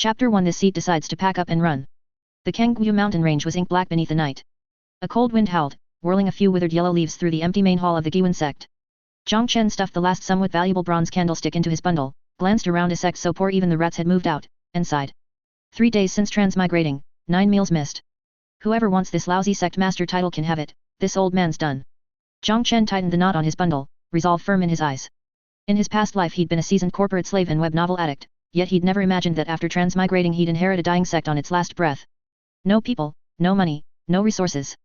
Chapter 1. This seat decides to pack up and run. The Qingyang mountain range was ink black beneath the night. A cold wind howled, whirling a few withered yellow leaves through the empty main hall of the Guiyuan Sect. Chen stuffed the last somewhat valuable bronze candlestick into his bundle, glanced around a sect so poor even the rats had moved out, and sighed. 3 days since transmigrating, 9 meals missed. Whoever wants this lousy Sect Master title can have it, this old man's done. Chen tightened the knot on his bundle, resolve firm in his eyes. In his past life he'd been a seasoned corporate slave and web novel addict, yet he'd never imagined that after transmigrating he'd inherit a dying sect on its last breath. No people, no money, no resources.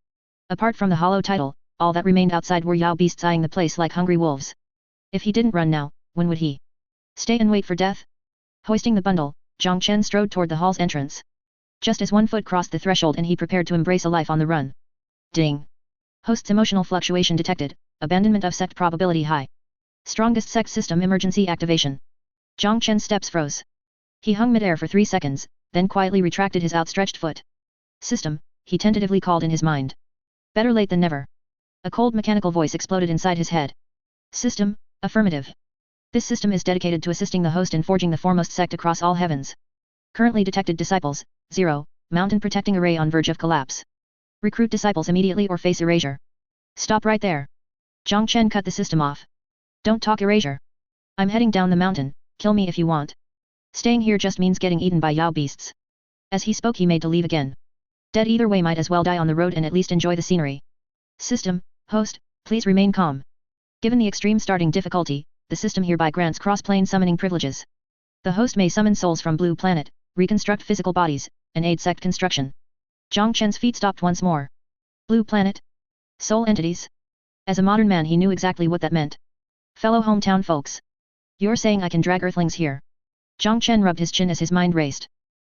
Apart from the hollow title, all that remained outside were Yao beasts eyeing the place like hungry wolves. If he didn't run now, when would he? Stay and wait for death? Hoisting the bundle, Chen strode toward the hall's entrance. Just as one foot crossed the threshold and he prepared to embrace a life on the run. Ding! Host's emotional fluctuation detected, abandonment of sect probability high. Strongest sect system emergency activation. Chen's steps froze. He hung midair for 3 seconds, then quietly retracted his outstretched foot. System, he tentatively called in his mind. Better late than never. A cold mechanical voice exploded inside his head. System, affirmative. This system is dedicated to assisting the host in forging the foremost sect across all heavens. Currently detected disciples, 0, mountain protecting array on verge of collapse. Recruit disciples immediately or face erasure. Stop right there. Chen cut the system off. Don't talk erasure. I'm heading down the mountain, kill me if you want. Staying here just means getting eaten by Yao beasts. As he spoke he made to leave again. Dead either way, might as well die on the road and at least enjoy the scenery. System, host, please remain calm. Given the extreme starting difficulty, the system hereby grants cross-plane summoning privileges. The host may summon souls from Blue Planet, reconstruct physical bodies, and aid sect construction. Chen's feet stopped once more. Blue Planet? Soul entities? As a modern man he knew exactly what that meant. Fellow hometown folks. You're saying I can drag earthlings here? Chen rubbed his chin as his mind raced.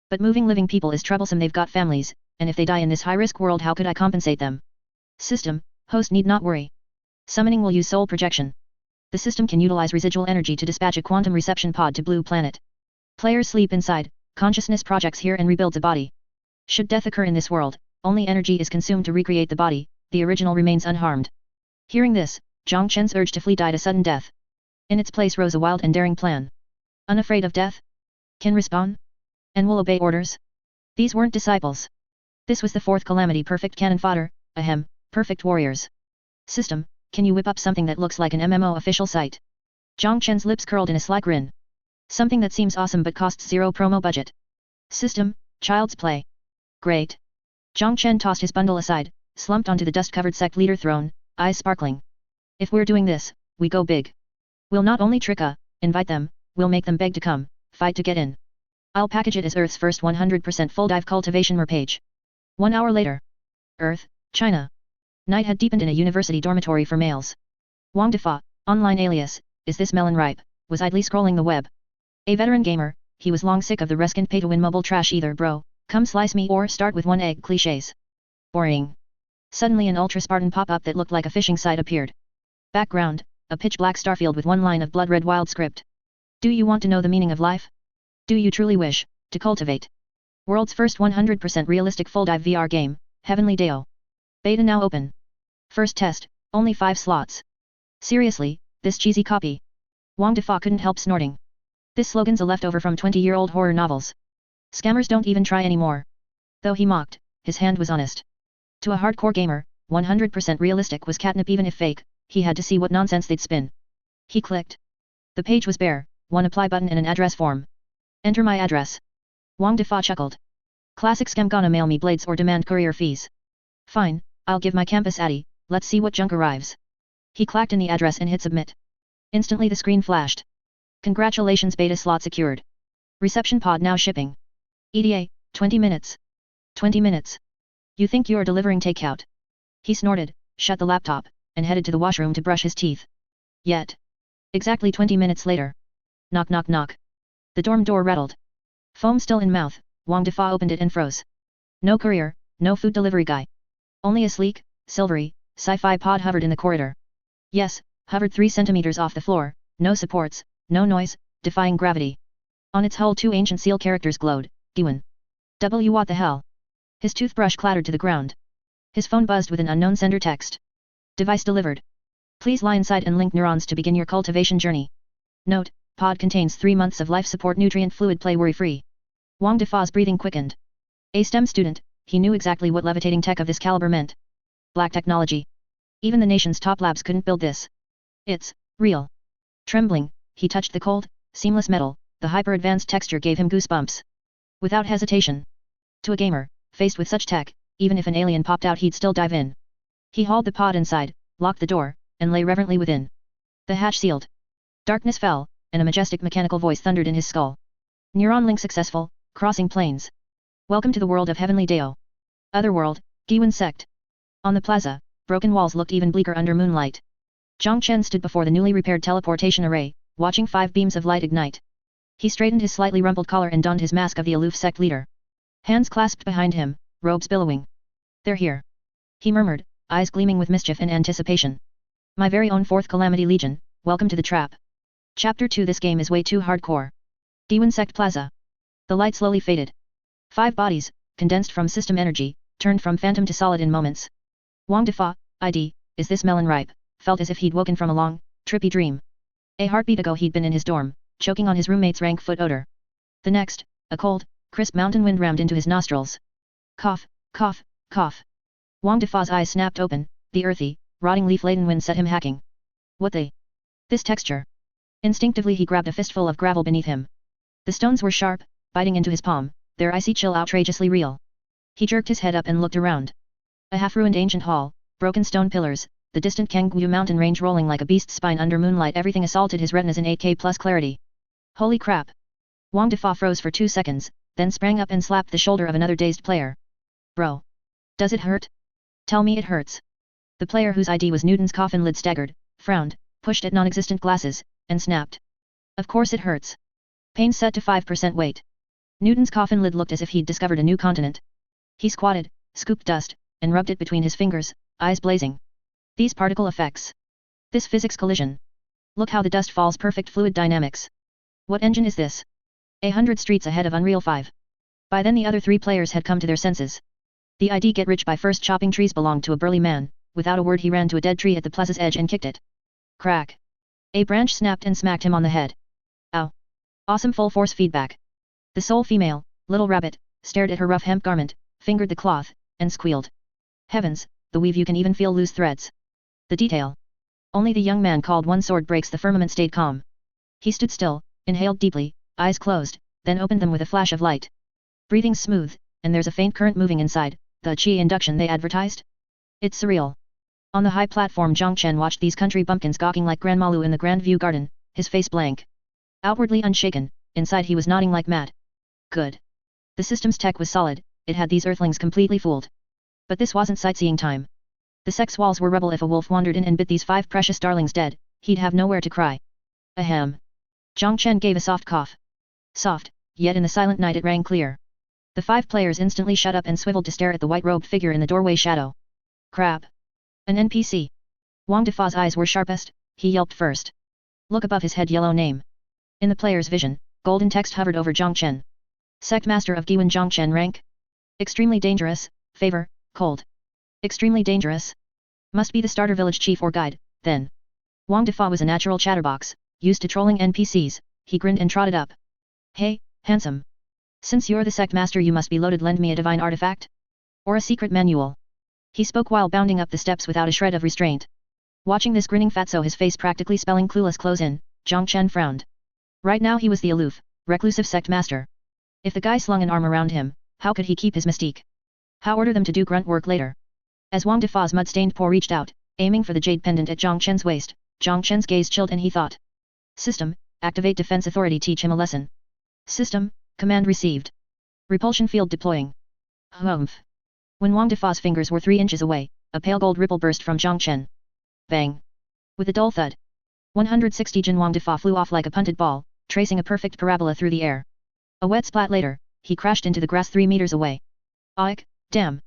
But moving living people is troublesome, they've got families, and if they die in this high-risk world how could I compensate them? System, host need not worry. Summoning will use soul projection. The system can utilize residual energy to dispatch a quantum reception pod to Blue Planet. Players sleep inside, consciousness projects here and rebuilds a body. Should death occur in this world, only energy is consumed to recreate the body, the original remains unharmed. Hearing this, Chen's urge to flee died a sudden death. In its place rose a wild and daring plan. Unafraid of death? Can respawn? And will obey orders? These weren't disciples. This was the Fourth Calamity, perfect cannon fodder, ahem, perfect warriors. System, can you whip up something that looks like an MMO official site? Chen's lips curled in a sly grin. Something that seems awesome but costs 0 promo budget. System, child's play. Great. Chen tossed his bundle aside, slumped onto the dust-covered sect leader throne, eyes sparkling. If we're doing this, we go big. We'll not only invite them, we'll make them beg to come, fight to get in. I'll package it as Earth's first 100% full dive cultivation merpage. 1 hour later. Earth, China. Night had deepened in a university dormitory for males. Wang Defa, online alias, is this melon ripe, was idly scrolling the web. A veteran gamer, he was long sick of the reskin pay-to-win mobile trash either bro, come slice me or start with 1 egg clichés. Boring. Suddenly an ultra-Spartan pop-up that looked like a phishing site appeared. Background, a pitch-black starfield with 1 line of blood-red wild script. Do you want to know the meaning of life? Do you truly wish to cultivate? World's first 100% realistic full-dive VR game, Heavenly Deo. Beta now open. First test, only 5 slots. Seriously, this cheesy copy. Wang Defa couldn't help snorting. This slogan's a leftover from 20-year-old horror novels. Scammers don't even try anymore. Though he mocked, his hand was honest. To a hardcore gamer, 100% realistic was catnip even if fake, he had to see what nonsense they'd spin. He clicked. The page was bare, 1 apply button and an address form. Enter my address. Wang Defa chuckled. Classic scam, gonna mail me blades or demand courier fees. Fine, I'll give my campus addy, let's see what junk arrives. He clacked in the address and hit submit. Instantly the screen flashed. Congratulations, beta slot secured. Reception pod now shipping. ETA, 20 minutes. 20 minutes. You think you're delivering takeout? He snorted, shut the laptop, and headed to the washroom to brush his teeth. Yet. Exactly 20 minutes later. Knock knock knock. The dorm door rattled. Foam still in mouth, Wang Defa opened it and froze. No courier, no food delivery guy. Only a sleek, silvery, sci-fi pod hovered in the corridor. Yes, hovered 3 centimeters off the floor, no supports, no noise, defying gravity. On its hull 2 ancient seal characters glowed, Guiyuan. W what the hell? His toothbrush clattered to the ground. His phone buzzed with an unknown sender text. Device delivered. Please lie inside and link neurons to begin your cultivation journey. Note, pod contains 3 months of life support nutrient fluid, play worry free. Wang Defa's breathing quickened. A STEM student, he knew exactly what levitating tech of this caliber meant. Black technology. Even the nation's top labs couldn't build this. It's real. Trembling, he touched the cold, seamless metal, the hyper-advanced texture gave him goosebumps. Without hesitation. To a gamer, faced with such tech, even if an alien popped out he'd still dive in. He hauled the pod inside, locked the door, and lay reverently within. The hatch sealed. Darkness fell, and a majestic mechanical voice thundered in his skull. Neuron link successful, crossing planes. Welcome to the world of Heavenly Dao. Otherworld, Guiyuan Sect. On the plaza, broken walls looked even bleaker under moonlight. Jiang Chen stood before the newly repaired teleportation array, watching 5 beams of light ignite. He straightened his slightly rumpled collar and donned his mask of the aloof sect leader. Hands clasped behind him, robes billowing. They're here. He murmured, eyes gleaming with mischief and anticipation. My very own Fourth Calamity Legion, welcome to the trap. Chapter 2. This game is way too hardcore. Guiyuan Sect Plaza. The light slowly faded. 5 bodies, condensed from system energy, turned from phantom to solid in moments. Wang Defa, ID, is this melon ripe, felt as if he'd woken from a long, trippy dream. A heartbeat ago he'd been in his dorm, choking on his roommate's rank foot odor. The next, a cold, crisp mountain wind rammed into his nostrils. Cough, cough, cough. Wang Defa's eyes snapped open, the earthy, rotting leaf-laden wind set him hacking. What the? This texture. Instinctively he grabbed a fistful of gravel beneath him. The stones were sharp, biting into his palm, their icy chill outrageously real. He jerked his head up and looked around. A half-ruined ancient hall, broken stone pillars, the distant Qingyang mountain range rolling like a beast's spine under moonlight, everything assaulted his retinas in 8K plus clarity. Holy crap! Wang Defa froze for 2 seconds, then sprang up and slapped the shoulder of another dazed player. Bro. Does it hurt? Tell me it hurts. The player whose ID was Newton's coffin lid staggered, frowned, pushed at non-existent glasses, and snapped. Of course it hurts. Pain set to 5% weight. Newton's coffin lid looked as if he'd discovered a new continent. He squatted, scooped dust, and rubbed it between his fingers, eyes blazing. These particle effects. This physics collision. Look how the dust falls, perfect fluid dynamics. What engine is this? 100 streets ahead of Unreal 5. By then the other 3 players had come to their senses. The ID get rich by first chopping trees belonged to a burly man. Without a word he ran to a dead tree at the plaza's edge and kicked it. Crack. A branch snapped and smacked him on the head. Ow. Awesome full force feedback. The sole female, Little Rabbit, stared at her rough hemp garment, fingered the cloth, and squealed. Heavens, the weave, you can even feel loose threads. The detail. Only the young man called One Sword breaks the firmament stayed calm. He stood still, inhaled deeply, eyes closed, then opened them with a flash of light. Breathing smooth, and there's a faint current moving inside, the qi induction they advertised? It's surreal. On the high platform Jiang Chen watched these country bumpkins gawking like Grand Malu in the Grand View Garden, his face blank. Outwardly unshaken, inside he was nodding like mad. Good. The system's tech was solid, it had these earthlings completely fooled. But this wasn't sightseeing time. The sect's walls were rubble. If a wolf wandered in and bit these 5 precious darlings dead, he'd have nowhere to cry. Ahem. Jiang Chen gave a soft cough. Soft, yet in the silent night it rang clear. The 5 players instantly shut up and swiveled to stare at the white-robed figure in the doorway shadow. Crap. An NPC. Wang Defa's eyes were sharpest, he yelped first. Look above his head, yellow name. In the player's vision, golden text hovered over Jiang Chen. Sect Master of Guiyuan. Jiang Chen rank? Extremely dangerous, favor, cold. Extremely dangerous? Must be the starter village chief or guide, then. Wang Defa was a natural chatterbox, used to trolling NPCs, he grinned and trotted up. Hey, handsome. Since you're the Sect Master you must be loaded, lend me a divine artifact? Or a secret manual? He spoke while bounding up the steps without a shred of restraint. Watching this grinning fatso, his face practically spelling clueless close in, Jiang Chen frowned. Right now he was the aloof, reclusive Sect Master. If the guy slung an arm around him, how could he keep his mystique? How order them to do grunt work later? As Wang Defa's mud-stained paw reached out, aiming for the jade pendant at Jiang Chen's waist, Jiang Chen's gaze chilled and he thought. System, activate defense authority, teach him a lesson. System, command received. Repulsion field deploying. Humph. When Wang Defa's fingers were 3 inches away, a pale gold ripple burst from Jiang Chen. Bang. With a dull thud. 160 Jin. Wang Defa flew off like a punted ball, tracing a perfect parabola through the air. A wet splat later, he crashed into the grass 3 meters away. Oik, damn.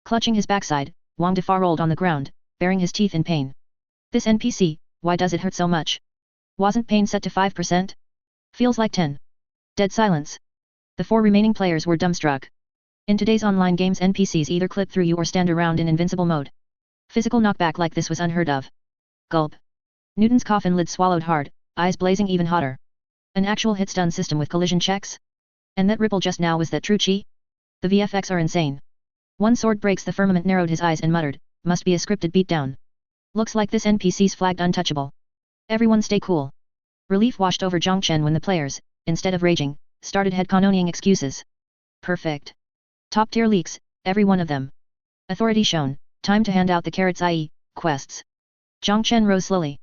Clutching his backside, Wang Defa rolled on the ground, baring his teeth in pain. This NPC, why does it hurt so much? Wasn't pain set to 5%? Feels like 10. Dead silence. The 4 remaining players were dumbstruck. In today's online games NPCs either clip through you or stand around in invincible mode. Physical knockback like this was unheard of. Gulp. Newton's coffin lid swallowed hard, eyes blazing even hotter. An actual hit stun system with collision checks? And that ripple just now, was that true chi? The VFX are insane. One sword breaks the firmament, narrowed his eyes and muttered, must be a scripted beatdown. Looks like this NPC's flagged untouchable. Everyone stay cool. Relief washed over Jiang Chen when the players, instead of raging, started headcanonning excuses. Perfect. Top tier leaks, every one of them. Authority shown, time to hand out the carrots, i.e., quests. Jiang Chen rose slowly.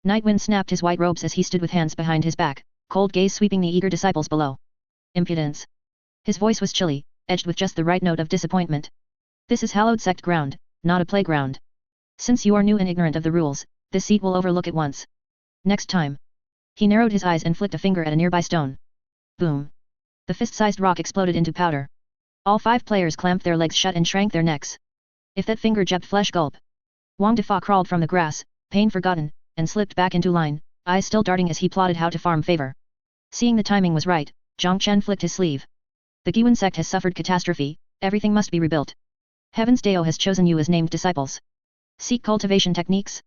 Nightwind snapped his white robes as he stood with hands behind his back, cold gaze sweeping the eager disciples below. Impudence. His voice was chilly, edged with just the right note of disappointment. This is hallowed sect ground, not a playground. Since you are new and ignorant of the rules, this seat will overlook it once. Next time. He narrowed his eyes and flicked a finger at a nearby stone. Boom. The fist-sized rock exploded into powder. All 5 players clamped their legs shut and shrank their necks. If that finger jabbed flesh, gulp. Wang Defa crawled from the grass, pain forgotten, and slipped back into line, eyes still darting as he plotted how to farm favor. Seeing the timing was right, Jiang Chen flicked his sleeve. The Guiyuan Sect has suffered catastrophe, everything must be rebuilt. Heaven's Dao has chosen you as named disciples. Seek cultivation techniques?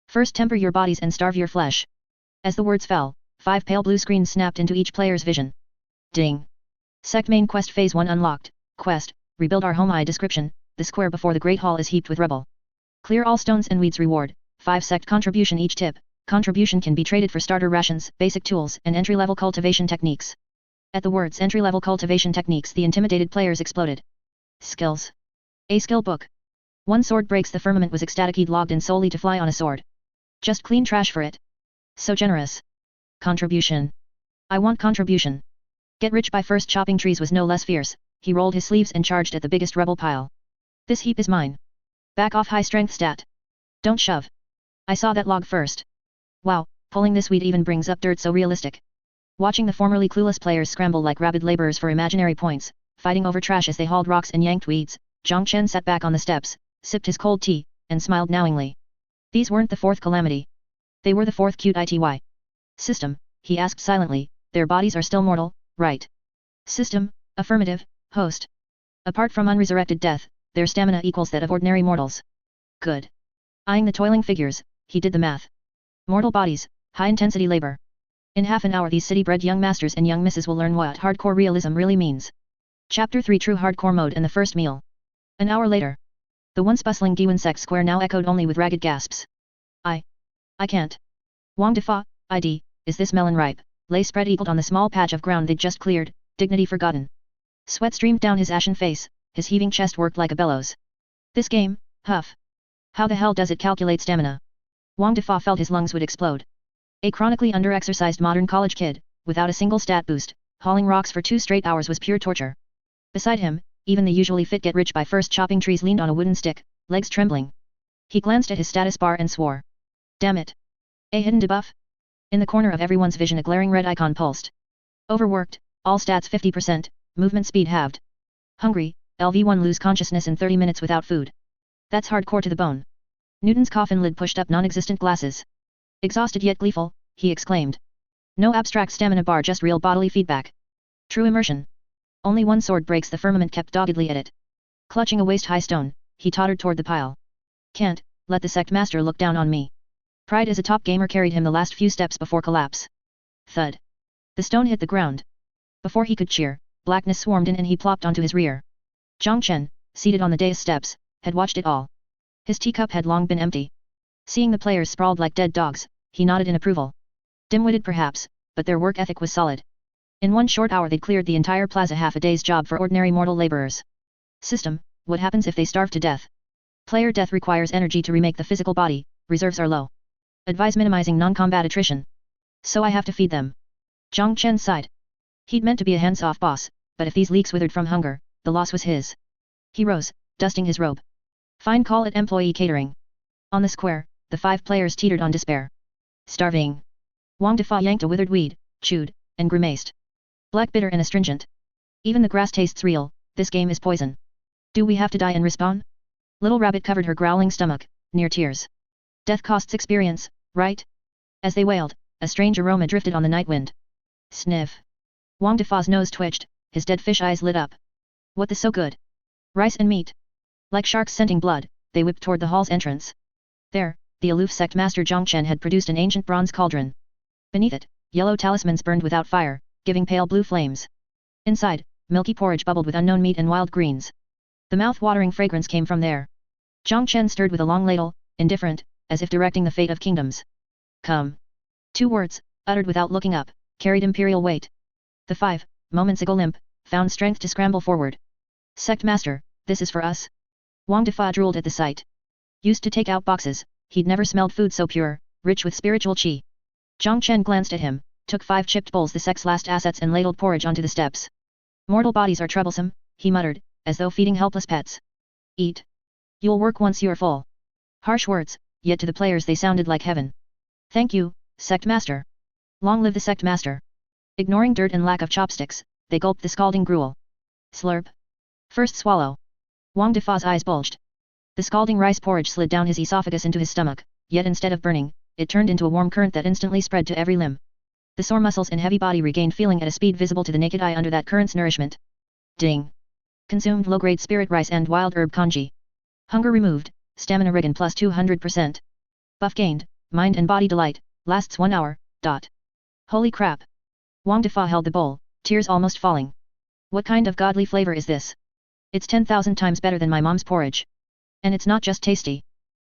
First temper your bodies and starve your flesh. As the words fell, 5 pale blue screens snapped into each player's vision. Ding! Sect main quest phase 1 unlocked. Quest, rebuild our home. Description, the square before the Great Hall is heaped with rubble. Clear all stones and weeds. Reward, 5 sect contribution each tip. Contribution can be traded for starter rations, basic tools, and entry-level cultivation techniques. At the words entry-level cultivation techniques, the intimidated players exploded. Skills. A skill book. One sword breaks the firmament was ecstatic. He'd logged in solely to fly on a sword. Just clean trash for it. So generous. Contribution. I want contribution. Get rich by first chopping trees was no less fierce. He rolled his sleeves and charged at the biggest rubble pile. This heap is mine. Back off, high strength stat. Don't shove. I saw that log first. Wow, pulling this weed even brings up dirt, so realistic. Watching the formerly clueless players scramble like rabid laborers for imaginary points, fighting over trash as they hauled rocks and yanked weeds, Jiang Chen sat back on the steps, sipped his cold tea, and smiled knowingly. These weren't the Fourth Calamity. They were the Fourth Qity system, he asked silently. Their bodies are still mortal, right? System, affirmative, host. Apart from unresurrected death, their stamina equals that of ordinary mortals. Good. Eyeing the toiling figures, he did the math. Mortal bodies, high-intensity labor. In half an hour these city-bred young masters and young misses will learn what hardcore realism really means. Chapter 3 True Hardcore Mode and the First Meal. An hour later. The once bustling Guiyuan Sect square now echoed only with ragged gasps. I can't. Wang Defa, ID, is this melon ripe? Lay spread eagled on the small patch of ground they'd just cleared, dignity forgotten. Sweat streamed down his ashen face, his heaving chest worked like a bellows. This game, huff. How the hell does it calculate stamina? Wang Defa felt his lungs would explode. A chronically under-exercised modern college kid, without a single stat boost, hauling rocks for 2 straight hours was pure torture. Beside him, even the usually fit get-rich-by-first chopping trees leaned on a wooden stick, legs trembling. He glanced at his status bar and swore. Damn it. A hidden debuff? In the corner of everyone's vision a glaring red icon pulsed. Overworked, all stats 50%, movement speed halved. Hungry, LV1 lose consciousness in 30 minutes without food. That's hardcore to the bone. Newton's coffin lid pushed up non-existent glasses. Exhausted yet gleeful, he exclaimed. No abstract stamina bar, just real bodily feedback. True immersion. Only one sword breaks the firmament, kept doggedly at it. Clutching a waist-high stone, he tottered toward the pile. Can't let the Sect Master look down on me. Pride as a top gamer carried him the last few steps before collapse. Thud. The stone hit the ground. Before he could cheer, blackness swarmed in and he plopped onto his rear. Jiang Chen, seated on the dais steps, had watched it all. His teacup had long been empty. Seeing the players sprawled like dead dogs, he nodded in approval. Dim-witted perhaps, but their work ethic was solid. In 1 short hour they'd cleared the entire plaza, half a day's job for ordinary mortal laborers. System, what happens if they starve to death? Player death requires energy to remake the physical body, reserves are low. Advise minimizing non-combat attrition. So I have to feed them. Jiang Chen sighed. He'd meant to be a hands-off boss, but if these leaks withered from hunger, the loss was his. He rose, dusting his robe. Fine, call it employee catering. On the square, the 5 players teetered on despair. Starving. Wang Defa yanked a withered weed, chewed, and grimaced. Black, bitter and astringent. Even the grass tastes real, this game is poison. Do we have to die and respawn? Little Rabbit covered her growling stomach, near tears. Death costs experience, right? As they wailed, a strange aroma drifted on the night wind. Sniff. Wang Defa's nose twitched, his dead fish eyes lit up. What the so good? Rice and meat. Like sharks scenting blood, they whipped toward the hall's entrance. There, the aloof Sect Master Jiang Chen had produced an ancient bronze cauldron. Beneath it, yellow talismans burned without fire, giving pale blue flames. Inside, milky porridge bubbled with unknown meat and wild greens. The mouth-watering fragrance came from there. Jiang Chen stirred with a long ladle, indifferent, as if directing the fate of kingdoms. Come. 2 words, uttered without looking up, carried imperial weight. The 5, moments ago limp, found strength to scramble forward. Sect Master, this is for us? Wang Defa drooled at the sight. Used to take out boxes, he'd never smelled food so pure, rich with spiritual qi. Jiang Chen glanced at him, took 5 chipped bowls, the sect's last assets, and ladled porridge onto the steps. Mortal bodies are troublesome, he muttered, as though feeding helpless pets. Eat. You'll work once you're full. Harsh words, yet to the players they sounded like heaven. Thank you, Sect Master. Long live the Sect Master. Ignoring dirt and lack of chopsticks, they gulped the scalding gruel. Slurp. First swallow. Wang Defa's eyes bulged. The scalding rice porridge slid down his esophagus into his stomach, yet instead of burning, it turned into a warm current that instantly spread to every limb. The sore muscles and heavy body regained feeling at a speed visible to the naked eye under that current's nourishment. Ding. Consumed low-grade spirit rice and wild herb congee. Hunger removed, stamina riggin plus 200%. Buff gained, mind and body delight, lasts 1 hour, dot. Holy crap. Wang Defa held the bowl, tears almost falling. What kind of godly flavor is this? It's 10,000 times better than my mom's porridge. And it's not just tasty.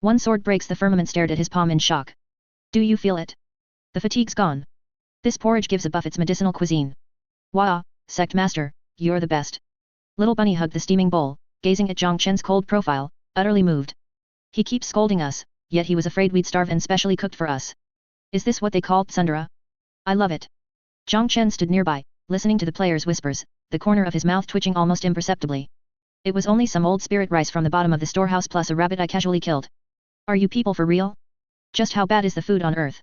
One sword breaks the firmament stared at his palm in shock. Do you feel it? The fatigue's gone. This porridge gives a buff its medicinal cuisine. Wah, Sect Master, you're the best. Little Bunny hugged the steaming bowl, gazing at Jiang Chen's cold profile, utterly moved. He keeps scolding us, yet he was afraid we'd starve and specially cooked for us. Is this what they call tsundere? I love it. Jiang Chen stood nearby, listening to the players' whispers, the corner of his mouth twitching almost imperceptibly. It was only some old spirit rice from the bottom of the storehouse plus a rabbit I casually killed. Are you people for real? Just how bad is the food on earth?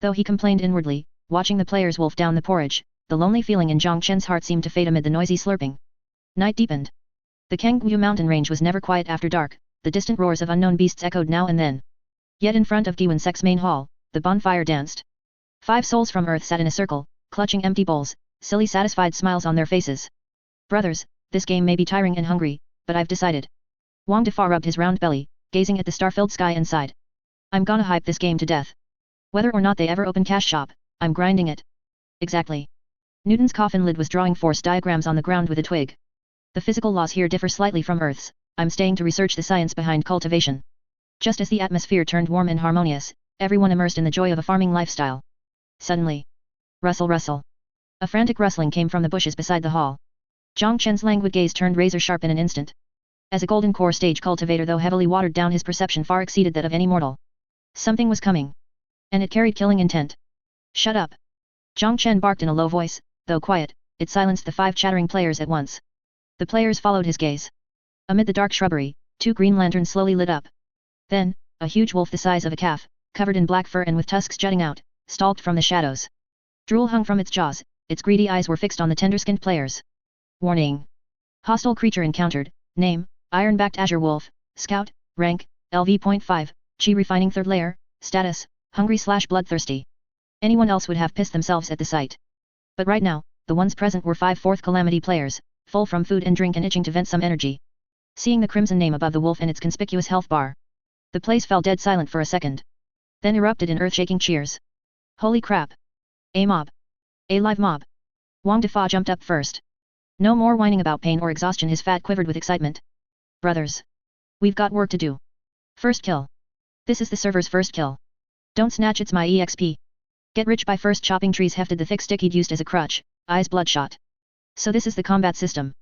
Though he complained inwardly, watching the players wolf down the porridge, the lonely feeling in Jiang Chen's heart seemed to fade amid the noisy slurping. Night deepened. The Qingyang mountain range was never quiet after dark, the distant roars of unknown beasts echoed now and then. Yet in front of Guiyuan Sect's main hall, the bonfire danced. 5 souls from Earth sat in a circle, clutching empty bowls, silly satisfied smiles on their faces. Brothers, this game may be tiring and hungry, but I've decided. Wang Defa rubbed his round belly, gazing at the star-filled sky and sighed. I'm gonna hype this game to death. Whether or not they ever open cash shop, I'm grinding it. Exactly. Newton's coffin lid was drawing force diagrams on the ground with a twig. The physical laws here differ slightly from Earth's, I'm staying to research the science behind cultivation. Just as the atmosphere turned warm and harmonious, everyone immersed in the joy of a farming lifestyle. Suddenly. Rustle rustle. A frantic rustling came from the bushes beside the hall. Jiang Chen's languid gaze turned razor-sharp in an instant. As a golden core stage cultivator, though heavily watered down, his perception far exceeded that of any mortal. Something was coming. And it carried killing intent. Shut up. Jiang Chen barked in a low voice, though quiet, it silenced the 5 chattering players at once. The players followed his gaze. Amid the dark shrubbery, 2 green lanterns slowly lit up. Then, a huge wolf the size of a calf, covered in black fur and with tusks jutting out, stalked from the shadows. Drool hung from its jaws, its greedy eyes were fixed on the tender-skinned players. Warning. Hostile creature encountered, name, Iron-backed Azure Wolf, Scout, rank, LV.5, Chi refining 3rd layer, status, hungry/bloodthirsty. Anyone else would have pissed themselves at the sight. But right now, the ones present were 5 Fourth Calamity players, full from food and drink and itching to vent some energy. Seeing the crimson name above the wolf and its conspicuous health bar, the place fell dead silent for a second. Then erupted in earth-shaking cheers. Holy crap! A mob! A live mob! Wang Defa jumped up first. No more whining about pain or exhaustion, his fat quivered with excitement. Brothers! We've got work to do. First kill. This is the server's first kill. Don't snatch, it's my EXP. Get rich by first chopping trees, hefted the thick stick he'd used as a crutch, eyes bloodshot. So this is the combat system.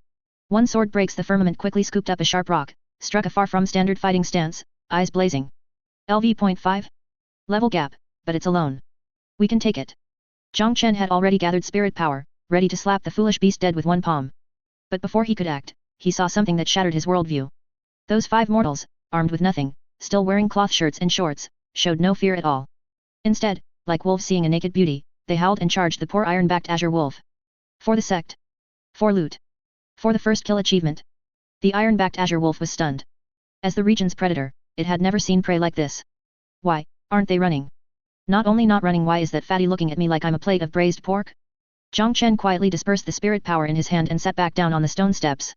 One sword breaks the firmament, quickly scooped up a sharp rock, struck a far from standard fighting stance, eyes blazing. LV.5? Level gap, but it's alone. We can take it. Jiang Chen had already gathered spirit power, ready to slap the foolish beast dead with one palm. But before he could act, he saw something that shattered his worldview. Those 5 mortals, armed with nothing, still wearing cloth shirts and shorts, showed no fear at all. Instead, like wolves seeing a naked beauty, they howled and charged the poor iron-backed Azure Wolf. For the sect. For loot. For the first kill achievement. The iron-backed Azure Wolf was stunned. As the region's predator, it had never seen prey like this. Why, aren't they running? Not only not running, why is that fatty looking at me like I'm a plate of braised pork? Jiang Chen quietly dispersed the spirit power in his hand and sat back down on the stone steps.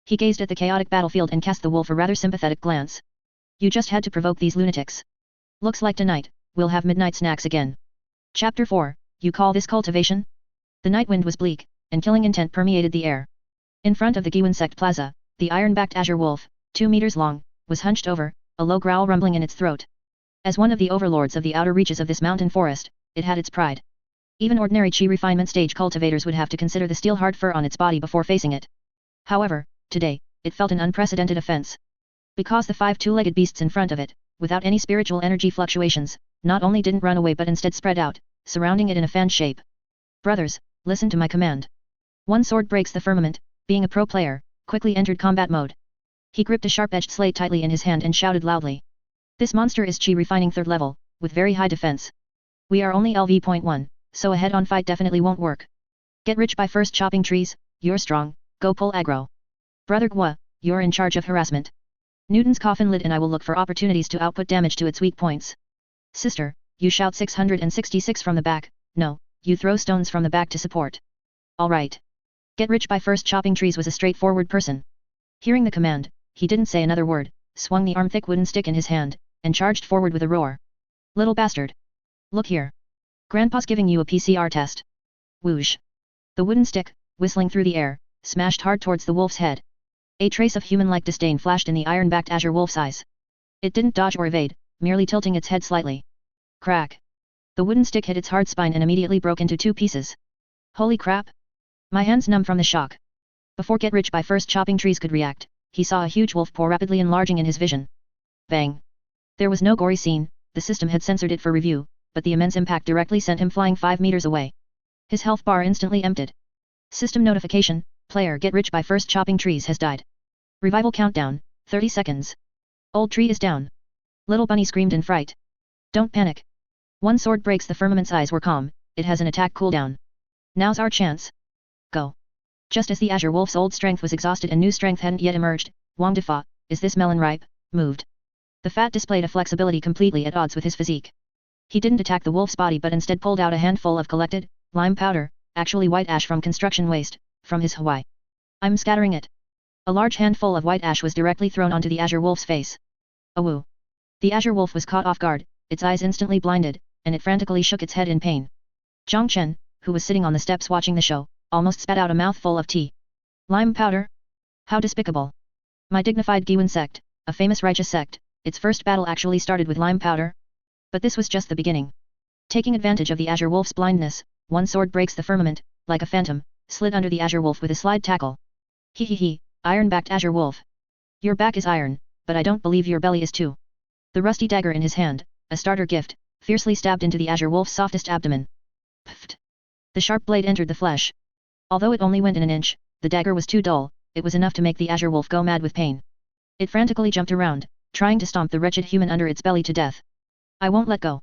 He gazed at the chaotic battlefield and cast the wolf a rather sympathetic glance. You just had to provoke these lunatics. Looks like tonight, we'll have midnight snacks again. Chapter 4, You call this cultivation? The night wind was bleak, and killing intent permeated the air. In front of the Guiyuan Sect plaza, the iron-backed azure wolf, 2 meters long, was hunched over, a low growl rumbling in its throat. As one of the overlords of the outer reaches of this mountain forest, it had its pride. Even ordinary chi refinement stage cultivators would have to consider the steel hard fur on its body before facing it. However, today, it felt an unprecedented offense. Because the 5 two-legged beasts in front of it, without any spiritual energy fluctuations, not only didn't run away but instead spread out, surrounding it in a fan shape. Brothers, listen to my command. One sword breaks the firmament, being a pro player, quickly entered combat mode. He gripped a sharp-edged slate tightly in his hand and shouted loudly. This monster is chi refining 3rd level, with very high defense. We are only LV.1, so a head-on fight definitely won't work. Get rich by first chopping trees, you're strong, go pull aggro. Brother Gua, you're in charge of harassment. Newton's coffin lid and I will look for opportunities to output damage to its weak points. Sister, you shout 666 from the back, no, you throw stones from the back to support. Alright. Get rich by first chopping trees was a straightforward person. Hearing the command, he didn't say another word, swung the arm-thick wooden stick in his hand, and charged forward with a roar. Little bastard. Look here. Grandpa's giving you a PCR test. Whoosh. The wooden stick, whistling through the air, smashed hard towards the wolf's head. A trace of human-like disdain flashed in the iron-backed azure wolf's eyes. It didn't dodge or evade, merely tilting its head slightly. Crack. The wooden stick hit its hard spine and immediately broke into 2 pieces. Holy crap! My hands numb from the shock. Before Get Rich by First Chopping Trees could react, he saw a huge wolf paw rapidly enlarging in his vision. Bang! There was no gory scene, the system had censored it for review, but the immense impact directly sent him flying 5 meters away. His health bar instantly emptied. System notification, player Get Rich by First Chopping Trees has died. Revival countdown, 30 seconds. Old tree is down. Little bunny screamed in fright. Don't panic. One sword breaks the firmament's eyes were calm, it has an attack cooldown. Now's our chance. Go. Just as the azure wolf's old strength was exhausted and new strength hadn't yet emerged, Wang Defa, is this melon ripe, moved. The fat displayed a flexibility completely at odds with his physique. He didn't attack the wolf's body but instead pulled out a handful of collected, lime powder, actually white ash from construction waste, from his Hawaii. I'm scattering it. A large handful of white ash was directly thrown onto the azure wolf's face. Awoo. The azure wolf was caught off guard, its eyes instantly blinded, and it frantically shook its head in pain. Jiang Chen, who was sitting on the steps watching the show, almost spat out a mouthful of tea. Lime powder? How despicable. My dignified Guiyuan Sect, a famous righteous sect, its first battle actually started with lime powder? But this was just the beginning. Taking advantage of the azure wolf's blindness, one sword breaks the firmament, like a phantom, slid under the azure wolf with a slide tackle. Hee hee hee, iron-backed azure wolf. Your back is iron, but I don't believe your belly is too. The rusty dagger in his hand, a starter gift, fiercely stabbed into the azure wolf's softest abdomen. Pfft. The sharp blade entered the flesh. Although it only went in an inch, the dagger was too dull, it was enough to make the azure wolf go mad with pain. It frantically jumped around, trying to stomp the wretched human under its belly to death. I won't let go.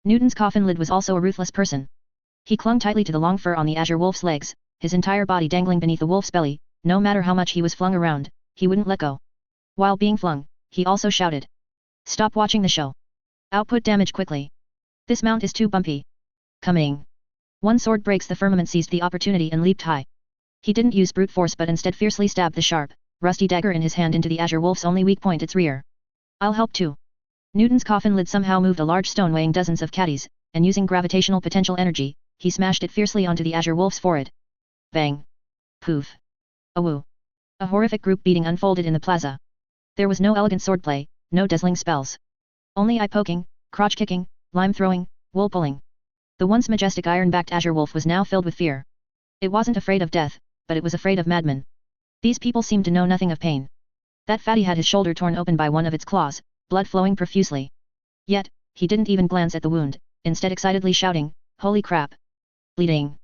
Newton's coffin lid was also a ruthless person. He clung tightly to the long fur on the azure wolf's legs, his entire body dangling beneath the wolf's belly, no matter how much he was flung around, he wouldn't let go. While being flung, he also shouted. Stop watching the show. Output damage quickly. This mount is too bumpy. Coming. One sword breaks the firmament seized the opportunity and leaped high. He didn't use brute force but instead fiercely stabbed the sharp, rusty dagger in his hand into the azure wolf's only weak point, its rear. I'll help too. Newton's coffin lid somehow moved a large stone weighing dozens of caddies, and using gravitational potential energy, he smashed it fiercely onto the azure wolf's forehead. Bang. Poof. Awoo. A horrific group beating unfolded in the plaza. There was no elegant swordplay, no dazzling spells. Only eye-poking, crotch-kicking, lime-throwing, wool-pulling. The once majestic iron-backed azure wolf was now filled with fear. It wasn't afraid of death, but it was afraid of madmen. These people seemed to know nothing of pain. That fatty had his shoulder torn open by one of its claws, blood flowing profusely. Yet, he didn't even glance at the wound, instead excitedly shouting, holy crap. Bleeding.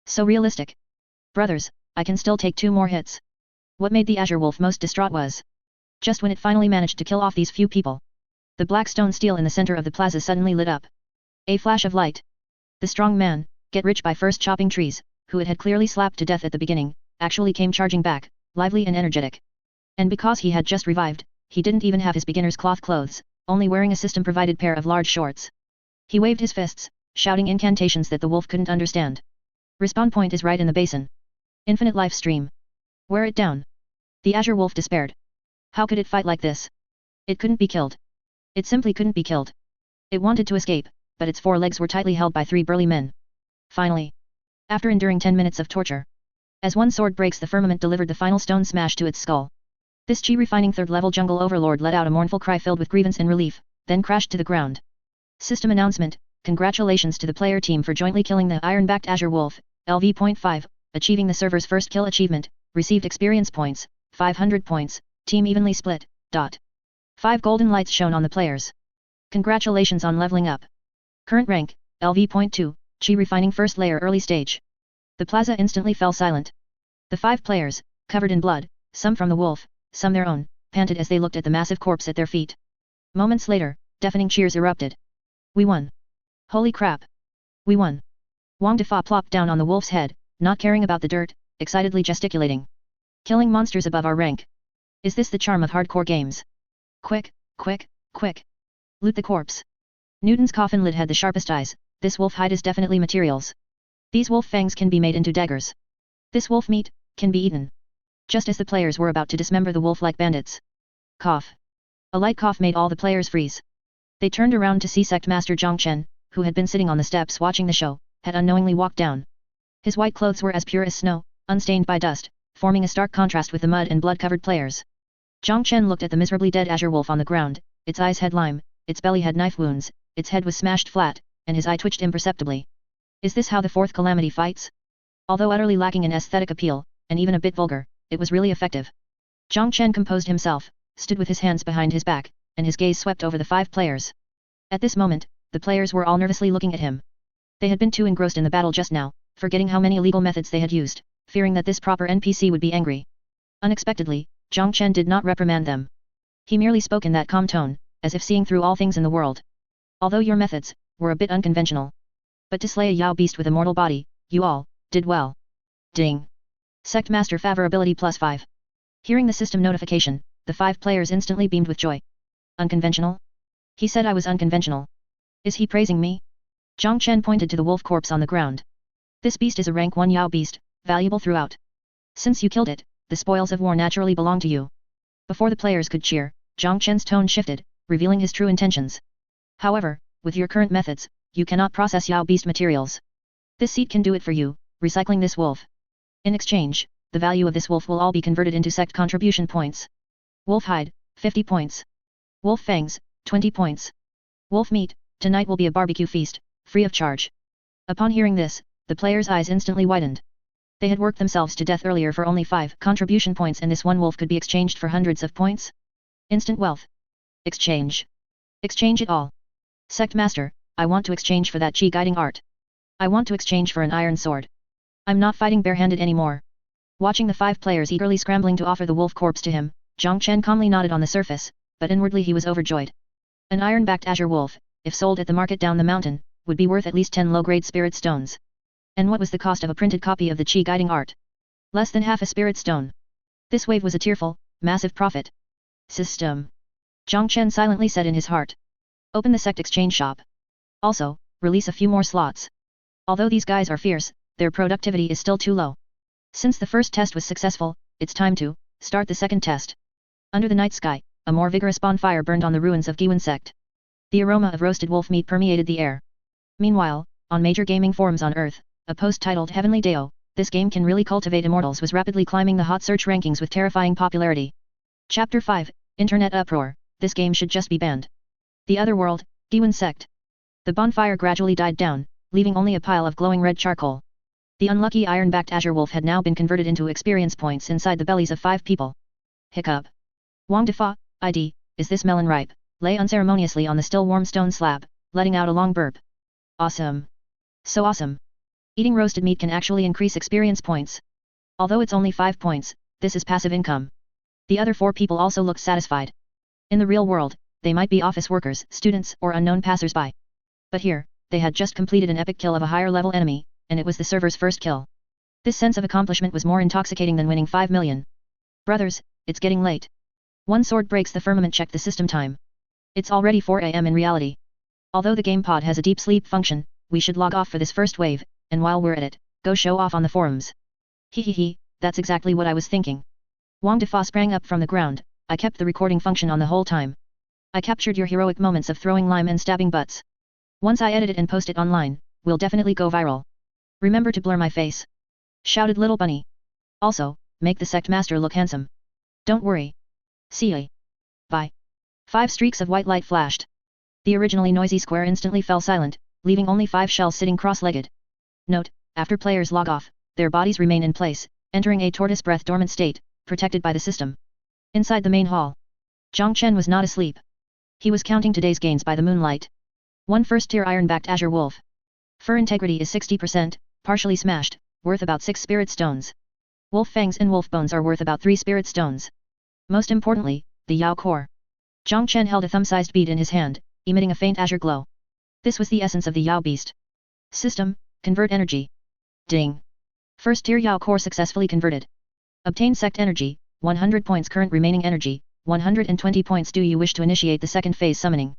So realistic. Brothers, I can still take 2 more hits. What made the azure wolf most distraught was, just when it finally managed to kill off these few people, the black stone steel in the center of the plaza suddenly lit up. A flash of light. The strong man, Get Rich by First Chopping Trees, who it had clearly slapped to death at the beginning, actually came charging back, lively and energetic. And because he had just revived, he didn't even have his beginner's cloth clothes, only wearing a system-provided pair of large shorts. He waved his fists, shouting incantations that the wolf couldn't understand. Respawn point is right in the basin. Infinite life stream. Wear it down. The azure wolf despaired. How could it fight like this? It couldn't be killed. It simply couldn't be killed. It wanted to escape, but its 4 legs were tightly held by 3 burly men. Finally, after enduring 10 minutes of torture, As one sword breaks the firmament delivered the final stone smash to its skull. This chi-refining third-level jungle overlord let out a mournful cry filled with grievance and relief, then crashed to the ground. System announcement: congratulations to the player team for jointly killing the iron-backed Azure Wolf, LV.5, achieving the server's first kill achievement, received experience points, 500 points, team evenly split, ... 5 golden lights shown on the players. Congratulations on leveling up. Current rank, LV.2, chi-refining first layer early stage. The plaza instantly fell silent. The 5 players, covered in blood, some from the wolf, some their own, panted as they looked at the massive corpse at their feet. Moments later, deafening cheers erupted. We won. Holy crap. We won. Wang Defa plopped down on the wolf's head, not caring about the dirt, excitedly gesticulating. Killing monsters above our rank. Is this the charm of hardcore games? Quick, quick, quick. Loot the corpse. Newton's coffin lid had the sharpest eyes. This wolf hide is definitely materials. These wolf fangs can be made into daggers. This wolf meat can be eaten. Just as the players were about to dismember the wolf like bandits. Cough. A light cough made all the players freeze. They turned around to see Sect Master Chen, who had been sitting on the steps watching the show, had unknowingly walked down. His white clothes were as pure as snow, unstained by dust, forming a stark contrast with the mud and blood-covered players. Chen looked at the miserably dead Azure Wolf on the ground. Its eyes had lime, its belly had knife wounds, its head was smashed flat, and his eye twitched imperceptibly. Is this how the Fourth Calamity fights? Although utterly lacking in aesthetic appeal, and even a bit vulgar, it was really effective. Chen composed himself, stood with his hands behind his back, and his gaze swept over the 5 players. At this moment, the players were all nervously looking at him. They had been too engrossed in the battle just now, forgetting how many illegal methods they had used, fearing that this proper NPC would be angry. Unexpectedly, Chen did not reprimand them. He merely spoke in that calm tone, as if seeing through all things in the world. Although your methods were a bit unconventional. But to slay a Yao beast with a mortal body, you all did well. Ding. Sect Master favorability +5. Hearing the system notification, the 5 players instantly beamed with joy. Unconventional? He said I was unconventional. Is he praising me? Chen pointed to the wolf corpse on the ground. This beast is a rank 1 Yao beast, valuable throughout. Since you killed it, the spoils of war naturally belong to you. Before the players could cheer, Chen's tone shifted, revealing his true intentions. However, with your current methods, you cannot process Yao beast materials. This seat can do it for you, recycling this wolf. In exchange, the value of this wolf will all be converted into sect contribution points. Wolf hide, 50 points. Wolf fangs, 20 points. Wolf meat, tonight will be a barbecue feast, free of charge. Upon hearing this, the players' eyes instantly widened. They had worked themselves to death earlier for only 5 contribution points, and this one wolf could be exchanged for hundreds of points? Instant wealth. Exchange. Exchange it all. Sect Master, I want to exchange for that chi guiding art. I want to exchange for an iron sword. I'm not fighting barehanded anymore. Watching the 5 players eagerly scrambling to offer the wolf corpse to him, Chen calmly nodded on the surface, but inwardly he was overjoyed. An iron-backed Azure Wolf, if sold at the market down the mountain, would be worth at least 10 low-grade spirit stones. And what was the cost of a printed copy of the chi guiding art? Less than half a spirit stone. This wave was a tearful, massive profit. System. Chen silently said in his heart. Open the sect exchange shop. Also, release a few more slots. Although these guys are fierce, their productivity is still too low. Since the first test was successful, it's time to start the second test. Under the night sky, a more vigorous bonfire burned on the ruins of Guiyuan Sect. The aroma of roasted wolf meat permeated the air. Meanwhile, on major gaming forums on Earth, a post titled Heavenly Deo, this game can really cultivate immortals, was rapidly climbing the hot search rankings with terrifying popularity. Chapter 5, Internet Uproar, this game should just be banned. The other world, Guiyuan Sect. The bonfire gradually died down, leaving only a pile of glowing red charcoal. The unlucky iron-backed Azure Wolf had now been converted into experience points inside the bellies of 5 people. Hiccup. Wang Defa, ID, is this melon ripe? Lay unceremoniously on the still warm stone slab, letting out a long burp. Awesome. So awesome. Eating roasted meat can actually increase experience points. Although it's only 5 points, this is passive income. The other 4 people also looked satisfied. In the real world, they might be office workers, students, or unknown passers-by. But here, they had just completed an epic kill of a higher-level enemy, and it was the server's first kill. This sense of accomplishment was more intoxicating than winning 5 million. Brothers, it's getting late. One sword breaks the firmament. Check the system time. It's already 4 AM in reality. Although the game pod has a deep sleep function, we should log off for this first wave, and while we're at it, go show off on the forums. Hehehe, that's exactly what I was thinking. Wang Defa sprang up from the ground. I kept the recording function on the whole time. I captured your heroic moments of throwing lime and stabbing butts. Once I edit it and post it online, we'll definitely go viral. Remember to blur my face. Shouted Little Bunny. Also, make the Sect Master look handsome. Don't worry. See ya. Bye. 5 streaks of white light flashed. The originally noisy square instantly fell silent, leaving only 5 shells sitting cross-legged. Note, after players log off, their bodies remain in place, entering a tortoise breath dormant state, protected by the system. Inside the main hall, Chen was not asleep. He was counting today's gains by the moonlight. 1 first-tier iron-backed azure wolf. Fur integrity is 60%, partially smashed, worth about 6 spirit stones. Wolf fangs and wolf bones are worth about 3 spirit stones. Most importantly, the Yao core. Chen held a thumb-sized bead in his hand, emitting a faint azure glow. This was the essence of the Yao beast. System, convert energy. Ding. First-tier Yao core successfully converted. Obtain sect energy, 100 points current remaining energy, 120 points. Do you wish to initiate the second phase summoning?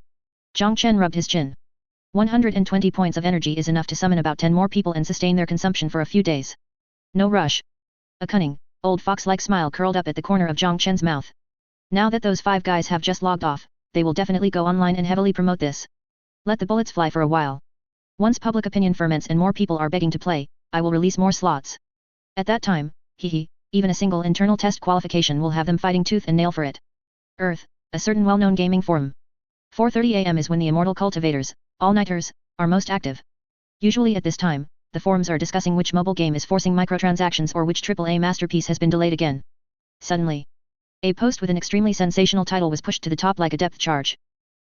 Chen rubbed his chin. 120 points of energy is enough to summon about 10 more people and sustain their consumption for a few days. No rush. A cunning, old fox-like smile curled up at the corner of Chen's mouth. Now that those 5 guys have just logged off, they will definitely go online and heavily promote this. Let the bullets fly for a while. Once public opinion ferments and more people are begging to play, I will release more slots. At that time, even a single internal test qualification will have them fighting tooth and nail for it. Earth, a certain well-known gaming forum. 4:30 AM is when the immortal cultivators, all-nighters, are most active. Usually at this time, the forums are discussing which mobile game is forcing microtransactions or which AAA masterpiece has been delayed again. Suddenly, a post with an extremely sensational title was pushed to the top like a depth charge.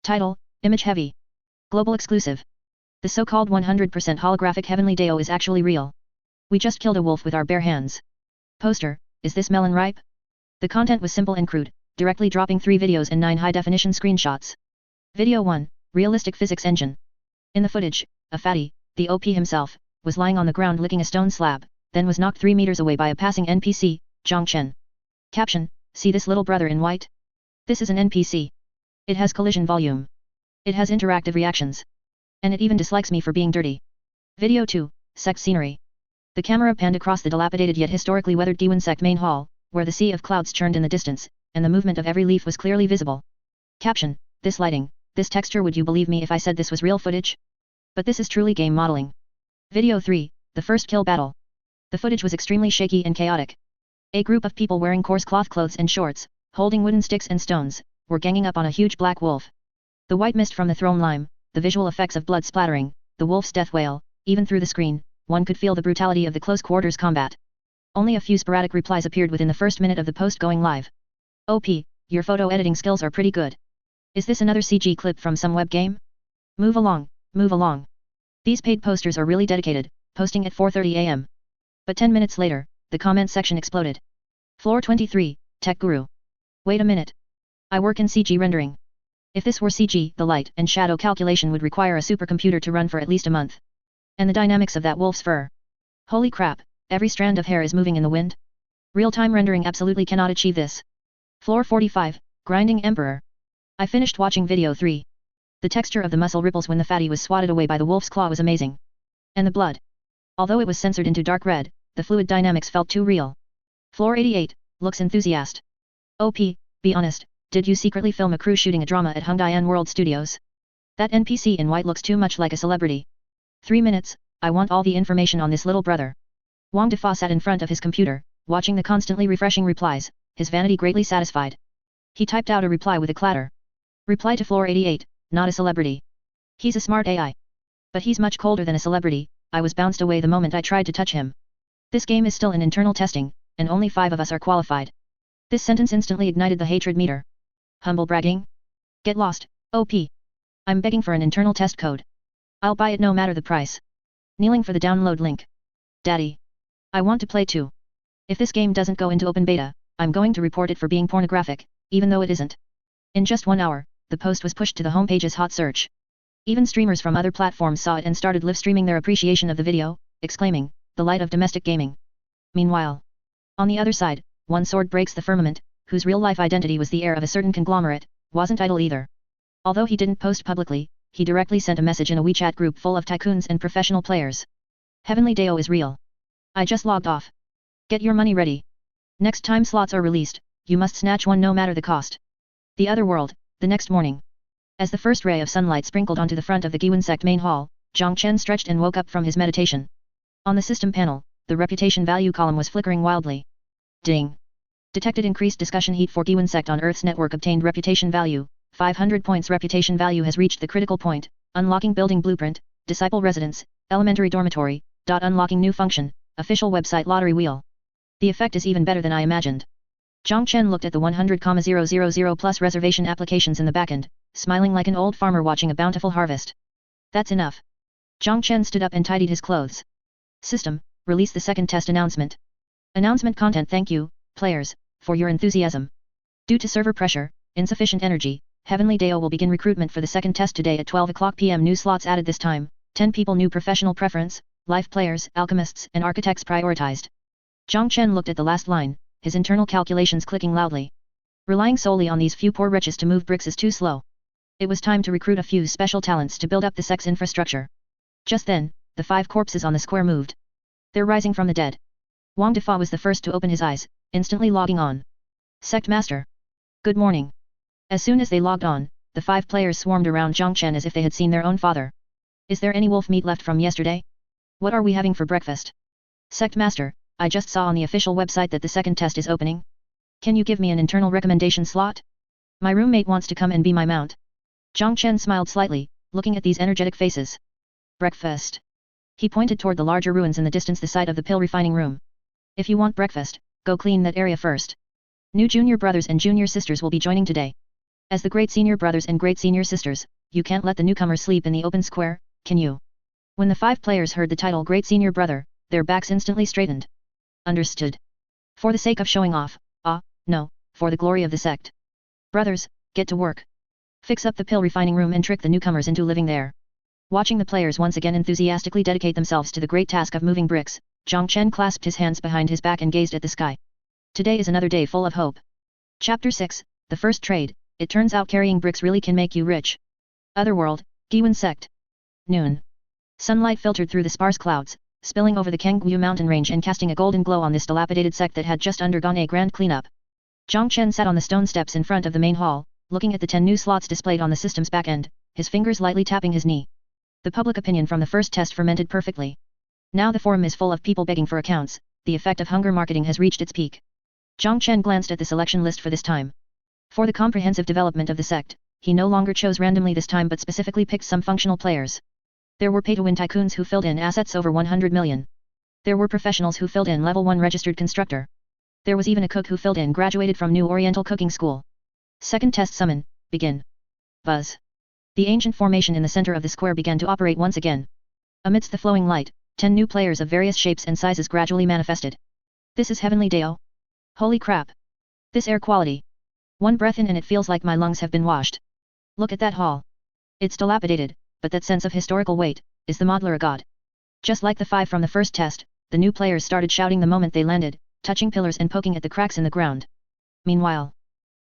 Title, Image Heavy. Global exclusive. The so-called 100% holographic Heavenly Deo is actually real. We just killed a wolf with our bare hands. Poster, is this melon ripe? The content was simple and crude, directly dropping 3 videos and 9 high-definition screenshots. Video 1, Realistic Physics Engine. In the footage, a fatty, the OP himself, was lying on the ground licking a stone slab, then was knocked 3 meters away by a passing NPC, Chen. Caption, see this little brother in white? This is an NPC. It has collision volume. It has interactive reactions. And it even dislikes me for being dirty. Video 2, Sect Scenery. The camera panned across the dilapidated yet historically weathered Guiyuan Sect main hall, where the sea of clouds churned in the distance, and the movement of every leaf was clearly visible. Caption, this lighting, this texture, would you believe me if I said this was real footage? But this is truly game modeling. Video 3, the first kill battle. The footage was extremely shaky and chaotic. A group of people wearing coarse cloth clothes and shorts, holding wooden sticks and stones, were ganging up on a huge black wolf. The white mist from the thrown lime, the visual effects of blood splattering, the wolf's death wail, even through the screen, one could feel the brutality of the close-quarters combat. Only a few sporadic replies appeared within the first minute of the post going live. OP, your photo editing skills are pretty good. Is this another CG clip from some web game? Move along, move along. These paid posters are really dedicated, posting at 4:30 AM. But 10 minutes later, the comment section exploded. Floor 23, Tech Guru. Wait a minute. I work in CG rendering. If this were CG, the light and shadow calculation would require a supercomputer to run for at least a month. And the dynamics of that wolf's fur. Holy crap, every strand of hair is moving in the wind? Real-time rendering absolutely cannot achieve this. Floor 45, Grinding Emperor. I finished watching video 3. The texture of the muscle ripples when the fatty was swatted away by the wolf's claw was amazing. And the blood. Although it was censored into dark red, the fluid dynamics felt too real. Floor 88, Looks Enthusiast. OP, be honest, did you secretly film a crew shooting a drama at Hongdian World Studios? That NPC in white looks too much like a celebrity. 3 minutes, I want all the information on this little brother. Wang Defa sat in front of his computer, watching the constantly refreshing replies, his vanity greatly satisfied. He typed out a reply with a clatter. Reply to Floor 88, not a celebrity. He's a smart AI. But he's much colder than a celebrity, I was bounced away the moment I tried to touch him. This game is still in internal testing, and only 5 of us are qualified. This sentence instantly ignited the hatred meter. Humble bragging? Get lost, OP. I'm begging for an internal test code. I'll buy it no matter the price. Kneeling for the download link. Daddy. I want to play too. If this game doesn't go into open beta, I'm going to report it for being pornographic, even though it isn't. In just 1 hour, the post was pushed to the homepage's hot search. Even streamers from other platforms saw it and started live streaming their appreciation of the video, exclaiming, the light of domestic gaming. Meanwhile, on the other side, One Sword Breaks the Firmament, whose real-life identity was the heir of a certain conglomerate, wasn't idle either. Although he didn't post publicly, he directly sent a message in a WeChat group full of tycoons and professional players. Heavenly Deo is real. I just logged off. Get your money ready. Next time slots are released, you must snatch one no matter the cost. The other world, the next morning. As the first ray of sunlight sprinkled onto the front of the Guiyuan Sect main hall, Chen stretched and woke up from his meditation. On the system panel, the reputation value column was flickering wildly. Ding. Detected increased discussion heat for Guiyuan Sect on Earth's network. Obtained reputation value, 500 points. Reputation value has reached the critical point. Unlocking building blueprint, disciple residence, elementary dormitory, unlocking new function, official website lottery wheel. The effect is even better than I imagined. Chen looked at the 100,000 plus reservation applications in the backend, smiling like an old farmer watching a bountiful harvest. That's enough. Chen stood up and tidied his clothes. System, release the second test announcement. Announcement content. Thank you, players, for your enthusiasm. Due to server pressure, insufficient energy, Heavenly Deo will begin recruitment for the second test today at 12 o'clock p.m. New slots added this time, 10 people. New professional preference, life players, alchemists and architects prioritized. Chen looked at the last line, his internal calculations clicking loudly. Relying solely on these few poor wretches to move bricks is too slow. It was time to recruit a few special talents to build up the sect's infrastructure. Just then, the 5 corpses on the square moved. They're rising from the dead. Wang Defa was the first to open his eyes, instantly logging on. Sect Master. Good morning. As soon as they logged on, the 5 players swarmed around Chen as if they had seen their own father. Is there any wolf meat left from yesterday? What are we having for breakfast? Sect Master, I just saw on the official website that the second test is opening. Can you give me an internal recommendation slot? My roommate wants to come and be my mount. Chen smiled slightly, looking at these energetic faces. Breakfast. He pointed toward the larger ruins in the distance, the site of the pill refining room. If you want breakfast, go clean that area first. New junior brothers and junior sisters will be joining today. As the great senior brothers and great senior sisters, you can't let the newcomers sleep in the open square, can you? When the 5 players heard the title Great Senior Brother, their backs instantly straightened. Understood. For the sake of showing off, no, for the glory of the sect. Brothers, get to work. Fix up the pill refining room and trick the newcomers into living there. Watching the players once again enthusiastically dedicate themselves to the great task of moving bricks, Chen clasped his hands behind his back and gazed at the sky. Today is another day full of hope. Chapter 6, The First Trade. It turns out carrying bricks really can make you rich. Otherworld, Guiyuan Sect. Noon. Sunlight filtered through the sparse clouds, spilling over the Qingyang mountain range and casting a golden glow on this dilapidated sect that had just undergone a grand cleanup. Chen sat on the stone steps in front of the main hall, looking at the 10 new slots displayed on the system's back end, his fingers lightly tapping his knee. The public opinion from the first test fermented perfectly. Now the forum is full of people begging for accounts, the effect of hunger marketing has reached its peak. Chen glanced at the selection list for this time. For the comprehensive development of the sect, he no longer chose randomly this time but specifically picked some functional players. There were pay-to-win tycoons who filled in assets over 100 million. There were professionals who filled in level 1 registered constructor. There was even a cook who filled in graduated from New Oriental Cooking School. Second test summon, begin. Buzz. The ancient formation in the center of the square began to operate once again. Amidst the flowing light, 10 new players of various shapes and sizes gradually manifested. This is Heavenly Deo. Holy crap. This air quality. One breath in and it feels like my lungs have been washed. Look at that hall. It's dilapidated, but that sense of historical weight, is the modeler a god? Just like the 5 from the first test, the new players started shouting the moment they landed, touching pillars and poking at the cracks in the ground. Meanwhile,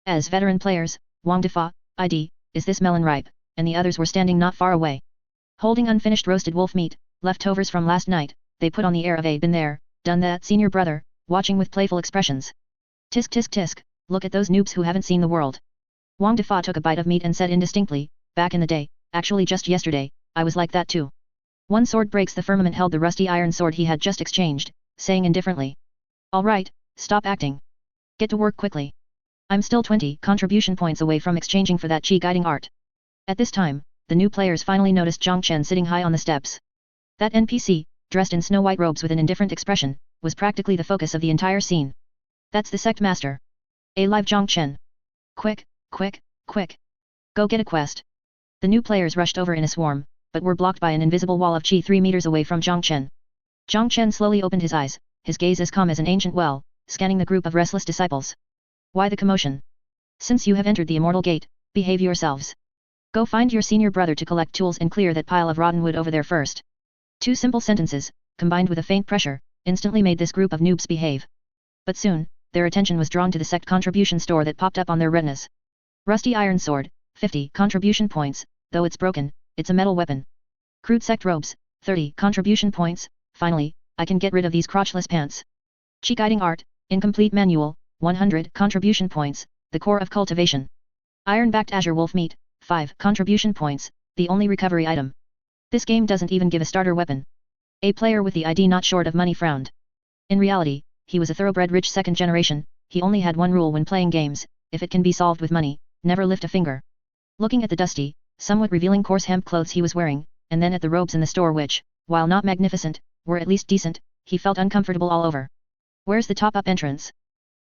as veteran players, Wang Defa, ID, is this melon ripe, and the others were standing not far away. Holding unfinished roasted wolf meat, leftovers from last night, they put on the air of a been there, done that senior brother, watching with playful expressions. Tisk tisk tisk, look at those noobs who haven't seen the world. Wang Defa took a bite of meat and said indistinctly, back in the day, actually just yesterday, I was like that too. One sword breaks the firmament held the rusty iron sword he had just exchanged, saying indifferently. Alright, stop acting. Get to work quickly. I'm still 20 contribution points away from exchanging for that chi guiding art. At this time, the new players finally noticed Chen sitting high on the steps. That NPC, dressed in snow-white robes with an indifferent expression, was practically the focus of the entire scene. That's the Sect Master. A live Chen. Quick, quick, quick. Go get a quest. The new players rushed over in a swarm, but were blocked by an invisible wall of chi 3 meters away from Chen. Chen slowly opened his eyes, his gaze as calm as an ancient well, scanning the group of restless disciples. Why the commotion? Since you have entered the immortal gate, behave yourselves. Go find your senior brother to collect tools and clear that pile of rotten wood over there first. 2 simple sentences, combined with a faint pressure, instantly made this group of noobs behave. But soon, their attention was drawn to the sect contribution store that popped up on their retinas. Rusty iron sword, 50 contribution points, though it's broken, it's a metal weapon. Crude sect robes, 30 contribution points, finally, I can get rid of these crotchless pants. Chi guiding art, incomplete manual, 100 contribution points, the core of cultivation. Iron-backed azure wolf meat, 5 contribution points, the only recovery item. This game doesn't even give a starter weapon. A player with the ID not short of money frowned. In reality, he was a thoroughbred rich second generation, he only had one rule when playing games: if it can be solved with money, never lift a finger. Looking at the dusty, somewhat revealing coarse hemp clothes he was wearing, and then at the robes in the store which, while not magnificent, were at least decent, he felt uncomfortable all over. Where's the top-up entrance?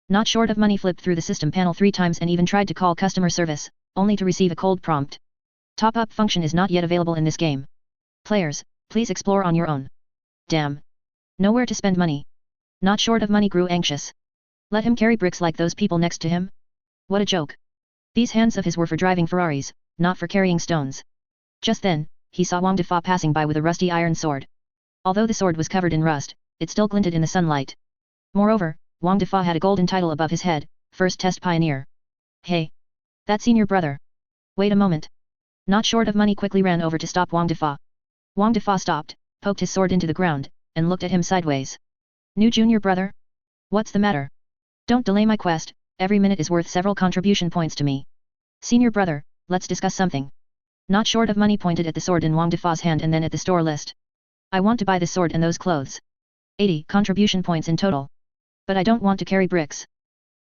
Not short of money flipped through the system panel 3 times and even tried to call customer service, only to receive a cold prompt. Top-up function is not yet available in this game. Players, please explore on your own. Damn. Nowhere to spend money. Not short of money grew anxious. Let him carry bricks like those people next to him? What a joke. These hands of his were for driving Ferraris, not for carrying stones. Just then, he saw Wang Defa passing by with a rusty iron sword. Although the sword was covered in rust, it still glinted in the sunlight. Moreover, Wang Defa had a golden title above his head, First Test Pioneer. Hey! That's senior brother. Wait a moment. Not short of money quickly ran over to stop Wang Defa. Wang Defa stopped, poked his sword into the ground, and looked at him sideways. New junior brother? What's the matter? Don't delay my quest, every minute is worth several contribution points to me. Senior brother, let's discuss something. Not short of money pointed at the sword in Wang Defa's hand and then at the store list. I want to buy this sword and those clothes. 80 contribution points in total. But I don't want to carry bricks.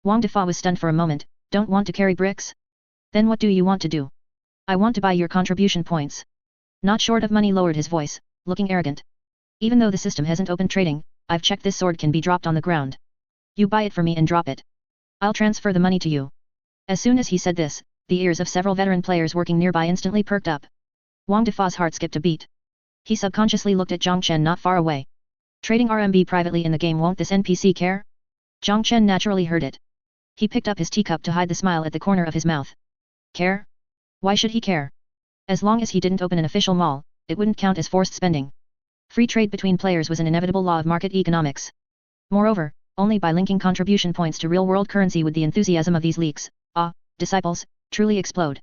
Wang Defa was stunned for a moment. Don't want to carry bricks? Then what do you want to do? I want to buy your contribution points. Not short of money lowered his voice, looking arrogant. Even though the system hasn't opened trading, I've checked this sword can be dropped on the ground. You buy it for me and drop it. I'll transfer the money to you. As soon as he said this, the ears of several veteran players working nearby instantly perked up. Wang Defa's heart skipped a beat. He subconsciously looked at Jiang Chen not far away. Trading RMB privately in the game, won't this NPC care? Jiang Chen naturally heard it. He picked up his teacup to hide the smile at the corner of his mouth. Care? Why should he care? As long as he didn't open an official mall, it wouldn't count as forced spending. Free trade between players was an inevitable law of market economics. Moreover, only by linking contribution points to real-world currency would the enthusiasm of these leaks, disciples, truly explode.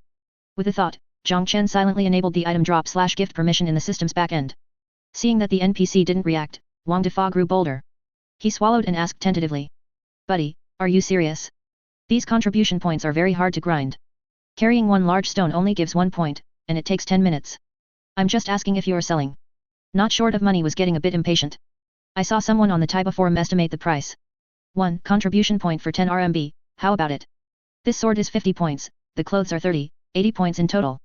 With a thought, Jiang Chen silently enabled the item drop/gift permission in the system's backend. Seeing that the NPC didn't react, Wang Defa grew bolder. He swallowed and asked tentatively. Buddy, are you serious? These contribution points are very hard to grind. Carrying one large stone only gives 1 point, and it takes 10 minutes. I'm just asking if you're selling. Not short of money was getting a bit impatient. I saw someone on the Taiba forum estimate the price. 1 contribution point for 10 RMB, how about it? This sword is 50 points, the clothes are 30, 80 points in total.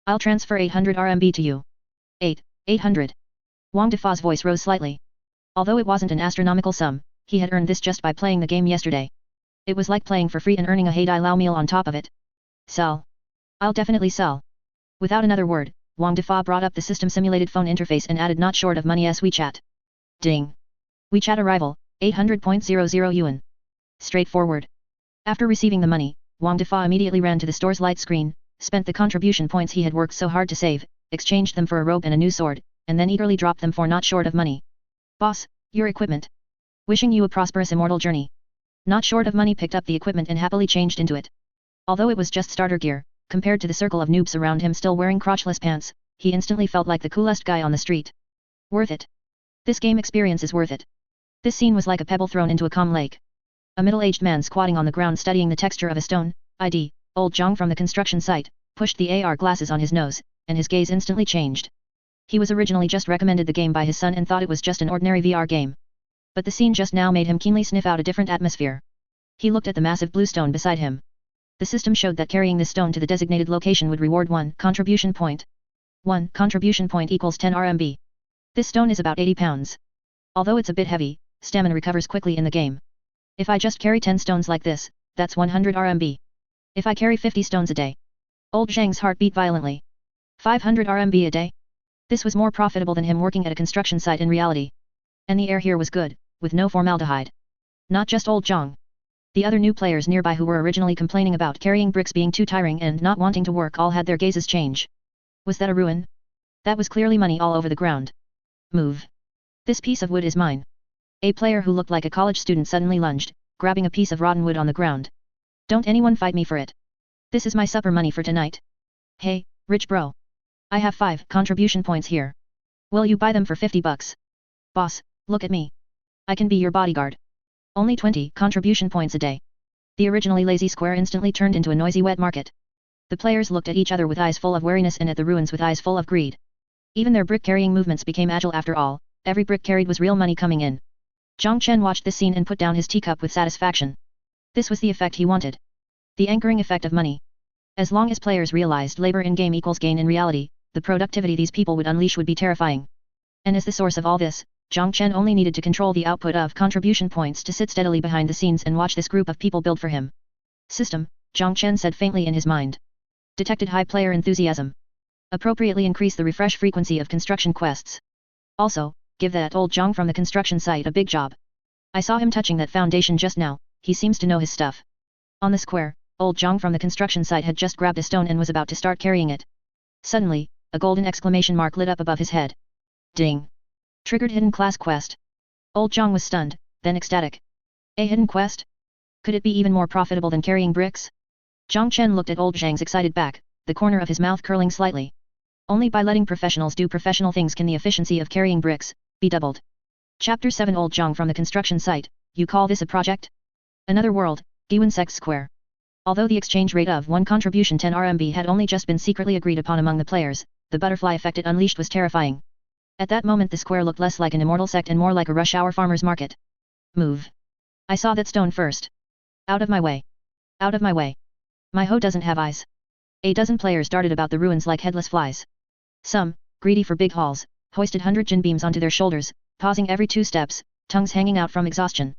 I'll transfer 800 RMB to you. 800. Wang Defa's voice rose slightly. Although it wasn't an astronomical sum, he had earned this just by playing the game yesterday. It was like playing for free and earning a Heidai Lao meal on top of it. Sell. I'll definitely sell. Without another word, Wang Defa brought up the system-simulated phone interface and added not short of money as WeChat. Ding. WeChat arrival, 800.00 yuan. Straightforward. After receiving the money, Wang Defa immediately ran to the store's light screen, spent the contribution points he had worked so hard to save, exchanged them for a robe and a new sword, and then eagerly dropped them for not short of money. Boss, your equipment. Wishing you a prosperous immortal journey. Not short of money picked up the equipment and happily changed into it. Although it was just starter gear, compared to the circle of noobs around him still wearing crotchless pants, he instantly felt like the coolest guy on the street. Worth it. This game experience is worth it. This scene was like a pebble thrown into a calm lake. A middle-aged man squatting on the ground studying the texture of a stone, ID, old Jiang from the construction site, pushed the AR glasses on his nose, and his gaze instantly changed. He was originally just recommended the game by his son and thought it was just an ordinary VR game. But the scene just now made him keenly sniff out a different atmosphere. He looked at the massive blue stone beside him. The system showed that carrying this stone to the designated location would reward 1 contribution point. 1 contribution point equals 10 RMB. This stone is about 80 pounds. Although it's a bit heavy, stamina recovers quickly in the game. If I just carry 10 stones like this, that's 100 RMB. If I carry 50 stones a day. Old Zhang's heart beat violently. 500 RMB a day? This was more profitable than him working at a construction site in reality. And the air here was good, with no formaldehyde. Not just old Jiang. The other new players nearby who were originally complaining about carrying bricks being too tiring and not wanting to work all had their gazes change. Was that a ruin? That was clearly money all over the ground. Move. This piece of wood is mine. A player who looked like a college student suddenly lunged, grabbing a piece of rotten wood on the ground. Don't anyone fight me for it. This is my supper money for tonight. Hey, rich bro. I have 5 contribution points here. Will you buy them for 50 bucks? Boss, look at me. I can be your bodyguard. Only 20 contribution points a day. The originally lazy square instantly turned into a noisy wet market. The players looked at each other with eyes full of wariness and at the ruins with eyes full of greed. Even their brick-carrying movements became agile after all, every brick carried was real money coming in. Jiang Chen watched this scene and put down his teacup with satisfaction. This was the effect he wanted. The anchoring effect of money. As long as players realized labor in-game equals gain in reality, the productivity these people would unleash would be terrifying. And as the source of all this, Jiang Chen only needed to control the output of contribution points to sit steadily behind the scenes and watch this group of people build for him. System, Jiang Chen said faintly in his mind. Detected high player enthusiasm. Appropriately increase the refresh frequency of construction quests. Also, give that old Jiang from the construction site a big job. I saw him touching that foundation just now, he seems to know his stuff. On the square, old Jiang from the construction site had just grabbed a stone and was about to start carrying it. Suddenly, a golden exclamation mark lit up above his head. Ding! Triggered hidden class quest. Old Jiang was stunned, then ecstatic. A hidden quest? Could it be even more profitable than carrying bricks? Jiang Chen looked at old Zhang's excited back, the corner of his mouth curling slightly. Only by letting professionals do professional things can the efficiency of carrying bricks be doubled. Chapter 7 Old Jiang from the construction site, you call this a project? Another world, Guiyuan Sect Square. Although the exchange rate of one contribution 10 RMB had only just been secretly agreed upon among the players, the butterfly effect it unleashed was terrifying. At that moment the square looked less like an immortal sect and more like a rush hour farmer's market. Move. I saw that stone first. Out of my way. Out of my way. My hoe doesn't have eyes. A dozen players darted about the ruins like headless flies. Some, greedy for big hauls, hoisted 100 jin beams onto their shoulders, pausing every 2 steps, tongues hanging out from exhaustion.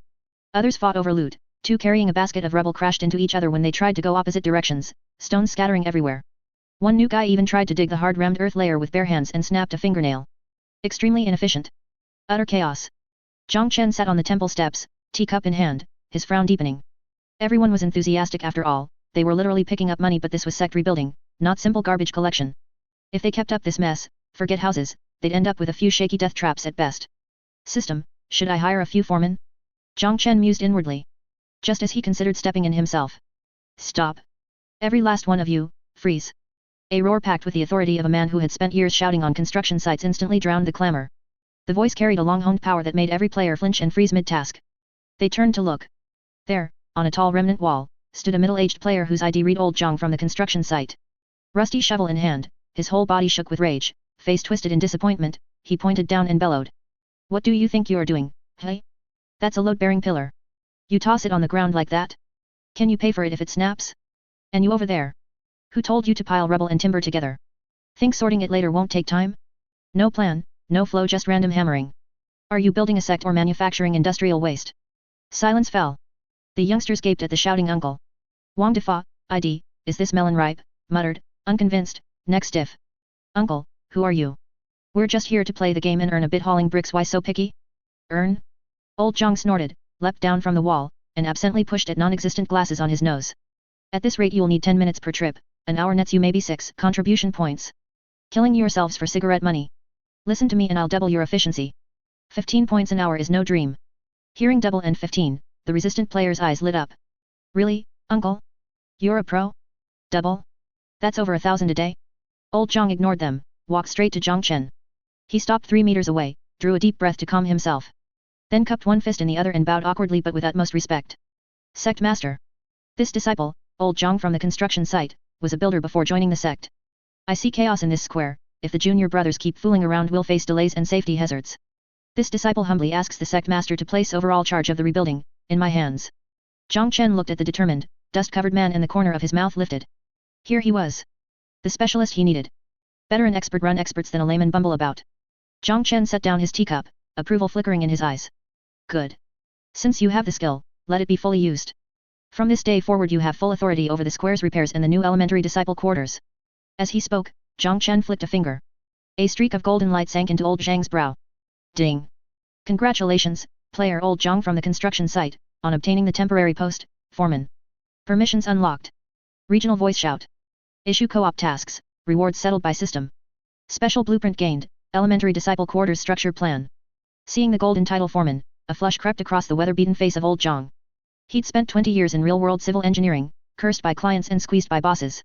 Others fought over loot, 2 carrying a basket of rubble crashed into each other when they tried to go opposite directions, stones scattering everywhere. One new guy even tried to dig the hard-rammed earth layer with bare hands and snapped a fingernail. Extremely inefficient. Utter chaos. Jiang Chen sat on the temple steps, teacup in hand, his frown deepening. Everyone was enthusiastic after all, they were literally picking up money, but this was sect rebuilding, not simple garbage collection. If they kept up this mess, forget houses, they'd end up with a few shaky death traps at best. System, should I hire a few foremen? Jiang Chen mused inwardly. Just as he considered stepping in himself. Stop. Every last one of you, freeze. A roar packed with the authority of a man who had spent years shouting on construction sites instantly drowned the clamor. The voice carried a long-honed power that made every player flinch and freeze mid-task. They turned to look. There, on a tall remnant wall, stood a middle-aged player whose ID read Old Jiang from the construction site. Rusty shovel in hand, his whole body shook with rage, face twisted in disappointment, he pointed down and bellowed. What do you think you are doing, hey? That's a load-bearing pillar. You toss it on the ground like that? Can you pay for it if it snaps? And you over there? Who told you to pile rubble and timber together? Think sorting it later won't take time? No plan, no flow, just random hammering. Are you building a sect or manufacturing industrial waste? Silence fell. The youngsters gaped at the shouting uncle. Wang Defa, ID, is this melon ripe? Muttered, unconvinced, neck stiff. Uncle, who are you? We're just here to play the game and earn a bit hauling bricks, why so picky? Earn? Old Jiang snorted, leapt down from the wall, and absently pushed at non-existent glasses on his nose. At this rate you'll need 10 minutes per trip, an hour nets you maybe 6 contribution points. Killing yourselves for cigarette money. Listen to me and I'll double your efficiency. 15 points an hour is no dream. Hearing double and 15, the resistant player's eyes lit up. Really, uncle? You're a pro? Double? That's over 1,000 a day? Old Jiang ignored them, walked straight to Jiang Chen. He stopped 3 meters away, drew a deep breath to calm himself. Then cupped one fist in the other and bowed awkwardly but with utmost respect. Sect Master. This disciple, Old Jiang from the construction site, was a builder before joining the sect. I see chaos in this square, if the junior brothers keep fooling around we'll face delays and safety hazards. This disciple humbly asks the Sect Master to place overall charge of the rebuilding, in my hands. Jiang Chen looked at the determined, dust-covered man and the corner of his mouth lifted. Here he was. The specialist he needed. Better an expert run experts than a layman bumble about. Jiang Chen set down his teacup, approval flickering in his eyes. Good. Since you have the skill, let it be fully used. From this day forward you have full authority over the square's repairs and the new elementary disciple quarters. As he spoke, Jiang Chen flicked a finger. A streak of golden light sank into old Zhang's brow. Ding! Congratulations, player Old Jiang from the construction site, on obtaining the temporary post, foreman. Permissions unlocked. Regional voice shout. Issue co-op tasks, rewards settled by system. Special blueprint gained, elementary disciple quarters structure plan. Seeing the golden title foreman, a flush crept across the weather-beaten face of Old Jiang. He'd spent 20 years in real-world civil engineering, cursed by clients and squeezed by bosses.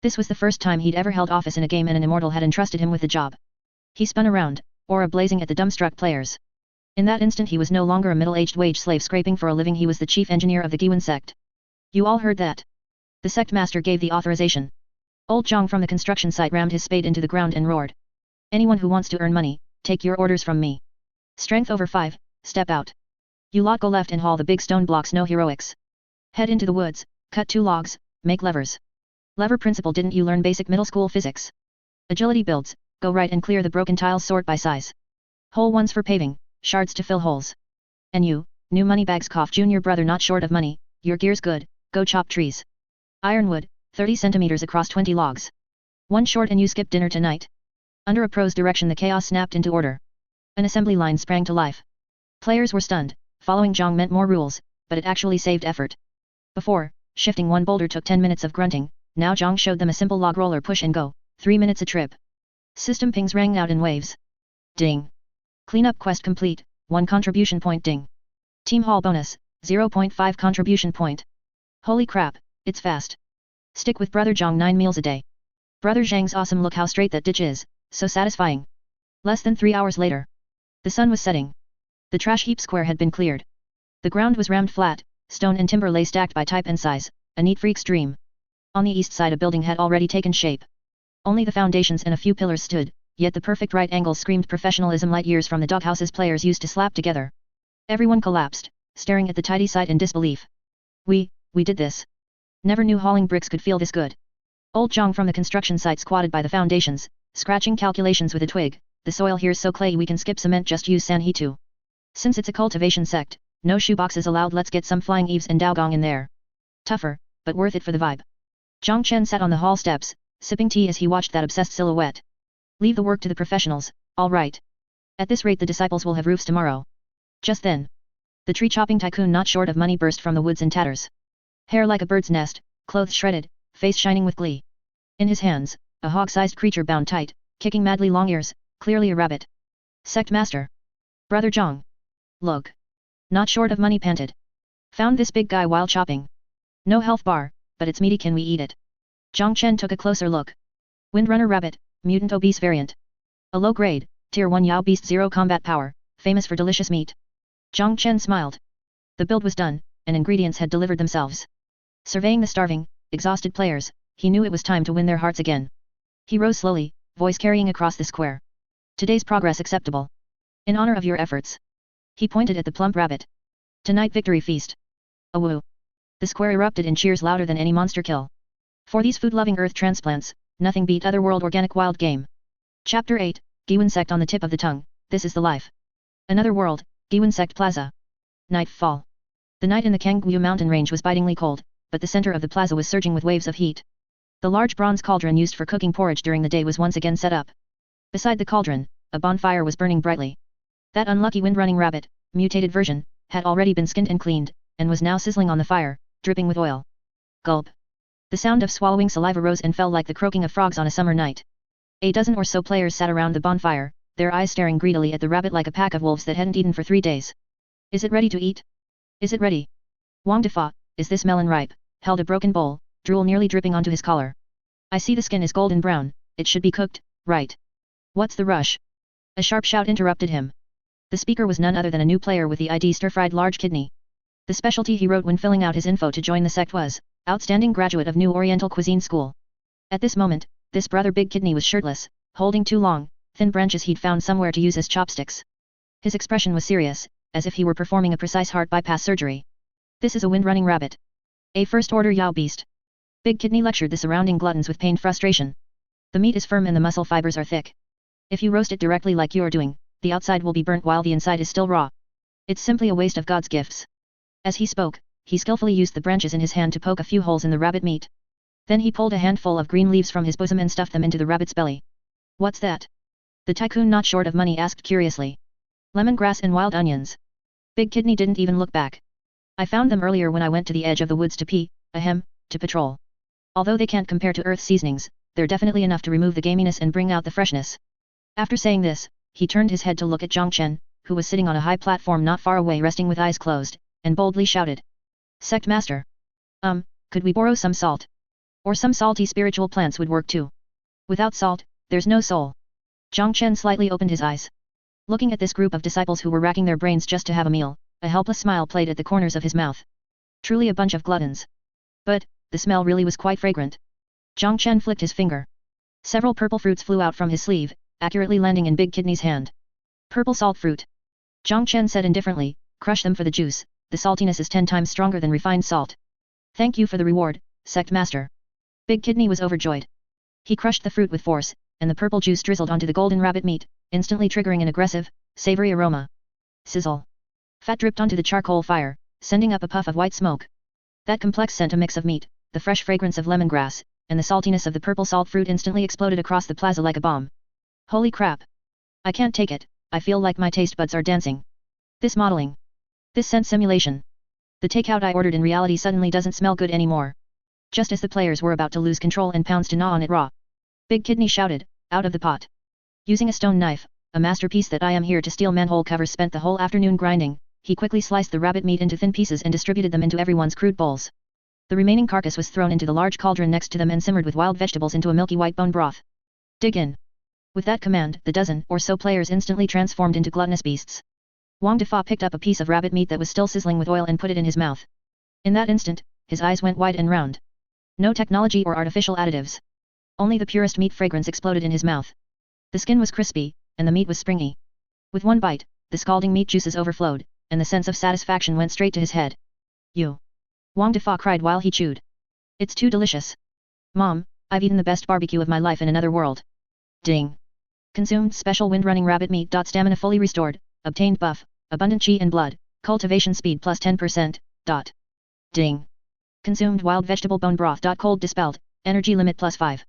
This was the first time he'd ever held office in a game and an immortal had entrusted him with the job. He spun around, aura blazing at the dumbstruck players. In that instant he was no longer a middle-aged wage slave scraping for a living, he was the chief engineer of the Guiyuan Sect. You all heard that. The Sect Master gave the authorization. Old Jiang from the construction site rammed his spade into the ground and roared. Anyone who wants to earn money, take your orders from me. Strength over 5, step out. You lot go left and haul the big stone blocks, no heroics. Head into the woods, cut 2 logs, make levers. Lever principle, didn't you learn basic middle school physics? Agility builds, go right and clear the broken tiles, sort by size. Whole ones for paving, shards to fill holes. And you, new money bags, cough junior brother, not short of money, your gear's good, go chop trees. Ironwood, 30 centimeters across 20 logs. 1 short and you skip dinner tonight. Under a pro's direction the chaos snapped into order. An assembly line sprang to life. Players were stunned, following Jiang meant more rules, but it actually saved effort. Before, shifting 1 boulder took 10 minutes of grunting, now Jiang showed them a simple log roller push and go, 3 minutes a trip. System pings rang out in waves. Ding. Cleanup quest complete, 1 contribution point. Ding. Team haul bonus, 0.5 contribution point. Holy crap, it's fast. Stick with brother Jiang, 9 meals a day. Brother Zhang's awesome, look how straight that ditch is, so satisfying. Less than 3 hours later. The sun was setting. The trash heap square had been cleared. The ground was rammed flat, stone and timber lay stacked by type and size, a neat freak's dream. On the east side a building had already taken shape. Only the foundations and a few pillars stood, yet the perfect right angles screamed professionalism, light years from the doghouses players used to slap together. Everyone collapsed, staring at the tidy sight in disbelief. We did this. Never knew hauling bricks could feel this good. Old Jiang from the construction site squatted by the foundations, scratching calculations with a twig. The soil here's so clayey we can skip cement, just use san he too. Since it's a cultivation sect, no shoeboxes allowed, let's get some flying eaves and daogong in there. Tougher, but worth it for the vibe. Jiang Chen sat on the hall steps, sipping tea as he watched that obsessed silhouette. Leave the work to the professionals, all right. At this rate the disciples will have roofs tomorrow. Just then. The tree-chopping tycoon, not short of money, burst from the woods in tatters. Hair like a bird's nest, clothes shredded, face shining with glee. In his hands, a hog-sized creature bound tight, kicking madly, long ears, clearly a rabbit. Sect Master. Brother Jiang. Look. Not short of money, panted. Found this big guy while chopping. No health bar, but it's meaty, can we eat it? Jiang Chen took a closer look. Windrunner rabbit, mutant obese variant. A low grade, tier 1 Yao beast, 0 combat power, famous for delicious meat. Jiang Chen smiled. The build was done, and ingredients had delivered themselves. Surveying the starving, exhausted players, he knew it was time to win their hearts again. He rose slowly, voice carrying across the square. Today's progress acceptable. In honor of your efforts. He pointed at the plump rabbit. Tonight victory feast. A woo. The square erupted in cheers louder than any monster kill. For these food-loving earth transplants, nothing beat otherworld organic wild game. Chapter 8, Guiyuan Sect on the tip of the tongue, this is the life. Another world, Guiyuan Sect Plaza. Nightfall. The night in the Qingyang mountain range was bitingly cold, but the center of the plaza was surging with waves of heat. The large bronze cauldron used for cooking porridge during the day was once again set up. Beside the cauldron, a bonfire was burning brightly. That unlucky wind-running rabbit, mutated version, had already been skinned and cleaned, and was now sizzling on the fire, dripping with oil. Gulp. The sound of swallowing saliva rose and fell like the croaking of frogs on a summer night. A dozen or so players sat around the bonfire, their eyes staring greedily at the rabbit like a pack of wolves that hadn't eaten for 3 days. Is it ready to eat? Is it ready? Wang Defa, is this melon ripe? Held a broken bowl, drool nearly dripping onto his collar. I see the skin is golden brown, it should be cooked, right? What's the rush? A sharp shout interrupted him. The speaker was none other than a new player with the ID stir-fried large kidney. The specialty he wrote when filling out his info to join the sect was, outstanding graduate of New Oriental Cuisine School. At this moment, this brother Big Kidney was shirtless, holding 2 long, thin branches he'd found somewhere to use as chopsticks. His expression was serious, as if he were performing a precise heart bypass surgery. This is a wind-running rabbit. A first-order Yao beast. Big Kidney lectured the surrounding gluttons with pained frustration. The meat is firm and the muscle fibers are thick. If you roast it directly like you're doing, the outside will be burnt while the inside is still raw. It's simply a waste of God's gifts. As he spoke, he skillfully used the branches in his hand to poke a few holes in the rabbit meat. Then he pulled a handful of green leaves from his bosom and stuffed them into the rabbit's belly. What's that? The tycoon, not short of money, asked curiously. Lemongrass and wild onions. Big Kidney didn't even look back. I found them earlier when I went to the edge of the woods to pee, to patrol. Although they can't compare to earth seasonings, they're definitely enough to remove the gaminess and bring out the freshness. After saying this, he turned his head to look at Jiang Chen, who was sitting on a high platform not far away resting with eyes closed, and boldly shouted. Sect Master. Could we borrow some salt? Or some salty spiritual plants would work too. Without salt, there's no soul. Jiang Chen slightly opened his eyes. Looking at this group of disciples who were racking their brains just to have a meal, a helpless smile played at the corners of his mouth. Truly a bunch of gluttons. But, the smell really was quite fragrant. Jiang Chen flicked his finger. Several purple fruits flew out from his sleeve, accurately landing in Big Kidney's hand. Purple salt fruit. Jiang Chen said indifferently, Crush them for the juice, the saltiness is 10 times stronger than refined salt. Thank you for the reward, Sect Master. Big Kidney was overjoyed. He crushed the fruit with force, and the purple juice drizzled onto the golden rabbit meat, instantly triggering an aggressive, savory aroma. Sizzle. Fat dripped onto the charcoal fire, sending up a puff of white smoke. That complex scent, a mix of meat, the fresh fragrance of lemongrass, and the saltiness of the purple salt fruit instantly exploded across the plaza like a bomb. Holy crap! I can't take it, I feel like my taste buds are dancing. This modeling. This scent simulation. The takeout I ordered in reality suddenly doesn't smell good anymore. Just as the players were about to lose control and pounce to gnaw on it raw. Big Kidney shouted, out of the pot. Using a stone knife, a masterpiece that I am here to steal manhole covers spent the whole afternoon grinding, he quickly sliced the rabbit meat into thin pieces and distributed them into everyone's crude bowls. The remaining carcass was thrown into the large cauldron next to them and simmered with wild vegetables into a milky white bone broth. Dig in. With that command, the dozen or so players instantly transformed into gluttonous beasts. Wang Defa picked up a piece of rabbit meat that was still sizzling with oil and put it in his mouth. In that instant, his eyes went wide and round. No technology or artificial additives. Only the purest meat fragrance exploded in his mouth. The skin was crispy, and the meat was springy. With one bite, the scalding meat juices overflowed, and the sense of satisfaction went straight to his head. You! Wang Defa cried while he chewed. It's too delicious. Mom, I've eaten the best barbecue of my life in another world. Ding! Consumed special wind-running rabbit meat. Stamina fully restored, obtained buff, abundant chi and blood, cultivation speed plus 10%. Ding! Consumed wild vegetable bone broth. Cold dispelled, energy limit plus 5.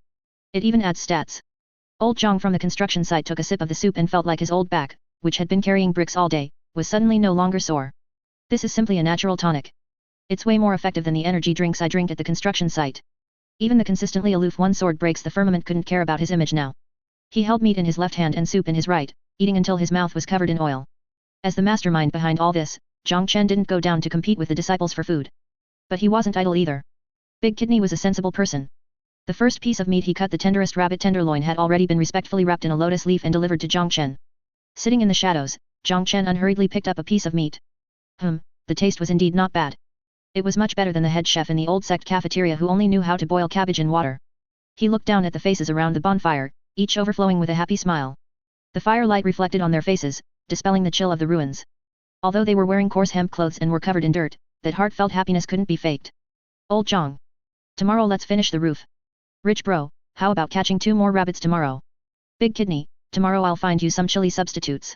It even adds stats. Old Jiang from the construction site took a sip of the soup and felt like his old back, which had been carrying bricks all day, was suddenly no longer sore. This is simply a natural tonic. It's way more effective than the energy drinks I drink at the construction site. Even the consistently aloof one sword breaks the firmament couldn't care about his image now. He held meat in his left hand and soup in his right, eating until his mouth was covered in oil. As the mastermind behind all this, Jiang Chen didn't go down to compete with the disciples for food. But he wasn't idle either. Big Kidney was a sensible person. The first piece of meat he cut, the tenderest rabbit tenderloin, had already been respectfully wrapped in a lotus leaf and delivered to Jiang Chen. Sitting in the shadows, Jiang Chen unhurriedly picked up a piece of meat. The taste was indeed not bad. It was much better than the head chef in the old sect cafeteria who only knew how to boil cabbage in water. He looked down at the faces around the bonfire, each overflowing with a happy smile. The firelight reflected on their faces, dispelling the chill of the ruins. Although they were wearing coarse hemp clothes and were covered in dirt, that heartfelt happiness couldn't be faked. Old Jiang. Tomorrow let's finish the roof. Rich bro, how about catching 2 more rabbits tomorrow? Big Kidney, tomorrow I'll find you some chili substitutes.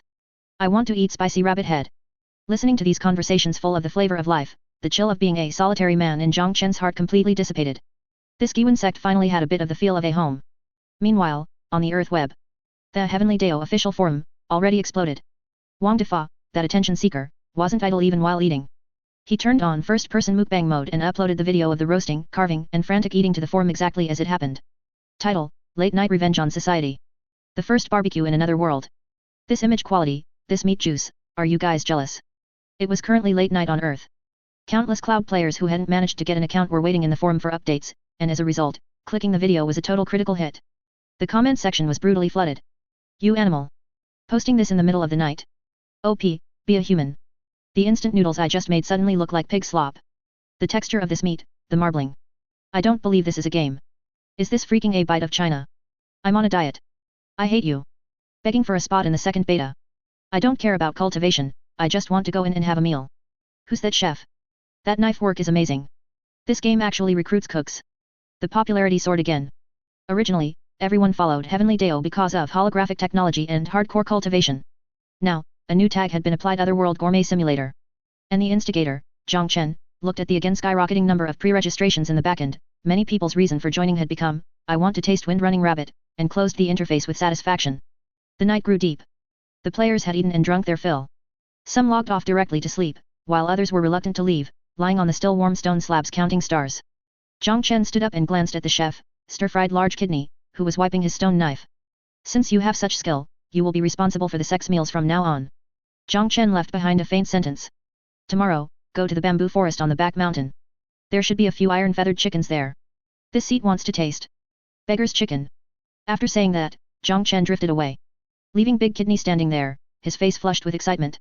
I want to eat spicy rabbit head. Listening to these conversations full of the flavor of life, the chill of being a solitary man in Jiang Chen's heart completely dissipated. This Guiyuan Sect finally had a bit of the feel of a home. Meanwhile, on the Earth web, the Heavenly Dao official forum already exploded. Wang Defa, that attention seeker, wasn't idle even while eating. He turned on first-person mukbang mode and uploaded the video of the roasting, carving, and frantic eating to the forum exactly as it happened. Title: Late Night Revenge on Society. The first barbecue in another world. This image quality, this meat juice, are you guys jealous? It was currently late night on Earth. Countless cloud players who hadn't managed to get an account were waiting in the forum for updates, and as a result, clicking the video was a total critical hit. The comment section was brutally flooded. You animal! Posting this in the middle of the night? OP, be a human. The instant noodles I just made suddenly look like pig slop. The texture of this meat, the marbling. I don't believe this is a game. Is this freaking a bite of China? I'm on a diet. I hate you. Begging for a spot in the second beta. I don't care about cultivation, I just want to go in and have a meal. Who's that chef? That knife work is amazing. This game actually recruits cooks. The popularity soared again. Originally, everyone followed Heavenly Dao because of holographic technology and hardcore cultivation. Now, a new tag had been applied: Otherworld Gourmet Simulator. And the instigator, Jiang Chen, looked at the again skyrocketing number of pre-registrations in the backend. Many people's reason for joining had become, I want to taste wind-running rabbit, and closed the interface with satisfaction. The night grew deep. The players had eaten and drunk their fill. Some logged off directly to sleep, while others were reluctant to leave, lying on the still warm stone slabs counting stars. Jiang Chen stood up and glanced at the chef, stir-fried large kidney, who was wiping his stone knife. Since you have such skill, you will be responsible for the sect's meals from now on. Jiang Chen left behind a faint sentence. Tomorrow, go to the bamboo forest on the back mountain. There should be a few iron-feathered chickens there. This seat wants to taste. Beggar's chicken. After saying that, Jiang Chen drifted away. Leaving Big Kidney standing there, his face flushed with excitement.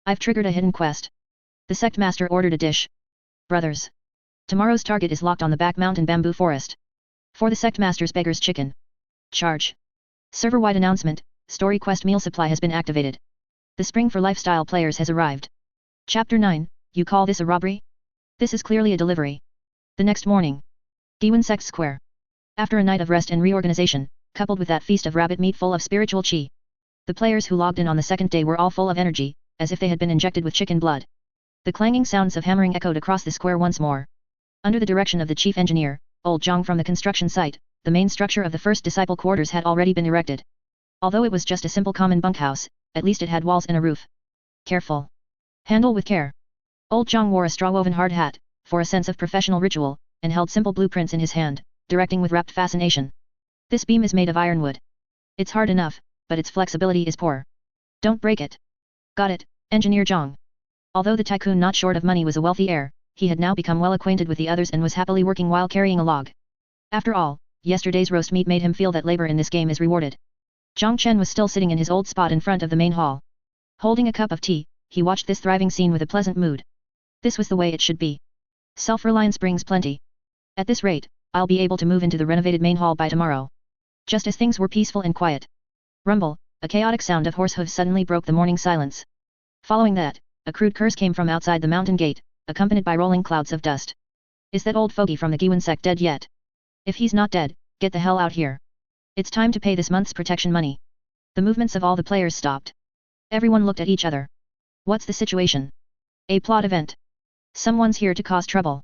I've triggered a hidden quest. The Sect Master ordered a dish. Brothers. Tomorrow's target is locked on the back mountain bamboo forest. For the Sect Master's Beggar's Chicken. Charge. Server-wide announcement, Story Quest meal supply has been activated. The spring for lifestyle players has arrived. Chapter 9, you call this a robbery? This is clearly a delivery. The next morning. Guiyuan Sect Square. After a night of rest and reorganization, coupled with that feast of rabbit meat full of spiritual qi, the players who logged in on the second day were all full of energy, as if they had been injected with chicken blood. The clanging sounds of hammering echoed across the square once more. Under the direction of the chief engineer, old Jiang from the construction site, the main structure of the first disciple quarters had already been erected. Although it was just a simple common bunkhouse, at least it had walls and a roof. Careful. Handle with care. Old Jiang wore a straw-woven hard hat, for a sense of professional ritual, and held simple blueprints in his hand, directing with rapt fascination. This beam is made of ironwood. It's hard enough, but its flexibility is poor. Don't break it. Got it, Engineer Jiang. Although the tycoon not short of money was a wealthy heir, he had now become well acquainted with the others and was happily working while carrying a log. After all, yesterday's roast meat made him feel that labor in this game is rewarded. Jiang Chen was still sitting in his old spot in front of the main hall. Holding a cup of tea, he watched this thriving scene with a pleasant mood. This was the way it should be. Self-reliance brings plenty. At this rate, I'll be able to move into the renovated main hall by tomorrow. Just as things were peaceful and quiet. Rumble, a chaotic sound of horse hooves suddenly broke the morning silence. Following that, a crude curse came from outside the mountain gate, accompanied by rolling clouds of dust. Is that old fogey from the Guiyuan Sect dead yet? If he's not dead, get the hell out here. It's time to pay this month's protection money. The movements of all the players stopped. Everyone looked at each other. What's the situation? A plot event. Someone's here to cause trouble.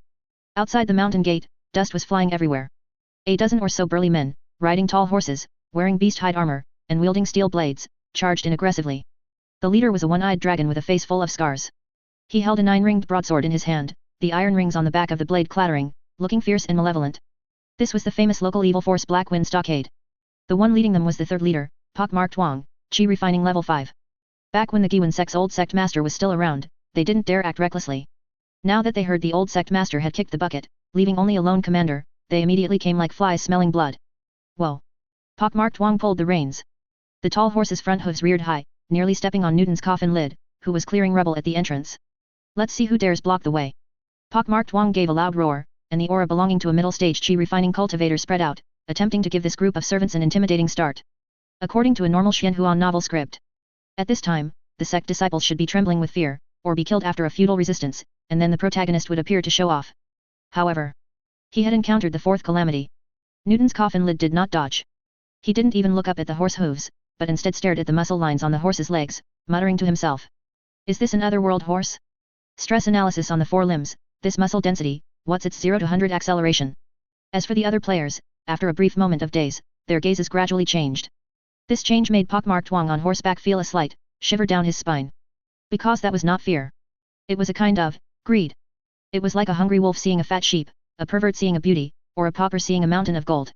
Outside the mountain gate, dust was flying everywhere. A dozen or so burly men, riding tall horses, wearing beast-hide armor, and wielding steel blades, charged in aggressively. The leader was a one-eyed dragon with a face full of scars. He held a 9-ringed broadsword in his hand, the iron rings on the back of the blade clattering, looking fierce and malevolent. This was the famous local evil force Black Wind Stockade. The one leading them was the third leader, pockmarked Wang, Qi refining level 5. Back when the Guiyuan Sect's old Sect Master was still around, they didn't dare act recklessly. Now that they heard the old Sect Master had kicked the bucket, leaving only a lone commander, they immediately came like flies smelling blood. Whoa! Pockmarked Wang pulled the reins. The tall horse's front hooves reared high, nearly stepping on Newton's coffin lid, who was clearing rubble at the entrance. Let's see who dares block the way. Pockmarked Wang gave a loud roar, and the aura belonging to a middle-stage Qi refining cultivator spread out, attempting to give this group of servants an intimidating start. According to a normal Xianhuan novel script. At this time, the sect disciples should be trembling with fear, or be killed after a futile resistance, and then the protagonist would appear to show off. However, he had encountered the Fourth Calamity. Newton's coffin lid did not dodge. He didn't even look up at the horse hooves, but instead stared at the muscle lines on the horse's legs, muttering to himself. Is this an otherworld horse? Stress analysis on the forelimbs, this muscle density, what's its 0 to 100 acceleration? As for the other players, after a brief moment of daze, their gazes gradually changed. This change made pockmarked Wang on horseback feel a slight shiver down his spine. Because that was not fear. It was a kind of greed. It was like a hungry wolf seeing a fat sheep, a pervert seeing a beauty, or a pauper seeing a mountain of gold.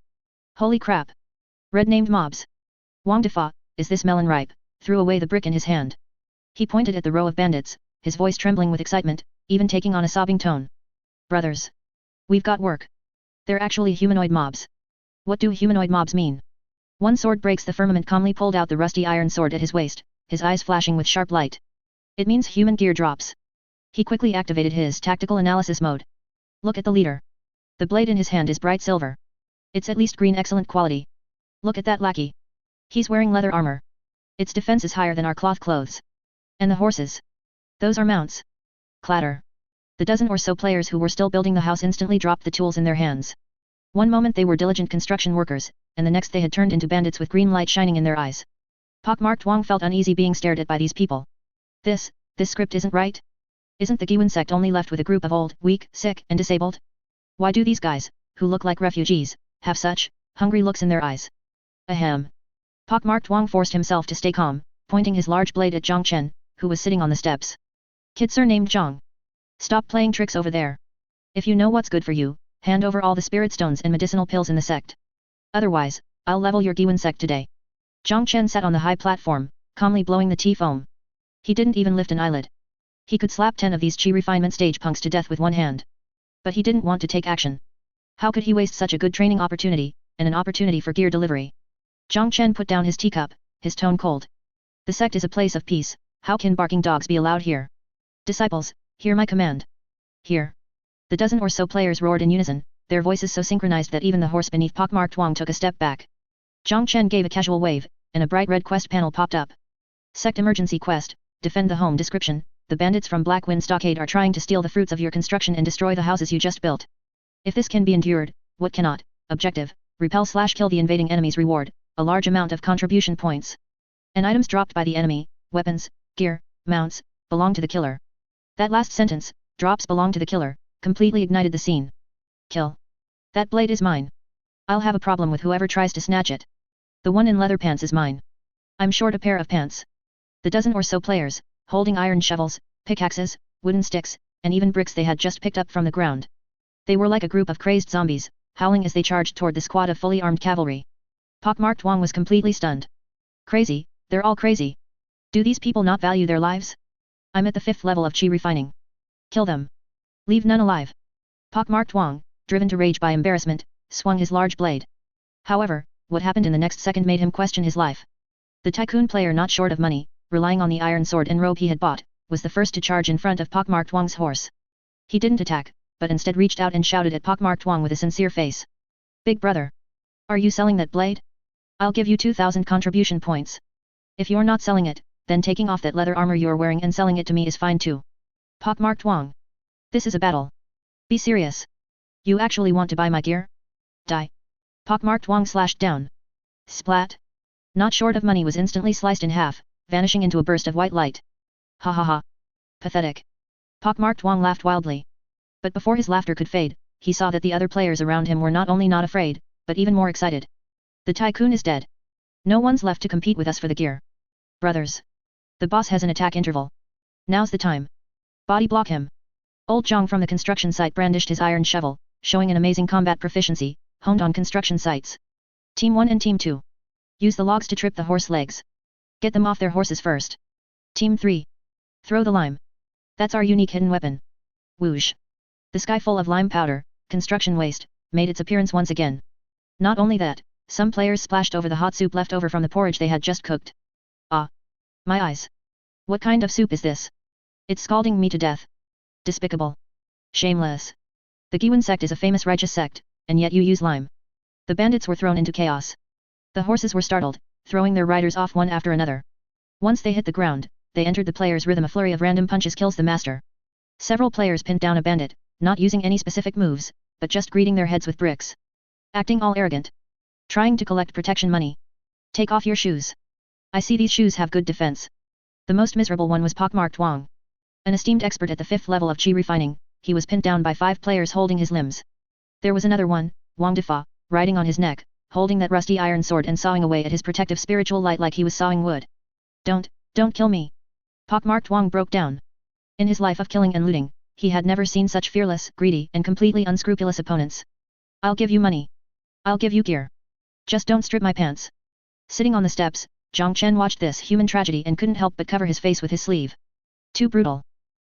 Holy crap! Red-named mobs. Wang Defa, is this melon ripe? Threw away the brick in his hand. He pointed at the row of bandits, his voice trembling with excitement, even taking on a sobbing tone. Brothers! We've got work. They're actually humanoid mobs. What do humanoid mobs mean? One sword breaks the firmament calmly pulled out the rusty iron sword at his waist, his eyes flashing with sharp light. It means human gear drops. He quickly activated his tactical analysis mode. Look at the leader. The blade in his hand is bright silver. It's at least green excellent quality. Look at that lackey. He's wearing leather armor. Its defense is higher than our cloth clothes. And the horses. Those are mounts. Clatter. The dozen or so players who were still building the house instantly dropped the tools in their hands. One moment they were diligent construction workers, and the next they had turned into bandits with green light shining in their eyes. Pockmarked Wang felt uneasy being stared at by these people. This script isn't right? Isn't the Guiyuan Sect only left with a group of old, weak, sick, and disabled? Why do these guys, who look like refugees, have such hungry looks in their eyes? Ahem. Pockmarked Wang forced himself to stay calm, pointing his large blade at Jiang Chen, who was sitting on the steps. Kid sir named Jiang. Stop playing tricks over there. If you know what's good for you, hand over all the spirit stones and medicinal pills in the sect. Otherwise, I'll level your Guiyuan Sect today. Jiang Chen sat on the high platform, calmly blowing the tea foam. He didn't even lift an eyelid. He could slap 10 of these Qi refinement stage punks to death with one hand. But he didn't want to take action. How could he waste such a good training opportunity, and an opportunity for gear delivery? Jiang Chen put down his teacup, his tone cold. The sect is a place of peace, how can barking dogs be allowed here? Disciples, hear my command. Here. The dozen or so players roared in unison, their voices so synchronized that even the horse beneath pockmarked Wang took a step back. Jiang Chen gave a casual wave, and a bright red quest panel popped up. Sect Emergency Quest, Defend the Home. Description, the bandits from Black Wind Stockade are trying to steal the fruits of your construction and destroy the houses you just built. If this can be endured, what cannot? Objective, repel/kill the invading enemies. Reward, a large amount of contribution points. And items dropped by the enemy, weapons, gear, mounts, belong to the killer. That last sentence, drops belong to the killer, completely ignited the scene. Kill. That blade is mine. I'll have a problem with whoever tries to snatch it. The one in leather pants is mine. I'm short a pair of pants. The dozen or so players, holding iron shovels, pickaxes, wooden sticks, and even bricks they had just picked up from the ground. They were like a group of crazed zombies, howling as they charged toward the squad of fully armed cavalry. Pockmarked Wang was completely stunned. Crazy, they're all crazy. Do these people not value their lives? I'm at the 5th level of Qi refining. Kill them. Leave none alive. Pockmarked Wang, driven to rage by embarrassment, swung his large blade. However, what happened in the next second made him question his life. The tycoon player, not short of money, relying on the iron sword and robe he had bought, was the first to charge in front of Pockmarked Wang's horse. He didn't attack, but instead reached out and shouted at Pockmarked Wang with a sincere face. Big brother. Are you selling that blade? I'll give you 2,000 contribution points. If you're not selling it, then taking off that leather armor you're wearing and selling it to me is fine too. Pockmarked Wang. This is a battle. Be serious. You actually want to buy my gear? Die. Pockmarked Wang slashed down. Splat. Not short of money was instantly sliced in half, vanishing into a burst of white light. Ha ha ha. Pathetic. Pockmarked Wang laughed wildly. But before his laughter could fade, he saw that the other players around him were not only not afraid, but even more excited. The tycoon is dead. No one's left to compete with us for the gear. Brothers. The boss has an attack interval. Now's the time. Body block him. Old Jiang from the construction site brandished his iron shovel, showing an amazing combat proficiency, honed on construction sites. Team 1 and Team 2. Use the logs to trip the horse legs. Get them off their horses first. Team 3. Throw the lime. That's our unique hidden weapon. Whoosh. The sky full of lime powder, construction waste, made its appearance once again. Not only that, some players splashed over the hot soup left over from the porridge they had just cooked. Ah! My eyes! What kind of soup is this? It's scalding me to death. Despicable. Shameless. The Guiyuan Sect is a famous righteous sect, and yet you use lime. The bandits were thrown into chaos. The horses were startled, throwing their riders off one after another. Once they hit the ground, they entered the player's rhythm. A flurry of random punches kills the master. Several players pinned down a bandit, not using any specific moves, but just greeting their heads with bricks. Acting all arrogant. Trying to collect protection money. Take off your shoes. I see these shoes have good defense. The most miserable one was Pockmarked Wang. An esteemed expert at the 5th level of Qi refining, he was pinned down by 5 players holding his limbs. There was another one, Wang Defa, riding on his neck, holding that rusty iron sword and sawing away at his protective spiritual light like he was sawing wood. Don't kill me. Pockmarked Wang broke down. In his life of killing and looting, he had never seen such fearless, greedy and completely unscrupulous opponents. I'll give you money. I'll give you gear. Just don't strip my pants. Sitting on the steps, Chen watched this human tragedy and couldn't help but cover his face with his sleeve. Too brutal.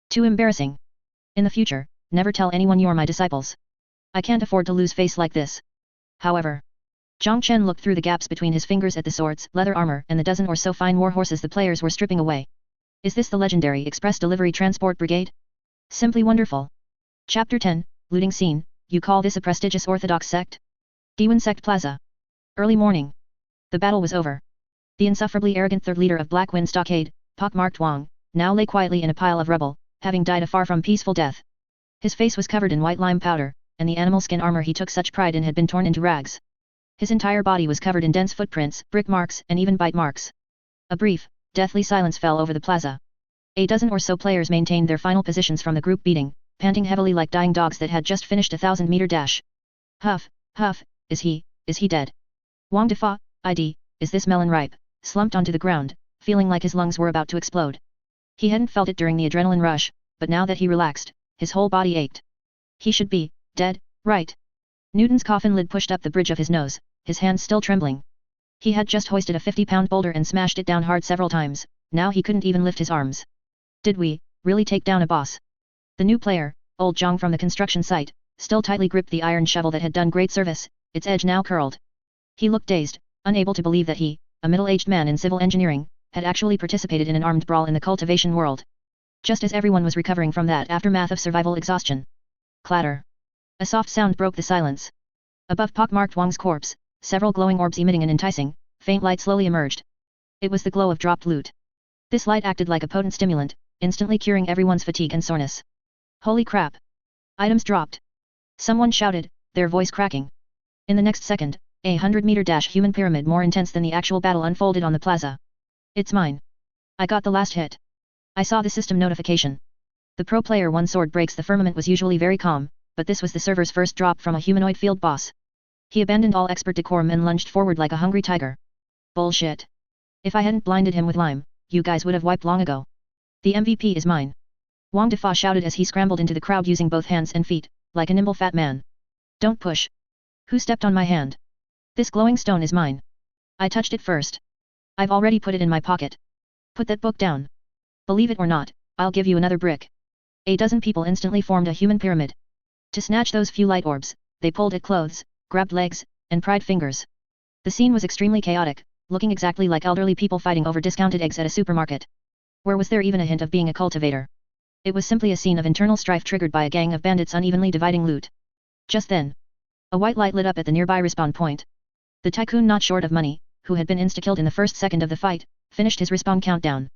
Too embarrassing. In the future, never tell anyone you're my disciples. I can't afford to lose face like this. However, Chen looked through the gaps between his fingers at the swords, leather armor and the dozen or so fine war horses the players were stripping away. Is this the legendary Express Delivery Transport Brigade? Simply wonderful. Chapter 10, Looting Scene. You call this a prestigious orthodox sect? Guiyuan Sect Plaza. Early morning. The battle was over. The insufferably arrogant third leader of Black Wind Stockade, Pockmarked Wang, now lay quietly in a pile of rubble, having died a far from peaceful death. His face was covered in white lime powder, and the animal skin armor he took such pride in had been torn into rags. His entire body was covered in dense footprints, brick marks and even bite marks. A brief, deathly silence fell over the plaza. A dozen or so players maintained their final positions from the group beating, panting heavily like dying dogs that had just finished a 1,000-meter dash. Huff, huff, is he dead? Wang Defa, ID, is this melon ripe, slumped onto the ground, feeling like his lungs were about to explode. He hadn't felt it during the adrenaline rush, but now that he relaxed, his whole body ached. He should be dead, right? Newton's coffin lid pushed up the bridge of his nose, his hands still trembling. He had just hoisted a 50-pound boulder and smashed it down hard several times, now he couldn't even lift his arms. Did we really take down a boss? The new player, old Jiang from the construction site, still tightly gripped the iron shovel that had done great service, its edge now curled. He looked dazed, unable to believe that he, a middle-aged man in civil engineering, had actually participated in an armed brawl in the cultivation world. Just as everyone was recovering from that aftermath of survival exhaustion. Clatter. A soft sound broke the silence. Above Pockmarked Wang's corpse, several glowing orbs emitting an enticing, faint light slowly emerged. It was the glow of dropped loot. This light acted like a potent stimulant, instantly curing everyone's fatigue and soreness. Holy crap! Items dropped. Someone shouted, their voice cracking. In the next second, a 100-meter dash human pyramid more intense than the actual battle unfolded on the plaza. It's mine. I got the last hit. I saw the system notification. The pro player 1 sword breaks the firmament was usually very calm, but this was the server's first drop from a humanoid field boss. He abandoned all expert decorum and lunged forward like a hungry tiger. Bullshit. If I hadn't blinded him with lime, you guys would have wiped long ago. The MVP is mine. Wang Defa shouted as he scrambled into the crowd using both hands and feet, like a nimble fat man. Don't push. Who stepped on my hand? This glowing stone is mine. I touched it first. I've already put it in my pocket. Put that book down. Believe it or not, I'll give you another brick. A dozen people instantly formed a human pyramid. To snatch those few light orbs, they pulled at clothes, grabbed legs, and pried fingers. The scene was extremely chaotic, looking exactly like elderly people fighting over discounted eggs at a supermarket. Where was there even a hint of being a cultivator? It was simply a scene of internal strife triggered by a gang of bandits unevenly dividing loot. Just then, a white light lit up at the nearby respawn point. The tycoon, not short of money, who had been insta-killed in the first second of the fight, finished his respawn countdown.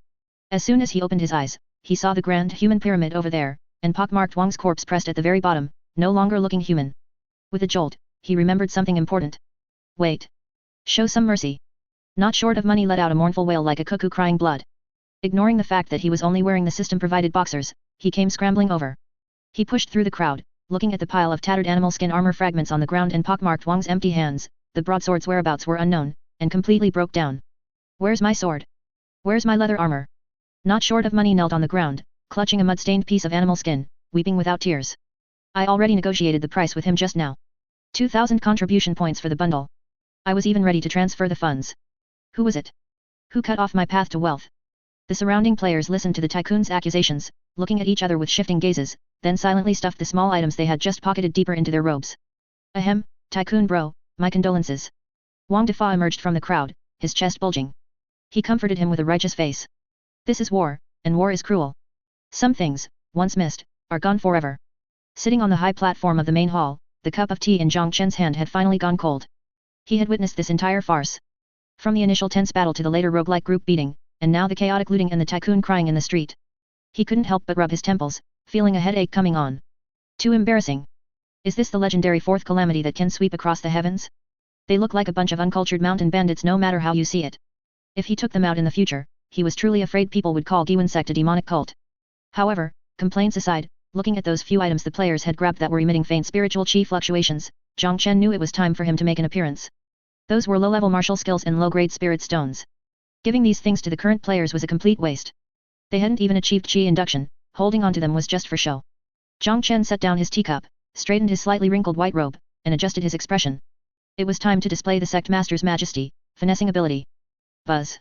As soon as he opened his eyes, he saw the grand human pyramid over there, and pockmarked Wang's corpse pressed at the very bottom, no longer looking human. With a jolt, he remembered something important. Wait. Show some mercy. Not short of money let out a mournful wail like a cuckoo crying blood. Ignoring the fact that he was only wearing the system-provided boxers, he came scrambling over. He pushed through the crowd, looking at the pile of tattered animal skin armor fragments on the ground and pockmarked Wang's empty hands. The broadsword's whereabouts were unknown, and completely broke down. Where's my sword? Where's my leather armor? Not short of money knelt on the ground, clutching a mud-stained piece of animal skin, weeping without tears. I already negotiated the price with him just now. 2,000 contribution points for the bundle. I was even ready to transfer the funds. Who was it? Who cut off my path to wealth? The surrounding players listened to the tycoon's accusations, looking at each other with shifting gazes, then silently stuffed the small items they had just pocketed deeper into their robes. Ahem, tycoon bro, my condolences. Wang Defa emerged from the crowd, his chest bulging. He comforted him with a righteous face. This is war, and war is cruel. Some things, once missed, are gone forever. Sitting on the high platform of the main hall, the cup of tea in Jiang Chen's hand had finally gone cold. He had witnessed this entire farce. From the initial tense battle to the later roguelike group beating, and now the chaotic looting and the tycoon crying in the street. He couldn't help but rub his temples, feeling a headache coming on. Too embarrassing. Is this the legendary Fourth Calamity that can sweep across the heavens? They look like a bunch of uncultured mountain bandits no matter how you see it. If he took them out in the future, he was truly afraid people would call Guiyuan Sect a demonic cult. However, complaints aside, looking at those few items the players had grabbed that were emitting faint spiritual chi fluctuations, Jiang Chen knew it was time for him to make an appearance. Those were low-level martial skills and low-grade spirit stones. Giving these things to the current players was a complete waste. They hadn't even achieved chi induction, holding onto them was just for show. Jiang Chen set down his teacup, straightened his slightly wrinkled white robe, and adjusted his expression. It was time to display the Sect Master's majesty, finessing ability. Buzz.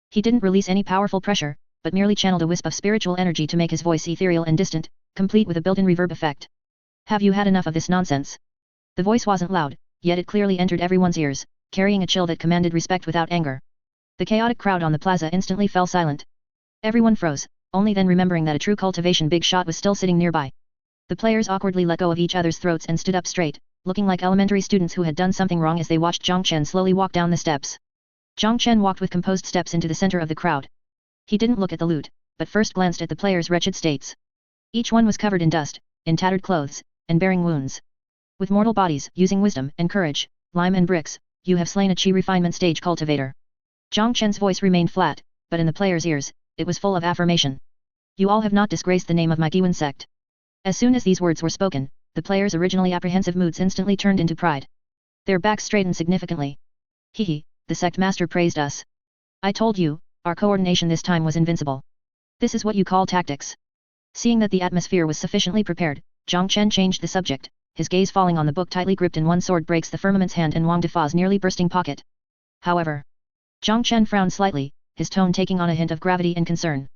He didn't release any powerful pressure, but merely channeled a wisp of spiritual energy to make his voice ethereal and distant, complete with a built-in reverb effect. Have you had enough of this nonsense? The voice wasn't loud, yet it clearly entered everyone's ears, carrying a chill that commanded respect without anger. The chaotic crowd on the plaza instantly fell silent. Everyone froze, only then remembering that a true cultivation big shot was still sitting nearby. The players awkwardly let go of each other's throats and stood up straight, looking like elementary students who had done something wrong as they watched Jiang Chen slowly walk down the steps. Jiang Chen walked with composed steps into the center of the crowd. He didn't look at the loot, but first glanced at the players' wretched states. Each one was covered in dust, in tattered clothes, and bearing wounds. With mortal bodies, using wisdom and courage, lime and bricks, you have slain a chi refinement stage cultivator. Jiang Chen's voice remained flat, but in the players' ears, it was full of affirmation. You all have not disgraced the name of my Guiyuan Sect. As soon as these words were spoken, the players' originally apprehensive moods instantly turned into pride. Their backs straightened significantly. Hehe, the Sect Master praised us. I told you, our coordination this time was invincible. This is what you call tactics. Seeing that the atmosphere was sufficiently prepared, Jiang Chen changed the subject, his gaze falling on the book tightly gripped in one sword breaks the firmament's hand and Wang Defa's nearly bursting pocket. However, Jiang Chen frowned slightly, his tone taking on a hint of gravity and concern.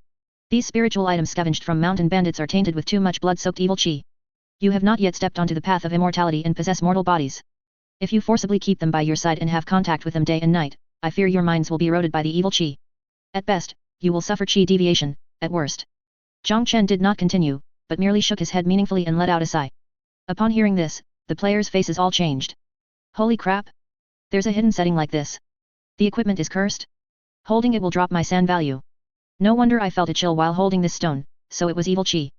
These spiritual items scavenged from mountain bandits are tainted with too much blood-soaked evil chi. You have not yet stepped onto the path of immortality and possess mortal bodies. If you forcibly keep them by your side and have contact with them day and night, I fear your minds will be eroded by the evil chi. At best, you will suffer chi deviation, at worst. Jiang Chen did not continue, but merely shook his head meaningfully and let out a sigh. Upon hearing this, the players' faces all changed. Holy crap! There's a hidden setting like this. The equipment is cursed? Holding it will drop my san value. No wonder I felt a chill while holding this stone, so it was evil chi.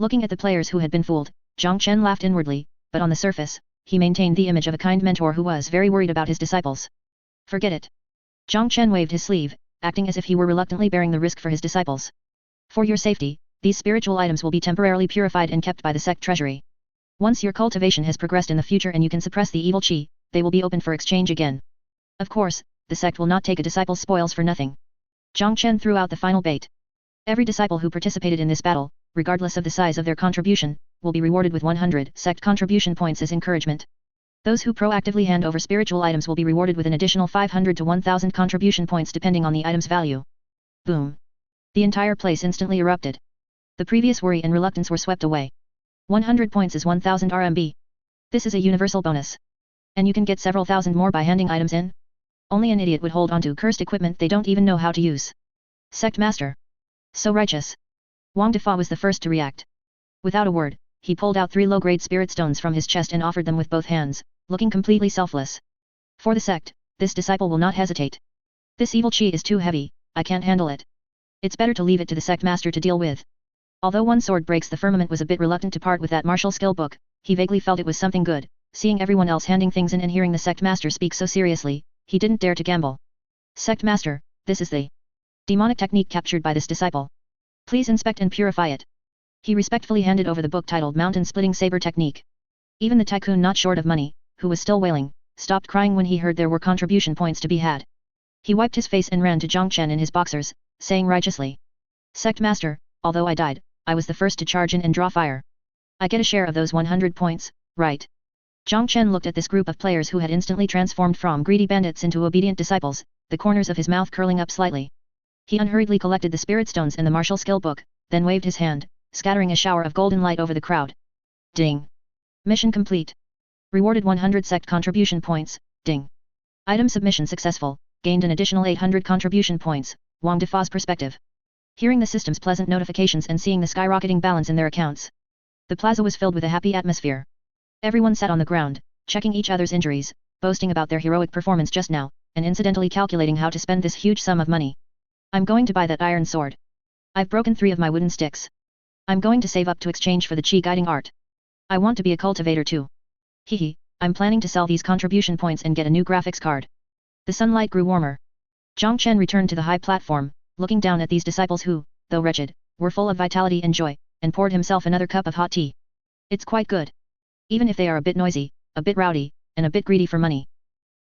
Looking at the players who had been fooled, Chen laughed inwardly, but on the surface, he maintained the image of a kind mentor who was very worried about his disciples. Forget it. Chen waved his sleeve, acting as if he were reluctantly bearing the risk for his disciples. For your safety, these spiritual items will be temporarily purified and kept by the sect treasury. Once your cultivation has progressed in the future and you can suppress the evil chi, they will be open for exchange again. Of course, the sect will not take a disciple's spoils for nothing. Chen threw out the final bait. Every disciple who participated in this battle, regardless of the size of their contribution, will be rewarded with 100 sect contribution points as encouragement. Those who proactively hand over spiritual items will be rewarded with an additional 500 to 1000 contribution points depending on the item's value. Boom. The entire place instantly erupted. The previous worry and reluctance were swept away. 100 points is 1000 RMB. This is a universal bonus. And you can get several thousand more by handing items in? Only an idiot would hold on to cursed equipment they don't even know how to use. Sect Master. So righteous. Wang Defa was the first to react. Without a word, he pulled out 3 low-grade spirit stones from his chest and offered them with both hands, looking completely selfless. For the sect, this disciple will not hesitate. This evil chi is too heavy, I can't handle it. It's better to leave it to the Sect Master to deal with. Although one sword breaks the firmament was a bit reluctant to part with that martial skill book, he vaguely felt it was something good. Seeing everyone else handing things in and hearing the Sect Master speak so seriously, he didn't dare to gamble. Sect Master, this is the demonic technique captured by this disciple. Please inspect and purify it. He respectfully handed over the book titled Mountain Splitting Saber Technique. Even the tycoon not short of money, who was still wailing, stopped crying when he heard there were contribution points to be had. He wiped his face and ran to Chen in his boxers, saying righteously. Sect Master, although I died, I was the first to charge in and draw fire. I get a share of those 100 points, right? Chen looked at this group of players who had instantly transformed from greedy bandits into obedient disciples, the corners of his mouth curling up slightly. He unhurriedly collected the spirit stones and the martial skill book, then waved his hand, scattering a shower of golden light over the crowd. Ding! Mission complete. Rewarded 100 sect contribution points, ding. Item submission successful, gained an additional 800 contribution points, Wang Defa's perspective. Hearing the system's pleasant notifications and seeing the skyrocketing balance in their accounts, the plaza was filled with a happy atmosphere. Everyone sat on the ground, checking each other's injuries, boasting about their heroic performance just now, and incidentally calculating how to spend this huge sum of money. I'm going to buy that iron sword. I've broken 3 of my wooden sticks. I'm going to save up to exchange for the chi guiding art. I want to be a cultivator too. Hehe, I'm planning to sell these contribution points and get a new graphics card. The sunlight grew warmer. Chen returned to the high platform, looking down at these disciples who, though wretched, were full of vitality and joy, and poured himself another cup of hot tea. It's quite good. Even if they are a bit noisy, a bit rowdy, and a bit greedy for money.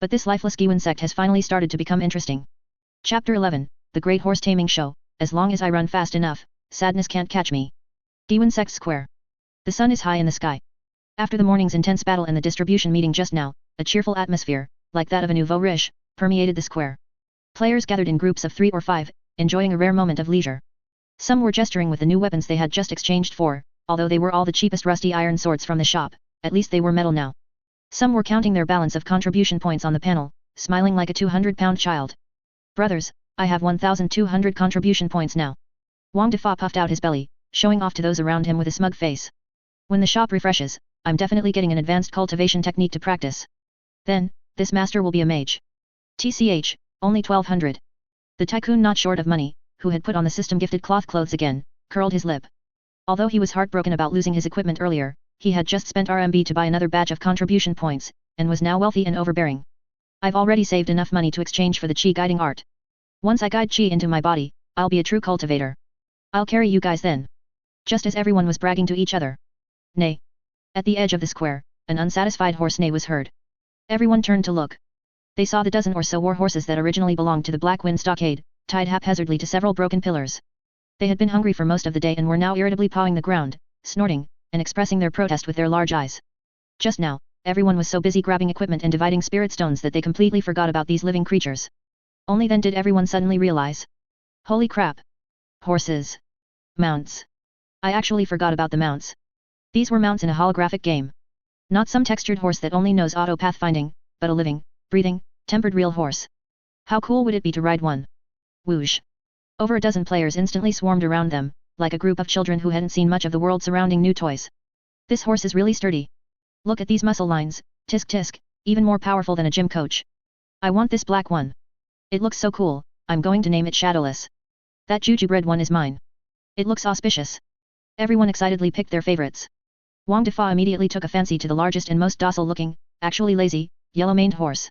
But this lifeless Guiyuan Sect has finally started to become interesting. Chapter 11, The Great Horse Taming Show. As long as I run fast enough, sadness can't catch me. Guiyuan Sect Square. The sun is high in the sky. After the morning's intense battle and the distribution meeting just now, a cheerful atmosphere, like that of a nouveau riche, permeated the square. Players gathered in groups of 3 or 5, enjoying a rare moment of leisure. Some were gesturing with the new weapons they had just exchanged for, although they were all the cheapest rusty iron swords from the shop, at least they were metal now. Some were counting their balance of contribution points on the panel, smiling like a 200-pound child. Brothers, I have 1,200 contribution points now. Wang Defa puffed out his belly, showing off to those around him with a smug face. When the shop refreshes, I'm definitely getting an advanced cultivation technique to practice. Then, this master will be a mage. TCH, only 1200. The tycoon not short of money, who had put on the system-gifted cloth clothes again, curled his lip. Although he was heartbroken about losing his equipment earlier, he had just spent RMB to buy another batch of contribution points, and was now wealthy and overbearing. I've already saved enough money to exchange for the chi guiding art. Once I guide chi into my body, I'll be a true cultivator. I'll carry you guys then. Just as everyone was bragging to each other. Nay. At the edge of the square, an unsatisfied horse neigh was heard. Everyone turned to look. They saw the dozen or so war horses that originally belonged to the Black Wind Stockade, tied haphazardly to several broken pillars. They had been hungry for most of the day and were now irritably pawing the ground, snorting, and expressing their protest with their large eyes. Just now, everyone was so busy grabbing equipment and dividing spirit stones that they completely forgot about these living creatures. Only then did everyone suddenly realize. Holy crap! Horses. Mounts. I actually forgot about the mounts. These were mounts in a holographic game. Not some textured horse that only knows auto pathfinding, but a living, breathing, tempered real horse. How cool would it be to ride one? Whoosh. Over a dozen players instantly swarmed around them, like a group of children who hadn't seen much of the world surrounding new toys. This horse is really sturdy. Look at these muscle lines, tisk tisk, even more powerful than a gym coach. I want this black one. It looks so cool, I'm going to name it Shadowless. That Juju bred one is mine. It looks auspicious. Everyone excitedly picked their favorites. Wang Defa immediately took a fancy to the largest and most docile-looking, actually lazy, yellow-maned horse.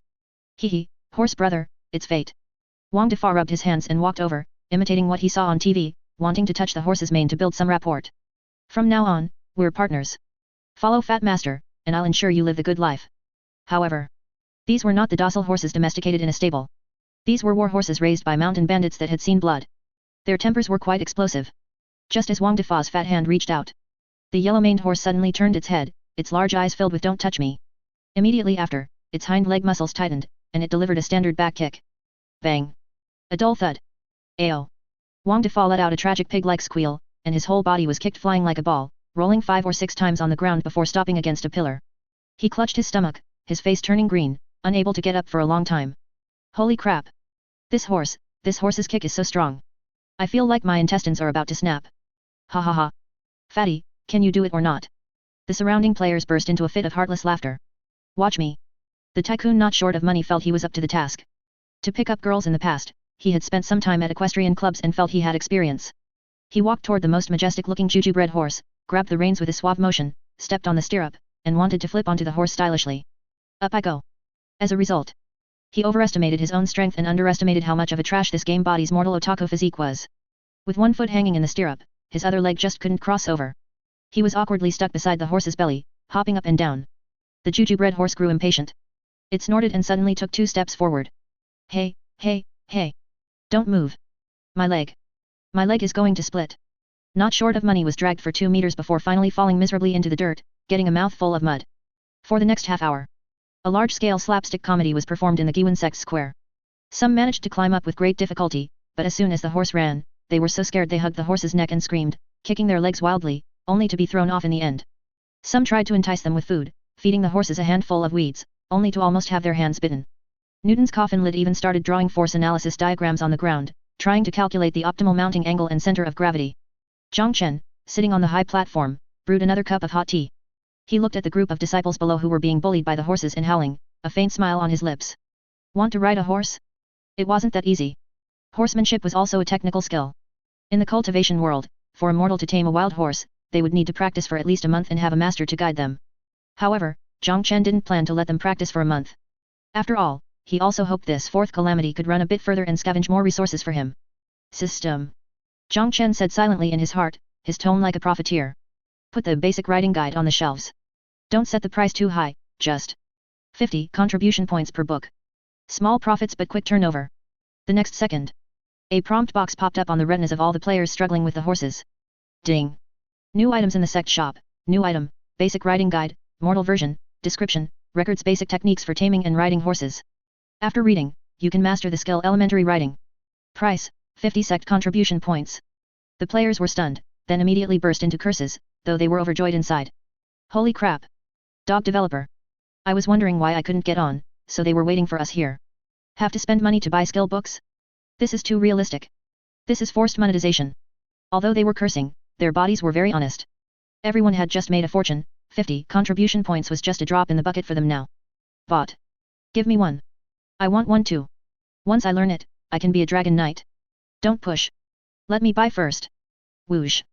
Hee, horse brother, it's fate. Wang Defa rubbed his hands and walked over, imitating what he saw on TV, wanting to touch the horse's mane to build some rapport. From now on, we're partners. Follow Fat Master, and I'll ensure you live the good life. However, these were not the docile horses domesticated in a stable. These were war horses raised by mountain bandits that had seen blood. Their tempers were quite explosive. Just as Wang Defa's fat hand reached out, the yellow-maned horse suddenly turned its head, its large eyes filled with "Don't touch me." Immediately after, its hind leg muscles tightened, and it delivered a standard back kick. Bang! A dull thud. Ayo! Wang Defa let out a tragic pig-like squeal, and his whole body was kicked flying like a ball, rolling 5 or 6 times on the ground before stopping against a pillar. He clutched his stomach, his face turning green, unable to get up for a long time. Holy crap! This horse's kick is so strong. I feel like my intestines are about to snap. Ha ha ha. Fatty, can you do it or not? The surrounding players burst into a fit of heartless laughter. Watch me. The tycoon not short of money felt he was up to the task. To pick up girls in the past, he had spent some time at equestrian clubs and felt he had experience. He walked toward the most majestic-looking jujube-bred horse, grabbed the reins with a suave motion, stepped on the stirrup, and wanted to flip onto the horse stylishly. Up I go. As a result, he overestimated his own strength and underestimated how much of a trash this game body's mortal otaku physique was. With one foot hanging in the stirrup, his other leg just couldn't cross over. He was awkwardly stuck beside the horse's belly, hopping up and down. The jujube-bred horse grew impatient. It snorted and suddenly took 2 steps forward. Hey, hey, hey. Don't move. My leg. My leg is going to split. Not short of money was dragged for 2 meters before finally falling miserably into the dirt, getting a mouthful of mud. For the next half hour, a large-scale slapstick comedy was performed in the Guiyuan Sect square. Some managed to climb up with great difficulty, but as soon as the horse ran, they were so scared they hugged the horse's neck and screamed, kicking their legs wildly, only to be thrown off in the end. Some tried to entice them with food, feeding the horses a handful of weeds, only to almost have their hands bitten. Newton's coffin lid even started drawing force analysis diagrams on the ground, trying to calculate the optimal mounting angle and center of gravity. Chen, sitting on the high platform, brewed another cup of hot tea. He looked at the group of disciples below who were being bullied by the horses and howling, a faint smile on his lips. Want to ride a horse? It wasn't that easy. Horsemanship was also a technical skill. In the cultivation world, for a mortal to tame a wild horse, they would need to practice for at least a month and have a master to guide them. However, Chen didn't plan to let them practice for a month. After all, he also hoped this Fourth Calamity could run a bit further and scavenge more resources for him. System. Chen said silently in his heart, his tone like a profiteer. Put the basic writing guide on the shelves. Don't set the price too high, just 50 contribution points per book. Small profits but quick turnover. The next second, a prompt box popped up on the retinas of all the players struggling with the horses. Ding! New items in the sect shop. New item, basic riding guide, mortal version, description, records basic techniques for taming and riding horses. After reading, you can master the skill elementary riding. Price, 50 sect contribution points. The players were stunned, then immediately burst into curses, though they were overjoyed inside. Holy crap! Dog developer. I was wondering why I couldn't get on, so they were waiting for us here. Have to spend money to buy skill books? This is too realistic. This is forced monetization. Although they were cursing, their bodies were very honest. Everyone had just made a fortune, 50 contribution points was just a drop in the bucket for them now. Bought. Give me one. I want one too. Once I learn it, I can be a dragon knight. Don't push. Let me buy first. Whoosh.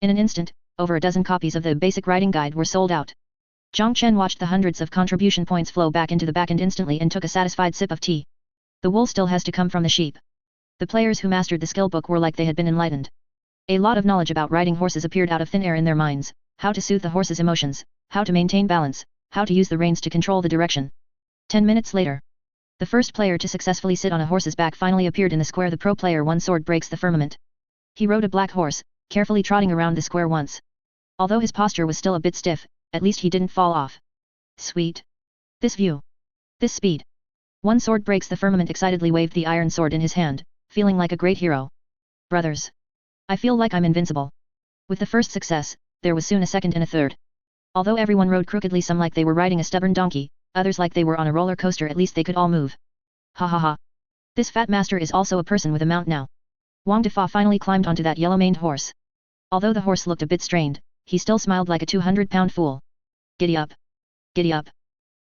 In an instant, over a dozen copies of the basic riding guide were sold out. Chen watched the hundreds of contribution points flow back into the backend instantly and took a satisfied sip of tea. The wool still has to come from the sheep. The players who mastered the skill book were like they had been enlightened. A lot of knowledge about riding horses appeared out of thin air in their minds, how to soothe the horse's emotions, how to maintain balance, how to use the reins to control the direction. 10 minutes later, the first player to successfully sit on a horse's back finally appeared in the square. The pro player one sword breaks the firmament. He rode a black horse, carefully trotting around the square once. Although his posture was still a bit stiff, at least he didn't fall off. Sweet. This view. This speed. One sword breaks the firmament excitedly waved the iron sword in his hand, feeling like a great hero. Brothers. I feel like I'm invincible. With the first success, there was soon a second and a third. Although everyone rode crookedly, some like they were riding a stubborn donkey, others like they were on a roller coaster, at least they could all move. Ha ha ha. This fat master is also a person with a mount now. Wang Defa finally climbed onto that yellow-maned horse. Although the horse looked a bit strained, he still smiled like a 200-pound fool. Giddy up. Giddy up.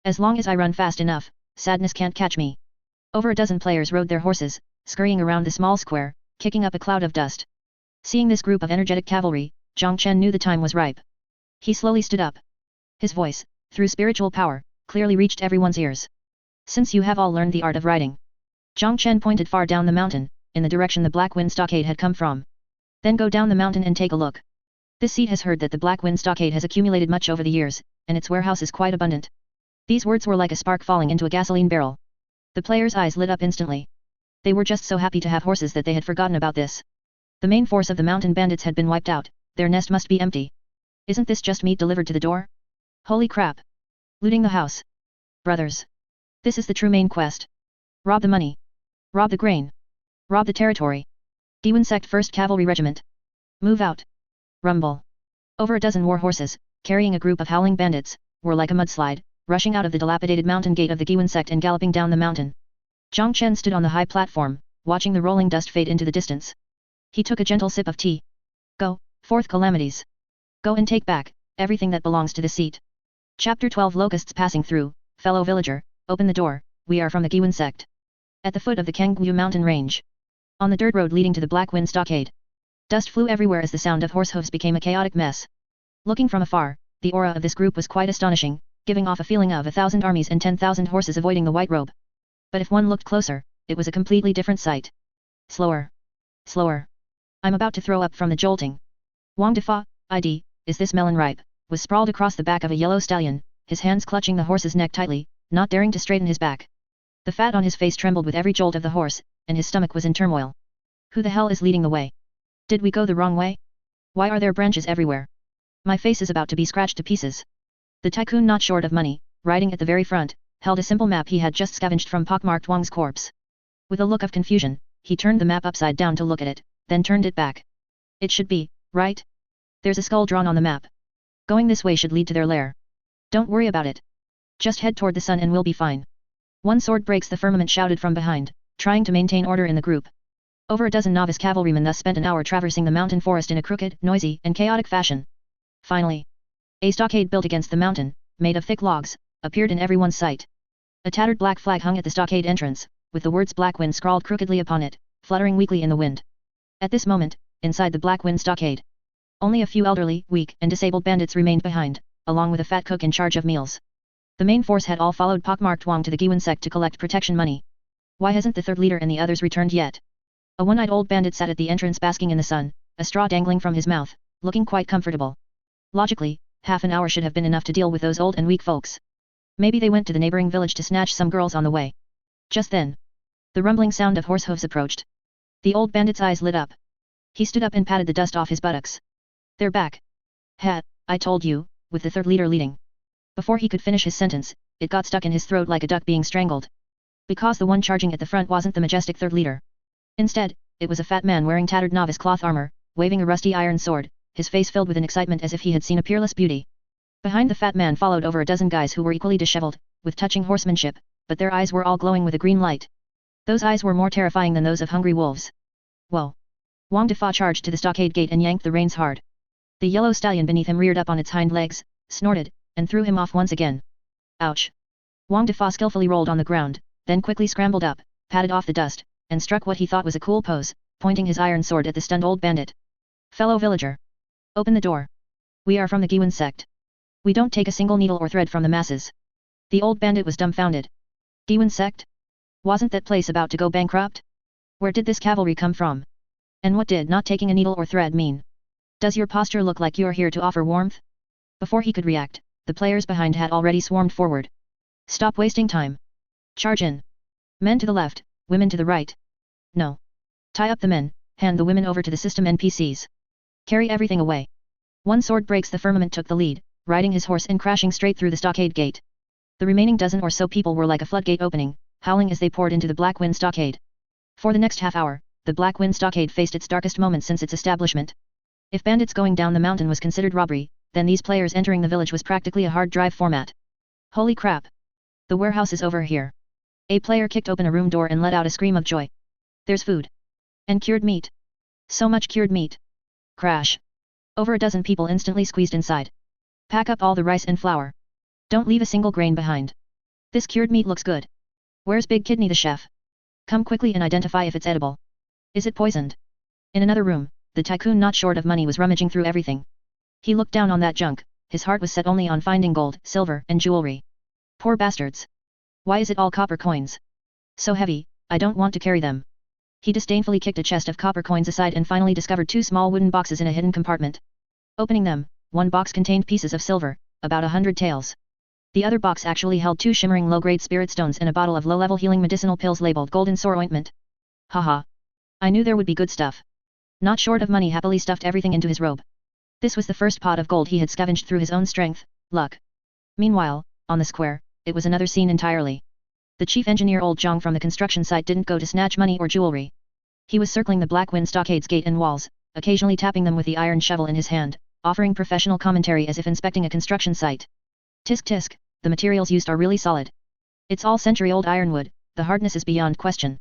As long as I run fast enough, sadness can't catch me. Over a dozen players rode their horses, scurrying around the small square, kicking up a cloud of dust. Seeing this group of energetic cavalry, Jiang Chen knew the time was ripe. He slowly stood up. His voice, through spiritual power, clearly reached everyone's ears. Since you have all learned the art of riding. Jiang Chen pointed far down the mountain, in the direction the Black Wind Stockade had come from. Then go down the mountain and take a look. This seat has heard that the Black Wind Stockade has accumulated much over the years, and its warehouse is quite abundant. These words were like a spark falling into a gasoline barrel. The players' eyes lit up instantly. They were just so happy to have horses that they had forgotten about this. The main force of the mountain bandits had been wiped out, their nest must be empty. Isn't this just meat delivered to the door? Holy crap! Looting the house. Brothers. This is the true main quest. Rob the money. Rob the grain. Rob the territory. Guiyuan Sect 1st Cavalry Regiment. Move out. Rumble. Over a dozen war horses, carrying a group of howling bandits, were like a mudslide, rushing out of the dilapidated mountain gate of the Guiyuan Sect and galloping down the mountain. Jiang Chen stood on the high platform, watching the rolling dust fade into the distance. He took a gentle sip of tea. Go, Fourth Calamities. Go and take back everything that belongs to the seat. Chapter 12 Locusts passing through, fellow villager, open the door, we are from the Guiyuan Sect. At the foot of the Qingyang mountain range. On the dirt road leading to the Black Wind Stockade. Dust flew everywhere as the sound of horse hooves became a chaotic mess. Looking from afar, the aura of this group was quite astonishing, giving off a feeling of 1,000 armies and 10,000 horses avoiding the white robe. But if one looked closer, it was a completely different sight. Slower. Slower. I'm about to throw up from the jolting. Wang Defa, ID, is this melon ripe, was sprawled across the back of a yellow stallion, his hands clutching the horse's neck tightly, not daring to straighten his back. The fat on his face trembled with every jolt of the horse, and his stomach was in turmoil. Who the hell is leading the way? Did we go the wrong way? Why are there branches everywhere? My face is about to be scratched to pieces. The tycoon, not short of money, riding at the very front, held a simple map he had just scavenged from pockmarked Wang's corpse. With a look of confusion, he turned the map upside down to look at it, then turned it back. It should be, right? There's a skull drawn on the map. Going this way should lead to their lair. Don't worry about it. Just head toward the sun and we'll be fine. One sword breaks the firmament, shouted from behind, trying to maintain order in the group. Over a dozen novice cavalrymen thus spent an hour traversing the mountain forest in a crooked, noisy, and chaotic fashion. Finally, a stockade built against the mountain, made of thick logs, appeared in everyone's sight. A tattered black flag hung at the stockade entrance, with the words Black Wind scrawled crookedly upon it, fluttering weakly in the wind. At this moment, inside the Black Wind stockade, only a few elderly, weak, and disabled bandits remained behind, along with a fat cook in charge of meals. The main force had all followed pockmarked Wang to the Guiyuan Sect to collect protection money. Why hasn't the third leader and the others returned yet? A one-eyed old bandit sat at the entrance basking in the sun, a straw dangling from his mouth, looking quite comfortable. Logically, half an hour should have been enough to deal with those old and weak folks. Maybe they went to the neighboring village to snatch some girls on the way. Just then, the rumbling sound of horse hooves approached. The old bandit's eyes lit up. He stood up and patted the dust off his buttocks. They're back. I told you, with the third leader leading. Before he could finish his sentence, it got stuck in his throat like a duck being strangled. Because the one charging at the front wasn't the majestic third leader. Instead, it was a fat man wearing tattered novice cloth armor, waving a rusty iron sword, his face filled with an excitement as if he had seen a peerless beauty. Behind the fat man followed over a dozen guys who were equally disheveled, with touching horsemanship, but their eyes were all glowing with a green light. Those eyes were more terrifying than those of hungry wolves. Whoa! Wang Defa charged to the stockade gate and yanked the reins hard. The yellow stallion beneath him reared up on its hind legs, snorted, and threw him off once again. Ouch! Wang Defa skillfully rolled on the ground, then quickly scrambled up, patted off the dust, and struck what he thought was a cool pose, pointing his iron sword at the stunned old bandit. Fellow villager! Open the door. We are from the Guiyuan Sect. We don't take a single needle or thread from the masses. The old bandit was dumbfounded. Guiyuan Sect? Wasn't that place about to go bankrupt? Where did this cavalry come from? And what did not taking a needle or thread mean? Does your posture look like you're here to offer warmth? Before he could react, the players behind had already swarmed forward. Stop wasting time. Charge in. Men to the left, women to the right. No. Tie up the men, hand the women over to the system NPCs. Carry everything away. One sword breaks the firmament took the lead, riding his horse and crashing straight through the stockade gate. The remaining dozen or so people were like a floodgate opening, howling as they poured into the Black Wind stockade. For the next half hour, the Black Wind stockade faced its darkest moments since its establishment. If bandits going down the mountain was considered robbery, then these players entering the village was practically a hard drive format. Holy crap! The warehouse is over here. A player kicked open a room door and let out a scream of joy. There's food. And cured meat. So much cured meat. Crash. Over a dozen people instantly squeezed inside. Pack up all the rice and flour. Don't leave a single grain behind. This cured meat looks good. Where's Big Kidney the chef? Come quickly and identify if it's edible. Is it poisoned? In another room, the tycoon not short of money was rummaging through everything. He looked down on that junk, his heart was set only on finding gold, silver, and jewelry. Poor bastards. Why is it all copper coins? So heavy, I don't want to carry them. He disdainfully kicked a chest of copper coins aside and finally discovered 2 small wooden boxes in a hidden compartment. Opening them, one box contained pieces of silver, about 100 taels. The other box actually held 2 shimmering low-grade spirit stones and a bottle of low-level healing medicinal pills labeled golden sore ointment. Haha. I knew there would be good stuff. Not short of money happily stuffed everything into his robe. This was the first pot of gold he had scavenged through his own strength, luck. Meanwhile, on the square, it was another scene entirely. The chief engineer old Jiang from the construction site didn't go to snatch money or jewelry. He was circling the Black Wind Stockade's gate and walls, occasionally tapping them with the iron shovel in his hand, offering professional commentary as if inspecting a construction site. Tisk tisk, the materials used are really solid. It's all century-old ironwood, the hardness is beyond question.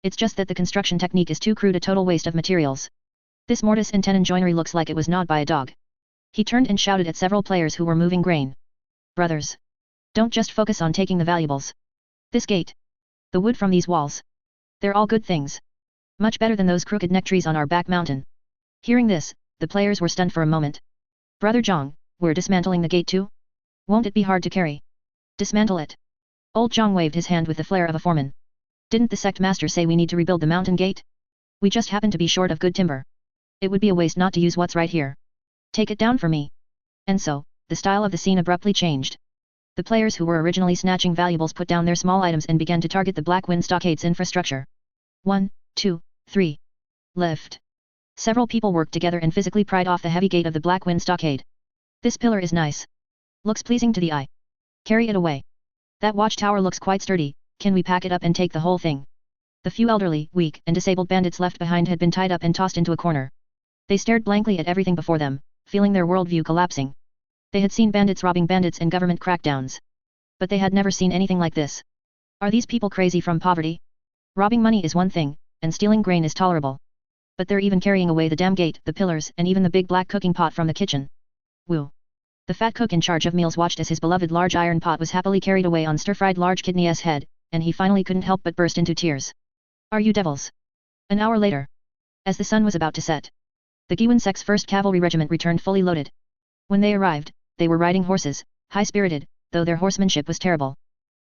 It's just that the construction technique is too crude, a total waste of materials. This mortise and tenon joinery looks like it was gnawed by a dog. He turned and shouted at several players who were moving grain. Brothers. Don't just focus on taking the valuables. This gate. The wood from these walls. They're all good things. Much better than those crooked neck trees on our back mountain. Hearing this, the players were stunned for a moment. Brother Jiang, we're dismantling the gate too? Won't it be hard to carry? Dismantle it. Old Jiang waved his hand with the flair of a foreman. Didn't the Sect Master say we need to rebuild the mountain gate? We just happen to be short of good timber. It would be a waste not to use what's right here. Take it down for me. And so, the style of the scene abruptly changed. The players who were originally snatching valuables put down their small items and began to target the Black Wind Stockade's infrastructure. 1, 2, 3. Lift. Several people worked together and physically pried off the heavy gate of the Black Wind Stockade. This pillar is nice. Looks pleasing to the eye. Carry it away. That watchtower looks quite sturdy, can we pack it up and take the whole thing? The few elderly, weak, and disabled bandits left behind had been tied up and tossed into a corner. They stared blankly at everything before them, feeling their worldview collapsing. They had seen bandits robbing bandits in government crackdowns. But they had never seen anything like this. Are these people crazy from poverty? Robbing money is one thing, and stealing grain is tolerable. But they're even carrying away the damn gate, the pillars, and even the big black cooking pot from the kitchen. Woo. The fat cook in charge of meals watched as his beloved large iron pot was happily carried away on stir-fried large kidney's head, and he finally couldn't help but burst into tears. Are you devils? An hour later. As the sun was about to set. The Guiyuan Sect's 1st Cavalry Regiment returned fully loaded. When they arrived, they were riding horses, high-spirited, though their horsemanship was terrible.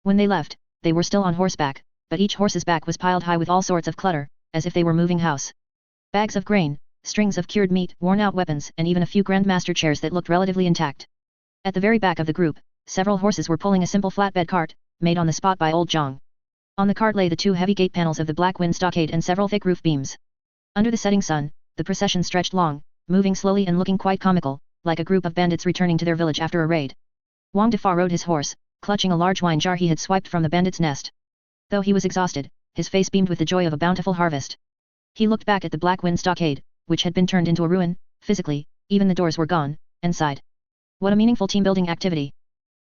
When they left, they were still on horseback, but each horse's back was piled high with all sorts of clutter, as if they were moving house. Bags of grain, strings of cured meat, worn-out weapons, and even a few grandmaster chairs that looked relatively intact. At the very back of the group, several horses were pulling a simple flatbed cart, made on the spot by old Jiang. On the cart lay the 2 heavy gate panels of the Black Wind Stockade and several thick roof beams. Under the setting sun, the procession stretched long, moving slowly and looking quite comical, like a group of bandits returning to their village after a raid. Wang Defa rode his horse, clutching a large wine jar he had swiped from the bandit's nest. Though he was exhausted, his face beamed with the joy of a bountiful harvest. He looked back at the Black Wind Stockade, which had been turned into a ruin, physically, even the doors were gone, and sighed. What a meaningful team-building activity.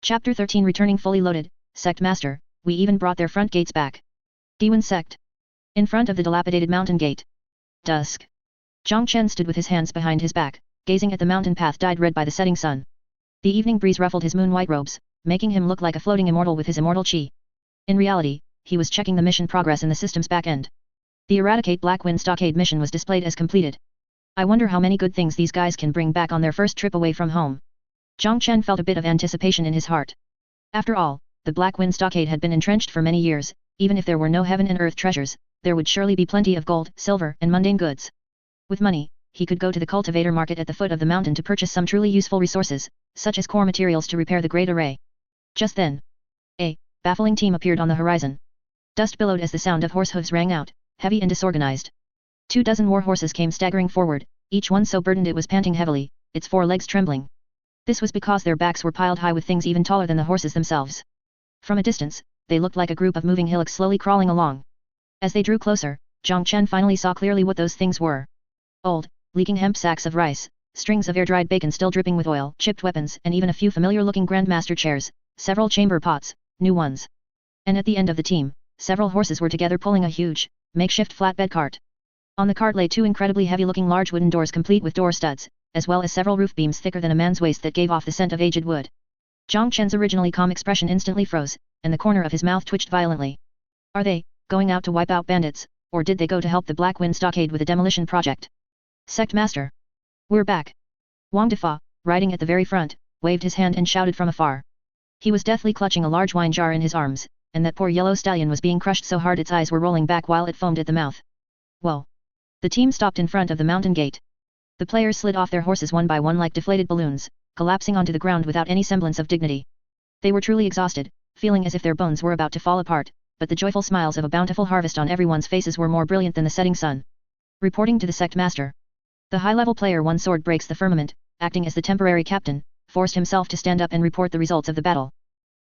Chapter 13 Returning fully loaded, Sect Master, we even brought their front gates back. Guiyuan Sect. In front of the dilapidated mountain gate. Dusk. Jiang Chen stood with his hands behind his back, gazing at the mountain path dyed red by the setting sun. The evening breeze ruffled his moon-white robes, making him look like a floating immortal with his immortal chi. In reality, he was checking the mission progress in the system's back end. The Eradicate Black Wind Stockade mission was displayed as completed. I wonder how many good things these guys can bring back on their first trip away from home. Jiang Chen felt a bit of anticipation in his heart. After all, the Black Wind Stockade had been entrenched for many years, even if there were no heaven and earth treasures, there would surely be plenty of gold, silver, and mundane goods. With money, he could go to the cultivator market at the foot of the mountain to purchase some truly useful resources, such as core materials to repair the great array. Just then, a baffling team appeared on the horizon. Dust billowed as the sound of horse hooves rang out, heavy and disorganized. 24 war horses came staggering forward, each one so burdened it was panting heavily, its 4 legs trembling. This was because their backs were piled high with things even taller than the horses themselves. From a distance, they looked like a group of moving hillocks slowly crawling along. As they drew closer, Jiang Chen finally saw clearly what those things were. Old, leaking hemp sacks of rice, strings of air-dried bacon still dripping with oil, chipped weapons, and even a few familiar-looking grandmaster chairs, several chamber pots, new ones. And at the end of the team, several horses were together pulling a huge, makeshift flatbed cart. On the cart lay 2 incredibly heavy-looking large wooden doors complete with door studs, as well as several roof beams thicker than a man's waist that gave off the scent of aged wood. Jiang Chen's originally calm expression instantly froze, and the corner of his mouth twitched violently. Are they going out to wipe out bandits, or did they go to help the Black Wind Stockade with a demolition project? Sect Master. We're back. Wang Defa, riding at the very front, waved his hand and shouted from afar. He was deathly clutching a large wine jar in his arms, and that poor yellow stallion was being crushed so hard its eyes were rolling back while it foamed at the mouth. Whoa! The team stopped in front of the mountain gate. The players slid off their horses one by one like deflated balloons, collapsing onto the ground without any semblance of dignity. They were truly exhausted, feeling as if their bones were about to fall apart, but the joyful smiles of a bountiful harvest on everyone's faces were more brilliant than the setting sun. Reporting to the Sect Master. The high-level player One Sword Breaks the Firmament, acting as the temporary captain, forced himself to stand up and report the results of the battle.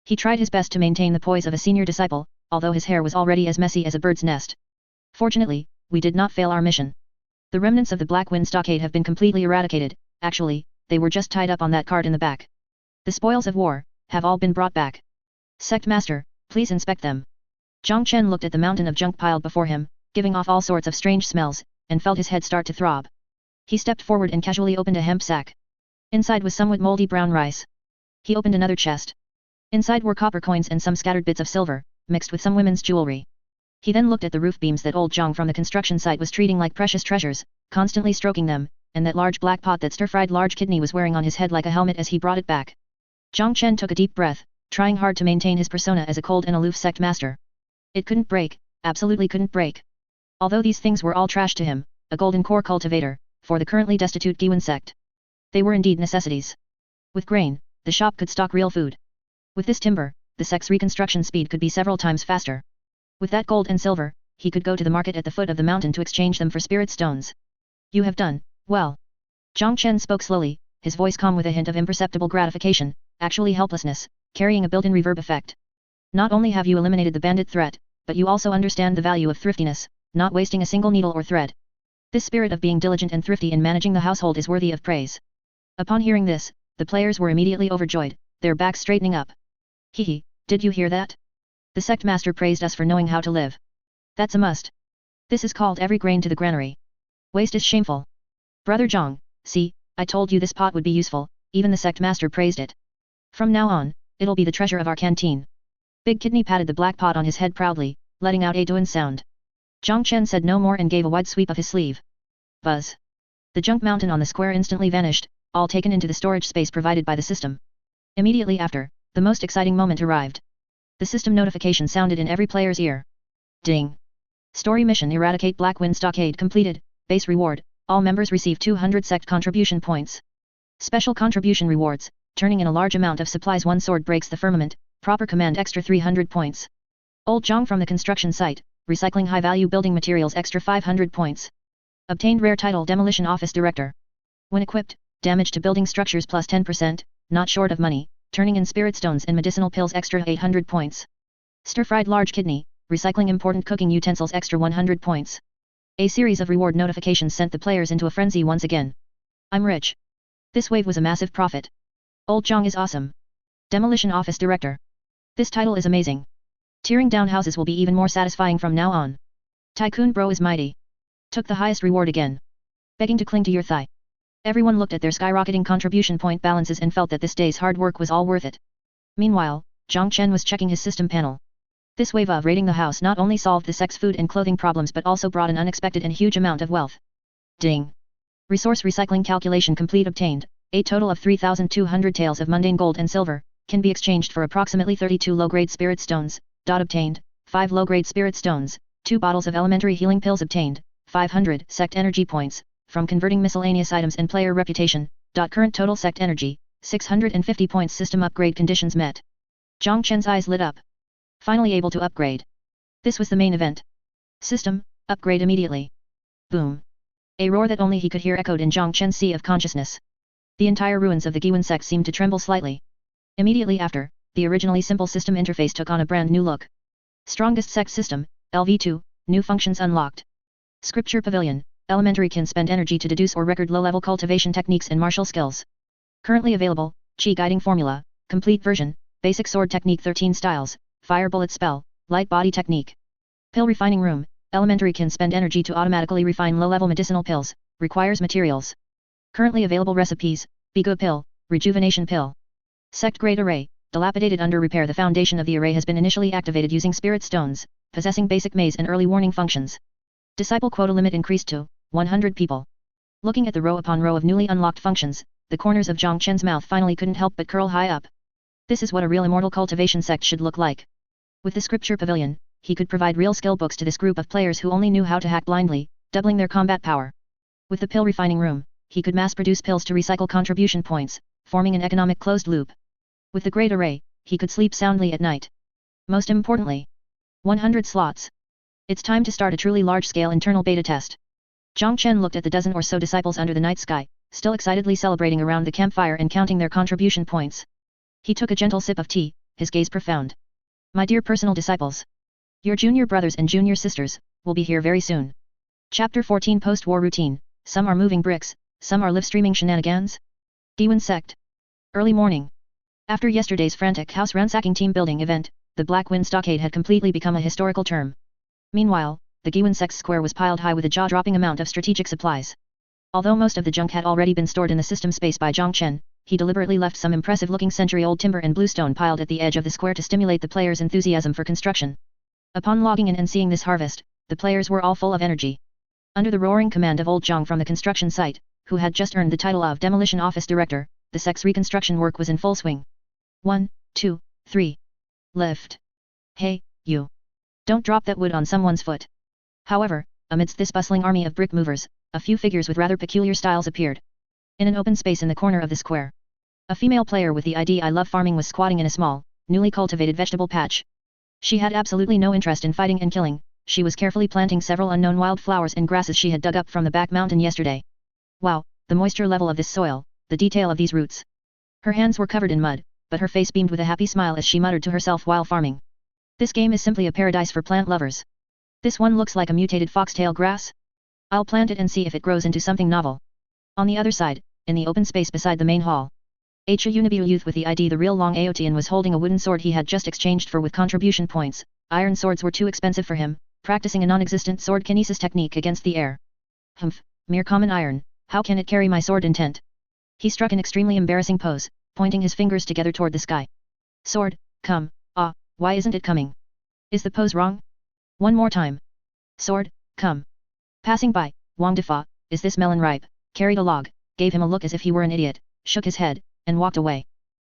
He tried his best to maintain the poise of a senior disciple, although his hair was already as messy as a bird's nest. Fortunately, we did not fail our mission. The remnants of the Black Wind Stockade have been completely eradicated. Actually, they were just tied up on that cart in the back. The spoils of war have all been brought back. Sect Master, please inspect them. Chen looked at the mountain of junk piled before him, giving off all sorts of strange smells, and felt his head start to throb. He stepped forward and casually opened a hemp sack. Inside was somewhat moldy brown rice. He opened another chest. Inside were copper coins and some scattered bits of silver, mixed with some women's jewelry. He then looked at the roof beams that old Jiang from the construction site was treating like precious treasures, constantly stroking them, and that large black pot that stir-fried large kidney was wearing on his head like a helmet as he brought it back. Chen took a deep breath, trying hard to maintain his persona as a cold and aloof sect master. It couldn't break, absolutely couldn't break. Although these things were all trash to him, a golden core cultivator, for the currently destitute Guiyuan Sect. They were indeed necessities. With grain, the shop could stock real food. With this timber, the sect's reconstruction speed could be several times faster. With that gold and silver, he could go to the market at the foot of the mountain to exchange them for spirit stones. You have done well. Chen spoke slowly, his voice calm with a hint of imperceptible gratification, actually helplessness, carrying a built-in reverb effect. Not only have you eliminated the bandit threat, but you also understand the value of thriftiness, not wasting a single needle or thread. This spirit of being diligent and thrifty in managing the household is worthy of praise. Upon hearing this, the players were immediately overjoyed, their backs straightening up. Hehe, did you hear that? The Sect Master praised us for knowing how to live. That's a must. This is called every grain to the granary. Waste is shameful. Brother Jiang, see, I told you this pot would be useful, even the Sect Master praised it. From now on, it'll be the treasure of our canteen. Big Kidney patted the black pot on his head proudly, letting out a doin sound. Chen said no more and gave a wide sweep of his sleeve. Buzz. The junk mountain on the square instantly vanished, all taken into the storage space provided by the system. Immediately after, the most exciting moment arrived. The system notification sounded in every player's ear. Ding. Story mission Eradicate Black Wind Stockade completed, base reward, all members receive 200 sect contribution points. Special contribution rewards, turning in a large amount of supplies One Sword Breaks the Firmament, proper command extra 300 points. Old Jiang from the construction site, recycling high-value building materials extra 500 points. Obtained rare title Demolition Office Director. When equipped, damage to building structures plus 10%, not short of money, turning in spirit stones and medicinal pills extra 800 points. Stir-fried large kidney, recycling important cooking utensils extra 100 points. A series of reward notifications sent the players into a frenzy once again. I'm rich. This wave was a massive profit. Old Jiang is awesome. Demolition Office Director. This title is amazing. Tearing down houses will be even more satisfying from now on. Tycoon Bro is mighty. Took the highest reward again. Begging to cling to your thigh. Everyone looked at their skyrocketing contribution point balances and felt that this day's hard work was all worth it. Meanwhile, Chen was checking his system panel. This wave of raiding the house not only solved the sect's food and clothing problems but also brought an unexpected and huge amount of wealth. Ding. Resource recycling calculation complete obtained, a total of 3,200 taels of mundane gold and silver, can be exchanged for approximately 32 low-grade spirit stones, obtained, 5 low-grade spirit stones, 2 bottles of elementary healing pills obtained, 500 sect energy points, from converting miscellaneous items and player reputation, current total sect energy, 650 points system upgrade conditions met. Chen's eyes lit up. Finally able to upgrade. This was the main event. System, upgrade immediately. Boom. A roar that only he could hear echoed in Chen's sea of consciousness. The entire ruins of the Guiyuan Sect seemed to tremble slightly. Immediately after, the originally simple system interface took on a brand new look. Strongest Sect System, LV2, new functions unlocked. Treasure Pavilion, elementary can spend energy to deduce or record low-level cultivation techniques and martial skills. Currently available, Qi Guiding Formula, complete version, basic sword technique 13 styles, fire bullet spell, light body technique. Pill Refining Room, elementary can spend energy to automatically refine low-level medicinal pills, requires materials. Currently available recipes, Bigu Pill, Rejuvenation Pill. Sect Grade Array, dilapidated under repair. The foundation of the array has been initially activated using spirit stones, possessing basic maze and early warning functions. Disciple quota limit increased to 100 people. Looking at the row upon row of newly unlocked functions, the corners of Jiang Chen's mouth finally couldn't help but curl high up. This is what a real immortal cultivation sect should look like. With the Treasure Pavilion, he could provide real skill books to this group of players who only knew how to hack blindly, doubling their combat power. With the pill refining room, he could mass-produce pills to recycle contribution points, forming an economic closed loop. With the great array, he could sleep soundly at night. Most importantly, 100 slots. It's time to start a truly large-scale internal beta test. Jiang Chen looked at the dozen or so disciples under the night sky, still excitedly celebrating around the campfire and counting their contribution points. He took a gentle sip of tea, his gaze profound. My dear personal disciples. Your junior brothers and junior sisters, will be here very soon. Chapter 14 Post-War Routine, some are moving bricks, some are live-streaming shenanigans? Guiyuan Sect. Early morning. After yesterday's frantic house-ransacking team-building event, the Black Wind Stockade had completely become a historical term. Meanwhile, the Guiyuan Sect's square was piled high with a jaw-dropping amount of strategic supplies. Although most of the junk had already been stored in the system space by Jiang Chen, he deliberately left some impressive-looking century-old timber and bluestone piled at the edge of the square to stimulate the players' enthusiasm for construction. Upon logging in and seeing this harvest, the players were all full of energy. Under the roaring command of old Jiang from the construction site, who had just earned the title of Demolition Office Director, the sect's reconstruction work was in full swing. 1, 2, 3. Lift. Hey, you. Don't drop that wood on someone's foot. However, amidst this bustling army of brick movers, a few figures with rather peculiar styles appeared. In an open space in the corner of the square, a female player with the ID I Love Farming was squatting in a small, newly cultivated vegetable patch. She had absolutely no interest in fighting and killing, she was carefully planting several unknown wildflowers and grasses she had dug up from the back mountain yesterday. Wow, the moisture level of this soil, the detail of these roots. Her hands were covered in mud, but her face beamed with a happy smile as she muttered to herself while farming. This game is simply a paradise for plant lovers. This one looks like a mutated foxtail grass. I'll plant it and see if it grows into something novel. On the other side, in the open space beside the main hall, a Unibiu youth with the ID The Real Long Aotian was holding a wooden sword he had just exchanged for with contribution points. Iron swords were too expensive for him, practicing a non-existent sword kinesis technique against the air. Humph, mere common iron, how can it carry my sword intent? He struck an extremely embarrassing pose, pointing his fingers together toward the sky. Sword, come, why isn't it coming? Is the pose wrong? One more time. Sword, come. Passing by, Wang Defa, is this melon ripe, carried a log, gave him a look as if he were an idiot, shook his head, and walked away.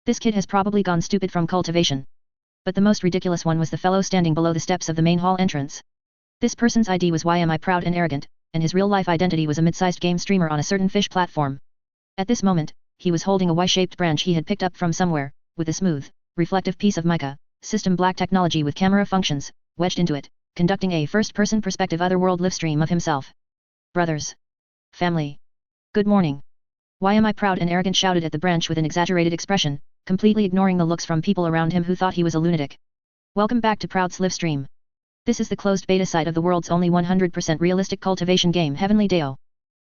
This kid has probably gone stupid from cultivation. But the most ridiculous one was the fellow standing below the steps of the main hall entrance. This person's ID was YM I Proud and Arrogant, and his real-life identity was a mid-sized game streamer on a certain fish platform. At this moment, he was holding a Y-shaped branch he had picked up from somewhere, with a smooth, reflective piece of mica, system black technology with camera functions, wedged into it, conducting a first-person perspective otherworld live stream of himself. Brothers. Family. Good morning. YM I Proud and Arrogant shouted at the branch with an exaggerated expression, completely ignoring the looks from people around him who thought he was a lunatic. Welcome back to Proud's live stream. This is the closed beta site of the world's only 100% realistic cultivation game Heavenly Dao.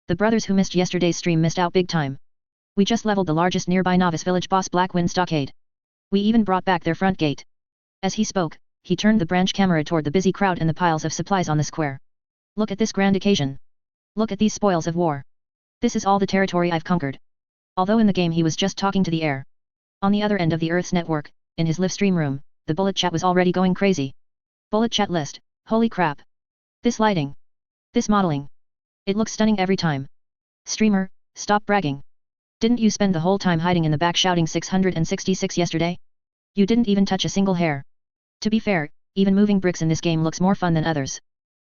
The brothers who missed yesterday's stream missed out big time. We just leveled the largest nearby novice village boss Black Wind Stockade. We even brought back their front gate. As he spoke, he turned the branch camera toward the busy crowd and the piles of supplies on the square. Look at this grand occasion. Look at these spoils of war. This is all the territory I've conquered. Although in the game he was just talking to the air. On the other end of the Earth's network, in his live stream room, the bullet chat was already going crazy. Bullet chat list, holy crap. This lighting. This modeling. It looks stunning every time. Streamer, stop bragging. Didn't you spend the whole time hiding in the back shouting 666 yesterday? You didn't even touch a single hair. To be fair, even moving bricks in this game looks more fun than others.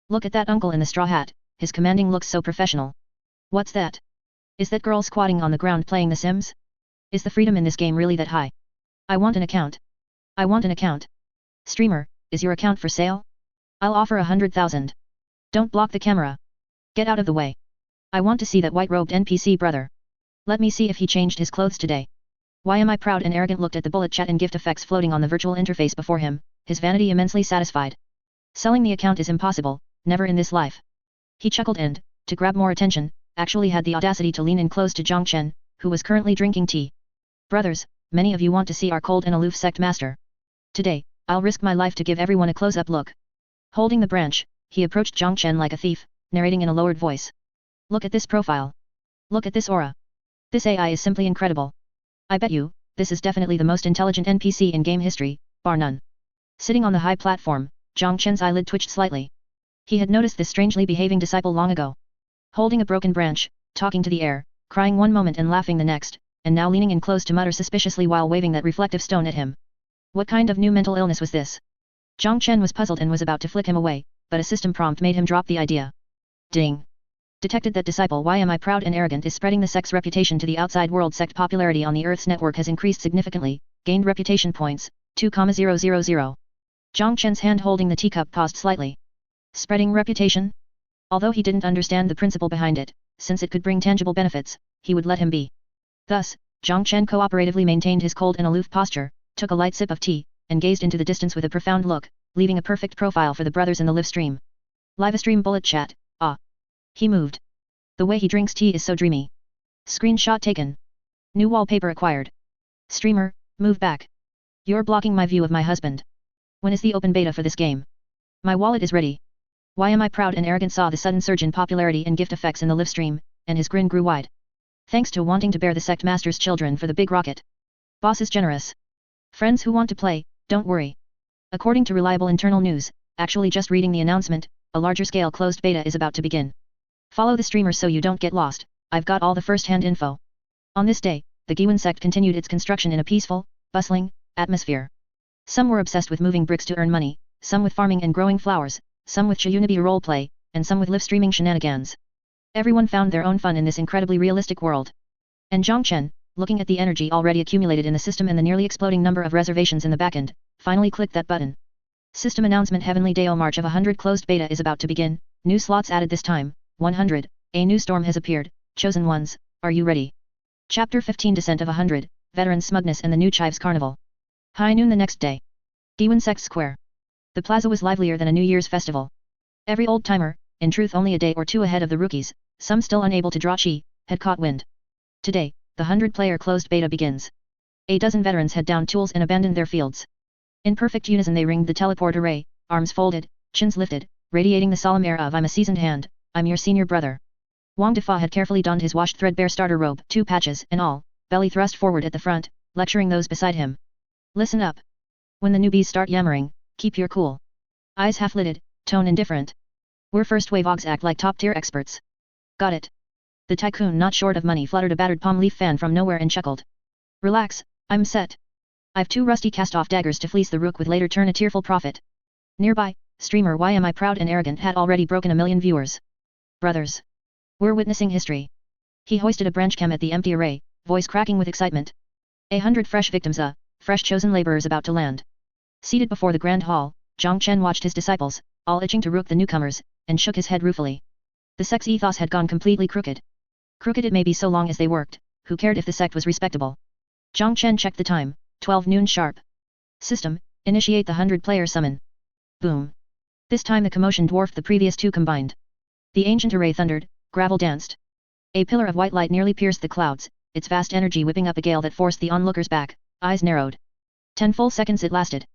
Look at that uncle in the straw hat, his commanding looks so professional. What's that? Is that girl squatting on the ground playing The Sims? Is the freedom in this game really that high? I want an account. I want an account. Streamer, is your account for sale? I'll offer 100,000. Don't block the camera. Get out of the way. I want to see that white-robed NPC brother. Let me see if he changed his clothes today. YM I Proud and Arrogant looked at the bullet chat and gift effects floating on the virtual interface before him, his vanity immensely satisfied. Selling the account is impossible, never in this life. He chuckled and, to grab more attention, actually had the audacity to lean in close to Jiang Chen, who was currently drinking tea. Brothers, many of you want to see our cold and aloof Sect Master. Today, I'll risk my life to give everyone a close-up look. Holding the branch, he approached Jiang Chen like a thief, narrating in a lowered voice. Look at this profile. Look at this aura. This AI is simply incredible. I bet you, this is definitely the most intelligent NPC in game history, bar none. Sitting on the high platform, Jiang Chen's eyelid twitched slightly. He had noticed this strangely behaving disciple long ago. Holding a broken branch, talking to the air, crying one moment and laughing the next, and now leaning in close to mutter suspiciously while waving that reflective stone at him. What kind of new mental illness was this? Jiang Chen was puzzled and was about to flick him away, but a system prompt made him drop the idea. Ding! Detected that disciple Why am I proud and arrogant is spreading the sect's reputation to the outside world. Sect popularity on the Earth's network has increased significantly, gained reputation points, 2,000. Jiang Chen's hand holding the teacup paused slightly. Spreading reputation? Although he didn't understand the principle behind it, since it could bring tangible benefits, he would let him be. Thus, Jiang Chen cooperatively maintained his cold and aloof posture, took a light sip of tea, and gazed into the distance with a profound look, leaving a perfect profile for the brothers in the live stream. Livestream bullet chat, ah. He moved. The way he drinks tea is so dreamy. Screenshot taken. New wallpaper acquired. Streamer, move back. You're blocking my view of my husband. When is the open beta for this game? My wallet is ready. Why am I proud and arrogant? Saw the sudden surge in popularity and gift effects in the live stream, and his grin grew wide. Thanks to wanting to bear the Sect Master's children for the big rocket. Boss is generous. Friends who want to play, don't worry. According to reliable internal news, actually just reading the announcement, a larger scale closed beta is about to begin. Follow the streamer so you don't get lost, I've got all the first-hand info. On this day, the Guiyuan Sect continued its construction in a peaceful, bustling, atmosphere. Some were obsessed with moving bricks to earn money, some with farming and growing flowers, some with Shayunabi roleplay, and some with live streaming shenanigans. Everyone found their own fun in this incredibly realistic world. And Jiang Chen, looking at the energy already accumulated in the system and the nearly exploding number of reservations in the backend, finally clicked that button. System announcement Heavenly Deo March of 100 closed beta is about to begin, new slots added this time, 100, a new storm has appeared, chosen ones, are you ready? Chapter 15 Descent of 100, Veteran Smugness and the New Chives Carnival. High noon the next day. Guiyuan Sect Square. The plaza was livelier than a New Year's festival. Every old-timer, in truth only a day or two ahead of the rookies, some still unable to draw chi, had caught wind. Today, the 100-player closed beta begins. A dozen veterans had downed tools and abandoned their fields. In perfect unison they ringed the teleport array, arms folded, chins lifted, radiating the solemn air of I'm a seasoned hand, I'm your senior brother. Wang Defa had carefully donned his washed threadbare starter robe, 2 patches and all, belly thrust forward at the front, lecturing those beside him. Listen up. When the newbies start yammering, keep your cool. Eyes half-lidded, tone indifferent. We're first-wave Ogs act like top-tier experts. Got it. The tycoon not short of money fluttered a battered palm leaf fan from nowhere and chuckled. Relax, I'm set. I've 2 rusty cast-off daggers to fleece the rook with later turn a tearful profit. Nearby, streamer Why am I proud and arrogant had already broken 1 million viewers. Brothers. We're witnessing history. He hoisted a branch cam at the empty array, voice cracking with excitement. 100 fresh victims fresh chosen laborers about to land. Seated before the grand hall, Jiang Chen watched his disciples, all itching to rook the newcomers, and shook his head ruefully. The sect's ethos had gone completely crooked. Crooked it may be so long as they worked, who cared if the sect was respectable. Jiang Chen checked the time, 12 noon sharp. System, initiate the 100-player summon. Boom. This time the commotion dwarfed the previous 2 combined. The ancient array thundered, gravel danced. A pillar of white light nearly pierced the clouds, its vast energy whipping up a gale that forced the onlookers back, eyes narrowed. 10 full seconds it lasted.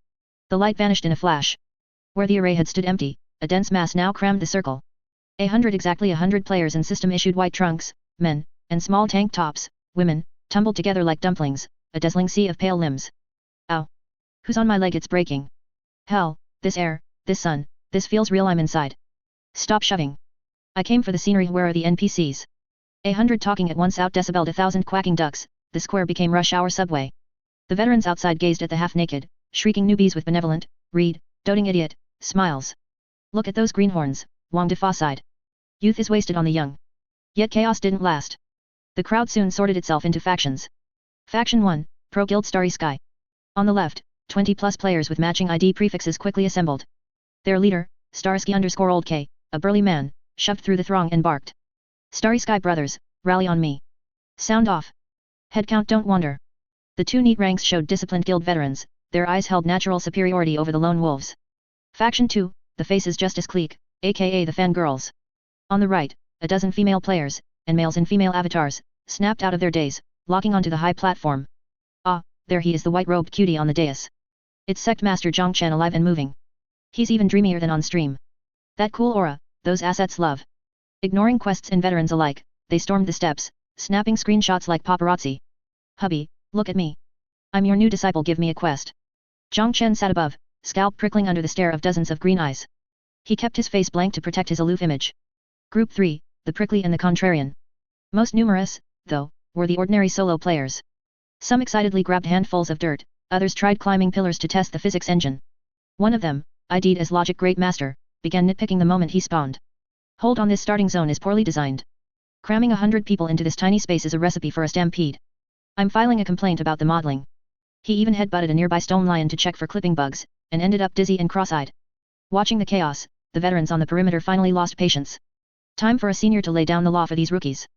The light vanished in a flash. Where the array had stood empty, a dense mass now crammed the circle. 100 players in system issued white trunks, men, and small tank tops, women, tumbled together like dumplings, a dazzling sea of pale limbs. Ow! Who's on my leg? It's breaking. Hell, this air, this sun, this feels real. I'm inside. Stop shoving. I came for the scenery. Where are the NPCs? 100 talking at once out-decibeled 1,000 quacking ducks, the square became rush hour subway. The veterans outside gazed at the half-naked, shrieking newbies with benevolent, doting idiot, smiles. Look at those greenhorns, Wang Defa sighed. Youth is wasted on the young. Yet chaos didn't last. The crowd soon sorted itself into factions. Faction 1, Pro Guild Starry Sky. On the left, 20+ players with matching ID prefixes quickly assembled. Their leader, Starsky_Old K, a burly man, shoved through the throng and barked. Starry Sky brothers, rally on me. Sound off. Head count don't wander. The 2 neat ranks showed disciplined guild veterans, their eyes held natural superiority over the lone wolves. Faction 2, the faces Justice Clique, aka the fangirls. On the right, a dozen female players, and males in female avatars, snapped out of their daze, locking onto the high platform. Ah, there he is, the white-robed cutie on the dais. It's Sect Master Jiang Chen, alive and moving. He's even dreamier than on stream. That cool aura, those assets love. Ignoring quests and veterans alike, they stormed the steps, snapping screenshots like paparazzi. Hubby, look at me. I'm your new disciple, give me a quest. Jiang Chen sat above, scalp prickling under the stare of dozens of green eyes. He kept his face blank to protect his aloof image. Group 3, the prickly and the contrarian. Most numerous, though, were the ordinary solo players. Some excitedly grabbed handfuls of dirt, others tried climbing pillars to test the physics engine. One of them, ID'd as Logic Great Master, began nitpicking the moment he spawned. Hold on, this starting zone is poorly designed. Cramming 100 people into this tiny space is a recipe for a stampede. I'm filing a complaint about the modeling. He even headbutted a nearby stone lion to check for clipping bugs, and ended up dizzy and cross-eyed. Watching the chaos, the veterans on the perimeter finally lost patience. Time for a senior to lay down the law for these rookies.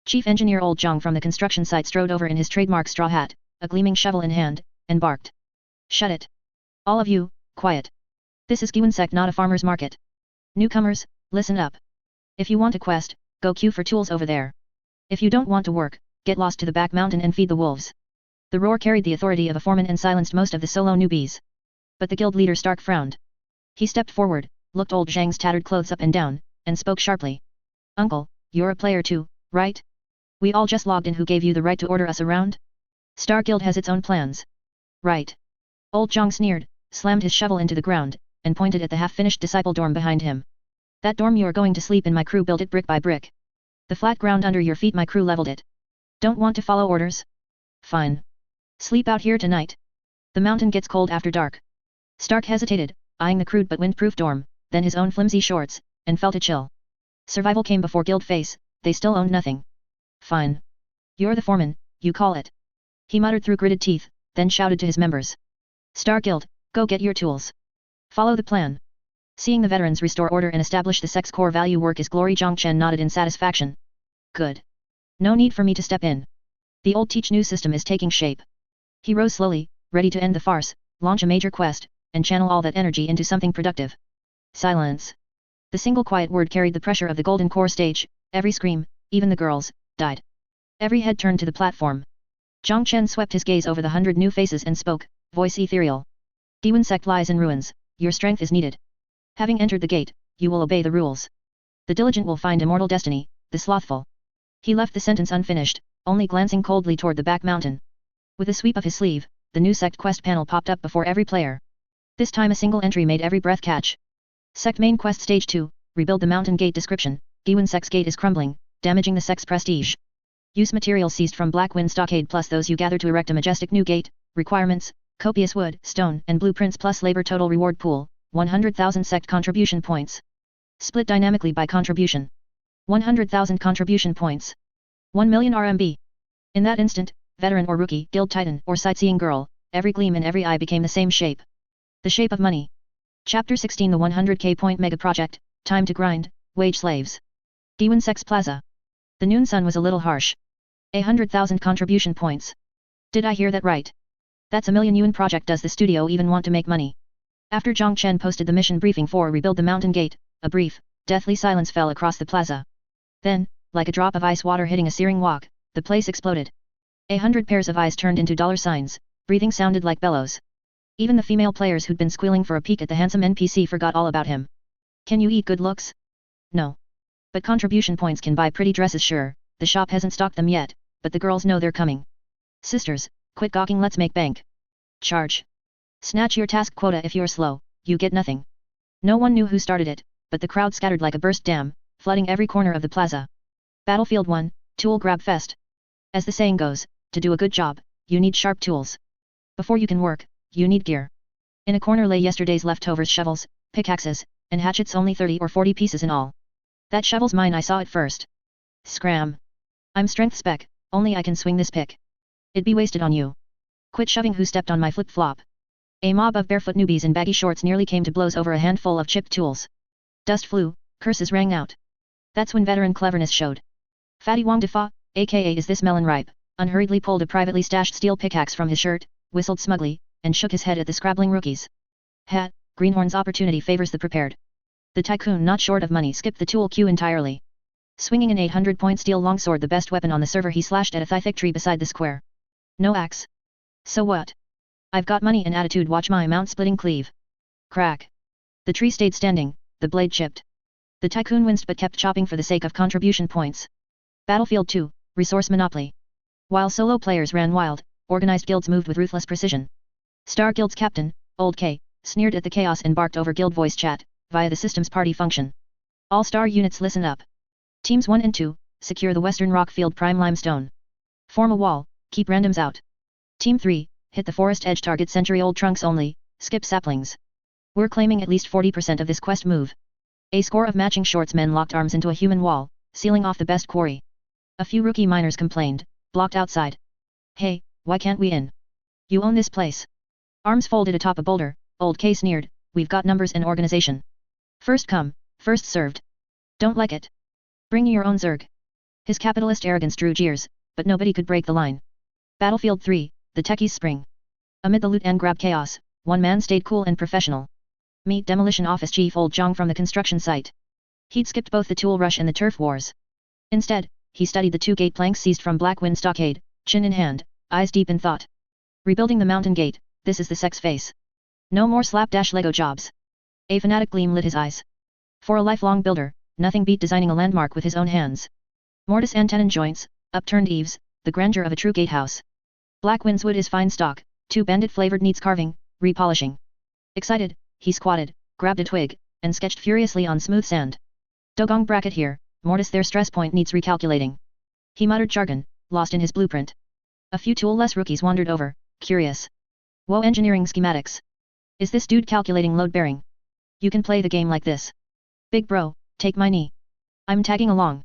Chief Engineer Old Jiang from the construction site strode over in his trademark straw hat, a gleaming shovel in hand, and barked. Shut it. All of you, quiet. This is Guiyuan Sect, not a farmer's market. Newcomers, listen up. If you want a quest, go queue for tools over there. If you don't want to work, get lost to the back mountain and feed the wolves. The roar carried the authority of a foreman and silenced most of the solo newbies. But the guild leader Stark frowned. He stepped forward, looked old Zhang's tattered clothes up and down, and spoke sharply. Uncle, you're a player too, right? We all just logged in. Who gave you the right to order us around? Star Guild has its own plans. Right. Old Jiang sneered, slammed his shovel into the ground, and pointed at the half-finished disciple dorm behind him. That dorm you're going to sleep in, my crew built it brick by brick. The flat ground under your feet, my crew leveled it. Don't want to follow orders? Fine. Sleep out here tonight. The mountain gets cold after dark. Stark hesitated, eyeing the crude but windproof dorm, then his own flimsy shorts, and felt a chill. Survival came before guild face, they still owned nothing. Fine. You're the foreman, you call it. He muttered through gritted teeth, then shouted to his members. Star Guild, go get your tools. Follow the plan. Seeing the veterans restore order and establish the sect's core value, work is glory. Jiang Chen nodded in satisfaction. Good. No need for me to step in. The old teach new system is taking shape. He rose slowly, ready to end the farce, launch a major quest, and channel all that energy into something productive. Silence. The single quiet word carried the pressure of the golden core stage. Every scream, even the girls, died. Every head turned to the platform. Jiang Chen swept his gaze over the 100 new faces and spoke, voice ethereal. Guiyuan Sect lies in ruins, your strength is needed. Having entered the gate, you will obey the rules. The diligent will find immortal destiny, the slothful. He left the sentence unfinished, only glancing coldly toward the back mountain. With a sweep of his sleeve, the new sect quest panel popped up before every player. This time a single entry made every breath catch. Sect main quest stage 2, rebuild the mountain gate. Description, Guiyuan Sect's gate is crumbling, damaging the sect's prestige. Use materials seized from Blackwind Stockade plus those you gather to erect a majestic new gate. Requirements, copious wood, stone, and blueprints plus labor. Total reward pool, 100,000 sect contribution points. Split dynamically by contribution. 100,000 contribution points. 1 million RMB. In that instant, veteran or rookie, guild titan or sightseeing girl, every gleam in every eye became the same shape. The shape of money. Chapter 16, the 100k point mega project, time to grind, wage slaves. Guiyuan Sect's Plaza. The noon sun was a little harsh. 100,000 contribution points. Did I hear that right? That's a million yuan project. Does the studio even want to make money? After Jiang Chen posted the mission briefing for rebuild the mountain gate, a brief, deathly silence fell across the plaza. Then, like a drop of ice water hitting a searing wok, the place exploded. 100 pairs of eyes turned into dollar signs, breathing sounded like bellows. Even the female players who'd been squealing for a peek at the handsome NPC forgot all about him. Can you eat good looks? No. But contribution points can buy pretty dresses. Sure, the shop hasn't stocked them yet, but the girls know they're coming. Sisters, quit gawking, let's make bank. Charge. Snatch your task quota. If you're slow, you get nothing. No one knew who started it, but the crowd scattered like a burst dam, flooding every corner of the plaza. Battlefield 1, Tool Grab Fest. As the saying goes, to do a good job, you need sharp tools. Before you can work, you need gear. In a corner lay yesterday's leftovers: shovels, pickaxes, and hatchets, only 30 or 40 pieces in all. That shovel's mine, I saw it first. Scram. I'm strength spec, only I can swing this pick. It'd be wasted on you. Quit shoving. Who stepped on my flip-flop? A mob of barefoot newbies in baggy shorts nearly came to blows over a handful of chipped tools. Dust flew, curses rang out. That's when veteran cleverness showed. Fatty Wang Defa, aka Is This Melon Ripe, unhurriedly pulled a privately stashed steel pickaxe from his shirt, whistled smugly, and shook his head at the scrabbling rookies. Ha, Greenhorn's opportunity favors the prepared. The tycoon, not short of money, skipped the tool queue entirely. Swinging an 800-point steel longsword, the best weapon on the server, he slashed at a thigh-thick tree beside the square. No axe. So what? I've got money and attitude, watch my mount-splitting cleave. Crack. The tree stayed standing, the blade chipped. The tycoon winced but kept chopping for the sake of contribution points. Battlefield 2, Resource Monopoly. While solo players ran wild, organized guilds moved with ruthless precision. Star Guild's captain, Old K, sneered at the chaos and barked over guild voice chat, via the system's party function. All star units listen up. Teams 1 and 2, secure the western rock field prime limestone. Form a wall, keep randoms out. Team 3, hit the forest edge, target century-old trunks only, skip saplings. We're claiming at least 40% of this quest move. A score of matching shorts men locked arms into a human wall, sealing off the best quarry. A few rookie miners complained, blocked outside. Hey, why can't we in? You own this place. Arms folded atop a boulder, Old K sneered, we've got numbers and organization. First come, first served. Don't like it? Bring your own Zerg. His capitalist arrogance drew jeers, but nobody could break the line. Battlefield 3, the techies spring. Amid the loot and grab chaos, one man stayed cool and professional. Meet Demolition Office Chief Old Jiang from the construction site. He'd skipped both the tool rush and the turf wars. Instead, he studied the 2 gate planks seized from Blackwind Stockade, chin in hand, eyes deep in thought. Rebuilding the mountain gate, this is the Sect's face. No more slapdash Lego jobs. A fanatic gleam lit his eyes. For a lifelong builder, nothing beat designing a landmark with his own hands. Mortise and tenon joints, upturned eaves, the grandeur of a true gatehouse. Blackwind's wood is fine stock, 2 bandit flavored needs carving, repolishing. Excited, he squatted, grabbed a twig, and sketched furiously on smooth sand. Dogong bracket here, mortise there, stress point needs recalculating. He muttered jargon, lost in his blueprint. A few tool-less rookies wandered over, curious. Whoa, engineering schematics. Is this dude calculating load bearing? You can play the game like this. Big bro, take my knee. I'm tagging along.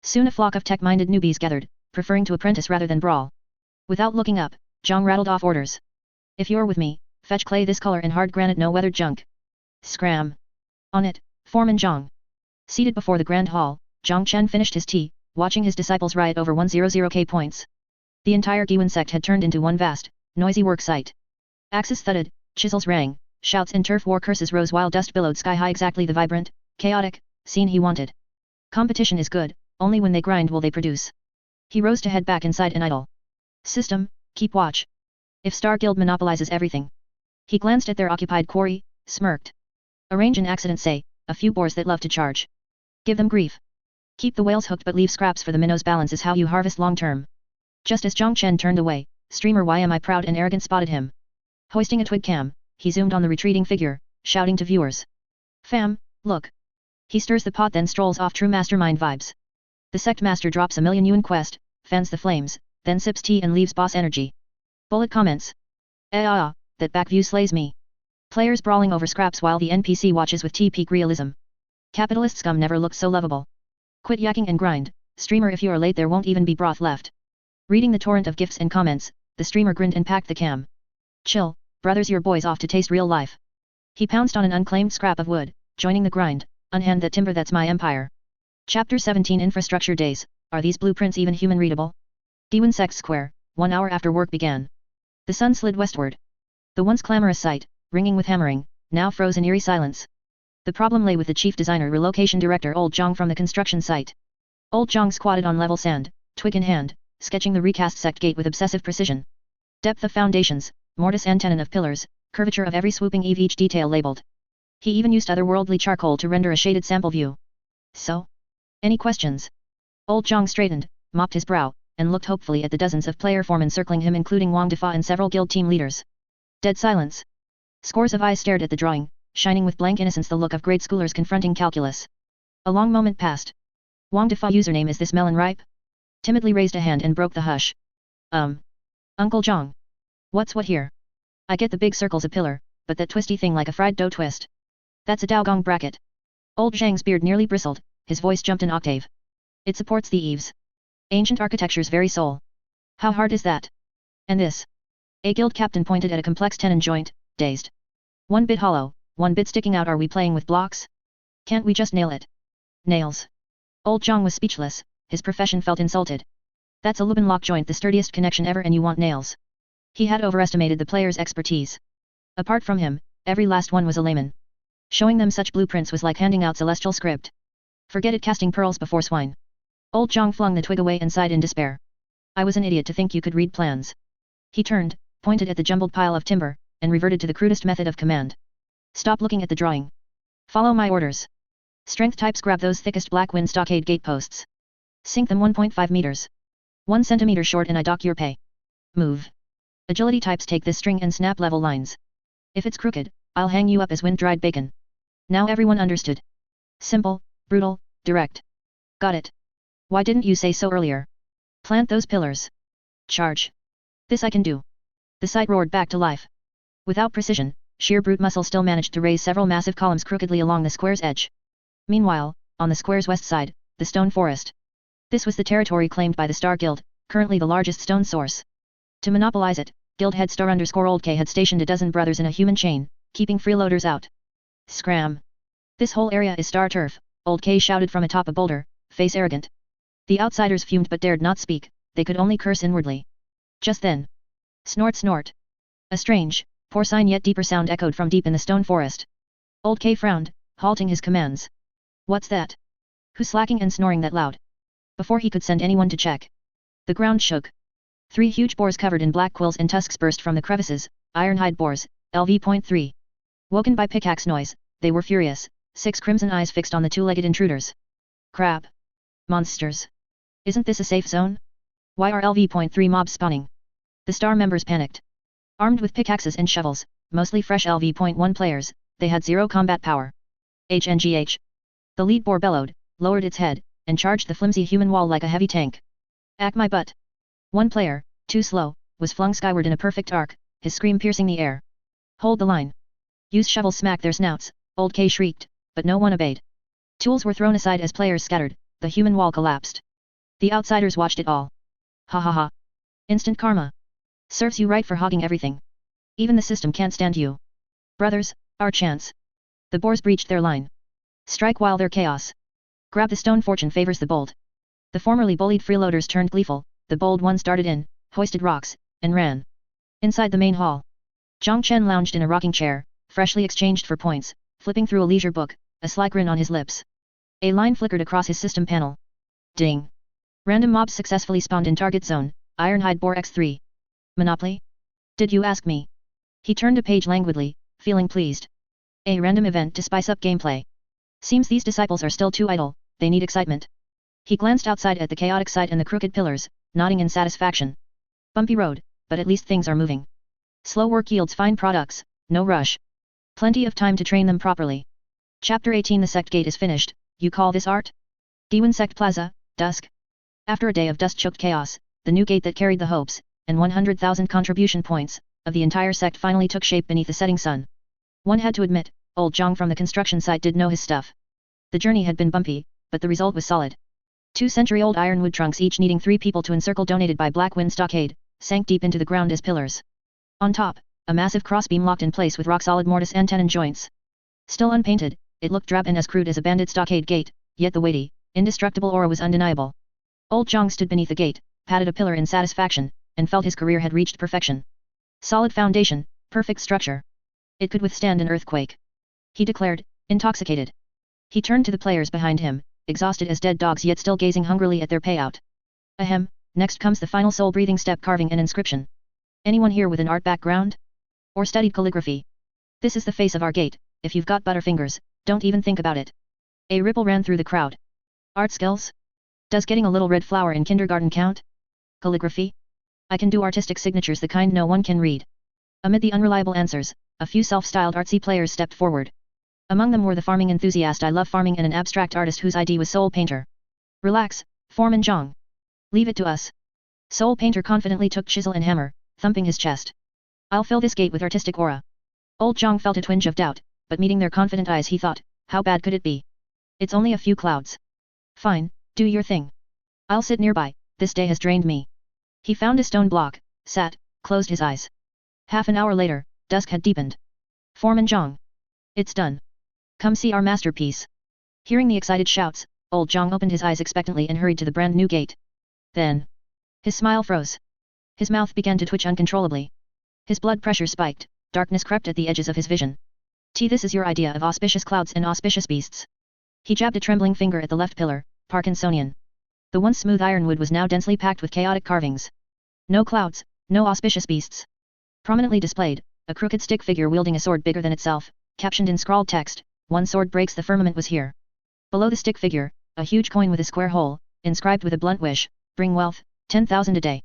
Soon a flock of tech-minded newbies gathered, preferring to apprentice rather than brawl. Without looking up, Jiang rattled off orders. If you're with me, fetch clay this color and hard granite, no weathered junk. Scram. On it, Foreman Jiang. Seated before the grand hall, Jiang Chen finished his tea, watching his disciples riot over 100k points. The entire Guiyuan Sect had turned into one vast, noisy work site. Axes thudded, chisels rang, shouts and turf war curses rose while dust billowed sky high, exactly the vibrant, chaotic scene he wanted. Competition is good, only when they grind will they produce. He rose to head back inside an idle system, keep watch. If Star Guild monopolizes everything. He glanced at their occupied quarry, smirked. Arrange an accident, say, a few boars that love to charge. Give them grief. Keep the whales hooked but leave scraps for the minnows, balance is how you harvest long term. Just as Jiang Chen turned away, streamer Why Am I Proud and Arrogant spotted him. Hoisting a twig cam, he zoomed on the retreating figure, shouting to viewers. Fam, look. He stirs the pot then strolls off, true mastermind vibes. The Sect Master drops a million yuan quest, fans the flames, then sips tea and leaves boss energy. Bullet comments. That back view slays me. Players brawling over scraps while the NPC watches with peak realism. Capitalist scum never looked so lovable. Quit yakking and grind, streamer, if you are late there won't even be broth left. Reading the torrent of gifts and comments, the streamer grinned and packed the cam. Chill, brothers, your boy's off to taste real life. He pounced on an unclaimed scrap of wood, joining the grind, unhand that timber, that's my empire. Chapter 17 Infrastructure Days, are these blueprints even human readable? Guiyuan Sect Square, 1 hour after work began. The sun slid westward. The once clamorous site, ringing with hammering, now froze in eerie silence. The problem lay with the chief designer relocation director Old Jiang from the construction site. Old Jiang squatted on level sand, twig in hand, sketching the recast sect gate with obsessive precision. Depth of foundations, mortise and tenon of pillars, curvature of every swooping eave, each detail labeled. He even used otherworldly charcoal to render a shaded sample view. So? Any questions? Old Jiang straightened, mopped his brow, and looked hopefully at the dozens of player foremen circling him, including Wang Defa and several guild team leaders. Dead silence. Scores of eyes stared at the drawing, shining with blank innocence, the look of grade schoolers confronting calculus. A long moment passed. Wang Defa, username is this melon ripe? Timidly raised a hand and broke the hush. Uncle Jiang. What's what here? I get the big circle's a pillar, but that twisty thing like a fried dough twist. That's a Daogong bracket. Old Zhang's beard nearly bristled, his voice jumped an octave. It supports the eaves. Ancient architecture's very soul. How hard is that? And this? A guild captain pointed at a complex tenon joint, dazed. 1 bit hollow, 1 bit sticking out, are we playing with blocks? Can't we just nail it? Nails. Old Jiang was speechless, his profession felt insulted. That's a Lubin lock joint, the sturdiest connection ever, and you want nails. He had overestimated the player's expertise. Apart from him, every last one was a layman. Showing them such blueprints was like handing out celestial script. Forget it, casting pearls before swine. Old Jiang flung the twig away and sighed in despair. I was an idiot to think you could read plans. He turned, pointed at the jumbled pile of timber, and reverted to the crudest method of command. Stop looking at the drawing. Follow my orders. Strength types, grab those thickest Blackwind stockade gate posts. Sink them 1.5 meters. 1 centimeter short and I dock your pay. Move. Agility types, take this string and snap level lines. If it's crooked, I'll hang you up as wind-dried bacon. Now everyone understood. Simple, brutal, direct. Got it. Why didn't you say so earlier? Plant those pillars. Charge. This I can do. The site roared back to life. Without precision, sheer brute muscle still managed to raise several massive columns crookedly along the square's edge. Meanwhile, on the square's west side, the stone forest. This was the territory claimed by the Star Guild, currently the largest stone source. To monopolize it, Guild head Star_Old K had stationed a dozen brothers in a human chain, keeping freeloaders out. Scram! This whole area is Star Turf, Old K shouted from atop a boulder, face arrogant. The outsiders fumed but dared not speak, they could only curse inwardly. Just then. Snort snort. A strange, porcine yet deeper sound echoed from deep in the stone forest. Old K frowned, halting his commands. What's that? Who's slacking and snoring that loud? Before he could send anyone to check. The ground shook. 3 huge boars covered in black quills and tusks burst from the crevices, ironhide boars, LV.3. Woken by pickaxe noise, they were furious, 6 crimson eyes fixed on the 2-legged intruders. Crap. Monsters. Isn't this a safe zone? Why are LV.3 mobs spawning? The Star members panicked. Armed with pickaxes and shovels, mostly fresh LV.1 players, they had 0 combat power. HNGH. The lead boar bellowed, lowered its head, and charged the flimsy human wall like a heavy tank. Ack my butt. One player, too slow, was flung skyward in a perfect arc, his scream piercing the air. Hold the line. Use shovels smack their snouts, Old K shrieked, but no one obeyed. Tools were thrown aside as players scattered, the human wall collapsed. The outsiders watched it all. Ha ha ha. Instant karma. Serves you right for hogging everything. Even the system can't stand you. Brothers, our chance. The boars breached their line. Strike while they're chaos. Grab the stone, fortune favors the bold. The formerly bullied freeloaders turned gleeful, the bold ones darted in, hoisted rocks, and ran. Inside the main hall. Chen lounged in a rocking chair, freshly exchanged for points, flipping through a leisure book, a sly grin on his lips. A line flickered across his system panel. Ding. Random mobs successfully spawned in target zone, Ironhide Boar X3. Monopoly? Did you ask me? He turned a page languidly, feeling pleased. A random event to spice up gameplay. Seems these disciples are still too idle, they need excitement. He glanced outside at the chaotic site and the crooked pillars, nodding in satisfaction. Bumpy road, but at least things are moving. Slow work yields fine products, no rush. Plenty of time to train them properly. Chapter 18. The Sect Gate is finished. You call this art? Guiyuan Sect Plaza, dusk. After a day of dust-choked chaos, the new gate that carried the hopes, and 100,000 contribution points, of the entire sect finally took shape beneath the setting sun. One had to admit, old Jiang from the construction site did know his stuff. The journey had been bumpy, but the result was solid. 2-century-old ironwood trunks each needing 3 people to encircle donated by Black Wind Stockade, sank deep into the ground as pillars. On top, a massive crossbeam locked in place with rock-solid mortise and tenon joints. Still unpainted, it looked drab and as crude as a bandit stockade gate, yet the weighty, indestructible aura was undeniable. Old Jiang stood beneath the gate, patted a pillar in satisfaction, and felt his career had reached perfection. Solid foundation, perfect structure. It could withstand an earthquake. He declared, intoxicated. He turned to the players behind him, exhausted as dead dogs yet still gazing hungrily at their payout. Ahem, next comes the final soul-breathing step, carving an inscription. Anyone here with an art background? Or studied calligraphy? This is the face of our gate, if you've got butterfingers, don't even think about it. A ripple ran through the crowd. Art skills? Does getting a little red flower in kindergarten count? Calligraphy? I can do artistic signatures, the kind no one can read. Amid the unreliable answers, a few self-styled artsy players stepped forward. Among them were the farming enthusiast I love farming and an abstract artist whose ID was Soul Painter. Relax, Foreman Jiang. Leave it to us. Soul Painter confidently took chisel and hammer, thumping his chest. I'll fill this gate with artistic aura. Old Jiang felt a twinge of doubt, but meeting their confident eyes he thought, how bad could it be? It's only a few clouds. Fine, do your thing. I'll sit nearby, this day has drained me. He found a stone block, sat, closed his eyes. Half an hour later, dusk had deepened. Foreman Jiang. It's done. Come see our masterpiece. Hearing the excited shouts, old Jiang opened his eyes expectantly and hurried to the brand new gate. Then, his smile froze. His mouth began to twitch uncontrollably. His blood pressure spiked, darkness crept at the edges of his vision. This is your idea of auspicious clouds and auspicious beasts. He jabbed a trembling finger at the left pillar, Parkinsonian. The once smooth ironwood was now densely packed with chaotic carvings. No clouds, no auspicious beasts. Prominently displayed, a crooked stick figure wielding a sword bigger than itself, captioned in scrawled text, "One sword breaks the firmament" was here. Below the stick figure, a huge coin with a square hole, inscribed with a blunt wish, "Bring wealth, 10,000 a day."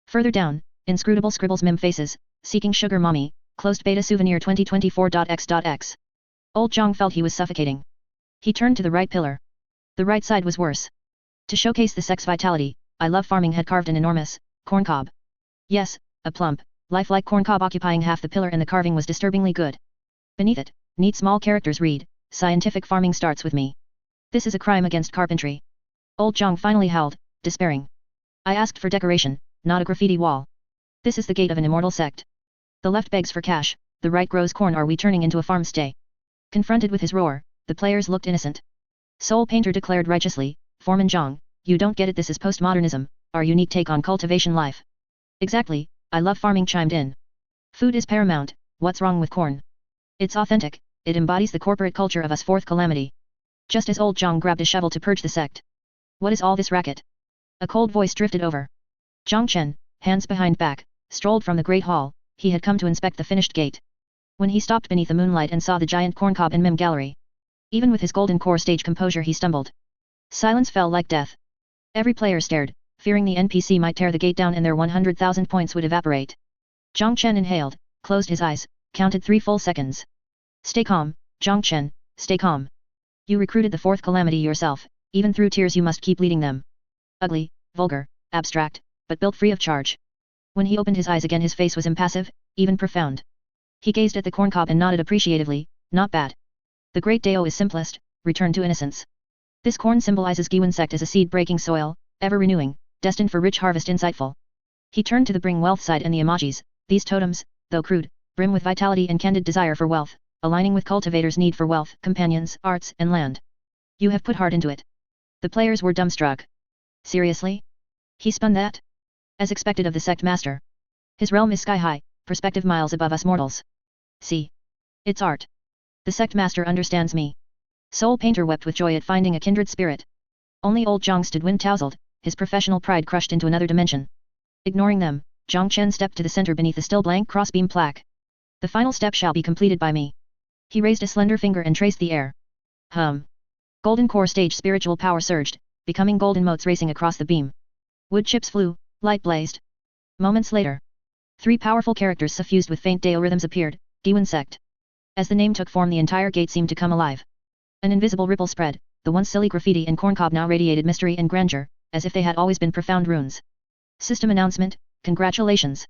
Further down, inscrutable scribbles mim faces, "Seeking sugar mommy, closed beta souvenir 2024.x.x." Old Jiang felt he was suffocating. He turned to the right pillar. The right side was worse. To showcase the sect's vitality, I Love Farming had carved an enormous corn cob. Yes, a plump, lifelike corn cob occupying half the pillar, and the carving was disturbingly good. Beneath it, neat small characters read, "Scientific farming starts with me. This is a crime against carpentry." Old Jiang finally howled, despairing. "I asked for decoration, not a graffiti wall. This is the gate of an immortal sect. The left begs for cash, the right grows corn. Are we turning into a farm stay?" Confronted with his roar, the players looked innocent. Soul Painter declared righteously, "Foreman Jiang, you don't get it. This is postmodernism, our unique take on cultivation life." "Exactly," I Love Farming chimed in. "Food is paramount, what's wrong with corn? It's authentic, it embodies the corporate culture of us Fourth Calamity." Just as old Jiang grabbed a shovel to purge the sect. "What is all this racket?" A cold voice drifted over. Jiang Chen, hands behind back, strolled from the great hall. He had come to inspect the finished gate. When he stopped beneath the moonlight and saw the giant corncob and mim gallery, even with his golden core stage composure he stumbled. Silence fell like death. Every player stared, fearing the NPC might tear the gate down and their 100,000 points would evaporate. Jiang Chen inhaled, closed his eyes, counted 3 full seconds. "Stay calm, Jiang Chen, stay calm. You recruited the Fourth Calamity yourself, even through tears you must keep leading them. Ugly, vulgar, abstract, but built free of charge." When he opened his eyes again his face was impassive, even profound. He gazed at the corncob and nodded appreciatively, "Not bad. The great Dao is simplest, return to innocence. This corn symbolizes Guiyuan Sect as a seed-breaking soil, ever-renewing, destined for rich harvest. Insightful." He turned to the bring wealth side and the emojis. These totems, though crude, brim with vitality and candid desire for wealth, aligning with cultivators' need for wealth, companions, arts, and land. "You have put heart into it." The players were dumbstruck. "Seriously? He spun that?" As expected of the Sect Master. "His realm is sky-high, perspective miles above us mortals. See. It's art. The Sect Master understands me." Soul Painter wept with joy at finding a kindred spirit. Only old Jiang stood wind-tousled, his professional pride crushed into another dimension. Ignoring them, Jiang Chen stepped to the center beneath the still blank crossbeam plaque. "The final step shall be completed by me." He raised a slender finger and traced the air. Golden core stage spiritual power surged, becoming golden motes racing across the beam. Wood chips flew, light blazed. Moments later, 3 powerful characters suffused with faint Dao rhythms appeared, Guiyuan Sect. As the name took form the entire gate seemed to come alive. An invisible ripple spread, the once silly graffiti and corncob now radiated mystery and grandeur, as if they had always been profound runes. System announcement, congratulations.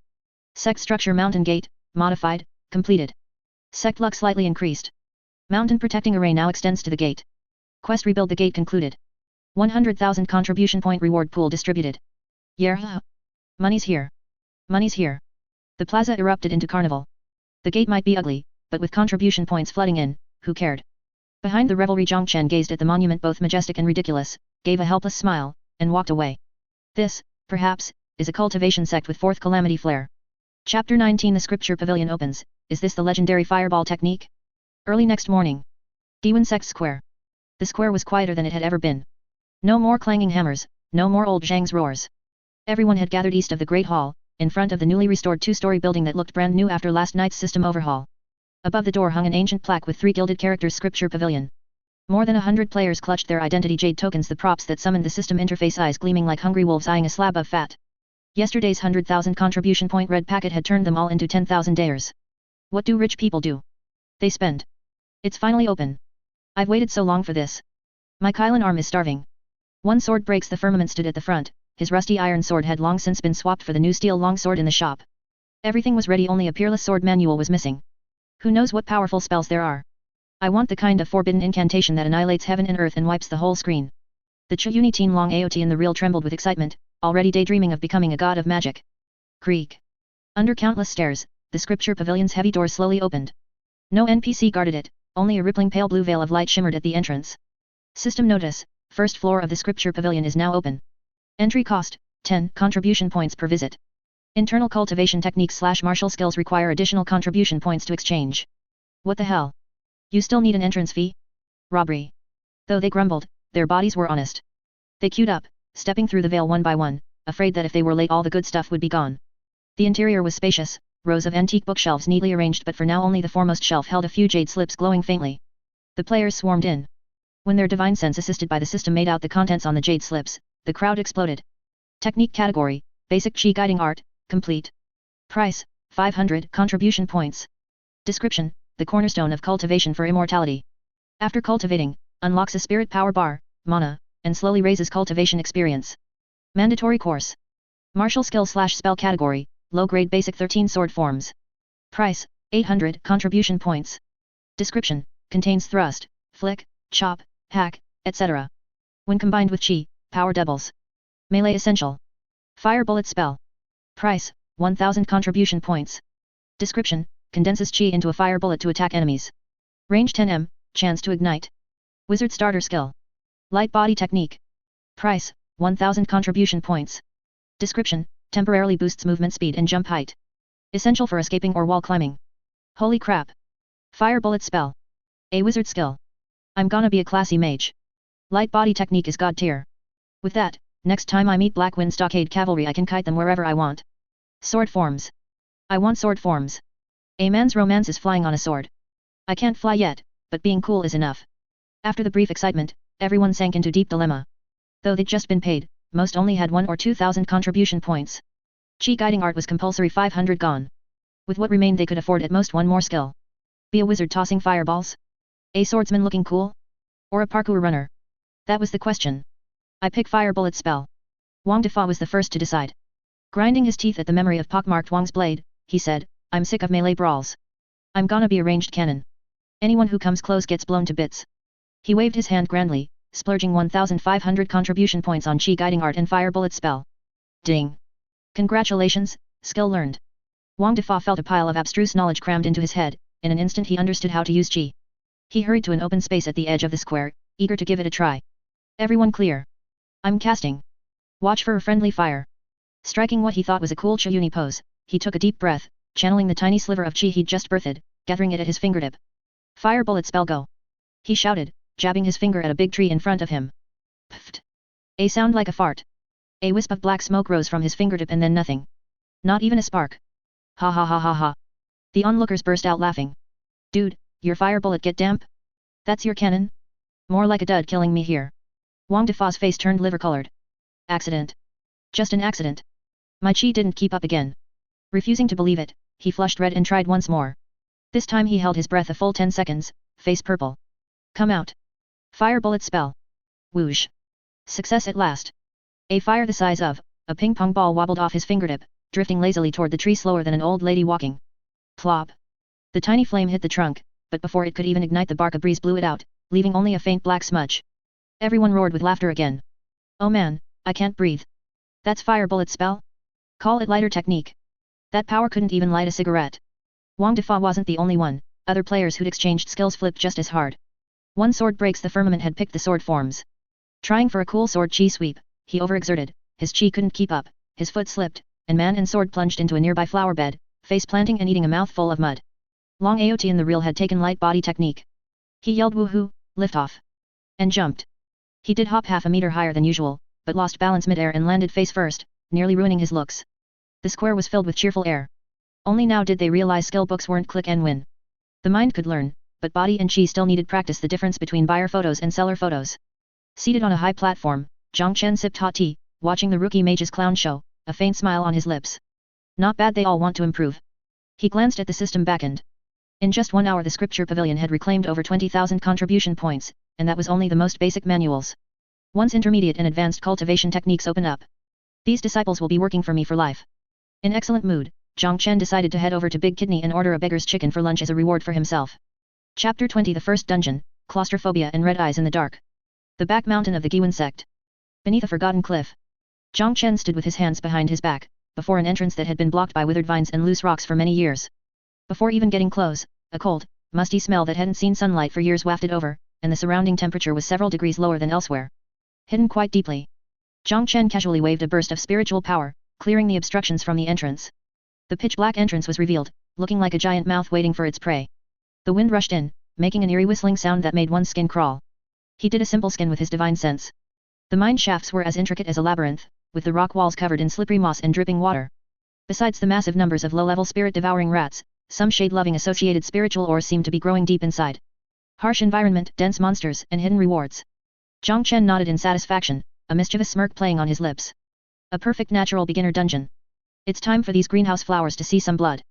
Sect structure mountain gate, modified, completed. Sect luck slightly increased. Mountain protecting array now extends to the gate. Quest rebuild the gate concluded. 100,000 contribution point reward pool distributed. Yeah. Money's here. Money's here. The plaza erupted into carnival. The gate might be ugly, but with contribution points flooding in, who cared? Behind the revelry Jiang Chen gazed at the monument both majestic and ridiculous, gave a helpless smile, and walked away. This, perhaps, is a cultivation sect with Fourth Calamity flair. Chapter 19 The Scripture Pavilion opens. Is this the legendary fireball technique? Early next morning. Guiyuan Sect Square. The square was quieter than it had ever been. No more clanging hammers, no more old Zhang's roars. Everyone had gathered east of the Great Hall, in front of the newly restored 2-story building that looked brand new after last night's system overhaul. Above the door hung an ancient plaque with 3 gilded characters Scripture Pavilion. More than 100 players clutched their identity jade tokens, the props that summoned the system interface, eyes gleaming like hungry wolves eyeing a slab of fat. Yesterday's 100,000 contribution point red packet had turned them all into 10,000 dares. What do rich people do? They spend. It's finally open. I've waited so long for this. My Qingyang arm is starving. One sword breaks the firmament stood at the front, his rusty iron sword had long since been swapped for the new steel longsword in the shop. Everything was ready, only a peerless sword manual was missing. Who knows what powerful spells there are? I want the kind of forbidden incantation that annihilates heaven and earth and wipes the whole screen. The Chuyuni teen Long Aot in the real trembled with excitement, already daydreaming of becoming a god of magic. Creak. Under countless stares, the Scripture Pavilion's heavy door slowly opened. No NPC guarded it, only a rippling pale blue veil of light shimmered at the entrance. System notice, first floor of the Scripture Pavilion is now open. Entry cost, 10 contribution points per visit. Internal cultivation techniques / martial skills require additional contribution points to exchange. What the hell? You still need an entrance fee? Robbery. Though they grumbled, their bodies were honest. They queued up, stepping through the veil one by one, afraid that if they were late all the good stuff would be gone. The interior was spacious, rows of antique bookshelves neatly arranged, but for now only the foremost shelf held a few jade slips glowing faintly. The players swarmed in. When their divine sense assisted by the system made out the contents on the jade slips, the crowd exploded. Technique category, basic chi guiding art, complete. Price, 500 contribution points. Description, the cornerstone of cultivation for immortality. After cultivating, unlocks a spirit power bar, mana, and slowly raises cultivation experience. Mandatory course. Martial skill / spell category, low grade basic 13 sword forms. Price, 800 contribution points. Description, contains thrust, flick, chop, hack, etc. When combined with chi, power doubles. Melee essential. Fire bullet spell. Price, 1000 contribution points. Description, condenses chi into a fire bullet to attack enemies. Range 10 m, chance to ignite. Wizard starter skill. Light body technique. Price, 1000 contribution points. Description, temporarily boosts movement speed and jump height. Essential for escaping or wall climbing. Holy crap. Fire bullet spell. A wizard skill. I'm gonna be a classy mage. Light body technique is god tier. With that, next time I meet Blackwind Stockade Cavalry I can kite them wherever I want. Sword forms. I want sword forms. A man's romance is flying on a sword. I can't fly yet, but being cool is enough. After the brief excitement, everyone sank into deep dilemma. Though they'd just been paid, most only had 1 or 2,000 contribution points. Chi guiding art was compulsory 500 gone. With what remained they could afford at most one more skill. Be a wizard tossing fireballs? A swordsman looking cool? Or a parkour runner? That was the question. I pick fire bullet spell. Wang Defa was the first to decide. Grinding his teeth at the memory of pockmarked Wang's blade, he said, I'm sick of melee brawls. I'm gonna be a ranged cannon. Anyone who comes close gets blown to bits. He waved his hand grandly, splurging 1,500 contribution points on chi guiding art and fire bullet spell. Ding! Congratulations, skill learned. Wang Defa felt a pile of abstruse knowledge crammed into his head. In an instant he understood how to use chi. He hurried to an open space at the edge of the square, eager to give it a try. Everyone clear. I'm casting. Watch for a friendly fire. Striking what he thought was a cool Chiyuni pose, he took a deep breath, channeling the tiny sliver of chi he'd just birthed, gathering it at his fingertip. Fire bullet spell go! He shouted, jabbing his finger at a big tree in front of him. Pfft! A sound like a fart. A wisp of black smoke rose from his fingertip and then nothing. Not even a spark. Ha ha ha ha ha. The onlookers burst out laughing. Dude, your fire bullet get damp? That's your cannon? More like a dud killing me here. Wang Defa's face turned liver-colored. Accident. Just an accident. My chi didn't keep up again. Refusing to believe it, he flushed red and tried once more. This time he held his breath a full 10 seconds, face purple. Come out. Fire bullet spell. Whoosh. Success at last. A fire the size of a ping-pong ball wobbled off his fingertip, drifting lazily toward the tree slower than an old lady walking. Plop. The tiny flame hit the trunk, but before it could even ignite the bark a breeze blew it out, leaving only a faint black smudge. Everyone roared with laughter again. Oh man, I can't breathe. That's fire bullet spell? Call it lighter technique. That power couldn't even light a cigarette. Wang Defa wasn't the only one, other players who'd exchanged skills flipped just as hard. One sword breaks the firmament had picked the sword forms. Trying for a cool sword chi sweep, he overexerted, his chi couldn't keep up, his foot slipped, and man and sword plunged into a nearby flower bed, face planting and eating a mouthful of mud. Long Aot in the reel had taken light body technique. He yelled woohoo, lift off. And jumped. He did hop half a meter higher than usual, but lost balance midair and landed face first, nearly ruining his looks. The square was filled with cheerful air. Only now did they realize skill books weren't click and win. The mind could learn, but body and chi still needed practice the difference between buyer photos and seller photos. Seated on a high platform, Chen sipped hot tea, watching the rookie mage's clown show, a faint smile on his lips. Not bad, they all want to improve. He glanced at the system backend. In just 1 hour the Scripture Pavilion had reclaimed over 20,000 contribution points, and that was only the most basic manuals. Once intermediate and advanced cultivation techniques open up, these disciples will be working for me for life. In excellent mood, Chen decided to head over to Big Kidney and order a beggar's chicken for lunch as a reward for himself. Chapter 20 The First Dungeon, Claustrophobia and Red Eyes in the Dark. The back mountain of the Guiyuan Sect. Beneath a forgotten cliff, Chen stood with his hands behind his back, before an entrance that had been blocked by withered vines and loose rocks for many years. Before even getting close, a cold, musty smell that hadn't seen sunlight for years wafted over, and the surrounding temperature was several degrees lower than elsewhere. Hidden quite deeply, Chen casually waved a burst of spiritual power, clearing the obstructions from the entrance. The pitch-black entrance was revealed, looking like a giant mouth waiting for its prey. The wind rushed in, making an eerie whistling sound that made one's skin crawl. He did a simple scan with his divine sense. The mine shafts were as intricate as a labyrinth, with the rock walls covered in slippery moss and dripping water. Besides the massive numbers of low-level spirit-devouring rats, some shade-loving associated spiritual ores seemed to be growing deep inside. Harsh environment, dense monsters, and hidden rewards. Chen nodded in satisfaction, a mischievous smirk playing on his lips. A perfect natural beginner dungeon. It's time for these greenhouse flowers to see some blood.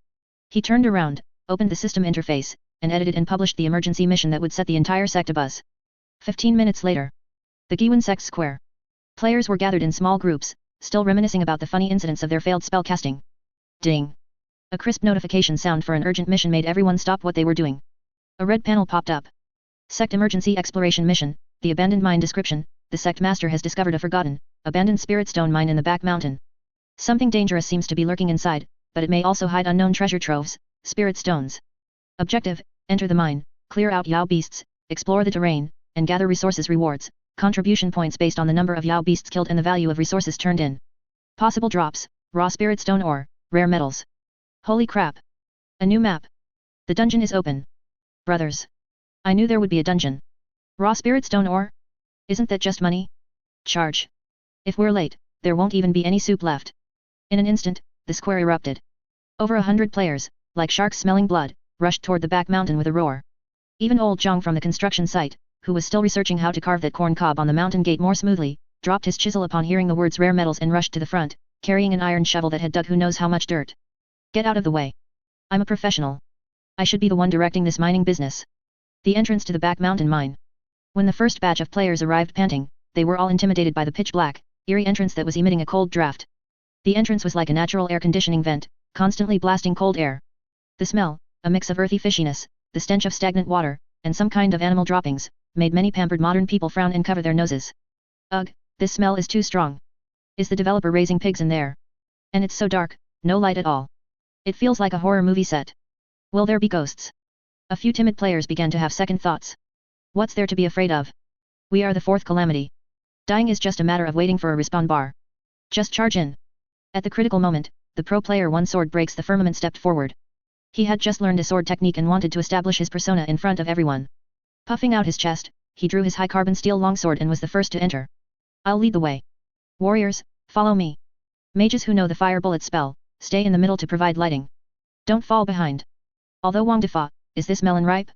He turned around, opened the system interface, and edited and published the emergency mission that would set the entire sect abuzz. 15 minutes later. The Guiyuan Sect square. Players were gathered in small groups, still reminiscing about the funny incidents of their failed spell casting. Ding! A crisp notification sound for an urgent mission made everyone stop what they were doing. A red panel popped up. Sect Emergency Exploration Mission, the abandoned mine description. The Sect Master has discovered a forgotten, abandoned spirit stone mine in the back mountain. Something dangerous seems to be lurking inside, but it may also hide unknown treasure troves, spirit stones. Objective: enter the mine, clear out Yao beasts, explore the terrain, and gather resources rewards, contribution points based on the number of Yao beasts killed and the value of resources turned in. Possible drops: raw spirit stone ore, rare metals. Holy crap! A new map. The dungeon is open. Brothers. I knew there would be a dungeon. Raw spirit stone ore? Isn't that just money? Charge. If we're late, there won't even be any soup left. In an instant, the square erupted. Over 100 players, like sharks smelling blood, rushed toward the back mountain with a roar. Even old Jiang from the construction site, who was still researching how to carve that corn cob on the mountain gate more smoothly, dropped his chisel upon hearing the words rare metals and rushed to the front, carrying an iron shovel that had dug who knows how much dirt. Get out of the way. I'm a professional. I should be the one directing this mining business. The entrance to the back mountain mine. When the first batch of players arrived panting, they were all intimidated by the pitch-black, eerie entrance that was emitting a cold draft. The entrance was like a natural air conditioning vent, constantly blasting cold air. The smell, a mix of earthy fishiness, the stench of stagnant water, and some kind of animal droppings, made many pampered modern people frown and cover their noses. Ugh, this smell is too strong. Is the developer raising pigs in there? And it's so dark, no light at all. It feels like a horror movie set. Will there be ghosts? A few timid players began to have second thoughts. What's there to be afraid of? We are the Fourth Calamity. Dying is just a matter of waiting for a respawn bar. Just charge in. At the critical moment, the pro player One Sword Breaks the Firmament stepped forward. He had just learned a sword technique and wanted to establish his persona in front of everyone. Puffing out his chest, he drew his high carbon steel longsword and was the first to enter. I'll lead the way. Warriors, follow me. Mages who know the fire bullet spell, stay in the middle to provide lighting. Don't fall behind. Although Wang Defa, is this melon ripe?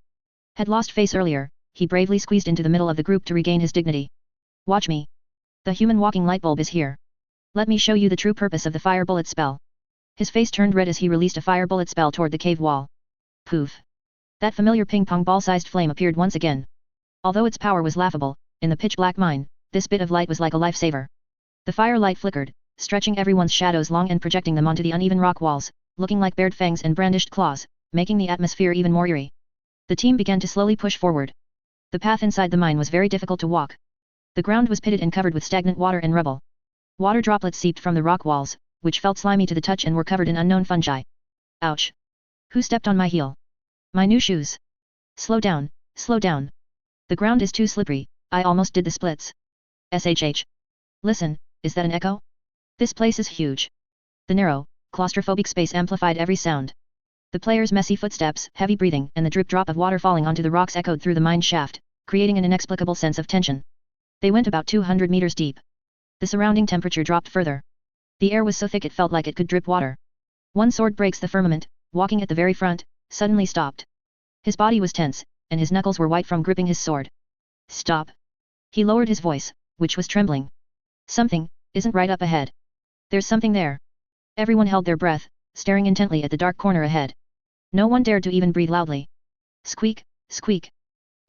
Had lost face earlier, he bravely squeezed into the middle of the group to regain his dignity. Watch me. The human walking light bulb is here. Let me show you the true purpose of the fire bullet spell. His face turned red as he released a fire bullet spell toward the cave wall. Poof. That familiar ping-pong ball-sized flame appeared once again. Although its power was laughable, in the pitch-black mine, this bit of light was like a lifesaver. The firelight flickered, stretching everyone's shadows long and projecting them onto the uneven rock walls, looking like bared fangs and brandished claws, making the atmosphere even more eerie. The team began to slowly push forward. The path inside the mine was very difficult to walk. The ground was pitted and covered with stagnant water and rubble. Water droplets seeped from the rock walls, which felt slimy to the touch and were covered in unknown fungi. Ouch! Who stepped on my heel? My new shoes. Slow down, slow down. The ground is too slippery, I almost did the splits. SHH. Listen, is that an echo? This place is huge. The narrow, claustrophobic space amplified every sound. The players' messy footsteps, heavy breathing, and the drip-drop of water falling onto the rocks echoed through the mine shaft, creating an inexplicable sense of tension. They went about 200 meters deep. The surrounding temperature dropped further. The air was so thick it felt like it could drip water. One Sword Breaks the Firmament, walking at the very front, suddenly stopped. His body was tense, and his knuckles were white from gripping his sword. Stop. He lowered his voice, which was trembling. Something isn't right up ahead. There's something there. Everyone held their breath, staring intently at the dark corner ahead. No one dared to even breathe loudly. Squeak, squeak.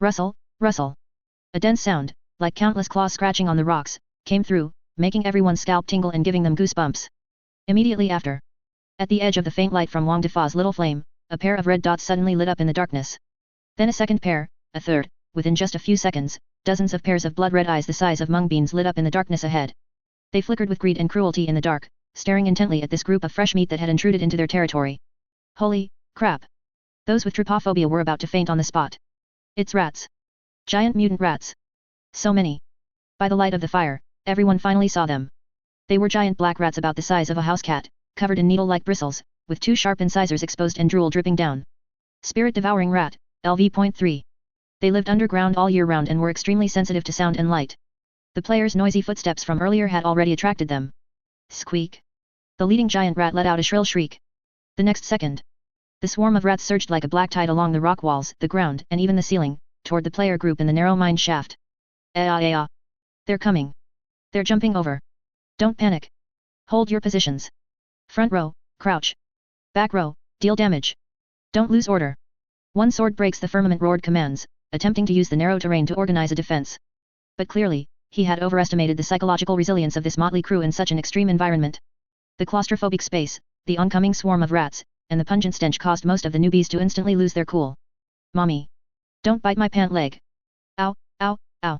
Rustle, rustle. A dense sound, like countless claws scratching on the rocks, came through, making everyone's scalp tingle and giving them goosebumps. Immediately after, at the edge of the faint light from Wang Defa's little flame, a pair of red dots suddenly lit up in the darkness. Then a second pair, a third, within just a few seconds, dozens of pairs of blood-red eyes the size of mung beans lit up in the darkness ahead. They flickered with greed and cruelty in the dark, staring intently at this group of fresh meat that had intruded into their territory. Holy crap! Those with trypophobia were about to faint on the spot. It's rats. Giant mutant rats. So many. By the light of the fire, everyone finally saw them. They were giant black rats about the size of a house cat, covered in needle-like bristles, with two sharp incisors exposed and drool dripping down. Spirit-devouring rat, LV.3. They lived underground all year round and were extremely sensitive to sound and light. The players' noisy footsteps from earlier had already attracted them. Squeak. The leading giant rat let out a shrill shriek. The next second, the swarm of rats surged like a black tide along the rock walls, the ground, and even the ceiling, toward the player group in the narrow mine shaft. They're coming. They're jumping over. Don't panic. Hold your positions. Front row, crouch. Back row, deal damage. Don't lose order. One Sword Breaks the Firmament roared commands, attempting to use the narrow terrain to organize a defense. But clearly, he had overestimated the psychological resilience of this motley crew in such an extreme environment. The claustrophobic space, the oncoming swarm of rats, and the pungent stench caused most of the newbies to instantly lose their cool. Mommy! Don't bite my pant leg! Ow, ow, ow!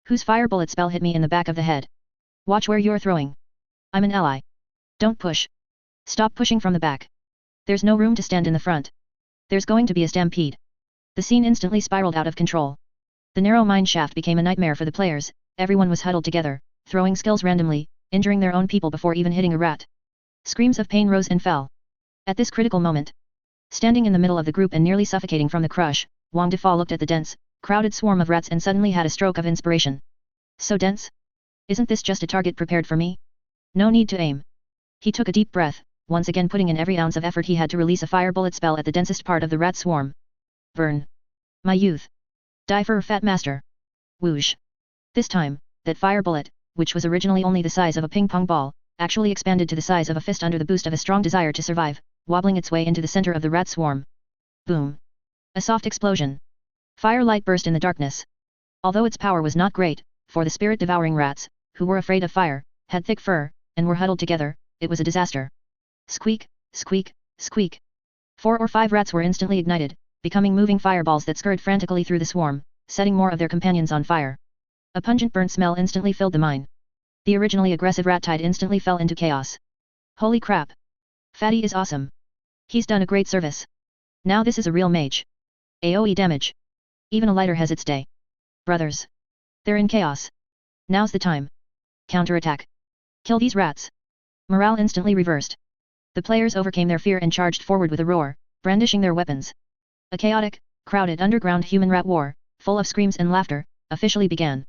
Whose fire bullet spell hit me in the back of the head? Watch where you're throwing. I'm an ally. Don't push. Stop pushing from the back. There's no room to stand in the front. There's going to be a stampede. The scene instantly spiraled out of control. The narrow mine shaft became a nightmare for the players, everyone was huddled together, throwing skills randomly, injuring their own people before even hitting a rat. Screams of pain rose and fell. At this critical moment, standing in the middle of the group and nearly suffocating from the crush, Wang Defa looked at the dense, crowded swarm of rats and suddenly had a stroke of inspiration. So dense? Isn't this just a target prepared for me? No need to aim. He took a deep breath, once again putting in every ounce of effort he had to release a fire bullet spell at the densest part of the rat swarm. Burn. My youth. Die for Fat Master. Whoosh. This time, that fire bullet, which was originally only the size of a ping-pong ball, actually expanded to the size of a fist under the boost of a strong desire to survive, wobbling its way into the center of the rat swarm. Boom. A soft explosion. Firelight burst in the darkness. Although its power was not great, for the spirit-devouring rats, who were afraid of fire, had thick fur, and were huddled together, it was a disaster. Squeak, squeak, squeak. 4 or 5 rats were instantly ignited, becoming moving fireballs that scurried frantically through the swarm, setting more of their companions on fire. A pungent burnt smell instantly filled the mine. The originally aggressive rat tide instantly fell into chaos. Holy crap! Fatty is awesome. He's done a great service. Now this is a real mage. AoE damage. Even a lighter has its day. Brothers. They're in chaos. Now's the time. Counterattack. Kill these rats. Morale instantly reversed. The players overcame their fear and charged forward with a roar, brandishing their weapons. A chaotic, crowded underground human rat war, full of screams and laughter, officially began.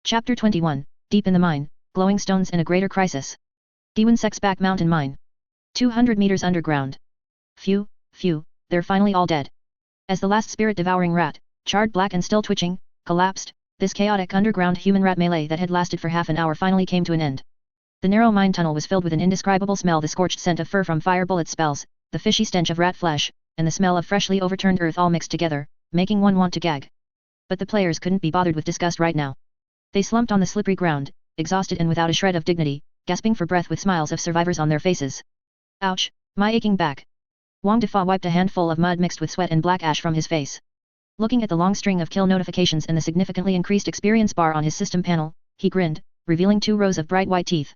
Chapter 21, Deep in the Mine, Glowing Stones and a Greater Crisis. Guiyuan Sect's back mountain mine. 200 meters underground. Phew, they're finally all dead. As the last spirit-devouring rat, charred black and still twitching, collapsed, this chaotic underground human rat melee that had lasted for half an hour finally came to an end. The narrow mine tunnel was filled with an indescribable smell, the scorched scent of fur from fire bullet spells, the fishy stench of rat flesh, and the smell of freshly overturned earth all mixed together, making one want to gag. But the players couldn't be bothered with disgust right now. They slumped on the slippery ground, exhausted and without a shred of dignity, gasping for breath with smiles of survivors on their faces. Ouch, my aching back. Wang Defa wiped a handful of mud mixed with sweat and black ash from his face. Looking at the long string of kill notifications and the significantly increased experience bar on his system panel, he grinned, revealing 2 rows of bright white teeth.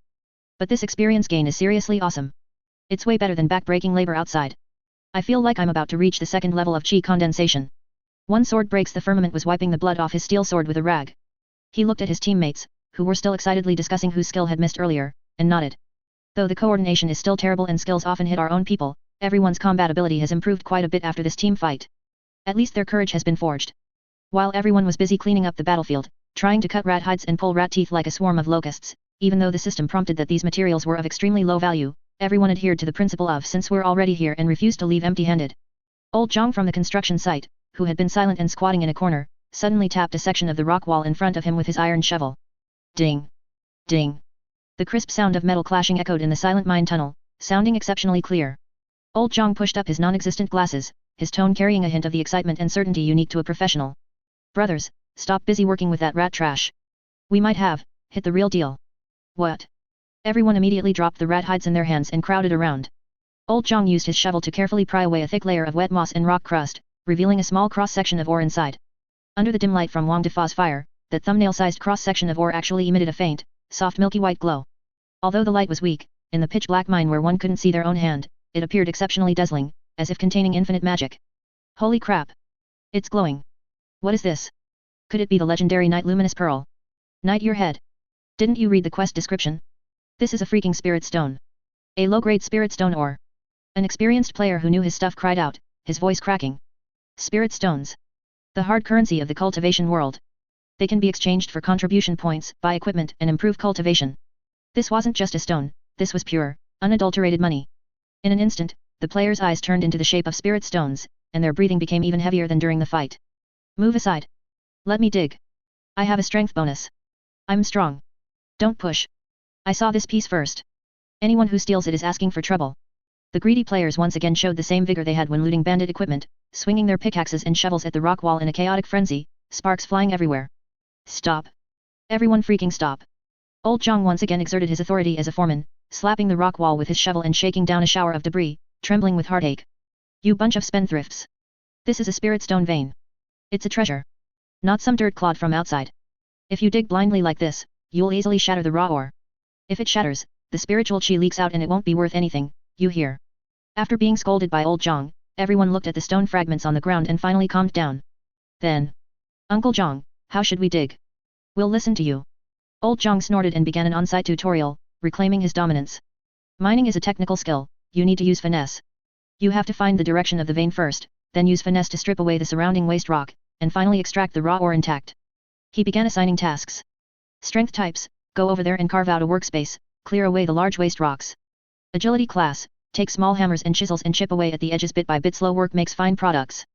But this experience gain is seriously awesome. It's way better than back-breaking labor outside. I feel like I'm about to reach the 2nd level of chi condensation. One sword breaks the firmament was wiping the blood off his steel sword with a rag. He looked at his teammates, who were still excitedly discussing whose skill had missed earlier, and nodded. Though the coordination is still terrible and skills often hit our own people, everyone's combat ability has improved quite a bit after this team fight. At least their courage has been forged. While everyone was busy cleaning up the battlefield, trying to cut rat hides and pull rat teeth like a swarm of locusts, even though the system prompted that these materials were of extremely low value, everyone adhered to the principle of since we're already here and refused to leave empty-handed. Old Jiang from the construction site, who had been silent and squatting in a corner, suddenly tapped a section of the rock wall in front of him with his iron shovel. Ding! Ding! The crisp sound of metal clashing echoed in the silent mine tunnel, sounding exceptionally clear. Old Jiang pushed up his non-existent glasses, his tone carrying a hint of the excitement and certainty unique to a professional. Brothers, stop busy working with that rat trash. We might have hit the real deal. What? Everyone immediately dropped the rat hides in their hands and crowded around. Old Jiang used his shovel to carefully pry away a thick layer of wet moss and rock crust, revealing a small cross-section of ore inside. Under the dim light from Wang Defa's fire, that thumbnail-sized cross-section of ore actually emitted a faint, soft milky white glow. Although the light was weak, in the pitch-black mine where one couldn't see their own hand, it appeared exceptionally dazzling, as if containing infinite magic. Holy crap! It's glowing. What is this? Could it be the legendary Night Luminous Pearl? Night your head. Didn't you read the quest description? This is a freaking spirit stone. A low-grade spirit stone ore. An experienced player who knew his stuff cried out, his voice cracking. Spirit stones. The hard currency of the cultivation world. They can be exchanged for contribution points, buy equipment and improve cultivation. This wasn't just a stone, this was pure, unadulterated money. In an instant, the players' eyes turned into the shape of spirit stones, and their breathing became even heavier than during the fight. Move aside. Let me dig. I have a strength bonus. I'm strong. Don't push. I saw this piece first. Anyone who steals it is asking for trouble. The greedy players once again showed the same vigor they had when looting bandit equipment, swinging their pickaxes and shovels at the rock wall in a chaotic frenzy, sparks flying everywhere. Stop. Everyone freaking stop. Old Jiang once again exerted his authority as a foreman, slapping the rock wall with his shovel and shaking down a shower of debris, trembling with heartache. You bunch of spendthrifts. This is a spirit stone vein. It's a treasure. Not some dirt clod from outside. If you dig blindly like this, you'll easily shatter the raw ore. If it shatters, the spiritual chi leaks out and it won't be worth anything, you hear. After being scolded by old Jiang, everyone looked at the stone fragments on the ground and finally calmed down. Then, Uncle Jiang, how should we dig? We'll listen to you. Old Jiang snorted and began an on-site tutorial, reclaiming his dominance. Mining is a technical skill, you need to use finesse. You have to find the direction of the vein first, then use finesse to strip away the surrounding waste rock, and finally extract the raw ore intact. He began assigning tasks. Strength types, go over there and carve out a workspace, clear away the large waste rocks. Agility class, take small hammers and chisels and chip away at the edges bit by bit. Slow work makes fine products.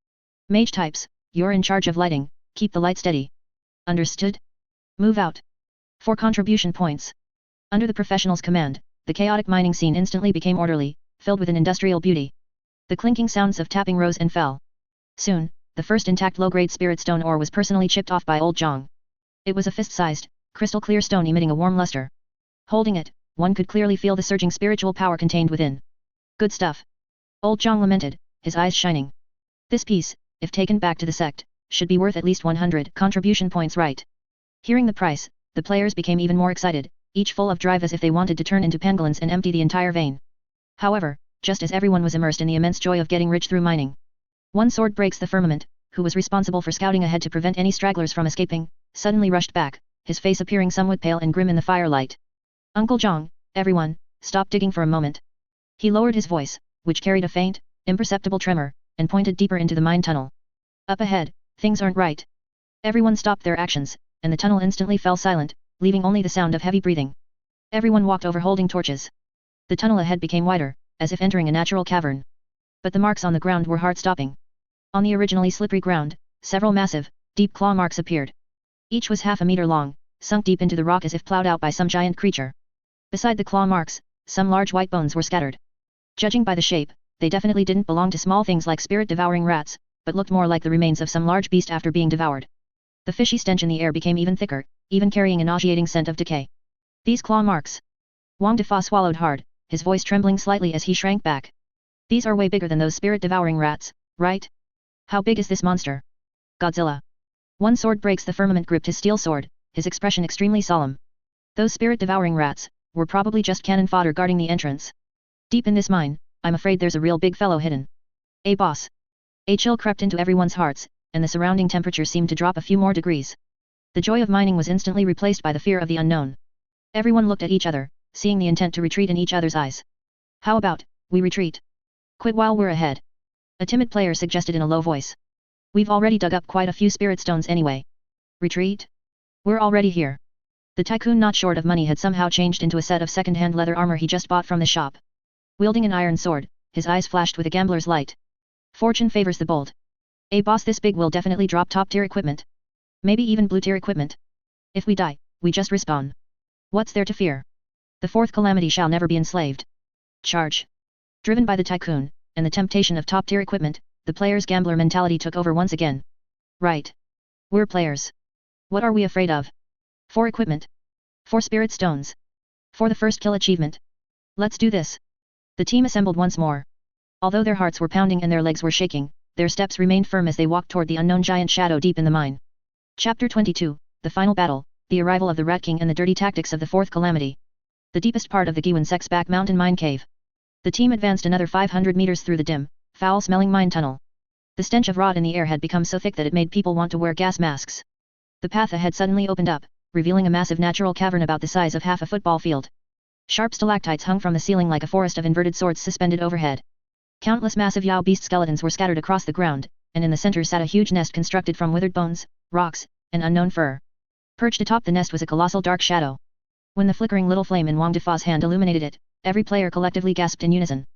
Mage types, you're in charge of lighting, keep the light steady. Understood? Move out. 4 contribution points. Under the professional's command, the chaotic mining scene instantly became orderly, filled with an industrial beauty. The clinking sounds of tapping rose and fell. Soon, the first intact low-grade spirit stone ore was personally chipped off by old Jiang. It was a fist-sized, crystal-clear stone emitting a warm luster. Holding it, one could clearly feel the surging spiritual power contained within. Good stuff. Old Jiang lamented, his eyes shining. This piece, if taken back to the sect, should be worth at least 100 contribution points, right? Hearing the price, the players became even more excited, each full of drive as if they wanted to turn into pangolins and empty the entire vein. However, just as everyone was immersed in the immense joy of getting rich through mining, one sword breaks the firmament, who was responsible for scouting ahead to prevent any stragglers from escaping, suddenly rushed back, his face appearing somewhat pale and grim in the firelight. Uncle Jiang, everyone, stop digging for a moment. He lowered his voice, which carried a faint, imperceptible tremor, and pointed deeper into the mine tunnel. Up ahead, things aren't right. Everyone stopped their actions, and the tunnel instantly fell silent, leaving only the sound of heavy breathing. Everyone walked over holding torches. The tunnel ahead became wider, as if entering a natural cavern. But the marks on the ground were heart-stopping. On the originally slippery ground, several massive, deep claw marks appeared. Each was half a meter long, sunk deep into the rock as if plowed out by some giant creature. Beside the claw marks, some large white bones were scattered. Judging by the shape, they definitely didn't belong to small things like spirit-devouring rats, but looked more like the remains of some large beast after being devoured. The fishy stench in the air became even thicker, even carrying a nauseating scent of decay. These claw marks. Wang Defa swallowed hard, his voice trembling slightly as he shrank back. These are way bigger than those spirit-devouring rats, right? How big is this monster? Godzilla. One sword breaks the firmament gripped his steel sword, his expression extremely solemn. Those spirit-devouring rats were probably just cannon fodder guarding the entrance. Deep in this mine, I'm afraid there's a real big fellow hidden. Hey boss. A chill crept into everyone's hearts, and the surrounding temperature seemed to drop a few more degrees. The joy of mining was instantly replaced by the fear of the unknown. Everyone looked at each other, seeing the intent to retreat in each other's eyes. How about, we retreat? Quit while we're ahead. A timid player suggested in a low voice. We've already dug up quite a few spirit stones anyway. Retreat? We're already here. The tycoon, not short of money, had somehow changed into a set of second-hand leather armor he just bought from the shop. Wielding an iron sword, his eyes flashed with a gambler's light. Fortune favors the bold. A boss this big will definitely drop top-tier equipment. Maybe even blue-tier equipment. If we die, we just respawn. What's there to fear? The Fourth Calamity shall never be enslaved. Charge. Driven by the tycoon, and the temptation of top-tier equipment, the player's gambler mentality took over once again. Right. We're players. What are we afraid of? 4 equipment. 4 spirit stones. For the first kill achievement. Let's do this. The team assembled once more. Although their hearts were pounding and their legs were shaking, their steps remained firm as they walked toward the unknown giant shadow deep in the mine. Chapter 22, The Final Battle, The Arrival of the Rat King and the Dirty Tactics of the Fourth Calamity. The deepest part of the Guiyuan Sect's back mountain mine cave. The team advanced another 500 meters through the dim, foul-smelling mine tunnel. The stench of rot in the air had become so thick that it made people want to wear gas masks. The path ahead suddenly opened up, revealing a massive natural cavern about the size of half a football field. Sharp stalactites hung from the ceiling like a forest of inverted swords suspended overhead. Countless massive Yao beast skeletons were scattered across the ground, and in the center sat a huge nest constructed from withered bones, rocks, and unknown fur. Perched atop the nest was a colossal dark shadow. When the flickering little flame in Wang Defa's hand illuminated it, every player collectively gasped in unison.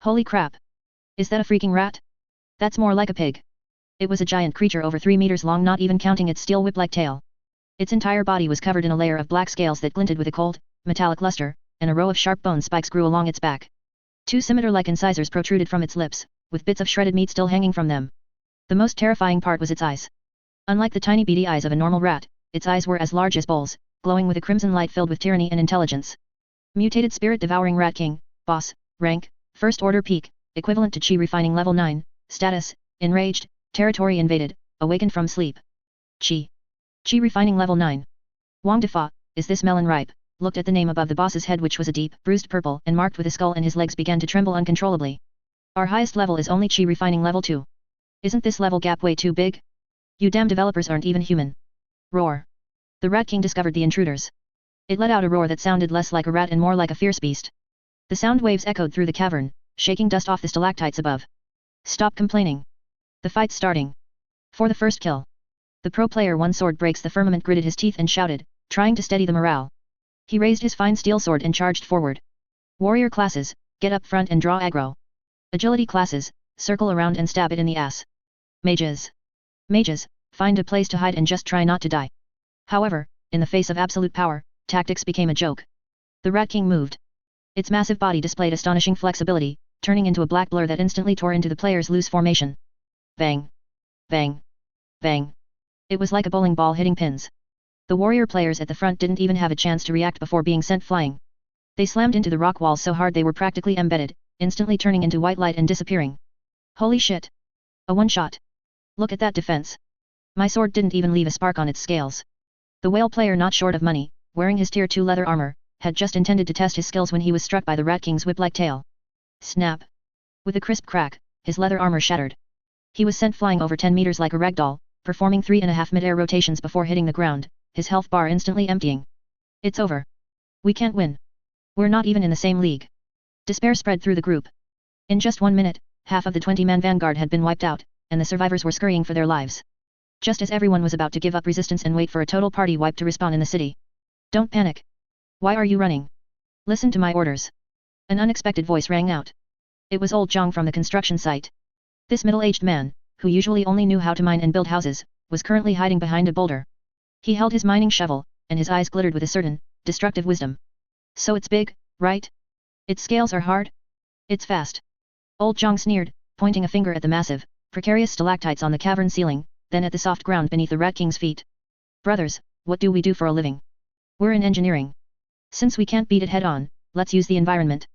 Holy crap! Is that a freaking rat? That's more like a pig. It was a giant creature over 3 meters long, not even counting its steel whip-like tail. Its entire body was covered in a layer of black scales that glinted with a cold, metallic luster, and a row of sharp bone spikes grew along its back. 2 scimitar-like incisors protruded from its lips, with bits of shredded meat still hanging from them. The most terrifying part was its eyes. Unlike the tiny beady eyes of a normal rat, its eyes were as large as bowls, glowing with a crimson light filled with tyranny and intelligence. Mutated Spirit Devouring Rat King, Boss, Rank, First Order Peak, equivalent to Qi Refining Level 9, Status, Enraged, Territory Invaded, Awakened from Sleep. Qi Refining Level 9. Wang Defa, is this melon ripe? Looked at the name above the boss's head, which was a deep, bruised purple and marked with a skull, and his legs began to tremble uncontrollably. Our highest level is only Qi Refining Level 2. Isn't this level gap way too big? You damn developers aren't even human. Roar. The Rat King discovered the intruders. It let out a roar that sounded less like a rat and more like a fierce beast. The sound waves echoed through the cavern, shaking dust off the stalactites above. Stop complaining. The fight's starting. For the first kill. The pro player one sword breaks the firmament, gritted his teeth and shouted, trying to steady the morale. He raised his fine steel sword and charged forward. Warrior classes, get up front and draw aggro. Agility classes, circle around and stab it in the ass. Mages, find a place to hide and just try not to die. However, in the face of absolute power, tactics became a joke. The Rat King moved. Its massive body displayed astonishing flexibility, turning into a black blur that instantly tore into the player's loose formation. Bang! Bang! Bang! It was like a bowling ball hitting pins. The warrior players at the front didn't even have a chance to react before being sent flying. They slammed into the rock walls so hard they were practically embedded, instantly turning into white light and disappearing. Holy shit! A one-shot! Look at that defense! My sword didn't even leave a spark on its scales. The whale player, not short of money, wearing his tier 2 leather armor, had just intended to test his skills when he was struck by the Rat King's whip-like tail. Snap! With a crisp crack, his leather armor shattered. He was sent flying over 10 meters like a ragdoll, performing 3.5 mid-air rotations before hitting the ground, his health bar instantly emptying. It's over. We can't win. We're not even in the same league. Despair spread through the group. In just 1 minute, half of the 20-man vanguard had been wiped out, and the survivors were scurrying for their lives. Just as everyone was about to give up resistance and wait for a total party wipe to respawn in the city. Don't panic. Why are you running? Listen to my orders. An unexpected voice rang out. It was old Jiang from the construction site. This middle-aged man, who usually only knew how to mine and build houses, was currently hiding behind a boulder. He held his mining shovel, and his eyes glittered with a certain, destructive wisdom. So it's big, right? Its scales are hard? It's fast. Old Jiang sneered, pointing a finger at the massive, precarious stalactites on the cavern ceiling, then at the soft ground beneath the Rat King's feet. Brothers, what do we do for a living? We're in engineering. Since we can't beat it head-on, let's use the environment.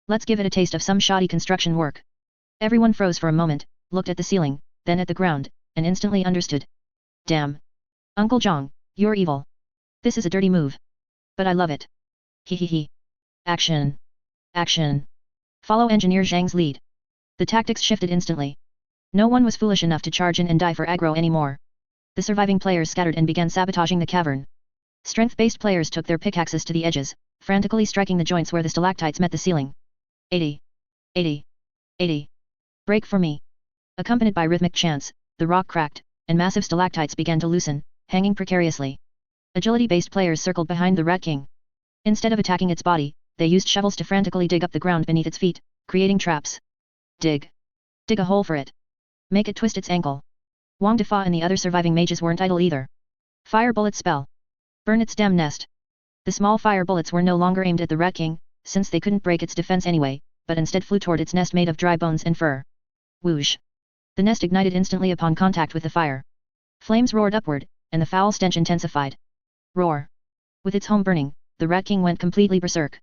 Let's give it a taste of some shoddy construction work. Everyone froze for a moment, looked at the ceiling, then at the ground, and instantly understood. Damn. Uncle Jiang, you're evil. This is a dirty move. But I love it. Hehehe. Action. Action. Follow Engineer Zhang's lead. The tactics shifted instantly. No one was foolish enough to charge in and die for aggro anymore. The surviving players scattered and began sabotaging the cavern. Strength-based players took their pickaxes to the edges, frantically striking the joints where the stalactites met the ceiling. 80. 80. 80. Break for me. Accompanied by rhythmic chants, the rock cracked, and massive stalactites began to loosen, hanging precariously. Agility-based players circled behind the Rat King. Instead of attacking its body, they used shovels to frantically dig up the ground beneath its feet, creating traps. Dig. Dig a hole for it. Make it twist its ankle. Wang Defa and the other surviving mages weren't idle either. Fire bullet spell. Burn its damn nest. The small fire bullets were no longer aimed at the Rat King, since they couldn't break its defense anyway, but instead flew toward its nest made of dry bones and fur. Whoosh. The nest ignited instantly upon contact with the fire. Flames roared upward, and the foul stench intensified. Roar. With its home burning, the Rat King went completely berserk.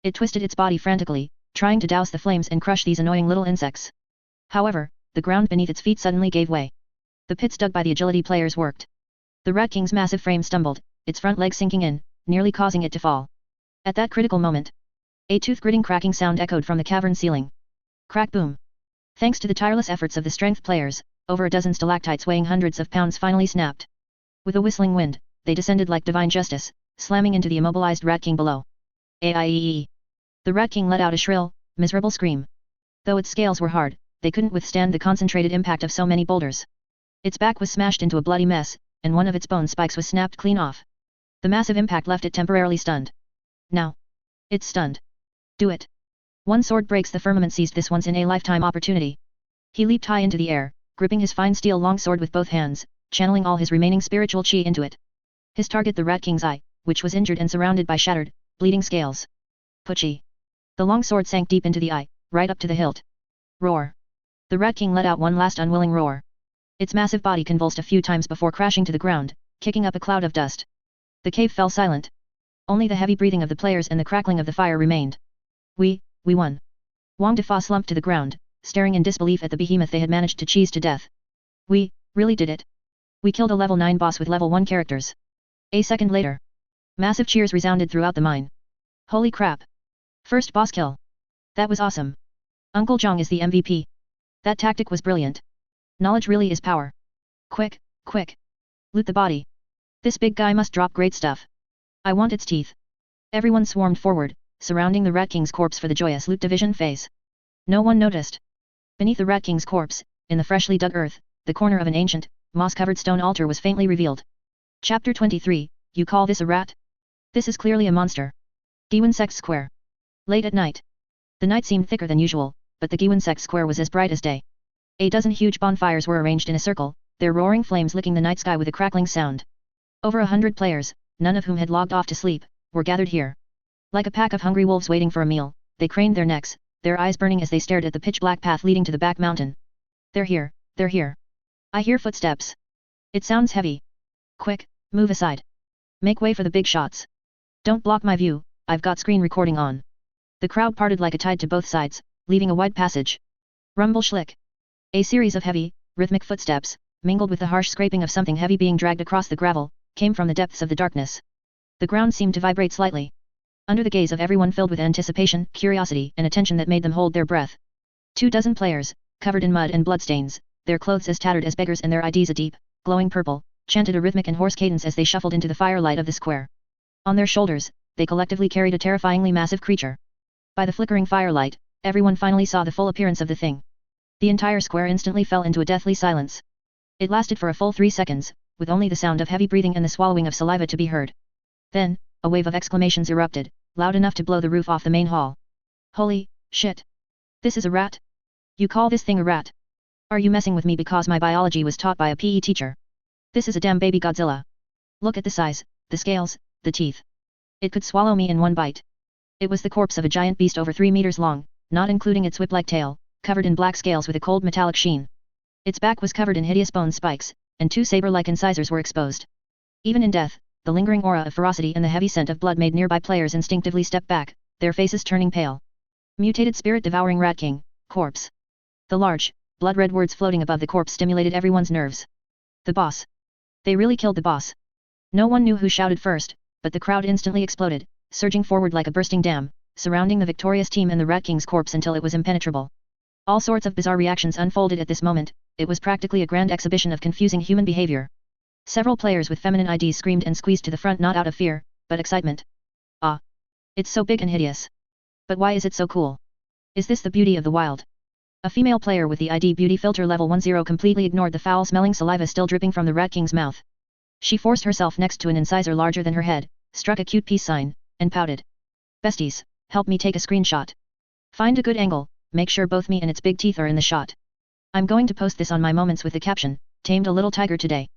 It twisted its body frantically, trying to douse the flames and crush these annoying little insects. However, the ground beneath its feet suddenly gave way. The pits dug by the agility players worked. The Rat King's massive frame stumbled, its front leg sinking in, nearly causing it to fall. At that critical moment, a tooth-gritting cracking sound echoed from the cavern ceiling. Crack boom. Thanks to the tireless efforts of the strength players, over a dozen stalactites weighing hundreds of pounds finally snapped. With a whistling wind, they descended like divine justice, slamming into the immobilized Rat King below. Aieee. The Rat King let out a shrill, miserable scream. Though its scales were hard, they couldn't withstand the concentrated impact of so many boulders. Its back was smashed into a bloody mess, and one of its bone spikes was snapped clean off. The massive impact left it temporarily stunned. Now. It's stunned. Do it. One sword breaks the firmament seized this once-in-a-lifetime opportunity. He leaped high into the air, gripping his fine steel longsword with both hands, channeling all his remaining spiritual chi into it. His target, the Rat King's eye, which was injured and surrounded by shattered, bleeding scales. Pucci. The longsword sank deep into the eye, right up to the hilt. Roar. The Rat King let out one last unwilling roar. Its massive body convulsed a few times before crashing to the ground, kicking up a cloud of dust. The cave fell silent. Only the heavy breathing of the players and the crackling of the fire remained. We won. Wang Defa slumped to the ground, staring in disbelief at the behemoth they had managed to cheese to death. We really did it. We killed a level 9 boss with level 1 characters. A second later. Massive cheers resounded throughout the mine. Holy crap. First boss kill. That was awesome. Uncle Jiang is the MVP. That tactic was brilliant. Knowledge really is power. Quick, quick. Loot the body. This big guy must drop great stuff. I want its teeth. Everyone swarmed forward, surrounding the Rat King's corpse for the joyous loot division phase. No one noticed. Beneath the Rat King's corpse, in the freshly dug earth, the corner of an ancient, moss-covered stone altar was faintly revealed. Chapter 23, You call this a rat? This is clearly a monster. Guiyuan Sect Square. Late at night. The night seemed thicker than usual, but the Guiyuan Sect Square was as bright as day. A dozen huge bonfires were arranged in a circle, their roaring flames licking the night sky with a crackling sound. Over 100 players, none of whom had logged off to sleep, were gathered here. Like a pack of hungry wolves waiting for a meal, they craned their necks, their eyes burning as they stared at the pitch-black path leading to the back mountain. They're here, they're here. I hear footsteps. It sounds heavy. Quick, move aside. Make way for the big shots. Don't block my view, I've got screen recording on. The crowd parted like a tide to both sides, leaving a wide passage. Rumble schlick. A series of heavy, rhythmic footsteps, mingled with the harsh scraping of something heavy being dragged across the gravel, came from the depths of the darkness. The ground seemed to vibrate slightly. Under the gaze of everyone filled with anticipation, curiosity and attention that made them hold their breath. 24 players, covered in mud and bloodstains, their clothes as tattered as beggars and their IDs a deep, glowing purple, chanted a rhythmic and hoarse cadence as they shuffled into the firelight of the square. On their shoulders, they collectively carried a terrifyingly massive creature. By the flickering firelight, everyone finally saw the full appearance of the thing. The entire square instantly fell into a deathly silence. It lasted for a full 3 seconds, with only the sound of heavy breathing and the swallowing of saliva to be heard. Then, a wave of exclamations erupted, loud enough to blow the roof off the main hall. Holy shit! This is a rat? You call this thing a rat? Are you messing with me because my biology was taught by a PE teacher? This is a damn baby Godzilla. Look at the size, the scales, the teeth. It could swallow me in one bite. It was the corpse of a giant beast over 3 meters long, not including its whip-like tail, covered in black scales with a cold metallic sheen. Its back was covered in hideous bone spikes, and 2 saber-like incisors were exposed. Even in death, the lingering aura of ferocity and the heavy scent of blood made nearby players instinctively step back, their faces turning pale. Mutated spirit-devouring Rat King, corpse. The large, blood-red words floating above the corpse stimulated everyone's nerves. The boss. They really killed the boss. No one knew who shouted first, but the crowd instantly exploded, surging forward like a bursting dam, surrounding the victorious team and the Rat King's corpse until it was impenetrable. All sorts of bizarre reactions unfolded at this moment. It was practically a grand exhibition of confusing human behavior. Several players with feminine IDs screamed and squeezed to the front not out of fear, but excitement. Ah! It's so big and hideous. But why is it so cool? Is this the beauty of the wild? A female player with the ID beauty filter level 10 completely ignored the foul-smelling saliva still dripping from the Rat King's mouth. She forced herself next to an incisor larger than her head, struck a cute peace sign, and pouted. Besties, help me take a screenshot. Find a good angle, make sure both me and its big teeth are in the shot. I'm going to post this on my moments with the caption, tamed a little tiger today.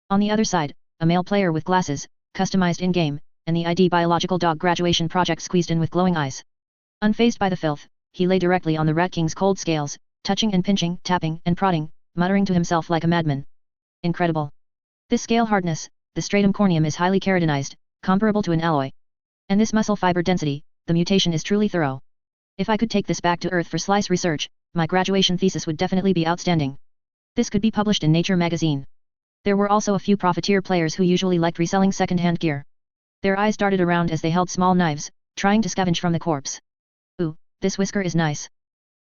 On the other side, a male player with glasses, customized in-game, and the ID biological dog graduation project squeezed in with glowing eyes. Unfazed by the filth, he lay directly on the Rat King's cold scales, touching and pinching, tapping and prodding, muttering to himself like a madman. Incredible. This scale hardness, the stratum corneum is highly keratinized, comparable to an alloy. And this muscle fiber density, the mutation is truly thorough. If I could take this back to Earth for slice research, my graduation thesis would definitely be outstanding. This could be published in Nature magazine. There were also a few profiteer players who usually liked reselling second-hand gear. Their eyes darted around as they held small knives, trying to scavenge from the corpse. Ooh, this whisker is nice.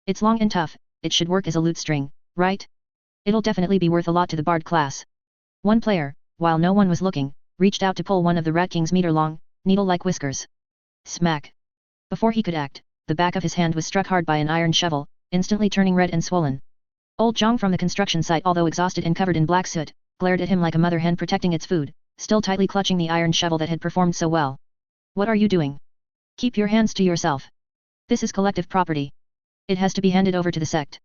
It's long and tough, it should work as a loot string, right? It'll definitely be worth a lot to the bard class. One player, while no one was looking, reached out to pull one of the Rat King's meter-long, needle-like whiskers. Smack! Before he could act, the back of his hand was struck hard by an iron shovel, instantly turning red and swollen. Old Jiang from the construction site, although exhausted and covered in black soot, glared at him like a mother hen protecting its food, still tightly clutching the iron shovel that had performed so well. What are you doing? Keep your hands to yourself. This is collective property. It has to be handed over to the sect.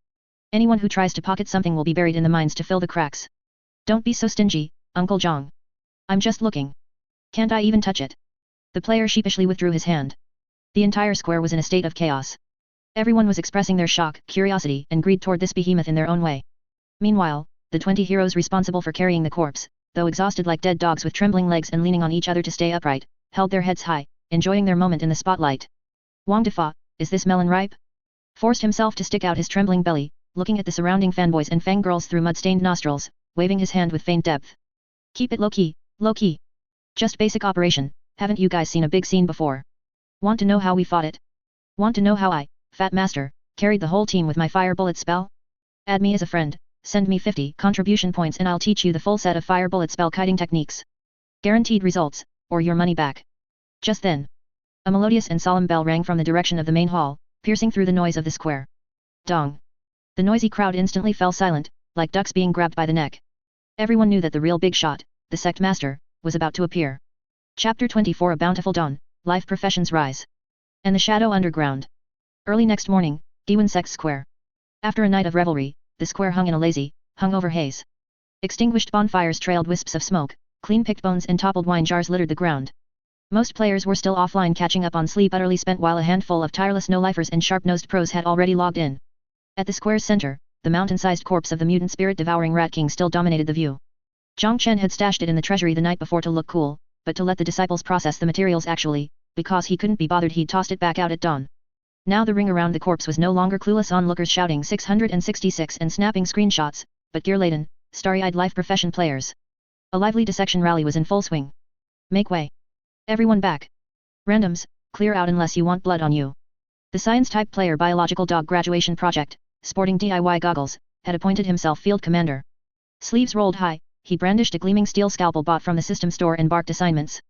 Anyone who tries to pocket something will be buried in the mines to fill the cracks. Don't be so stingy, Uncle Jiang. I'm just looking. Can't I even touch it? The player sheepishly withdrew his hand. The entire square was in a state of chaos. Everyone was expressing their shock, curiosity and greed toward this behemoth in their own way. Meanwhile, the 20 heroes responsible for carrying the corpse, though exhausted like dead dogs with trembling legs and leaning on each other to stay upright, held their heads high, enjoying their moment in the spotlight. Wang Defa, is this melon ripe? Forced himself to stick out his trembling belly, looking at the surrounding fanboys and fangirls through mud-stained nostrils, waving his hand with faint depth. Keep it low-key, low-key. Just basic operation, haven't you guys seen a big scene before? Want to know how we fought it? Want to know how I, Fat Master, carried the whole team with my fire bullet spell? Add me as a friend, send me 50 contribution points and I'll teach you the full set of fire bullet spell kiting techniques. Guaranteed results, or your money back. Just then, a melodious and solemn bell rang from the direction of the main hall, piercing through the noise of the square. Dong. The noisy crowd instantly fell silent, like ducks being grabbed by the neck. Everyone knew that the real big shot, the Sect Master, was about to appear. Chapter 24 A Bountiful Dawn, Life Professions Rise. And the Shadow Underground. Early next morning, Guiyuan Sect Square. After a night of revelry, the square hung in a lazy, hungover haze. Extinguished bonfires trailed wisps of smoke, clean-picked bones and toppled wine jars littered the ground. Most players were still offline catching up on sleep utterly spent while a handful of tireless no-lifers and sharp-nosed pros had already logged in. At the square's center, the mountain-sized corpse of the mutant spirit-devouring Rat King still dominated the view. Chen had stashed it in the treasury the night before to look cool, but to let the disciples process the materials actually, because he couldn't be bothered he'd tossed it back out at dawn. Now the ring around the corpse was no longer clueless onlookers shouting 666 and snapping screenshots, but gear-laden, starry-eyed life profession players. A lively dissection rally was in full swing. Make way. Everyone back. Randoms, clear out unless you want blood on you. The science-type player biological dog graduation project, sporting DIY goggles, had appointed himself field commander. Sleeves rolled high, he brandished a gleaming steel scalpel bought from the system store and barked assignments.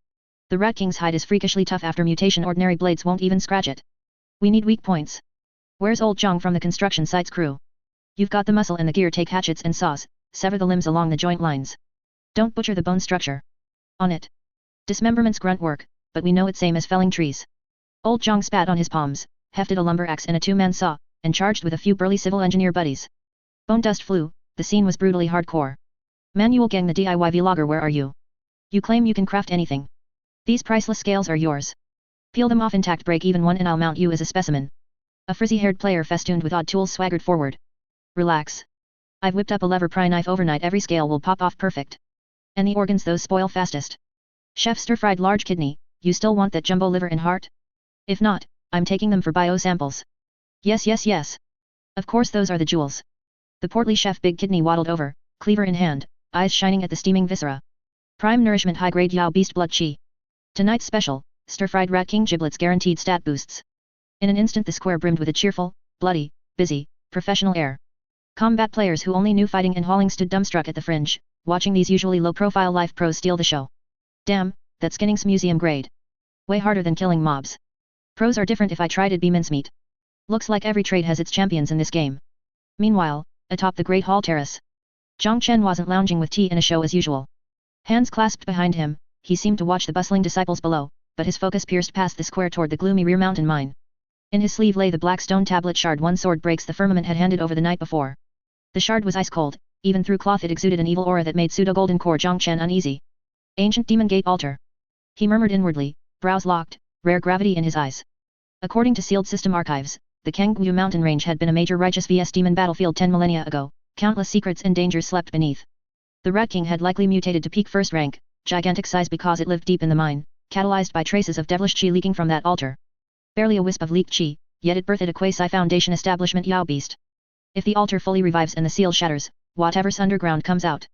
The Rat King's hide is freakishly tough after mutation, ordinary blades won't even scratch it. We need weak points. Where's old Jiang from the construction site's crew? You've got the muscle and the gear, take hatchets and saws, sever the limbs along the joint lines. Don't butcher the bone structure. On it. Dismemberment's grunt work, but we know it's same as felling trees. Old Jiang spat on his palms, hefted a lumber axe and a two-man saw, and charged with a few burly civil engineer buddies. Bone dust flew, the scene was brutally hardcore. Manual gang, the DIY vlogger, where are you? You claim you can craft anything. These priceless scales are yours. Peel them off intact, break even one and I'll mount you as a specimen. A frizzy-haired player festooned with odd tools swaggered forward. Relax. I've whipped up a lever pry knife overnight, every scale will pop off perfect. And the organs, those spoil fastest. Chef stir-fried large kidney, you still want that jumbo liver and heart? If not, I'm taking them for bio-samples. Yes yes yes. Of course those are the jewels. The portly chef big kidney waddled over, cleaver in hand, eyes shining at the steaming viscera. Prime nourishment, high-grade Yao beast blood chi. Tonight's special, stir-fried Rat King giblets, guaranteed stat boosts. In an instant the square brimmed with a cheerful, bloody, busy, professional air. Combat players who only knew fighting and hauling stood dumbstruck at the fringe, watching these usually low-profile life pros steal the show. Damn, that skinning's museum grade. Way harder than killing mobs. Pros are different, if I tried it'd be mincemeat. Looks like every trade has its champions in this game. Meanwhile, atop the Great Hall Terrace, Chen wasn't lounging with tea and a show as usual. Hands clasped behind him, he seemed to watch the bustling disciples below, but his focus pierced past the square toward the gloomy rear mountain mine. In his sleeve lay the black stone tablet shard one sword breaks the firmament had handed over the night before. The shard was ice cold, even through cloth it exuded an evil aura that made pseudo-golden core Chen uneasy. Ancient Demon Gate Altar. He murmured inwardly, brows locked, rare gravity in his eyes. According to sealed system archives, the Qingyang mountain range had been a major righteous vs demon battlefield 10 millennia ago. Countless secrets and dangers slept beneath. The Rat King had likely mutated to peak first rank, gigantic size because it lived deep in the mine, catalyzed by traces of devilish chi leaking from that altar. Barely a wisp of leaked chi, yet it birthed a quasi-foundation establishment Yao beast. If the altar fully revives and the seal shatters, whatever's underground comes out.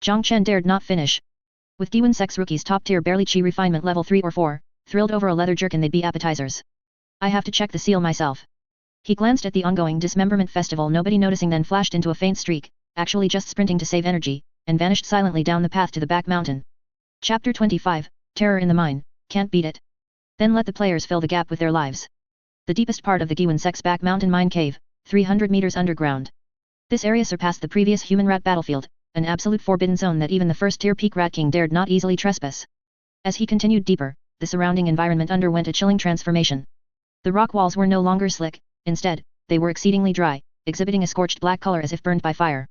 Chen dared not finish. With Guiyuan Sect's rookies top-tier barely chi refinement level 3 or 4, thrilled over a leather jerkin they'd be appetizers. I have to check the seal myself. He glanced at the ongoing dismemberment festival, nobody noticing, then flashed into a faint streak, actually just sprinting to save energy, and vanished silently down the path to the back mountain. Chapter 25, Terror in the Mine, can't beat it. Then let the players fill the gap with their lives. The deepest part of the Guiyuan Sect's back mountain mine cave, 300 meters underground. This area surpassed the previous human rat battlefield, an absolute forbidden zone that even the first-tier peak Rat King dared not easily trespass. As he continued deeper, the surrounding environment underwent a chilling transformation. The rock walls were no longer slick. Instead, they were exceedingly dry, exhibiting a scorched black color as if burned by fire.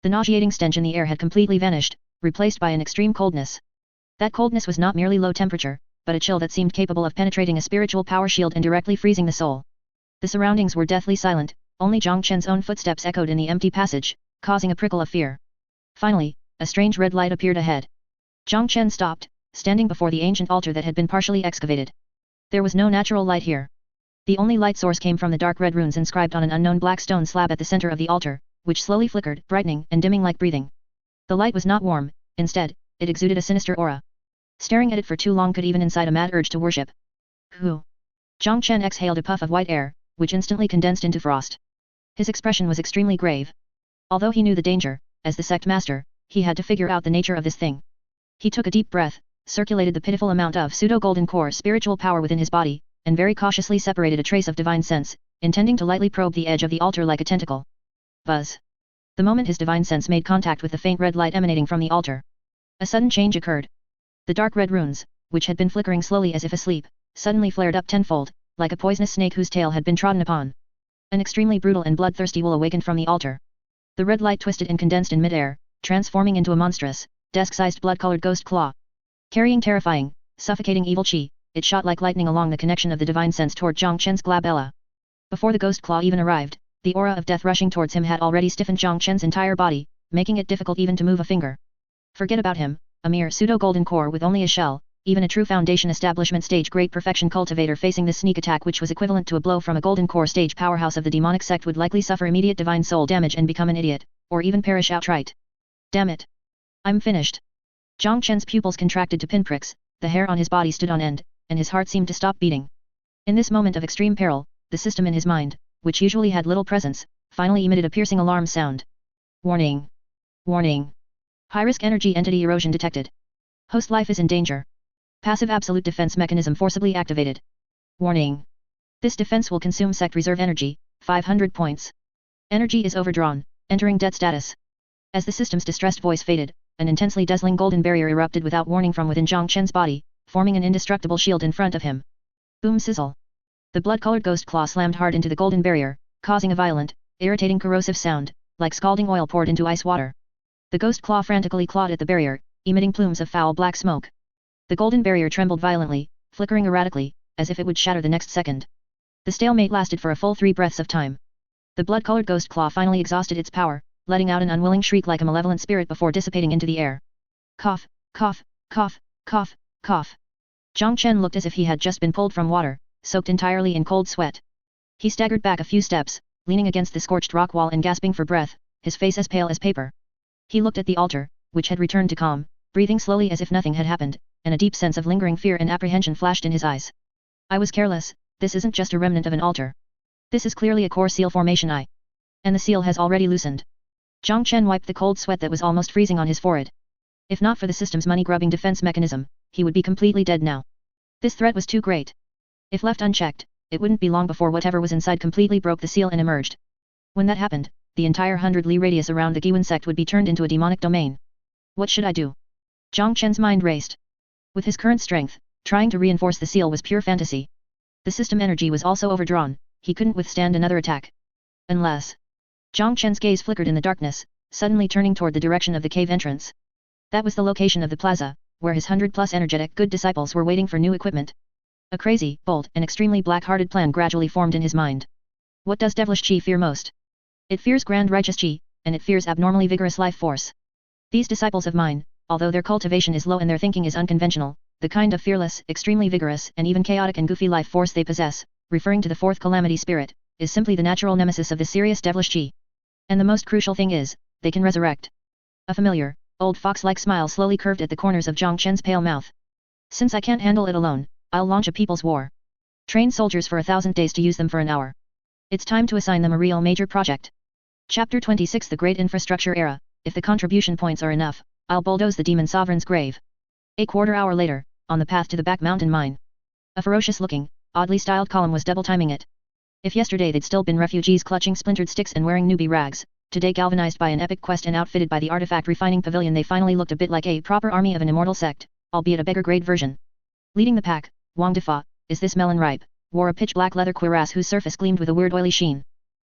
The nauseating stench in the air had completely vanished, replaced by an extreme coldness. That coldness was not merely low temperature, but a chill that seemed capable of penetrating a spiritual power shield and directly freezing the soul. The surroundings were deathly silent, only Chen's own footsteps echoed in the empty passage, causing a prickle of fear. Finally, a strange red light appeared ahead. Jiang Chen stopped, standing before the ancient altar that had been partially excavated. There was no natural light here. The only light source came from the dark red runes inscribed on an unknown black stone slab at the center of the altar, which slowly flickered, brightening and dimming like breathing. The light was not warm, instead, it exuded a sinister aura. Staring at it for too long could even incite a mad urge to worship. Who? Jiang Chen exhaled a puff of white air, which instantly condensed into frost. His expression was extremely grave. Although he knew the danger, as the Sect Master, he had to figure out the nature of this thing. He took a deep breath, circulated the pitiful amount of pseudo-golden core spiritual power within his body, and very cautiously separated a trace of divine sense, intending to lightly probe the edge of the altar like a tentacle. Buzz. The moment his divine sense made contact with the faint red light emanating from the altar, a sudden change occurred. The dark red runes, which had been flickering slowly as if asleep, suddenly flared up tenfold, like a poisonous snake whose tail had been trodden upon. An extremely brutal and bloodthirsty will awakened from the altar. The red light twisted and condensed in mid-air, transforming into a monstrous, desk-sized blood-colored ghost claw. Carrying terrifying, suffocating evil chi, it shot like lightning along the connection of the divine sense toward Jiang Chen's glabella. Before the ghost claw even arrived, the aura of death rushing towards him had already stiffened Jiang Chen's entire body, making it difficult even to move a finger. Forget about him, a mere pseudo-golden core with only a shell, even a true foundation establishment stage great perfection cultivator facing this sneak attack which was equivalent to a blow from a golden core stage powerhouse of the demonic sect would likely suffer immediate divine soul damage and become an idiot, or even perish outright. Damn it. I'm finished. Jiang Chen's pupils contracted to pinpricks, the hair on his body stood on end, and his heart seemed to stop beating. In this moment of extreme peril, the system in his mind, which usually had little presence, finally emitted a piercing alarm sound. Warning. Warning. High-risk energy entity erosion detected. Host life is in danger. Passive absolute defense mechanism forcibly activated. Warning. This defense will consume sect reserve energy, 500 points. Energy is overdrawn, entering dead status. As the system's distressed voice faded, an intensely dazzling golden barrier erupted without warning from within Jiang Chen's body, forming an indestructible shield in front of him. Boom sizzle. The blood-colored ghost claw slammed hard into the golden barrier, causing a violent, irritating corrosive sound, like scalding oil poured into ice water. The ghost claw frantically clawed at the barrier, emitting plumes of foul black smoke. The golden barrier trembled violently, flickering erratically, as if it would shatter the next second. The stalemate lasted for a full 3 breaths of time. The blood-colored ghost claw finally exhausted its power, letting out an unwilling shriek like a malevolent spirit before dissipating into the air. Cough, cough, cough, cough, cough. Jiang Chen looked as if he had just been pulled from water, soaked entirely in cold sweat. He staggered back a few steps, leaning against the scorched rock wall and gasping for breath, his face as pale as paper. He looked at the altar, which had returned to calm, breathing slowly as if nothing had happened, and a deep sense of lingering fear and apprehension flashed in his eyes. I was careless, this isn't just a remnant of an altar. This is clearly a core seal formation and the seal has already loosened. Jiang Chen wiped the cold sweat that was almost freezing on his forehead. If not for the system's money-grubbing defense mechanism, he would be completely dead now. This threat was too great. If left unchecked, it wouldn't be long before whatever was inside completely broke the seal and emerged. When that happened, the entire 100 li radius around the Guiyuan Sect would be turned into a demonic domain. What should I do? Jiang Chen's mind raced. With his current strength, trying to reinforce the seal was pure fantasy. The system energy was also overdrawn, he couldn't withstand another attack. Unless... Jiang Chen's gaze flickered in the darkness, suddenly turning toward the direction of the cave entrance. That was the location of the plaza, where his 100+ energetic good disciples were waiting for new equipment. A crazy, bold, and extremely black-hearted plan gradually formed in his mind. What does devilish chi fear most? It fears grand righteous chi, and it fears abnormally vigorous life force. These disciples of mine, although their cultivation is low and their thinking is unconventional, the kind of fearless, extremely vigorous, and even chaotic and goofy life force they possess, referring to the Fourth Calamity spirit, is simply the natural nemesis of the serious devilish chi. And the most crucial thing is, they can resurrect. A familiar, old fox-like smile slowly curved at the corners of Jiang Chen's pale mouth. Since I can't handle it alone, I'll launch a people's war. Train soldiers for 1,000 days to use them for an hour. It's time to assign them a real major project. Chapter 26 The Great Infrastructure Era. If the contribution points are enough, I'll bulldoze the demon sovereign's grave. A quarter hour later, on the path to the back mountain mine. A ferocious-looking, oddly styled column was double-timing it. If yesterday they'd still been refugees clutching splintered sticks and wearing newbie rags, today galvanized by an epic quest and outfitted by the artifact refining pavilion they finally looked a bit like a proper army of an immortal sect, albeit a beggar-grade version. Leading the pack, Wang Defa, is this melon ripe, wore a pitch-black leather cuirass whose surface gleamed with a weird oily sheen.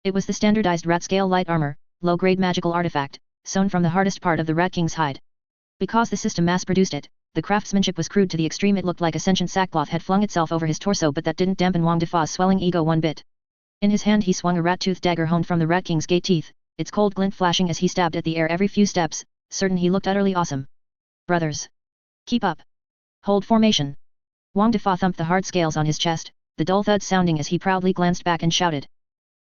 It was the standardized rat-scale light armor, low-grade magical artifact, sewn from the hardest part of the Rat King's hide. Because the system mass-produced it, the craftsmanship was crude to the extreme. It looked like a sentient sackcloth had flung itself over his torso, but that didn't dampen Wang Defa's swelling ego one bit. In his hand he swung a rat-toothed dagger honed from the Rat King's gate teeth, its cold glint flashing as he stabbed at the air every few steps, certain he looked utterly awesome. Brothers. Keep up. Hold formation. Wang Defa thumped the hard scales on his chest, the dull thud sounding as he proudly glanced back and shouted.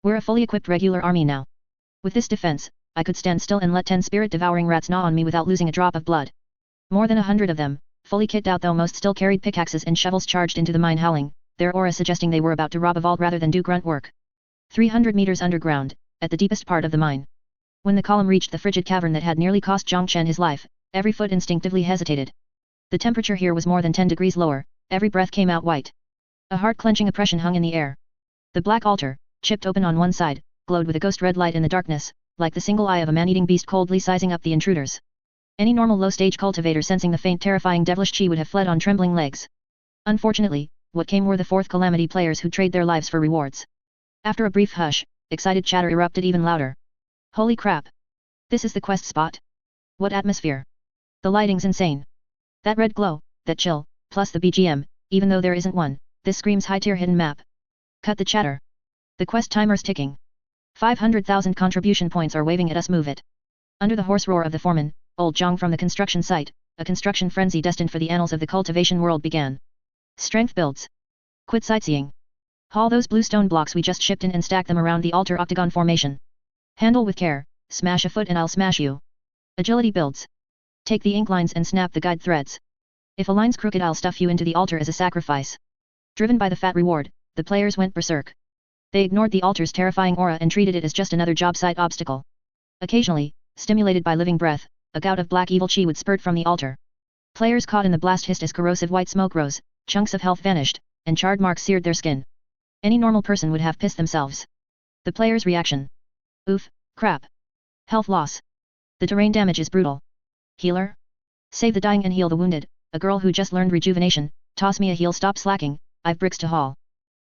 We're a fully equipped regular army now. With this defense, I could stand still and let 10 spirit-devouring rats gnaw on me without losing a drop of blood. More than 100 of them, fully kitted out though most still carried pickaxes and shovels charged into the mine howling, their aura suggesting they were about to rob a vault rather than do grunt work. 300 meters underground, at the deepest part of the mine. When the column reached the frigid cavern that had nearly cost Jiang Chen his life, every foot instinctively hesitated. The temperature here was more than 10 degrees lower, every breath came out white. A heart-clenching oppression hung in the air. The black altar, chipped open on one side, glowed with a ghost red light in the darkness, like the single eye of a man-eating beast coldly sizing up the intruders. Any normal low-stage cultivator sensing the faint terrifying devilish chi would have fled on trembling legs. Unfortunately, what came were the Fourth Calamity players who trade their lives for rewards. After a brief hush, excited chatter erupted even louder. Holy crap! This is the quest spot? What atmosphere! The lighting's insane. That red glow, that chill, plus the BGM, even though there isn't one, this screams high-tier hidden map. Cut the chatter. The quest timer's ticking. 500,000 contribution points are waving at us, move it. Under the hoarse roar of the foreman, old Jiang from the construction site, a construction frenzy destined for the annals of the cultivation world began. Strength builds. Quit sightseeing. Haul those blue stone blocks we just shipped in and stack them around the altar octagon formation. Handle with care, smash a foot and I'll smash you. Agility builds. Take the ink lines and snap the guide threads. If a line's crooked I'll stuff you into the altar as a sacrifice. Driven by the fat reward, the players went berserk. They ignored the altar's terrifying aura and treated it as just another job site obstacle. Occasionally, stimulated by living breath, a gout of black evil chi would spurt from the altar. Players caught in the blast hissed as corrosive white smoke rose, chunks of health vanished, and charred marks seared their skin. Any normal person would have pissed themselves. The player's reaction. Oof, crap. Health loss. The terrain damage is brutal. Healer? Save the dying and heal the wounded, a girl who just learned rejuvenation, toss me a heal, stop slacking, I've bricks to haul.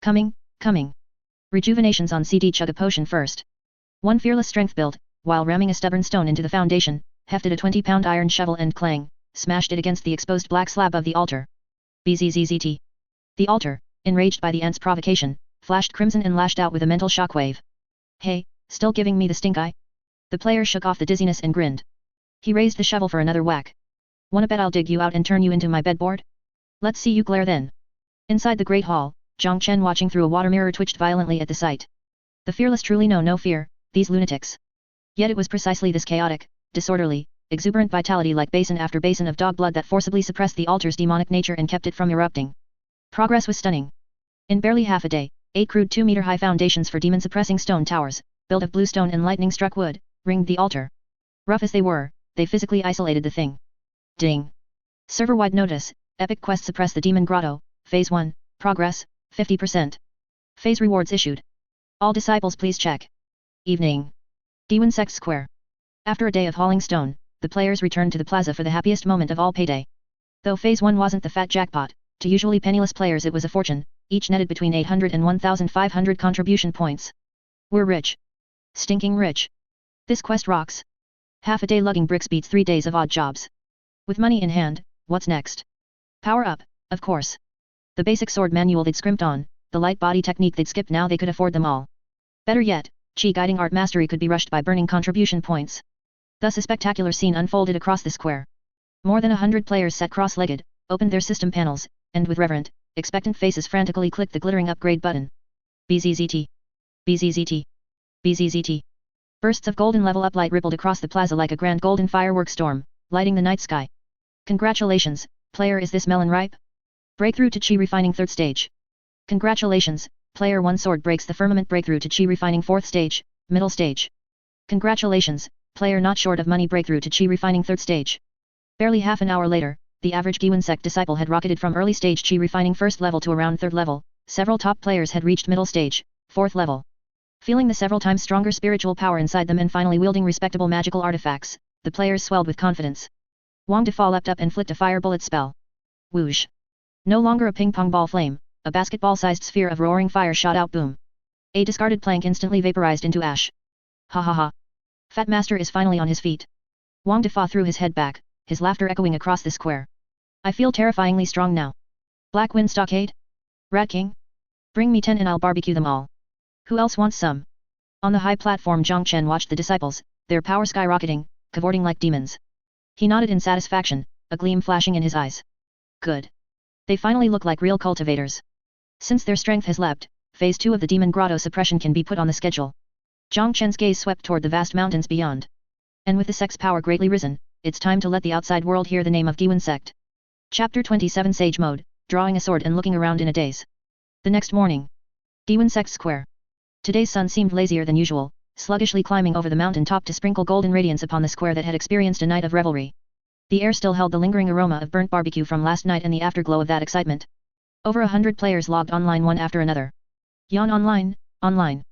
Coming. Rejuvenations on CD, chug a potion first. One fearless strength build, while ramming a stubborn stone into the foundation, hefted a 20-pound iron shovel and clang, smashed it against the exposed black slab of the altar. Bzzzt. The altar, enraged by the ant's provocation, flashed crimson and lashed out with a mental shockwave. Hey, still giving me the stink eye? The player shook off the dizziness and grinned. He raised the shovel for another whack. Wanna bet I'll dig you out and turn you into my bedboard? Let's see you glare then. Inside the great hall, Jiang Chen watching through a water mirror twitched violently at the sight. The fearless truly know no fear, these lunatics. Yet it was precisely this chaotic, disorderly, exuberant vitality like basin after basin of dog blood that forcibly suppressed the altar's demonic nature and kept it from erupting. Progress was stunning. In barely half a day, 8 crude 2-meter-high foundations for demon-suppressing stone towers, built of blue stone and lightning-struck wood, ringed the altar. Rough as they were, they physically isolated the thing. Ding! Server-wide notice, Epic Quest suppress the Demon Grotto, Phase 1, progress, 50%. Phase rewards issued. All disciples please check. Evening. Guiyuan Sect Square. After a day of hauling stone, the players returned to the plaza for the happiest moment of all payday. Though Phase 1 wasn't the fat jackpot, to usually penniless players it was a fortune, each netted between 800 and 1,500 contribution points. We're rich. Stinking rich. This quest rocks. Half a day lugging bricks beats 3 days of odd jobs. With money in hand, what's next? Power up, of course. The basic sword manual they'd scrimped on, the light body technique they'd skipped, now they could afford them all. Better yet, chi guiding art mastery could be rushed by burning contribution points. Thus a spectacular scene unfolded across the square. More than 100 players sat cross-legged, opened their system panels, and with reverent, expectant faces frantically clicked the glittering upgrade button. Bzzzt. Bzzzt. Bzzzt. Bursts of golden level up light rippled across the plaza like a grand golden firework storm, lighting the night sky. Congratulations, player, is this melon ripe? Breakthrough to Chi Refining 3rd stage. Congratulations, player 1 sword breaks the firmament, breakthrough to Chi Refining 4th stage, middle stage. Congratulations, player not short of money, breakthrough to Chi Refining 3rd stage. Barely half an hour later, the average Guiyuan Sect disciple had rocketed from early stage Chi Refining 1st level to around 3rd level, several top players had reached middle stage, 4th level. Feeling the several times stronger spiritual power inside them and finally wielding respectable magical artifacts, the players swelled with confidence. Wang Defa leapt up and flicked a fire bullet spell. Whoosh. No longer a ping-pong ball flame, a basketball-sized sphere of roaring fire shot out, boom. A discarded plank instantly vaporized into ash. Ha ha ha. Fat Master is finally on his feet. Wang Defa threw his head back, his laughter echoing across the square. I feel terrifyingly strong now. Black Wind Stockade? Rat King? Bring me 10 and I'll barbecue them all. Who else wants some? On the high platform, Jiang Chen watched the disciples, their power skyrocketing, cavorting like demons. He nodded in satisfaction, a gleam flashing in his eyes. Good. They finally look like real cultivators. Since their strength has leapt, Phase 2 of the Demon Grotto suppression can be put on the schedule. Jiang Chen's gaze swept toward the vast mountains beyond. And with the sect's power greatly risen, it's time to let the outside world hear the name of Guiyuan Sect. Chapter 27 Sage Mode, drawing a sword and looking around in a daze. The next morning. Guiyuan Sect Square. Today's sun seemed lazier than usual, sluggishly climbing over the mountain top to sprinkle golden radiance upon the square that had experienced a night of revelry. The air still held the lingering aroma of burnt barbecue from last night and the afterglow of that excitement. Over 100 players logged online one after another. Yan online, online.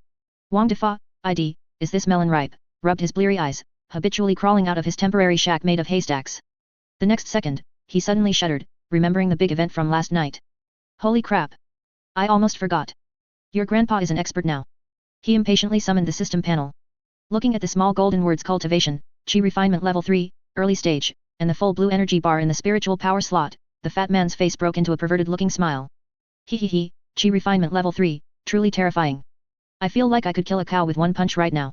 Wang Defa, ID, is this melon ripe, rubbed his bleary eyes, habitually crawling out of his temporary shack made of haystacks. The next second, he suddenly shuddered, remembering the big event from last night. Holy crap! I almost forgot. Your grandpa is an expert now. He impatiently summoned the system panel. Looking at the small golden words cultivation, Qi refinement level 3, early stage, and the full blue energy bar in the spiritual power slot, the fat man's face broke into a perverted-looking smile. He, Qi refinement level 3, truly terrifying. I feel like I could kill a cow with one punch right now.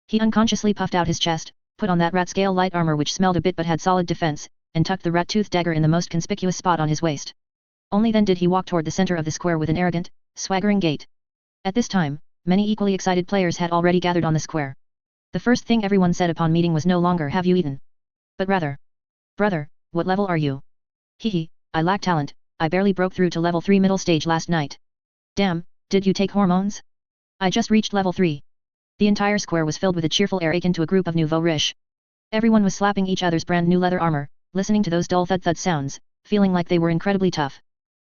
He unconsciously puffed out his chest, put on that rat scale light armor which smelled a bit but had solid defense, and tucked the rat-tooth dagger in the most conspicuous spot on his waist. Only then did he walk toward the center of the square with an arrogant, swaggering gait. At this time, many equally excited players had already gathered on the square. The first thing everyone said upon meeting was no longer "have you eaten?" but rather, "Brother, what level are you?" I lack talent, I barely broke through to level 3 middle stage last night. Damn, did you take hormones? I just reached level 3. The entire square was filled with a cheerful air akin to a group of nouveau riche. Everyone was slapping each other's brand new leather armor, listening to those dull thud-thud sounds, feeling like they were incredibly tough.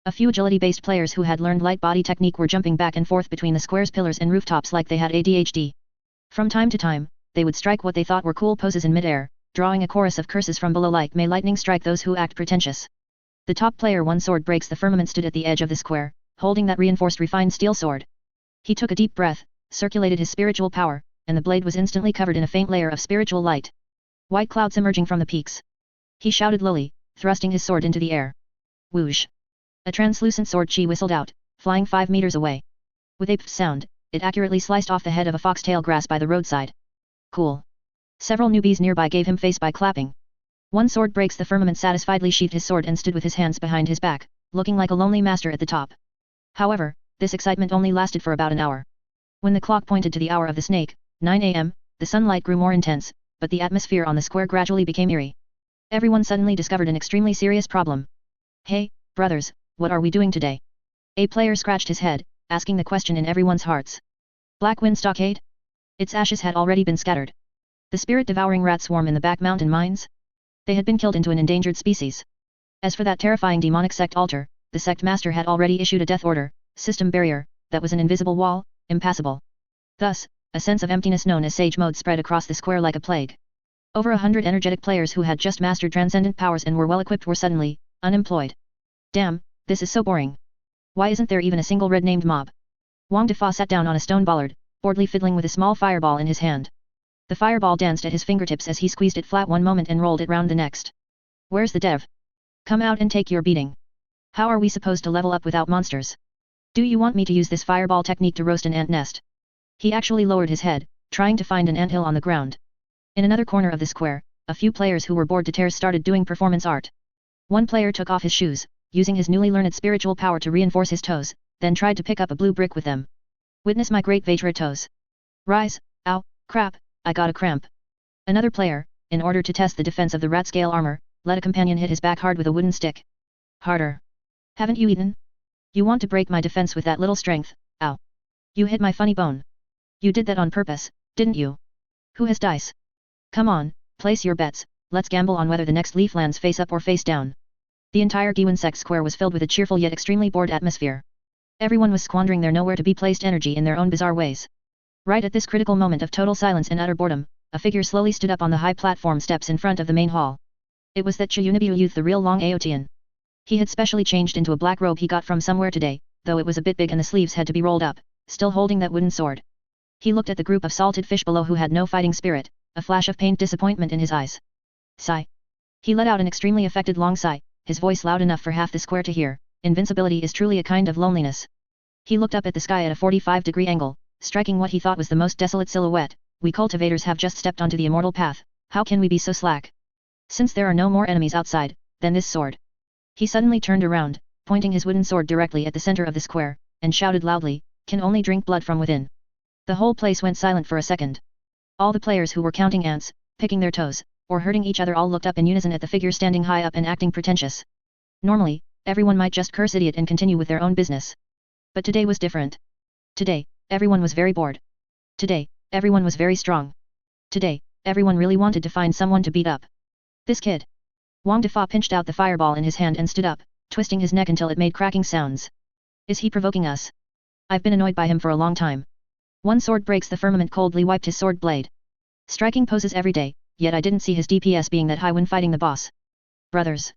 A few agility-based players who had learned light body technique were jumping back and forth between the square's pillars and rooftops like they had ADHD. From time to time, they would strike what they thought were cool poses in mid-air, drawing a chorus of curses from below like "May lightning strike those who act pretentious." The top player, one sword breaks the firmament, stood at the edge of the square, holding that reinforced refined steel sword. He took a deep breath, circulated his spiritual power, and the blade was instantly covered in a faint layer of spiritual light. White clouds emerging from the peaks. He shouted lowly, thrusting his sword into the air. Whoosh! A translucent sword Qi whistled out, flying 5 meters away. With a pff sound, it accurately sliced off the head of a foxtail grass by the roadside. Cool. Several newbies nearby gave him face by clapping. One sword breaks the firmament satisfiedly sheathed his sword and stood with his hands behind his back, looking like a lonely master at the top. However, this excitement only lasted for about an hour. When the clock pointed to the hour of the snake, 9 a.m., the sunlight grew more intense, but the atmosphere on the square gradually became eerie. Everyone suddenly discovered an extremely serious problem. Hey, brothers, what are we doing today? A player scratched his head, asking the question in everyone's hearts. Black Wind Stockade? Its ashes had already been scattered. The spirit-devouring rat swarm in the back mountain mines? They had been killed into an endangered species. As for that terrifying demonic sect altar, the Sect Master had already issued a death order, system barrier, that was an invisible wall, impassable. Thus, a sense of emptiness known as Sage Mode spread across the square like a plague. Over 100 energetic players who had just mastered transcendent powers and were well equipped were suddenly unemployed. Damn, this is so boring. Why isn't there even a single red-named mob? Wang Defa sat down on a stone bollard, boredly fiddling with a small fireball in his hand. The fireball danced at his fingertips as he squeezed it flat one moment and rolled it round the next. Where's the dev? Come out and take your beating. How are we supposed to level up without monsters? Do you want me to use this fireball technique to roast an ant nest? He actually lowered his head, trying to find an anthill on the ground. In another corner of the square, a few players who were bored to tears started doing performance art. One player took off his shoes, using his newly learned spiritual power to reinforce his toes, then tried to pick up a blue brick with them. Witness my great Vajra toes. Rise, ow, crap, I got a cramp. Another player, in order to test the defense of the rat scale armor, let a companion hit his back hard with a wooden stick. Harder. Haven't you eaten? You want to break my defense with that little strength, ow. You hit my funny bone. You did that on purpose, didn't you? Who has dice? Come on, place your bets, let's gamble on whether the next leaf lands face up or face down. The entire Guiyuan Sect square was filled with a cheerful yet extremely bored atmosphere. Everyone was squandering their nowhere-to-be-placed energy in their own bizarre ways. Right at this critical moment of total silence and utter boredom, a figure slowly stood up on the high platform steps in front of the main hall. It was that Chiyunibu youth, the real Long Aotian. He had specially changed into a black robe he got from somewhere today, though it was a bit big and the sleeves had to be rolled up, still holding that wooden sword. He looked at the group of salted fish below who had no fighting spirit, a flash of pained disappointment in his eyes. Sigh. He let out an extremely affected long sigh, his voice loud enough for half the square to hear. Invincibility is truly a kind of loneliness. He looked up at the sky at a 45-degree angle, striking what he thought was the most desolate silhouette. We cultivators have just stepped onto the immortal path, how can we be so slack? Since there are no more enemies outside, then this sword. He suddenly turned around, pointing his wooden sword directly at the center of the square, and shouted loudly, "Can only drink blood from within." The whole place went silent for a second. All the players who were counting ants, picking their toes, or hurting each other all looked up in unison at the figure standing high up and acting pretentious. Normally, everyone might just curse idiot and continue with their own business. But today was different. Today, everyone was very bored. Today, everyone was very strong. Today, everyone really wanted to find someone to beat up. This kid. Wang Defa pinched out the fireball in his hand and stood up, twisting his neck until it made cracking sounds. Is he provoking us? I've been annoyed by him for a long time. One sword breaks the firmament coldly wiped his sword blade. Striking poses every day, yet I didn't see his DPS being that high when fighting the boss. Brothers.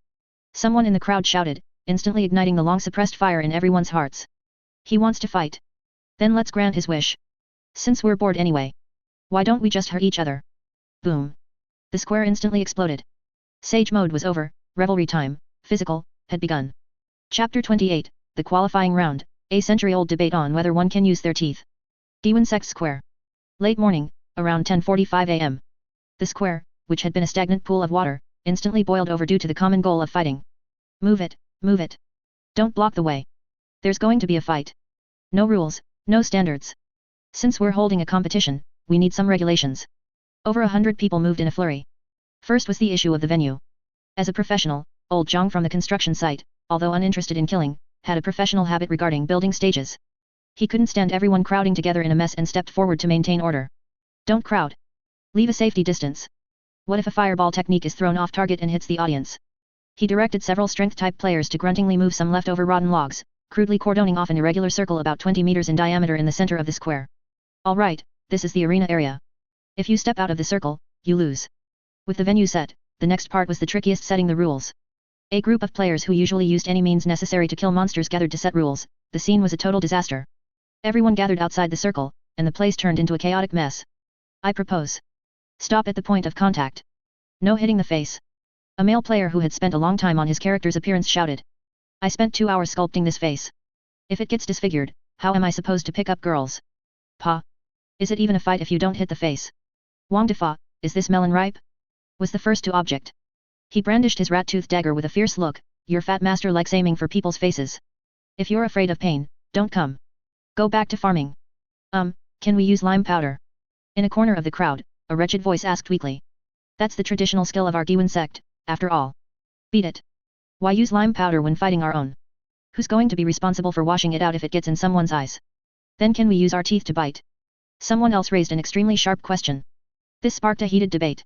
Someone in the crowd shouted, instantly igniting the long-suppressed fire in everyone's hearts. He wants to fight. Then let's grant his wish. Since we're bored anyway. Why don't we just hurt each other? Boom. The square instantly exploded. Sage mode was over, revelry time, physical, had begun. Chapter 28, The Qualifying Round, a century-old debate on whether one can use their teeth. Guiyuan Sect Square. Late morning, around 10:45 am. The square, which had been a stagnant pool of water, instantly boiled over due to the common goal of fighting. Move it, move it. Don't block the way. There's going to be a fight. No rules, no standards. Since we're holding a competition, we need some regulations. Over 100 people moved in a flurry. First was the issue of the venue. As a professional, old Jiang from the construction site, although uninterested in killing, had a professional habit regarding building stages. He couldn't stand everyone crowding together in a mess and stepped forward to maintain order. Don't crowd. Leave a safety distance. What if a fireball technique is thrown off target and hits the audience? He directed several strength-type players to gruntingly move some leftover rotten logs, crudely cordoning off an irregular circle about 20 meters in diameter in the center of the square. Alright, this is the arena area. If you step out of the circle, you lose. With the venue set, the next part was the trickiest, setting the rules. A group of players who usually used any means necessary to kill monsters gathered to set rules. The scene was a total disaster. Everyone gathered outside the circle, and the place turned into a chaotic mess. I propose. Stop at the point of contact. No hitting the face. A male player who had spent a long time on his character's appearance shouted. I spent 2 hours sculpting this face. If it gets disfigured, how am I supposed to pick up girls? Pa. Is it even a fight if you don't hit the face? Wang Defa, is this melon ripe? Was the first to object. He brandished his rat-toothed dagger with a fierce look. Your fat master likes aiming for people's faces. If you're afraid of pain, don't come. Go back to farming. Can we use lime powder? In a corner of the crowd, a wretched voice asked weakly. That's the traditional skill of our Guiyuan Sect, after all. Beat it. Why use lime powder when fighting our own? Who's going to be responsible for washing it out if it gets in someone's eyes? Then can we use our teeth to bite? Someone else raised an extremely sharp question. This sparked a heated debate.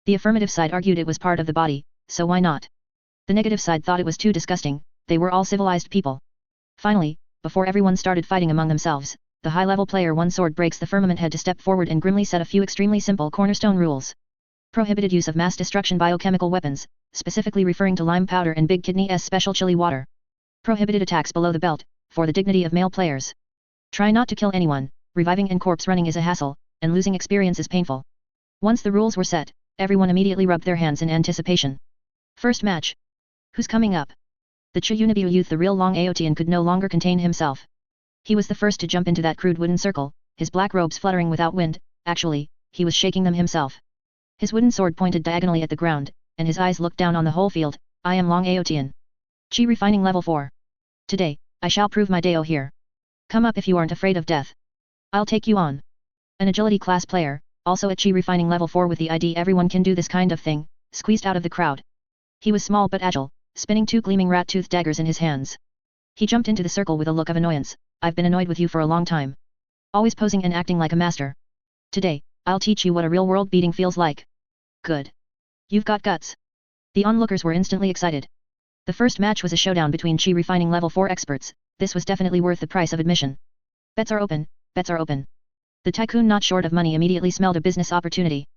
The affirmative side argued it was part of the body, so why not? The negative side thought it was too disgusting. They were all civilized people. Finally, before everyone started fighting among themselves, the high-level player one sword breaks the firmament had to step forward and grimly set a few extremely simple cornerstone rules. Prohibited use of mass destruction biochemical weapons, specifically referring to lime powder and Big Kidney's special chili water. Prohibited attacks below the belt, for the dignity of male players. Try not to kill anyone, reviving and corpse running is a hassle, and losing experience is painful. Once the rules were set, everyone immediately rubbed their hands in anticipation. First match. Who's coming up? The Qingyang youth, the real Long Aotian, could no longer contain himself. He was the first to jump into that crude wooden circle, his black robes fluttering without wind. Actually, he was shaking them himself. His wooden sword pointed diagonally at the ground, and his eyes looked down on the whole field. I am Long Aotian. Qi refining level 4. Today, I shall prove my Dao here. Come up if you aren't afraid of death. I'll take you on. An agility class player, also at Qi refining level 4 with the ID everyone can do this kind of thing, squeezed out of the crowd. He was small but agile, spinning 2 gleaming rat-toothed daggers in his hands. He jumped into the circle with a look of annoyance. I've been annoyed with you for a long time. Always posing and acting like a master. Today, I'll teach you what a real-world beating feels like. Good. You've got guts. The onlookers were instantly excited. The first match was a showdown between Qi refining level 4 experts. This was definitely worth the price of admission. Bets are open, bets are open. The tycoon, not short of money, immediately smelled a business opportunity.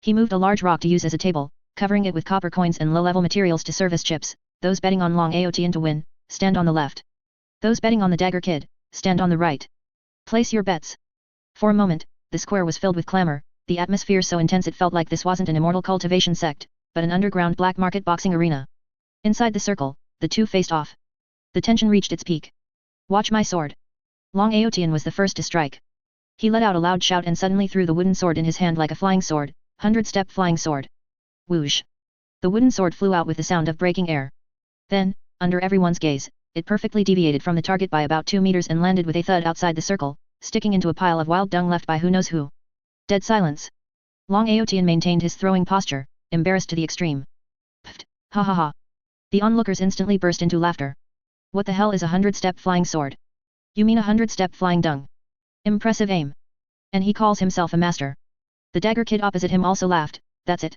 He moved a large rock to use as a table, covering it with copper coins and low-level materials to serve as chips. Those betting on Long Aotian to win, stand on the left. Those betting on the Dagger Kid, stand on the right. Place your bets. For a moment, the square was filled with clamor, the atmosphere so intense it felt like this wasn't an immortal cultivation sect, but an underground black market boxing arena. Inside the circle, the two faced off. The tension reached its peak. Watch my sword. Long Aotian was the first to strike. He let out a loud shout and suddenly threw the wooden sword in his hand like a flying sword, 100-step flying sword. Whoosh. The wooden sword flew out with the sound of breaking air. Then, under everyone's gaze, it perfectly deviated from the target by about 2 meters and landed with a thud outside the circle, sticking into a pile of wild dung left by who knows who. Dead silence. Long Aotian maintained his throwing posture, embarrassed to the extreme. Pfft, ha ha ha. The onlookers instantly burst into laughter. What the hell is a 100-step flying sword? You mean a 100-step flying dung? Impressive aim. And he calls himself a master. The dagger kid opposite him also laughed. That's it.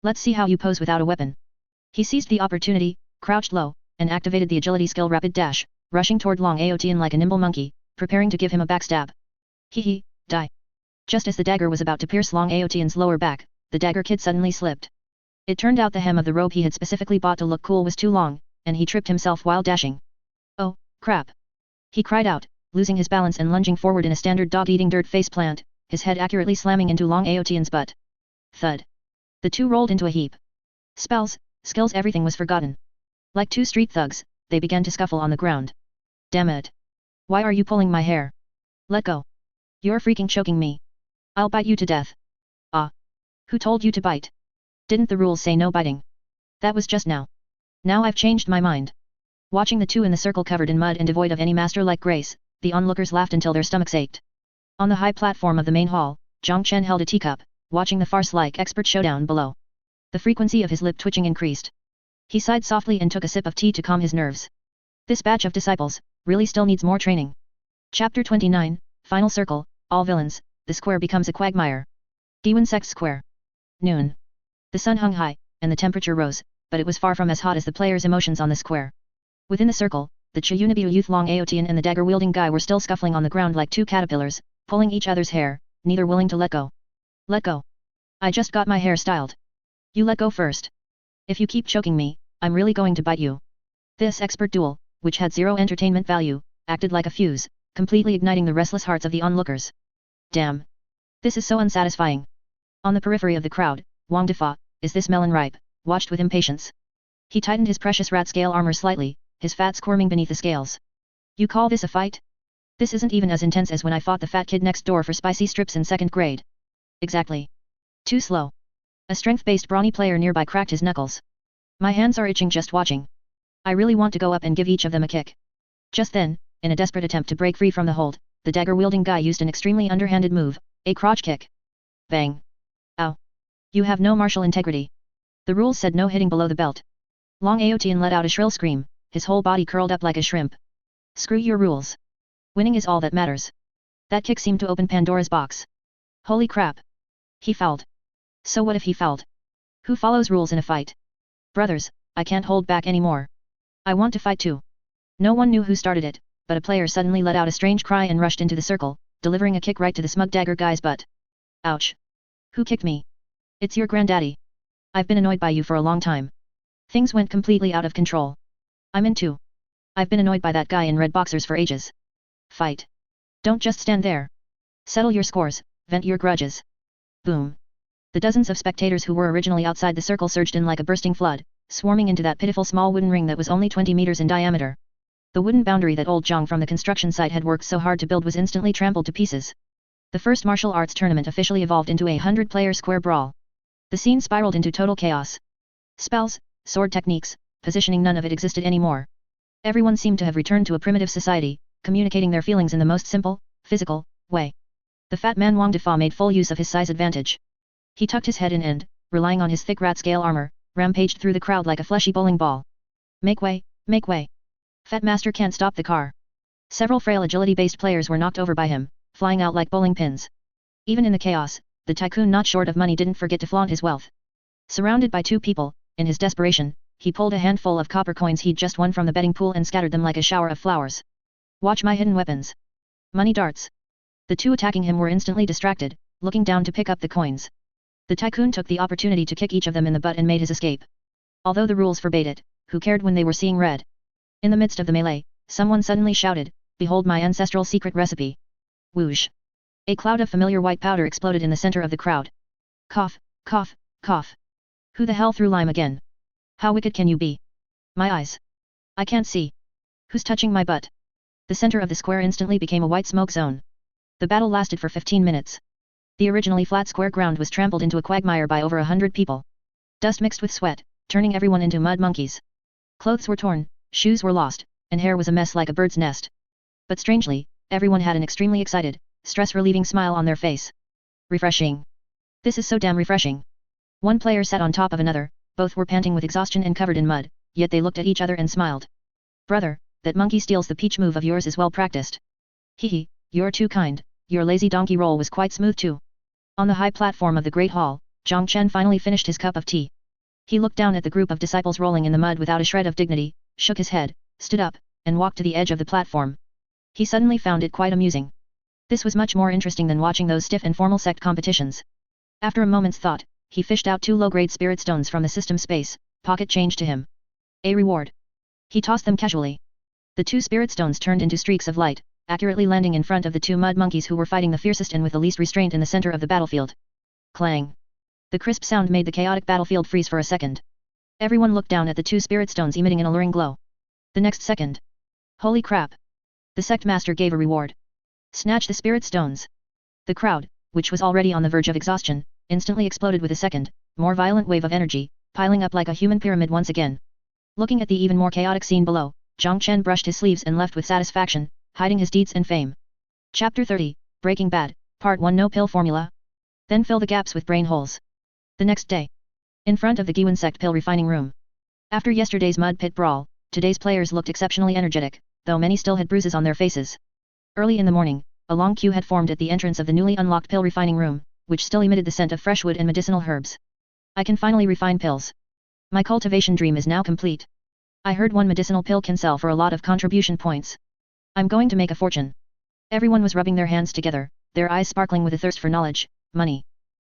Let's see how you pose without a weapon. He seized the opportunity, crouched low, and activated the agility skill rapid dash, rushing toward Long Aotian like a nimble monkey, preparing to give him a backstab. Hee, die. Just as the dagger was about to pierce Long Aotian's lower back, the dagger kid suddenly slipped. It turned out the hem of the robe he had specifically bought to look cool was too long, and he tripped himself while dashing. Oh, crap. He cried out, losing his balance and lunging forward in a standard dog-eating dirt face plant, his head accurately slamming into Long Aotian's butt. Thud. The two rolled into a heap. Spells, skills, everything was forgotten. Like two street thugs, they began to scuffle on the ground. Damn it. Why are you pulling my hair? Let go. You're freaking choking me. I'll bite you to death. Ah. Who told you to bite? Didn't the rules say no biting? That was just now. Now I've changed my mind. Watching the two in the circle covered in mud and devoid of any master-like grace, the onlookers laughed until their stomachs ached. On the high platform of the main hall, Chen held a teacup, watching the farce-like expert showdown below. The frequency of his lip twitching increased. He sighed softly and took a sip of tea to calm his nerves. This batch of disciples really still needs more training. Chapter 29, Final Circle, All Villains, the square becomes a quagmire. Guiyuan Sect Square. Noon. The sun hung high, and the temperature rose, but it was far from as hot as the players' emotions on the square. Within the circle, the Chiyunabiu youth Long Aotian and the dagger-wielding guy were still scuffling on the ground like two caterpillars, pulling each other's hair, neither willing to let go. Let go. I just got my hair styled. You let go first. If you keep choking me, I'm really going to bite you. This expert duel, which had zero entertainment value, acted like a fuse, completely igniting the restless hearts of the onlookers. Damn. This is so unsatisfying. On the periphery of the crowd, Wang Defa, is this melon ripe, watched with impatience. He tightened his precious rat scale armor slightly, his fat squirming beneath the scales. You call this a fight? This isn't even as intense as when I fought the fat kid next door for spicy strips in 2nd grade. Exactly. Too slow. A strength-based brawny player nearby cracked his knuckles. My hands are itching just watching. I really want to go up and give each of them a kick. Just then, in a desperate attempt to break free from the hold, the dagger-wielding guy used an extremely underhanded move, a crotch kick. Bang. Ow. You have no martial integrity. The rules said no hitting below the belt. Long Aotian let out a shrill scream, his whole body curled up like a shrimp. Screw your rules. Winning is all that matters. That kick seemed to open Pandora's box. Holy crap. He fouled. So what if he fouled? Who follows rules in a fight? Brothers, I can't hold back anymore. I want to fight too. No one knew who started it, but a player suddenly let out a strange cry and rushed into the circle, delivering a kick right to the smug dagger guy's butt. Ouch. Who kicked me? It's your granddaddy. I've been annoyed by you for a long time. Things went completely out of control. I'm in too. I've been annoyed by that guy in red boxers for ages. Fight. Don't just stand there. Settle your scores, vent your grudges. Boom. The dozens of spectators who were originally outside the circle surged in like a bursting flood, swarming into that pitiful small wooden ring that was only 20 meters in diameter. The wooden boundary that old Jiang from the construction site had worked so hard to build was instantly trampled to pieces. The first martial arts tournament officially evolved into a 100-player square brawl. The scene spiraled into total chaos. Spells, sword techniques, positioning, none of it existed anymore. Everyone seemed to have returned to a primitive society, communicating their feelings in the most simple, physical, way. The fat man Wang Defa made full use of his size advantage. He tucked his head in and, relying on his thick rat scale armor, rampaged through the crowd like a fleshy bowling ball. Make way, make way. Fat Master can't stop the car. Several frail agility-based players were knocked over by him, flying out like bowling pins. Even in the chaos, the tycoon not short of money didn't forget to flaunt his wealth. Surrounded by two people, in his desperation, he pulled a handful of copper coins he'd just won from the betting pool and scattered them like a shower of flowers. Watch my hidden weapons. Money darts. The two attacking him were instantly distracted, looking down to pick up the coins. The tycoon took the opportunity to kick each of them in the butt and made his escape. Although the rules forbade it, who cared when they were seeing red? In the midst of the melee, someone suddenly shouted, "Behold my ancestral secret recipe." Whoosh. A cloud of familiar white powder exploded in the center of the crowd. Cough, cough, cough. Who the hell threw lime again? How wicked can you be? My eyes. I can't see. Who's touching my butt? The center of the square instantly became a white smoke zone. The battle lasted for 15 minutes. The originally flat square ground was trampled into a quagmire by over 100 people. Dust mixed with sweat, turning everyone into mud monkeys. Clothes were torn, shoes were lost, and hair was a mess like a bird's nest. But strangely, everyone had an extremely excited, stress-relieving smile on their face. Refreshing. This is so damn refreshing. One player sat on top of another, both were panting with exhaustion and covered in mud, yet they looked at each other and smiled. Brother, that monkey steals the peach move of yours is well practiced. Hehe, you're too kind, your lazy donkey roll was quite smooth too. On the high platform of the Great Hall, Chen finally finished his cup of tea. He looked down at the group of disciples rolling in the mud without a shred of dignity, shook his head, stood up, and walked to the edge of the platform. He suddenly found it quite amusing. This was much more interesting than watching those stiff and formal sect competitions. After a moment's thought, he fished out 2 low-grade spirit stones from the system space, pocket change to him. A reward. He tossed them casually. The 2 spirit stones turned into streaks of light, accurately landing in front of the 2 mud monkeys who were fighting the fiercest and with the least restraint in the center of the battlefield. Clang. The crisp sound made the chaotic battlefield freeze for a second. Everyone looked down at the 2 spirit stones emitting an alluring glow. The next second. Holy crap! The Sect Master gave a reward. Snatch the spirit stones. The crowd, which was already on the verge of exhaustion, instantly exploded with a second, more violent wave of energy, piling up like a human pyramid once again. Looking at the even more chaotic scene below, Chen brushed his sleeves and left with satisfaction, hiding his deeds and fame. Chapter 30, Breaking Bad, Part 1. No pill formula? Then fill the gaps with brain holes. The next day. In front of the Guiyuan Sect pill refining room. After yesterday's mud pit brawl, today's players looked exceptionally energetic, though many still had bruises on their faces. Early in the morning, a long queue had formed at the entrance of the newly unlocked pill refining room, which still emitted the scent of fresh wood and medicinal herbs. I can finally refine pills. My cultivation dream is now complete. I heard one medicinal pill can sell for a lot of contribution points. I'm going to make a fortune. Everyone was rubbing their hands together, their eyes sparkling with a thirst for knowledge, money.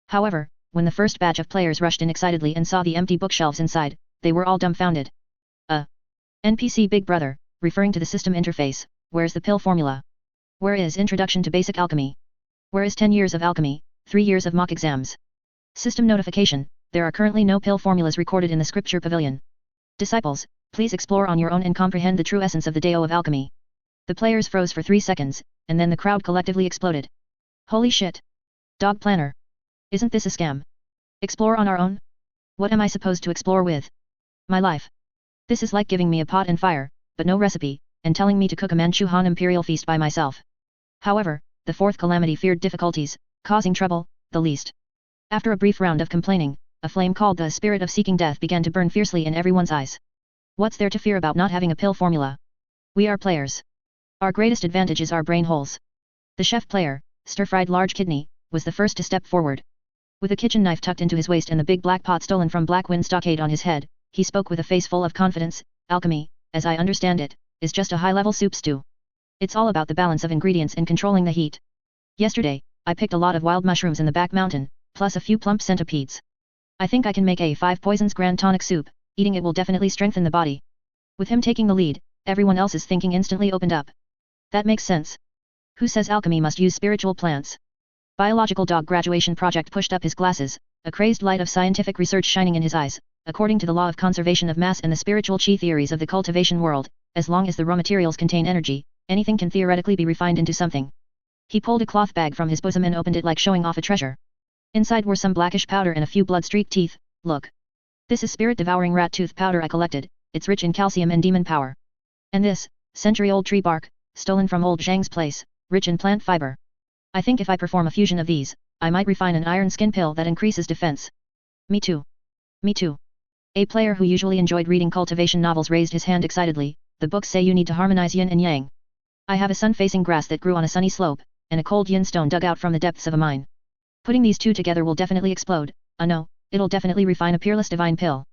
However, when the first batch of players rushed in excitedly and saw the empty bookshelves inside, they were all dumbfounded. NPC Big Brother, referring to the system interface, where's the pill formula? Where is Introduction to Basic Alchemy? Where is 10 years of alchemy, 3 years of mock exams? System notification, there are currently no pill formulas recorded in the Treasure Pavilion. Disciples, please explore on your own and comprehend the true essence of the Dao of alchemy. The players froze for 3 seconds, and then the crowd collectively exploded. Holy shit! Dog Planner! Isn't this a scam? Explore on our own? What am I supposed to explore with? My life. This is like giving me a pot and fire, but no recipe, and telling me to cook a Manchu Han imperial feast by myself. However, the Fourth Calamity feared difficulties, causing trouble, the least. After a brief round of complaining, a flame called the Spirit of Seeking Death began to burn fiercely in everyone's eyes. What's there to fear about not having a pill formula? We are players. Our greatest advantage is our brain holes. The chef player, Stir-Fried Large Kidney, was the first to step forward. With a kitchen knife tucked into his waist and the big black pot stolen from Blackwind Stockade on his head, he spoke with a face full of confidence. Alchemy, as I understand it, is just a high-level soup stew. It's all about the balance of ingredients and controlling the heat. Yesterday, I picked a lot of wild mushrooms in the back mountain, plus a few plump centipedes. I think I can make a 5 poisons grand tonic soup, eating it will definitely strengthen the body. With him taking the lead, everyone else's thinking instantly opened up. That makes sense. Who says alchemy must use spiritual plants? Biological Dog Graduation Project pushed up his glasses, a crazed light of scientific research shining in his eyes. According to the law of conservation of mass and the spiritual chi theories of the cultivation world, as long as the raw materials contain energy, anything can theoretically be refined into something. He pulled a cloth bag from his bosom and opened it like showing off a treasure. Inside were some blackish powder and a few blood-streaked teeth. Look. This is spirit-devouring rat tooth powder I collected, it's rich in calcium and demon power. And this, century-old tree bark, stolen from old Zhang's place, rich in plant fiber. I think if I perform a fusion of these, I might refine an iron skin pill that increases defense. Me too. Me too. A player who usually enjoyed reading cultivation novels raised his hand excitedly. The books say you need to harmonize yin and yang. I have a sun-facing grass that grew on a sunny slope, and a cold yin stone dug out from the depths of a mine. Putting these two together will definitely explode. No, it'll definitely refine a peerless divine pill.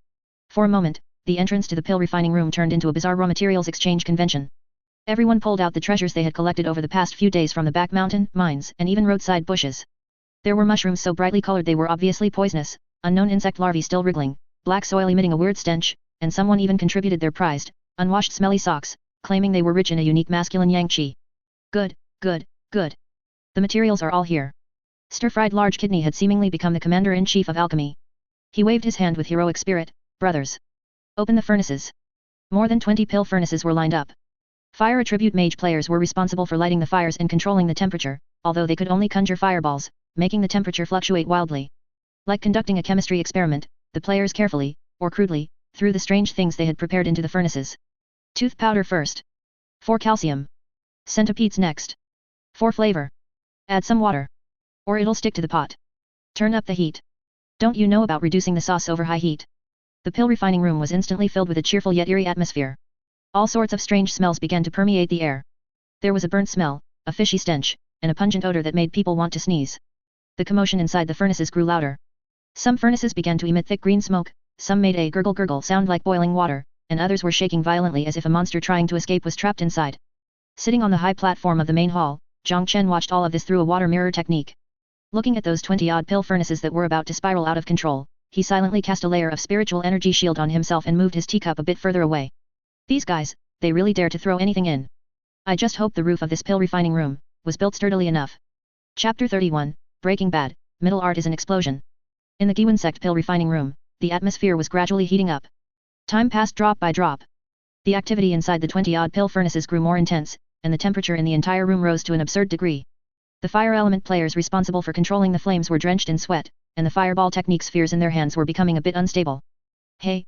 For a moment, the entrance to the pill refining room turned into a bizarre raw materials exchange convention. Everyone pulled out the treasures they had collected over the past few days from the back mountain, mines, and even roadside bushes. There were mushrooms so brightly colored they were obviously poisonous, unknown insect larvae still wriggling, black soil emitting a weird stench, and someone even contributed their prized, unwashed smelly socks, claiming they were rich in a unique masculine yang qi. Good, good, good. The materials are all here. Stir-Fried Large Kidney had seemingly become the commander-in-chief of alchemy. He waved his hand with heroic spirit. Brothers. Open the furnaces. More than 20 pill furnaces were lined up. Fire attribute mage players were responsible for lighting the fires and controlling the temperature, although they could only conjure fireballs, making the temperature fluctuate wildly. Like conducting a chemistry experiment, the players carefully, or crudely, threw the strange things they had prepared into the furnaces. Tooth powder first. 4 calcium. Centipedes next. 4 flavor. Add some water. Or it'll stick to the pot. Turn up the heat. Don't you know about reducing the sauce over high heat? The pill refining room was instantly filled with a cheerful yet eerie atmosphere. All sorts of strange smells began to permeate the air. There was a burnt smell, a fishy stench, and a pungent odor that made people want to sneeze. The commotion inside the furnaces grew louder. Some furnaces began to emit thick green smoke, some made a gurgle sound like boiling water, and others were shaking violently as if a monster trying to escape was trapped inside. Sitting on the high platform of the main hall, Chen watched all of this through a water mirror technique. Looking at those 20-odd pill furnaces that were about to spiral out of control, he silently cast a layer of spiritual energy shield on himself and moved his teacup a bit further away. These guys, they really dare to throw anything in. I just hope the roof of this pill refining room was built sturdily enough. Chapter 31, Breaking Bad, Middle Art is an Explosion. In the Guiyuan Sect pill refining room, the atmosphere was gradually heating up. Time passed drop by drop. The activity inside the 20-odd pill furnaces grew more intense, and the temperature in the entire room rose to an absurd degree. The fire element players responsible for controlling the flames were drenched in sweat, and the fireball technique spheres in their hands were becoming a bit unstable. Hey!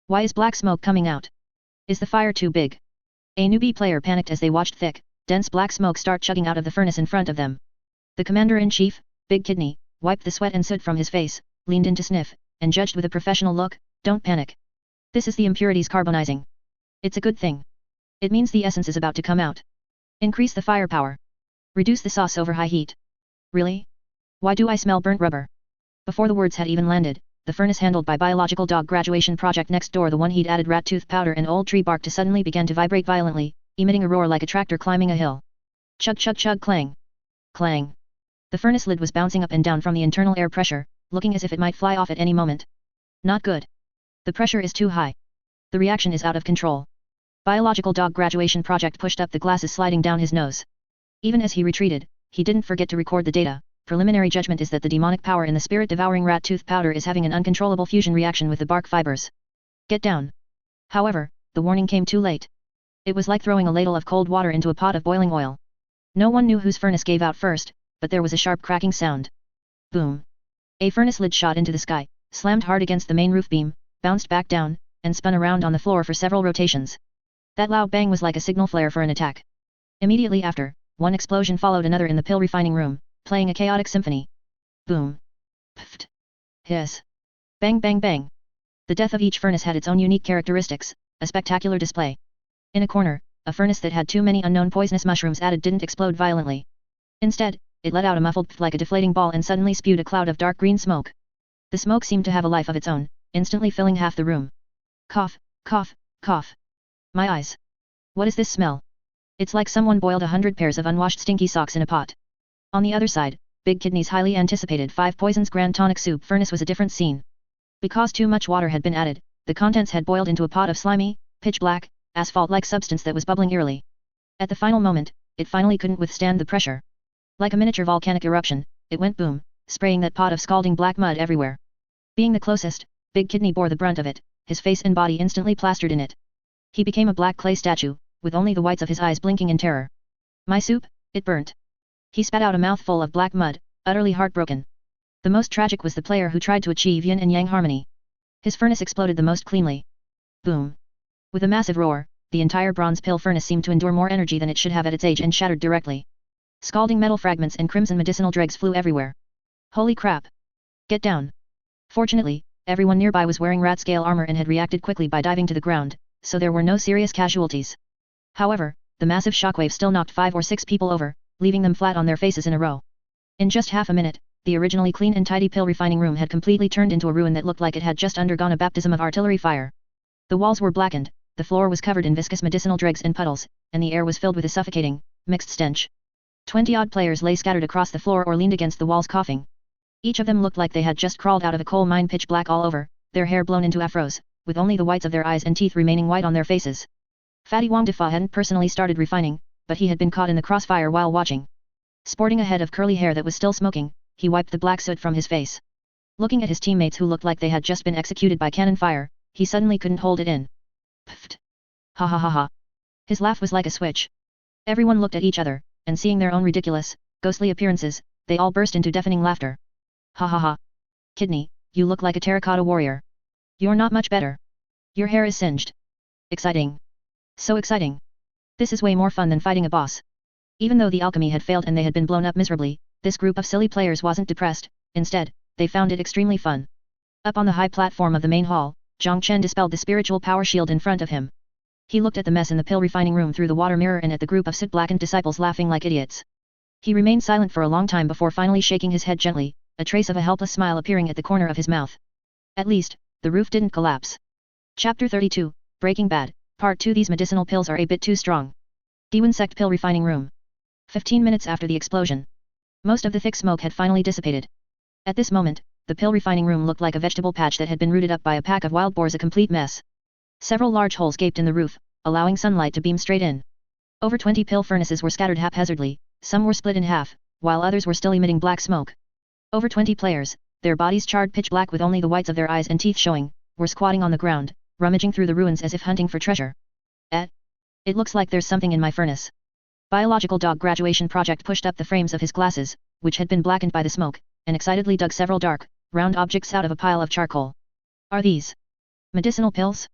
Why is black smoke coming out? Is the fire too big? A newbie player panicked as they watched thick, dense black smoke start chugging out of the furnace in front of them. The commander-in-chief, Big Kidney, wiped the sweat and soot from his face, leaned in to sniff, and judged with a professional look, "Don't panic. This is the impurities carbonizing. It's a good thing. It means the essence is about to come out. Increase the firepower. Reduce the sauce over high heat." Really? Why do I smell burnt rubber? Before the words had even landed, the furnace handled by biological dog graduation project next door, the one he'd added rat tooth powder and old tree bark to, suddenly began to vibrate violently, emitting a roar like a tractor climbing a hill. Chug chug chug clang. Clang. The furnace lid was bouncing up and down from the internal air pressure, looking as if it might fly off at any moment. Not good. The pressure is too high. The reaction is out of control. Biological dog graduation project pushed up the glasses, sliding down his nose. Even as he retreated, he didn't forget to record the data. Preliminary judgment is that the demonic power in the spirit-devouring rat tooth powder is having an uncontrollable fusion reaction with the bark fibers. Get down. However, the warning came too late. It was like throwing a ladle of cold water into a pot of boiling oil. No one knew whose furnace gave out first, but there was a sharp cracking sound. Boom. A furnace lid shot into the sky, slammed hard against the main roof beam, bounced back down, and spun around on the floor for several rotations. That loud bang was like a signal flare for an attack. Immediately after, one explosion followed another in the pill refining room, playing a chaotic symphony. Boom. Pft. Hiss. Bang bang bang. The death of each furnace had its own unique characteristics, a spectacular display. In a corner, a furnace that had too many unknown poisonous mushrooms added didn't explode violently. Instead, it let out a muffled pff like a deflating ball and suddenly spewed a cloud of dark green smoke. The smoke seemed to have a life of its own, instantly filling half the room. Cough, cough, cough. My eyes. What is this smell? It's like someone boiled 100 pairs of unwashed stinky socks in a pot. On the other side, Big Kidney's highly anticipated 5 Poisons Grand Tonic Soup furnace was a different scene. Because too much water had been added, the contents had boiled into a pot of slimy, pitch-black, asphalt-like substance that was bubbling eerily. At the final moment, it finally couldn't withstand the pressure. Like a miniature volcanic eruption, it went boom, spraying that pot of scalding black mud everywhere. Being the closest, Big Kidney bore the brunt of it, his face and body instantly plastered in it. He became a black clay statue, with only the whites of his eyes blinking in terror. My soup, it burnt. He spat out a mouthful of black mud, utterly heartbroken. The most tragic was the player who tried to achieve yin and yang harmony. His furnace exploded the most cleanly. Boom. With a massive roar, the entire bronze pill furnace seemed to endure more energy than it should have at its age and shattered directly. Scalding metal fragments and crimson medicinal dregs flew everywhere. Holy crap. Get down. Fortunately, everyone nearby was wearing rat-scale armor and had reacted quickly by diving to the ground, so there were no serious casualties. However, the massive shockwave still knocked 5 or 6 people over, leaving them flat on their faces in a row. In just half a minute, the originally clean and tidy pill refining room had completely turned into a ruin that looked like it had just undergone a baptism of artillery fire. The walls were blackened, the floor was covered in viscous medicinal dregs and puddles, and the air was filled with a suffocating, mixed stench. 20-odd players lay scattered across the floor or leaned against the walls coughing. Each of them looked like they had just crawled out of a coal mine, pitch black all over, their hair blown into afros, with only the whites of their eyes and teeth remaining white on their faces. Fatty Wang Defa hadn't personally started refining, but he had been caught in the crossfire while watching. Sporting a head of curly hair that was still smoking, he wiped the black soot from his face. Looking at his teammates who looked like they had just been executed by cannon fire, he suddenly couldn't hold it in. Pfft. Ha ha ha ha. His laugh was like a switch. Everyone looked at each other, and seeing their own ridiculous, ghostly appearances, they all burst into deafening laughter. Ha ha ha. Kidney, you look like a terracotta warrior. You're not much better. Your hair is singed. Exciting. So exciting. This is way more fun than fighting a boss. Even though the alchemy had failed and they had been blown up miserably, this group of silly players wasn't depressed, instead, they found it extremely fun. Up on the high platform of the main hall, Chen dispelled the spiritual power shield in front of him. He looked at the mess in the pill refining room through the water mirror and at the group of soot-blackened disciples laughing like idiots. He remained silent for a long time before finally shaking his head gently, a trace of a helpless smile appearing at the corner of his mouth. At least, the roof didn't collapse. Chapter 32, Breaking Bad, Part 2. These medicinal pills are a bit too strong. Guiyuan Sect pill refining room. 15 minutes after the explosion. Most of the thick smoke had finally dissipated. At this moment, the pill refining room looked like a vegetable patch that had been rooted up by a pack of wild boars, a complete mess. Several large holes gaped in the roof, allowing sunlight to beam straight in. Over 20 pill furnaces were scattered haphazardly, some were split in half, while others were still emitting black smoke. Over 20 players, their bodies charred pitch black with only the whites of their eyes and teeth showing, were squatting on the ground, rummaging through the ruins as if hunting for treasure. It looks like there's something in my furnace. Biological dog graduation project pushed up the frames of his glasses, which had been blackened by the smoke, and excitedly dug several dark, round objects out of a pile of charcoal. Are these medicinal pills?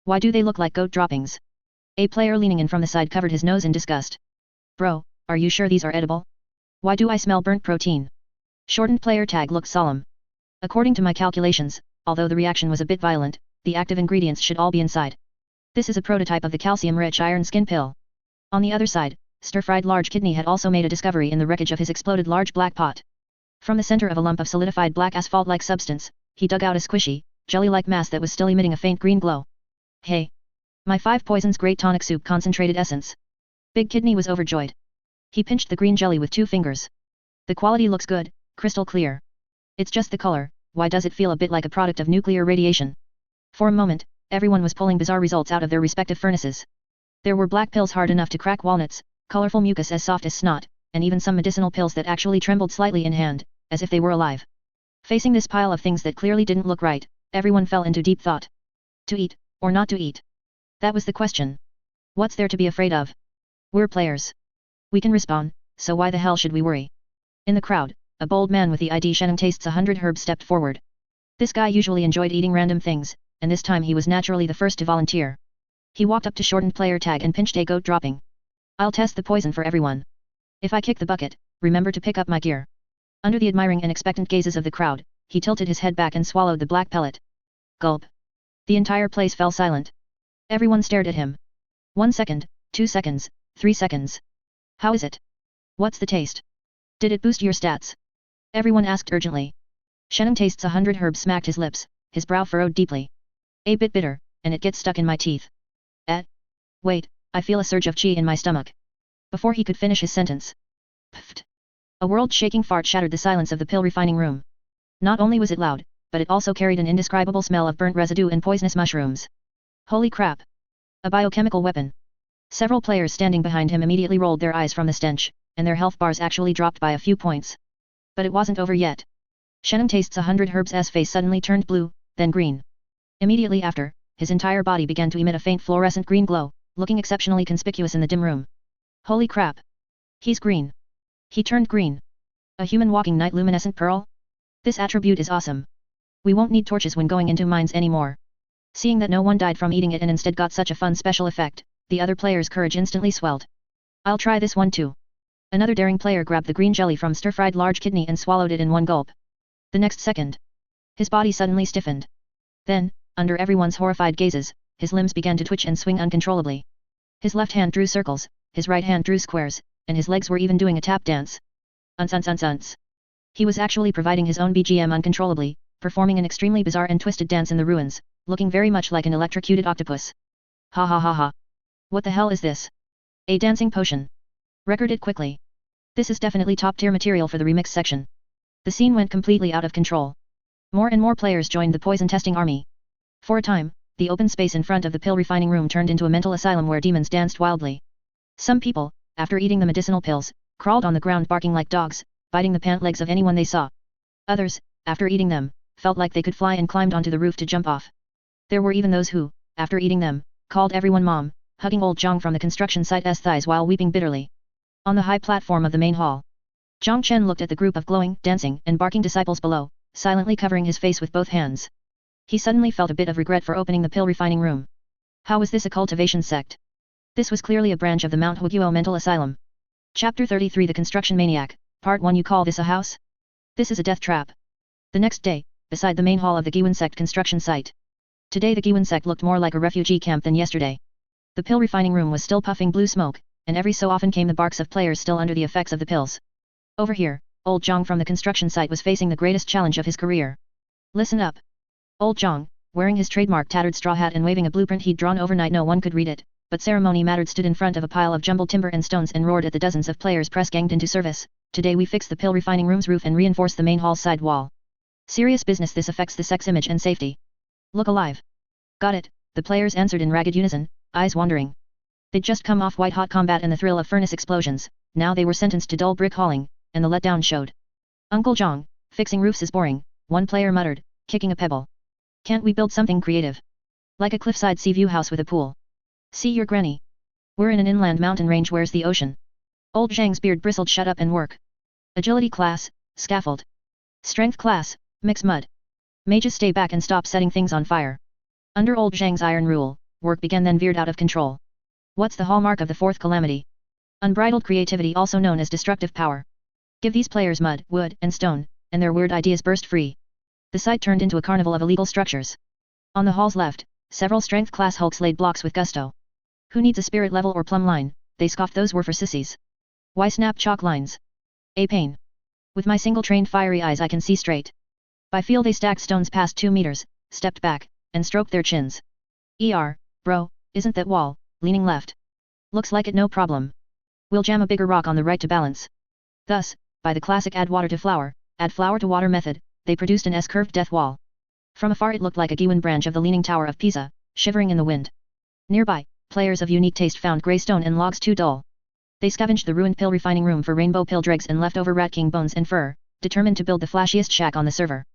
Why do they look like goat droppings? A player leaning in from the side covered his nose in disgust. Bro, are you sure these are edible? Why do I smell burnt protein? Shortened player tag looked solemn. According to my calculations, although the reaction was a bit violent, the active ingredients should all be inside. This is a prototype of the calcium-rich iron skin pill. On the other side, stir-fried large kidney had also made a discovery in the wreckage of his exploded large black pot. From the center of a lump of solidified black asphalt-like substance, he dug out a squishy, jelly-like mass that was still emitting a faint green glow. Hey! My 5 poisons great tonic soup concentrated essence. Big Kidney was overjoyed. He pinched the green jelly with 2 fingers. The quality looks good, crystal clear. It's just the color, why does it feel a bit like a product of nuclear radiation? For a moment, everyone was pulling bizarre results out of their respective furnaces. There were black pills hard enough to crack walnuts, colorful mucus as soft as snot, and even some medicinal pills that actually trembled slightly in hand, as if they were alive. Facing this pile of things that clearly didn't look right, everyone fell into deep thought. To eat, or not to eat? That was the question. What's there to be afraid of? We're players. We can respawn, so why the hell should we worry? In the crowd, a bold man with the ID Shannon tastes 100 herbs stepped forward. This guy usually enjoyed eating random things, and this time he was naturally the first to volunteer. He walked up to shortened player tag and pinched a goat dropping. I'll test the poison for everyone. If I kick the bucket, remember to pick up my gear. Under the admiring and expectant gazes of the crowd, he tilted his head back and swallowed the black pellet. Gulp. The entire place fell silent. Everyone stared at him. 1 second, 2 seconds, 3 seconds. How is it? What's the taste? Did it boost your stats? Everyone asked urgently. Shannon tastes 100 herbs smacked his lips, his brow furrowed deeply. A bit bitter, and it gets stuck in my teeth. Wait, I feel a surge of chi in my stomach. Before he could finish his sentence. Pfft. A world-shaking fart shattered the silence of the pill refining room. Not only was it loud, but it also carried an indescribable smell of burnt residue and poisonous mushrooms. Holy crap! A biochemical weapon. Several players standing behind him immediately rolled their eyes from the stench, and their health bars actually dropped by a few points. But it wasn't over yet. Shannon tastes 100 herbs' face suddenly turned blue, then green. Immediately after, his entire body began to emit a faint fluorescent green glow, looking exceptionally conspicuous in the dim room. Holy crap! He's green. He turned green. A human walking night luminescent pearl? This attribute is awesome. We won't need torches when going into mines anymore. Seeing that no one died from eating it and instead got such a fun special effect, the other player's courage instantly swelled. I'll try this one too. Another daring player grabbed the green jelly from stir-fried large kidney and swallowed it in one gulp. The next second, his body suddenly stiffened. Then, under everyone's horrified gazes, his limbs began to twitch and swing uncontrollably. His left hand drew circles, his right hand drew squares, and his legs were even doing a tap dance. Uns. He was actually providing his own BGM uncontrollably, performing an extremely bizarre and twisted dance in the ruins, looking very much like an electrocuted octopus. Ha ha ha ha. What the hell is this? A dancing potion. Record it quickly. This is definitely top-tier material for the remix section. The scene went completely out of control. More and more players joined the poison testing army. For a time, the open space in front of the pill refining room turned into a mental asylum where demons danced wildly. Some people, after eating the medicinal pills, crawled on the ground barking like dogs, biting the pant legs of anyone they saw. Others, after eating them, felt like they could fly and climbed onto the roof to jump off. There were even those who, after eating them, called everyone mom, hugging old Jiang from the construction site's thighs while weeping bitterly. On the high platform of the main hall, Chen looked at the group of glowing, dancing, and barking disciples below, silently covering his face with both hands. He suddenly felt a bit of regret for opening the pill refining room. How was this a cultivation sect? This was clearly a branch of the Mount Huguo Mental Asylum. Chapter 33 The Construction Maniac, Part 1 You call this a house? This is a death trap. The next day, beside the main hall of the Guiyuan Sect construction site. Today the Guiyuan Sect looked more like a refugee camp than yesterday. The pill refining room was still puffing blue smoke, and every so often came the barks of players still under the effects of the pills. Over here, old Jiang from the construction site was facing the greatest challenge of his career. Listen up. Old Jiang, wearing his trademark tattered straw hat and waving a blueprint he'd drawn overnight, no one could read it, but ceremony mattered, stood in front of a pile of jumbled timber and stones and roared at the dozens of players press-ganged into service. Today we fix the pill refining room's roof and reinforce the main hall's side wall. Serious business, this affects the sect's image and safety. Look alive. Got it, the players answered in ragged unison, eyes wandering. They'd just come off white-hot combat and the thrill of furnace explosions, now they were sentenced to dull brick hauling, and the letdown showed. Uncle Jiang, fixing roofs is boring, one player muttered, kicking a pebble. Can't we build something creative? Like a cliffside sea view house with a pool. See your granny. We're in an inland mountain range, where's the ocean? Old Zhang's beard bristled. Shut up and work. Agility class, scaffold. Strength class, mix mud. Mages stay back and stop setting things on fire. Under old Zhang's iron rule, work began then veered out of control. What's the hallmark of the Fourth Calamity? Unbridled creativity, also known as destructive power. Give these players mud, wood, and stone, and their weird ideas burst free. The site turned into a carnival of illegal structures. On the hall's left, several strength class hulks laid blocks with gusto. Who needs a spirit level or plumb line? They scoffed, those were for sissies. Why snap chalk lines? A pain. With my single trained fiery eyes I can see straight. By feel they stacked stones past 2 meters, stepped back, and stroked their chins. Bro, isn't that wall, leaning left? Looks like it, no problem. We'll jam a bigger rock on the right to balance. Thus, by the classic add water to water method, they produced an S-curved death wall. From afar it looked like a Guiyuan branch of the Leaning Tower of Pisa, shivering in the wind. Nearby, players of unique taste found grey stone and logs too dull. They scavenged the ruined pill refining room for rainbow pill dregs and leftover rat king bones and fur, determined to build the flashiest shack on the server.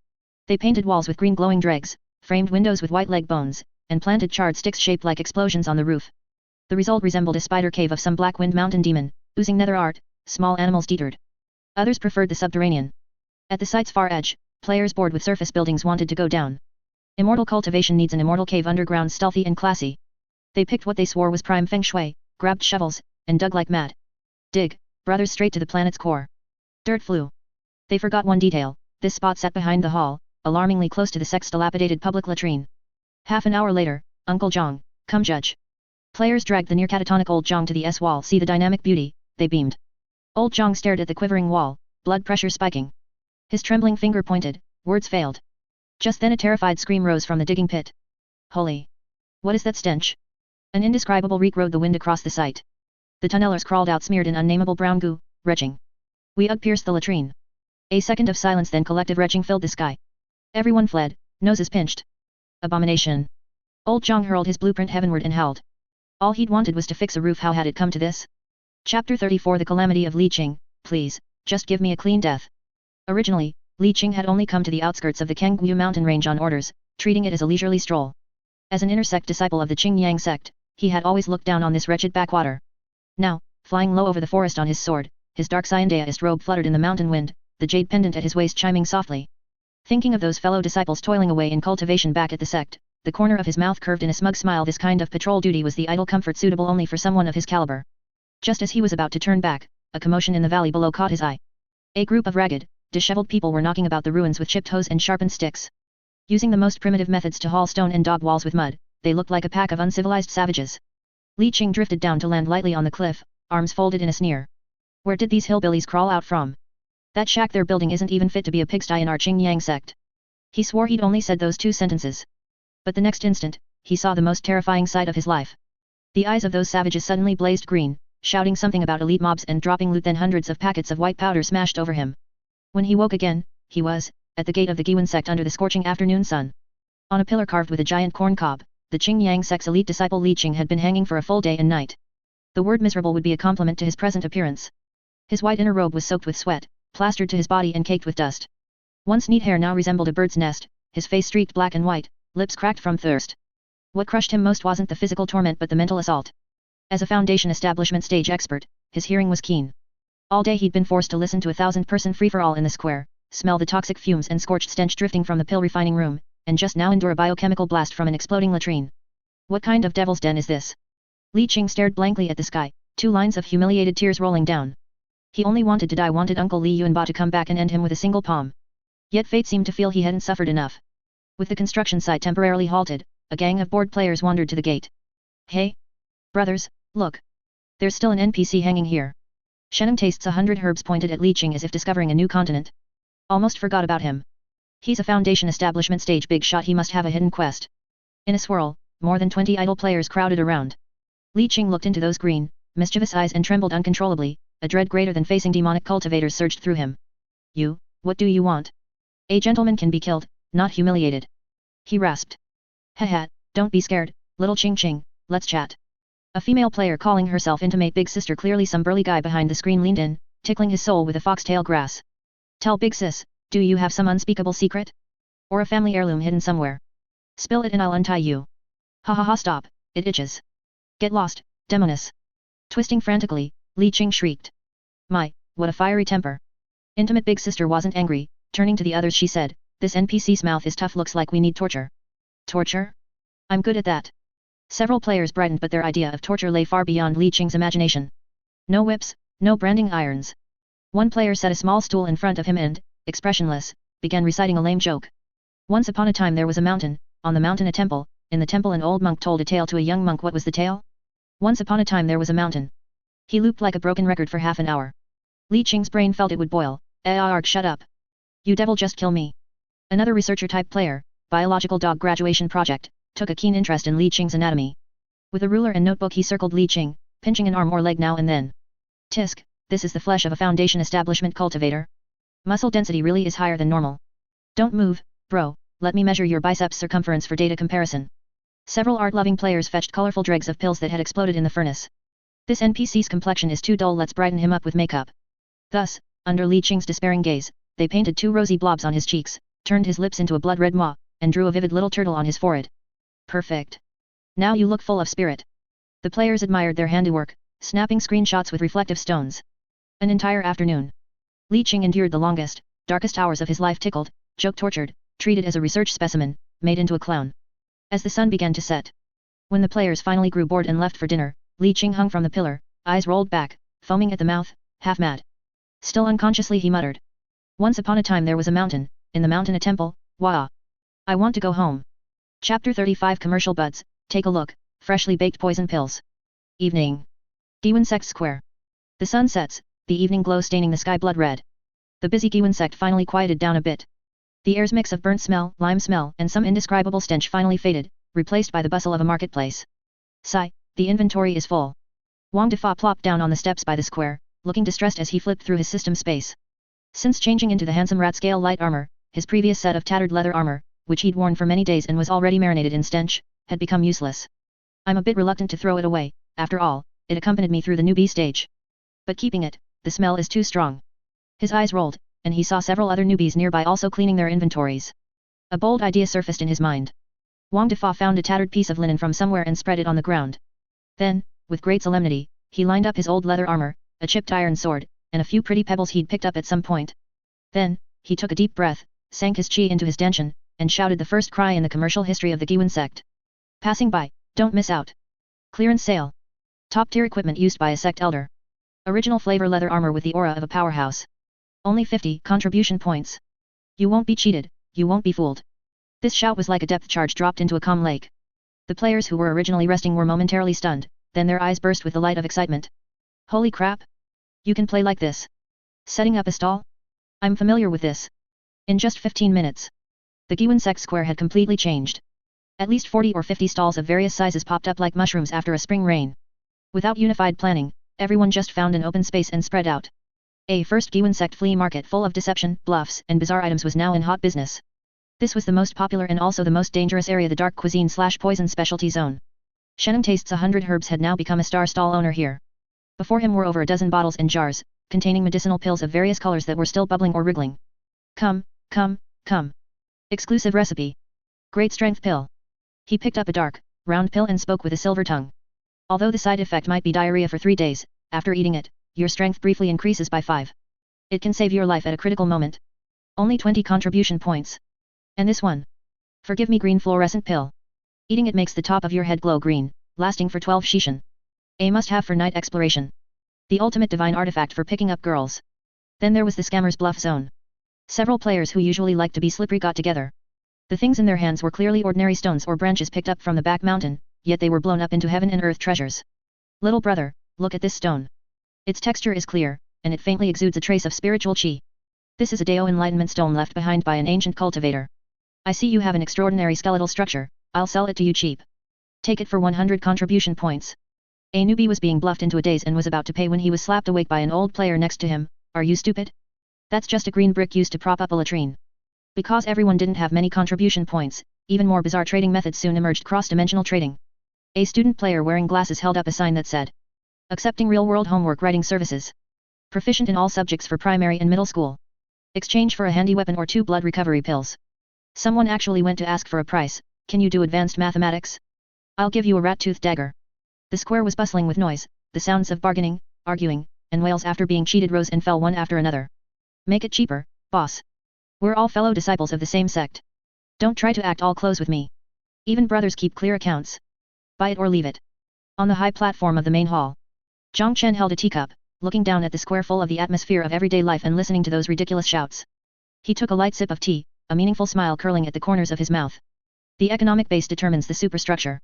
They painted walls with green glowing dregs, framed windows with white leg bones, and planted charred sticks shaped like explosions on the roof. The result resembled a spider cave of some black wind mountain demon, oozing nether art, small animals deterred. Others preferred the subterranean. At the site's far edge, players bored with surface buildings wanted to go down. Immortal cultivation needs an immortal cave underground, stealthy and classy. They picked what they swore was prime feng shui, grabbed shovels, and dug like mad. Dig, brothers, straight to the planet's core. Dirt flew. They forgot one detail, this spot sat behind the hall, alarmingly close to the sect's dilapidated public latrine. Half an hour later, Uncle Jiang, come judge. Players dragged the near catatonic old Jiang to the S-wall. See the dynamic beauty, they beamed. Old Jiang stared at the quivering wall, blood pressure spiking. His trembling finger pointed, words failed. Just then a terrified scream rose from the digging pit. Holy! What is that stench? An indescribable reek rode the wind across the site. The tunnelers crawled out smeared in unnameable brown goo, retching. We pierced the latrine. A second of silence, then collective retching filled the sky. Everyone fled, noses pinched. Abomination! Old Jiang hurled his blueprint heavenward and howled. All he'd wanted was to fix a roof. How had it come to this? Chapter 34 The Calamity of Li Qing. Please, just give me a clean death. Originally, Li Qing had only come to the outskirts of the Qingyang mountain range on orders, treating it as a leisurely stroll. As an inner sect disciple of the Qingyang Sect, he had always looked down on this wretched backwater. Now, flying low over the forest on his sword, his dark cyandaist robe fluttered in the mountain wind, the jade pendant at his waist chiming softly. Thinking of those fellow disciples toiling away in cultivation back at the sect, the corner of his mouth curved in a smug smile. This kind of patrol duty was the idle comfort suitable only for someone of his caliber. Just as he was about to turn back, a commotion in the valley below caught his eye. A group of ragged, disheveled people were knocking about the ruins with chipped hoes and sharpened sticks. Using the most primitive methods to haul stone and daub walls with mud, they looked like a pack of uncivilized savages. Li Qing drifted down to land lightly on the cliff, arms folded in a sneer. Where did these hillbillies crawl out from? That shack they're building isn't even fit to be a pigsty in our Qingyang Sect. He swore he'd only said those 2 sentences. But the next instant, he saw the most terrifying sight of his life. The eyes of those savages suddenly blazed green, shouting something about elite mobs and dropping loot, then hundreds of packets of white powder smashed over him. When he woke again, he was, at the gate of the Guiyuan Sect under the scorching afternoon sun. On a pillar carved with a giant corn cob, the Qingyang Sect's elite disciple Li Qing had been hanging for a full day and night. The word miserable would be a compliment to his present appearance. His white inner robe was soaked with sweat, plastered to his body and caked with dust. Once neat hair now resembled a bird's nest, his face streaked black and white, lips cracked from thirst. What crushed him most wasn't the physical torment but the mental assault. As a foundation establishment stage expert, his hearing was keen. All day he'd been forced to listen to 1,000-person free-for-all in the square, smell the toxic fumes and scorched stench drifting from the pill refining room, and just now endure a biochemical blast from an exploding latrine. What kind of devil's den is this? Li Qing stared blankly at the sky, 2 lines of humiliated tears rolling down. He only wanted to die, wanted Uncle Li Yuanba to come back and end him with a single palm. Yet fate seemed to feel he hadn't suffered enough. With the construction site temporarily halted, a gang of bored players wandered to the gate. Hey? Brothers, look. There's still an NPC hanging here. Shenum tastes 100 herbs pointed at Li Qing as if discovering a new continent. Almost forgot about him. He's a Foundation establishment stage big shot, he must have a hidden quest. In a swirl, more than 20 idle players crowded around. Li Qing looked into those green, mischievous eyes and trembled uncontrollably, a dread greater than facing demonic cultivators surged through him. You, what do you want? A gentleman can be killed, not humiliated. He rasped. Haha, don't be scared, little Qing Qing, let's chat. A female player calling herself intimate big sister, clearly some burly guy behind the screen, leaned in, tickling his soul with a foxtail grass. Tell big sis, do you have some unspeakable secret? Or a family heirloom hidden somewhere? Spill it and I'll untie you. Ha ha ha, stop, it itches. Get lost, demoness. Twisting frantically, Li Qing shrieked. My, what a fiery temper. Intimate big sister wasn't angry, turning to the others she said, this NPC's mouth is tough, looks like we need torture. Torture? I'm good at that. Several players brightened, but their idea of torture lay far beyond Li Qing's imagination. No whips, no branding irons. One player set a small stool in front of him and, expressionless, began reciting a lame joke. Once upon a time there was a mountain, on the mountain a temple, in the temple an old monk told a tale to a young monk. What was the tale? Once upon a time there was a mountain. He looped like a broken record for half an hour. Li Qing's brain felt it would boil. Arg, shut up. You devil, just kill me. Another researcher-type player, biological dog graduation project, took a keen interest in Li Qing's anatomy. With a ruler and notebook he circled Li Qing, pinching an arm or leg now and then. Tisk, this is the flesh of a Foundation establishment cultivator. Muscle density really is higher than normal. Don't move, bro, let me measure your biceps circumference for data comparison. Several art-loving players fetched colorful dregs of pills that had exploded in the furnace. This NPC's complexion is too dull, let's brighten him up with makeup. Thus, under Li Qing's despairing gaze, they painted 2 rosy blobs on his cheeks, turned his lips into a blood-red maw, and drew a vivid little turtle on his forehead. Perfect. Now you look full of spirit. The players admired their handiwork, snapping screenshots with reflective stones. An entire afternoon. Li Qing endured the longest, darkest hours of his life, tickled, joked, tortured, treated as a research specimen, made into a clown. As the sun began to set. When the players finally grew bored and left for dinner, Li Qing hung from the pillar, eyes rolled back, foaming at the mouth, half mad. Still unconsciously he muttered. Once upon a time there was a mountain, in the mountain a temple, wah. I want to go home. Chapter 35 Commercial Buds, take a look, freshly baked poison pills. Evening. Guiyuan Sect Square. The sun sets, the evening glow staining the sky blood red. The busy Guiyuan Sect finally quieted down a bit. The air's mix of burnt smell, lime smell, and some indescribable stench finally faded, replaced by the bustle of a marketplace. Sigh, the inventory is full. Wang Defa plopped down on the steps by the square, looking distressed as he flipped through his system space. Since changing into the handsome rat-scale light armor, his previous set of tattered leather armor, which he'd worn for many days and was already marinated in stench, had become useless. I'm a bit reluctant to throw it away, after all, it accompanied me through the newbie stage. But keeping it, the smell is too strong. His eyes rolled, and he saw several other newbies nearby also cleaning their inventories. A bold idea surfaced in his mind. Wang Defa found a tattered piece of linen from somewhere and spread it on the ground. Then, with great solemnity, he lined up his old leather armor, a chipped iron sword, and a few pretty pebbles he'd picked up at some point. Then, he took a deep breath, sank his chi into his dantian, and shouted the first cry in the commercial history of the Guiyuan Sect. Passing by, don't miss out. Clearance sale. Top-tier equipment used by a sect elder. Original flavor leather armor with the aura of a powerhouse. Only 50 contribution points. You won't be cheated, you won't be fooled. This shout was like a depth charge dropped into a calm lake. The players who were originally resting were momentarily stunned, then their eyes burst with the light of excitement. Holy crap! You can play like this. Setting up a stall? I'm familiar with this. In just 15 minutes. The Guiyuan Sect Square had completely changed. At least 40 or 50 stalls of various sizes popped up like mushrooms after a spring rain. Without unified planning, everyone just found an open space and spread out. A first Guiyuan Sect flea market full of deception, bluffs, and bizarre items was now in hot business. This was the most popular and also the most dangerous area, the dark cuisine/poison specialty zone. Shenum Tastes 100 Herbs had now become a star stall owner here. Before him were over a dozen bottles and jars, containing medicinal pills of various colors that were still bubbling or wriggling. Come, come, come. Exclusive recipe. Great strength pill. He picked up a dark, round pill and spoke with a silver tongue. Although the side effect might be diarrhea for 3 days, after eating it, your strength briefly increases by 5. It can save your life at a critical moment. Only 20 contribution points. And this one? Forgive me, green fluorescent pill. Eating it makes the top of your head glow green, lasting for 12 shishan. A must-have for night exploration. The ultimate divine artifact for picking up girls. Then there was the scammer's bluff zone. Several players who usually like to be slippery got together. The things in their hands were clearly ordinary stones or branches picked up from the back mountain, yet they were blown up into heaven and earth treasures. Little brother, look at this stone. Its texture is clear, and it faintly exudes a trace of spiritual qi. This is a Dao enlightenment stone left behind by an ancient cultivator. I see you have an extraordinary skeletal structure, I'll sell it to you cheap. Take it for 100 contribution points. A newbie was being bluffed into a daze and was about to pay when he was slapped awake by an old player next to him. Are you stupid? That's just a green brick used to prop up a latrine. Because everyone didn't have many contribution points, even more bizarre trading methods soon emerged: cross-dimensional trading. A student player wearing glasses held up a sign that said, accepting real-world homework writing services. Proficient in all subjects for primary and middle school. Exchange for a handy weapon or 2 blood recovery pills. Someone actually went to ask for a price. Can you do advanced mathematics? I'll give you a rat-tooth dagger. The square was bustling with noise, the sounds of bargaining, arguing, and wails after being cheated rose and fell one after another. Make it cheaper, boss. We're all fellow disciples of the same sect. Don't try to act all close with me. Even brothers keep clear accounts. Buy it or leave it. On the high platform of the main hall, Chen held a teacup, looking down at the square full of the atmosphere of everyday life and listening to those ridiculous shouts. He took a light sip of tea, a meaningful smile curling at the corners of his mouth. The economic base determines the superstructure.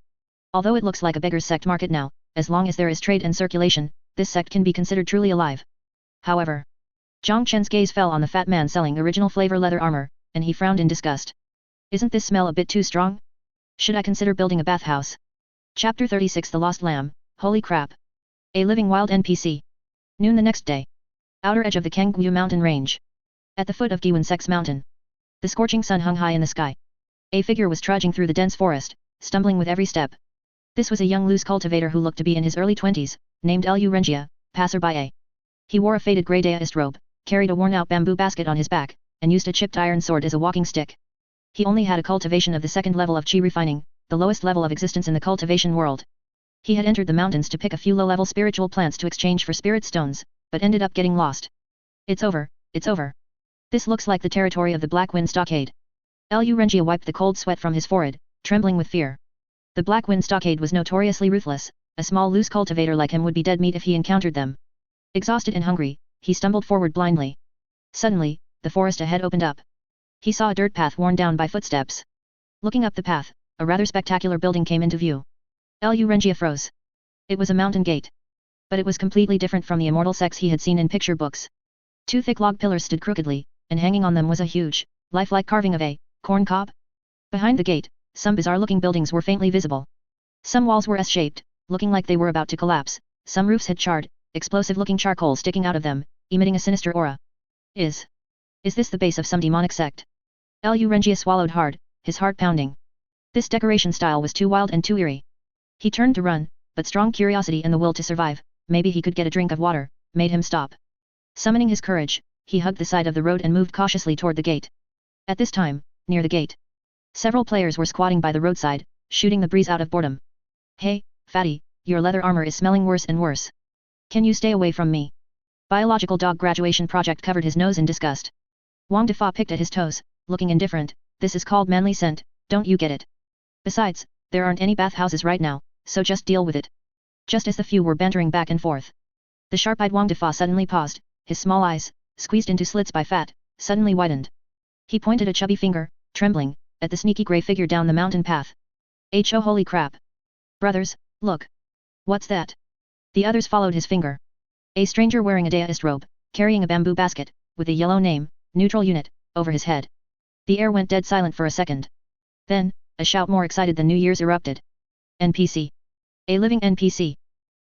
Although it looks like a beggar's sect market now, as long as there is trade and circulation, this sect can be considered truly alive. However, Chen's gaze fell on the fat man selling original flavor leather armor, and he frowned in disgust. Isn't this smell a bit too strong? Should I consider building a bathhouse? Chapter 36: The Lost Lamb. Holy crap. A living wild NPC. Noon the next day. Outer edge of the Qingyang mountain range. At the foot of Guiyuan Sect's mountain. The scorching sun hung high in the sky. A figure was trudging through the dense forest, stumbling with every step. This was a young loose cultivator who looked to be in his early 20s, named Lu Renjia, passerby A. He wore a faded grey daoist robe, carried a worn-out bamboo basket on his back, and used a chipped iron sword as a walking stick. He only had a cultivation of the 2nd level of qi refining, the lowest level of existence in the cultivation world. He had entered the mountains to pick a few low-level spiritual plants to exchange for spirit stones, but ended up getting lost. It's over, it's over. This looks like the territory of the Black Wind Stockade. Lu Renjia wiped the cold sweat from his forehead, trembling with fear. The Black Wind Stockade was notoriously ruthless. A small loose cultivator like him would be dead meat if he encountered them. Exhausted and hungry, he stumbled forward blindly. Suddenly, the forest ahead opened up. He saw a dirt path worn down by footsteps. Looking up the path, a rather spectacular building came into view. Lu Renjia froze. It was a mountain gate. But it was completely different from the immortal sects he had seen in picture books. 2 thick log pillars stood crookedly, and hanging on them was a huge, lifelike carving of a corn cob. Behind the gate, some bizarre-looking buildings were faintly visible. Some walls were S-shaped, looking like they were about to collapse. Some roofs had charred, explosive-looking charcoal sticking out of them, emitting a sinister aura. Is this the base of some demonic sect? Lu Renjia swallowed hard, his heart pounding. This decoration style was too wild and too eerie. He turned to run, but strong curiosity and the will to survive, maybe he could get a drink of water, made him stop. Summoning his courage, he hugged the side of the road and moved cautiously toward the gate. At this time, near the gate, several players were squatting by the roadside, shooting the breeze out of boredom. Hey, fatty, your leather armor is smelling worse and worse. Can you stay away from me? Biological dog graduation project covered his nose in disgust. Wang Defa picked at his toes, looking indifferent. This is called manly scent, don't you get it? Besides, there aren't any bathhouses right now, so just deal with it. Just as the few were bantering back and forth, the sharp-eyed Wang Defa suddenly paused, his small eyes, squeezed into slits by fat, suddenly widened. He pointed a chubby finger, trembling, at the sneaky grey figure down the mountain path. Oh holy crap! Brothers, look! What's that? The others followed his finger. A stranger wearing a daoist robe, carrying a bamboo basket, with a yellow name, neutral unit, over his head. The air went dead silent for a second. Then, a shout more excited than New Year's erupted. NPC. A living NPC.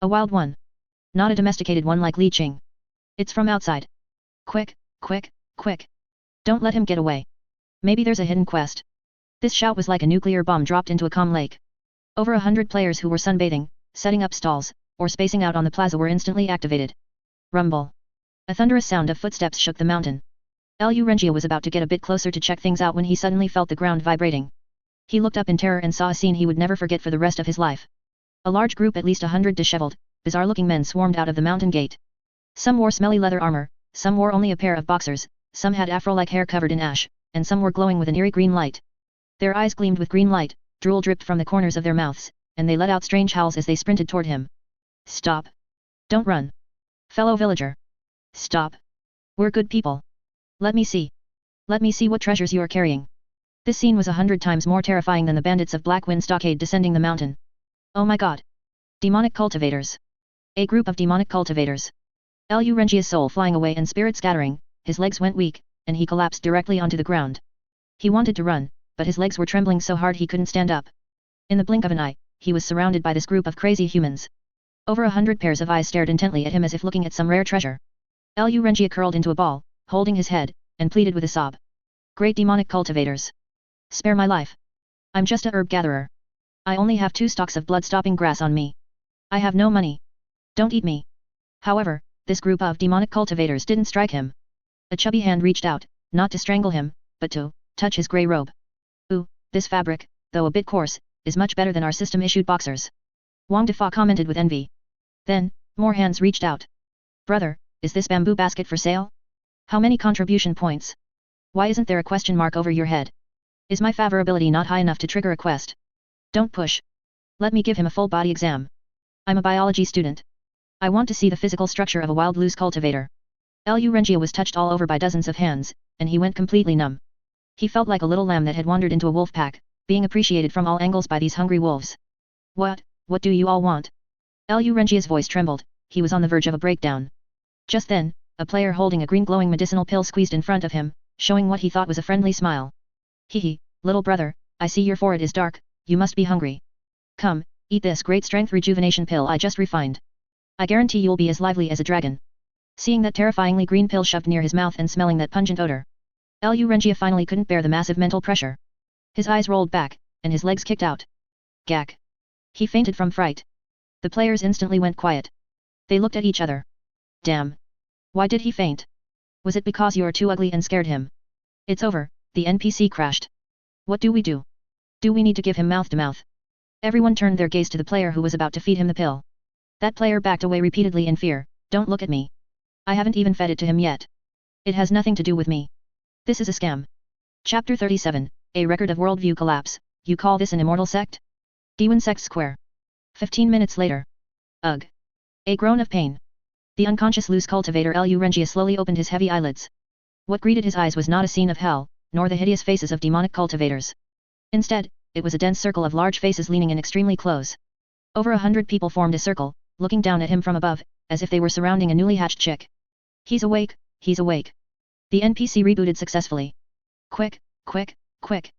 A wild one. Not a domesticated one like Li Qing. It's from outside. Quick, quick, quick. Don't let him get away. Maybe there's a hidden quest. This shout was like a nuclear bomb dropped into a calm lake. Over 100 players who were sunbathing, setting up stalls, or spacing out on the plaza were instantly activated. Rumble. A thunderous sound of footsteps shook the mountain. Lu Renjia was about to get a bit closer to check things out when he suddenly felt the ground vibrating. He looked up in terror and saw a scene he would never forget for the rest of his life. A large group, at least 100 disheveled, bizarre-looking men swarmed out of the mountain gate. Some wore smelly leather armor, some wore only a pair of boxers, some had afro-like hair covered in ash, and some were glowing with an eerie green light. Their eyes gleamed with green light, drool dripped from the corners of their mouths, and they let out strange howls as they sprinted toward him. Stop! Don't run! Fellow villager! Stop! We're good people! Let me see! Let me see what treasures you are carrying! This scene was 100 times more terrifying than the bandits of Black Wind Stockade descending the mountain. Oh my god! Demonic cultivators! A group of demonic cultivators! Lu Renjia's soul flying away and spirit scattering, his legs went weak, and he collapsed directly onto the ground. He wanted to run, but his legs were trembling so hard he couldn't stand up. In the blink of an eye, he was surrounded by this group of crazy humans. Over 100 pairs of eyes stared intently at him as if looking at some rare treasure. Lu Renjia curled into a ball, holding his head, and pleaded with a sob. Great demonic cultivators! Spare my life! I'm just a herb gatherer. I only have 2 stalks of blood-stopping grass on me. I have no money. Don't eat me. However, this group of demonic cultivators didn't strike him. A chubby hand reached out, not to strangle him, but to touch his grey robe. Ooh, this fabric, though a bit coarse, is much better than our system-issued boxers. Wang Defa commented with envy. Then, more hands reached out. Brother, is this bamboo basket for sale? How many contribution points? Why isn't there a question mark over your head? Is my favorability not high enough to trigger a quest? Don't push. Let me give him a full body exam. I'm a biology student. I want to see the physical structure of a wild loose cultivator. Lu Renjia was touched all over by dozens of hands, and he went completely numb. He felt like a little lamb that had wandered into a wolf pack, being appreciated from all angles by these hungry wolves. What do you all want? Lu Renjia's voice trembled, he was on the verge of a breakdown. Just then, a player holding a green glowing medicinal pill squeezed in front of him, showing what he thought was a friendly smile. Hehe, little brother, I see your forehead is dark, you must be hungry. Come, eat this great strength rejuvenation pill I just refined. I guarantee you'll be as lively as a dragon. Seeing that terrifyingly green pill shoved near his mouth and smelling that pungent odor, Lu Renjia finally couldn't bear the massive mental pressure. His eyes rolled back, and his legs kicked out. Gak. He fainted from fright. The players instantly went quiet. They looked at each other. Damn. Why did he faint? Was it because you're too ugly and scared him? It's over, the NPC crashed. What do we do? Do we need to give him mouth-to-mouth? Everyone turned their gaze to the player who was about to feed him the pill. That player backed away repeatedly in fear. Don't look at me. I haven't even fed it to him yet. It has nothing to do with me. This is a scam. Chapter 37, A Record of Worldview Collapse. You call this an immortal sect? Guiyuan Sect Square. 15 minutes later. Ugh. A groan of pain. The unconscious loose cultivator Lu Renjia slowly opened his heavy eyelids. What greeted his eyes was not a scene of hell, nor the hideous faces of demonic cultivators. Instead, it was a dense circle of large faces leaning in extremely close. Over 100 people formed a circle, looking down at him from above, as if they were surrounding a newly hatched chick. He's awake, he's awake. The NPC rebooted successfully. Quick, quick, quick.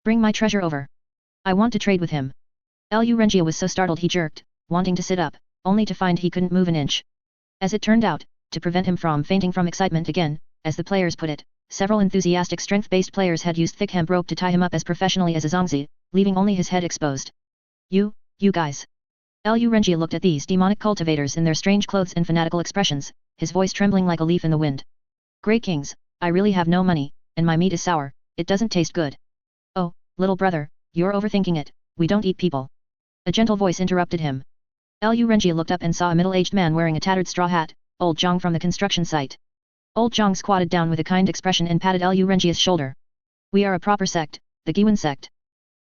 Bring my treasure over. I want to trade with him. Lu Renjia was so startled he jerked, wanting to sit up, only to find he couldn't move an inch. As it turned out, to prevent him from fainting from excitement again, as the players put it, several enthusiastic strength-based players had used thick hemp rope to tie him up as professionally as a zongzi, leaving only his head exposed. You guys. Lu Renjia looked at these demonic cultivators in their strange clothes and fanatical expressions, his voice trembling like a leaf in the wind. Great kings, I really have no money, and my meat is sour, it doesn't taste good. Oh, little brother, you're overthinking it, we don't eat people. A gentle voice interrupted him. Lu Renjia looked up and saw a middle-aged man wearing a tattered straw hat, old Jiang from the construction site. Old Jiang squatted down with a kind expression and patted Lu Renjia's shoulder. We are a proper sect, the Guiyuan Sect.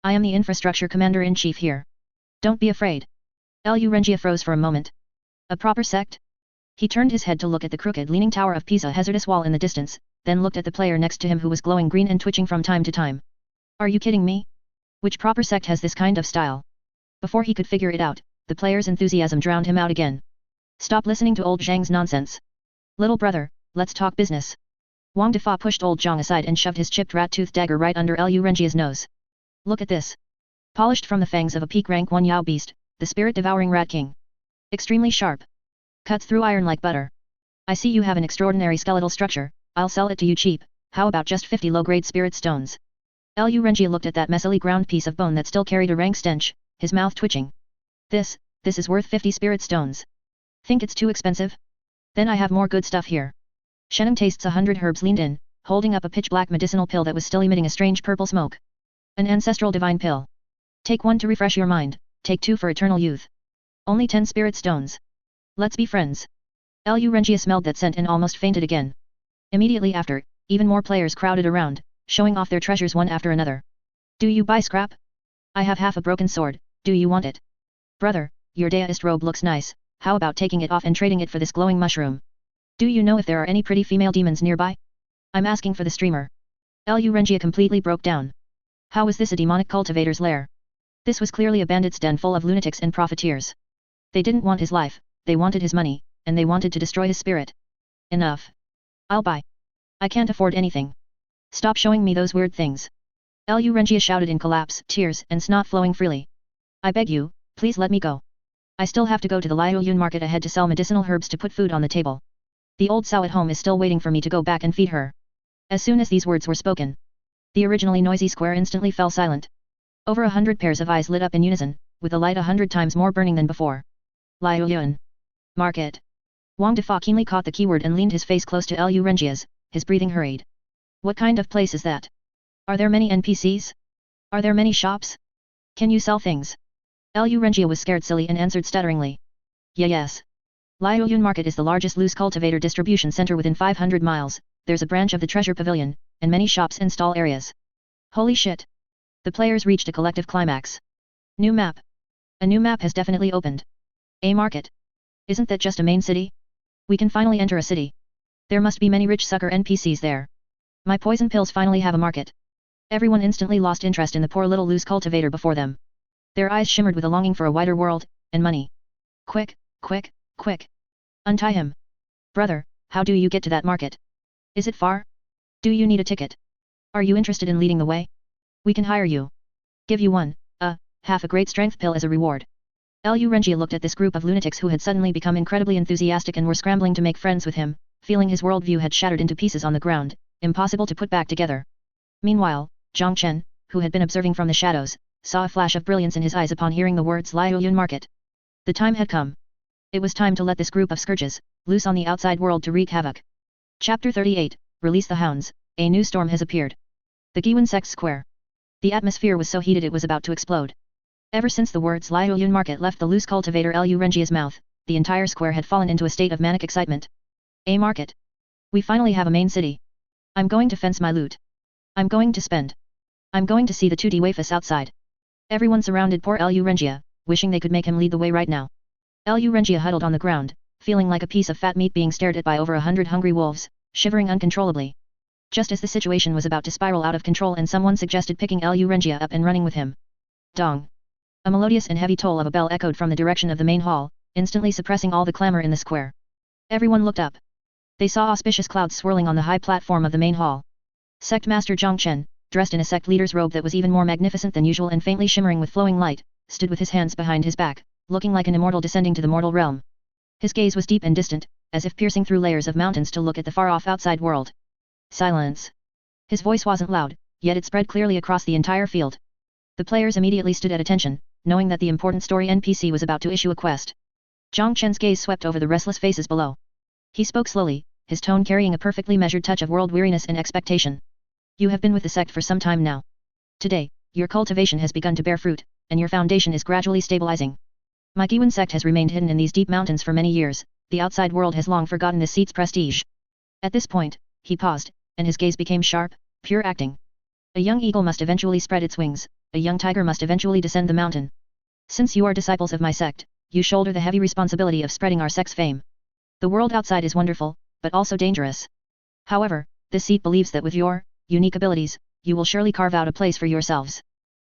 I am the infrastructure commander-in-chief here. Don't be afraid. Lu Renjia froze for a moment. A proper sect? He turned his head to look at the crooked leaning tower of Pisa hazardous wall in the distance, then looked at the player next to him who was glowing green and twitching from time to time. Are you kidding me? Which proper sect has this kind of style? Before he could figure it out, the player's enthusiasm drowned him out again. Stop listening to old Zhang's nonsense. Little brother, let's talk business. Wang Defa pushed old Jiang aside and shoved his chipped rat-toothed dagger right under Lu Renjia's nose. Look at this. Polished from the fangs of a peak rank 1 Yao beast, the spirit-devouring rat king. Extremely sharp. Cuts through iron like butter. I see you have an extraordinary skeletal structure, I'll sell it to you cheap, how about just 50 low-grade spirit stones? Lu Renjia looked at that messily ground piece of bone that still carried a rank stench, his mouth twitching. This is worth 50 spirit stones. Think it's too expensive? Then I have more good stuff here. Shenum Tastes 100 Herbs leaned in, holding up a pitch-black medicinal pill that was still emitting a strange purple smoke. An ancestral divine pill. Take 1 to refresh your mind, take 2 for eternal youth. Only 10 spirit stones. Let's be friends. Lu Renjia smelled that scent and almost fainted again. Immediately after, even more players crowded around, showing off their treasures one after another. Do you buy scrap? I have half a broken sword, do you want it? Brother, your deist robe looks nice, how about taking it off and trading it for this glowing mushroom? Do you know if there are any pretty female demons nearby? I'm asking for the streamer. Lu Renjia completely broke down. How was this a demonic cultivator's lair? This was clearly a bandit's den full of lunatics and profiteers. They didn't want his life, they wanted his money, and they wanted to destroy his spirit. Enough. I'll buy. I can't afford anything. Stop showing me those weird things. Lu Renjia shouted in collapse, tears and snot flowing freely. I beg you, please let me go. I still have to go to the Liaoyun market ahead to sell medicinal herbs to put food on the table. The old sow at home is still waiting for me to go back and feed her. As soon as these words were spoken, the originally noisy square instantly fell silent. Over 100 pairs of eyes lit up in unison, with the light 100 times more burning than before. Liaoyun market. Wang Defa keenly caught the keyword and leaned his face close to Lu Renjia's, his breathing hurried. What kind of place is that? Are there many NPCs? Are there many shops? Can you sell things? Lu Renjia was scared silly and answered stutteringly. Yes. Liaoyun Market is the largest loose cultivator distribution center within 500 miles, there's a branch of the Treasure Pavilion, and many shops and stall areas. Holy shit! The players reached a collective climax. New map. A new map has definitely opened. A market. Isn't that just a main city? We can finally enter a city. There must be many rich sucker NPCs there. My poison pills finally have a market. Everyone instantly lost interest in the poor little loose cultivator before them. Their eyes shimmered with a longing for a wider world, and money. Quick, quick, quick. Untie him. Brother, how do you get to that market? Is it far? Do you need a ticket? Are you interested in leading the way? We can hire you. Give you half a great strength pill as a reward. Lu Renjia looked at this group of lunatics who had suddenly become incredibly enthusiastic and were scrambling to make friends with him, feeling his worldview had shattered into pieces on the ground, impossible to put back together. Meanwhile, Jiang Chen, who had been observing from the shadows, saw a flash of brilliance in his eyes upon hearing the words Liaoyun Market. The time had come. It was time to let this group of scourges, loose on the outside world to wreak havoc. Chapter 38, Release the Hounds, a new storm has appeared. The Guiyuan Sect Square. The atmosphere was so heated it was about to explode. Ever since the words Liaoyun Market left the loose cultivator Lu Renjia's mouth, the entire square had fallen into a state of manic excitement. A market. We finally have a main city. I'm going to fence my loot. I'm going to spend. I'm going to see the 2D wafus outside. Everyone surrounded poor Lu Renjia, wishing they could make him lead the way right now. Lu Renjia huddled on the ground, feeling like a piece of fat meat being stared at by over 100 hungry wolves, shivering uncontrollably. Just as the situation was about to spiral out of control and someone suggested picking Lu Renjia up and running with him. Dong. A melodious and heavy toll of a bell echoed from the direction of the main hall, instantly suppressing all the clamor in the square. Everyone looked up. They saw auspicious clouds swirling on the high platform of the main hall. Sect Master Jiang Chen, dressed in a sect leader's robe that was even more magnificent than usual and faintly shimmering with flowing light, stood with his hands behind his back, looking like an immortal descending to the mortal realm. His gaze was deep and distant, as if piercing through layers of mountains to look at the far-off outside world. Silence. His voice wasn't loud, yet it spread clearly across the entire field. The players immediately stood at attention, knowing that the important story NPC was about to issue a quest. Jiang Chen's gaze swept over the restless faces below. He spoke slowly, his tone carrying a perfectly measured touch of world weariness and expectation. You have been with the sect for some time now. Today, your cultivation has begun to bear fruit, and your foundation is gradually stabilizing. My Guiyuan Sect has remained hidden in these deep mountains for many years, the outside world has long forgotten this seat's prestige. At this point, he paused, and his gaze became sharp, pure acting. A young eagle must eventually spread its wings, a young tiger must eventually descend the mountain. Since you are disciples of my sect, you shoulder the heavy responsibility of spreading our sect's fame. The world outside is wonderful, but also dangerous. However, this seat believes that with your unique abilities, you will surely carve out a place for yourselves.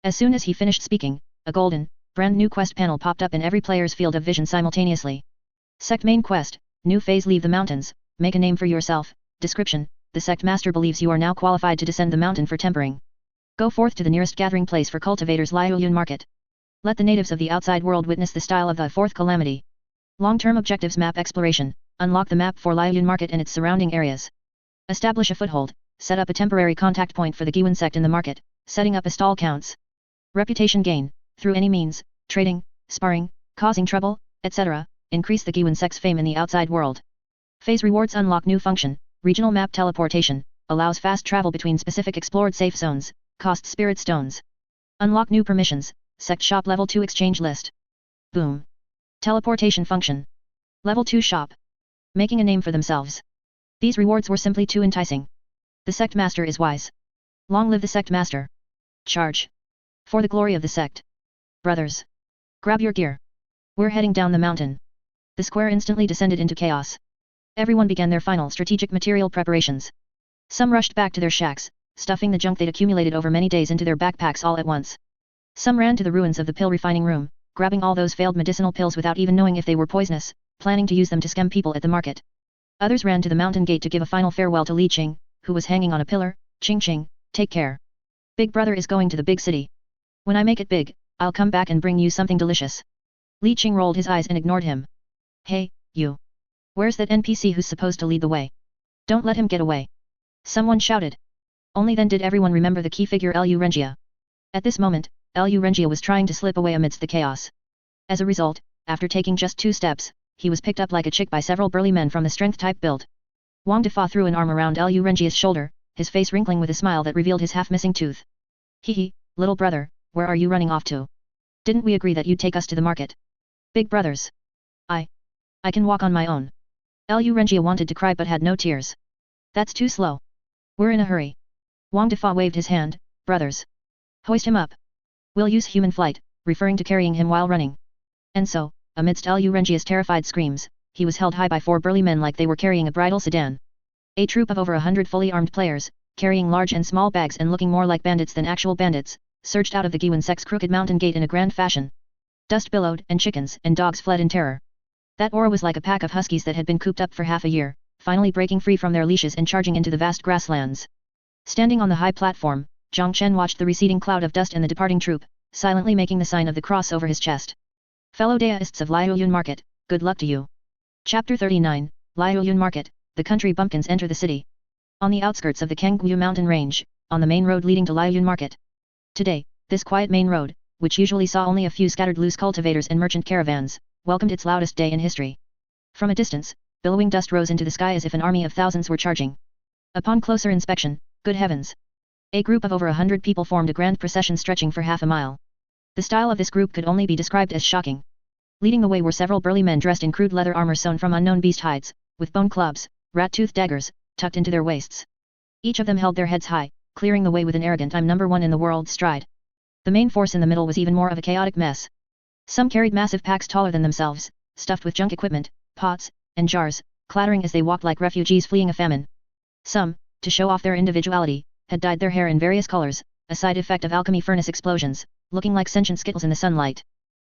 As soon as he finished speaking, a golden, brand new quest panel popped up in every player's field of vision simultaneously. Sect Main Quest, New Phase Leave the Mountains, Make a Name for Yourself. Description: the Sect Master believes you are now qualified to descend the mountain for tempering. Go forth to the nearest gathering place for cultivators Liaoyun Market. Let the natives of the outside world witness the style of the Fourth Calamity. Long-term objectives: map exploration, unlock the map for Liaoyun Market and its surrounding areas. Establish a foothold, set up a temporary contact point for the Guiyuan Sect in the market, setting up a stall counts. Reputation gain, through any means, trading, sparring, causing trouble, etc., increase the Guiyuan Sect's fame in the outside world. Phase rewards: unlock new function, regional map teleportation, allows fast travel between specific explored safe zones, costs spirit stones. Unlock new permissions, Sect Shop Level 2 exchange list. Boom. Teleportation function. Level 2 shop. Making a name for themselves. These rewards were simply too enticing. The Sect Master is wise. Long live the Sect Master. Charge. For the glory of the sect. Brothers. Grab your gear. We're heading down the mountain. The square instantly descended into chaos. Everyone began their final strategic material preparations. Some rushed back to their shacks, stuffing the junk they'd accumulated over many days into their backpacks all at once. Some ran to the ruins of the pill refining room, grabbing all those failed medicinal pills without even knowing if they were poisonous, planning to use them to scam people at the market. Others ran to the mountain gate to give a final farewell to Li Qing, who was hanging on a pillar. Qing, take care. Big brother is going to the big city. When I make it big, I'll come back and bring you something delicious. Li Qing rolled his eyes and ignored him. Hey, you. Where's that NPC who's supposed to lead the way? Don't let him get away. Someone shouted. Only then did everyone remember the key figure Lu Renjia. At this moment, Lu Renjia was trying to slip away amidst the chaos. As a result, after taking just 2 steps, he was picked up like a chick by several burly men from the strength-type build. Wang Defa threw an arm around Lu Renjia's shoulder, his face wrinkling with a smile that revealed his half-missing tooth. Hee, little brother, where are you running off to? Didn't we agree that you'd take us to the market? Big brothers. I can walk on my own. Lu Renjia wanted to cry but had no tears. That's too slow. We're in a hurry. Wang Defa waved his hand. Brothers. Hoist him up. We'll use human flight, referring to carrying him while running. And so, amidst Lu Renjia's terrified screams, he was held high by 4 burly men like they were carrying a bridal sedan. A troop of over 100 fully armed players, carrying large and small bags and looking more like bandits than actual bandits, surged out of the Guiyuan Sect's crooked mountain gate in a grand fashion. Dust billowed, and chickens and dogs fled in terror. That aura was like a pack of huskies that had been cooped up for half a year, finally breaking free from their leashes and charging into the vast grasslands. Standing on the high platform, Chen watched the receding cloud of dust and the departing troop, silently making the sign of the cross over his chest. Fellow deists of Liuyun Market, good luck to you. Chapter 39, Liuyun Market, the country bumpkins enter the city. On the outskirts of the Qingyang mountain range, on the main road leading to Liuyun Market. Today, this quiet main road, which usually saw only a few scattered loose cultivators and merchant caravans, welcomed its loudest day in history. From a distance, billowing dust rose into the sky as if an army of thousands were charging. Upon closer inspection, good heavens! A group of over 100 people formed a grand procession stretching for half a mile. The style of this group could only be described as shocking. Leading the way were several burly men dressed in crude leather armor sewn from unknown beast hides, with bone clubs, rat-toothed daggers, tucked into their waists. Each of them held their heads high, clearing the way with an arrogant "I'm number one in the world" stride. The main force in the middle was even more of a chaotic mess. Some carried massive packs taller than themselves, stuffed with junk equipment, pots, and jars, clattering as they walked like refugees fleeing a famine. Some, to show off their individuality, had dyed their hair in various colors, a side effect of alchemy furnace explosions, looking like sentient skittles in the sunlight.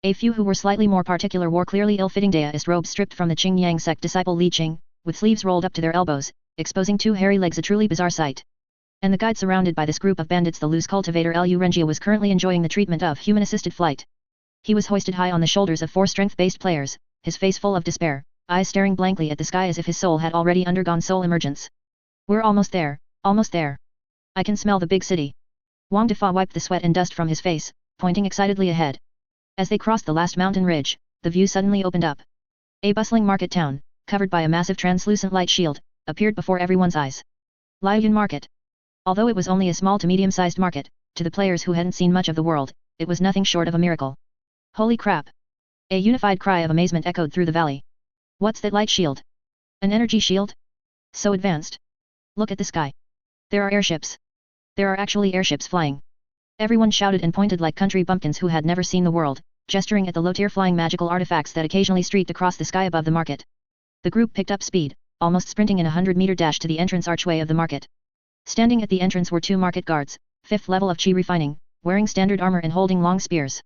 A few who were slightly more particular wore clearly ill-fitting deist robes stripped from the Qingyang Sect disciple Li Qing, with sleeves rolled up to their elbows, exposing 2 hairy legs, a truly bizarre sight. And the guide surrounded by this group of bandits, the loose cultivator Lu Renjia, was currently enjoying the treatment of human-assisted flight. He was hoisted high on the shoulders of 4 strength-based players, his face full of despair, eyes staring blankly at the sky as if his soul had already undergone soul emergence. We're almost there, almost there. I can smell the big city. Wang Defa wiped the sweat and dust from his face, pointing excitedly ahead. As they crossed the last mountain ridge, the view suddenly opened up. A bustling market town, covered by a massive translucent light shield, appeared before everyone's eyes. Liuyun Market. Although it was only a small to medium-sized market, to the players who hadn't seen much of the world, it was nothing short of a miracle. Holy crap! A unified cry of amazement echoed through the valley. What's that light shield? An energy shield? So advanced. Look at the sky. There are airships. There are actually airships flying. Everyone shouted and pointed like country bumpkins who had never seen the world, gesturing at the low-tier flying magical artifacts that occasionally streaked across the sky above the market. The group picked up speed, almost sprinting in a 100-meter dash to the entrance archway of the market. Standing at the entrance were 2 market guards, 5th level of Qi refining, wearing standard armor and holding long spears.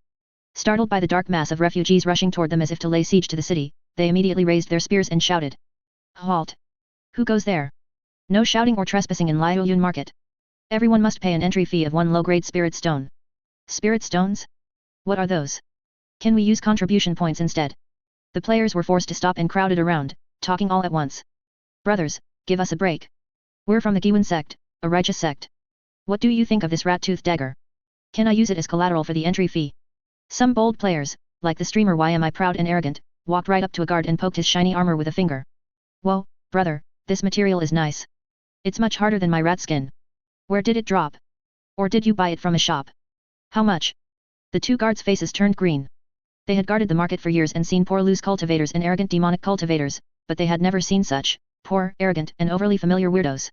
Startled by the dark mass of refugees rushing toward them as if to lay siege to the city, they immediately raised their spears and shouted. Halt! Who goes there? No shouting or trespassing in Liuyun Market. Everyone must pay an entry fee of 1 low-grade spirit stone. Spirit stones? What are those? Can we use contribution points instead? The players were forced to stop and crowded around, talking all at once. Brothers, give us a break. We're from the Guiyuan Sect, a righteous sect. What do you think of this rat-toothed dagger? Can I use it as collateral for the entry fee? Some bold players, like the streamer Am I Proud and Arrogant, walked right up to a guard and poked his shiny armor with a finger. Whoa, brother, this material is nice. It's much harder than my rat skin. Where did it drop? Or did you buy it from a shop? How much? The 2 guards' faces turned green. They had guarded the market for years and seen poor loose cultivators and arrogant demonic cultivators, but they had never seen such poor, arrogant, and overly familiar weirdos.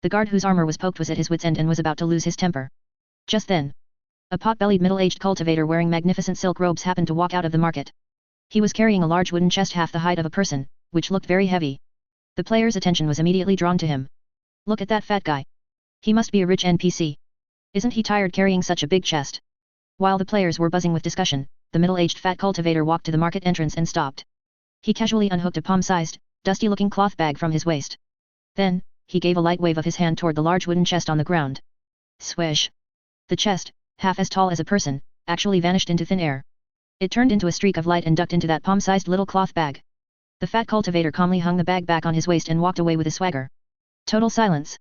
The guard whose armor was poked was at his wit's end and was about to lose his temper. Just then, A pot-bellied middle-aged cultivator wearing magnificent silk robes happened to walk out of the market. He was carrying a large wooden chest half the height of a person, which looked very heavy. The player's attention was immediately drawn to him. Look at that fat guy. He must be a rich NPC. Isn't he tired carrying such a big chest? While the players were buzzing with discussion, the middle-aged fat cultivator walked to the market entrance and stopped. He casually unhooked a palm-sized, dusty-looking cloth bag from his waist. Then, he gave a light wave of his hand toward the large wooden chest on the ground. Swish! The chest, half as tall as a person, actually vanished into thin air. It turned into a streak of light and ducked into that palm-sized little cloth bag. The fat cultivator calmly hung the bag back on his waist and walked away with a swagger. Total silence.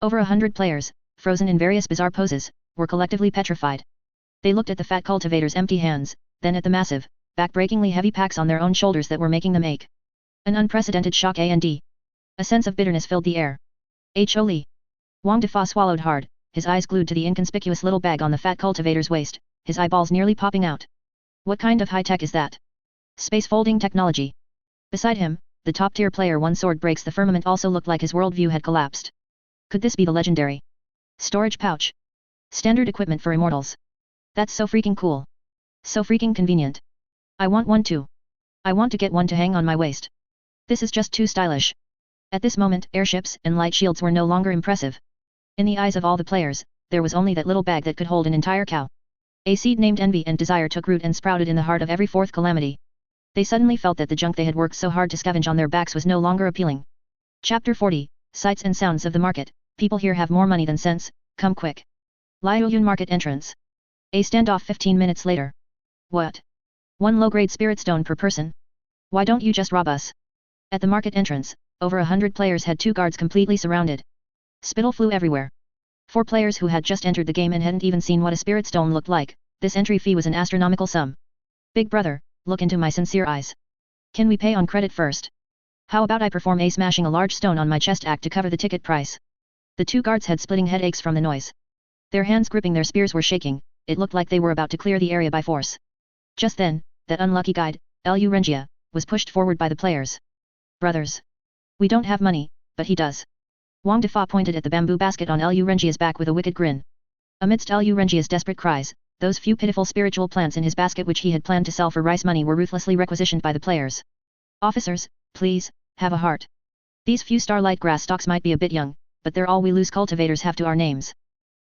Over 100 players, frozen in various bizarre poses, were collectively petrified. They looked at the fat cultivator's empty hands, then at the massive, back-breakingly heavy packs on their own shoulders that were making them ache. An unprecedented shock and a sense of bitterness filled the air. Holy! Wang Defa swallowed hard, his eyes glued to the inconspicuous little bag on the fat cultivator's waist, his eyeballs nearly popping out. What kind of high-tech is that? Space folding technology. Beside him, the top-tier player One Sword Breaks the Firmament also looked like his worldview had collapsed. Could this be the legendary storage pouch? Standard equipment for immortals. That's so freaking cool. So freaking convenient. I want one too. I want to get one to hang on my waist. This is just too stylish. At this moment, airships and light shields were no longer impressive. In the eyes of all the players, there was only that little bag that could hold an entire cow. A seed named envy and desire took root and sprouted in the heart of every fourth calamity. They suddenly felt that the junk they had worked so hard to scavenge on their backs was no longer appealing. Chapter 40, Sights and Sounds of the Market. People here have more money than sense, come quick. Liaoyun Market Entrance. A standoff 15 minutes later. What? 1 low-grade spirit stone per person? Why don't you just rob us? At the market entrance, over 100 players had 2 guards completely surrounded. Spittle flew everywhere. For players who had just entered the game and hadn't even seen what a spirit stone looked like, this entry fee was an astronomical sum. Big brother, look into my sincere eyes. Can we pay on credit first? How about I perform a smashing a large stone on my chest act to cover the ticket price? The 2 guards had splitting headaches from the noise. Their hands gripping their spears were shaking, it looked like they were about to clear the area by force. Just then, that unlucky guide, Lu Renjia, was pushed forward by the players. Brothers. We don't have money, but he does. Wang Defa pointed at the bamboo basket on Lu Renjia's back with a wicked grin. Amidst Lu Renjia's desperate cries, those few pitiful spiritual plants in his basket which he had planned to sell for rice money were ruthlessly requisitioned by the players. Officers, please, have a heart. These few starlight grass stalks might be a bit young, but they're all we loose cultivators have to our names.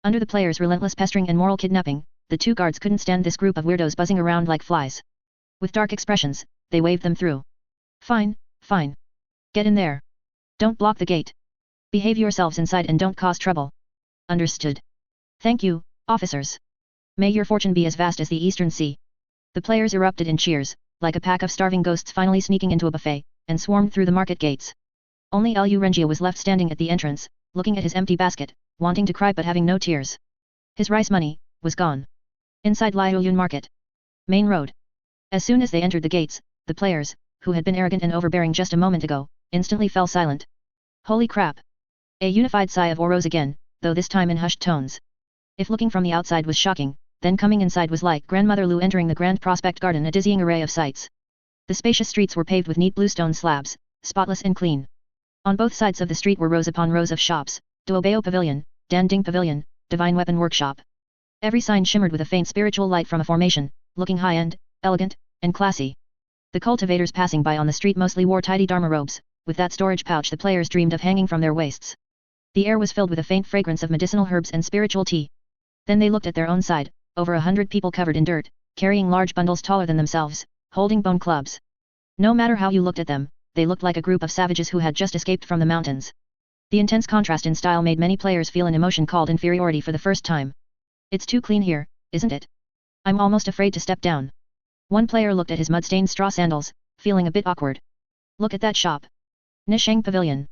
Under the players' relentless pestering and moral kidnapping, the 2 guards couldn't stand this group of weirdos buzzing around like flies. With dark expressions, they waved them through. Fine, fine. Get in there. Don't block the gate. Behave yourselves inside and don't cause trouble. Understood. Thank you, officers. May your fortune be as vast as the Eastern Sea. The players erupted in cheers, like a pack of starving ghosts finally sneaking into a buffet, and swarmed through the market gates. Only Lu Renjia was left standing at the entrance, looking at his empty basket, wanting to cry but having no tears. His rice money was gone. Inside Liaoyun Market. Main Road. As soon as they entered the gates, the players, who had been arrogant and overbearing just a moment ago, instantly fell silent. Holy crap! A unified sigh of arose again, though this time in hushed tones. If looking from the outside was shocking, then coming inside was like Grandmother Lu entering the Grand Prospect Garden, a dizzying array of sights. The spacious streets were paved with neat bluestone slabs, spotless and clean. On both sides of the street were rows upon rows of shops, Duobao Pavilion, Danding Pavilion, Divine Weapon Workshop. Every sign shimmered with a faint spiritual light from a formation, looking high-end, elegant, and classy. The cultivators passing by on the street mostly wore tidy dharma robes, with that storage pouch the players dreamed of hanging from their waists. The air was filled with a faint fragrance of medicinal herbs and spiritual tea. Then they looked at their own side, over 100 people covered in dirt, carrying large bundles taller than themselves, holding bone clubs. No matter how you looked at them, they looked like a group of savages who had just escaped from the mountains. The intense contrast in style made many players feel an emotion called inferiority for the first time. It's too clean here, isn't it? I'm almost afraid to step down. One player looked at his mud-stained straw sandals, feeling a bit awkward. Look at that shop. Nisheng Pavilion.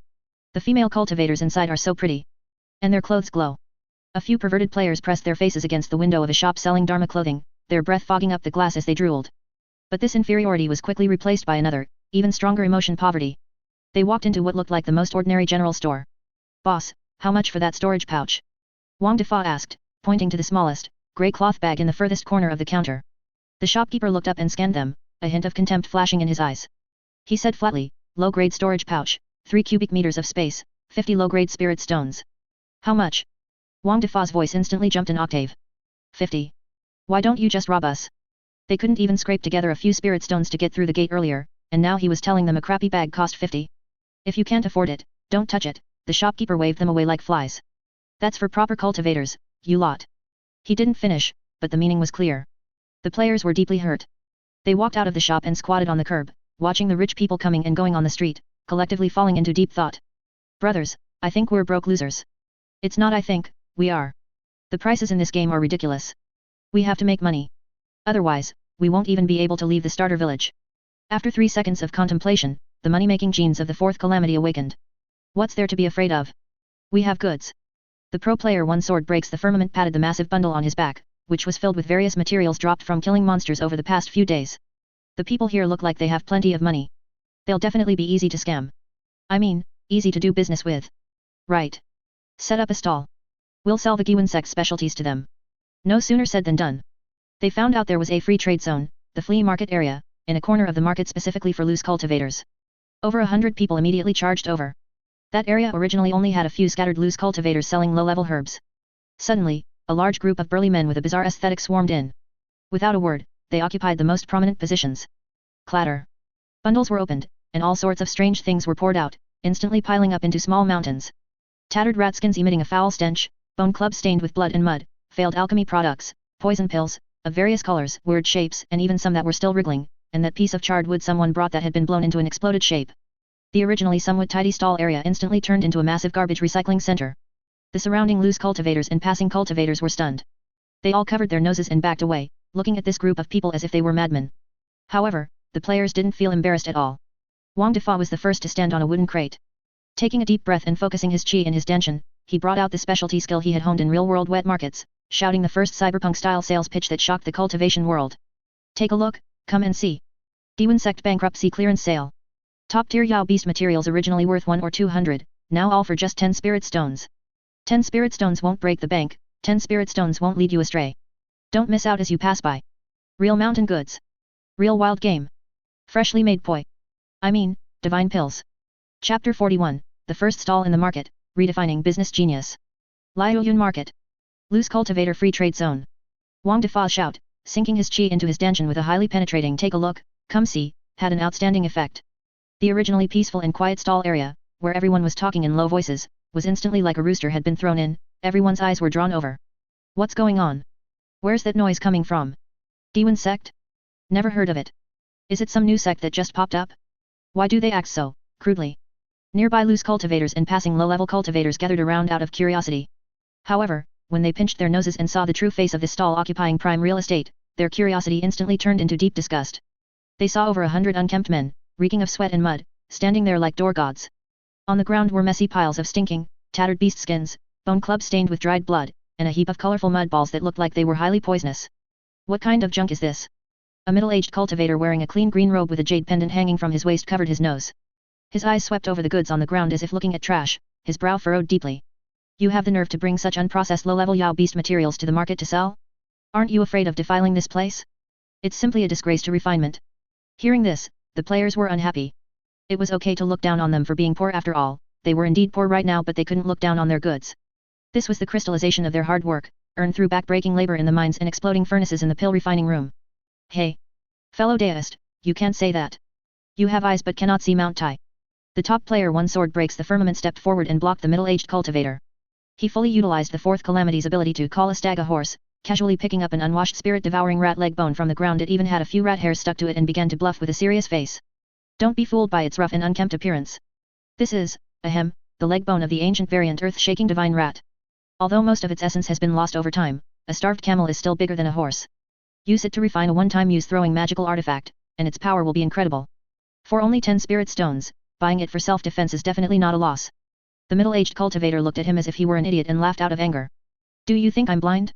The female cultivators inside are so pretty. And their clothes glow. A few perverted players pressed their faces against the window of a shop selling dharma clothing, their breath fogging up the glass as they drooled. But this inferiority was quickly replaced by another, even stronger emotion: poverty. They walked into what looked like the most ordinary general store. Boss, how much for that storage pouch? Wang Defa asked, pointing to the smallest, grey cloth bag in the furthest corner of the counter. The shopkeeper looked up and scanned them, a hint of contempt flashing in his eyes. He said flatly, low-grade storage pouch, 3 cubic meters of space, 50 low-grade spirit stones. How much? Wang Defa's voice instantly jumped an octave. 50. Why don't you just rob us? They couldn't even scrape together a few spirit stones to get through the gate earlier, and now he was telling them a crappy bag cost 50. If you can't afford it, don't touch it, the shopkeeper waved them away like flies. That's for proper cultivators, you lot. He didn't finish, but the meaning was clear. The players were deeply hurt. They walked out of the shop and squatted on the curb, watching the rich people coming and going on the street, collectively falling into deep thought. Brothers, I think we're broke losers. It's not I think, we are. The prices in this game are ridiculous. We have to make money. Otherwise, we won't even be able to leave the starter village. After 3 seconds of contemplation, the money-making genes of the Fourth Calamity awakened. What's there to be afraid of? We have goods. The pro player one sword breaks the firmament patted the massive bundle on his back, which was filled with various materials dropped from killing monsters over the past few days. The people here look like they have plenty of money. They'll definitely be easy to scam. I mean, easy to do business with. Right. Set up a stall. We'll sell the Guiyuan Sect specialties to them. No sooner said than done. They found out there was a free trade zone, the flea market area, in a corner of the market specifically for loose cultivators. Over 100 people immediately charged over. That area originally only had a few scattered loose cultivators selling low-level herbs. Suddenly, a large group of burly men with a bizarre aesthetic swarmed in. Without a word, they occupied the most prominent positions. Clatter. Bundles were opened, and all sorts of strange things were poured out, instantly piling up into small mountains. Tattered rat skins emitting a foul stench, bone clubs stained with blood and mud, failed alchemy products, poison pills, of various colors, weird shapes, and even some that were still wriggling, and that piece of charred wood someone brought that had been blown into an exploded shape. The originally somewhat tidy stall area instantly turned into a massive garbage recycling center. The surrounding loose cultivators and passing cultivators were stunned. They all covered their noses and backed away, looking at this group of people as if they were madmen. However, the players didn't feel embarrassed at all. Wang Defa was the first to stand on a wooden crate. Taking a deep breath and focusing his chi in his dantian, he brought out the specialty skill he had honed in real-world wet markets, shouting the first cyberpunk-style sales pitch that shocked the cultivation world. Take a look, come and see. Guiyuan Sect bankruptcy clearance sale. Top-tier Yao Beast materials originally worth 1 or 200, now all for just 10 spirit stones. 10 spirit stones won't break the bank, 10 spirit stones won't lead you astray. Don't miss out as you pass by. Real mountain goods. Real wild game. Freshly made poi. I mean, divine pills. Chapter 41, the first stall in the market, redefining business genius. Liaoyun Market. Loose cultivator free trade zone. Wang Defa's shout, sinking his chi into his dantian with a highly penetrating take a look, come see, had an outstanding effect. The originally peaceful and quiet stall area, where everyone was talking in low voices, was instantly like a rooster had been thrown in, everyone's eyes were drawn over. What's going on? Where's that noise coming from? Guiyuan Sect? Never heard of it. Is it some new sect that just popped up? Why do they act so crudely? Nearby loose cultivators and passing low-level cultivators gathered around out of curiosity. However, when they pinched their noses and saw the true face of this stall occupying prime real estate, their curiosity instantly turned into deep disgust. They saw over 100 unkempt men, reeking of sweat and mud, standing there like door gods. On the ground were messy piles of stinking, tattered beast skins, bone clubs stained with dried blood, and a heap of colorful mud balls that looked like they were highly poisonous. What kind of junk is this? A middle-aged cultivator wearing a clean green robe with a jade pendant hanging from his waist covered his nose. His eyes swept over the goods on the ground as if looking at trash, his brow furrowed deeply. You have the nerve to bring such unprocessed low-level Yao Beast materials to the market to sell? Aren't you afraid of defiling this place? It's simply a disgrace to refinement. Hearing this, the players were unhappy. It was okay to look down on them for being poor after all, they were indeed poor right now but they couldn't look down on their goods. This was the crystallization of their hard work, earned through back-breaking labor in the mines and exploding furnaces in the pill refining room. Hey! Fellow deist, you can't say that. You have eyes but cannot see Mount Tai. The top player one sword breaks the firmament stepped forward and blocked the middle-aged cultivator. He fully utilized the Fourth Calamity's ability to call a stag a horse, casually picking up an unwashed spirit-devouring rat leg bone from the ground. It even had a few rat hairs stuck to it and began to bluff with a serious face. Don't be fooled by its rough and unkempt appearance. This is, ahem, the leg bone of the ancient variant earth-shaking divine rat. Although most of its essence has been lost over time, a starved camel is still bigger than a horse. Use it to refine a one-time use throwing magical artifact, and its power will be incredible. For only 10 spirit stones, buying it for self-defense is definitely not a loss. The middle-aged cultivator looked at him as if he were an idiot and laughed out of anger. Do you think I'm blind?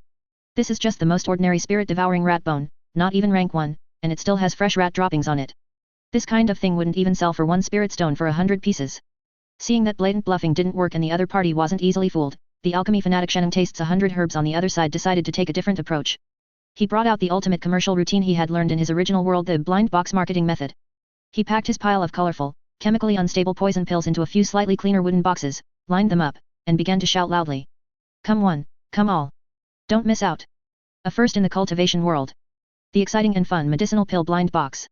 This is just the most ordinary spirit-devouring rat bone, not even rank 1, and it still has fresh rat droppings on it. This kind of thing wouldn't even sell for 1 spirit stone for 100 pieces. Seeing that blatant bluffing didn't work and the other party wasn't easily fooled, the alchemy fanatic Chen tastes 100 herbs on the other side decided to take a different approach. He brought out the ultimate commercial routine he had learned in his original world, the blind box marketing method. He packed his pile of colorful, chemically unstable poison pills into a few slightly cleaner wooden boxes, lined them up, and began to shout loudly. Come one, come all. Don't miss out. A first in the cultivation world. The exciting and fun medicinal pill blind box.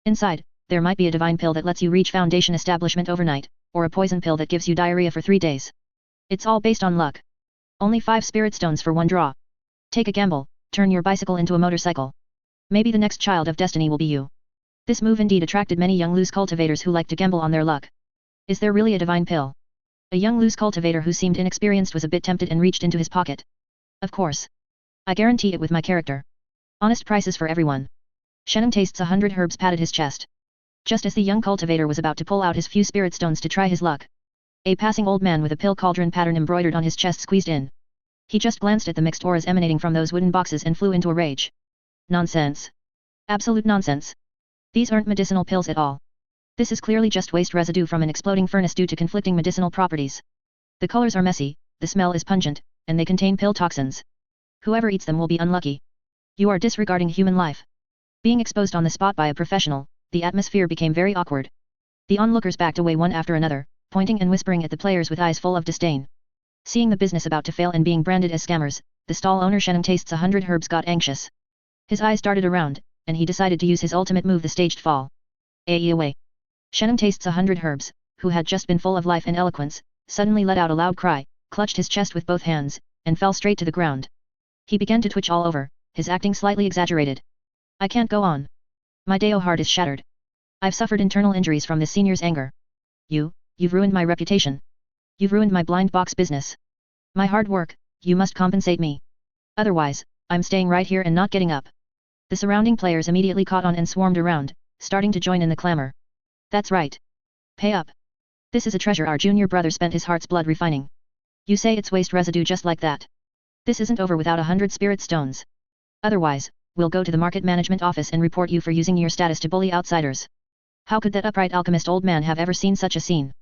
Inside, there might be a divine pill that lets you reach foundation establishment overnight, or a poison pill that gives you diarrhea for 3 days. It's all based on luck. Only 5 spirit stones for 1 draw. Take a gamble, turn your bicycle into a motorcycle. Maybe the next child of destiny will be you. This move indeed attracted many young loose cultivators who liked to gamble on their luck. Is there really a divine pill? A young loose cultivator who seemed inexperienced was a bit tempted and reached into his pocket. Of course. I guarantee it with my character. Honest prices for everyone. Shenum tastes 100 herbs patted his chest. Just as the young cultivator was about to pull out his few spirit stones to try his luck, a passing old man with a pill cauldron pattern embroidered on his chest squeezed in. He just glanced at the mixed auras emanating from those wooden boxes and flew into a rage. Nonsense. Absolute nonsense. These aren't medicinal pills at all. This is clearly just waste residue from an exploding furnace due to conflicting medicinal properties. The colors are messy, the smell is pungent, and they contain pill toxins. Whoever eats them will be unlucky. You are disregarding human life. Being exposed on the spot by a professional, the atmosphere became very awkward. The onlookers backed away one after another, pointing and whispering at the players with eyes full of disdain. Seeing the business about to fail and being branded as scammers, the stall owner Shenum Tastes 100 Herbs got anxious. His eyes darted around, and he decided to use his ultimate move, the staged fall. Away. Shenum Tastes 100 Herbs, who had just been full of life and eloquence, suddenly let out a loud cry, clutched his chest with both hands, and fell straight to the ground. He began to twitch all over, his acting slightly exaggerated. I can't go on. My Deo heart is shattered. I've suffered internal injuries from this senior's anger. You've ruined my reputation. You've ruined my blind box business. My hard work, you must compensate me. Otherwise, I'm staying right here and not getting up. The surrounding players immediately caught on and swarmed around, starting to join in the clamor. That's right. Pay up. This is a treasure our junior brother spent his heart's blood refining. You say it's waste residue just like that. This isn't over without 100 spirit stones. Otherwise, we'll go to the market management office and report you for using your status to bully outsiders. How could that upright alchemist old man have ever seen such a scene?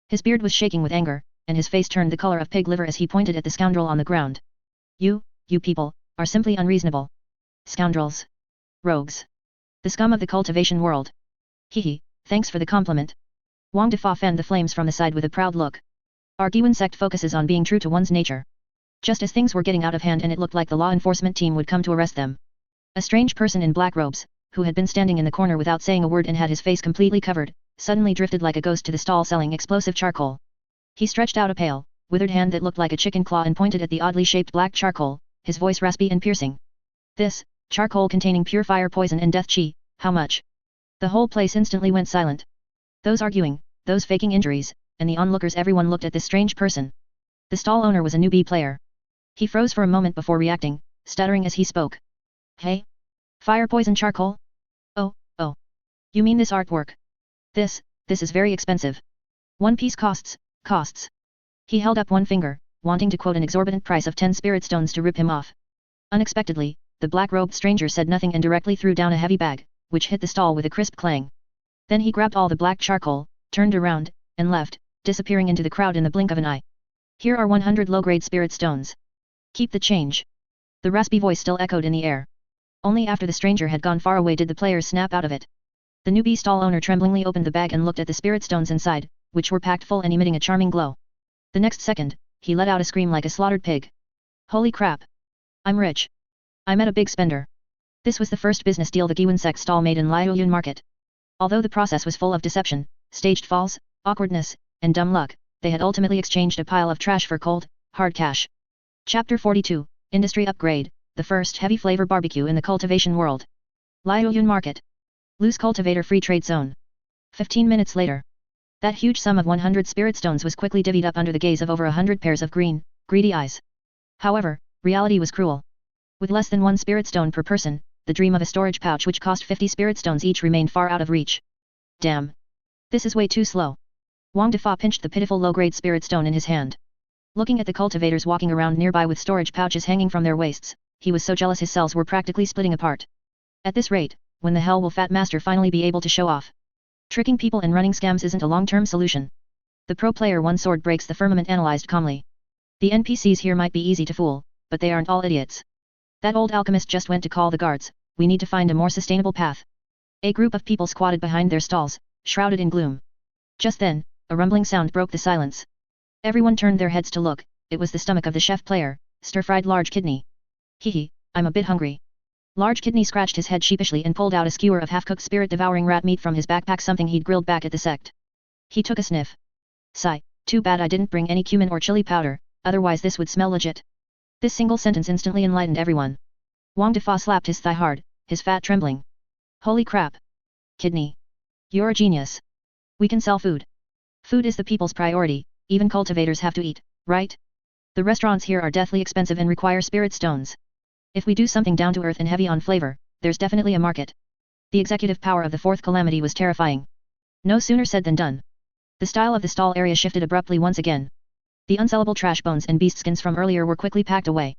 His beard was shaking with anger, and his face turned the color of pig liver as he pointed at the scoundrel on the ground. You people, are simply unreasonable. Scoundrels. Rogues. The scum of the cultivation world. Hehe, thanks for the compliment. Wang Defa fanned the flames from the side with a proud look. Our Guiyuan Sect focuses on being true to one's nature. Just as things were getting out of hand and it looked like the law enforcement team would come to arrest them, a strange person in black robes, who had been standing in the corner without saying a word and had his face completely covered, suddenly drifted like a ghost to the stall selling explosive charcoal. He stretched out a pale, withered hand that looked like a chicken claw and pointed at the oddly shaped black charcoal, his voice raspy and piercing. This, charcoal containing pure fire poison and death chi, how much? The whole place instantly went silent. Those arguing, those faking injuries, and the onlookers, everyone looked at this strange person. The stall owner was a newbie player. He froze for a moment before reacting, stuttering as he spoke. Hey? Fire poison charcoal? Oh. You mean this artwork? This is very expensive. One piece costs. He held up one finger, wanting to quote an exorbitant price of 10 spirit stones to rip him off. Unexpectedly, the black-robed stranger said nothing and directly threw down a heavy bag, which hit the stall with a crisp clang. Then he grabbed all the black charcoal, turned around, and left, disappearing into the crowd in the blink of an eye. Here are 100 low-grade spirit stones. Keep the change. The raspy voice still echoed in the air. Only after the stranger had gone far away did the players snap out of it. The newbie stall owner tremblingly opened the bag and looked at the spirit stones inside, which were packed full and emitting a charming glow. The next second, he let out a scream like a slaughtered pig. Holy crap! I'm rich. I met a big spender. This was the first business deal the Guiyuan Sect stall made in Liaoyun market. Although the process was full of deception, staged falls, awkwardness, and dumb luck, they had ultimately exchanged a pile of trash for cold, hard cash. Chapter 42, Industry Upgrade, the first heavy flavor barbecue in the cultivation world. Liaoyun market. Loose cultivator free trade zone. 15 minutes later. That huge sum of 100 spirit stones was quickly divvied up under the gaze of over 100 pairs of green, greedy eyes. However, reality was cruel. With less than 1 spirit stone per person, the dream of a storage pouch which cost 50 spirit stones each remained far out of reach. Damn. This is way too slow. Wang Defa pinched the pitiful low-grade spirit stone in his hand. Looking at the cultivators walking around nearby with storage pouches hanging from their waists, he was so jealous his cells were practically splitting apart. At this rate, when the hell will Fat Master finally be able to show off? Tricking people and running scams isn't a long-term solution. The pro player one sword breaks the firmament analyzed calmly. The NPCs here might be easy to fool, but they aren't all idiots. That old alchemist just went to call the guards, we need to find a more sustainable path. A group of people squatted behind their stalls, shrouded in gloom. Just then, a rumbling sound broke the silence. Everyone turned their heads to look, it was the stomach of the chef player, stir-fried large kidney. Hehe, I'm a bit hungry. Large Kidney scratched his head sheepishly and pulled out a skewer of half-cooked spirit-devouring rat meat from his backpack, something he'd grilled back at the sect. He took a sniff. Sigh, too bad I didn't bring any cumin or chili powder, otherwise this would smell legit. This single sentence instantly enlightened everyone. Wang Defa slapped his thigh hard, his fat trembling. Holy crap. Kidney. You're a genius. We can sell food. Food is the people's priority, even cultivators have to eat, right? The restaurants here are deathly expensive and require spirit stones. If we do something down to earth and heavy on flavor, there's definitely a market. The executive power of the Fourth Calamity was terrifying. No sooner said than done. The style of the stall area shifted abruptly once again. The unsellable trash bones and beast skins from earlier were quickly packed away.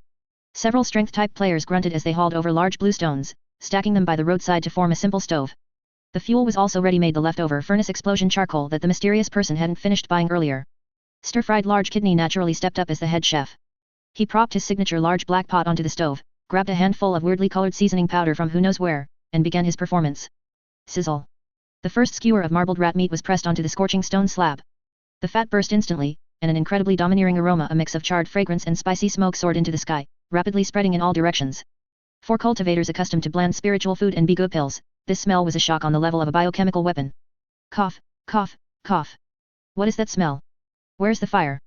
Several strength-type players grunted as they hauled over large blue stones, stacking them by the roadside to form a simple stove. The fuel was also ready-made, the leftover furnace explosion charcoal that the mysterious person hadn't finished buying earlier. Stir-fried Large Kidney naturally stepped up as the head chef. He propped his signature large black pot onto the stove, grabbed a handful of weirdly colored seasoning powder from who knows where, and began his performance. Sizzle. The first skewer of marbled rat meat was pressed onto the scorching stone slab. The fat burst instantly, and an incredibly domineering aroma, a mix of charred fragrance and spicy smoke, soared into the sky, rapidly spreading in all directions. For cultivators accustomed to bland spiritual food and be-good pills, this smell was a shock on the level of a biochemical weapon. Cough, cough, cough. What is that smell? Where's the fire?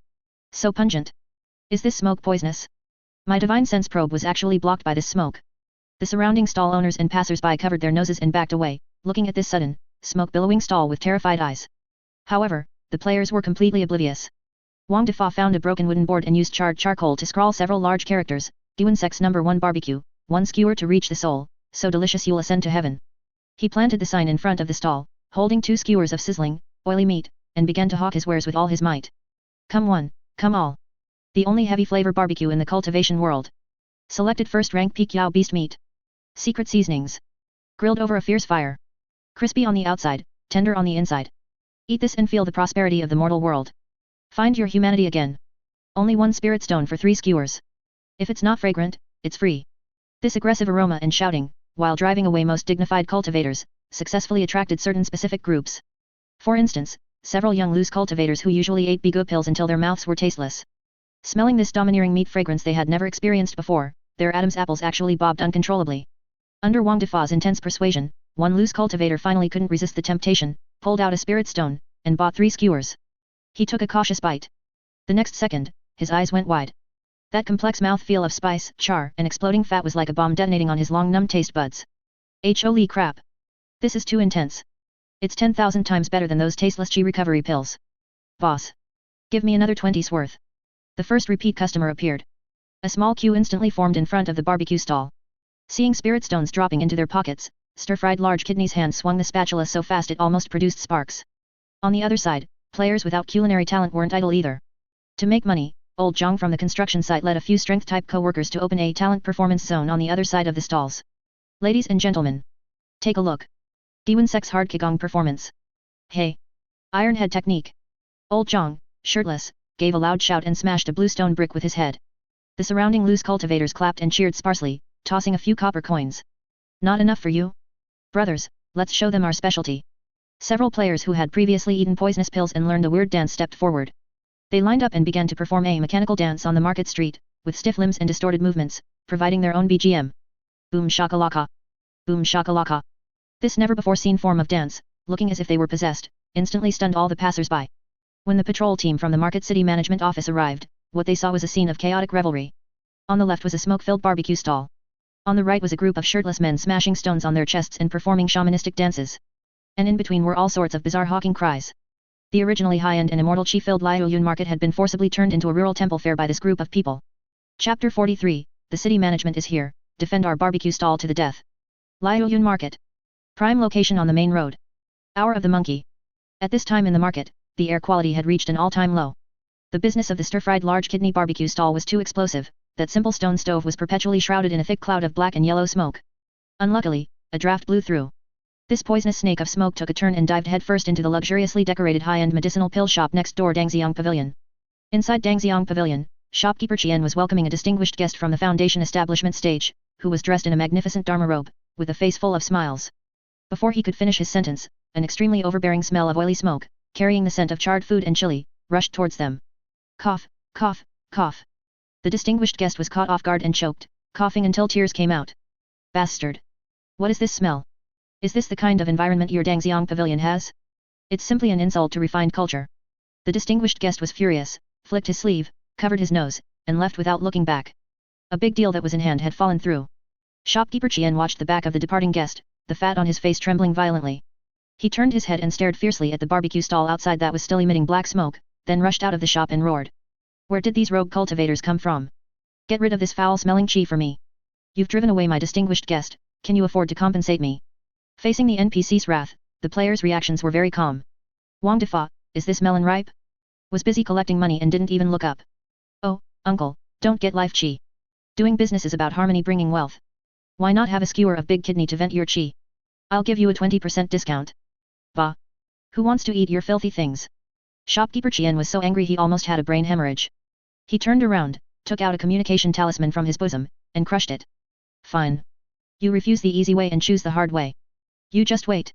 So pungent. Is this smoke poisonous? My divine sense probe was actually blocked by this smoke. The surrounding stall owners and passers-by covered their noses and backed away, looking at this sudden, smoke-billowing stall with terrified eyes. However, the players were completely oblivious. Wang Defa found a broken wooden board and used charred charcoal to scrawl several large characters. Guiyuan Sect's number 1 barbecue, 1 skewer to reach the soul, so delicious you'll ascend to heaven. He planted the sign in front of the stall, holding 2 skewers of sizzling, oily meat, and began to hawk his wares with all his might. Come one, come all. The only heavy flavor barbecue in the cultivation world. Selected first rank Pikyao beast meat. Secret seasonings. Grilled over a fierce fire. Crispy on the outside, tender on the inside. Eat this and feel the prosperity of the mortal world. Find your humanity again. Only 1 spirit stone for 3 skewers. If it's not fragrant, it's free. This aggressive aroma and shouting, while driving away most dignified cultivators, successfully attracted certain specific groups. For instance, several young loose cultivators who usually ate be-good pills until their mouths were tasteless. Smelling this domineering meat fragrance they had never experienced before, their Adam's apples actually bobbed uncontrollably. Under Wang Defa's intense persuasion, one loose cultivator finally couldn't resist the temptation, pulled out a spirit stone, and bought 3 skewers. He took a cautious bite. The next second, his eyes went wide. That complex mouthfeel of spice, char, and exploding fat was like a bomb detonating on his long numb taste buds. Holy crap! This is too intense. It's 10,000 times better than those tasteless chi recovery pills. Boss. Give me another 20's worth. The first repeat customer appeared. A small queue instantly formed in front of the barbecue stall. Seeing spirit stones dropping into their pockets, Stir-fried Large Kidney's hand swung the spatula so fast it almost produced sparks. On the other side, players without culinary talent weren't idle either. To make money, old Jiang from the construction site led a few strength-type co-workers to open a talent performance zone on the other side of the stalls. Ladies and gentlemen, take a look. Guiyuan Sect's hard Qingyang performance. Hey! Iron head technique. Old Jiang, shirtless, gave a loud shout and smashed a blue stone brick with his head. The surrounding loose cultivators clapped and cheered sparsely, tossing a few copper coins. Not enough for you? Brothers, let's show them our specialty. Several players who had previously eaten poisonous pills and learned the weird dance stepped forward. They lined up and began to perform a mechanical dance on the market street, with stiff limbs and distorted movements, providing their own BGM. Boom shakalaka. Boom shakalaka. This never-before-seen form of dance, looking as if they were possessed, instantly stunned all the passers-by. When the patrol team from the Market City Management Office arrived, what they saw was a scene of chaotic revelry. On the left was a smoke-filled barbecue stall. On the right was a group of shirtless men smashing stones on their chests and performing shamanistic dances. And in between were all sorts of bizarre hawking cries. The originally high-end and immortal chi-filled Liaoyun market had been forcibly turned into a rural temple fair by this group of people. Chapter 43, The City Management is here, defend our barbecue stall to the death. Liaoyun Market. Prime location on the main road. Hour of the Monkey. At this time in the market, the air quality had reached an all-time low. The business of the stir-fried Large Kidney barbecue stall was too explosive. That simple stone stove was perpetually shrouded in a thick cloud of black and yellow smoke. Unluckily, a draft blew through. This poisonous snake of smoke took a turn and dived headfirst into the luxuriously decorated high-end medicinal pill shop next door, Qingyang Pavilion. Inside Qingyang Pavilion, shopkeeper Chen was welcoming a distinguished guest from the Foundation establishment stage, who was dressed in a magnificent dharma robe, with a face full of smiles. Before he could finish his sentence, an extremely overbearing smell of oily smoke, carrying the scent of charred food and chili, rushed towards them. Cough, cough, cough. The distinguished guest was caught off guard and choked, coughing until tears came out. Bastard! What is this smell? Is this the kind of environment your Dangxiang Pavilion has? It's simply an insult to refined culture. The distinguished guest was furious, flicked his sleeve, covered his nose, and left without looking back. A big deal that was in hand had fallen through. Shopkeeper Chen watched the back of the departing guest, the fat on his face trembling violently. He turned his head and stared fiercely at the barbecue stall outside that was still emitting black smoke, then rushed out of the shop and roared. Where did these rogue cultivators come from? Get rid of this foul-smelling chi for me. You've driven away my distinguished guest, can you afford to compensate me? Facing the NPC's wrath, the players' reactions were very calm. Wang Defa, is this melon ripe? Was busy collecting money and didn't even look up. Oh, uncle, don't get life chi. Doing business is about harmony bringing wealth. Why not have a skewer of big kidney to vent your chi? I'll give you a 20% discount. Bah! Who wants to eat your filthy things? Shopkeeper Chen was so angry he almost had a brain hemorrhage. He turned around, took out a communication talisman from his bosom, and crushed it. Fine. You refuse the easy way and choose the hard way. You just wait.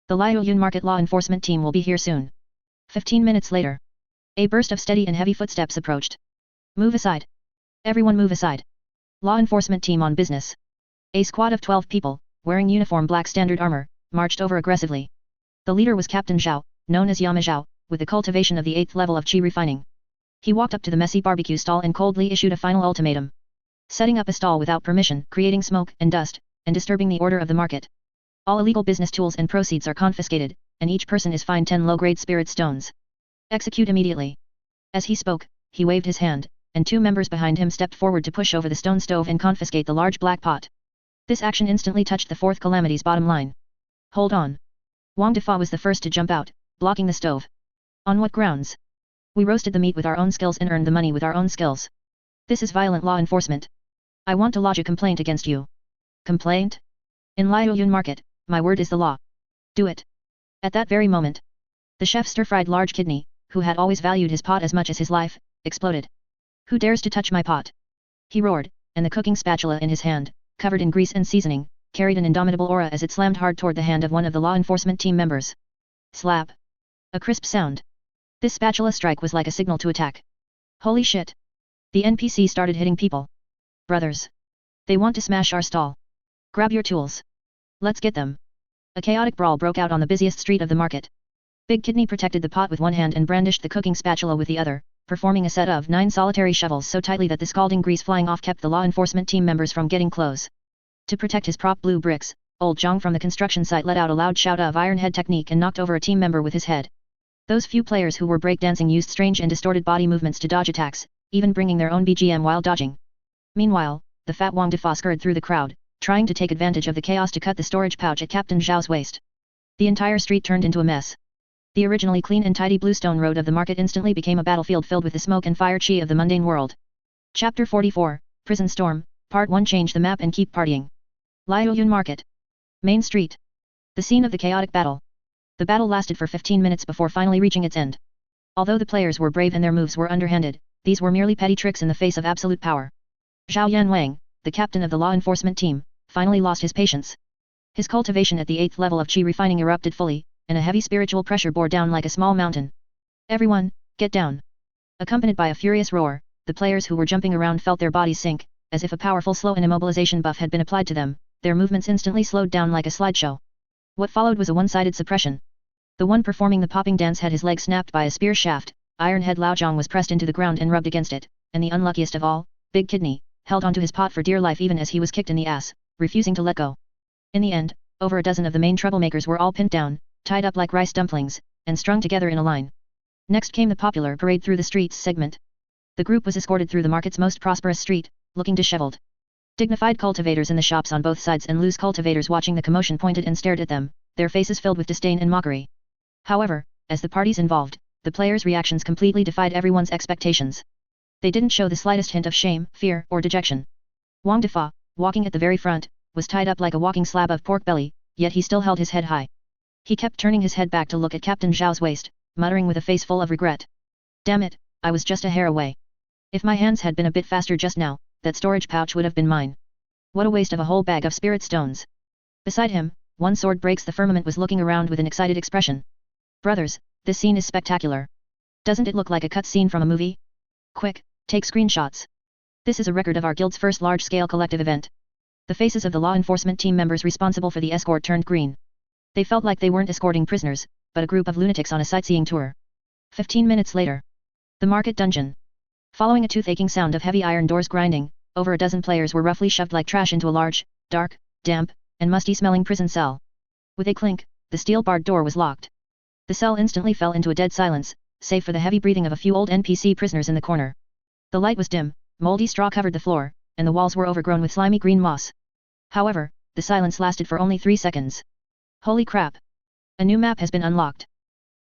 The Liaoyun Market Law Enforcement team will be here soon. 15 minutes later. A burst of steady and heavy footsteps approached. Move aside. Everyone move aside. Law enforcement team on business. A squad of 12 people, wearing uniform black standard armor, marched over aggressively. The leader was Captain Zhao, known as Yama Zhao, with the cultivation of the 8th level of Qi refining. He walked up to the messy barbecue stall and coldly issued a final ultimatum. Setting up a stall without permission, creating smoke and dust, and disturbing the order of the market. All illegal business tools and proceeds are confiscated, and each person is fined 10 low-grade spirit stones. Execute immediately. As he spoke, he waved his hand, and 2 members behind him stepped forward to push over the stone stove and confiscate the large black pot. This action instantly touched the Fourth Calamity's bottom line. Hold on. Wang Defa was the first to jump out, blocking the stove. On what grounds? We roasted the meat with our own skills and earned the money with our own skills. This is violent law enforcement. I want to lodge a complaint against you. Complaint? In Liaoyun Market, my word is the law. Do it. At that very moment, the chef stir-fried large kidney, who had always valued his pot as much as his life, exploded. Who dares to touch my pot? He roared, and the cooking spatula in his hand, covered in grease and seasoning, carried an indomitable aura as it slammed hard toward the hand of one of the law enforcement team members. Slap. A crisp sound. This spatula strike was like a signal to attack. Holy shit. The NPC started hitting people. Brothers. They want to smash our stall. Grab your tools. Let's get them. A chaotic brawl broke out on the busiest street of the market. Big Kidney protected the pot with one hand and brandished the cooking spatula with the other, performing a set of 9 solitary shovels so tightly that the scalding grease flying off kept the law enforcement team members from getting close. To protect his prop blue bricks, old Jiang from the construction site let out a loud shout of Iron Head technique and knocked over a team member with his head. Those few players who were breakdancing used strange and distorted body movements to dodge attacks, even bringing their own BGM while dodging. Meanwhile, the fat Wang Defa scurried through the crowd, trying to take advantage of the chaos to cut the storage pouch at Captain Zhao's waist. The entire street turned into a mess. The originally clean and tidy bluestone road of the market instantly became a battlefield filled with the smoke and fire chi of the mundane world. Chapter 44, Prison Storm, Part 1. Change the map and keep partying. Liaoyun Market. Main Street. The scene of the chaotic battle. The battle lasted for 15 minutes before finally reaching its end. Although the players were brave and their moves were underhanded, these were merely petty tricks in the face of absolute power. Zhao Yanwang, the captain of the law enforcement team, finally lost his patience. His cultivation at the 8th level of Qi refining erupted fully, and a heavy spiritual pressure bore down like a small mountain. Everyone, get down. Accompanied by a furious roar, the players who were jumping around felt their bodies sink, as if a powerful slow and immobilization buff had been applied to them, their movements instantly slowed down like a slideshow. What followed was a one-sided suppression. The one performing the popping dance had his leg snapped by a spear shaft, Iron Head Lao Zhang was pressed into the ground and rubbed against it, and the unluckiest of all, Big Kidney, held onto his pot for dear life even as he was kicked in the ass, refusing to let go. In the end, over a dozen of the main troublemakers were all pinned down, tied up like rice dumplings, and strung together in a line. Next came the popular parade through the streets segment. The group was escorted through the market's most prosperous street, looking disheveled. Dignified cultivators in the shops on both sides and loose cultivators watching the commotion pointed and stared at them, their faces filled with disdain and mockery. However, as the parties involved, the players' reactions completely defied everyone's expectations. They didn't show the slightest hint of shame, fear, or dejection. Wang Defa, walking at the very front, was tied up like a walking slab of pork belly, yet he still held his head high. He kept turning his head back to look at Captain Zhao's waist, muttering with a face full of regret. Damn it, I was just a hair away. If my hands had been a bit faster just now, that storage pouch would have been mine. What a waste of a whole bag of spirit stones. Beside him, One Sword Breaks the Firmament was looking around with an excited expression. Brothers, this scene is spectacular. Doesn't it look like a cut scene from a movie? Quick, take screenshots. This is a record of our guild's first large-scale collective event. The faces of the law enforcement team members responsible for the escort turned green. They felt like they weren't escorting prisoners, but a group of lunatics on a sightseeing tour. 15 minutes later. The market dungeon. Following a toothacheing sound of heavy iron doors grinding, over a dozen players were roughly shoved like trash into a large, dark, damp, and musty-smelling prison cell. With a clink, the steel-barred door was locked. The cell instantly fell into a dead silence, save for the heavy breathing of a few old NPC prisoners in the corner. The light was dim, moldy straw covered the floor, and the walls were overgrown with slimy green moss. However, the silence lasted for only 3 seconds. Holy crap! A new map has been unlocked.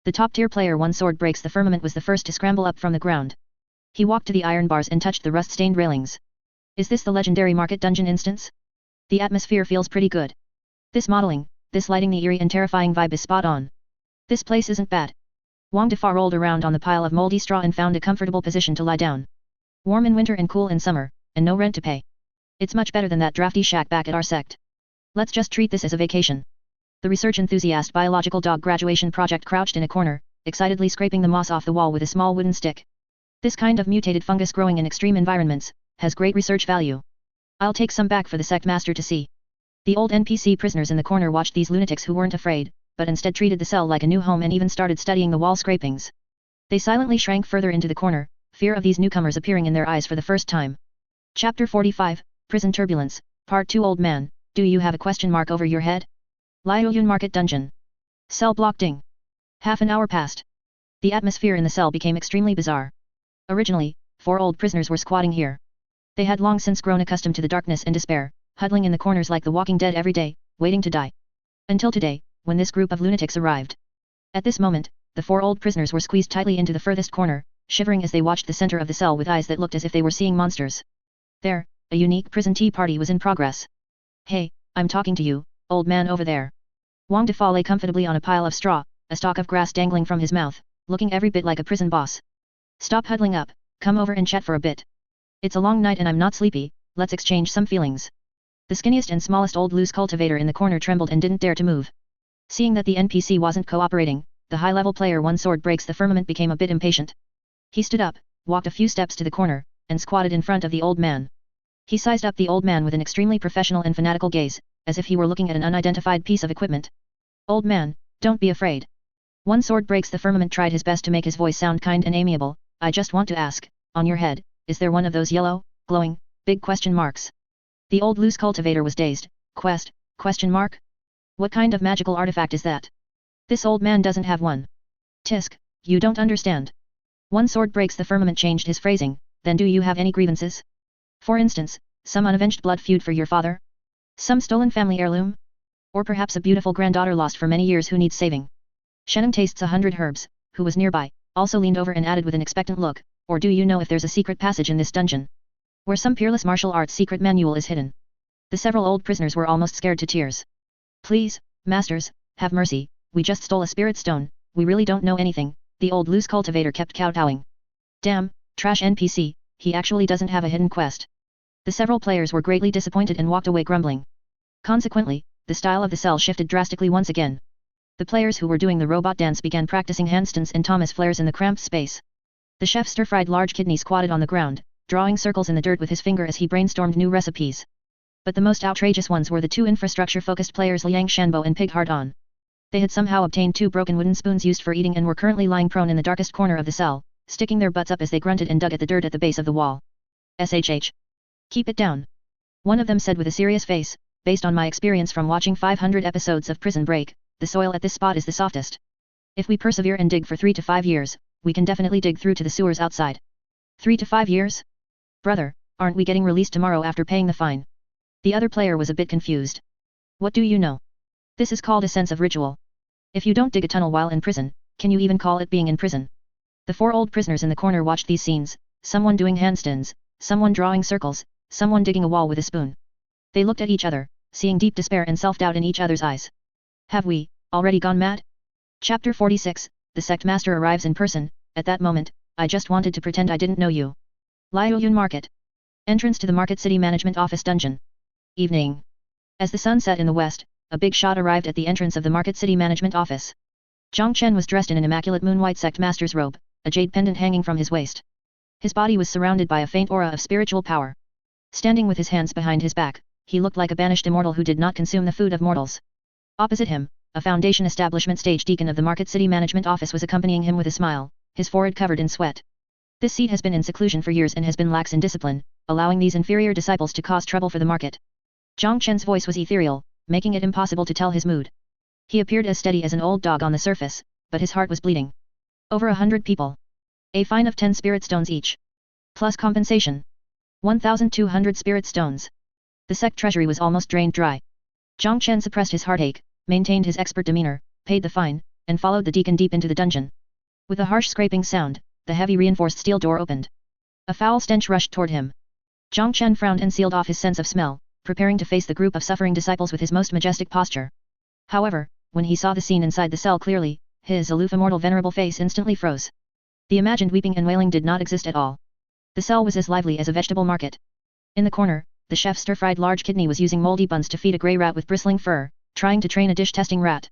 The top-tier player One Sword Breaks the Firmament was the first to scramble up from the ground. He walked to the iron bars and touched the rust-stained railings. Is this the legendary market dungeon instance? The atmosphere feels pretty good. This modeling, this lighting, the eerie and terrifying vibe is spot on. This place isn't bad. Wang Defa rolled around on the pile of moldy straw and found a comfortable position to lie down. Warm in winter and cool in summer, and no rent to pay. It's much better than that drafty shack back at our sect. Let's just treat this as a vacation. The research enthusiast biological dog graduation project crouched in a corner, excitedly scraping the moss off the wall with a small wooden stick. This kind of mutated fungus growing in extreme environments has great research value. I'll take some back for the Sect Master to see. The old NPC prisoners in the corner watched these lunatics who weren't afraid, but instead treated the cell like a new home and even started studying the wall scrapings. They silently shrank further into the corner, fear of these newcomers appearing in their eyes for the first time. Chapter 45, Prison Turbulence, Part 2. Old man, do you have a question mark over your head? Liuyun Market Dungeon. Cell block ding. Half an hour passed. The atmosphere in the cell became extremely bizarre. Originally, 4 old prisoners were squatting here. They had long since grown accustomed to the darkness and despair, huddling in the corners like the walking dead every day, waiting to die. Until today, when this group of lunatics arrived. At this moment, the 4 old prisoners were squeezed tightly into the furthest corner, shivering as they watched the center of the cell with eyes that looked as if they were seeing monsters. There, a unique prison tea party was in progress. Hey, I'm talking to you, old man over there. Wang Defa lay comfortably on a pile of straw, a stalk of grass dangling from his mouth, looking every bit like a prison boss. Stop huddling up, come over and chat for a bit. It's a long night and I'm not sleepy, let's exchange some feelings. The skinniest and smallest old loose cultivator in the corner trembled and didn't dare to move. Seeing that the NPC wasn't cooperating, the high-level player One Sword Breaks the Firmament became a bit impatient. He stood up, walked a few steps to the corner, and squatted in front of the old man. He sized up the old man with an extremely professional and fanatical gaze, as if he were looking at an unidentified piece of equipment. Old man, don't be afraid. One Sword Breaks the Firmament tried his best to make his voice sound kind and amiable. I just want to ask, on your head, is there one of those yellow, glowing, big question marks? The old loose cultivator was dazed. Question mark? What kind of magical artifact is that? This old man doesn't have one. Tisk, you don't understand. One Sword Breaks the Firmament changed his phrasing, then do you have any grievances? For instance, some unavenged blood feud for your father? Some stolen family heirloom? Or perhaps a beautiful granddaughter lost for many years who needs saving? Sheneng Tastes 100 Herbs, who was nearby, also leaned over and added with an expectant look, or do you know if there's a secret passage in this dungeon? Where some peerless martial arts secret manual is hidden? The several old prisoners were almost scared to tears. Please, masters, have mercy, we just stole a spirit stone, we really don't know anything, the old loose cultivator kept kowtowing. Damn, trash NPC, he actually doesn't have a hidden quest. The several players were greatly disappointed and walked away grumbling. Consequently, the style of the cell shifted drastically once again. The players who were doing the robot dance began practicing handstands and Thomas flares in the cramped space. The chef stir-fried large kidney squatted on the ground, drawing circles in the dirt with his finger as he brainstormed new recipes. But the most outrageous ones were the 2 infrastructure-focused players Liang Shanbo and Pig Hard-On. They had somehow obtained 2 broken wooden spoons used for eating and were currently lying prone in the darkest corner of the cell, sticking their butts up as they grunted and dug at the dirt at the base of the wall. SHH. Keep it down. One of them said with a serious face, based on my experience from watching 500 episodes of Prison Break, the soil at this spot is the softest. If we persevere and dig for 3 to 5 years, we can definitely dig through to the sewers outside. 3 to 5 years? Brother, aren't we getting released tomorrow after paying the fine? The other player was a bit confused. What do you know? This is called a sense of ritual. If you don't dig a tunnel while in prison, can you even call it being in prison? The 4 old prisoners in the corner watched these scenes, someone doing handstands, someone drawing circles, someone digging a wall with a spoon. They looked at each other, seeing deep despair and self-doubt in each other's eyes. Have we already gone mad? Chapter 46, the Sect Master arrives in person. At that moment, I just wanted to pretend I didn't know you. Liuyun Market. Entrance to the Market City Management Office Dungeon. Evening. As the sun set in the west, a big shot arrived at the entrance of the Market City Management Office. Chen was dressed in an immaculate moon-white Sect Master's robe, a jade pendant hanging from his waist. His body was surrounded by a faint aura of spiritual power. Standing with his hands behind his back, he looked like a banished immortal who did not consume the food of mortals. Opposite him, a Foundation establishment stage deacon of the Market City Management Office was accompanying him with a smile, his forehead covered in sweat. This seat has been in seclusion for years and has been lax in discipline, allowing these inferior disciples to cause trouble for the market. Jiang Chen's voice was ethereal, making it impossible to tell his mood. He appeared as steady as an old dog on the surface, but his heart was bleeding. Over 100 people. A fine of 10 spirit stones each. Plus compensation. 1,200 spirit stones. The sect treasury was almost drained dry. Jiang Chen suppressed his heartache, maintained his expert demeanor, paid the fine, and followed the deacon deep into the dungeon. With a harsh scraping sound, the heavy reinforced steel door opened. A foul stench rushed toward him. Jiang Chen frowned and sealed off his sense of smell, preparing to face the group of suffering disciples with his most majestic posture. However, when he saw the scene inside the cell clearly, his aloof immortal venerable face instantly froze. The imagined weeping and wailing did not exist at all. The cell was as lively as a vegetable market. In the corner, the chef stir-fried large kidney was using moldy buns to feed a grey rat with bristling fur, trying to train a dish-testing rat.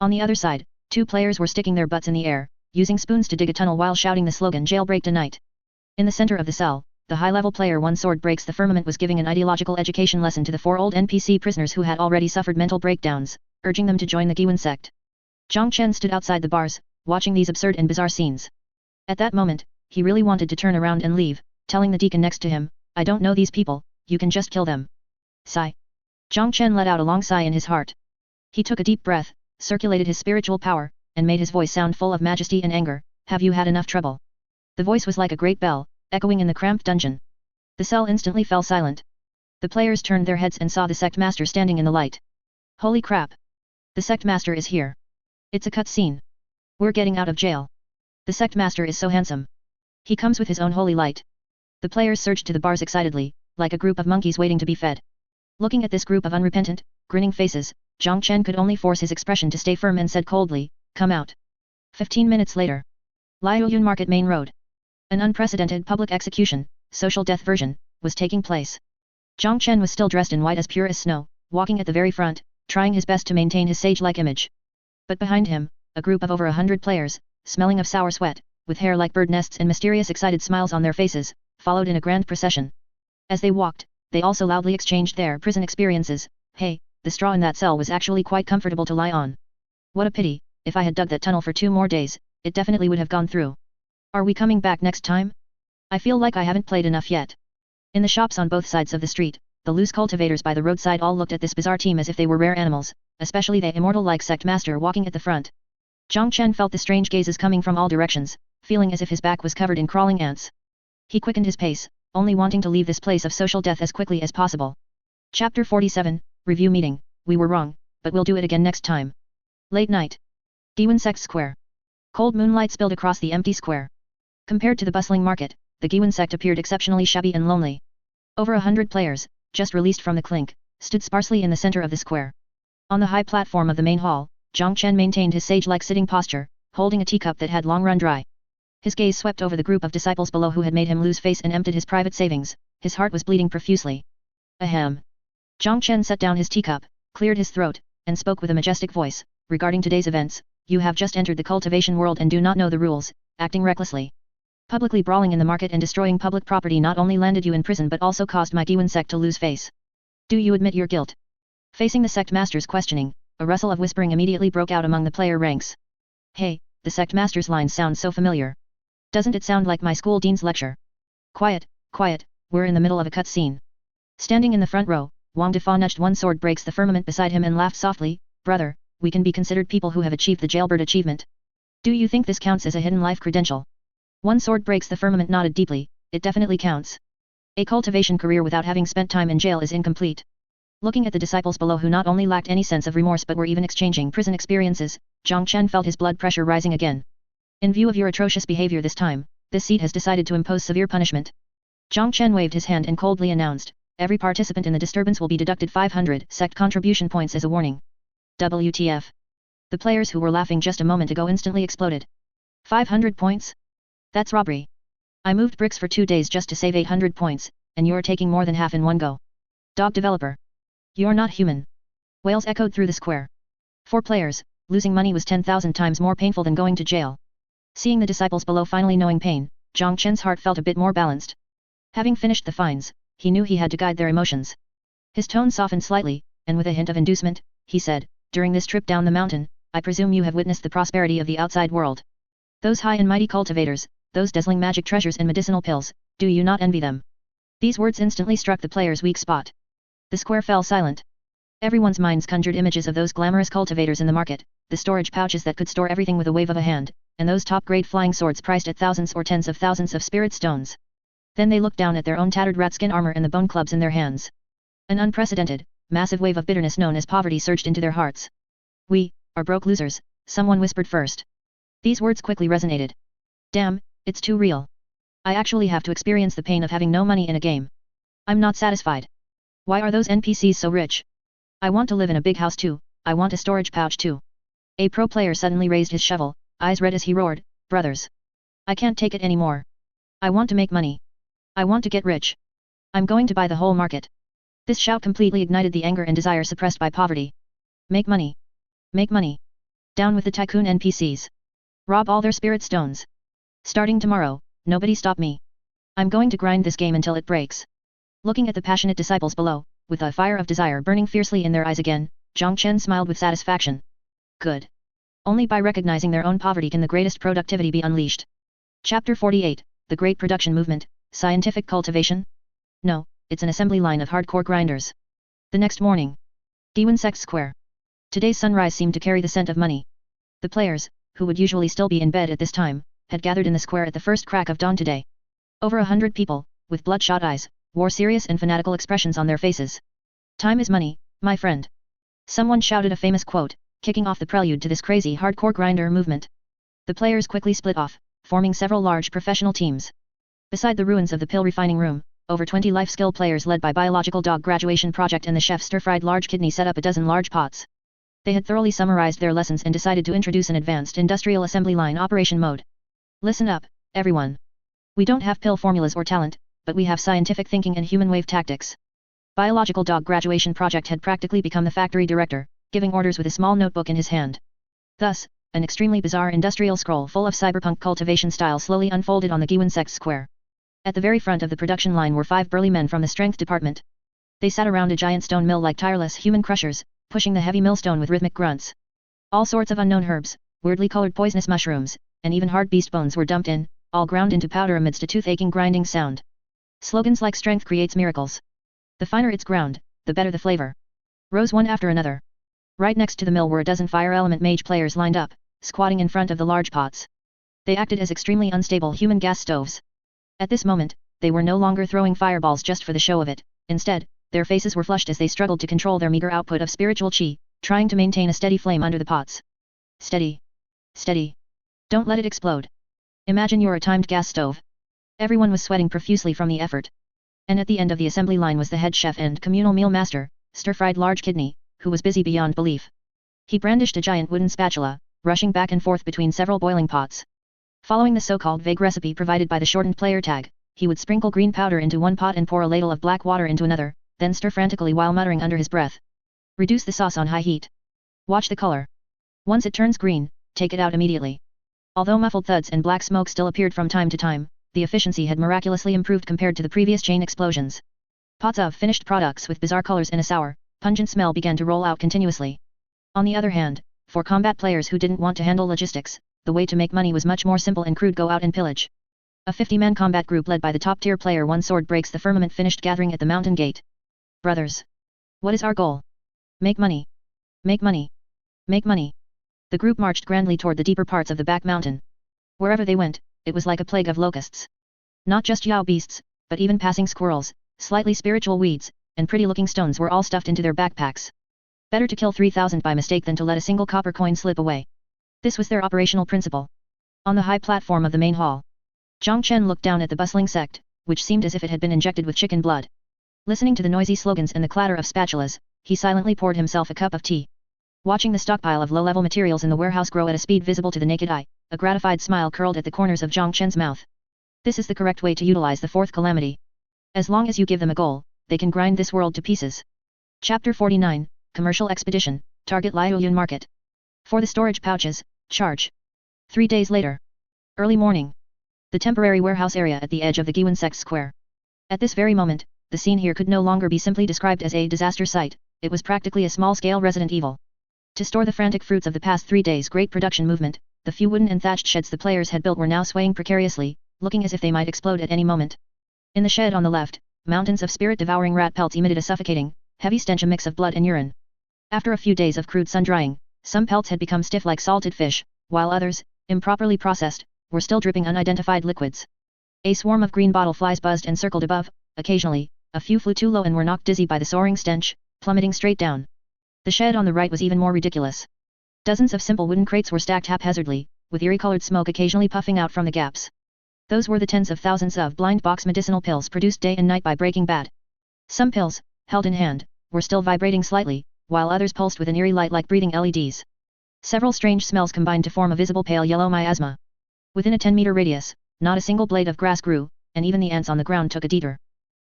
On the other side, 2 players were sticking their butts in the air, using spoons to dig a tunnel while shouting the slogan "Jailbreak tonight." In the center of the cell, the high-level player One Sword Breaks the Firmament was giving an ideological education lesson to the 4 old NPC prisoners who had already suffered mental breakdowns, urging them to join the Guiyuan Sect. Jiang Chen stood outside the bars, watching these absurd and bizarre scenes. At that moment, he really wanted to turn around and leave, telling the deacon next to him, "I don't know these people, you can just kill them." Sigh. Jiang Chen let out a long sigh in his heart. He took a deep breath, circulated his spiritual power, and made his voice sound full of majesty and anger. "Have you had enough trouble?" The voice was like a great bell, echoing in the cramped dungeon. The cell instantly fell silent. The players turned their heads and saw the Sect Master standing in the light. Holy crap! The Sect Master is here. It's a cut scene. We're getting out of jail. The Sect Master is so handsome. He comes with his own holy light. The players surged to the bars excitedly, like a group of monkeys waiting to be fed. Looking at this group of unrepentant, grinning faces, Jiang Chen could only force his expression to stay firm and said coldly, "Come out." 15 minutes later. Liaoyun Market Main Road. An unprecedented public execution, social death version, was taking place. Jiang Chen was still dressed in white as pure as snow, walking at the very front, trying his best to maintain his sage-like image. But behind him, a group of over 100 players, smelling of sour sweat, with hair like bird nests and mysterious excited smiles on their faces, followed in a grand procession. As they walked, they also loudly exchanged their prison experiences. "Hey, the straw in that cell was actually quite comfortable to lie on. What a pity, if I had dug that tunnel for 2 more days, it definitely would have gone through. Are we coming back next time? I feel like I haven't played enough yet." In the shops on both sides of the street, the loose cultivators by the roadside all looked at this bizarre team as if they were rare animals, especially the immortal-like Sect Master walking at the front. Jiang Chen felt the strange gazes coming from all directions, feeling as if his back was covered in crawling ants. He quickened his pace, only wanting to leave this place of social death as quickly as possible. Chapter 47, Review Meeting. We were wrong, but we'll do it again next time. Late night. Guiyuan Sect Square. Cold moonlight spilled across the empty square. Compared to the bustling market, the Guiyuan Sect appeared exceptionally shabby and lonely. Over 100 players, just released from the clink, stood sparsely in the center of the square. On the high platform of the main hall, Jiang Chen maintained his sage-like sitting posture, holding a teacup that had long run dry. His gaze swept over the group of disciples below who had made him lose face and emptied his private savings. His heart was bleeding profusely. Ahem. Jiang Chen set down his teacup, cleared his throat, and spoke with a majestic voice. "Regarding today's events, you have just entered the cultivation world and do not know the rules, acting recklessly. Publicly brawling in the market and destroying public property not only landed you in prison but also caused my Guiyuan Sect to lose face. Do you admit your guilt?" Facing the Sect Master's questioning, a rustle of whispering immediately broke out among the player ranks. "Hey, the Sect Master's lines sound so familiar. Doesn't it sound like my school dean's lecture?" "Quiet, quiet, we're in the middle of a cut scene." Standing in the front row, Wang Defa nudged One Sword Breaks the Firmament beside him and laughed softly. "Brother, we can be considered people who have achieved the jailbird achievement. Do you think this counts as a hidden life credential?" One Sword Breaks the Firmament nodded deeply. "It definitely counts. A cultivation career without having spent time in jail is incomplete." Looking at the disciples below who not only lacked any sense of remorse but were even exchanging prison experiences, Jiang Chen felt his blood pressure rising again. "In view of your atrocious behavior this time, this seat has decided to impose severe punishment." Jiang Chen waved his hand and coldly announced, "Every participant in the disturbance will be deducted 500 sect contribution points as a warning." WTF. The players who were laughing just a moment ago instantly exploded. 500 points? That's robbery. I moved bricks for 2 days just to save 800 points, and you're taking more than half in one go. Dog developer. You're not human. Wails echoed through the square. For players, losing money was 10,000 times more painful than going to jail. Seeing the disciples below finally knowing pain, Jiang Chen's heart felt a bit more balanced. Having finished the fines, he knew he had to guide their emotions. His tone softened slightly, and with a hint of inducement, he said, "During this trip down the mountain, I presume you have witnessed the prosperity of the outside world. Those high and mighty cultivators, those dazzling magic treasures and medicinal pills, do you not envy them?" These words instantly struck the player's weak spot. The square fell silent. Everyone's minds conjured images of those glamorous cultivators in the market, the storage pouches that could store everything with a wave of a hand, and those top-grade flying swords priced at thousands or tens of thousands of spirit stones. Then they looked down at their own tattered ratskin armor and the bone clubs in their hands. An unprecedented, massive wave of bitterness known as poverty surged into their hearts. "We are broke losers," someone whispered first. These words quickly resonated. "Damn, it's too real. I actually have to experience the pain of having no money in a game. I'm not satisfied. Why are those NPCs so rich? I want to live in a big house too, I want a storage pouch too." A pro player suddenly raised his shovel, eyes red as he roared, "Brothers! I can't take it anymore. I want to make money. I want to get rich. I'm going to buy the whole market." This shout completely ignited the anger and desire suppressed by poverty. "Make money! Make money! Down with the tycoon NPCs! Rob all their spirit stones! Starting tomorrow, nobody stop me! I'm going to grind this game until it breaks." Looking at the passionate disciples below, with a fire of desire burning fiercely in their eyes again, Jiang Chen smiled with satisfaction. Good. Only by recognizing their own poverty can the greatest productivity be unleashed. Chapter 48, The Great Production Movement, Scientific Cultivation? No, it's an assembly line of hardcore grinders. The next morning. Guiyuan Sect Square. Today's sunrise seemed to carry the scent of money. The players, who would usually still be in bed at this time, had gathered in the square at the first crack of dawn today. Over 100 people, with bloodshot eyes, wore serious and fanatical expressions on their faces. "Time is money, my friend." Someone shouted a famous quote, kicking off the prelude to this crazy hardcore grinder movement. The players quickly split off, forming several large professional teams. Beside the ruins of the pill refining room, over 20 life skill players led by Biological Dog Graduation Project and the chef Stir-Fried Large Kidney set up a dozen large pots. They had thoroughly summarized their lessons and decided to introduce an advanced industrial assembly line operation mode. Listen up, everyone. We don't have pill formulas or talent, but we have scientific thinking and human wave tactics. Biological Dog Graduation Project had practically become the factory director, giving orders with a small notebook in his hand. Thus, an extremely bizarre industrial scroll full of cyberpunk cultivation style slowly unfolded on the Guiyuan Sect square. At the very front of the production line were 5 burly men from the strength department. They sat around a giant stone mill like tireless human crushers, pushing the heavy millstone with rhythmic grunts. All sorts of unknown herbs, weirdly colored poisonous mushrooms, and even hard beast bones were dumped in, all ground into powder amidst a toothacheing grinding sound. Slogans like "Strength creates miracles. The finer it's ground, the better the flavor," rose one after another. Right next to the mill were a dozen fire element mage players lined up, squatting in front of the large pots. They acted as extremely unstable human gas stoves. At this moment, they were no longer throwing fireballs just for the show of it. Instead, their faces were flushed as they struggled to control their meager output of spiritual qi, trying to maintain a steady flame under the pots. Steady. Steady. Don't let it explode. Imagine you're a timed gas stove. Everyone was sweating profusely from the effort. And at the end of the assembly line was the head chef and communal meal master, Stir-Fried Large Kidney, who was busy beyond belief. He brandished a giant wooden spatula, rushing back and forth between several boiling pots. Following the so-called vague recipe provided by the shortened player tag, he would sprinkle green powder into one pot and pour a ladle of black water into another, then stir frantically while muttering under his breath. Reduce the sauce on high heat. Watch the color. Once it turns green, take it out immediately. Although muffled thuds and black smoke still appeared from time to time, the efficiency had miraculously improved compared to the previous chain explosions. Pots of finished products with bizarre colors and a sour, pungent smell began to roll out continuously. On the other hand, for combat players who didn't want to handle logistics, the way to make money was much more simple and crude: go out and pillage. A 50-man combat group led by the top-tier player One Sword breaks the firmament finished gathering at the mountain gate. Brothers. What is our goal? Make money. Make money. Make money. The group marched grandly toward the deeper parts of the back mountain. Wherever they went, it was like a plague of locusts. Not just yao beasts, but even passing squirrels, slightly spiritual weeds, and pretty-looking stones were all stuffed into their backpacks. Better to kill 3,000 by mistake than to let a single copper coin slip away. This was their operational principle. On the high platform of the main hall, Jiang Chen looked down at the bustling sect, which seemed as if it had been injected with chicken blood. Listening to the noisy slogans and the clatter of spatulas, he silently poured himself a cup of tea. Watching the stockpile of low-level materials in the warehouse grow at a speed visible to the naked eye, a gratified smile curled at the corners of Jiang Chen's mouth. This is the correct way to utilize the Fourth Calamity. As long as you give them a goal, they can grind this world to pieces. Chapter 49, Commercial Expedition, Target Liaoyuan Market. For the storage pouches, charge. 3 days later. Early morning. The temporary warehouse area at the edge of the Guiyuan Sect square. At this very moment, the scene here could no longer be simply described as a disaster site, it was practically a small-scale Resident Evil. To store the frantic fruits of the past 3 days' great production movement, the few wooden and thatched sheds the players had built were now swaying precariously, looking as if they might explode at any moment. In the shed on the left, mountains of spirit-devouring rat pelts emitted a suffocating, heavy stench, a mix of blood and urine. After a few days of crude sun-drying, some pelts had become stiff like salted fish, while others, improperly processed, were still dripping unidentified liquids. A swarm of green bottle flies buzzed and circled above, occasionally, a few flew too low and were knocked dizzy by the soaring stench, plummeting straight down. The shed on the right was even more ridiculous. Dozens of simple wooden crates were stacked haphazardly, with eerie-colored smoke occasionally puffing out from the gaps. Those were the tens of thousands of blind box medicinal pills produced day and night by Breaking Bad. Some pills, held in hand, were still vibrating slightly, while others pulsed with an eerie light like breathing LEDs. Several strange smells combined to form a visible pale yellow miasma. Within a 10-meter radius, not a single blade of grass grew, and even the ants on the ground took a detour.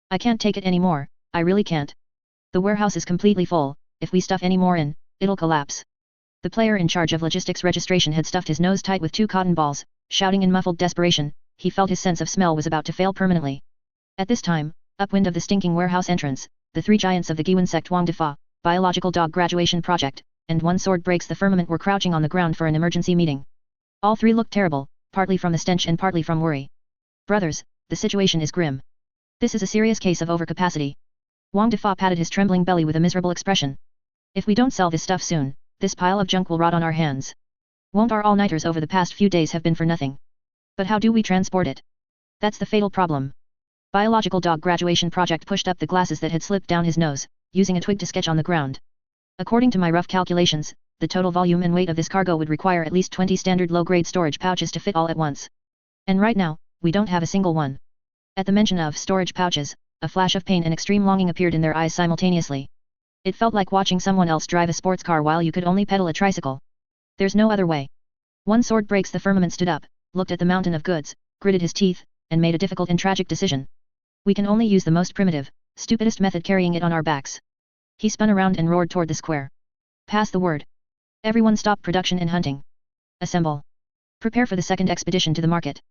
I can't take it anymore, I really can't. The warehouse is completely full, if we stuff any more in, it'll collapse. The player in charge of logistics registration had stuffed his nose tight with 2 cotton balls, shouting in muffled desperation, he felt his sense of smell was about to fail permanently. At this time, upwind of the stinking warehouse entrance, the 3 giants of the Guiyuan Sect Wang Defa, Biological Dog Graduation Project, and One Sword Breaks the Firmament were crouching on the ground for an emergency meeting. All 3 looked terrible, partly from the stench and partly from worry. Brothers, the situation is grim. This is a serious case of overcapacity. Wang Defa patted his trembling belly with a miserable expression. If we don't sell this stuff soon, this pile of junk will rot on our hands. Won't our all-nighters over the past few days have been for nothing? But how do we transport it? That's the fatal problem. Biological Dog Graduation Project pushed up the glasses that had slipped down his nose, using a twig to sketch on the ground. According to my rough calculations, the total volume and weight of this cargo would require at least 20 standard low-grade storage pouches to fit all at once. And right now, we don't have a single one. At the mention of storage pouches, a flash of pain and extreme longing appeared in their eyes simultaneously. It felt like watching someone else drive a sports car while you could only pedal a tricycle. There's no other way. One Sword Breaks the Firmament stood up, looked at the mountain of goods, gritted his teeth, and made a difficult and tragic decision. We can only use the most primitive, stupidest method, carrying it on our backs. He spun around and roared toward the square. Pass the word. Everyone stop production and hunting. Assemble. Prepare for the second expedition to the market.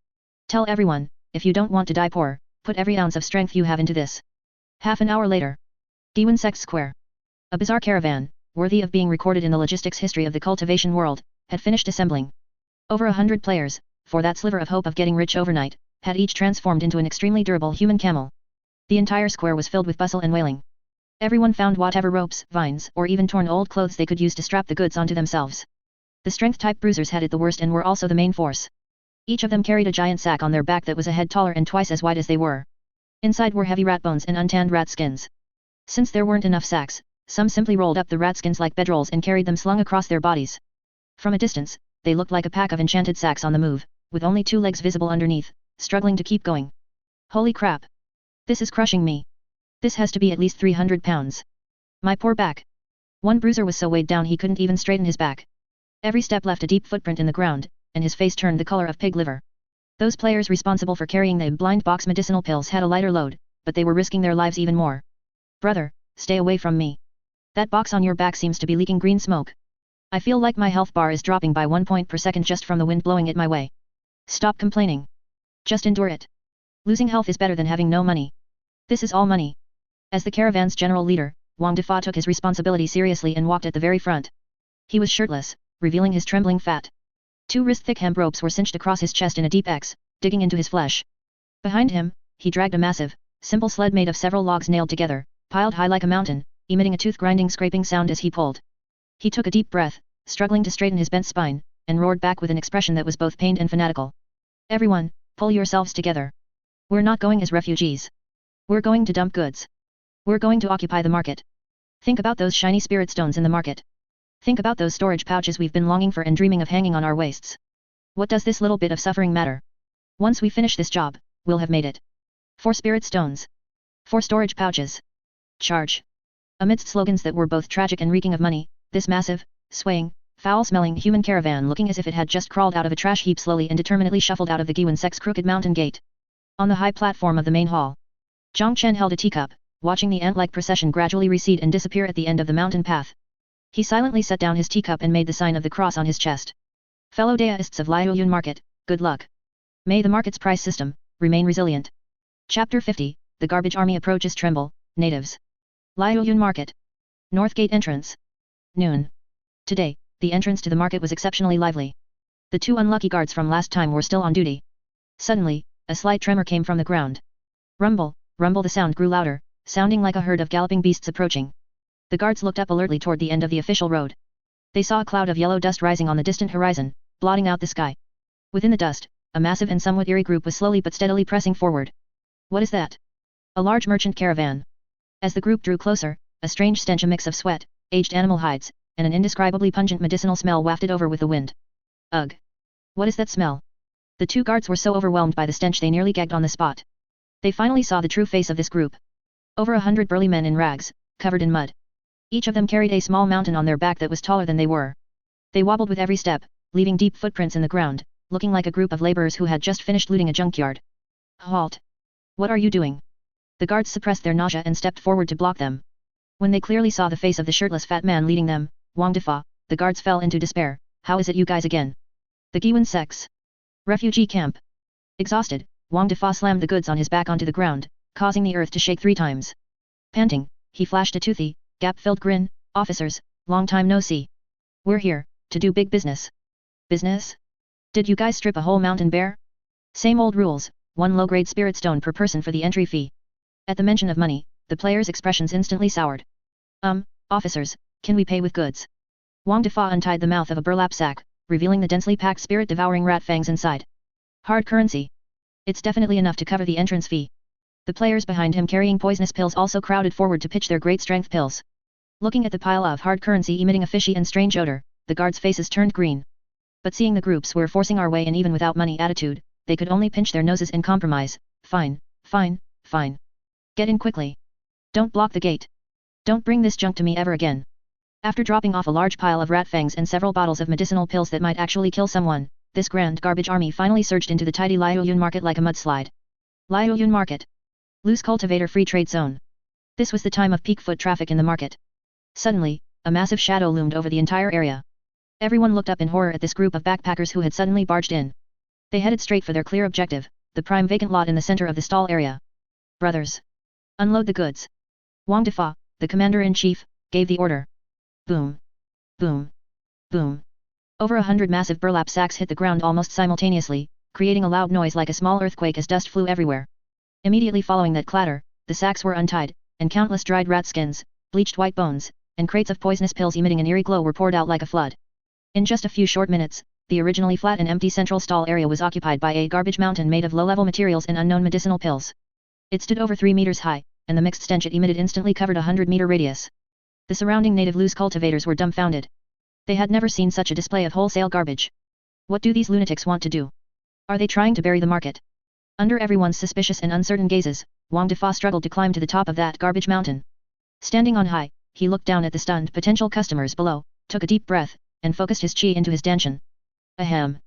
Tell everyone, if you don't want to die poor, put every ounce of strength you have into this. Half an hour later. Guiyuan Sect Square. A bizarre caravan, worthy of being recorded in the logistics history of the cultivation world, had finished assembling. Over 100 players, for that sliver of hope of getting rich overnight, had each transformed into an extremely durable human camel. The entire square was filled with bustle and wailing. Everyone found whatever ropes, vines, or even torn old clothes they could use to strap the goods onto themselves. The strength-type bruisers had it the worst and were also the main force. Each of them carried a giant sack on their back that was a head taller and twice as wide as they were. Inside were heavy rat bones and untanned rat skins. Since there weren't enough sacks, some simply rolled up the rat skins like bedrolls and carried them slung across their bodies. From a distance, they looked like a pack of enchanted sacks on the move, with only 2 legs visible underneath, struggling to keep going. Holy crap! This is crushing me. This has to be at least 300 pounds. My poor back. One bruiser was so weighed down he couldn't even straighten his back. Every step left a deep footprint in the ground, and his face turned the color of pig liver. Those players responsible for carrying the blind box medicinal pills had a lighter load, but they were risking their lives even more. Brother, stay away from me. That box on your back seems to be leaking green smoke. I feel like my health bar is dropping by 1 point per second just from the wind blowing it my way. Stop complaining. Just endure it. Losing health is better than having no money. This is all money. As the caravan's general leader, Wang Defa took his responsibility seriously and walked at the very front. He was shirtless, revealing his trembling fat. 2 wrist-thick hemp ropes were cinched across his chest in a deep X, digging into his flesh. Behind him, he dragged a massive, simple sled made of several logs nailed together, piled high like a mountain, emitting a tooth-grinding scraping sound as he pulled. He took a deep breath, struggling to straighten his bent spine, and roared back with an expression that was both pained and fanatical. Everyone, pull yourselves together. We're not going as refugees. We're going to dump goods. We're going to occupy the market. Think about those shiny spirit stones in the market. Think about those storage pouches we've been longing for and dreaming of hanging on our waists. What does this little bit of suffering matter? Once we finish this job, we'll have made it. 4 spirit stones. 4 storage pouches. Charge. Amidst slogans that were both tragic and reeking of money, this massive, swaying, foul-smelling human caravan looking as if it had just crawled out of a trash heap slowly and determinedly shuffled out of the Guiyuan Sect's crooked mountain gate. On the high platform of the main hall, Chen held a teacup, watching the ant-like procession gradually recede and disappear at the end of the mountain path. He silently set down his teacup and made the sign of the cross on his chest. Fellow deists of Liaoyun Market, good luck. May the market's price system remain resilient. Chapter 50, The Garbage Army Approaches. Tremble, natives. Liaoyun Market. North Gate Entrance. Noon. Today, the entrance to the market was exceptionally lively. The two unlucky guards from last time were still on duty. Suddenly, a slight tremor came from the ground. Rumble, rumble. The sound grew louder, sounding like a herd of galloping beasts approaching. The guards looked up alertly toward the end of the official road. They saw a cloud of yellow dust rising on the distant horizon, blotting out the sky. Within the dust, a massive and somewhat eerie group was slowly but steadily pressing forward. What is that? A large merchant caravan. As the group drew closer, a strange stench, a mix of sweat, aged animal hides, and an indescribably pungent medicinal smell wafted over with the wind. Ugh! What is that smell? The two guards were so overwhelmed by the stench they nearly gagged on the spot. They finally saw the true face of this group. Over 100 burly men in rags, covered in mud. Each of them carried a small mountain on their back that was taller than they were. They wobbled with every step, leaving deep footprints in the ground, looking like a group of laborers who had just finished looting a junkyard. Halt! What are you doing? The guards suppressed their nausea and stepped forward to block them. When they clearly saw the face of the shirtless fat man leading them, Wang Defa, the guards fell into despair. How is it you guys again? The Guiyuan Sect's refugee camp. Exhausted, Wang Defa slammed the goods on his back onto the ground, causing the earth to shake 3 times. Panting, he flashed a toothy, gap-filled grin. Officers, long time no see. We're here to do big business. Business? Did you guys strip a whole mountain bare? Same old rules, 1 low-grade spirit stone per person for the entry fee. At the mention of money, the players' expressions instantly soured. Officers, can we pay with goods? Wang Defa untied the mouth of a burlap sack, revealing the densely packed spirit-devouring rat fangs inside. Hard currency. It's definitely enough to cover the entrance fee. The players behind him carrying poisonous pills also crowded forward to pitch their great strength pills. Looking at the pile of hard currency emitting a fishy and strange odor, the guards' faces turned green. But seeing the groups were forcing our way in even without money attitude, they could only pinch their noses and compromise. Fine, fine, fine. Get in quickly. Don't block the gate. Don't bring this junk to me ever again. After dropping off a large pile of rat fangs and several bottles of medicinal pills that might actually kill someone, this grand garbage army finally surged into the tidy Liaoyun Market like a mudslide. Liaoyun Market. Loose Cultivator Free Trade Zone. This was the time of peak foot traffic in the market. Suddenly, a massive shadow loomed over the entire area. Everyone looked up in horror at this group of backpackers who had suddenly barged in. They headed straight for their clear objective, the prime vacant lot in the center of the stall area. Brothers. Unload the goods. Wang Defa, the commander-in-chief, gave the order. Boom. Boom. Boom. Over 100 massive burlap sacks hit the ground almost simultaneously, creating a loud noise like a small earthquake as dust flew everywhere. Immediately following that clatter, the sacks were untied, and countless dried rat skins, bleached white bones, and crates of poisonous pills emitting an eerie glow were poured out like a flood. In just a few short minutes, the originally flat and empty central stall area was occupied by a garbage mountain made of low-level materials and unknown medicinal pills. It stood over 3 meters high, and the mixed stench it emitted instantly covered a 100-meter radius. The surrounding native loose cultivators were dumbfounded. They had never seen such a display of wholesale garbage. What do these lunatics want to do? Are they trying to bury the market? Under everyone's suspicious and uncertain gazes, Wang Defa struggled to climb to the top of that garbage mountain. Standing on high, he looked down at the stunned potential customers below, took a deep breath, and focused his chi into his danshan. Ahem.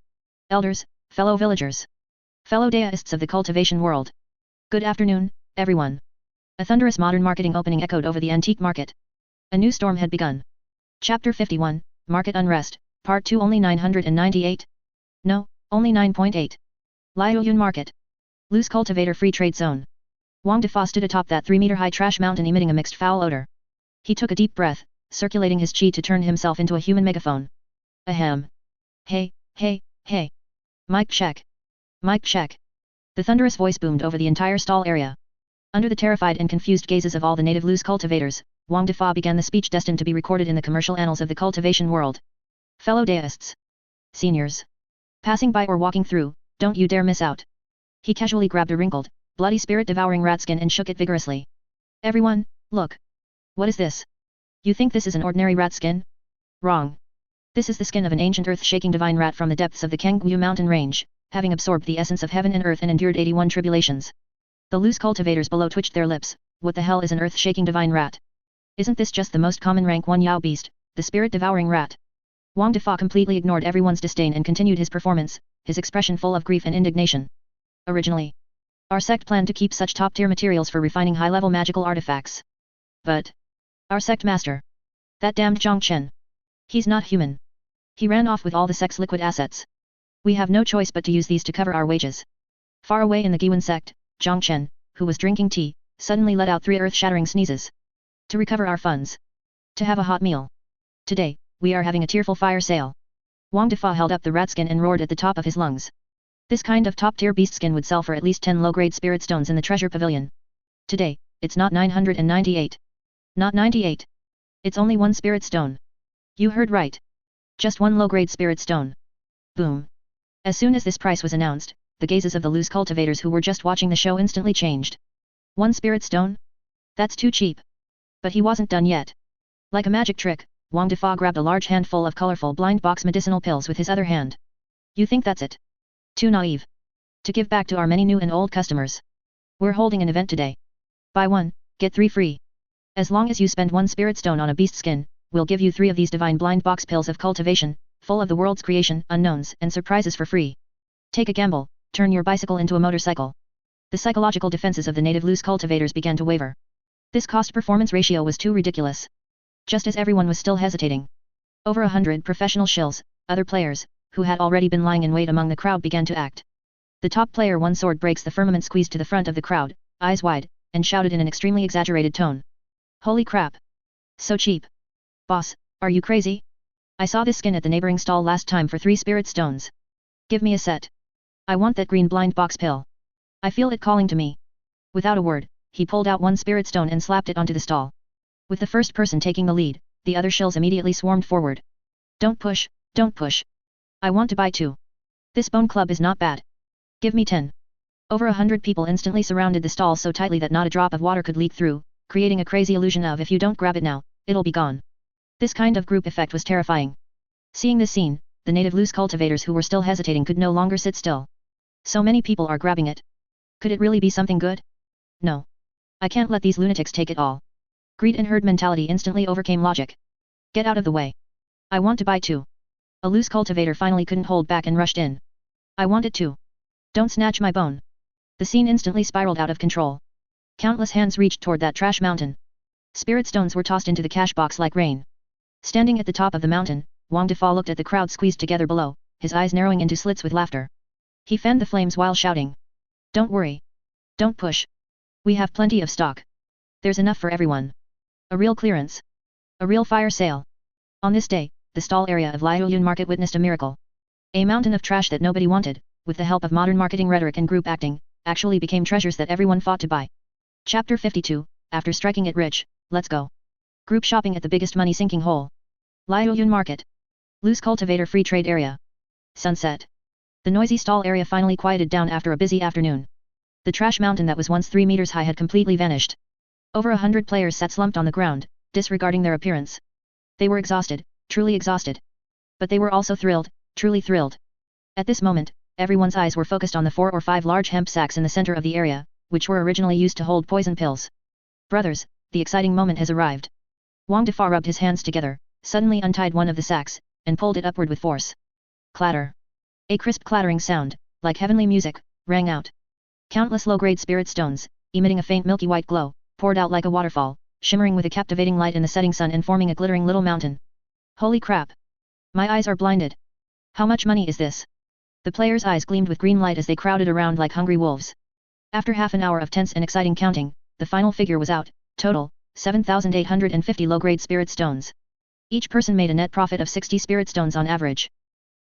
Elders, fellow villagers. Fellow deists of the cultivation world. Good afternoon, everyone. A thunderous modern marketing opening echoed over the antique market. A new storm had begun. Chapter 51, Market Unrest, Part 2. Only 998? No, only 9.8. Liaoyun Market. Loose Cultivator Free Trade Zone. Wang Defa stood atop that 3-meter-high trash mountain emitting a mixed foul odor. He took a deep breath, circulating his chi to turn himself into a human megaphone. Ahem. Hey, hey, hey. Mic check. Mic check. The thunderous voice boomed over the entire stall area. Under the terrified and confused gazes of all the native loose cultivators, Wang Defa began the speech destined to be recorded in the commercial annals of the cultivation world. Fellow deists. Seniors. Passing by or walking through, don't you dare miss out. He casually grabbed a wrinkled, bloody spirit-devouring rat skin and shook it vigorously. Everyone, look. What is this? You think this is an ordinary rat skin? Wrong. This is the skin of an ancient earth-shaking divine rat from the depths of the Qingyang mountain range, having absorbed the essence of heaven and earth and endured 81 tribulations. The loose cultivators below twitched their lips. What the hell is an earth-shaking divine rat? Isn't this just the most common rank 1 Yao beast, the spirit-devouring rat? Wang Defa completely ignored everyone's disdain and continued his performance, his expression full of grief and indignation. Originally, our sect planned to keep such top-tier materials for refining high-level magical artifacts. But our Sect Master, that damned Chen, he's not human. He ran off with all the sect's liquid assets. We have no choice but to use these to cover our wages. Far away in the Guiyuan Sect, Chen, who was drinking tea, suddenly let out 3 earth-shattering sneezes. To recover our funds. To have a hot meal. Today, we are having a tearful fire sale. Wang Defa held up the rat skin and roared at the top of his lungs. This kind of top-tier beast skin would sell for at least 10 low-grade spirit stones in the Treasure Pavilion. Today, it's not 998. Not 98. It's only 1 spirit stone. You heard right. Just 1 low-grade spirit stone. Boom. As soon as this price was announced, the gazes of the loose cultivators who were just watching the show instantly changed. 1 spirit stone? That's too cheap. But he wasn't done yet. Like a magic trick, Wang Defa grabbed a large handful of colorful blind box medicinal pills with his other hand. You think that's it? Too naive. To give back to our many new and old customers. We're holding an event today. Buy 1, get 3 free. As long as you spend 1 spirit stone on a beast skin, we'll give you 3 of these divine blind box pills of cultivation, full of the world's creation, unknowns, and surprises for free. Take a gamble, turn your bicycle into a motorcycle. The psychological defenses of the native loose cultivators began to waver. This cost-performance ratio was too ridiculous. Just as everyone was still hesitating. Over 100 professional shills, other players, who had already been lying in wait among the crowd began to act. The top player, one sword breaks the firmament, squeezed to the front of the crowd, eyes wide, and shouted in an extremely exaggerated tone. Holy crap! So cheap! Boss, are you crazy? I saw this skin at the neighboring stall last time for 3 spirit stones. Give me a set. I want that green blind box pill. I feel it calling to me. Without a word, he pulled out 1 spirit stone and slapped it onto the stall. With the first person taking the lead, the other shills immediately swarmed forward. Don't push, don't push. I want to buy 2. This bone club is not bad. Give me 10. Over 100 people instantly surrounded the stall so tightly that not a drop of water could leak through, creating a crazy illusion of if you don't grab it now, it'll be gone. This kind of group effect was terrifying. Seeing this scene, the native loose cultivators who were still hesitating could no longer sit still. So many people are grabbing it. Could it really be something good? No. I can't let these lunatics take it all. Greed and herd mentality instantly overcame logic. Get out of the way. I want to buy 2. A loose cultivator finally couldn't hold back and rushed in. I want it too. Don't snatch my bone. The scene instantly spiraled out of control. Countless hands reached toward that trash mountain. Spirit stones were tossed into the cash box like rain. Standing at the top of the mountain, Wang Defa looked at the crowd squeezed together below, his eyes narrowing into slits with laughter. He fanned the flames while shouting. Don't worry. Don't push. We have plenty of stock. There's enough for everyone. A real clearance. A real fire sale. On this day, the stall area of Guiyuan Market witnessed a miracle. A mountain of trash that nobody wanted, with the help of modern marketing rhetoric and group acting, actually became treasures that everyone fought to buy. Chapter 52, After striking it rich, let's go. Group shopping at the biggest money-sinking hole. Guiyuan Market. Loose cultivator free trade area. Sunset. The noisy stall area finally quieted down after a busy afternoon. The trash mountain that was once 3 meters high had completely vanished. Over 100 players sat slumped on the ground, disregarding their appearance. They were exhausted, truly exhausted. But they were also thrilled, truly thrilled. At this moment, everyone's eyes were focused on the 4 or 5 large hemp sacks in the center of the area, which were originally used to hold poison pills. Brothers, the exciting moment has arrived. Wang Defa rubbed his hands together, suddenly untied one of the sacks, and pulled it upward with force. Clatter. A crisp clattering sound, like heavenly music, rang out. Countless low-grade spirit stones, emitting a faint milky white glow, poured out like a waterfall, shimmering with a captivating light in the setting sun and forming a glittering little mountain. Holy crap! My eyes are blinded. How much money is this? The players' eyes gleamed with green light as they crowded around like hungry wolves. After half an hour of tense and exciting counting, the final figure was out, total, 7,850 low-grade spirit stones. Each person made a net profit of 60 spirit stones on average.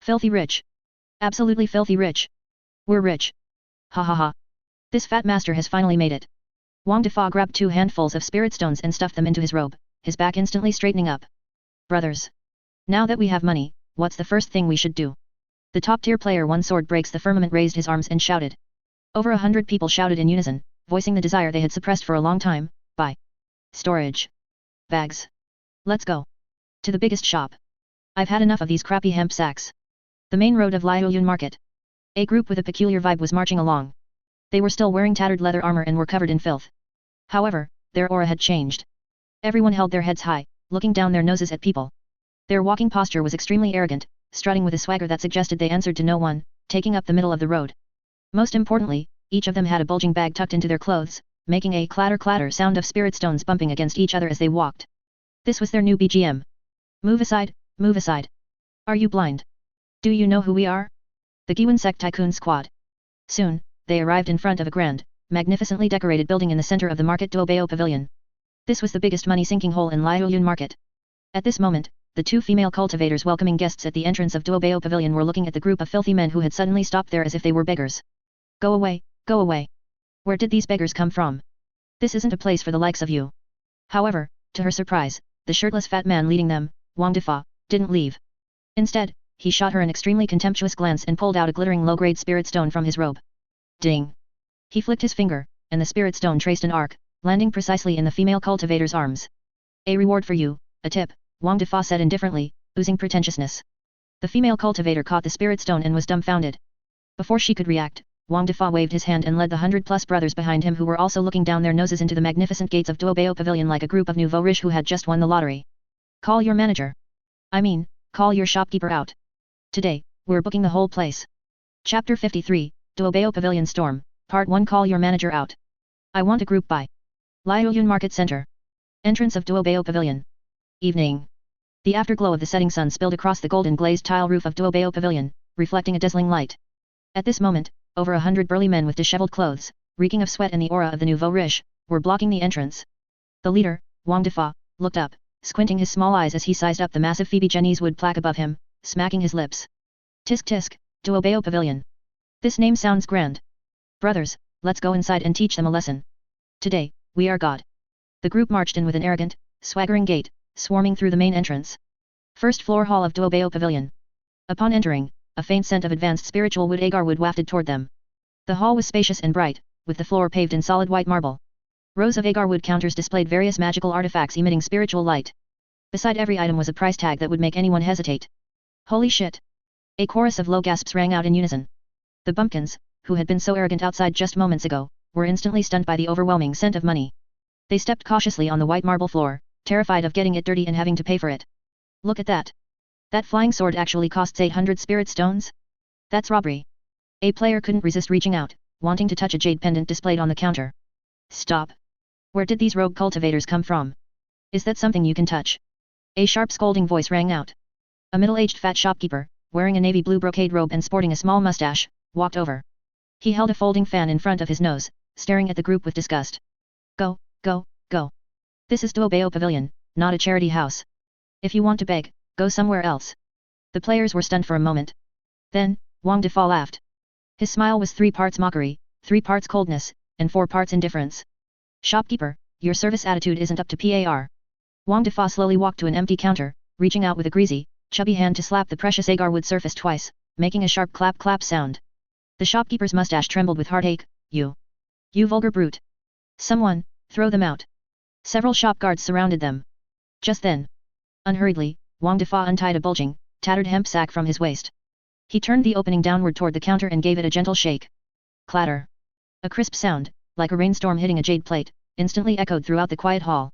Filthy rich. Absolutely filthy rich. We're rich. Ha ha ha. This fat master has finally made it. Wang Defa grabbed 2 handfuls of spirit stones and stuffed them into his robe, his back instantly straightening up. Brothers. Now that we have money, what's the first thing we should do? The top-tier player, one sword breaks the firmament, raised his arms and shouted. Over 100 people shouted in unison, voicing the desire they had suppressed for a long time, buy. Storage. Bags. Let's go. To the biggest shop. I've had enough of these crappy hemp sacks. The main road of Guiyuan Market. A group with a peculiar vibe was marching along. They were still wearing tattered leather armor and were covered in filth. However, their aura had changed. Everyone held their heads high, looking down their noses at people. Their walking posture was extremely arrogant, strutting with a swagger that suggested they answered to no one, taking up the middle of the road. Most importantly, each of them had a bulging bag tucked into their clothes, making a clatter-clatter sound of spirit stones bumping against each other as they walked. This was their new BGM. Move aside, move aside. Are you blind? Do you know who we are? The Guiyuan Sect Tycoon Squad. Soon, they arrived in front of a grand, magnificently decorated building in the center of the market Duobao Pavilion. This was the biggest money-sinking hole in Liaoyun market. At this moment, the two female cultivators welcoming guests at the entrance of Duobao Pavilion were looking at the group of filthy men who had suddenly stopped there as if they were beggars. Go away, go away. Where did these beggars come from? This isn't a place for the likes of you. However, to her surprise, the shirtless fat man leading them, Wang Defa, didn't leave. Instead, he shot her an extremely contemptuous glance and pulled out a glittering low-grade spirit stone from his robe. Ding! He flicked his finger, and the spirit stone traced an arc, landing precisely in the female cultivator's arms. A reward for you, a tip, Wang Defa said indifferently, oozing pretentiousness. The female cultivator caught the spirit stone and was dumbfounded. Before she could react, Wang Defa waved his hand and led the 100+ brothers behind him who were also looking down their noses into the magnificent gates of Duobao Pavilion like a group of nouveau riche who had just won the lottery. Call your manager. I mean, call your shopkeeper out. Today, we're booking the whole place. Chapter 53, Duobao Pavilion Storm, Part 1. Call your manager out. I want a group by Liaoyun Market Center. Entrance of Duobao Pavilion. Evening. The afterglow of the setting sun spilled across the golden glazed tile roof of Duobao Pavilion, reflecting a dazzling light. At this moment, over 100 burly men with disheveled clothes, reeking of sweat and the aura of the nouveau riche, were blocking the entrance. The leader, Wang Defa, looked up, squinting his small eyes as he sized up the massive Phoebe Chinese wood plaque above him, smacking his lips. Tisk tisk, Duobao Pavilion. This name sounds grand. Brothers, let's go inside and teach them a lesson. Today, we are God. The group marched in with an arrogant, swaggering gait, swarming through the main entrance. First floor hall of Duobao Pavilion. Upon entering, a faint scent of advanced spiritual wood agar wood wafted toward them. The hall was spacious and bright, with the floor paved in solid white marble. Rows of agar wood counters displayed various magical artifacts emitting spiritual light. Beside every item was a price tag that would make anyone hesitate. Holy shit! A chorus of low gasps rang out in unison. The bumpkins, who had been so arrogant outside just moments ago, were instantly stunned by the overwhelming scent of money. They stepped cautiously on the white marble floor, terrified of getting it dirty and having to pay for it. Look at that! That flying sword actually costs 800 spirit stones? That's robbery. A player couldn't resist reaching out, wanting to touch a jade pendant displayed on the counter. Stop! Where did these rogue cultivators come from? Is that something you can touch? A sharp scolding voice rang out. A middle-aged fat shopkeeper, wearing a navy blue brocade robe and sporting a small mustache, walked over. He held a folding fan in front of his nose, staring at the group with disgust. Go, go, go. This is Duobao Pavilion, not a charity house. If you want to beg, go somewhere else. The players were stunned for a moment. Then, Wang Defa laughed. His smile was 3 parts mockery, 3 parts coldness, and 4 parts indifference. Shopkeeper, your service attitude isn't up to par. Wang Defa slowly walked to an empty counter, reaching out with a greasy, chubby hand to slap the precious agar wood surface twice, making a sharp clap-clap sound. The shopkeeper's mustache trembled with heartache. You vulgar brute. Someone, throw them out. Several shop guards surrounded them. Just then, unhurriedly, Wang Defa untied a bulging, tattered hemp sack from his waist. He turned the opening downward toward the counter and gave it a gentle shake. Clatter. A crisp sound, like a rainstorm hitting a jade plate, instantly echoed throughout the quiet hall.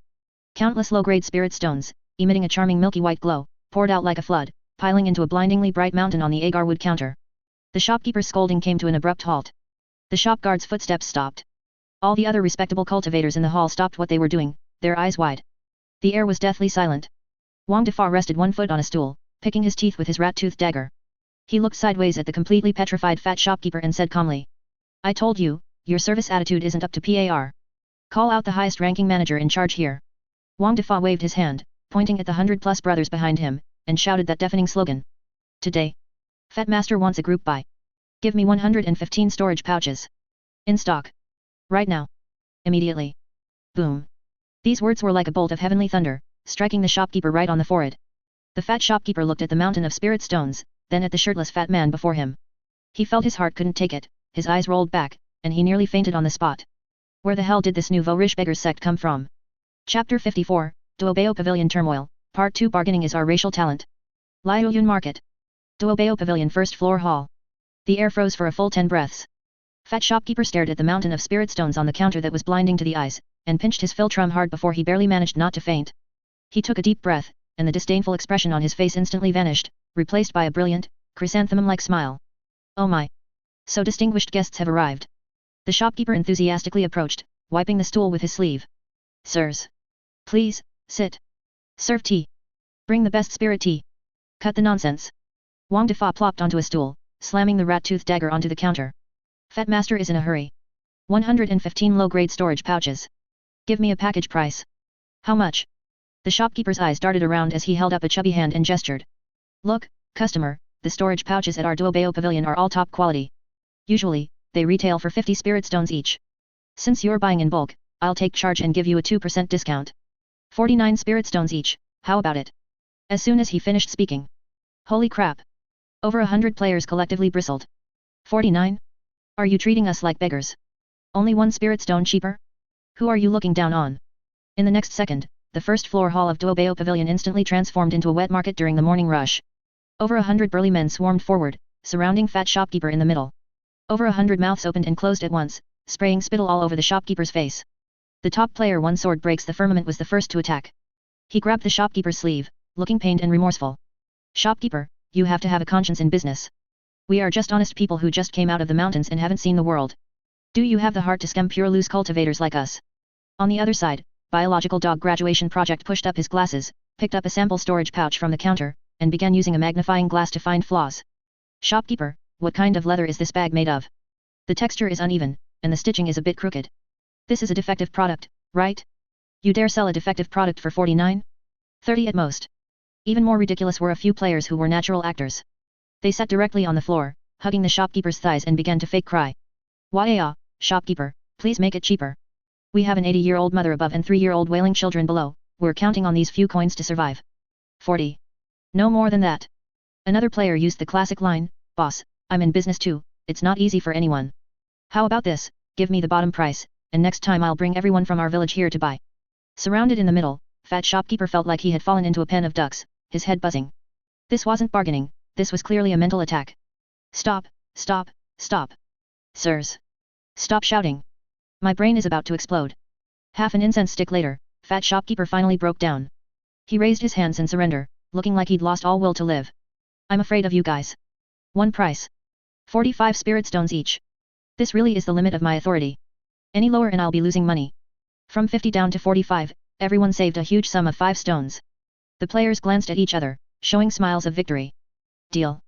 Countless low-grade spirit stones, emitting a charming milky white glow, poured out like a flood, piling into a blindingly bright mountain on the agar wood counter. The shopkeeper's scolding came to an abrupt halt. The shop guard's footsteps stopped. All the other respectable cultivators in the hall stopped what they were doing, their eyes wide. The air was deathly silent. Wang Defa rested one foot on a stool, picking his teeth with his rat-toothed dagger. He looked sideways at the completely petrified fat shopkeeper and said calmly. I told you, your service attitude isn't up to par. Call out the highest-ranking manager in charge here. Wang Defa waved his hand, pointing at the 100+ brothers behind him, and shouted that deafening slogan. Today, Fat Master wants a group buy. Give me 115 storage pouches. In stock. Right now. Immediately. Boom. These words were like a bolt of heavenly thunder, striking the shopkeeper right on the forehead. The fat shopkeeper looked at the mountain of spirit stones, then at the shirtless fat man before him. He felt his heart couldn't take it, his eyes rolled back, and he nearly fainted on the spot. Where the hell did this nouveau riche beggar's sect come from? Chapter 54, Duobao Pavilion Turmoil, Part 2. Bargaining is our racial talent. Liaoyun Market. Duobao Pavilion First Floor Hall. The air froze for a full 10 breaths. Fat shopkeeper stared at the mountain of spirit stones on the counter that was blinding to the eyes, and pinched his philtrum hard before he barely managed not to faint. He took a deep breath, and the disdainful expression on his face instantly vanished, replaced by a brilliant, chrysanthemum-like smile. Oh my! So distinguished guests have arrived. The shopkeeper enthusiastically approached, wiping the stool with his sleeve. Sirs. Please, sit. Serve tea. Bring the best spirit tea. Cut the nonsense. Wang Defa plopped onto a stool, slamming the rat-tooth dagger onto the counter. Sect Master is in a hurry. 115 low-grade storage pouches. Give me a package price. How much? The shopkeeper's eyes darted around as he held up a chubby hand and gestured. Look, customer, the storage pouches at our Duobao Pavilion are all top quality. Usually, they retail for 50 spirit stones each. Since you're buying in bulk, I'll take charge and give you a 2% discount. 49 spirit stones each, how about it? As soon as he finished speaking. Holy crap! Over 100 players collectively bristled. 49? Are you treating us like beggars? Only 1 spirit stone cheaper? Who are you looking down on? In the next second, the first floor hall of Duobao Pavilion instantly transformed into a wet market during the morning rush. Over 100 burly men swarmed forward, surrounding fat shopkeeper in the middle. Over 100 mouths opened and closed at once, spraying spittle all over the shopkeeper's face. The top player, one sword breaks the firmament, was the first to attack. He grabbed the shopkeeper's sleeve, looking pained and remorseful. Shopkeeper, you have to have a conscience in business. We are just honest people who just came out of the mountains and haven't seen the world. Do you have the heart to scam pure loose cultivators like us? On the other side, Biological Dog Graduation Project pushed up his glasses, picked up a sample storage pouch from the counter, and began using a magnifying glass to find flaws. Shopkeeper, what kind of leather is this bag made of? The texture is uneven, and the stitching is a bit crooked. This is a defective product, right? You dare sell a defective product for 49? 30 at most. Even more ridiculous were a few players who were natural actors. They sat directly on the floor, hugging the shopkeeper's thighs and began to fake cry. "Why, shopkeeper, please make it cheaper. We have an 80-year-old mother above and 3-year-old wailing children below, we're counting on these few coins to survive." 40. No more than that. Another player used the classic line, "Boss, I'm in business too, it's not easy for anyone. How about this, give me the bottom price, and next time I'll bring everyone from our village here to buy." Surrounded in the middle, fat shopkeeper felt like he had fallen into a pen of ducks, his head buzzing. This wasn't bargaining, this was clearly a mental attack. Stop, stop, stop. Sirs. Stop shouting. My brain is about to explode. Half an incense stick later, fat shopkeeper finally broke down. He raised his hands in surrender, looking like he'd lost all will to live. "I'm afraid of you guys. One price. 45 spirit stones each. This really is the limit of my authority. Any lower and I'll be losing money." From 50 down to 45, everyone saved a huge sum of 5 stones. The players glanced at each other, showing smiles of victory. "Deal."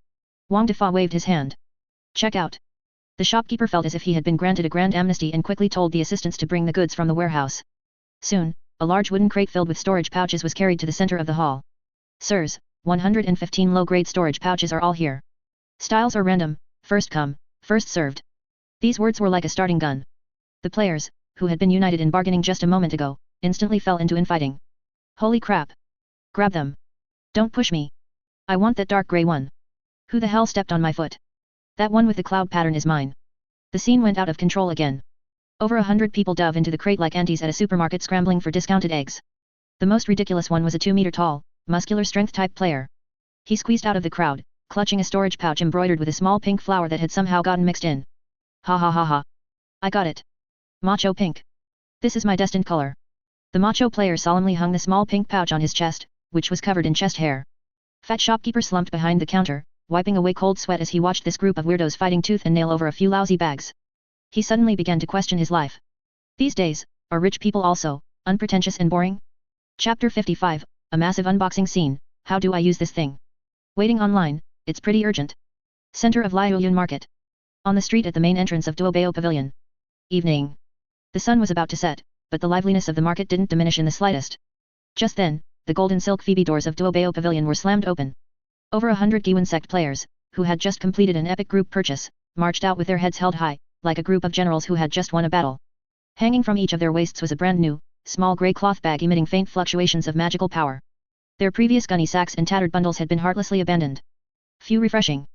Wang Defa waved his hand. "Check out." The shopkeeper felt as if he had been granted a grand amnesty and quickly told the assistants to bring the goods from the warehouse. Soon, a large wooden crate filled with storage pouches was carried to the center of the hall. "Sirs, 115 low-grade storage pouches are all here. Styles are random, first come, first served." These words were like a starting gun. The players, who had been united in bargaining just a moment ago, instantly fell into infighting. "Holy crap! Grab them! Don't push me! I want that dark grey one! Who the hell stepped on my foot? That one with the cloud pattern is mine." The scene went out of control again. Over 100 people dove into the crate like ants at a supermarket scrambling for discounted eggs. The most ridiculous one was a 2-meter-tall, muscular strength-type player. He squeezed out of the crowd, clutching a storage pouch embroidered with a small pink flower that had somehow gotten mixed in. "Ha ha ha ha! I got it! Macho pink! This is my destined color." The macho player solemnly hung the small pink pouch on his chest, which was covered in chest hair. Fat shopkeeper slumped behind the counter, wiping away cold sweat as he watched this group of weirdos fighting tooth and nail over a few lousy bags. He suddenly began to question his life. These days, are rich people also unpretentious and boring? Chapter 55, a massive unboxing scene. How do I use this thing? Waiting online, it's pretty urgent. Center of Guiyuan Market. On the street at the main entrance of Duobao Pavilion. Evening. The sun was about to set, but the liveliness of the market didn't diminish in the slightest. Just then, the golden silk phoebe doors of Duobao Pavilion were slammed open. Over 100 Guiyuan Sect players, who had just completed an epic group purchase, marched out with their heads held high, like a group of generals who had just won a battle. Hanging from each of their waists was a brand new, small grey cloth bag emitting faint fluctuations of magical power. Their previous gunny sacks and tattered bundles had been heartlessly abandoned. Few refreshing.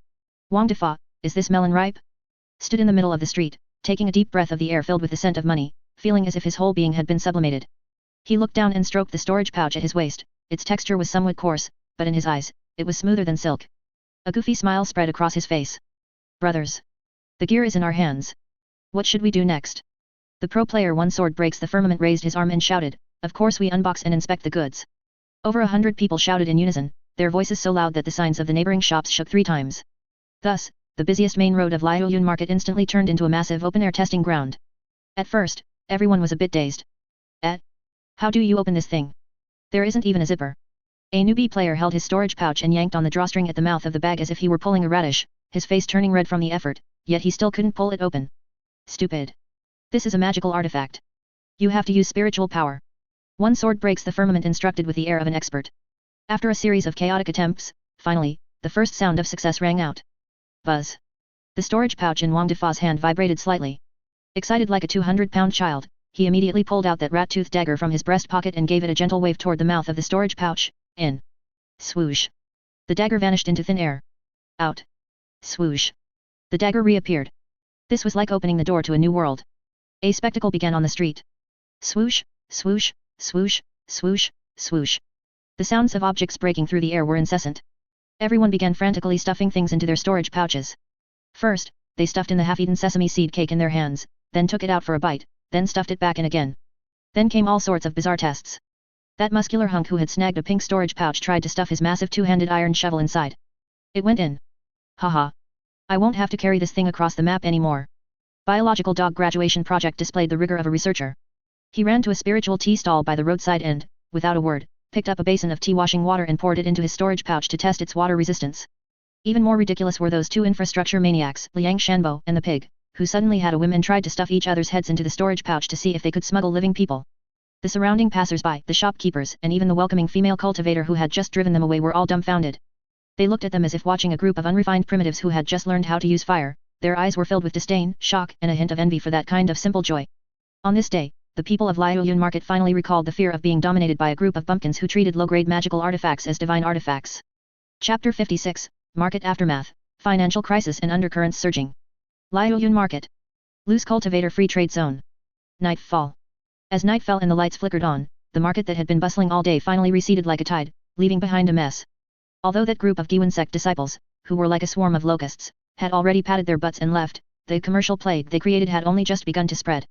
Wang Defa, is this melon ripe? Stood in the middle of the street, taking a deep breath of the air filled with the scent of money, feeling as if his whole being had been sublimated. He looked down and stroked the storage pouch at his waist. Its texture was somewhat coarse, but in his eyes, it was smoother than silk. A goofy smile spread across his face. "Brothers. The gear is in our hands. What should we do next?" The pro player one sword breaks the firmament raised his arm and shouted, "Of course we unbox and inspect the goods." Over 100 people shouted in unison, their voices so loud that the signs of the neighboring shops shook 3 times. Thus, the busiest main road of Guiyuan Market instantly turned into a massive open-air testing ground. At first, everyone was a bit dazed. How do you open this thing? There isn't even a zipper." A newbie player held his storage pouch and yanked on the drawstring at the mouth of the bag as if he were pulling a radish, his face turning red from the effort, yet he still couldn't pull it open. Stupid. This is a magical artifact. You have to use spiritual power. One sword breaks the firmament, instructed with the air of an expert. After a series of chaotic attempts, finally, the first sound of success rang out. Buzz. The storage pouch in Wang Defa's hand vibrated slightly. Excited like a 200-pound child, he immediately pulled out that rat-toothed dagger from his breast pocket and gave it a gentle wave toward the mouth of the storage pouch. In. Swoosh. The dagger vanished into thin air. Out. Swoosh. The dagger reappeared. This was like opening the door to a new world. A spectacle began on the street. Swoosh, swoosh, swoosh, swoosh, swoosh. The sounds of objects breaking through the air were incessant. Everyone began frantically stuffing things into their storage pouches. First, they stuffed in the half-eaten sesame seed cake in their hands, then took it out for a bite, then stuffed it back in again. Then came all sorts of bizarre tests. That muscular hunk who had snagged a pink storage pouch tried to stuff his massive two-handed iron shovel inside. It went in. Haha. I won't have to carry this thing across the map anymore. Biological dog graduation project displayed the rigor of a researcher. He ran to a spiritual tea stall by the roadside and, without a word, picked up a basin of tea washing water and poured it into his storage pouch to test its water resistance. Even more ridiculous were those two infrastructure maniacs, Liang Shanbo and the pig, who suddenly had a whim and tried to stuff each other's heads into the storage pouch to see if they could smuggle living people. The surrounding passers-by, the shopkeepers, and even the welcoming female cultivator who had just driven them away were all dumbfounded. They looked at them as if watching a group of unrefined primitives who had just learned how to use fire. Their eyes were filled with disdain, shock, and a hint of envy for that kind of simple joy. On this day, the people of Guiyuan Market finally recalled the fear of being dominated by a group of bumpkins who treated low-grade magical artifacts as divine artifacts. Chapter 56, Market Aftermath, Financial Crisis and Undercurrents Surging. Guiyuan Market. Loose Cultivator Free Trade Zone. Nightfall. As night fell and the lights flickered on, the market that had been bustling all day finally receded like a tide, leaving behind a mess. Although that group of Guiyuan Sect disciples, who were like a swarm of locusts, had already patted their butts and left, the commercial plague they created had only just begun to spread.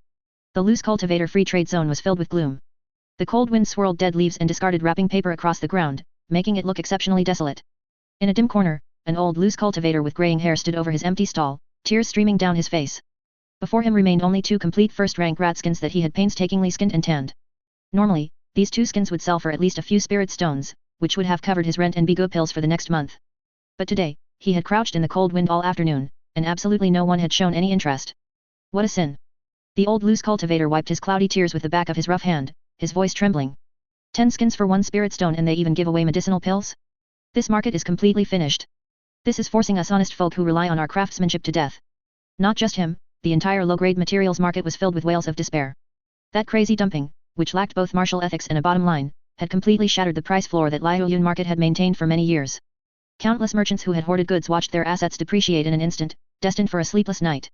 The loose cultivator free trade zone was filled with gloom. The cold wind swirled dead leaves and discarded wrapping paper across the ground, making it look exceptionally desolate. In a dim corner, an old loose cultivator with graying hair stood over his empty stall, tears streaming down his face. Before him remained only two complete first-rank rat skins that he had painstakingly skinned and tanned. Normally, these two skins would sell for at least a few spirit stones, which would have covered his rent and bigo pills for the next month. But today, he had crouched in the cold wind all afternoon, and absolutely no one had shown any interest. What a sin. The old loose cultivator wiped his cloudy tears with the back of his rough hand, his voice trembling. 10 skins for 1 spirit stone, and they even give away medicinal pills? This market is completely finished. This is forcing us honest folk who rely on our craftsmanship to death. Not just him, the entire low-grade materials market was filled with wails of despair. That crazy dumping, which lacked both martial ethics and a bottom line, had completely shattered the price floor that Guiyuan Market had maintained for many years. Countless merchants who had hoarded goods watched their assets depreciate in an instant, destined for a sleepless night.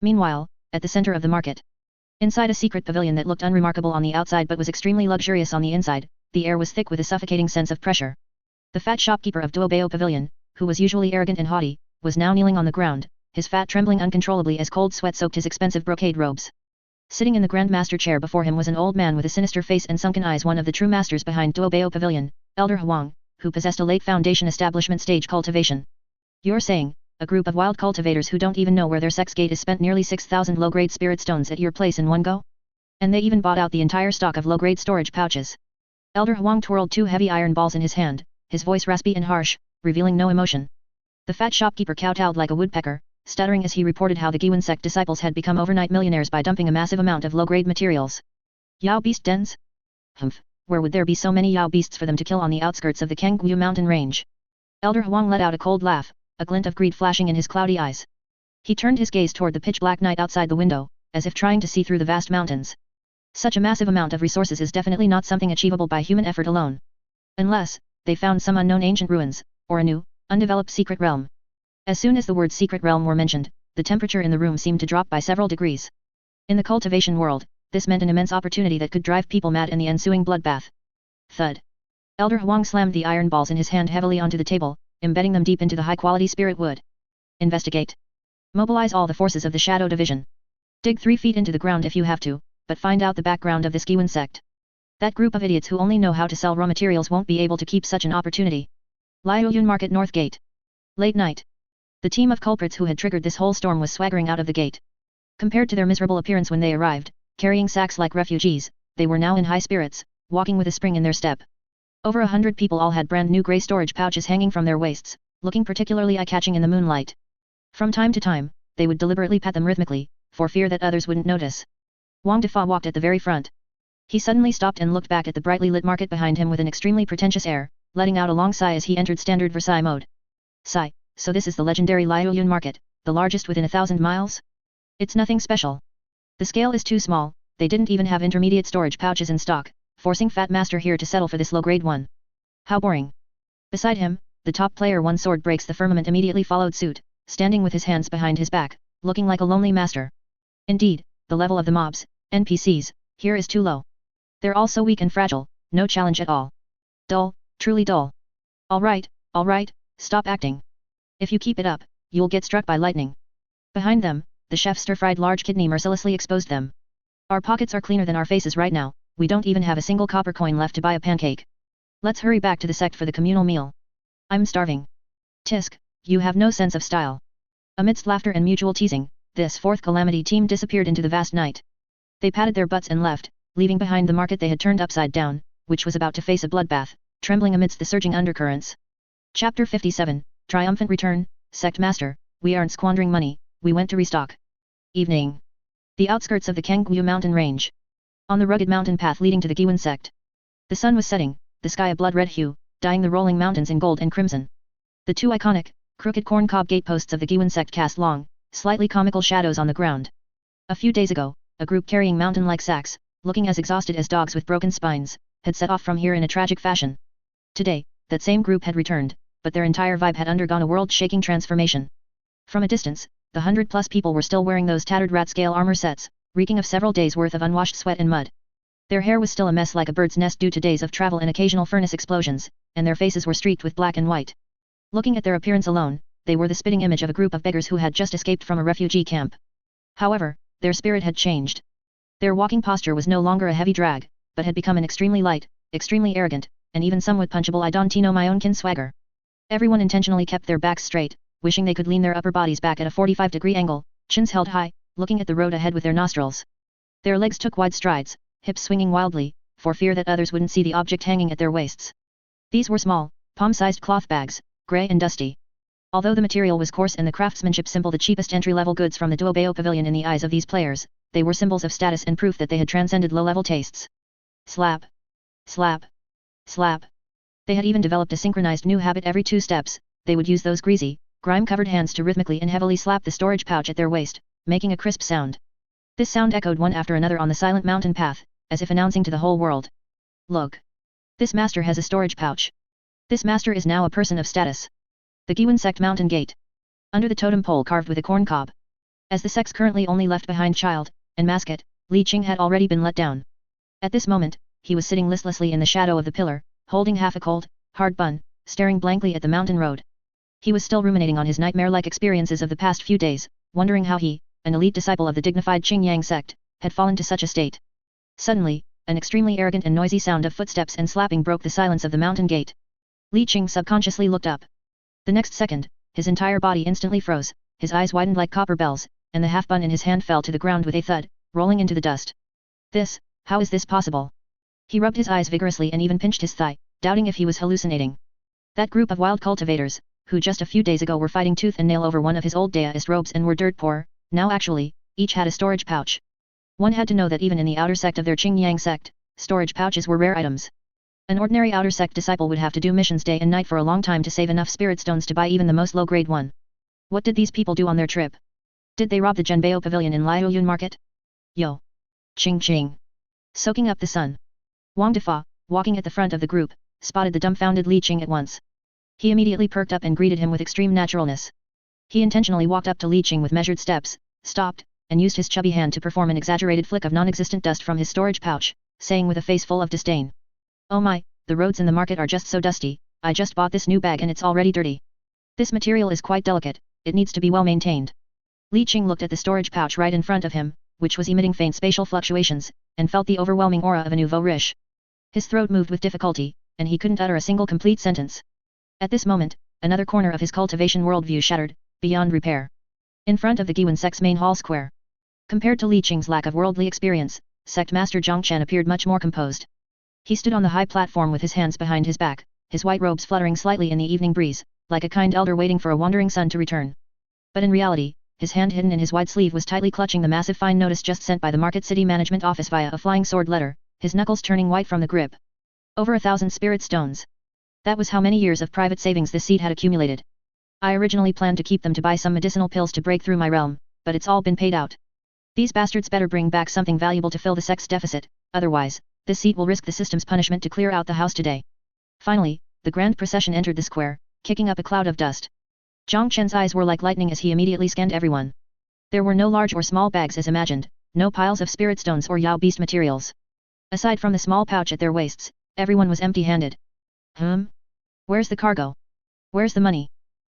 Meanwhile, at the center of the market, inside a secret pavilion that looked unremarkable on the outside but was extremely luxurious on the inside, the air was thick with a suffocating sense of pressure. The fat shopkeeper of BY A Pavilion, who was usually arrogant and haughty, was now kneeling on the ground, his fat trembling uncontrollably as cold sweat soaked his expensive brocade robes. Sitting in the Grand Master chair before him was an old man with a sinister face and sunken eyes, one of the true masters behind BY A Pavilion, Elder Huang, who possessed a late foundation establishment stage cultivation. You're saying, a group of wild cultivators who don't even know where their sex gate is spent nearly 6,000 low-grade spirit stones at your place in one go? And they even bought out the entire stock of low-grade storage pouches. Elder Huang twirled 2 heavy iron balls in his hand, his voice raspy and harsh, revealing no emotion. The fat shopkeeper kowtowed like a woodpecker, stuttering as he reported how the Guiyuan Sect disciples had become overnight millionaires by dumping a massive amount of low-grade materials. Yao beast dens? Humph, where would there be so many Yao beasts for them to kill on the outskirts of the Qingyang mountain range? Elder Huang let out a cold laugh, a glint of greed flashing in his cloudy eyes. He turned his gaze toward the pitch-black night outside the window, as if trying to see through the vast mountains. Such a massive amount of resources is definitely not something achievable by human effort alone. Unless, they found some unknown ancient ruins, or a new, undeveloped secret realm. As soon as the words secret realm were mentioned, the temperature in the room seemed to drop by several degrees. In the cultivation world, this meant an immense opportunity that could drive people mad in the ensuing bloodbath. Thud. Elder Huang slammed the iron balls in his hand heavily onto the table, embedding them deep into the high-quality spirit wood. Investigate. Mobilize all the forces of the Shadow Division. Dig 3 feet into the ground if you have to, but find out the background of this Guiyuan Sect. That group of idiots who only know how to sell raw materials won't be able to keep such an opportunity. Guiyuan Market North Gate. Late night. The team of culprits who had triggered this whole storm was swaggering out of the gate. Compared to their miserable appearance when they arrived, carrying sacks like refugees, they were now in high spirits, walking with a spring in their step. Over 100 people all had brand new grey storage pouches hanging from their waists, looking particularly eye-catching in the moonlight. From time to time, they would deliberately pat them rhythmically, for fear that others wouldn't notice. Wang Defa walked at the very front. He suddenly stopped and looked back at the brightly lit market behind him with an extremely pretentious air, letting out a long sigh as he entered standard Versailles mode. Sigh, so this is the legendary Liaoyun market, the largest within 1,000 miles? It's nothing special. The scale is too small, they didn't even have intermediate storage pouches in stock, forcing Fat Master here to settle for this low-grade one. How boring. Beside him, the top player One Sword Breaks the Firmament immediately followed suit, standing with his hands behind his back, looking like a lonely master. Indeed, the level of the mobs, NPCs, here is too low. They're all so weak and fragile, no challenge at all. Dull, truly dull. Alright, stop acting. If you keep it up, you'll get struck by lightning. Behind them, the chef stir-fried large kidney mercilessly exposed them. Our pockets are cleaner than our faces right now, we don't even have a single copper coin left to buy a pancake. Let's hurry back to the sect for the communal meal. I'm starving. Tisk, you have no sense of style. Amidst laughter and mutual teasing, this Fourth Calamity team disappeared into the vast night. They patted their butts and left, leaving behind the market they had turned upside down, which was about to face a bloodbath, trembling amidst the surging undercurrents. Chapter 57, Triumphant Return. Sect Master, we aren't squandering money, we went to restock. Evening. The outskirts of the Qingyang mountain range. On the rugged mountain path leading to the Guiyuan Sect. The sun was setting, the sky a blood-red hue, dyeing the rolling mountains in gold and crimson. The two iconic, crooked corncob gateposts of the Guiyuan Sect cast long, slightly comical shadows on the ground. A few days ago, a group carrying mountain-like sacks, looking as exhausted as dogs with broken spines, had set off from here in a tragic fashion. Today, that same group had returned, but their entire vibe had undergone a world-shaking transformation. From a distance, the 100-plus people were still wearing those tattered rat-scale armor sets, reeking of several days' worth of unwashed sweat and mud. Their hair was still a mess like a bird's nest due to days of travel and occasional furnace explosions, and their faces were streaked with black and white. Looking at their appearance alone, they were the spitting image of a group of beggars who had just escaped from a refugee camp. However, their spirit had changed. Their walking posture was no longer a heavy drag, but had become an extremely light, extremely arrogant, and even somewhat punchable I don't know my own kin swagger. Everyone intentionally kept their backs straight, wishing they could lean their upper bodies back at a 45-degree angle, chins held high, looking at the road ahead with their nostrils. Their legs took wide strides, hips swinging wildly, for fear that others wouldn't see the object hanging at their waists. These were small, palm-sized cloth bags, grey and dusty. Although the material was coarse and the craftsmanship simple, the cheapest entry-level goods from the BY A Pavilion in the eyes of these players, they were symbols of status and proof that they had transcended low-level tastes. Slap. Slap. Slap. They had even developed a synchronized new habit. Every 2 steps, they would use those greasy, grime-covered hands to rhythmically and heavily slap the storage pouch at their waist, making a crisp sound. This sound echoed one after another on the silent mountain path, as if announcing to the whole world. Look. This master has a storage pouch. This master is now a person of status. The Guiyuan Sect mountain gate. Under the totem pole carved with a corn cob. As the sect's currently only left behind child, and mascot, Li Qing had already been let down. At this moment, he was sitting listlessly in the shadow of the pillar, holding half a cold, hard bun, staring blankly at the mountain road. He was still ruminating on his nightmare-like experiences of the past few days, wondering how he, an elite disciple of the dignified Qingyang Sect, had fallen to such a state. Suddenly, an extremely arrogant and noisy sound of footsteps and slapping broke the silence of the mountain gate. Li Qing subconsciously looked up. The next second, his entire body instantly froze, his eyes widened like copper bells, and the half-bun in his hand fell to the ground with a thud, rolling into the dust. How is this possible? He rubbed his eyes vigorously and even pinched his thigh, doubting if he was hallucinating. That group of wild cultivators, who just a few days ago were fighting tooth and nail over one of his old daist robes and were dirt poor, now actually, each had a storage pouch. One had to know that even in the outer sect of their Qingyang Sect, storage pouches were rare items. An ordinary outer sect disciple would have to do missions day and night for a long time to save enough spirit stones to buy even the most low-grade one. What did these people do on their trip? Did they rob the Jianbao Pavilion in Liaoyun Market? Yo. Ching. Soaking up the sun. Wang Defa, walking at the front of the group, spotted the dumbfounded Li Qing at once. He immediately perked up and greeted him with extreme naturalness. He intentionally walked up to Li Qing with measured steps, stopped, and used his chubby hand to perform an exaggerated flick of non-existent dust from his storage pouch, saying with a face full of disdain. Oh my, the roads in the market are just so dusty, I just bought this new bag and it's already dirty. This material is quite delicate, it needs to be well maintained. Li Qing looked at the storage pouch right in front of him, which was emitting faint spatial fluctuations, and felt the overwhelming aura of a nouveau riche. His throat moved with difficulty, and he couldn't utter a single complete sentence. At this moment, another corner of his cultivation worldview shattered, beyond repair. In front of the Guiyuan Sect's main hall square. Compared to Li Qing's lack of worldly experience, Sect Master Chen appeared much more composed. He stood on the high platform with his hands behind his back, his white robes fluttering slightly in the evening breeze, like a kind elder waiting for a wandering son to return. But in reality, his hand hidden in his wide sleeve was tightly clutching the massive fine notice just sent by the Market City Management Office via a flying sword letter, his knuckles turning white from the grip. Over 1,000 spirit stones. That was how many years of private savings this seed had accumulated. I originally planned to keep them to buy some medicinal pills to break through my realm, but it's all been paid out. These bastards better bring back something valuable to fill the sect's deficit, otherwise, this seat will risk the system's punishment to clear out the house today. Finally, the grand procession entered the square, kicking up a cloud of dust. Jiang Chen's eyes were like lightning as he immediately scanned everyone. There were no large or small bags as imagined, no piles of spirit stones or Yao beast materials. Aside from the small pouch at their waists, everyone was empty-handed. Where's the cargo? Where's the money?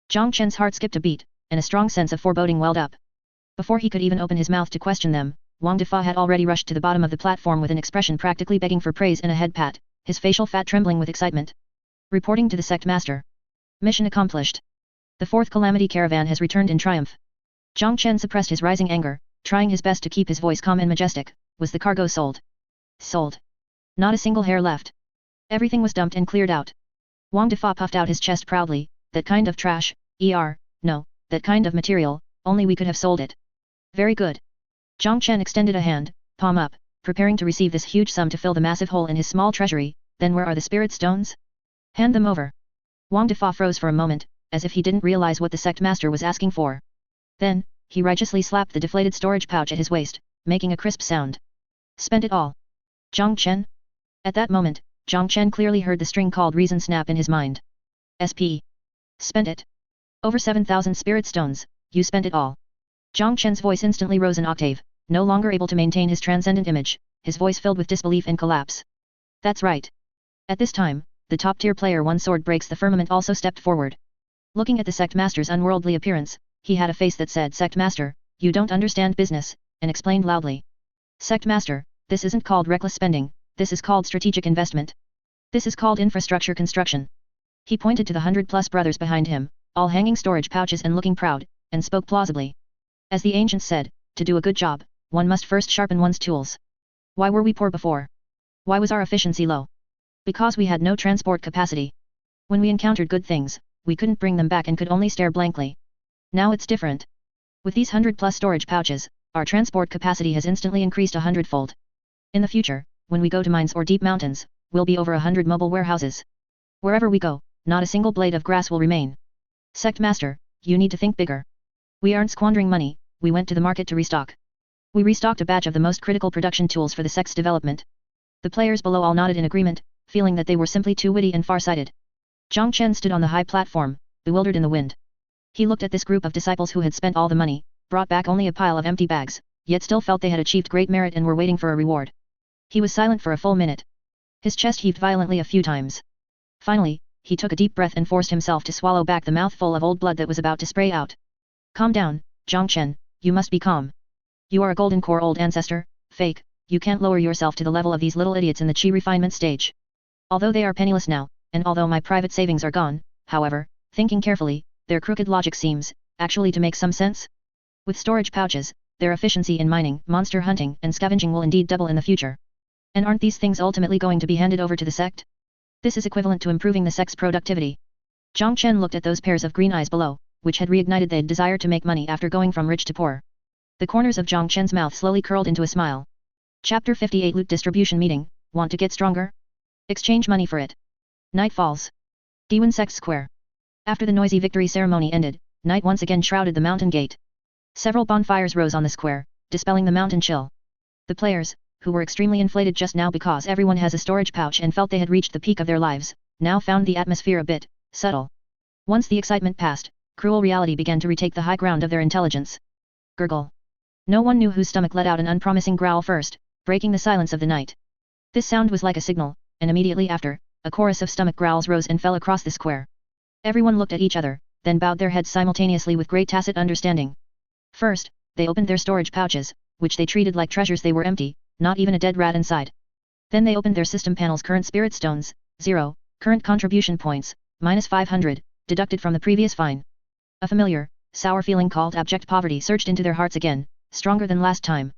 Jiang Chen's heart skipped a beat, and a strong sense of foreboding welled up. Before he could even open his mouth to question them, Wang Defa had already rushed to the bottom of the platform with an expression practically begging for praise and a head pat, his facial fat trembling with excitement. Reporting to the Sect Master. Mission accomplished. The Fourth Calamity caravan has returned in triumph. Jiang Chen suppressed his rising anger, trying his best to keep his voice calm and majestic. Was the cargo sold? Sold. Not a single hair left. Everything was dumped and cleared out. Wang Defa puffed out his chest proudly. That kind of trash, no, that kind of material, only we could have sold it. Very good. Jiang Chen extended a hand, palm up, preparing to receive this huge sum to fill the massive hole in his small treasury. Then where are the spirit stones? Hand them over. Wang Defa froze for a moment, as if he didn't realize what the Sect Master was asking for. Then, he righteously slapped the deflated storage pouch at his waist, making a crisp sound. Spent it all. Jiang Chen? At that moment, Jiang Chen clearly heard the string called reason snap in his mind. SP. Spent it. Over 7,000 spirit stones, you spent it all. Jiang Chen's voice instantly rose an octave, no longer able to maintain his transcendent image, his voice filled with disbelief and collapse. That's right. At this time, the top-tier player One Sword Breaks the Firmament also stepped forward. Looking at the Sect Master's unworldly appearance, he had a face that said, Sect Master, you don't understand business, and explained loudly. Sect Master, this isn't called reckless spending, this is called strategic investment. This is called infrastructure construction. He pointed to the 100+ brothers behind him, all hanging storage pouches and looking proud, and spoke plausibly. As the ancients said, to do a good job, one must first sharpen one's tools. Why were we poor before? Why was our efficiency low? Because we had no transport capacity. When we encountered good things, we couldn't bring them back and could only stare blankly. Now it's different. With these 100+ storage pouches, our transport capacity has instantly increased 100-fold. In the future, when we go to mines or deep mountains, we'll be over 100 mobile warehouses. Wherever we go, not a single blade of grass will remain. Sect Master, you need to think bigger. We aren't squandering money, we went to the market to restock. We restocked a batch of the most critical production tools for the sect's development. The players below all nodded in agreement, feeling that they were simply too witty and far-sighted. Jiang Chen stood on the high platform, bewildered in the wind. He looked at this group of disciples who had spent all the money, brought back only a pile of empty bags, yet still felt they had achieved great merit and were waiting for a reward. He was silent for a full minute. His chest heaved violently a few times. Finally, he took a deep breath and forced himself to swallow back the mouthful of old blood that was about to spray out. Calm down, Jiang Chen, you must be calm. You are a golden core old ancestor, fake, you can't lower yourself to the level of these little idiots in the chi refinement stage. Although they are penniless now, and although my private savings are gone, however, thinking carefully, their crooked logic seems, actually to make some sense. With storage pouches, their efficiency in mining, monster hunting and scavenging will indeed double in the future. And aren't these things ultimately going to be handed over to the sect? This is equivalent to improving the sect's productivity. Jiang Chen looked at those pairs of green eyes below, which had reignited their desire to make money after going from rich to poor. The corners of Jiang Chen's mouth slowly curled into a smile. Chapter 58 Loot Distribution Meeting, want to get stronger? Exchange money for it. Night falls. Guiyuan Sect Square. After the noisy victory ceremony ended, night once again shrouded the mountain gate. Several bonfires rose on the square, dispelling the mountain chill. The players, who were extremely inflated just now because everyone has a storage pouch and felt they had reached the peak of their lives, now found the atmosphere a bit subtle. Once the excitement passed, cruel reality began to retake the high ground of their intelligence. Gurgle. No one knew whose stomach let out an unpromising growl first, breaking the silence of the night. This sound was like a signal, and immediately after, a chorus of stomach growls rose and fell across the square. Everyone looked at each other, then bowed their heads simultaneously with great tacit understanding. First, they opened their storage pouches, which they treated like treasures. They were empty, not even a dead rat inside. Then they opened their system panels. Current spirit stones, 0, current contribution points, -500, deducted from the previous fine. A familiar, sour feeling called abject poverty surged into their hearts again, stronger than last time.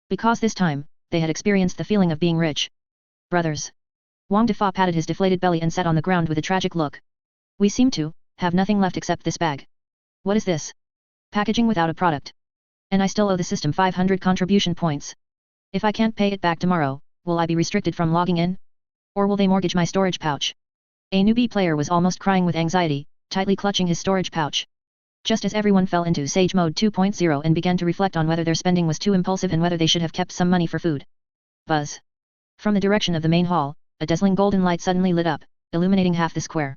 Because this time, they had experienced the feeling of being rich. Brothers. Wang Defa patted his deflated belly and sat on the ground with a tragic look. We seem to have nothing left except this bag. What is this? Packaging without a product. And I still owe the system 500 contribution points. If I can't pay it back tomorrow, will I be restricted from logging in? Or will they mortgage my storage pouch? A newbie player was almost crying with anxiety, tightly clutching his storage pouch. Just as everyone fell into Sage Mode 2.0 and began to reflect on whether their spending was too impulsive and whether they should have kept some money for food. Buzz. From the direction of the main hall, a dazzling golden light suddenly lit up, illuminating half the square.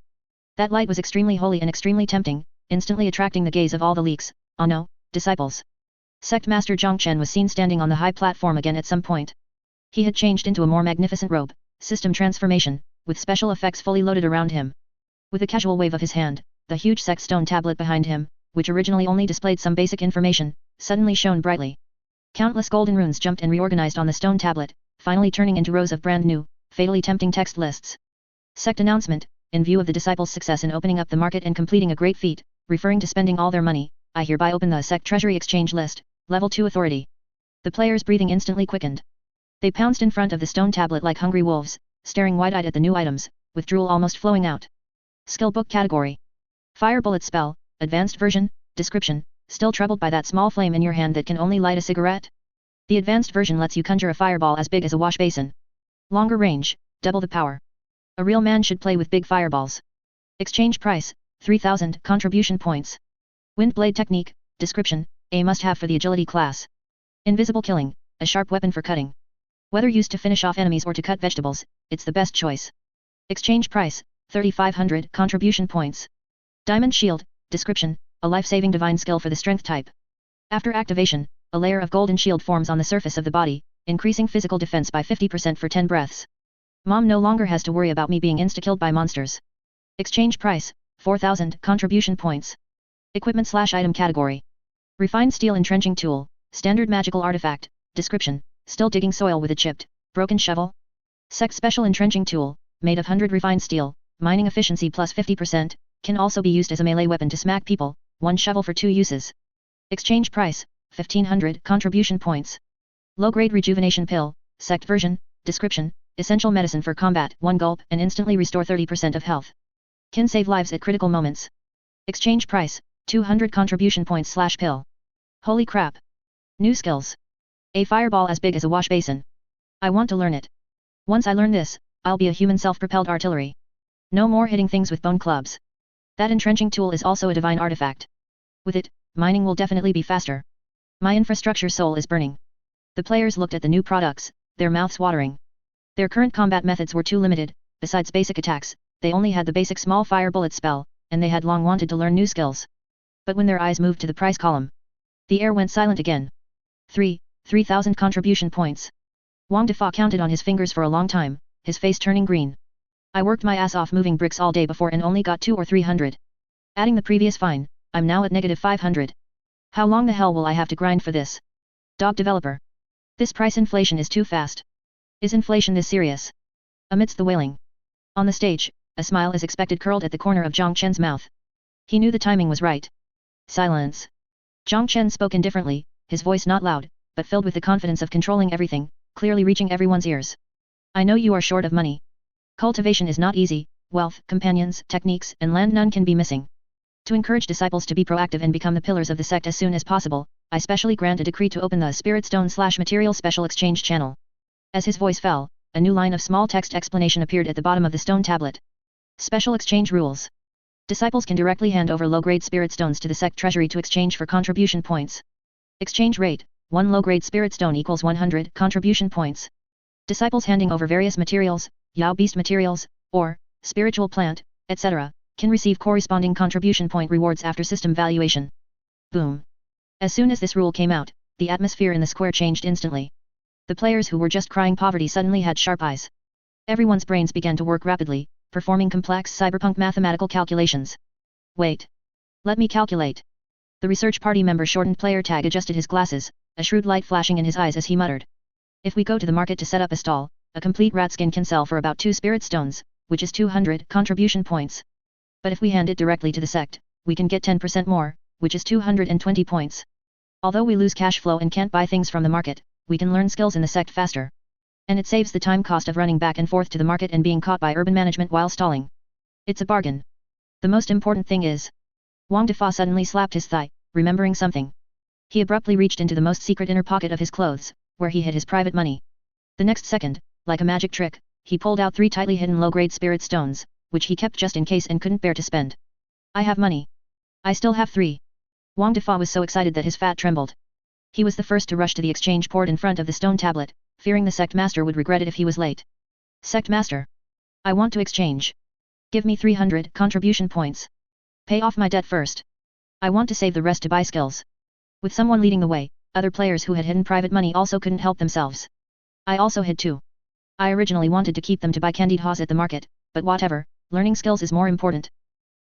That light was extremely holy and extremely tempting, instantly attracting the gaze of all the leaks, oh no, disciples. Sect Master Jiang Chen was seen standing on the high platform again at some point. He had changed into a more magnificent robe, system transformation, with special effects fully loaded around him. With a casual wave of his hand, the huge Sect stone tablet behind him, which originally only displayed some basic information, suddenly shone brightly. Countless golden runes jumped and reorganized on the stone tablet, finally turning into rows of brand new, fatally tempting text lists. Sect announcement, in view of the disciples' success in opening up the market and completing a great feat, referring to spending all their money, I hereby open the Sect Treasury Exchange List, Level 2 Authority. The players' breathing instantly quickened. They pounced in front of the stone tablet like hungry wolves, staring wide-eyed at the new items, with drool almost flowing out. Skill Book Category. Fire Bullet Spell, Advanced Version, Description, still troubled by that small flame in your hand that can only light a cigarette? The advanced version lets you conjure a fireball as big as a wash basin. Longer range, double the power. A real man should play with big fireballs. Exchange price, 3000 contribution points. Wind Blade Technique, Description, a must-have for the Agility class. Invisible Killing, a sharp weapon for cutting. Whether used to finish off enemies or to cut vegetables, it's the best choice. Exchange price, 3500 contribution points. Diamond Shield, Description, a life-saving divine skill for the strength type. After activation, a layer of golden shield forms on the surface of the body, increasing physical defense by 50% for 10 breaths. Mom no longer has to worry about me being insta-killed by monsters. Exchange price, 4000 contribution points. Equipment/item category. Refined Steel Entrenching Tool, Standard Magical Artifact, Description, still digging soil with a chipped, broken shovel. Sect Special Entrenching Tool, made of 100 refined steel, mining efficiency plus 50%, can also be used as a melee weapon to smack people, one shovel for 2 uses. Exchange price, 1500 contribution points. Low-grade rejuvenation pill, Sect version, Description, essential medicine for combat, 1 gulp and instantly restore 30% of health. Can save lives at critical moments. Exchange price, 200 contribution points/pill. Holy crap. New skills. A fireball as big as a wash basin. I want to learn it. Once I learn this, I'll be a human self-propelled artillery. No more hitting things with bone clubs. That entrenching tool is also a divine artifact. With it, mining will definitely be faster. My infrastructure soul is burning. The players looked at the new products, their mouths watering. Their current combat methods were too limited, besides basic attacks, they only had the basic small fire bullet spell, and they had long wanted to learn new skills. But when their eyes moved to the price column, the air went silent again. 3,000 contribution points. Wang Defa counted on his fingers for a long time, his face turning green. I worked my ass off moving bricks all day before and only got 200 or 300. Adding the previous fine, I'm now at negative 500. How long the hell will I have to grind for this? Dog developer. This price inflation is too fast. Is inflation this serious? Amidst the wailing. On the stage, a smile as expected curled at the corner of Jiang Chen's mouth. He knew the timing was right. Silence. Jiang Chen spoke indifferently, his voice not loud, but filled with the confidence of controlling everything, clearly reaching everyone's ears. I know you are short of money. Cultivation is not easy, wealth, companions, techniques, and land none can be missing. To encourage disciples to be proactive and become the pillars of the sect as soon as possible, I specially grant a decree to open the Spirit Stone/Material Special Exchange channel. As his voice fell, a new line of small text explanation appeared at the bottom of the stone tablet. Special Exchange Rules. Disciples can directly hand over low-grade spirit stones to the sect treasury to exchange for contribution points. Exchange rate, 1 low-grade spirit stone equals 100 contribution points. Disciples handing over various materials, Yao beast materials, or spiritual plant, etc., can receive corresponding contribution point rewards after system valuation. Boom. As soon as this rule came out, the atmosphere in the square changed instantly. The players who were just crying poverty suddenly had sharp eyes. Everyone's brains began to work rapidly, performing complex cyberpunk mathematical calculations. Wait. Let me calculate. The research party member shortened player tag adjusted his glasses, a shrewd light flashing in his eyes as he muttered. If we go to the market to set up a stall, a complete rat skin can sell for about 2 spirit stones, which is 200 contribution points. But if we hand it directly to the sect, we can get 10% more, which is 220 points. Although we lose cash flow and can't buy things from the market, we can learn skills in the sect faster. And it saves the time cost of running back and forth to the market and being caught by urban management while stalling. It's a bargain. The most important thing is... Wang Defa suddenly slapped his thigh, remembering something. He abruptly reached into the most secret inner pocket of his clothes, where he hid his private money. The next second, like a magic trick, he pulled out 3 tightly hidden low-grade spirit stones, which he kept just in case and couldn't bear to spend. I have money. I still have 3. Wang Defa was so excited that his fat trembled. He was the first to rush to the exchange port in front of the stone tablet, fearing the Sect Master would regret it if he was late. Sect Master. I want to exchange. Give me 300 contribution points. Pay off my debt first. I want to save the rest to buy skills. With someone leading the way, other players who had hidden private money also couldn't help themselves. I also hid too. I originally wanted to keep them to buy candied haws at the market, but whatever, learning skills is more important.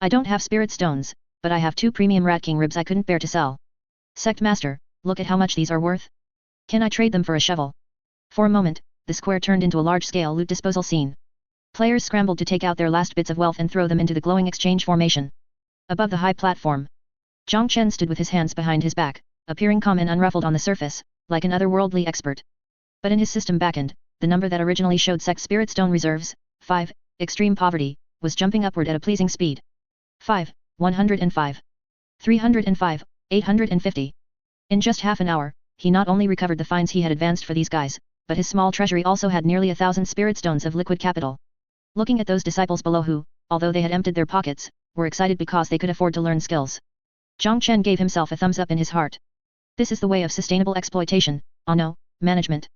I don't have spirit stones, but I have 2 premium rat king ribs I couldn't bear to sell. Sect Master, look at how much these are worth. Can I trade them for a shovel? For a moment, the square turned into a large-scale loot disposal scene. Players scrambled to take out their last bits of wealth and throw them into the glowing exchange formation. Above the high platform, Chen stood with his hands behind his back, appearing calm and unruffled on the surface, like an otherworldly expert. But in his system backend, the number that originally showed Sect Spirit Stone Reserves, 5, Extreme Poverty, was jumping upward at a pleasing speed. 5, 105. 305, 850. In just half an hour, he not only recovered the fines he had advanced for these guys, but his small treasury also had nearly 1,000 spirit stones of liquid capital. Looking at those disciples below who, although they had emptied their pockets, were excited because they could afford to learn skills. Chen gave himself a thumbs up in his heart. This is the way of sustainable exploitation, no, management.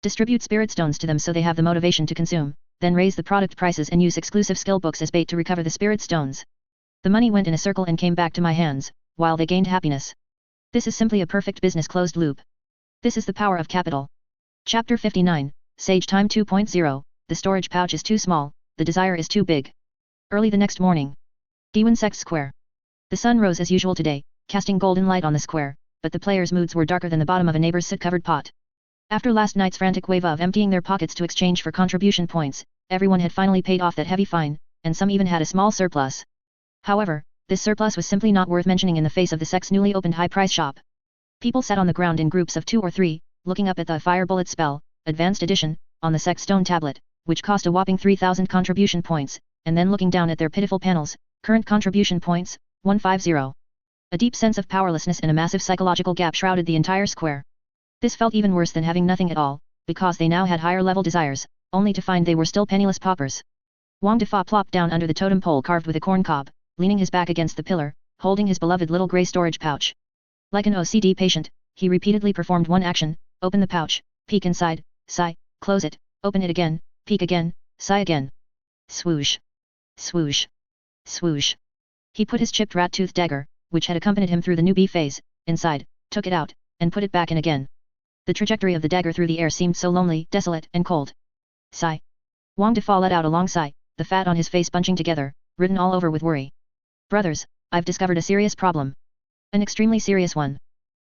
Distribute spirit stones to them so they have the motivation to consume, then raise the product prices and use exclusive skill books as bait to recover the spirit stones. The money went in a circle and came back to my hands, while they gained happiness. This is simply a perfect business closed loop. This is the power of capital. Chapter 59, Sage Time 2.0, the storage pouch is too small, the desire is too big. Early the next morning. Guiyuan Sect Square. The sun rose as usual today, casting golden light on the square, but the players' moods were darker than the bottom of a neighbor's soot-covered pot. After last night's frantic wave of emptying their pockets to exchange for contribution points, everyone had finally paid off that heavy fine, and some even had a small surplus. However, this surplus was simply not worth mentioning in the face of the sect's newly opened high-price shop. People sat on the ground in groups of 2 or 3, looking up at the Fire Bullet spell, Advanced Edition, on the Sect stone tablet, which cost a whopping 3,000 contribution points, and then looking down at their pitiful panels, current contribution points, 150. A deep sense of powerlessness and a massive psychological gap shrouded the entire square. This felt even worse than having nothing at all, because they now had higher-level desires, only to find they were still penniless paupers. Wang Defa plopped down under the totem pole carved with a corn cob, leaning his back against the pillar, holding his beloved little grey storage pouch. Like an OCD patient, he repeatedly performed one action: open the pouch, peek inside, sigh, close it, open it again, peek again, sigh again. Swoosh. Swoosh. Swoosh. He put his chipped rat-tooth dagger, which had accompanied him through the newbie phase, inside, took it out, and put it back in again. The trajectory of the dagger through the air seemed so lonely, desolate, and cold. Sigh. Wang Defa let out a long sigh, the fat on his face bunching together, written all over with worry. Brothers, I've discovered a serious problem. An extremely serious one.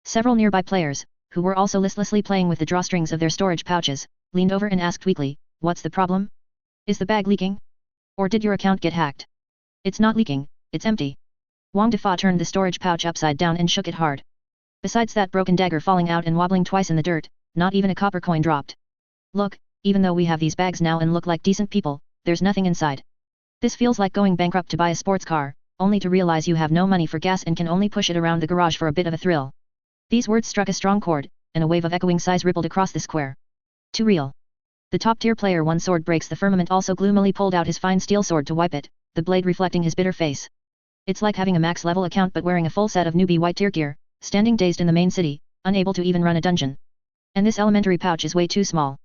Several nearby players, who were also listlessly playing with the drawstrings of their storage pouches, leaned over and asked weakly, what's the problem? Is the bag leaking? Or did your account get hacked? It's not leaking, it's empty. Wang Defa turned the storage pouch upside down and shook it hard. Besides that broken dagger falling out and wobbling twice in the dirt, not even a copper coin dropped. Look, even though we have these bags now and look like decent people, there's nothing inside. This feels like going bankrupt to buy a sports car, only to realize you have no money for gas and can only push it around the garage for a bit of a thrill. These words struck a strong chord, and a wave of echoing sighs rippled across the square. Too real. The top-tier player One Sword Breaks the Firmament also gloomily pulled out his fine steel sword to wipe it, the blade reflecting his bitter face. It's like having a max-level account but wearing a full set of newbie white-tier gear, standing dazed in the main city, unable to even run a dungeon. And this elementary pouch is way too small.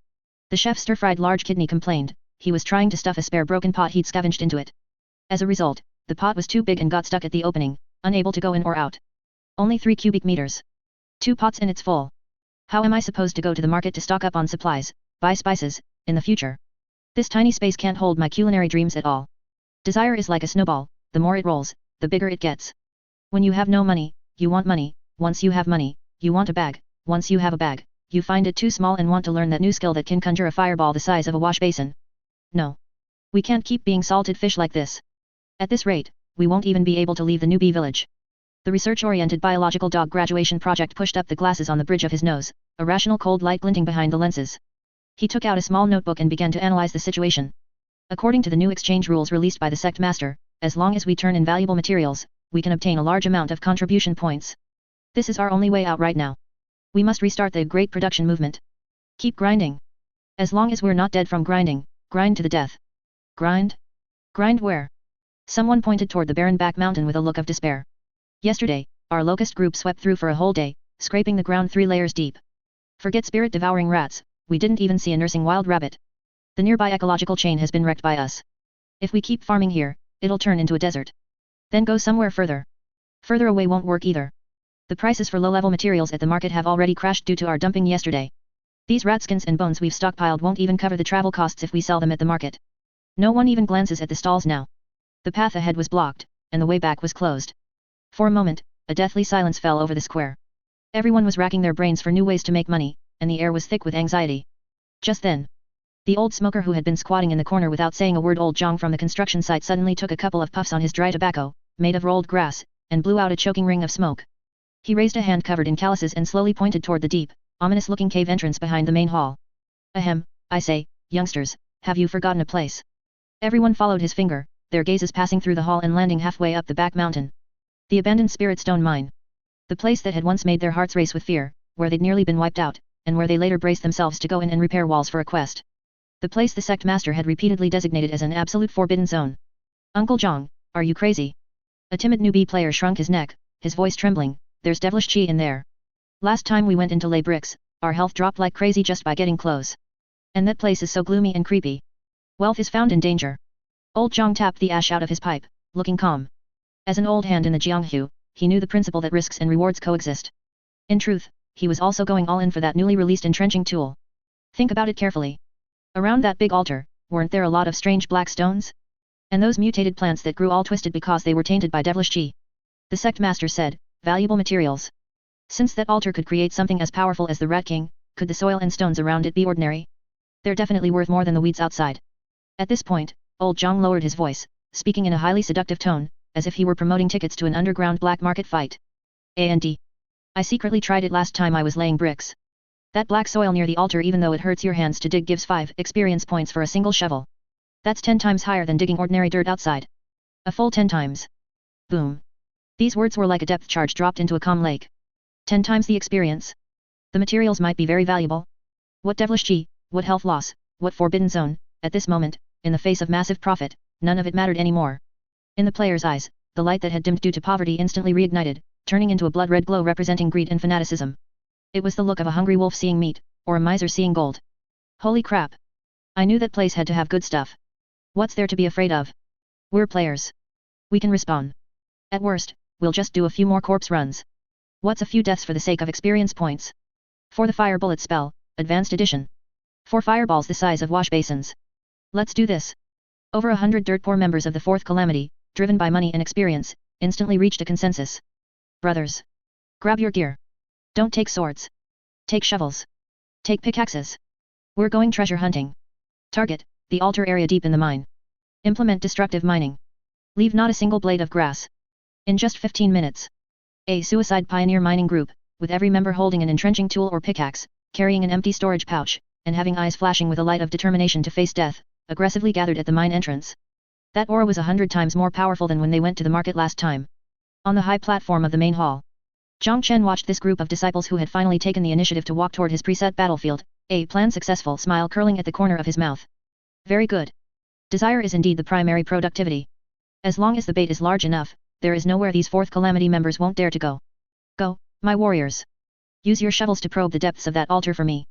The chef stir-fried large kidney complained, he was trying to stuff a spare broken pot he'd scavenged into it. As a result, the pot was too big and got stuck at the opening, unable to go in or out. Only 3 cubic meters. 2 pots and it's full. How am I supposed to go to the market to stock up on supplies, buy spices, in the future? This tiny space can't hold my culinary dreams at all. Desire is like a snowball, the more it rolls, the bigger it gets. When you have no money, you want money, once you have money, you want a bag, once you have a bag, you find it too small and want to learn that new skill that can conjure a fireball the size of a wash basin. No. We can't keep being salted fish like this. At this rate, we won't even be able to leave the newbie village. The research-oriented biological dog graduation project pushed up the glasses on the bridge of his nose, a rational cold light glinting behind the lenses. He took out a small notebook and began to analyze the situation. According to the new exchange rules released by the Sect Master, as long as we turn in valuable materials, we can obtain a large amount of contribution points. This is our only way out right now. We must restart the great production movement. Keep grinding. As long as we're not dead from grinding, grind to the death. Grind? Grind where? Someone pointed toward the barren back mountain with a look of despair. Yesterday, our locust group swept through for a whole day, scraping the ground 3 layers deep. Forget spirit-devouring rats, we didn't even see a nursing wild rabbit. The nearby ecological chain has been wrecked by us. If we keep farming here, it'll turn into a desert. Then go somewhere further. Further away won't work either. The prices for low-level materials at the market have already crashed due to our dumping yesterday. These rat skins and bones we've stockpiled won't even cover the travel costs if we sell them at the market. No one even glances at the stalls now. The path ahead was blocked, and the way back was closed. For a moment, a deathly silence fell over the square. Everyone was racking their brains for new ways to make money, and the air was thick with anxiety. Just then, the old smoker who had been squatting in the corner without saying a word, old Jiang from the construction site, suddenly took a couple of puffs on his dry tobacco, made of rolled grass, and blew out a choking ring of smoke. He raised a hand covered in calluses and slowly pointed toward the deep, ominous-looking cave entrance behind the main hall. Ahem, I say, youngsters, have you forgotten a place? Everyone followed his finger, their gazes passing through the hall and landing halfway up the back mountain. The abandoned spirit stone mine. The place that had once made their hearts race with fear, where they'd nearly been wiped out, and where they later braced themselves to go in and repair walls for a quest. The place the Sect Master had repeatedly designated as an absolute forbidden zone. Uncle Jiang, are you crazy? A timid newbie player shrunk his neck, his voice trembling. There's devilish chi in there. Last time we went in to lay bricks, our health dropped like crazy just by getting close. And that place is so gloomy and creepy. Wealth is found in danger. Old Jiang tapped the ash out of his pipe, looking calm. As an old hand in the Jianghu, he knew the principle that risks and rewards coexist. In truth, he was also going all in for that newly released entrenching tool. Think about it carefully. Around that big altar, weren't there a lot of strange black stones? And those mutated plants that grew all twisted because they were tainted by devilish chi. The Sect Master said, valuable materials. Since that altar could create something as powerful as the Rat King, could the soil and stones around it be ordinary? They're definitely worth more than the weeds outside. At this point, old Jiang lowered his voice, speaking in a highly seductive tone, as if he were promoting tickets to an underground black market fight. And I secretly tried it last time I was laying bricks. That black soil near the altar, even though it hurts your hands to dig, gives 5 experience points for a single shovel. That's 10 times higher than digging ordinary dirt outside. A full 10 times. Boom. These words were like a depth charge dropped into a calm lake. 10 times the experience. The materials might be very valuable. What devilish chi, what health loss, what forbidden zone, at this moment, in the face of massive profit, none of it mattered anymore. In the player's eyes, the light that had dimmed due to poverty instantly reignited, turning into a blood-red glow representing greed and fanaticism. It was the look of a hungry wolf seeing meat, or a miser seeing gold. Holy crap! I knew that place had to have good stuff. What's there to be afraid of? We're players. We can respawn. At worst, we'll just do a few more corpse runs. What's a few deaths for the sake of experience points? For the fire bullet spell, advanced edition. 4 fireballs the size of wash basins. Let's do this. Over 100 dirt-poor members of the Fourth Calamity, driven by money and experience, instantly reached a consensus. Brothers. Grab your gear. Don't take swords. Take shovels. Take pickaxes. We're going treasure hunting. Target, the altar area deep in the mine. Implement destructive mining. Leave not a single blade of grass. In just 15 minutes. A suicide pioneer mining group, with every member holding an entrenching tool or pickaxe, carrying an empty storage pouch, and having eyes flashing with a light of determination to face death, aggressively gathered at the mine entrance. That aura was 100 times more powerful than when they went to the market last time. On the high platform of the main hall, Chen watched this group of disciples who had finally taken the initiative to walk toward his preset battlefield, a plan successful smile curling at the corner of his mouth. Very good. Desire is indeed the primary productivity. As long as the bait is large enough, there is nowhere these Fourth Calamity members won't dare to go. Go, my warriors. Use your shovels to probe the depths of that altar for me.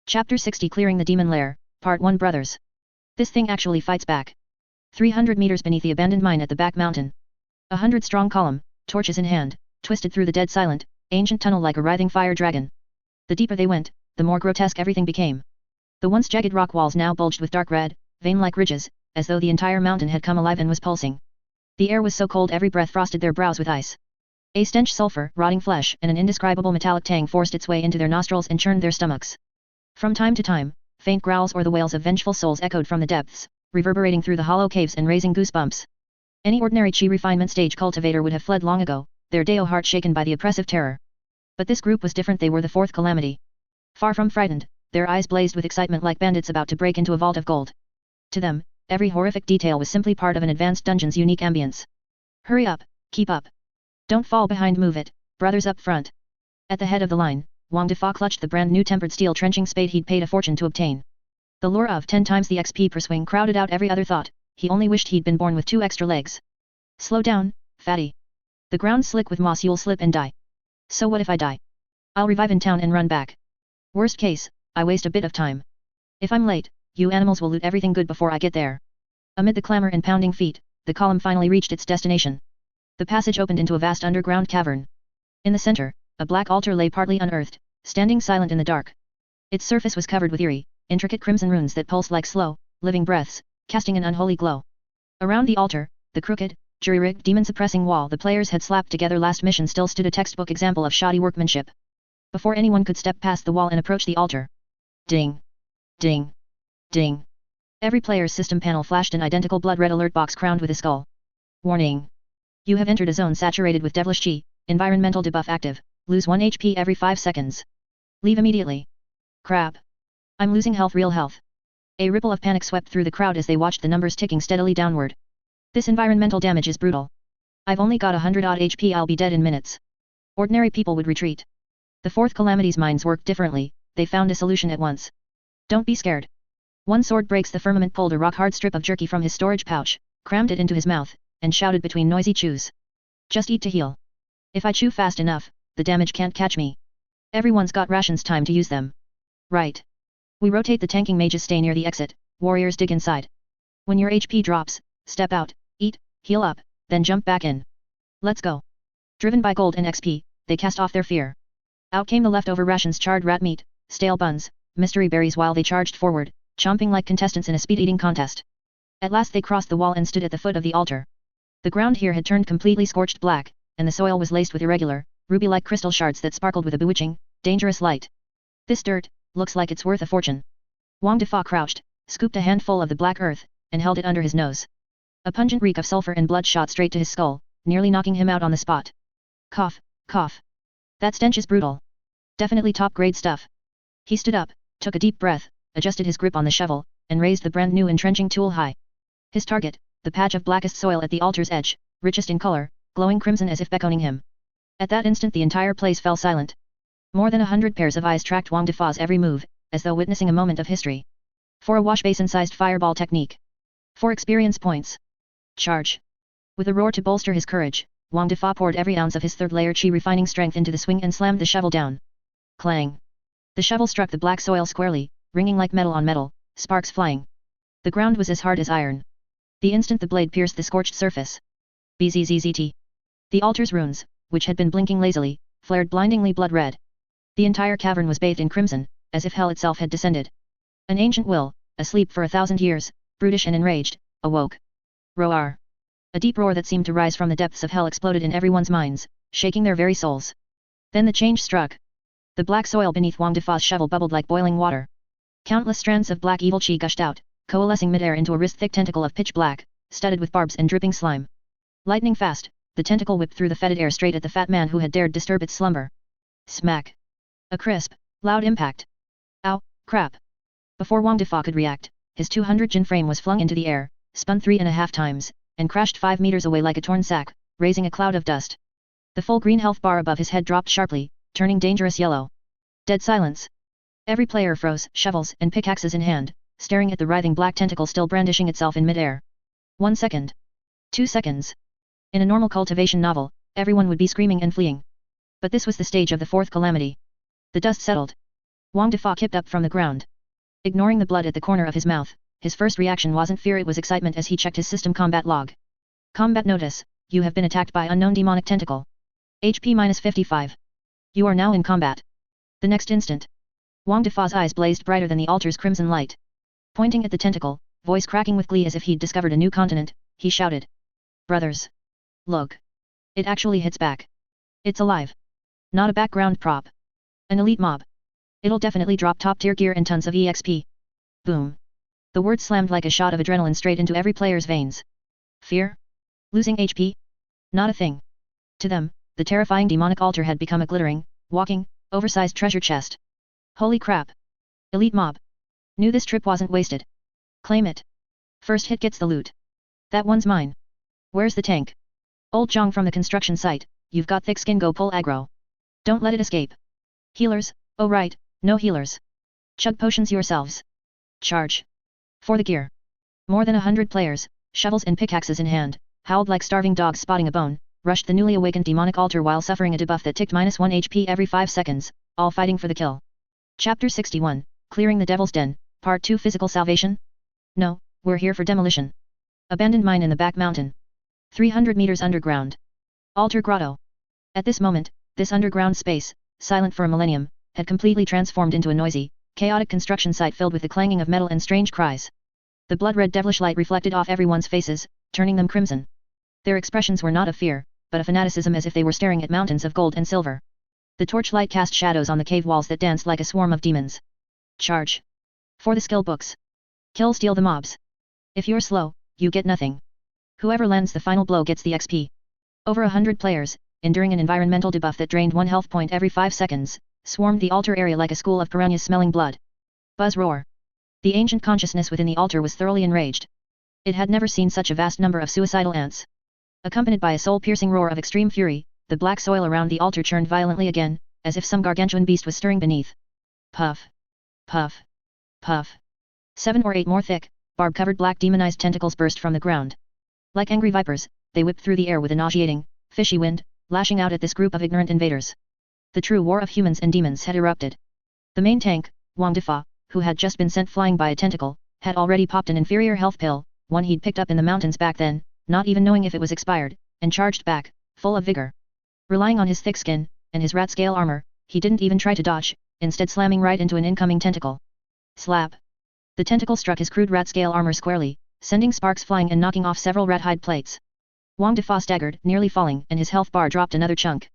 Chapter 60 Clearing the Demon Lair, Part 1 Brothers. This thing actually fights back. 300 meters beneath the abandoned mine at the back mountain. 100-strong column, torches in hand, twisted through the dead silent, ancient tunnel like a writhing fire dragon. The deeper they went, the more grotesque everything became. The once jagged rock walls now bulged with dark red, vein-like ridges, as though the entire mountain had come alive and was pulsing. The air was so cold every breath frosted their brows with ice. A stench sulfur, rotting flesh, and an indescribable metallic tang forced its way into their nostrils and churned their stomachs. From time to time, faint growls or the wails of vengeful souls echoed from the depths, reverberating through the hollow caves and raising goosebumps. Any ordinary chi refinement stage cultivator would have fled long ago, their Dao heart shaken by the oppressive terror. But this group was different. They were the Fourth Calamity. Far from frightened, their eyes blazed with excitement like bandits about to break into a vault of gold. To them, every horrific detail was simply part of an advanced dungeon's unique ambience. Hurry up, keep up. Don't fall behind, move it, brothers up front. At the head of the line, Wang Defa clutched the brand new tempered steel trenching spade he'd paid a fortune to obtain. The lure of 10 times the XP per swing crowded out every other thought, he only wished he'd been born with 2 extra legs. Slow down, fatty. The ground's slick with moss, you'll slip and die. So what if I die? I'll revive in town and run back. Worst case, I waste a bit of time. If I'm late, you animals will loot everything good before I get there. Amid the clamor and pounding feet, the column finally reached its destination. The passage opened into a vast underground cavern. In the center, a black altar lay partly unearthed, standing silent in the dark. Its surface was covered with eerie, intricate crimson runes that pulsed like slow, living breaths, casting an unholy glow. Around the altar, the crooked, jury-rigged demon-suppressing wall the players had slapped together last mission still stood a textbook example of shoddy workmanship. Before anyone could step past the wall and approach the altar. Ding! Ding! Ding! Every player's system panel flashed an identical blood-red alert box crowned with a skull. Warning! You have entered a zone saturated with devilish chi, environmental debuff active, lose 1 HP every 5 seconds. Leave immediately. Crap! I'm losing health, real health. A ripple of panic swept through the crowd as they watched the numbers ticking steadily downward. This environmental damage is brutal. I've only got 100-odd HP, I'll be dead in minutes. Ordinary people would retreat. The Fourth Calamity's minds worked differently, they found a solution at once. Don't be scared. One sword breaks the firmament pulled a rock-hard strip of jerky from his storage pouch, crammed it into his mouth, and shouted between noisy chews. Just eat to heal. If I chew fast enough, the damage can't catch me. Everyone's got rations, time to use them. Right. We rotate the tanking mages stay near the exit, warriors dig inside. When your HP drops, step out, eat, heal up, then jump back in. Let's go. Driven by gold and XP, they cast off their fear. Out came the leftover rations, charred rat meat, stale buns, mystery berries while they charged forward, chomping like contestants in a speed-eating contest. At last they crossed the wall and stood at the foot of the altar. The ground here had turned completely scorched black, and the soil was laced with irregular, ruby-like crystal shards that sparkled with a bewitching, dangerous light. This dirt, looks like it's worth a fortune. Wang Defa crouched, scooped a handful of the black earth, and held it under his nose. A pungent reek of sulfur and blood shot straight to his skull, nearly knocking him out on the spot. Cough, cough. That stench is brutal. Definitely top-grade stuff. He stood up, took a deep breath, adjusted his grip on the shovel, and raised the brand new entrenching tool high. His target, the patch of blackest soil at the altar's edge, richest in color, glowing crimson as if beckoning him. At that instant the entire place fell silent. More than 100 pairs of eyes tracked Wang Defa's every move, as though witnessing a moment of history. For a wash basin-sized fireball technique. 4 experience points. Charge. With a roar to bolster his courage, Wang Defa poured every ounce of his third-layer chi refining strength into the swing and slammed the shovel down. Clang. The shovel struck the black soil squarely, ringing like metal on metal, sparks flying. The ground was as hard as iron. The instant the blade pierced the scorched surface. Bzzzt. The altar's runes, which had been blinking lazily, flared blindingly blood-red. The entire cavern was bathed in crimson, as if hell itself had descended. An ancient will, asleep for 1,000 years, brutish and enraged, awoke. Roar. A deep roar that seemed to rise from the depths of hell exploded in everyone's minds, shaking their very souls. Then the change struck. The black soil beneath Wang Defa's shovel bubbled like boiling water. Countless strands of black evil chi gushed out, coalescing midair into a wrist-thick tentacle of pitch black, studded with barbs and dripping slime. Lightning fast, the tentacle whipped through the fetid air straight at the fat man who had dared disturb its slumber. Smack. A crisp, loud impact. Ow, crap. Before Wang Defa could react, his 200 Jin frame was flung into the air, spun 3.5 times, and crashed 5 meters away like a torn sack, raising a cloud of dust. The full green health bar above his head dropped sharply, turning dangerous yellow. Dead silence. Every player froze, shovels and pickaxes in hand, staring at the writhing black tentacle still brandishing itself in midair. 1 second. 2 seconds. In a normal cultivation novel, everyone would be screaming and fleeing. But this was the stage of the Fourth Calamity. The dust settled. Wang Defa kicked up from the ground. Ignoring the blood at the corner of his mouth, his first reaction wasn't fear, it was excitement as he checked his system combat log. Combat notice, you have been attacked by unknown demonic tentacle. HP -55. You are now in combat. The next instant, Wang Defa's eyes blazed brighter than the altar's crimson light. Pointing at the tentacle, voice cracking with glee as if he'd discovered a new continent, he shouted. Brothers. Look. It actually hits back. It's alive. Not a background prop. An elite mob. It'll definitely drop top-tier gear and tons of EXP. Boom. The word slammed like a shot of adrenaline straight into every player's veins. Fear? Losing HP? Not a thing. To them, the terrifying demonic altar had become a glittering, walking, oversized treasure chest. Holy crap. Elite mob. Knew this trip wasn't wasted. Claim it. First hit gets the loot. That one's mine. Where's the tank? Old Jiang from the construction site, you've got thick skin, go pull aggro. Don't let it escape. Healers, oh right, no healers. Chug potions yourselves. Charge. For the gear. More than 100 players, shovels and pickaxes in hand, howled like starving dogs spotting a bone, rushed the newly awakened demonic altar while suffering a debuff that ticked -1 HP every 5 seconds, all fighting for the kill. Chapter 61, Clearing the Devil's Den, Part 2 Physical Salvation? No, we're here for demolition. Abandoned mine in the back mountain. 300 meters underground. Altar grotto. At this moment, this underground space, silent for a millennium, had completely transformed into a noisy, chaotic construction site filled with the clanging of metal and strange cries. The blood-red devilish light reflected off everyone's faces, turning them crimson. Their expressions were not of fear, but of fanaticism, as if they were staring at mountains of gold and silver. The torchlight cast shadows on the cave walls that danced like a swarm of demons. Charge. For the skill books. Kill steal the mobs. If you're slow, you get nothing. Whoever lands the final blow gets the XP. Over 100 players, enduring an environmental debuff that drained 1 health point every 5 seconds, swarmed the altar area like a school of piranhas smelling blood. Buzz roar. The ancient consciousness within the altar was thoroughly enraged. It had never seen such a vast number of suicidal ants. Accompanied by a soul-piercing roar of extreme fury, the black soil around the altar churned violently again, as if some gargantuan beast was stirring beneath. Puff. Puff. Puff. 7 or 8 more thick, barb-covered black demonized tentacles burst from the ground. Like angry vipers, they whipped through the air with a nauseating, fishy wind, lashing out at this group of ignorant invaders. The true war of humans and demons had erupted. The main tank, Wang Defa, who had just been sent flying by a tentacle, had already popped an inferior health pill, one he'd picked up in the mountains back then, not even knowing if it was expired, and charged back, full of vigor. Relying on his thick skin, and his rat-scale armor, he didn't even try to dodge, instead slamming right into an incoming tentacle. Slap! The tentacle struck his crude rat-scale armor squarely, sending sparks flying and knocking off several rat-hide plates. Wang Defa staggered, nearly falling, and his health bar dropped another chunk.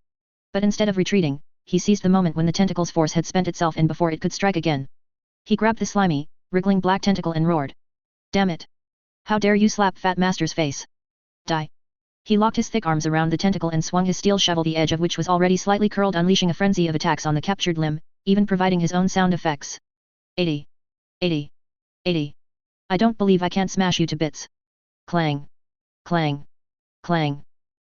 But instead of retreating, he seized the moment when the tentacle's force had spent itself and before it could strike again. He grabbed the slimy, wriggling black tentacle and roared. Damn it! How dare you slap Fat Master's face! Die! He locked his thick arms around the tentacle and swung his steel shovel, the edge of which was already slightly curled, unleashing a frenzy of attacks on the captured limb, even providing his own sound effects. 80. 80. 80. I don't believe I can't smash you to bits. Clang. Clang. Clang.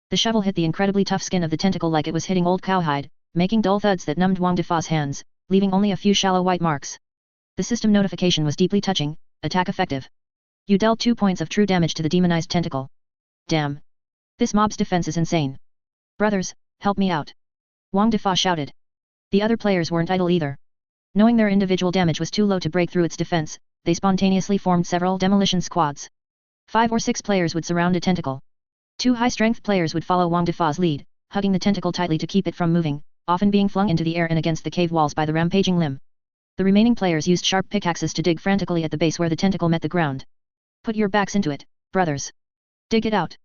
The shovel hit the incredibly tough skin of the tentacle like it was hitting old cowhide, making dull thuds that numbed Wang Defa's hands, leaving only a few shallow white marks. The system notification was deeply touching. Attack effective. You dealt 2 points of true damage to the demonized tentacle. Damn. This mob's defense is insane. Brothers, help me out. Wang Defa shouted. The other players weren't idle either. Knowing their individual damage was too low to break through its defense, they spontaneously formed several demolition squads. 5 or 6 players would surround a tentacle. 2 high-strength players would follow Wang Defa's lead, hugging the tentacle tightly to keep it from moving, often being flung into the air and against the cave walls by the rampaging limb. The remaining players used sharp pickaxes to dig frantically at the base where the tentacle met the ground. Put your backs into it, brothers. Dig it out.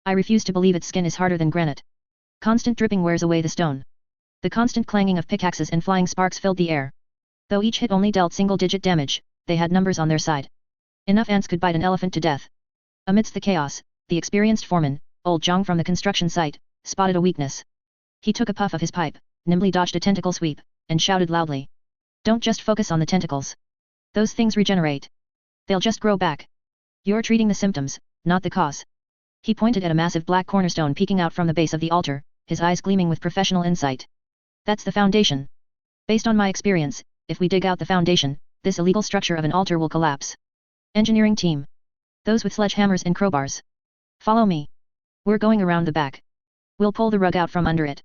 I refuse to believe its skin is harder than granite. Constant dripping wears away the stone. The constant clanging of pickaxes and flying sparks filled the air. Though each hit only dealt single-digit damage, they had numbers on their side. Enough ants could bite an elephant to death. Amidst the chaos, the experienced foreman, old Jiang from the construction site, spotted a weakness. He took a puff of his pipe, nimbly dodged a tentacle sweep, and shouted loudly. Don't just focus on the tentacles. Those things regenerate. They'll just grow back. You're treating the symptoms, not the cause. He pointed at a massive black cornerstone peeking out from the base of the altar, his eyes gleaming with professional insight. That's the foundation. Based on my experience, if we dig out the foundation, this illegal structure of an altar will collapse. Engineering team. Those with sledgehammers and crowbars. Follow me. We're going around the back. We'll pull the rug out from under it.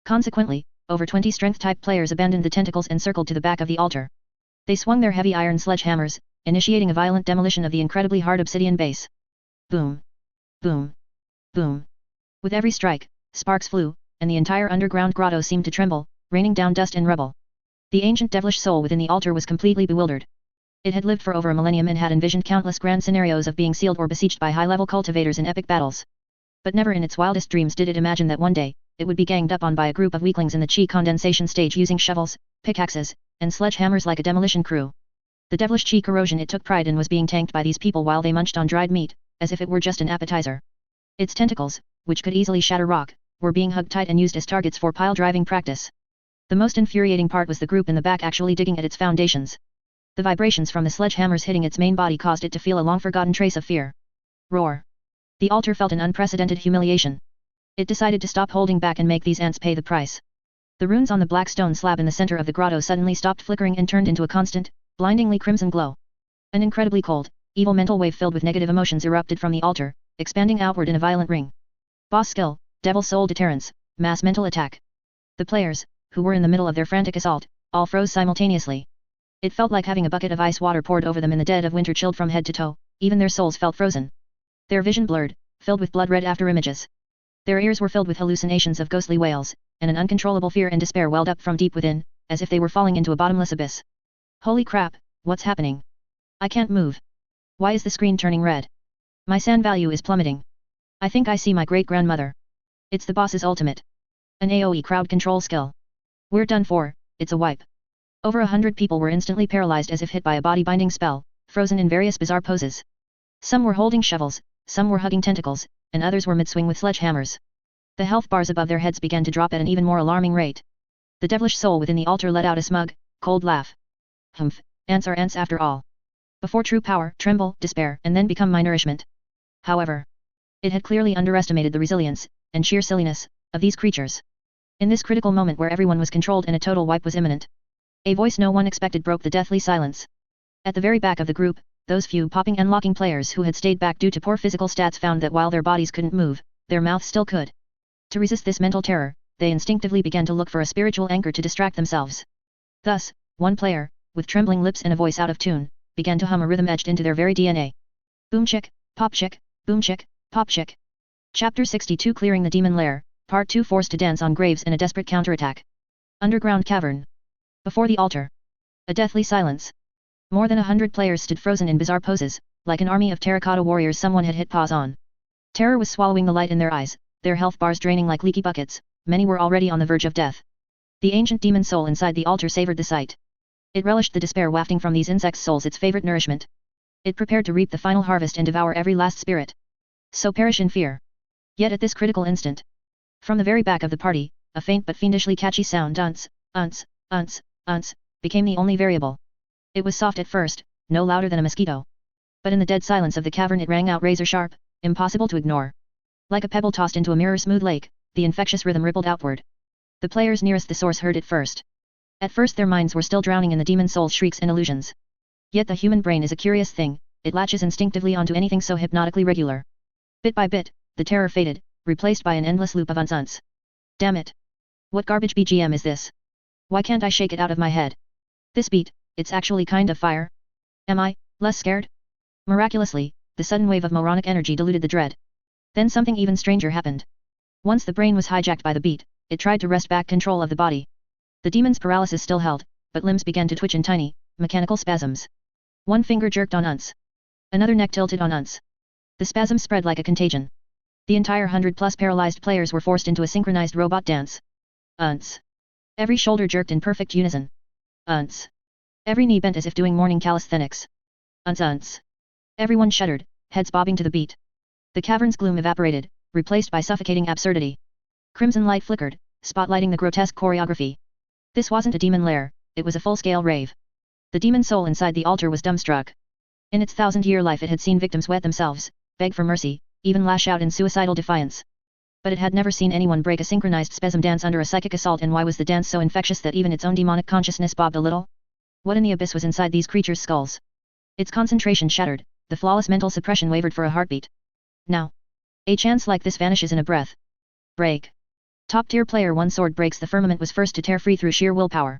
Consequently, over 20 strength-type players abandoned the tentacles and circled to the back of the altar. They swung their heavy iron sledgehammers, initiating a violent demolition of the incredibly hard obsidian base. Boom. Boom. Boom. With every strike, sparks flew, and the entire underground grotto seemed to tremble, raining down dust and rubble. The ancient devilish soul within the altar was completely bewildered. It had lived for over a millennium and had envisioned countless grand scenarios of being sealed or besieged by high-level cultivators in epic battles. But never in its wildest dreams did it imagine that one day, it would be ganged up on by a group of weaklings in the chi condensation stage using shovels, pickaxes, and sledgehammers like a demolition crew. The devilish chi corrosion it took pride in was being tanked by these people while they munched on dried meat, as if it were just an appetizer. Its tentacles, which could easily shatter rock, were being hugged tight and used as targets for pile-driving practice. The most infuriating part was the group in the back actually digging at its foundations. The vibrations from the sledgehammers hitting its main body caused it to feel a long-forgotten trace of fear. Roar. The altar felt an unprecedented humiliation. It decided to stop holding back and make these ants pay the price. The runes on the black stone slab in the center of the grotto suddenly stopped flickering and turned into a constant, blindingly crimson glow. An incredibly cold, evil mental wave filled with negative emotions erupted from the altar, expanding outward in a violent ring. Boss skill, Devil Soul Deterrence, Mass Mental Attack. The players, who were in the middle of their frantic assault, all froze simultaneously. It felt like having a bucket of ice water poured over them in the dead of winter, chilled from head to toe. Even their souls felt frozen. Their vision blurred, filled with blood-red after-images. Their ears were filled with hallucinations of ghostly wails, and an uncontrollable fear and despair welled up from deep within, as if they were falling into a bottomless abyss. Holy crap, what's happening? I can't move. Why is the screen turning red? My SAN value is plummeting. I think I see my great-grandmother. It's the boss's ultimate. An AoE crowd control skill. We're done for, it's a wipe. Over 100 people were instantly paralyzed as if hit by a body-binding spell, frozen in various bizarre poses. Some were holding shovels, some were hugging tentacles, and others were mid-swing with sledgehammers. The health bars above their heads began to drop at an even more alarming rate. The devilish soul within the altar let out a smug, cold laugh. Humph, ants are ants after all. Before true power, tremble, despair, and then become my nourishment. However, it had clearly underestimated the resilience, and sheer silliness, of these creatures. In this critical moment where everyone was controlled and a total wipe was imminent, a voice no one expected broke the deathly silence. At the very back of the group, those few popping and locking players who had stayed back due to poor physical stats found that while their bodies couldn't move, their mouths still could. To resist this mental terror, they instinctively began to look for a spiritual anchor to distract themselves. Thus, one player, with trembling lips and a voice out of tune, began to hum a rhythm etched into their very DNA. Boom chick, pop chick, boom chick, pop chick. Chapter 62 Clearing the Demon Lair, Part 2 Forced to dance on graves in a desperate counterattack. Underground cavern. Before the altar. A deathly silence. More than 100 players stood frozen in bizarre poses, like an army of terracotta warriors someone had hit pause on. Terror was swallowing the light in their eyes, their health bars draining like leaky buckets, many were already on the verge of death. The ancient demon soul inside the altar savored the sight. It relished the despair wafting from these insects' souls its favorite nourishment. It prepared to reap the final harvest and devour every last spirit. So perish in fear. Yet at this critical instant, from the very back of the party, a faint but fiendishly catchy sound unce, became the only variable. It was soft at first, no louder than a mosquito. But in the dead silence of the cavern it rang out razor sharp, impossible to ignore. Like a pebble tossed into a mirror-smooth lake, the infectious rhythm rippled outward. The players nearest the source heard it first. At first their minds were still drowning in the demon soul's shrieks and illusions. Yet the human brain is a curious thing, it latches instinctively onto anything so hypnotically regular. Bit by bit, the terror faded, replaced by an endless loop of unce. Damn it! What garbage BGM is this? Why can't I shake it out of my head? This beat, it's actually kind of fire. Am I less scared? Miraculously, the sudden wave of moronic energy diluted the dread. Then something even stranger happened. Once the brain was hijacked by the beat, it tried to wrest back control of the body. The demon's paralysis still held, but limbs began to twitch in tiny, mechanical spasms. One finger jerked on unce. Another neck tilted on unce. The spasm spread like a contagion. The entire 100+ paralyzed players were forced into a synchronized robot dance. Unce. Every shoulder jerked in perfect unison. Unce. Every knee bent as if doing morning calisthenics. Unce. Everyone shuddered, heads bobbing to the beat. The cavern's gloom evaporated, replaced by suffocating absurdity. Crimson light flickered, spotlighting the grotesque choreography. This wasn't a demon lair, it was a full-scale rave. The demon soul inside the altar was dumbstruck. In its 1,000-year life it had seen victims wet themselves, beg for mercy, even lash out in suicidal defiance. But it had never seen anyone break a synchronized spasm dance under a psychic assault, and why was the dance so infectious that even its own demonic consciousness bobbed a little? What in the abyss was inside these creatures' skulls? Its concentration shattered, the flawless mental suppression wavered for a heartbeat. Now. A chance like this vanishes in a breath. Break. Top-tier player 1 sword breaks the firmament was first to tear free through sheer willpower.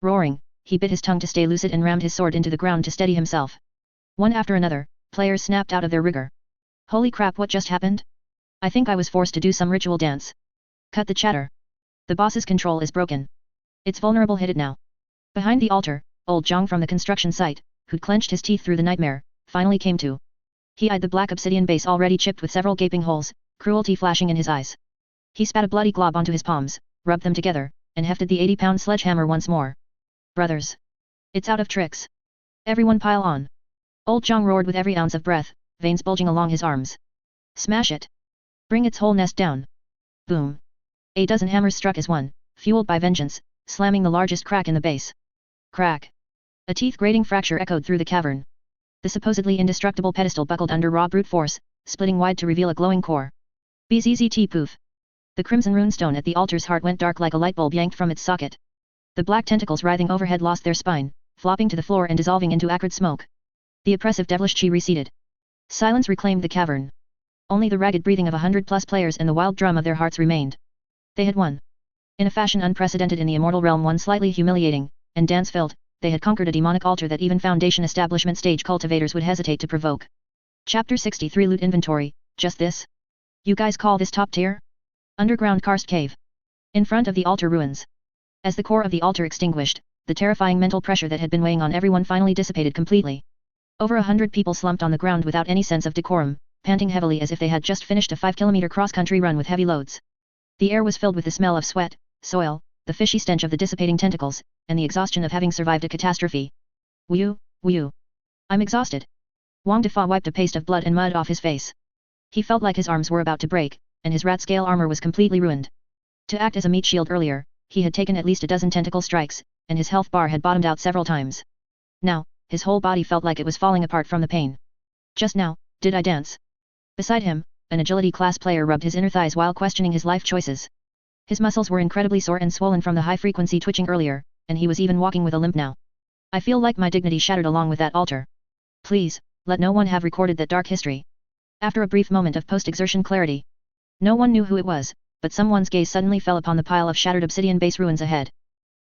Roaring, he bit his tongue to stay lucid and rammed his sword into the ground to steady himself. One after another, players snapped out of their rigor. Holy crap, what just happened? I think I was forced to do some ritual dance. Cut the chatter. The boss's control is broken. It's vulnerable, hit it now. Behind the altar, old Jiang from the construction site, who'd clenched his teeth through the nightmare, finally came to. He eyed the black obsidian base already chipped with several gaping holes, cruelty flashing in his eyes. He spat a bloody glob onto his palms, rubbed them together, and hefted the 80-pound sledgehammer once more. Brothers. It's out of tricks. Everyone pile on. Old Jiang roared with every ounce of breath, veins bulging along his arms. Smash it. Bring its whole nest down. Boom. A dozen hammers struck as one, fueled by vengeance, slamming the largest crack in the base. Crack. A teeth-grating fracture echoed through the cavern. The supposedly indestructible pedestal buckled under raw brute force, splitting wide to reveal a glowing core. Bzzzt poof. The crimson runestone at the altar's heart went dark like a light bulb yanked from its socket. The black tentacles writhing overhead lost their spine, flopping to the floor and dissolving into acrid smoke. The oppressive devilish chi receded. Silence reclaimed the cavern. Only the ragged breathing of 100+ players and the wild drum of their hearts remained. They had won. In a fashion unprecedented in the immortal realm, one slightly humiliating, and dance-filled, they had conquered a demonic altar that even Foundation establishment stage cultivators would hesitate to provoke. Chapter 63 Loot Inventory, just this? You guys call this top tier? Underground karst cave. In front of the altar ruins. As the core of the altar extinguished, the terrifying mental pressure that had been weighing on everyone finally dissipated completely. Over 100 people slumped on the ground without any sense of decorum, panting heavily as if they had just finished a 5-kilometer cross-country run with heavy loads. The air was filled with the smell of sweat, soil, the fishy stench of the dissipating tentacles, and the exhaustion of having survived a catastrophe. Wu. I'm exhausted. Wang Defa wiped a paste of blood and mud off his face. He felt like his arms were about to break, and his rat-scale armor was completely ruined. To act as a meat shield earlier, he had taken at least a dozen tentacle strikes, and his health bar had bottomed out several times. Now, his whole body felt like it was falling apart from the pain. Just now, did I dance? Beside him, an agility class player rubbed his inner thighs while questioning his life choices. His muscles were incredibly sore and swollen from the high-frequency twitching earlier, and he was even walking with a limp now. I feel like my dignity shattered along with that altar. Please, let no one have recorded that dark history. After a brief moment of post-exertion clarity. No one knew who it was, but someone's gaze suddenly fell upon the pile of shattered obsidian base ruins ahead.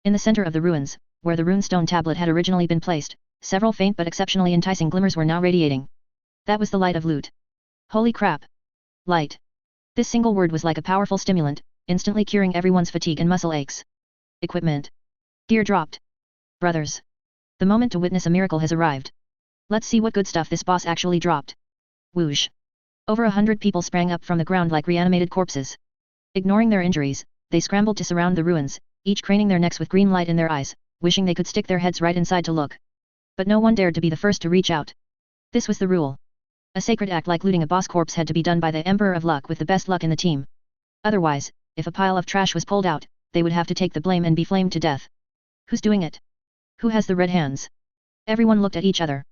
In the center of the ruins, where the runestone tablet had originally been placed, several faint but exceptionally enticing glimmers were now radiating. That was the light of loot. Holy crap! Light. This single word was like a powerful stimulant, instantly curing everyone's fatigue and muscle aches. Equipment. Gear dropped. Brothers. The moment to witness a miracle has arrived. Let's see what good stuff this boss actually dropped. Whoosh. Over 100 people sprang up from the ground like reanimated corpses. Ignoring their injuries, they scrambled to surround the ruins, each craning their necks with green light in their eyes, wishing they could stick their heads right inside to look. But no one dared to be the first to reach out. This was the rule. A sacred act like looting a boss corpse had to be done by the Emperor of Luck with the best luck in the team. Otherwise, if a pile of trash was pulled out, they would have to take the blame and be flamed to death. Who's doing it? Who has the red hands? Everyone looked at each other.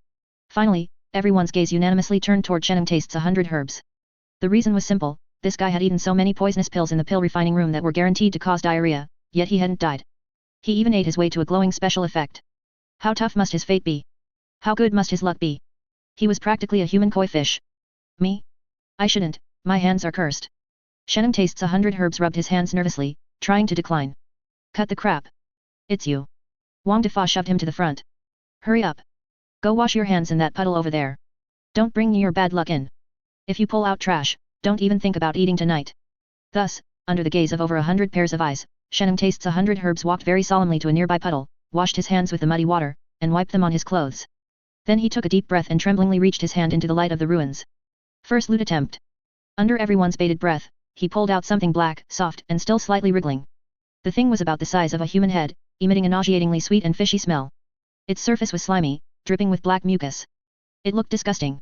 Finally, everyone's gaze unanimously turned toward Chen tastes 100 herbs. The reason was simple, this guy had eaten so many poisonous pills in the pill refining room that were guaranteed to cause diarrhea, yet he hadn't died. He even ate his way to a glowing special effect. How tough must his fate be? How good must his luck be? He was practically a human koi fish. Me? I shouldn't, my hands are cursed. Chen tastes 100 herbs rubbed his hands nervously, trying to decline. Cut the crap. It's you. Wang Defa shoved him to the front. Hurry up. Go wash your hands in that puddle over there. Don't bring your bad luck in. If you pull out trash, don't even think about eating tonight. Thus, under the gaze of over 100 pairs of eyes, Chen tastes 100 herbs walked very solemnly to a nearby puddle, washed his hands with the muddy water, and wiped them on his clothes. Then he took a deep breath and tremblingly reached his hand into the light of the ruins. First loot attempt. Under everyone's bated breath, he pulled out something black, soft, and still slightly wriggling. The thing was about the size of a human head, emitting a nauseatingly sweet and fishy smell. Its surface was slimy, dripping with black mucus. It looked disgusting.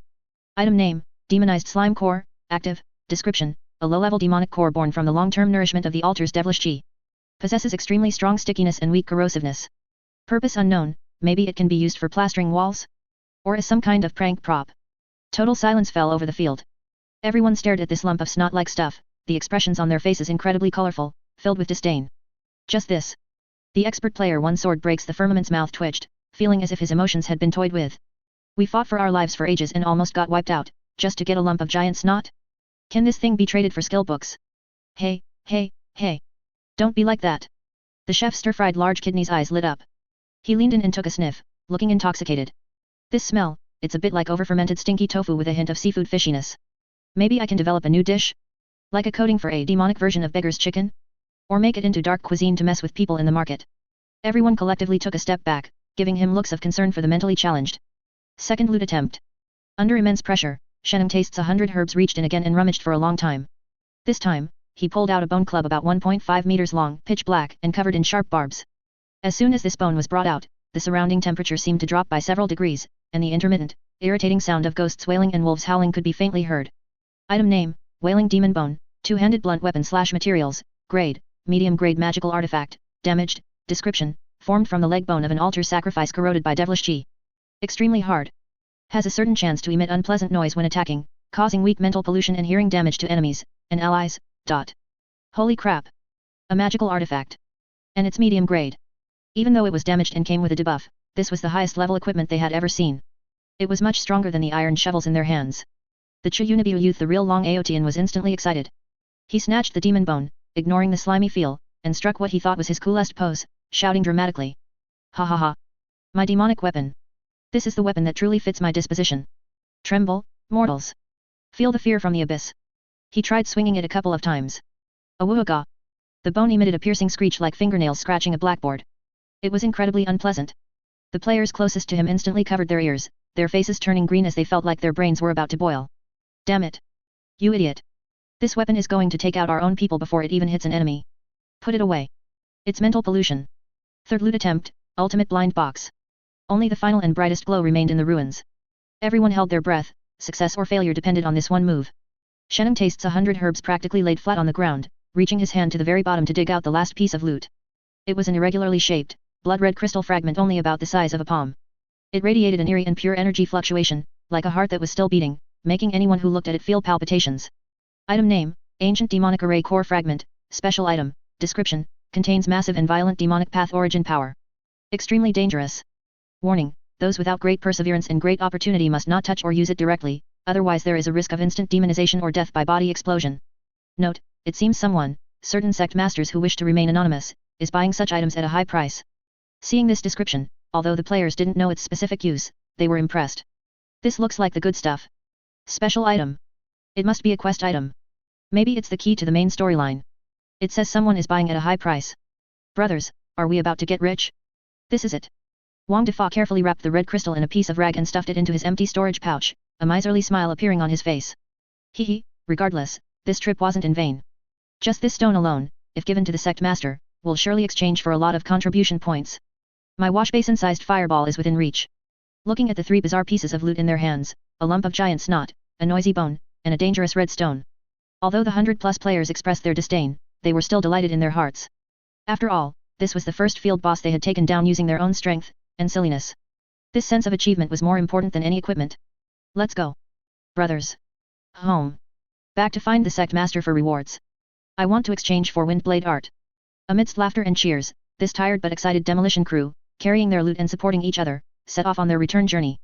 Item name, Demonized Slime Core, active, description, a low-level demonic core born from the long-term nourishment of the altar's devilish chi. Possesses extremely strong stickiness and weak corrosiveness. Purpose unknown, maybe it can be used for plastering walls? Or as some kind of prank prop. Total silence fell over the field. Everyone stared at this lump of snot-like stuff, the expressions on their faces incredibly colorful, filled with disdain. Just this. The expert player one sword breaks the firmament's mouth twitched, feeling as if his emotions had been toyed with. We fought for our lives for ages and almost got wiped out, just to get a lump of giant snot? Can this thing be traded for skill books? Hey. Don't be like that. The chef stir-fried large kidney's eyes lit up. He leaned in and took a sniff, looking intoxicated. This smell, it's a bit like over-fermented stinky tofu with a hint of seafood fishiness. Maybe I can develop a new dish? Like a coating for a demonic version of beggar's chicken? Or make it into dark cuisine to mess with people in the market? Everyone collectively took a step back, giving him looks of concern for the mentally challenged. Second loot attempt. Under immense pressure, Chen tastes 100 herbs reached in again and rummaged for a long time. This time, he pulled out a bone club about 1.5 meters long, pitch black, and covered in sharp barbs. As soon as this bone was brought out, the surrounding temperature seemed to drop by several degrees, and the intermittent, irritating sound of ghosts wailing and wolves howling could be faintly heard. Item name, Wailing Demon Bone, two-handed blunt weapon / materials, grade, medium-grade magical artifact, damaged, description, formed from the leg bone of an altar sacrifice corroded by devilish chi. Extremely hard. Has a certain chance to emit unpleasant noise when attacking, causing weak mental pollution and hearing damage to enemies and allies. Holy crap! A magical artifact. And it's medium grade. Even though it was damaged and came with a debuff, this was the highest level equipment they had ever seen. It was much stronger than the iron shovels in their hands. The Chiyunibu youth, the real Long Aotian, was instantly excited. He snatched the demon bone, ignoring the slimy feel, and struck what he thought was his coolest pose, shouting dramatically. Ha ha ha! My demonic weapon! This is the weapon that truly fits my disposition. Tremble, mortals! Feel the fear from the abyss. He tried swinging it a couple of times. Awooga! The bone emitted a piercing screech like fingernails scratching a blackboard. It was incredibly unpleasant. The players closest to him instantly covered their ears, their faces turning green as they felt like their brains were about to boil. Damn it! You idiot! This weapon is going to take out our own people before it even hits an enemy. Put it away. It's mental pollution. Third loot attempt, ultimate blind box. Only the final and brightest glow remained in the ruins. Everyone held their breath, success or failure depended on this one move. Sheneng tastes 100 herbs practically laid flat on the ground, reaching his hand to the very bottom to dig out the last piece of loot. It was an irregularly shaped, blood-red crystal fragment only about the size of a palm. It radiated an eerie and pure energy fluctuation, like a heart that was still beating, making anyone who looked at it feel palpitations. Item name, Ancient Demonic Array Core Fragment, Special Item, Description, contains massive and violent demonic path origin power. Extremely dangerous. Warning, those without great perseverance and great opportunity must not touch or use it directly, otherwise there is a risk of instant demonization or death by body explosion. Note, it seems someone, certain sect masters who wish to remain anonymous, is buying such items at a high price. Seeing this description, although the players didn't know its specific use, they were impressed. This looks like the good stuff. Special item. It must be a quest item. Maybe it's the key to the main storyline. It says someone is buying at a high price. Brothers, are we about to get rich? This is it. Wang Defa carefully wrapped the red crystal in a piece of rag and stuffed it into his empty storage pouch, a miserly smile appearing on his face. Hee, regardless, this trip wasn't in vain. Just this stone alone, if given to the Sect Master, will surely exchange for a lot of contribution points. My washbasin-sized fireball is within reach. Looking at the three bizarre pieces of loot in their hands, a lump of giant snot, a noisy bone, and a dangerous red stone. Although the 100+ players expressed their disdain, they were still delighted in their hearts. After all, this was the first field boss they had taken down using their own strength and silliness. This sense of achievement was more important than any equipment. Let's go. Brothers. Home. Back to find the Sect Master for rewards. I want to exchange for Windblade art. Amidst laughter and cheers, this tired but excited demolition crew, carrying their loot and supporting each other, set off on their return journey.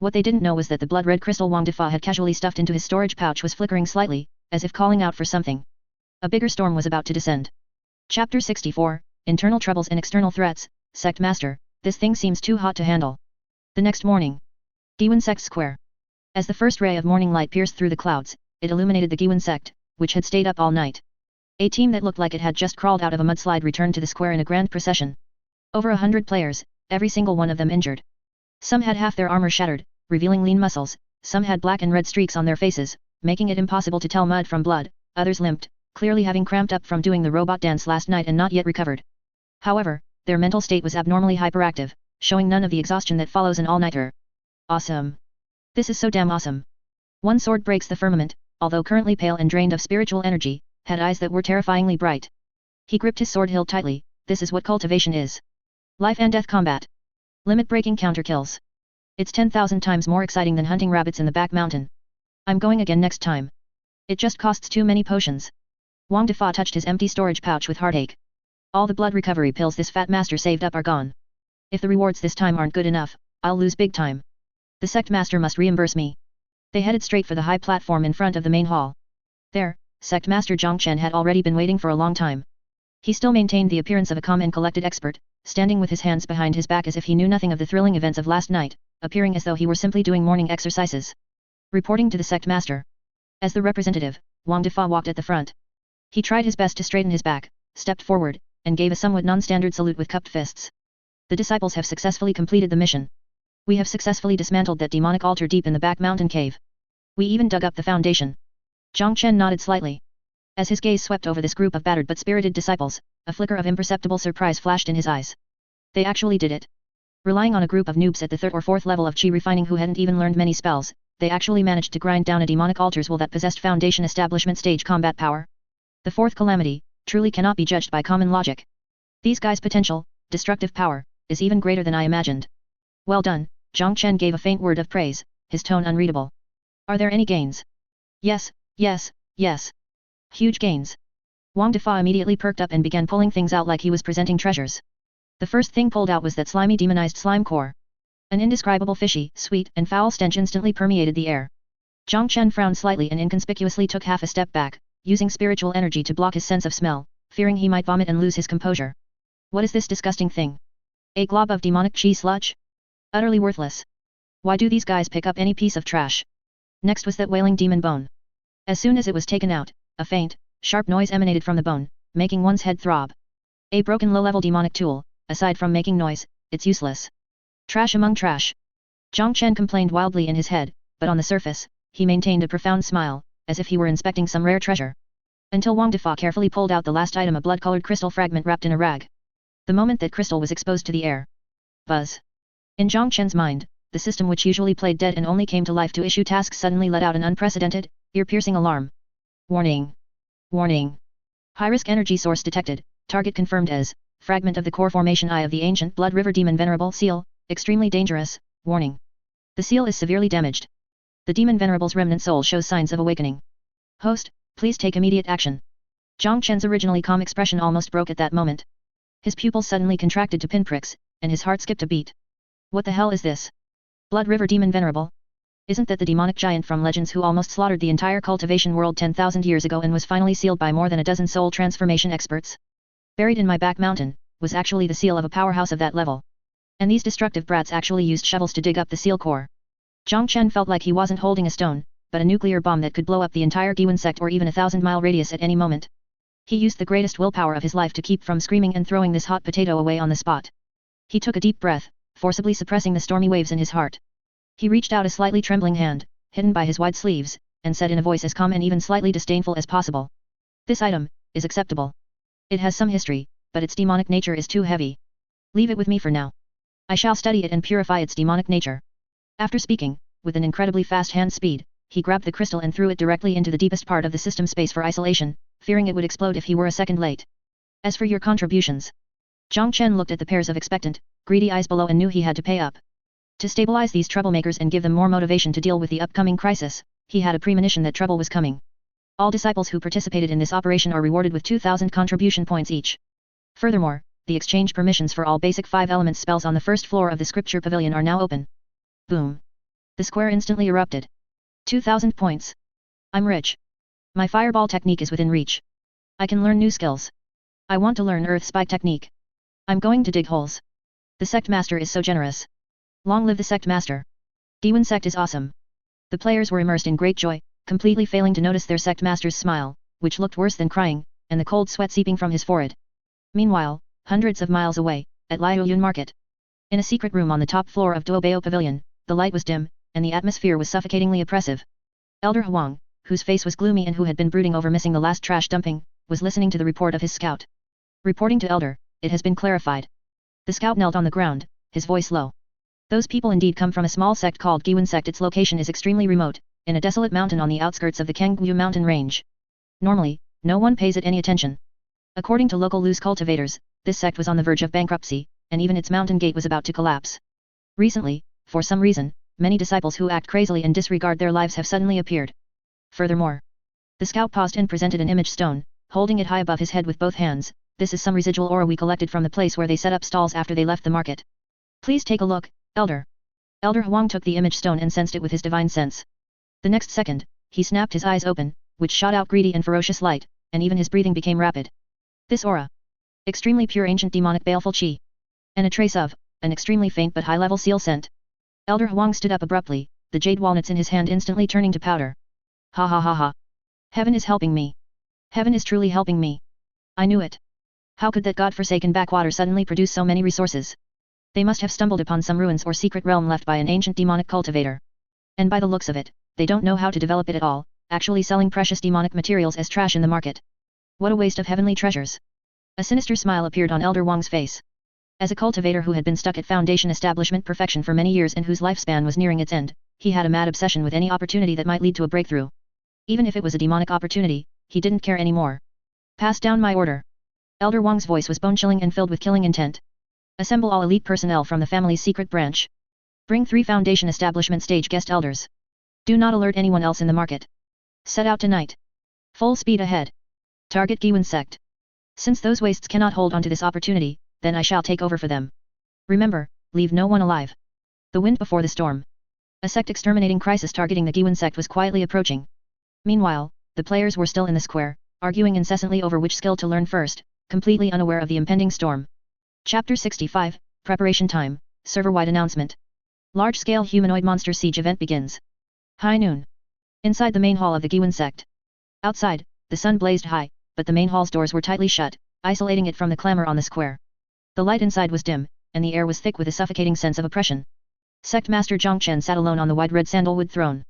What they didn't know was that the blood-red crystal Wang Defa had casually stuffed into his storage pouch was flickering slightly, as if calling out for something. A bigger storm was about to descend. Chapter 64, Internal Troubles and External Threats, Sect Master, this thing seems too hot to handle. The next morning. Guiyuan Sect Square. As the first ray of morning light pierced through the clouds, it illuminated the Guiyuan Sect, which had stayed up all night. A team that looked like it had just crawled out of a mudslide returned to the square in a grand procession. Over 100 players, every single one of them injured. Some had half their armor shattered, revealing lean muscles, some had black and red streaks on their faces, making it impossible to tell mud from blood, others limped, clearly having cramped up from doing the robot dance last night and not yet recovered. However, their mental state was abnormally hyperactive, showing none of the exhaustion that follows an all-nighter. Awesome. This is so damn awesome. One sword breaks the firmament, although currently pale and drained of spiritual energy, had eyes that were terrifyingly bright. He gripped his sword hilt tightly. This is what cultivation is. Life and death combat. Limit-breaking counter-kills. It's 10,000 times more exciting than hunting rabbits in the back mountain. I'm going again next time. It just costs too many potions. Wang Defa touched his empty storage pouch with heartache. All the blood recovery pills this fat master saved up are gone. If the rewards this time aren't good enough, I'll lose big time. The Sect Master must reimburse me. They headed straight for the high platform in front of the main hall. There, Sect Master Chen had already been waiting for a long time. He still maintained the appearance of a calm and collected expert, standing with his hands behind his back as if he knew nothing of the thrilling events of last night, appearing as though he were simply doing morning exercises. Reporting to the Sect Master. As the representative, Wang Defa walked at the front. He tried his best to straighten his back, stepped forward, and gave a somewhat non-standard salute with cupped fists. The disciples have successfully completed the mission. We have successfully dismantled that demonic altar deep in the back mountain cave. We even dug up the foundation. Chen nodded slightly. As his gaze swept over this group of battered but spirited disciples, a flicker of imperceptible surprise flashed in his eyes. They actually did it. Relying on a group of noobs at the 3rd or 4th level of chi refining who hadn't even learned many spells, they actually managed to grind down a demonic altar's will that possessed foundation establishment stage combat power. The Fourth Calamity truly cannot be judged by common logic. These guys' potential, destructive power, is even greater than I imagined. Well done, Chen gave a faint word of praise, his tone unreadable. Are there any gains? Yes, yes, yes. Huge gains. Wang Defa immediately perked up and began pulling things out like he was presenting treasures. The first thing pulled out was that slimy demonized slime core. An indescribable fishy, sweet, and foul stench instantly permeated the air. Jiang Chen frowned slightly and inconspicuously took half a step back, using spiritual energy to block his sense of smell, fearing he might vomit and lose his composure. What is this disgusting thing? A glob of demonic chi sludge? Utterly worthless. Why do these guys pick up any piece of trash? Next was that wailing demon bone. As soon as it was taken out, a faint, sharp noise emanated from the bone, making one's head throb. A broken low-level demonic tool, aside from making noise, it's useless. Trash among trash. Jiang Chen complained wildly in his head, but on the surface, he maintained a profound smile, as if he were inspecting some rare treasure. Until Wang Defa carefully pulled out the last item, a blood-colored crystal fragment wrapped in a rag. The moment that crystal was exposed to the air. Buzz. In Jiang Chen's mind, the system which usually played dead and only came to life to issue tasks suddenly let out an unprecedented, ear-piercing alarm. Warning. Warning. High-risk energy source detected, target confirmed as, fragment of the core formation eye of the ancient blood river demon venerable seal, extremely dangerous, warning. The seal is severely damaged. The demon venerable's remnant soul shows signs of awakening. Host, please take immediate action. Jiang Chen's originally calm expression almost broke at that moment. His pupils suddenly contracted to pinpricks, and his heart skipped a beat. What the hell is this? Blood River Demon Venerable? Isn't that the demonic giant from legends who almost slaughtered the entire cultivation world 10,000 years ago and was finally sealed by more than a dozen soul transformation experts? Buried in my back mountain, was actually the seal of a powerhouse of that level. And these destructive brats actually used shovels to dig up the seal core. Jiang Chen felt like he wasn't holding a stone, but a nuclear bomb that could blow up the entire Guiyuan Sect or even a 1,000-mile radius at any moment. He used the greatest willpower of his life to keep from screaming and throwing this hot potato away on the spot. He took a deep breath, forcibly suppressing the stormy waves in his heart. He reached out a slightly trembling hand, hidden by his wide sleeves, and said in a voice as calm and even slightly disdainful as possible. This item is acceptable. It has some history, but its demonic nature is too heavy. Leave it with me for now. I shall study it and purify its demonic nature. After speaking, with an incredibly fast hand speed, he grabbed the crystal and threw it directly into the deepest part of the system space for isolation, fearing it would explode if he were a second late. As for your contributions. Jiang Chen looked at the pairs of expectant, greedy eyes below and knew he had to pay up. To stabilize these troublemakers and give them more motivation to deal with the upcoming crisis, he had a premonition that trouble was coming. All disciples who participated in this operation are rewarded with 2,000 contribution points each. Furthermore, the exchange permissions for all basic 5-element spells on the first floor of the Scripture Pavilion are now open. Boom. The square instantly erupted. 2,000 points. I'm rich. My fireball technique is within reach. I can learn new skills. I want to learn Earth Spike technique. I'm going to dig holes. The Sect Master is so generous. Long live the Sect Master. Guiyuan Sect is awesome. The players were immersed in great joy, completely failing to notice their Sect Master's smile, which looked worse than crying, and the cold sweat seeping from his forehead. Meanwhile, hundreds of miles away, at Liuyun Market. In a secret room on the top floor of Duobao Pavilion, the light was dim, and the atmosphere was suffocatingly oppressive. Elder Huang, whose face was gloomy and who had been brooding over missing the last trash dumping, was listening to the report of his scout. Reporting to Elder, it has been clarified. The scout knelt on the ground, his voice low. Those people indeed come from a small sect called Guiyuan Sect. Its location is extremely remote, in a desolate mountain on the outskirts of the Qingyang mountain range. Normally, no one pays it any attention. According to local loose cultivators, this sect was on the verge of bankruptcy, and even its mountain gate was about to collapse. Recently, for some reason, many disciples who act crazily and disregard their lives have suddenly appeared. Furthermore, the scout paused and presented an image stone, holding it high above his head with both hands. This is some residual aura we collected from the place where they set up stalls after they left the market. Please take a look, Elder. Elder Huang took the image stone and sensed it with his divine sense. The next second, he snapped his eyes open, which shot out greedy and ferocious light, and even his breathing became rapid. This aura. Extremely pure ancient demonic baleful chi. And a trace of, an extremely faint but high-level seal scent. Elder Huang stood up abruptly, the jade walnuts in his hand instantly turning to powder. Ha ha ha ha. Heaven is helping me. Heaven is truly helping me. I knew it. How could that god-forsaken backwater suddenly produce so many resources? They must have stumbled upon some ruins or secret realm left by an ancient demonic cultivator. And by the looks of it, they don't know how to develop it at all, actually selling precious demonic materials as trash in the market. What a waste of heavenly treasures. A sinister smile appeared on Elder Wang's face. As a cultivator who had been stuck at Foundation Establishment Perfection for many years and whose lifespan was nearing its end, he had a mad obsession with any opportunity that might lead to a breakthrough. Even if it was a demonic opportunity, he didn't care anymore. Pass down my order. Elder Wang's voice was bone-chilling and filled with killing intent. Assemble all elite personnel from the family's secret branch. Bring 3 Foundation Establishment stage guest elders. Do not alert anyone else in the market. Set out tonight. Full speed ahead. Target Guiyuan Sect. Since those wastes cannot hold onto this opportunity, then I shall take over for them. Remember, leave no one alive. The wind before the storm. A sect exterminating crisis targeting the Guiyuan Sect was quietly approaching. Meanwhile, the players were still in the square, arguing incessantly over which skill to learn first, completely unaware of the impending storm. Chapter 65, Preparation Time, Server-wide Announcement. Large-scale humanoid monster siege event begins. High noon. Inside the main hall of the Guiyuan Sect. Outside, the sun blazed high, but the main hall's doors were tightly shut, isolating it from the clamor on the square. The light inside was dim, and the air was thick with a suffocating sense of oppression. Sect Master Chen sat alone on the wide red sandalwood throne.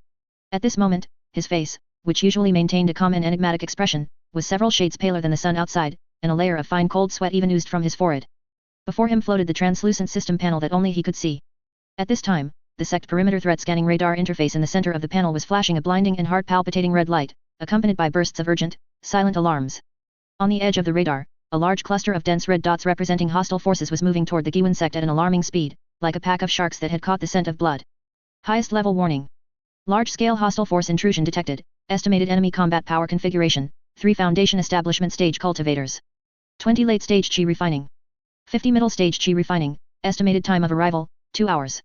At this moment, his face, which usually maintained a calm and enigmatic expression, was several shades paler than the sun outside, and a layer of fine cold sweat even oozed from his forehead. Before him floated the translucent system panel that only he could see. At this time, the sect perimeter threat scanning radar interface in the center of the panel was flashing a blinding and heart-palpitating red light, accompanied by bursts of urgent, silent alarms. On the edge of the radar, a large cluster of dense red dots representing hostile forces was moving toward the Guiyuan Sect at an alarming speed, like a pack of sharks that had caught the scent of blood. Highest level warning. Large-scale hostile force intrusion detected, estimated enemy combat power configuration, 3 foundation establishment stage cultivators. 20 late stage Qi refining. 50 middle stage Qi refining, estimated time of arrival, 2 hours.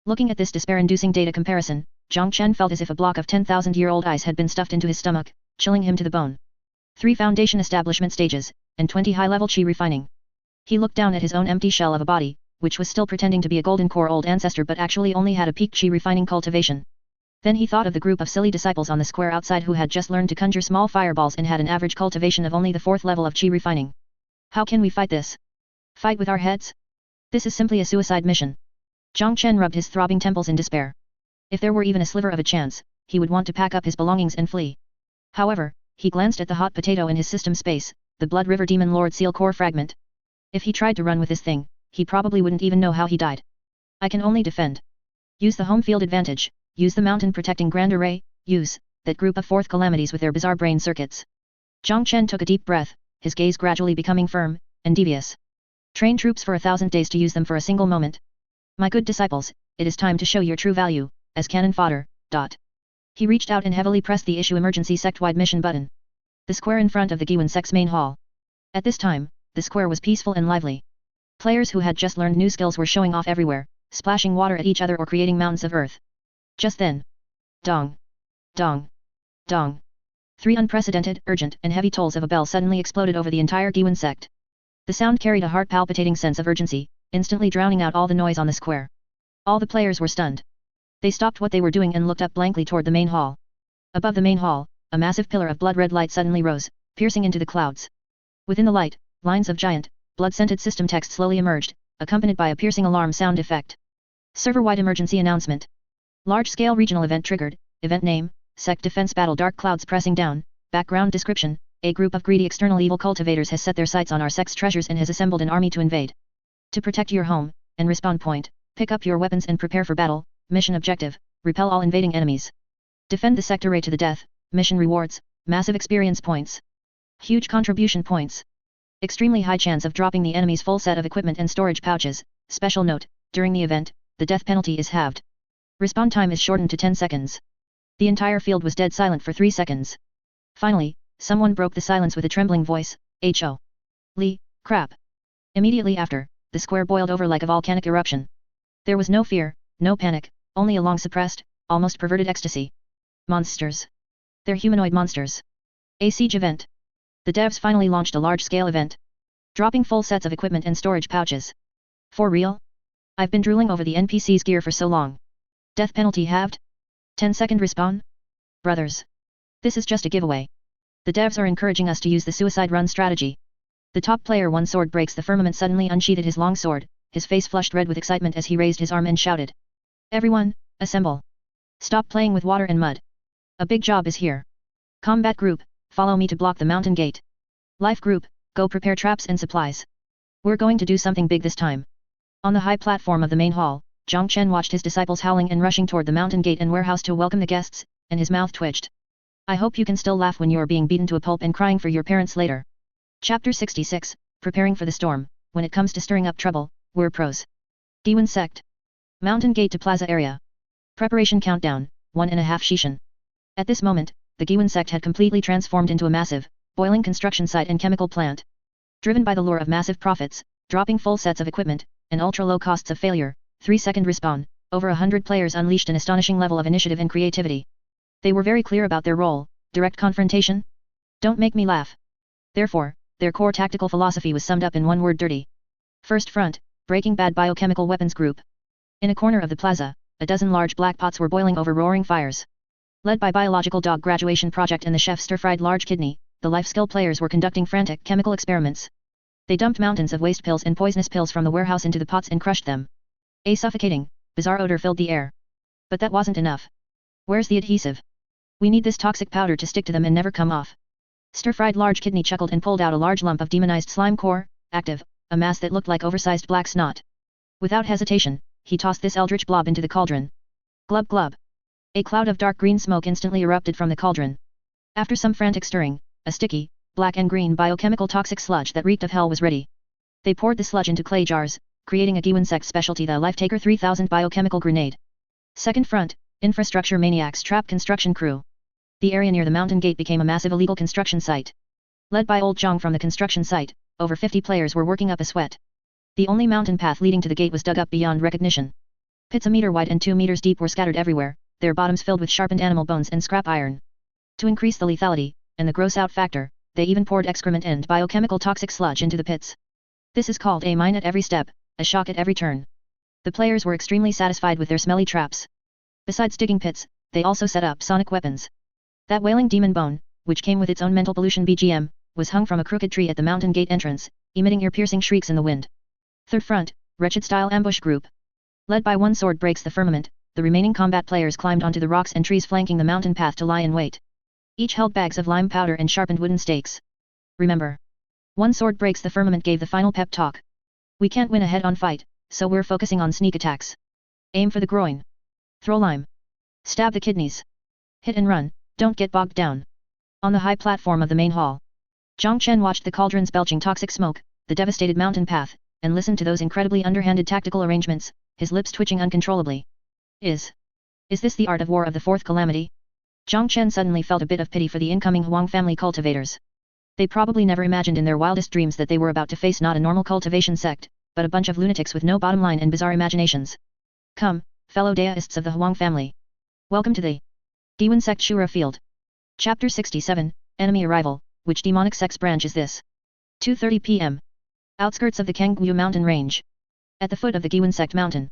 Looking at this despair-inducing data comparison, Chen felt as if a block of 10,000-year-old ice had been stuffed into his stomach, chilling him to the bone. 3 foundation establishment stages, and 20 high-level Qi refining. He looked down at his own empty shell of a body, which was still pretending to be a golden core old ancestor but actually only had a peak Qi refining cultivation. Then he thought of the group of silly disciples on the square outside who had just learned to conjure small fireballs and had an average cultivation of only the 4th level of Qi refining. How can we fight this? Fight with our heads? This is simply a suicide mission. Chen rubbed his throbbing temples in despair. If there were even a sliver of a chance, he would want to pack up his belongings and flee. However, he glanced at the hot potato in his system space, the Blood River Demon Lord Seal Core fragment. If he tried to run with this thing, he probably wouldn't even know how he died. I can only defend. Use the home field advantage, use the mountain protecting Grand Array, use that group of Fourth Calamities with their bizarre brain circuits. Chen took a deep breath, his gaze gradually becoming firm and devious. Train troops for 1,000 days to use them for a single moment. My good disciples, it is time to show your true value, as cannon fodder. He reached out and heavily pressed the issue emergency sect-wide mission button. The square in front of the Guiyuan Sect's main hall. At this time, the square was peaceful and lively. Players who had just learned new skills were showing off everywhere, splashing water at each other or creating mountains of earth. Just then. Dong. Dong. Dong. 3 unprecedented, urgent, and heavy tolls of a bell suddenly exploded over the entire Guiyuan Sect. The sound carried a heart-palpitating sense of urgency, instantly drowning out all the noise on the square. All the players were stunned. They stopped what they were doing and looked up blankly toward the main hall. Above the main hall, a massive pillar of blood-red light suddenly rose, piercing into the clouds. Within the light, lines of giant, blood-scented system text slowly emerged, accompanied by a piercing alarm sound effect. Server-wide emergency announcement. Large-scale regional event triggered, event name, Sect Defense Battle Dark Clouds pressing down, background description, a group of greedy external evil cultivators has set their sights on our sect's treasures and has assembled an army to invade. To protect your home, and respawn point, pick up your weapons and prepare for battle, mission objective, repel all invading enemies. Defend the sector array to the death, mission rewards, massive experience points. Huge contribution points. Extremely high chance of dropping the enemy's full set of equipment and storage pouches. Special note, during the event, the death penalty is halved. Respawn time is shortened to 10 seconds. The entire field was dead silent for 3 seconds. Finally, someone broke the silence with a trembling voice, Ho. Lee, crap. Immediately after, the square boiled over like a volcanic eruption. There was no fear, no panic, only a long suppressed, almost perverted ecstasy. Monsters. They're humanoid monsters. A siege event. The devs finally launched a large-scale event. Dropping full sets of equipment and storage pouches. For real? I've been drooling over the NPC's gear for so long. Death penalty halved? 10-second respawn? Brothers. This is just a giveaway. The devs are encouraging us to use the suicide run strategy. The top player one sword breaks the firmament suddenly unsheathed his long sword, his face flushed red with excitement as he raised his arm and shouted. Everyone, assemble. Stop playing with water and mud. A big job is here. Combat group, follow me to block the mountain gate. Life group, go prepare traps and supplies. We're going to do something big this time. On the high platform of the main hall, Chen watched his disciples howling and rushing toward the mountain gate and warehouse to welcome the guests, and his mouth twitched. I hope you can still laugh when you are being beaten to a pulp and crying for your parents later. Chapter 66, Preparing for the Storm. When it comes to stirring up trouble, we're pros. Guiyuan Sect. Mountain Gate to Plaza Area. Preparation countdown, 1.5 Shishan. At this moment, the Guiyuan Sect had completely transformed into a massive, boiling construction site and chemical plant. Driven by the lure of massive profits, dropping full sets of equipment, and ultra-low costs of failure, 3-second respawn, over 100 players unleashed an astonishing level of initiative and creativity. They were very clear about their role: direct confrontation? Don't make me laugh. Therefore, their core tactical philosophy was summed up in one word: dirty. First front, Breaking Bad Biochemical Weapons Group. In a corner of the plaza, a dozen large black pots were boiling over roaring fires. Led by Biological Dog Graduation Project and the chef Stir-Fried Large Kidney, the life skill players were conducting frantic chemical experiments. They dumped mountains of waste pills and poisonous pills from the warehouse into the pots and crushed them. A suffocating, bizarre odor filled the air. But that wasn't enough. Where's the adhesive? We need this toxic powder to stick to them and never come off. Stir-Fried Large Kidney chuckled and pulled out a large lump of demonized slime core, active, a mass that looked like oversized black snot. Without hesitation, he tossed this eldritch blob into the cauldron. Glub glub. A cloud of dark green smoke instantly erupted from the cauldron. After some frantic stirring, a sticky, black and green biochemical toxic sludge that reeked of hell was ready. They poured the sludge into clay jars, creating a Guiyuan Sect specialty, the Lifetaker 3000 biochemical grenade. Second front, infrastructure maniacs trap construction crew. The area near the mountain gate became a massive illegal construction site. Led by old Jiang from the construction site, over 50 players were working up a sweat. The only mountain path leading to the gate was dug up beyond recognition. Pits a meter wide and 2 meters deep were scattered everywhere, their bottoms filled with sharpened animal bones and scrap iron. To increase the lethality, and the gross out factor, they even poured excrement and biochemical toxic sludge into the pits. This is called a mine at every step, a shock at every turn. The players were extremely satisfied with their smelly traps. Besides digging pits, they also set up sonic weapons. That wailing demon bone, which came with its own mental pollution BGM, was hung from a crooked tree at the mountain gate entrance, emitting ear-piercing shrieks in the wind. Third front, wretched-style ambush group. Led by one sword breaks the firmament, the remaining combat players climbed onto the rocks and trees flanking the mountain path to lie in wait. Each held bags of lime powder and sharpened wooden stakes. Remember. One sword breaks the firmament gave the final pep talk. We can't win a head-on fight, so we're focusing on sneak attacks. Aim for the groin. Throw lime. Stab the kidneys. Hit and run, don't get bogged down. On the high platform of the main hall, Chen watched the cauldrons belching toxic smoke, the devastated mountain path, and listened to those incredibly underhanded tactical arrangements, his lips twitching uncontrollably. Is this the art of war of the Fourth Calamity? Chen suddenly felt a bit of pity for the incoming Huang family cultivators. They probably never imagined in their wildest dreams that they were about to face not a normal cultivation sect, but a bunch of lunatics with no bottom line and bizarre imaginations. Come, fellow deists of the Huang family. Welcome to the Guiyuan Sect Shura Field. Chapter 67, Enemy Arrival. Which demonic sect's branch is this? 2:30 p.m. Outskirts of the Qingyang mountain range. At the foot of the Guiyuan Sect mountain,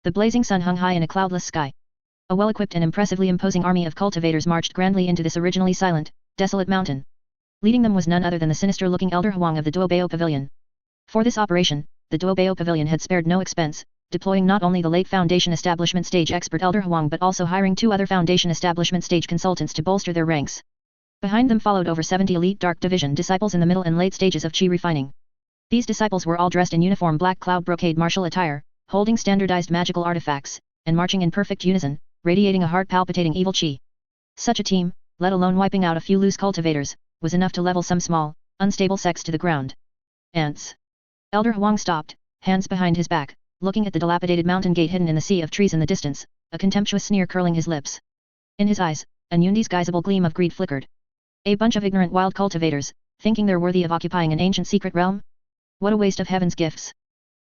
the blazing sun hung high in a cloudless sky. A well-equipped and impressively imposing army of cultivators marched grandly into this originally silent, desolate mountain. Leading them was none other than the sinister-looking Elder Huang of the Duobao Pavilion. For this operation, the Duobao Pavilion had spared no expense, deploying not only the late Foundation Establishment Stage expert Elder Huang but also hiring 2 other Foundation Establishment Stage consultants to bolster their ranks. Behind them followed over 70 elite Dark Division disciples in the middle and late stages of Qi refining. These disciples were all dressed in uniform black cloud brocade martial attire, holding standardized magical artifacts, and marching in perfect unison, radiating a heart-palpitating evil Qi. Such a team, let alone wiping out a few loose cultivators, was enough to level some small, unstable sects to the ground. Ants. Elder Huang stopped, hands behind his back, looking at the dilapidated mountain gate hidden in the sea of trees in the distance, a contemptuous sneer curling his lips. In his eyes, an undisguisable gleam of greed flickered. A bunch of ignorant wild cultivators, thinking they're worthy of occupying an ancient secret realm? What a waste of heaven's gifts.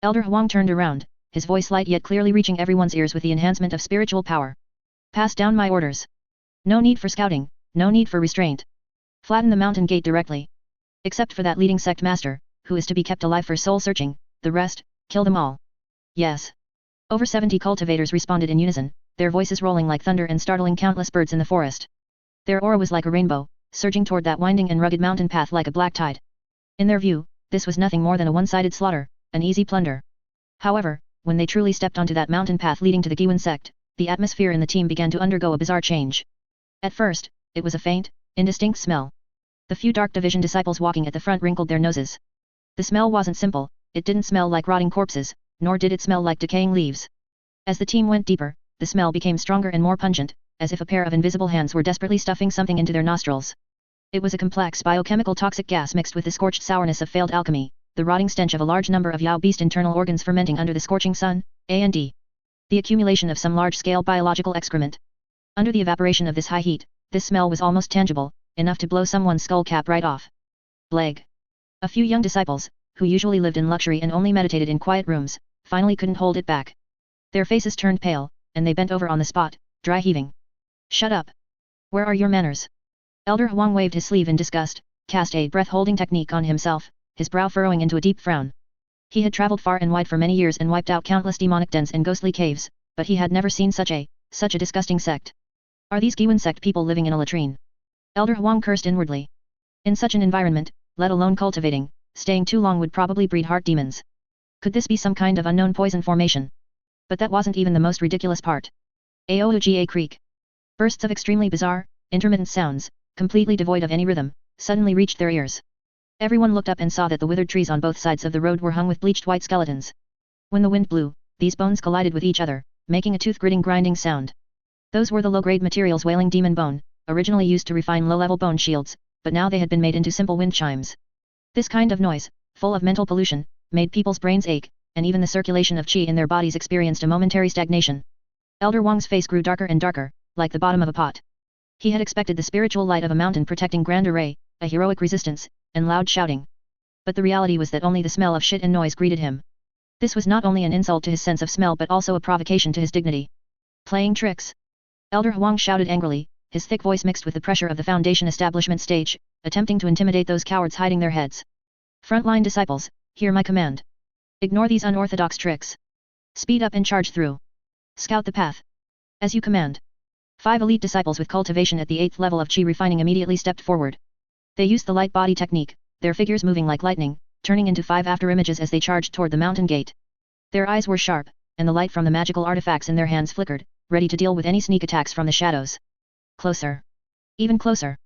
Elder Huang turned around, his voice light yet clearly reaching everyone's ears with the enhancement of spiritual power. Pass down my orders. No need for scouting, no need for restraint. Flatten the mountain gate directly. Except for that leading Sect Master, who is to be kept alive for soul searching, the rest, kill them all. Yes. Over 70 cultivators responded in unison, their voices rolling like thunder and startling countless birds in the forest. Their aura was like a rainbow, surging toward that winding and rugged mountain path like a black tide. In their view, this was nothing more than a one-sided slaughter, an easy plunder. However, when they truly stepped onto that mountain path leading to the Guiyuan Sect, the atmosphere in the team began to undergo a bizarre change. At first, it was a faint, indistinct smell. The few Dark Division disciples walking at the front wrinkled their noses. The smell wasn't simple, it didn't smell like rotting corpses, nor did it smell like decaying leaves. As the team went deeper, the smell became stronger and more pungent, as if a pair of invisible hands were desperately stuffing something into their nostrils. It was a complex biochemical toxic gas mixed with the scorched sourness of failed alchemy, the rotting stench of a large number of Yao beast internal organs fermenting under the scorching sun, and the accumulation of some large-scale biological excrement. Under the evaporation of this high heat, this smell was almost tangible, enough to blow someone's skull cap right off. Blag. A few young disciples, who usually lived in luxury and only meditated in quiet rooms, finally couldn't hold it back. Their faces turned pale, and they bent over on the spot, dry heaving. Shut up! Where are your manners? Elder Huang waved his sleeve in disgust, cast a breath-holding technique on himself, his brow furrowing into a deep frown. He had traveled far and wide for many years and wiped out countless demonic dens and ghostly caves, but he had never seen such a disgusting sect. Are these Guiyuan Sect people living in a latrine? Elder Huang cursed inwardly. In such an environment, let alone cultivating, staying too long would probably breed heart demons. Could this be some kind of unknown poison formation? But that wasn't even the most ridiculous part. Aouga Creek. Bursts of extremely bizarre, intermittent sounds, completely devoid of any rhythm, suddenly reached their ears. Everyone looked up and saw that the withered trees on both sides of the road were hung with bleached white skeletons. When the wind blew, these bones collided with each other, making a tooth-gritting grinding sound. Those were the low-grade materials wailing demon bone, originally used to refine low-level bone shields, but now they had been made into simple wind chimes. This kind of noise, full of mental pollution, made people's brains ache, and even the circulation of qi in their bodies experienced a momentary stagnation. Elder Wang's face grew darker and darker, like the bottom of a pot. He had expected the spiritual light of a mountain protecting Grand Array, a heroic resistance, and loud shouting. But the reality was that only the smell of shit and noise greeted him. This was not only an insult to his sense of smell but also a provocation to his dignity. Playing tricks? Elder Huang shouted angrily, his thick voice mixed with the pressure of the Foundation establishment stage, attempting to intimidate those cowards hiding their heads. Frontline disciples, hear my command. Ignore these unorthodox tricks. Speed up and charge through. Scout the path. As you command. 5 elite disciples with cultivation at the 8th level of Qi refining immediately stepped forward. They used the light body technique, their figures moving like lightning, turning into 5 after-images as they charged toward the mountain gate. Their eyes were sharp, and the light from the magical artifacts in their hands flickered, ready to deal with any sneak attacks from the shadows. Closer. Even closer.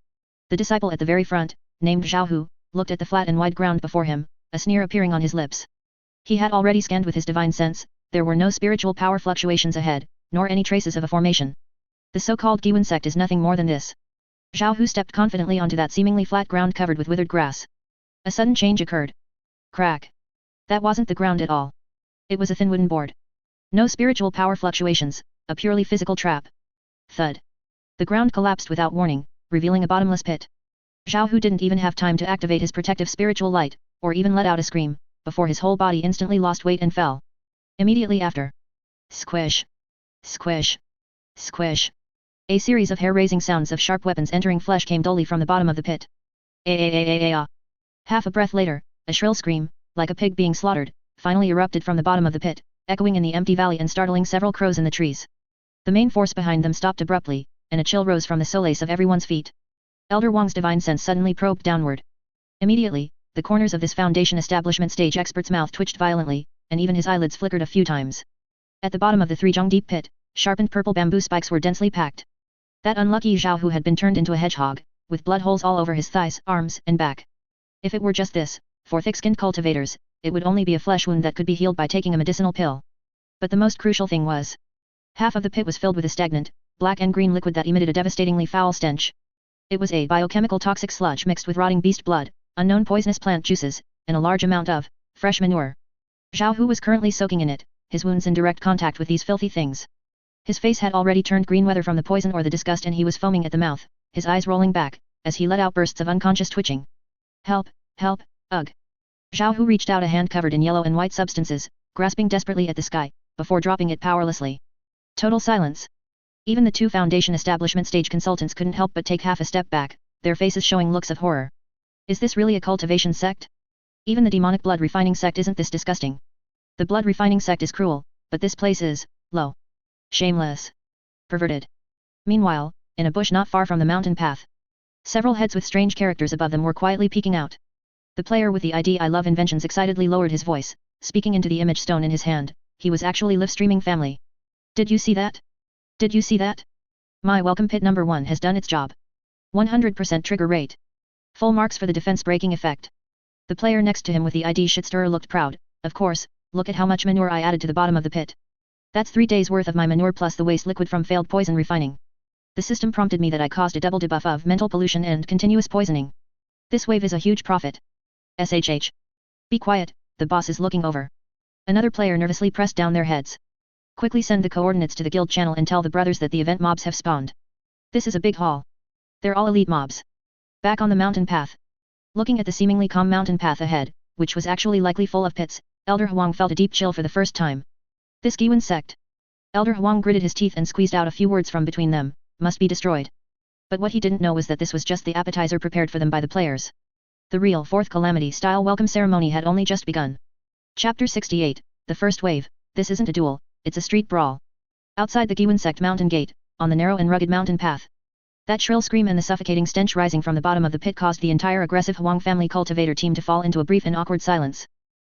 The disciple at the very front, named Zhao Hu, looked at the flat and wide ground before him, a sneer appearing on his lips. He had already scanned with his divine sense, there were no spiritual power fluctuations ahead, nor any traces of a formation. The so-called Guiyuan Sect is nothing more than this. Zhao Hu stepped confidently onto that seemingly flat ground covered with withered grass. A sudden change occurred. Crack. That wasn't the ground at all. It was a thin wooden board. No spiritual power fluctuations, a purely physical trap. Thud. The ground collapsed without warning, revealing a bottomless pit. Zhao Hu didn't even have time to activate his protective spiritual light, or even let out a scream, before his whole body instantly lost weight and fell. Immediately after. Squish. Squish. Squish. A series of hair-raising sounds of sharp weapons entering flesh came dully from the bottom of the pit. Ah. Half a breath later, a shrill scream, like a pig being slaughtered, finally erupted from the bottom of the pit, echoing in the empty valley and startling several crows in the trees. The main force behind them stopped abruptly, and a chill rose from the soles of everyone's feet. Elder Wang's divine sense suddenly probed downward. Immediately, the corners of this Foundation establishment stage expert's mouth twitched violently, and even his eyelids flickered a few times. At the bottom of the 3-jong deep pit, sharpened purple bamboo spikes were densely packed. That unlucky Zhao Hu had been turned into a hedgehog, with blood holes all over his thighs, arms, and back. If it were just this, for thick-skinned cultivators, it would only be a flesh wound that could be healed by taking a medicinal pill. But the most crucial thing was, half of the pit was filled with a stagnant, black and green liquid that emitted a devastatingly foul stench. It was a biochemical toxic sludge mixed with rotting beast blood, unknown poisonous plant juices, and a large amount of fresh manure. Zhao Hu was currently soaking in it, his wounds in direct contact with these filthy things. His face had already turned green whether from the poison or the disgust, and he was foaming at the mouth, his eyes rolling back, as he let out bursts of unconscious twitching. Help, help, ugh. Zhao Hu reached out a hand covered in yellow and white substances, grasping desperately at the sky, before dropping it powerlessly. Total silence. Even the 2 Foundation establishment stage consultants couldn't help but take half a step back, their faces showing looks of horror. Is this really a cultivation sect? Even the demonic blood refining sect isn't this disgusting. The blood refining sect is cruel, but this place is low. Shameless. Perverted. Meanwhile, in a bush not far from the mountain path, several heads with strange characters above them were quietly peeking out. The player with the ID I Love Inventions excitedly lowered his voice, speaking into the image stone in his hand. He was actually live-streaming family. Did you see that? Did you see that? My welcome pit number 1 has done its job. 100% trigger rate. Full marks for the defense breaking effect. The player next to him with the ID shitstirrer looked proud. Of course, look at how much manure I added to the bottom of the pit. That's 3 days worth of my manure plus the waste liquid from failed poison refining. The system prompted me that I caused a double debuff of mental pollution and continuous poisoning. This wave is a huge profit. SHH. Be quiet, the boss is looking over. Another player nervously pressed down their heads. Quickly send the coordinates to the guild channel and tell the brothers that the event mobs have spawned. This is a big haul. They're all elite mobs. Back on the mountain path. Looking at the seemingly calm mountain path ahead, which was actually likely full of pits, Elder Huang felt a deep chill for the first time. This Guiyuan Sect. Elder Huang gritted his teeth and squeezed out a few words from between them, must be destroyed. But what he didn't know was that this was just the appetizer prepared for them by the players. The real Fourth Calamity style welcome ceremony had only just begun. Chapter 68, The First Wave. This isn't a duel, it's a street brawl. Outside the Guiyuan Sect mountain gate, on the narrow and rugged mountain path. That shrill scream and the suffocating stench rising from the bottom of the pit caused the entire aggressive Huang family cultivator team to fall into a brief and awkward silence.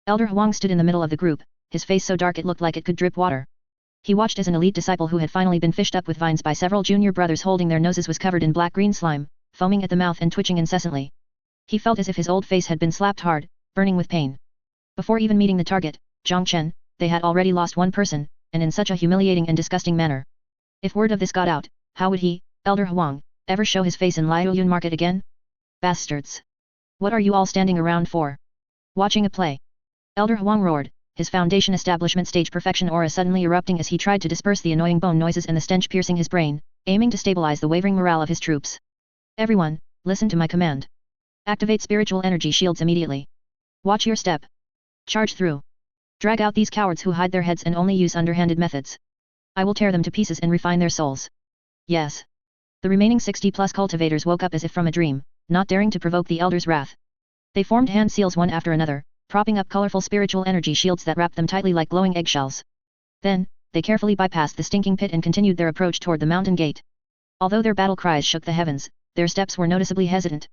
Elder Huang stood in the middle of the group, his face so dark it looked like it could drip water. He watched as an elite disciple who had finally been fished up with vines by several junior brothers holding their noses was covered in black-green slime, foaming at the mouth and twitching incessantly. He felt as if his old face had been slapped hard, burning with pain. Before even meeting the target, Chen, they had already lost one person, and in such a humiliating and disgusting manner. If word of this got out, how would he, Elder Huang, ever show his face in Liaoyun market again? Bastards! What are you all standing around for? Watching a play? Elder Huang roared, his foundation establishment stage perfection aura suddenly erupting as he tried to disperse the annoying bone noises and the stench piercing his brain, aiming to stabilize the wavering morale of his troops. Everyone, listen to my command. Activate spiritual energy shields immediately. Watch your step. Charge through. Drag out these cowards who hide their heads and only use underhanded methods. I will tear them to pieces and refine their souls. Yes. The remaining 60+ cultivators woke up as if from a dream, not daring to provoke the elder's wrath. They formed hand seals one after another, propping up colorful spiritual energy shields that wrapped them tightly like glowing eggshells. Then, they carefully bypassed the stinking pit and continued their approach toward the mountain gate. Although their battle cries shook the heavens, their steps were noticeably hesitant.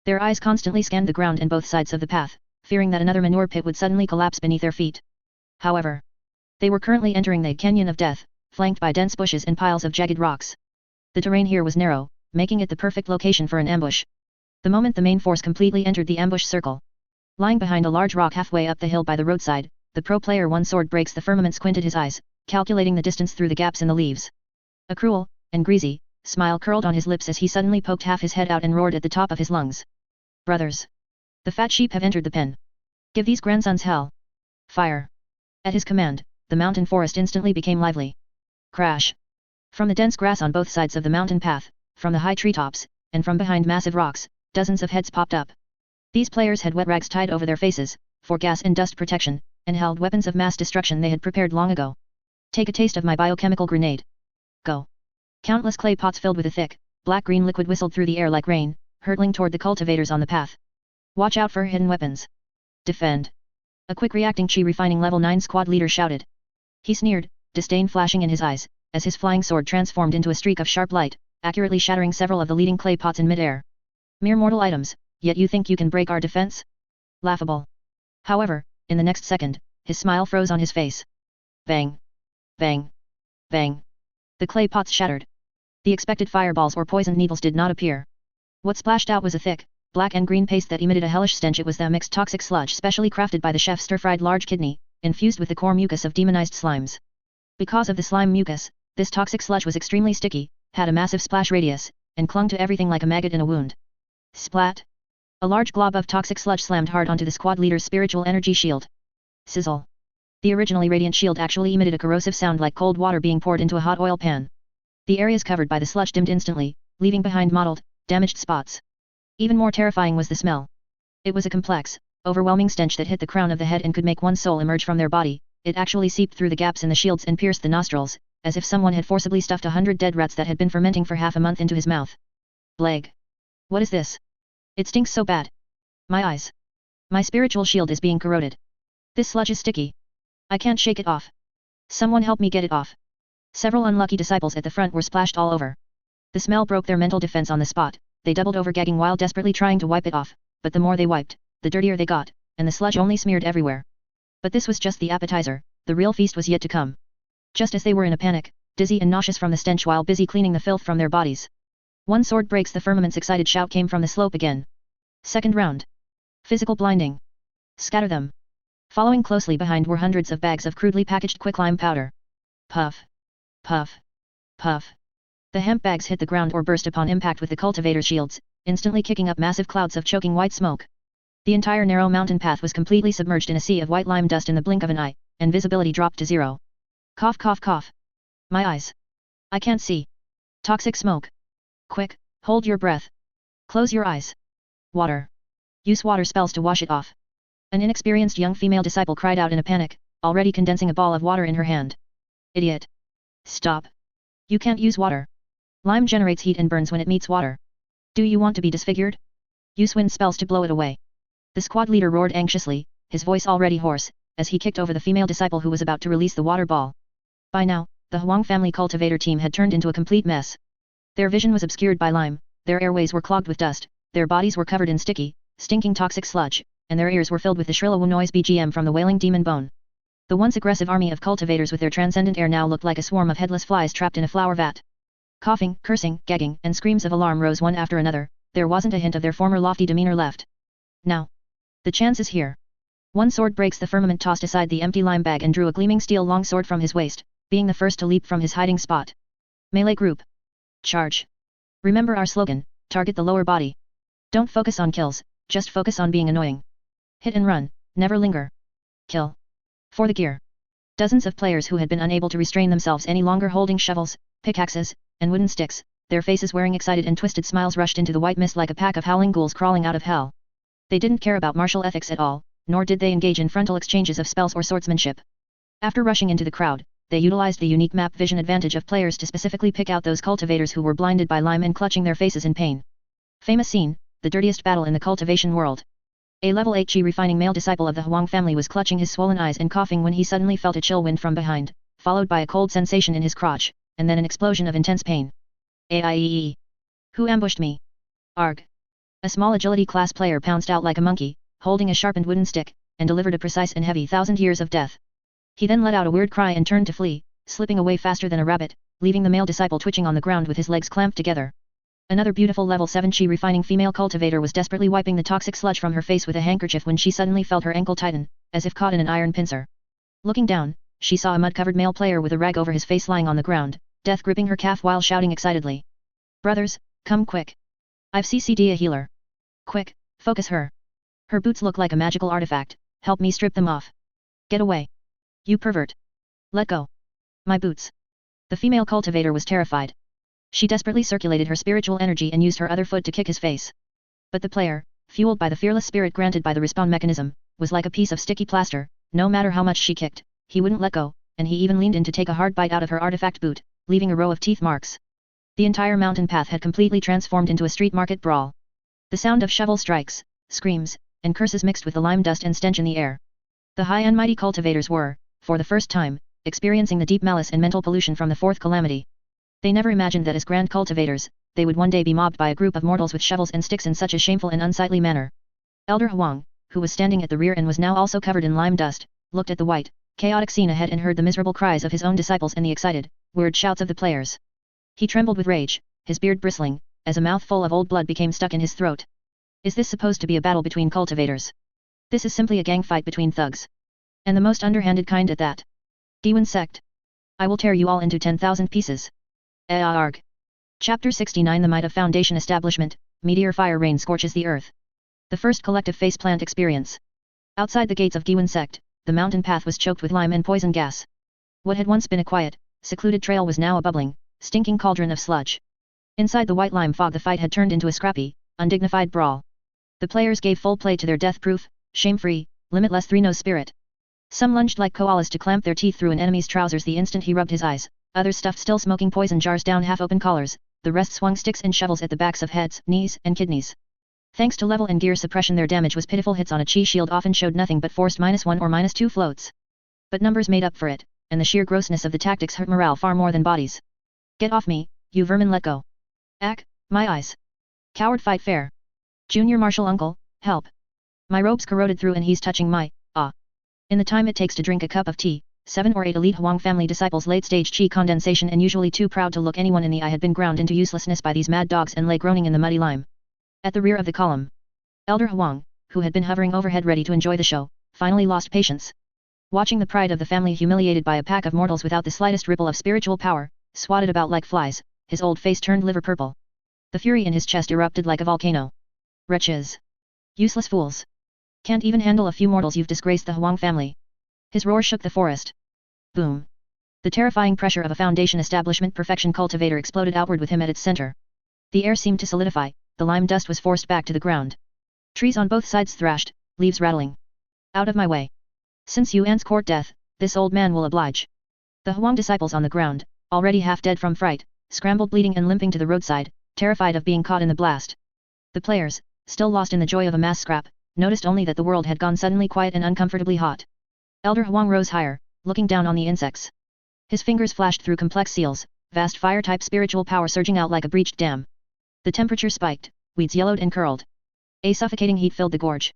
Their eyes constantly scanned the ground and both sides of the path, fearing that another manure pit would suddenly collapse beneath their feet. However, they were currently entering the canyon of death, flanked by dense bushes and piles of jagged rocks. The terrain here was narrow, making it the perfect location for an ambush. The moment the main force completely entered the ambush circle. Lying behind a large rock halfway up the hill by the roadside, the pro player one sword breaks the firmament squinted his eyes, calculating the distance through the gaps in the leaves. A cruel, and greasy, smile curled on his lips as he suddenly poked half his head out and roared at the top of his lungs. Brothers! The fat sheep have entered the pen. Give these grandsons hell. Fire! At his command, the mountain forest instantly became lively. Crash! From the dense grass on both sides of the mountain path, from the high treetops, and from behind massive rocks, dozens of heads popped up. These players had wet rags tied over their faces, for gas and dust protection, and held weapons of mass destruction they had prepared long ago. Take a taste of my biochemical grenade. Go. Countless clay pots filled with a thick, black-green liquid whistled through the air like rain, hurtling toward the cultivators on the path. Watch out for hidden weapons. Defend. A quick reacting chi refining level 9 squad leader shouted. He sneered, disdain flashing in his eyes, as his flying sword transformed into a streak of sharp light, accurately shattering several of the leading clay pots in mid-air. Mere mortal items, yet you think you can break our defense? Laughable. However, in the next second, his smile froze on his face. Bang. Bang. Bang. The clay pots shattered. The expected fireballs or poisoned needles did not appear. What splashed out was a thick, black and green paste that emitted a hellish stench. It was the mixed toxic sludge specially crafted by the chef stir-fried large kidney, infused with the core mucus of demonized slimes. Because of the slime mucus, this toxic sludge was extremely sticky, had a massive splash radius, and clung to everything like a maggot in a wound. Splat! A large glob of toxic sludge slammed hard onto the squad leader's spiritual energy shield. Sizzle! The originally radiant shield actually emitted a corrosive sound like cold water being poured into a hot oil pan. The areas covered by the sludge dimmed instantly, leaving behind mottled, damaged spots. Even more terrifying was the smell. It was a complex, overwhelming stench that hit the crown of the head and could make one's soul emerge from their body. It actually seeped through the gaps in the shields and pierced the nostrils, as if someone had forcibly stuffed 100 dead rats that had been fermenting for half a month into his mouth. Blag. What is this? It stinks so bad. My eyes. My spiritual shield is being corroded. This sludge is sticky. I can't shake it off. Someone help me get it off. Several unlucky disciples at the front were splashed all over. The smell broke their mental defense on the spot. They doubled over gagging while desperately trying to wipe it off, but the more they wiped, the dirtier they got, and the sludge only smeared everywhere. But this was just the appetizer, the real feast was yet to come. Just as they were in a panic, dizzy and nauseous from the stench while busy cleaning the filth from their bodies. One sword breaks the firmament's excited shout came from the slope again. Second round. Physical blinding. Scatter them. Following closely behind were hundreds of bags of crudely packaged quicklime powder. Puff. Puff. Puff. The hemp bags hit the ground or burst upon impact with the cultivator's shields, instantly kicking up massive clouds of choking white smoke. The entire narrow mountain path was completely submerged in a sea of white lime dust in the blink of an eye, and visibility dropped to zero. Cough cough cough. My eyes. I can't see. Toxic smoke. Quick, hold your breath. Close your eyes. Water. Use water spells to wash it off. An inexperienced young female disciple cried out in a panic, already condensing a ball of water in her hand. Idiot! Stop! You can't use water. Lime generates heat and burns when it meets water. Do you want to be disfigured? Use wind spells to blow it away. The squad leader roared anxiously, his voice already hoarse, as he kicked over the female disciple who was about to release the water ball. By now, the Huang family cultivator team had turned into a complete mess. Their vision was obscured by lime, their airways were clogged with dust, their bodies were covered in sticky, stinking toxic sludge, and their ears were filled with the shrill noise BGM from the wailing demon bone. The once aggressive army of cultivators with their transcendent air now looked like a swarm of headless flies trapped in a flour vat. Coughing, cursing, gagging, and screams of alarm rose one after another. There wasn't a hint of their former lofty demeanor left. Now. The chance is here. One sword breaks the firmament, tossed aside the empty lime bag and drew a gleaming steel longsword from his waist, being the first to leap from his hiding spot. Melee group. Charge. Remember our slogan, target the lower body. Don't focus on kills, just focus on being annoying. Hit and run, never linger. Kill. For the gear. Dozens of players who had been unable to restrain themselves any longer holding shovels, pickaxes, and wooden sticks, their faces wearing excited and twisted smiles, rushed into the white mist like a pack of howling ghouls crawling out of hell. They didn't care about martial ethics at all, nor did they engage in frontal exchanges of spells or swordsmanship. After rushing into the crowd, they utilized the unique map vision advantage of players to specifically pick out those cultivators who were blinded by lime and clutching their faces in pain. Famous scene, the dirtiest battle in the cultivation world. A level 8 Qi refining male disciple of the Huang family was clutching his swollen eyes and coughing when he suddenly felt a chill wind from behind, followed by a cold sensation in his crotch, and then an explosion of intense pain. Aieee! Who ambushed me? Arg! A small agility class player pounced out like a monkey, holding a sharpened wooden stick, and delivered a precise and heavy 1,000 years of death. He then let out a weird cry and turned to flee, slipping away faster than a rabbit, leaving the male disciple twitching on the ground with his legs clamped together. Another beautiful level 7 Qi refining female cultivator was desperately wiping the toxic sludge from her face with a handkerchief when she suddenly felt her ankle tighten, as if caught in an iron pincer. Looking down, she saw a mud-covered male player with a rag over his face lying on the ground, death gripping her calf while shouting excitedly. Brothers, come quick. I've CC'd a healer. Quick, focus her. Her boots look like a magical artifact, help me strip them off. Get away. You pervert. Let go. My boots. The female cultivator was terrified. She desperately circulated her spiritual energy and used her other foot to kick his face. But the player, fueled by the fearless spirit granted by the respawn mechanism, was like a piece of sticky plaster. No matter how much she kicked, he wouldn't let go, and he even leaned in to take a hard bite out of her artifact boot, leaving a row of teeth marks. The entire mountain path had completely transformed into a street market brawl. The sound of shovel strikes, screams, and curses mixed with the lime dust and stench in the air. The high and mighty cultivators were, for the first time, experiencing the deep malice and mental pollution from the Fourth Calamity. They never imagined that as grand cultivators, they would one day be mobbed by a group of mortals with shovels and sticks in such a shameful and unsightly manner. Elder Huang, who was standing at the rear and was now also covered in lime dust, looked at the white, chaotic scene ahead and heard the miserable cries of his own disciples and the excited, weird shouts of the players. He trembled with rage, his beard bristling, as a mouthful of old blood became stuck in his throat. Is this supposed to be a battle between cultivators? This is simply a gang fight between thugs. And the most underhanded kind at that. Guiyuan Sect. I will tear you all into 10,000 pieces. Arg. Chapter 69 The Might of Foundation Establishment, Meteor Fire Rain Scorches the Earth. The first collective faceplant experience. Outside the gates of Guiyuan Sect, the mountain path was choked with lime and poison gas. What had once been a quiet, secluded trail was now a bubbling, stinking cauldron of sludge. Inside the white lime fog the fight had turned into a scrappy, undignified brawl. The players gave full play to their death-proof, shame-free, limitless three-nose spirit. Some lunged like koalas to clamp their teeth through an enemy's trousers the instant he rubbed his eyes, others stuffed still smoking poison jars down half-open collars, the rest swung sticks and shovels at the backs of heads, knees, and kidneys. Thanks to level and gear suppression their damage was pitiful. Hits on a chi shield often showed nothing but forced -1 or -2 floats. But numbers made up for it, and the sheer grossness of the tactics hurt morale far more than bodies. Get off me, you vermin, let go. Ack, my eyes. Coward, fight fair. Junior Marshal Uncle, help. My robe's corroded through and he's touching my, In the time it takes to drink a cup of tea, 7 or 8 elite Huang family disciples late-stage chi condensation and usually too proud to look anyone in the eye had been ground into uselessness by these mad dogs and lay groaning in the muddy lime. At the rear of the column, Elder Huang, who had been hovering overhead ready to enjoy the show, finally lost patience. Watching the pride of the family humiliated by a pack of mortals without the slightest ripple of spiritual power, swatted about like flies, his old face turned liver purple. The fury in his chest erupted like a volcano. Wretches! Useless fools! Can't even handle a few mortals, you've disgraced the Huang family. His roar shook the forest. Boom! The terrifying pressure of a foundation establishment perfection cultivator exploded outward with him at its center. The air seemed to solidify, the lime dust was forced back to the ground. Trees on both sides thrashed, leaves rattling. Out of my way. Since Yuan's court death, this old man will oblige. The Huang disciples on the ground, already half dead from fright, scrambled bleeding and limping to the roadside, terrified of being caught in the blast. The players, still lost in the joy of a mass scrap, noticed only that the world had gone suddenly quiet and uncomfortably hot. Elder Huang rose higher, looking down on the insects. His fingers flashed through complex seals, vast fire-type spiritual power surging out like a breached dam. The temperature spiked, weeds yellowed and curled. A suffocating heat filled the gorge.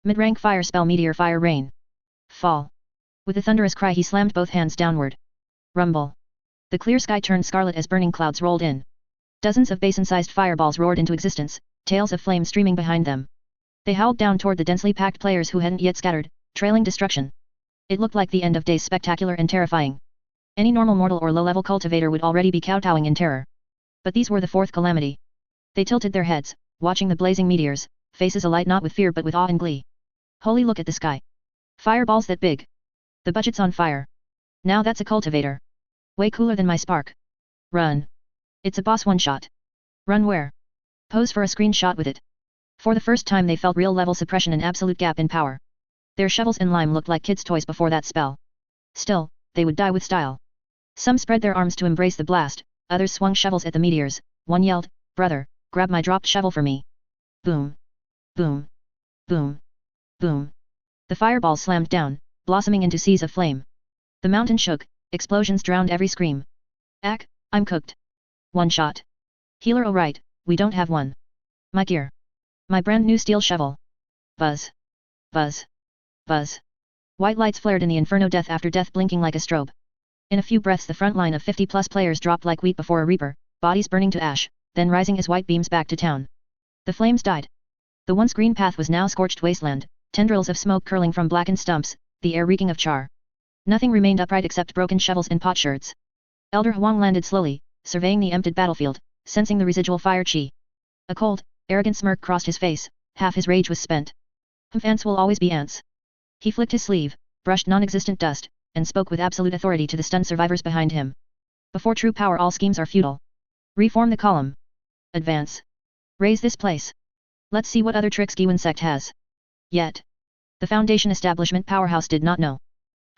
Mid-rank fire spell meteor fire rain. Fall. With a thunderous cry he slammed both hands downward. Rumble. The clear sky turned scarlet as burning clouds rolled in. Dozens of basin-sized fireballs roared into existence, tails of flame streaming behind them. They howled down toward the densely packed players who hadn't yet scattered, trailing destruction. It looked like the end of days, spectacular and terrifying. Any normal mortal or low-level cultivator would already be kowtowing in terror. But these were the Fourth Calamity. They tilted their heads, watching the blazing meteors, faces alight not with fear but with awe and glee. Holy, look at the sky. Fireballs that big. The budget's on fire. Now that's a cultivator. Way cooler than my spark. Run. It's a boss one-shot. Run where? Pose for a screenshot with it. For the first time they felt real level suppression and absolute gap in power. Their shovels and lime looked like kids' toys before that spell. Still, they would die with style. Some spread their arms to embrace the blast, others swung shovels at the meteors, one yelled, "Brother, grab my dropped shovel for me." Boom. Boom. Boom. Boom. The fireballs slammed down, blossoming into seas of flame. The mountain shook, explosions drowned every scream. Ack, I'm cooked. One shot. Healer, oh right, we don't have one. My gear. My brand new steel shovel. Buzz. Buzz. Buzz. White lights flared in the inferno, death after death blinking like a strobe. In a few breaths the front line of 50+ players dropped like wheat before a reaper, bodies burning to ash, then rising as white beams back to town. The flames died. The once green path was now scorched wasteland, tendrils of smoke curling from blackened stumps, the air reeking of char. Nothing remained upright except broken shovels and potsherds. Elder Huang landed slowly, surveying the emptied battlefield, sensing the residual fire chi. A cold, arrogant smirk crossed his face, half his rage was spent. Ants will always be ants. He flicked his sleeve, brushed non-existent dust, and spoke with absolute authority to the stunned survivors behind him. Before true power all schemes are futile. Reform the column. Advance. Raise this place. Let's see what other tricks Guiyuan Sect has. Yet. The Foundation establishment powerhouse did not know.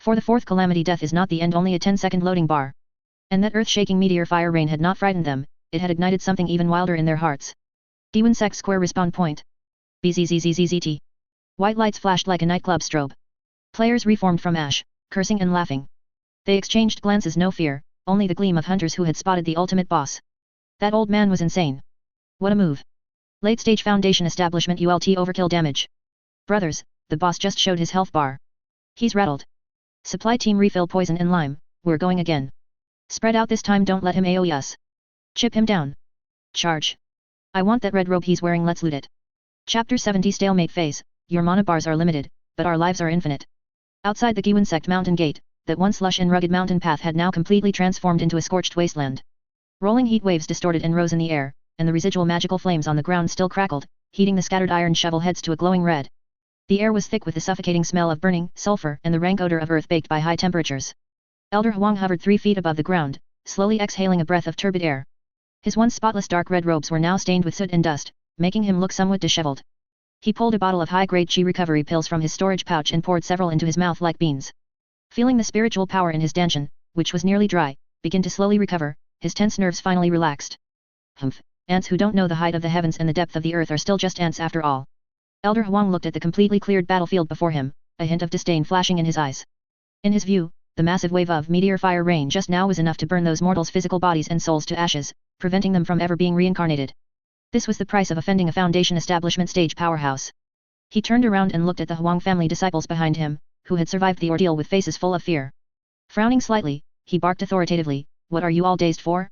For the Fourth Calamity, death is not the end, only a 10-second loading bar. And that earth-shaking meteor fire rain had not frightened them, it had ignited something even wilder in their hearts. Guiyuan Sect square respawn point. BZZZZZT. White lights flashed like a nightclub strobe. Players reformed from ash, cursing and laughing. They exchanged glances, no fear, only the gleam of hunters who had spotted the ultimate boss. That old man was insane. What a move. Late-stage Foundation establishment ULT overkill damage. Brothers, the boss just showed his health bar. He's rattled. Supply team refill poison and lime, we're going again. Spread out this time, don't let him AoE us. Chip him down. Charge. I want that red robe he's wearing, let's loot it. Chapter 70 Stalemate Phase. Your mana bars are limited, but our lives are infinite. Outside the Guiyuan Sect mountain gate, that once lush and rugged mountain path had now completely transformed into a scorched wasteland. Rolling heat waves distorted and rose in the air, and the residual magical flames on the ground still crackled, heating the scattered iron shovel heads to a glowing red. The air was thick with the suffocating smell of burning sulfur and the rank odor of earth baked by high temperatures. Elder Huang hovered 3 feet above the ground, slowly exhaling a breath of turbid air. His once spotless dark red robes were now stained with soot and dust, making him look somewhat disheveled. He pulled a bottle of high-grade chi recovery pills from his storage pouch and poured several into his mouth like beans. Feeling the spiritual power in his dantian, which was nearly dry, begin to slowly recover, his tense nerves finally relaxed. Humph, ants who don't know the height of the heavens and the depth of the earth are still just ants after all. Elder Huang looked at the completely cleared battlefield before him, a hint of disdain flashing in his eyes. In his view, the massive wave of meteor fire rain just now was enough to burn those mortals' physical bodies and souls to ashes, preventing them from ever being reincarnated. This was the price of offending a Foundation establishment stage powerhouse. He turned around and looked at the Huang family disciples behind him, who had survived the ordeal with faces full of fear. Frowning slightly, he barked authoritatively, "What are you all dazed for?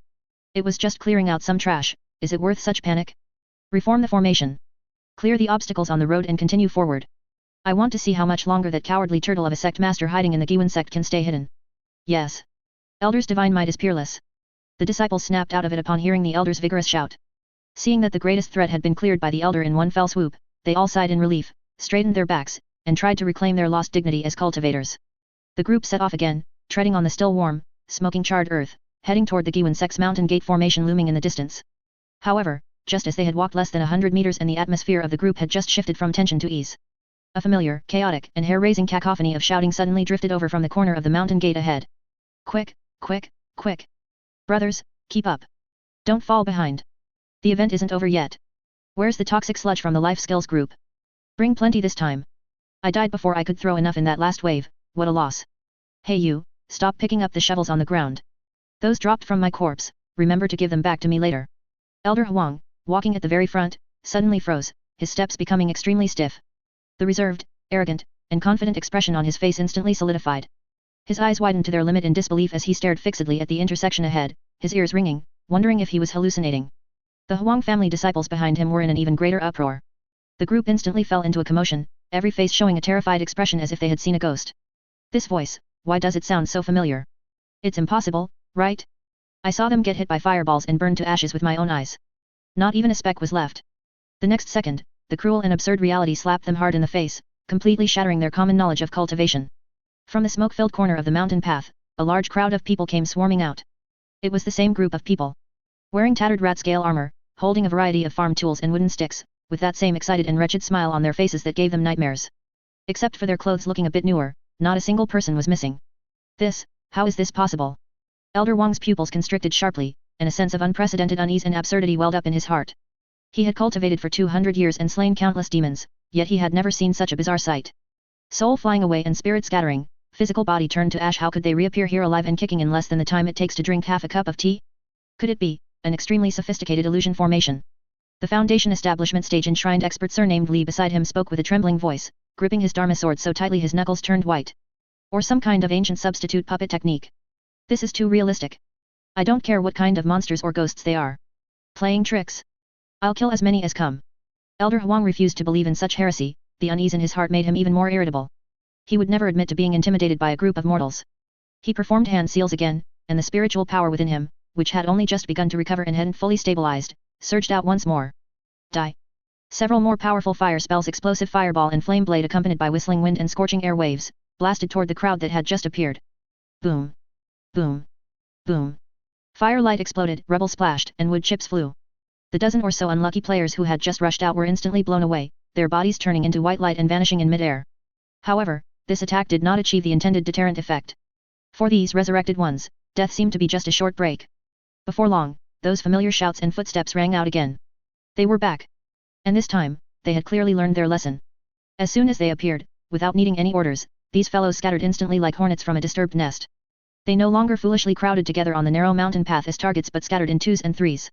It was just clearing out some trash, is it worth such panic? Reform the formation. Clear the obstacles on the road and continue forward. I want to see how much longer that cowardly turtle of a Sect Master hiding in the Guiyuan Sect can stay hidden." Yes. Elder's divine might is peerless. The disciples snapped out of it upon hearing the Elder's vigorous shout. Seeing that the greatest threat had been cleared by the Elder in one fell swoop, they all sighed in relief, straightened their backs, and tried to reclaim their lost dignity as cultivators. The group set off again, treading on the still warm, smoking charred earth, heading toward the Guiyuan Sect's mountain gate formation looming in the distance. However, just as they had walked less than 100 meters and the atmosphere of the group had just shifted from tension to ease. A familiar, chaotic, and hair-raising cacophony of shouting suddenly drifted over from the corner of the mountain gate ahead. Quick, quick, quick. Brothers, keep up. Don't fall behind. The event isn't over yet. Where's the toxic sludge from the life skills group? Bring plenty this time. I died before I could throw enough in that last wave, what a loss. Hey you, stop picking up the shovels on the ground. Those dropped from my corpse, remember to give them back to me later. Elder Huang, walking at the very front, suddenly froze, his steps becoming extremely stiff. The reserved, arrogant, and confident expression on his face instantly solidified. His eyes widened to their limit in disbelief as he stared fixedly at the intersection ahead, his ears ringing, wondering if he was hallucinating. The Huang family disciples behind him were in an even greater uproar. The group instantly fell into a commotion, every face showing a terrified expression as if they had seen a ghost. This voice, why does it sound so familiar? It's impossible, right? I saw them get hit by fireballs and burned to ashes with my own eyes. Not even a speck was left. The next second, the cruel and absurd reality slapped them hard in the face, completely shattering their common knowledge of cultivation. From the smoke-filled corner of the mountain path, a large crowd of people came swarming out. It was the same group of people. Wearing tattered rat-scale armor, holding a variety of farm tools and wooden sticks, with that same excited and wretched smile on their faces that gave them nightmares. Except for their clothes looking a bit newer, not a single person was missing. How is this possible? Elder Wang's pupils constricted sharply, and a sense of unprecedented unease and absurdity welled up in his heart. He had cultivated for 200 years and slain countless demons, yet he had never seen such a bizarre sight. Soul flying away and spirit scattering, physical body turned to ash. How could they reappear here alive and kicking in less than the time it takes to drink half a cup of tea? Could it be an extremely sophisticated illusion formation? The Foundation establishment stage enshrined expert surnamed Li beside him spoke with a trembling voice, gripping his Dharma sword so tightly his knuckles turned white. Or some kind of ancient substitute puppet technique. This is too realistic. I don't care what kind of monsters or ghosts they are. Playing tricks. I'll kill as many as come. Elder Huang refused to believe in such heresy, the unease in his heart made him even more irritable. He would never admit to being intimidated by a group of mortals. He performed hand seals again, and the spiritual power within him, which had only just begun to recover and hadn't fully stabilized, surged out once more. Die. Several more powerful fire spells, explosive fireball and flame blade accompanied by whistling wind and scorching air waves, blasted toward the crowd that had just appeared. Boom. Boom. Boom. Firelight exploded, rubble splashed, and wood chips flew. The dozen or so unlucky players who had just rushed out were instantly blown away, their bodies turning into white light and vanishing in midair. However, this attack did not achieve the intended deterrent effect. For these resurrected ones, death seemed to be just a short break. Before long, those familiar shouts and footsteps rang out again. They were back. And this time, they had clearly learned their lesson. As soon as they appeared, without needing any orders, these fellows scattered instantly like hornets from a disturbed nest. They no longer foolishly crowded together on the narrow mountain path as targets but scattered in twos and threes.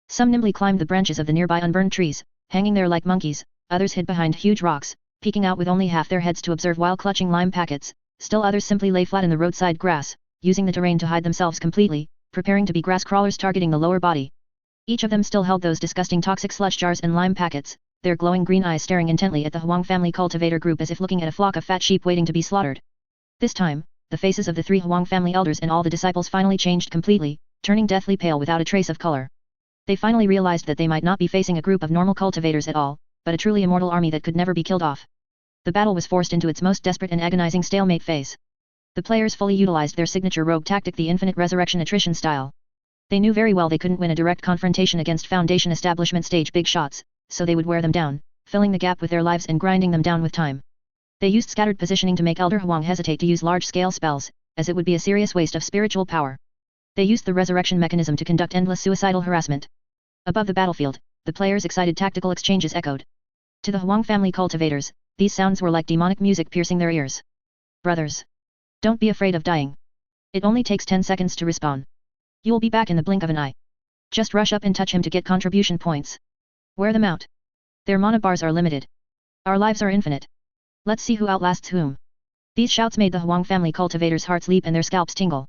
Some nimbly climbed the branches of the nearby unburned trees, hanging there like monkeys, others hid behind huge rocks, peeking out with only half their heads to observe while clutching lime packets, still others simply lay flat in the roadside grass, using the terrain to hide themselves completely, preparing to be grass crawlers targeting the lower body. Each of them still held those disgusting toxic sludge jars and lime packets, their glowing green eyes staring intently at the Huang family cultivator group as if looking at a flock of fat sheep waiting to be slaughtered. This time, the faces of the three Huang family elders and all the disciples finally changed completely, turning deathly pale without a trace of color. They finally realized that they might not be facing a group of normal cultivators at all, but a truly immortal army that could never be killed off. The battle was forced into its most desperate and agonizing stalemate phase. The players fully utilized their signature rogue tactic, the infinite resurrection attrition style. They knew very well they couldn't win a direct confrontation against Foundation establishment stage big shots, so they would wear them down, filling the gap with their lives and grinding them down with time. They used scattered positioning to make Elder Huang hesitate to use large-scale spells, as it would be a serious waste of spiritual power. They used the resurrection mechanism to conduct endless suicidal harassment. Above the battlefield, the players' excited tactical exchanges echoed. To the Huang family cultivators, these sounds were like demonic music piercing their ears. Brothers, don't be afraid of dying. It only takes 10 seconds to respawn. You'll be back in the blink of an eye. Just rush up and touch him to get contribution points. Wear them out. Their mana bars are limited. Our lives are infinite. Let's see who outlasts whom. These shouts made the Huang family cultivators' hearts leap and their scalps tingle.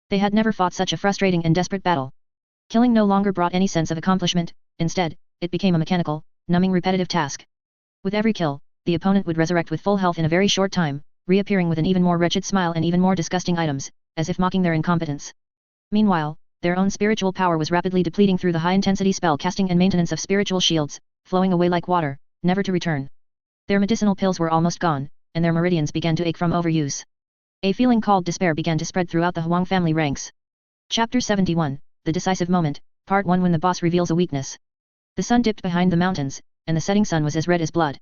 They had never fought such a frustrating and desperate battle. Killing no longer brought any sense of accomplishment, instead, it became a mechanical, numbing repetitive task. With every kill, the opponent would resurrect with full health in a very short time, reappearing with an even more wretched smile and even more disgusting items, as if mocking their incompetence. Meanwhile, their own spiritual power was rapidly depleting through the high-intensity spell casting and maintenance of spiritual shields, flowing away like water, never to return. Their medicinal pills were almost gone, and their meridians began to ache from overuse. A feeling called despair began to spread throughout the Huang family ranks. Chapter 71, The Decisive Moment, Part 1. When the boss reveals a weakness. The sun dipped behind the mountains, and the setting sun was as red as blood.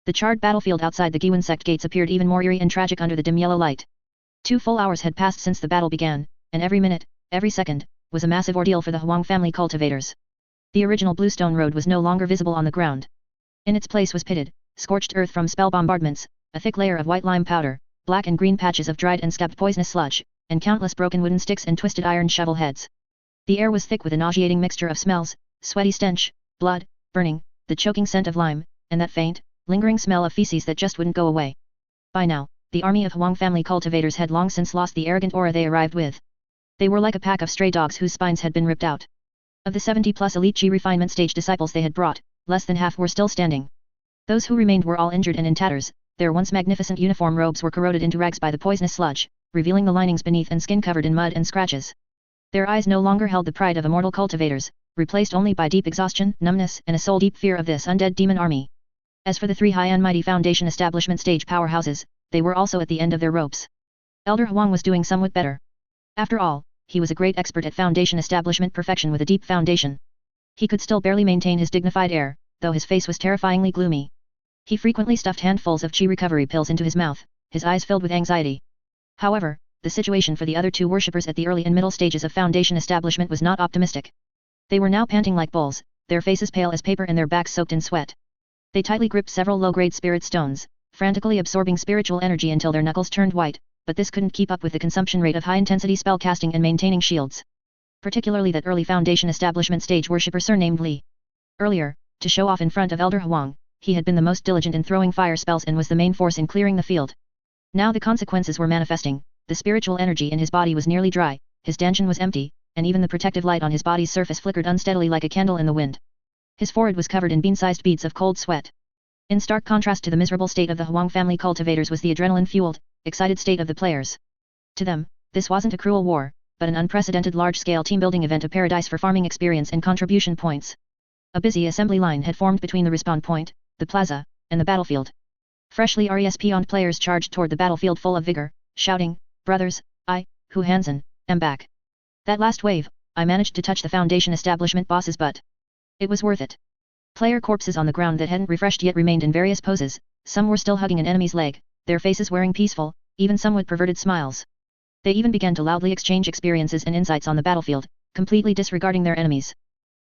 The charred battlefield outside the Guiyuan Sect gates appeared even more eerie and tragic under the dim yellow light. 2 full hours had passed since the battle began, and every minute, every second, was a massive ordeal for the Huang family cultivators. The original bluestone road was no longer visible on the ground. In its place was pitted, scorched earth from spell bombardments, a thick layer of white lime powder, black and green patches of dried and scabbed poisonous sludge, and countless broken wooden sticks and twisted iron shovel heads. The air was thick with a nauseating mixture of smells, sweaty stench, blood, burning, the choking scent of lime, and that faint, lingering smell of feces that just wouldn't go away. By now, the army of Huang family cultivators had long since lost the arrogant aura they arrived with. They were like a pack of stray dogs whose spines had been ripped out. Of the 70+ elite Qi refinement stage disciples they had brought, less than half were still standing. Those who remained were all injured and in tatters, their once magnificent uniform robes were corroded into rags by the poisonous sludge, revealing the linings beneath and skin covered in mud and scratches. Their eyes no longer held the pride of immortal cultivators, replaced only by deep exhaustion, numbness, and a soul-deep fear of this undead demon army. As for the 3 high and mighty Foundation establishment stage powerhouses, they were also at the end of their ropes. Elder Huang was doing somewhat better. After all, he was a great expert at Foundation establishment perfection with a deep foundation. He could still barely maintain his dignified air, though his face was terrifyingly gloomy. He frequently stuffed handfuls of Qi recovery pills into his mouth, his eyes filled with anxiety. However, the situation for the other 2 worshippers at the early and middle stages of Foundation establishment was not optimistic. They were now panting like bulls, their faces pale as paper and their backs soaked in sweat. They tightly gripped several low-grade spirit stones, frantically absorbing spiritual energy until their knuckles turned white, but this couldn't keep up with the consumption rate of high-intensity spell casting and maintaining shields. Particularly that early Foundation establishment stage worshipper surnamed Li. Earlier, to show off in front of Elder Huang, he had been the most diligent in throwing fire spells and was the main force in clearing the field. Now the consequences were manifesting, the spiritual energy in his body was nearly dry, his dantian was empty, and even the protective light on his body's surface flickered unsteadily like a candle in the wind. His forehead was covered in bean-sized beads of cold sweat. In stark contrast to the miserable state of the Huang family cultivators was the adrenaline-fueled, excited state of the players. To them, this wasn't a cruel war, but an unprecedented large-scale team-building event, a paradise for farming experience and contribution points. A busy assembly line had formed between the respawn point, the plaza, and the battlefield. Freshly RESP-oned players charged toward the battlefield full of vigor, shouting, "Brothers, Hu Hansen, am back. That last wave, I managed to touch the Foundation establishment boss's butt. It was worth it." Player corpses on the ground that hadn't refreshed yet remained in various poses, some were still hugging an enemy's leg, their faces wearing peaceful, even somewhat perverted smiles. They even began to loudly exchange experiences and insights on the battlefield, completely disregarding their enemies.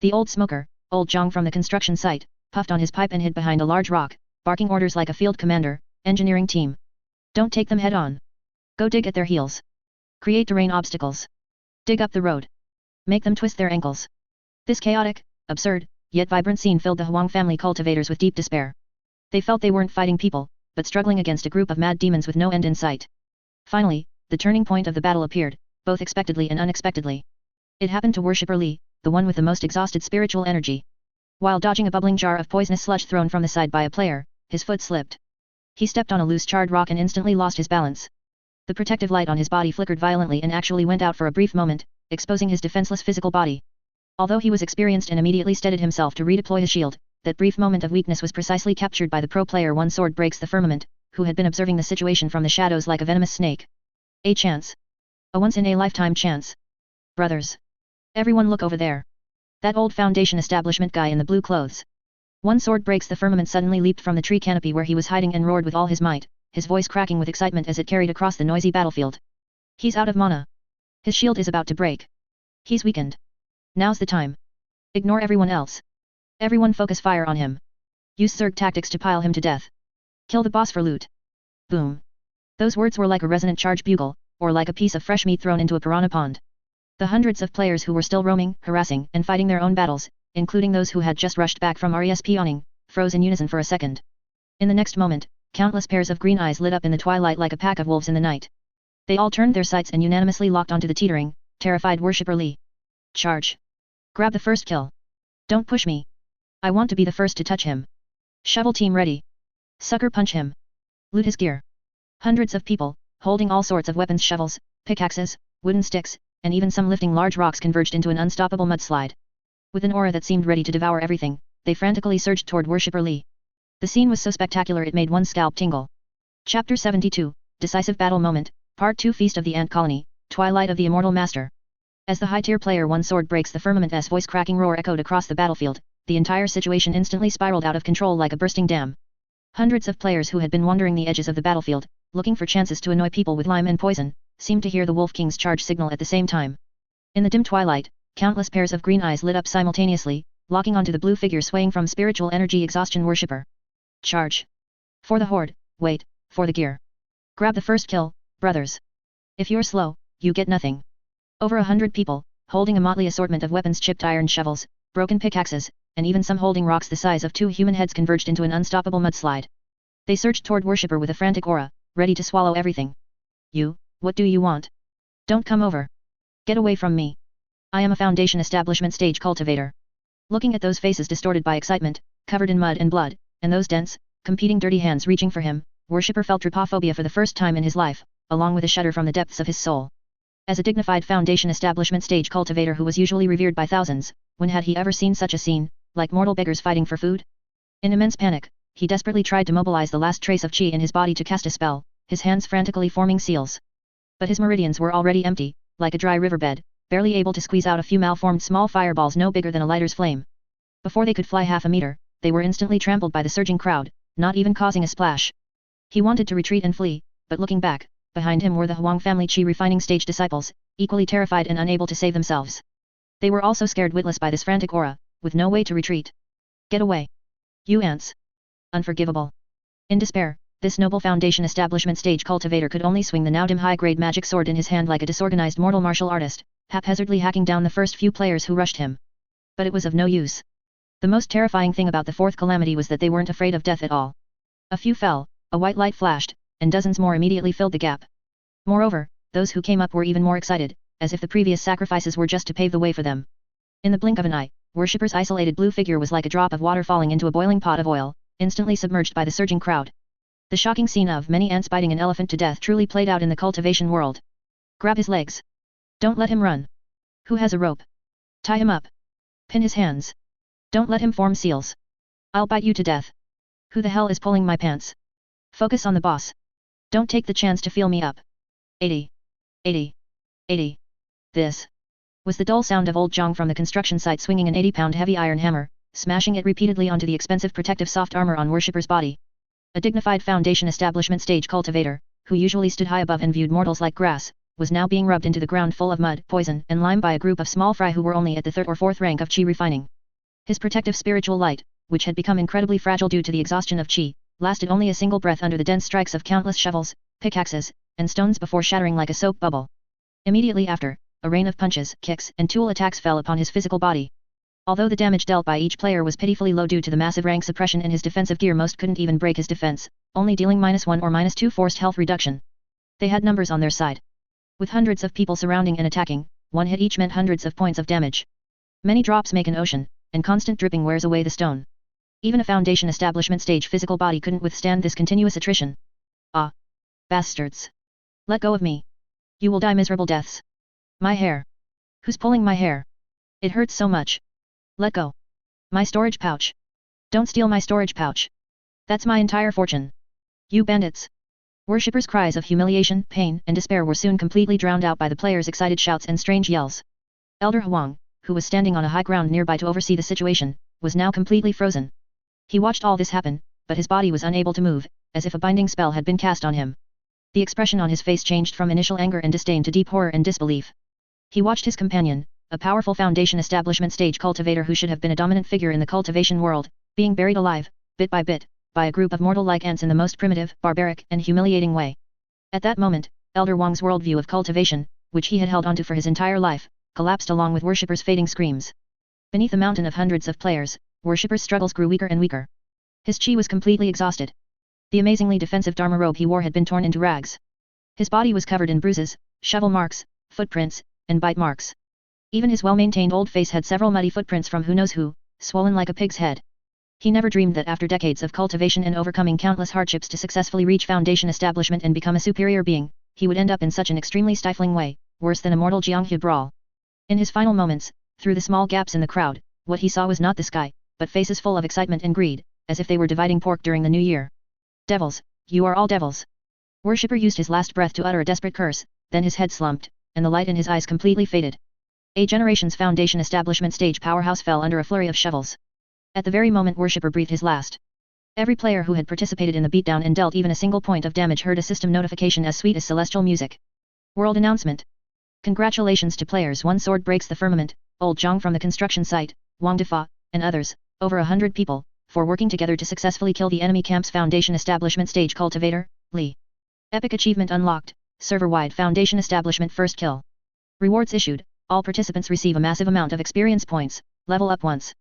The old smoker, old Jiang from the construction site, puffed on his pipe and hid behind a large rock, barking orders like a field commander. "Engineering team. Don't take them head on. Go dig at their heels. Create terrain obstacles. Dig up the road. Make them twist their ankles." This chaotic, absurd, yet vibrant scene filled the Huang family cultivators with deep despair. They felt they weren't fighting people, but struggling against a group of mad demons with no end in sight. Finally, the turning point of the battle appeared, both expectedly and unexpectedly. It happened to worshipper Li, the one with the most exhausted spiritual energy. While dodging a bubbling jar of poisonous sludge thrown from the side by a player, his foot slipped. He stepped on a loose charred rock and instantly lost his balance. The protective light on his body flickered violently and actually went out for a brief moment, exposing his defenseless physical body. Although he was experienced and immediately steadied himself to redeploy his shield, that brief moment of weakness was precisely captured by the pro player One Sword Breaks the Firmament, who had been observing the situation from the shadows like a venomous snake. A chance. A once-in-a-lifetime chance. Brothers. Everyone look over there. That old Foundation establishment guy in the blue clothes. One Sword Breaks the Firmament suddenly leaped from the tree canopy where he was hiding and roared with all his might, his voice cracking with excitement as it carried across the noisy battlefield. He's out of mana. His shield is about to break. He's weakened. Now's the time. Ignore everyone else. Everyone focus fire on him. Use Zerg tactics to pile him to death. Kill the boss for loot. Boom. Those words were like a resonant charge bugle, or like a piece of fresh meat thrown into a piranha pond. The hundreds of players who were still roaming, harassing, and fighting their own battles, including those who had just rushed back from RESP-owning, froze in unison for a second. In the next moment, countless pairs of green eyes lit up in the twilight like a pack of wolves in the night. They all turned their sights and unanimously locked onto the teetering, terrified worshipper Li. Charge. Grab the first kill. Don't push me. I want to be the first to touch him. Shovel team ready. Sucker punch him. Loot his gear. Hundreds of people, holding all sorts of weapons, shovels, pickaxes, wooden sticks, and even some lifting large rocks converged into an unstoppable mudslide. With an aura that seemed ready to devour everything, they frantically surged toward worshipper Li. The scene was so spectacular it made one's scalp tingle. Chapter 72, Decisive Battle Moment, Part 2 Feast of the Ant Colony, Twilight of the Immortal Master. As the high-tier player One Sword Breaks the Firmament's voice-cracking roar echoed across the battlefield, the entire situation instantly spiraled out of control like a bursting dam. Hundreds of players who had been wandering the edges of the battlefield, looking for chances to annoy people with lime and poison, seemed to hear the Wolf King's charge signal at the same time. In the dim twilight, countless pairs of green eyes lit up simultaneously, locking onto the blue figure swaying from spiritual energy exhaustion worshipper. Charge! For the horde, wait, for the gear. Grab the first kill, brothers. If you're slow, you get nothing. Over 100 people, holding a motley assortment of weapons, chipped iron shovels, broken pickaxes, and even some holding rocks the size of 2 human heads, converged into an unstoppable mudslide. They surged toward worshipper with a frantic aura, ready to swallow everything. You, what do you want? Don't come over. Get away from me. I am a Foundation Establishment stage cultivator. Looking at those faces distorted by excitement, covered in mud and blood, and those dense, competing dirty hands reaching for him, worshipper felt trypophobia for the first time in his life, along with a shudder from the depths of his soul. As a dignified Foundation Establishment stage cultivator who was usually revered by thousands, when had he ever seen such a scene, like mortal beggars fighting for food? In immense panic, he desperately tried to mobilize the last trace of chi in his body to cast a spell, his hands frantically forming seals. But his meridians were already empty, like a dry riverbed, barely able to squeeze out a few malformed small fireballs no bigger than a lighter's flame. Before they could fly half a meter, they were instantly trampled by the surging crowd, not even causing a splash. He wanted to retreat and flee, but looking back, behind him were the Huang family chi refining stage disciples, equally terrified and unable to save themselves. They were also scared witless by this frantic aura, with no way to retreat. Get away. You ants. Unforgivable. In despair, this noble Foundation Establishment stage cultivator could only swing the now dim high-grade magic sword in his hand like a disorganized mortal martial artist, haphazardly hacking down the first few players who rushed him. But it was of no use. The most terrifying thing about the Fourth Calamity was that they weren't afraid of death at all. A few fell, a white light flashed, and dozens more immediately filled the gap. Moreover, those who came up were even more excited, as if the previous sacrifices were just to pave the way for them. In the blink of an eye, worshipper's isolated blue figure was like a drop of water falling into a boiling pot of oil, instantly submerged by the surging crowd. The shocking scene of many ants biting an elephant to death truly played out in the cultivation world. Grab his legs. Don't let him run. Who has a rope? Tie him up. Pin his hands. Don't let him form seals. I'll bite you to death. Who the hell is pulling my pants? Focus on the boss. Don't take the chance to feel me up. 80. 80. 80. This was the dull sound of old Jiang from the construction site swinging an 80-pound heavy iron hammer, smashing it repeatedly onto the expensive protective soft armor on worshipper's body. A dignified Foundation Establishment stage cultivator, who usually stood high above and viewed mortals like grass, was now being rubbed into the ground full of mud, poison, and lime by a group of small fry who were only at the 3rd or 4th rank of chi refining. His protective spiritual light, which had become incredibly fragile due to the exhaustion of chi, lasted only a single breath under the dense strikes of countless shovels, pickaxes, and stones before shattering like a soap bubble. Immediately after, a rain of punches, kicks, and tool attacks fell upon his physical body. Although the damage dealt by each player was pitifully low due to the massive rank suppression in his defensive gear, most couldn't even break his defense, only dealing -1 or -2 forced health reduction. They had numbers on their side. With hundreds of people surrounding and attacking, one hit each meant hundreds of points of damage. Many drops make an ocean, and constant dripping wears away the stone. Even a Foundation Establishment stage physical body couldn't withstand this continuous attrition. Ah! Bastards! Let go of me. You will die miserable deaths. My hair. Who's pulling my hair? It hurts so much. Let go. My storage pouch. Don't steal my storage pouch. That's my entire fortune. You bandits. Worshippers' cries of humiliation, pain, and despair were soon completely drowned out by the players' excited shouts and strange yells. Elder Huang, who was standing on a high ground nearby to oversee the situation, was now completely frozen. He watched all this happen, but his body was unable to move, as if a binding spell had been cast on him. The expression on his face changed from initial anger and disdain to deep horror and disbelief. He watched his companion, a powerful Foundation Establishment stage cultivator who should have been a dominant figure in the cultivation world, being buried alive, bit by bit, by a group of mortal-like ants in the most primitive, barbaric, and humiliating way. At that moment, Elder Wang's worldview of cultivation, which he had held onto for his entire life, collapsed along with worshippers' fading screams. Beneath a mountain of hundreds of players, worshippers' struggles grew weaker and weaker. His chi was completely exhausted. The amazingly defensive Dharma robe he wore had been torn into rags. His body was covered in bruises, shovel marks, footprints, and bite marks. Even his well-maintained old face had several muddy footprints from who knows who, swollen like a pig's head. He never dreamed that after decades of cultivation and overcoming countless hardships to successfully reach Foundation Establishment and become a superior being, he would end up in such an extremely stifling way, worse than a mortal Jiang brawl. In his final moments, through the small gaps in the crowd, what he saw was not the sky, but faces full of excitement and greed, as if they were dividing pork during the new year. Devils, you are all devils. Worshipper used his last breath to utter a desperate curse, then his head slumped, and the light in his eyes completely faded. A generation's Foundation Establishment stage powerhouse fell under a flurry of shovels. At the very moment Worshipper breathed his last. Every player who had participated in the beatdown and dealt even a single point of damage heard a system notification as sweet as celestial music. World announcement. Congratulations to players 1 Sword Breaks the Firmament, Old Jiang from the construction site, Wang Defa, and others, over 100 people, for working together to successfully kill the enemy camp's Foundation Establishment Stage Cultivator, Li. Epic Achievement Unlocked, Server-wide Foundation Establishment First Kill. Rewards issued, all participants receive a massive amount of experience points, level up once.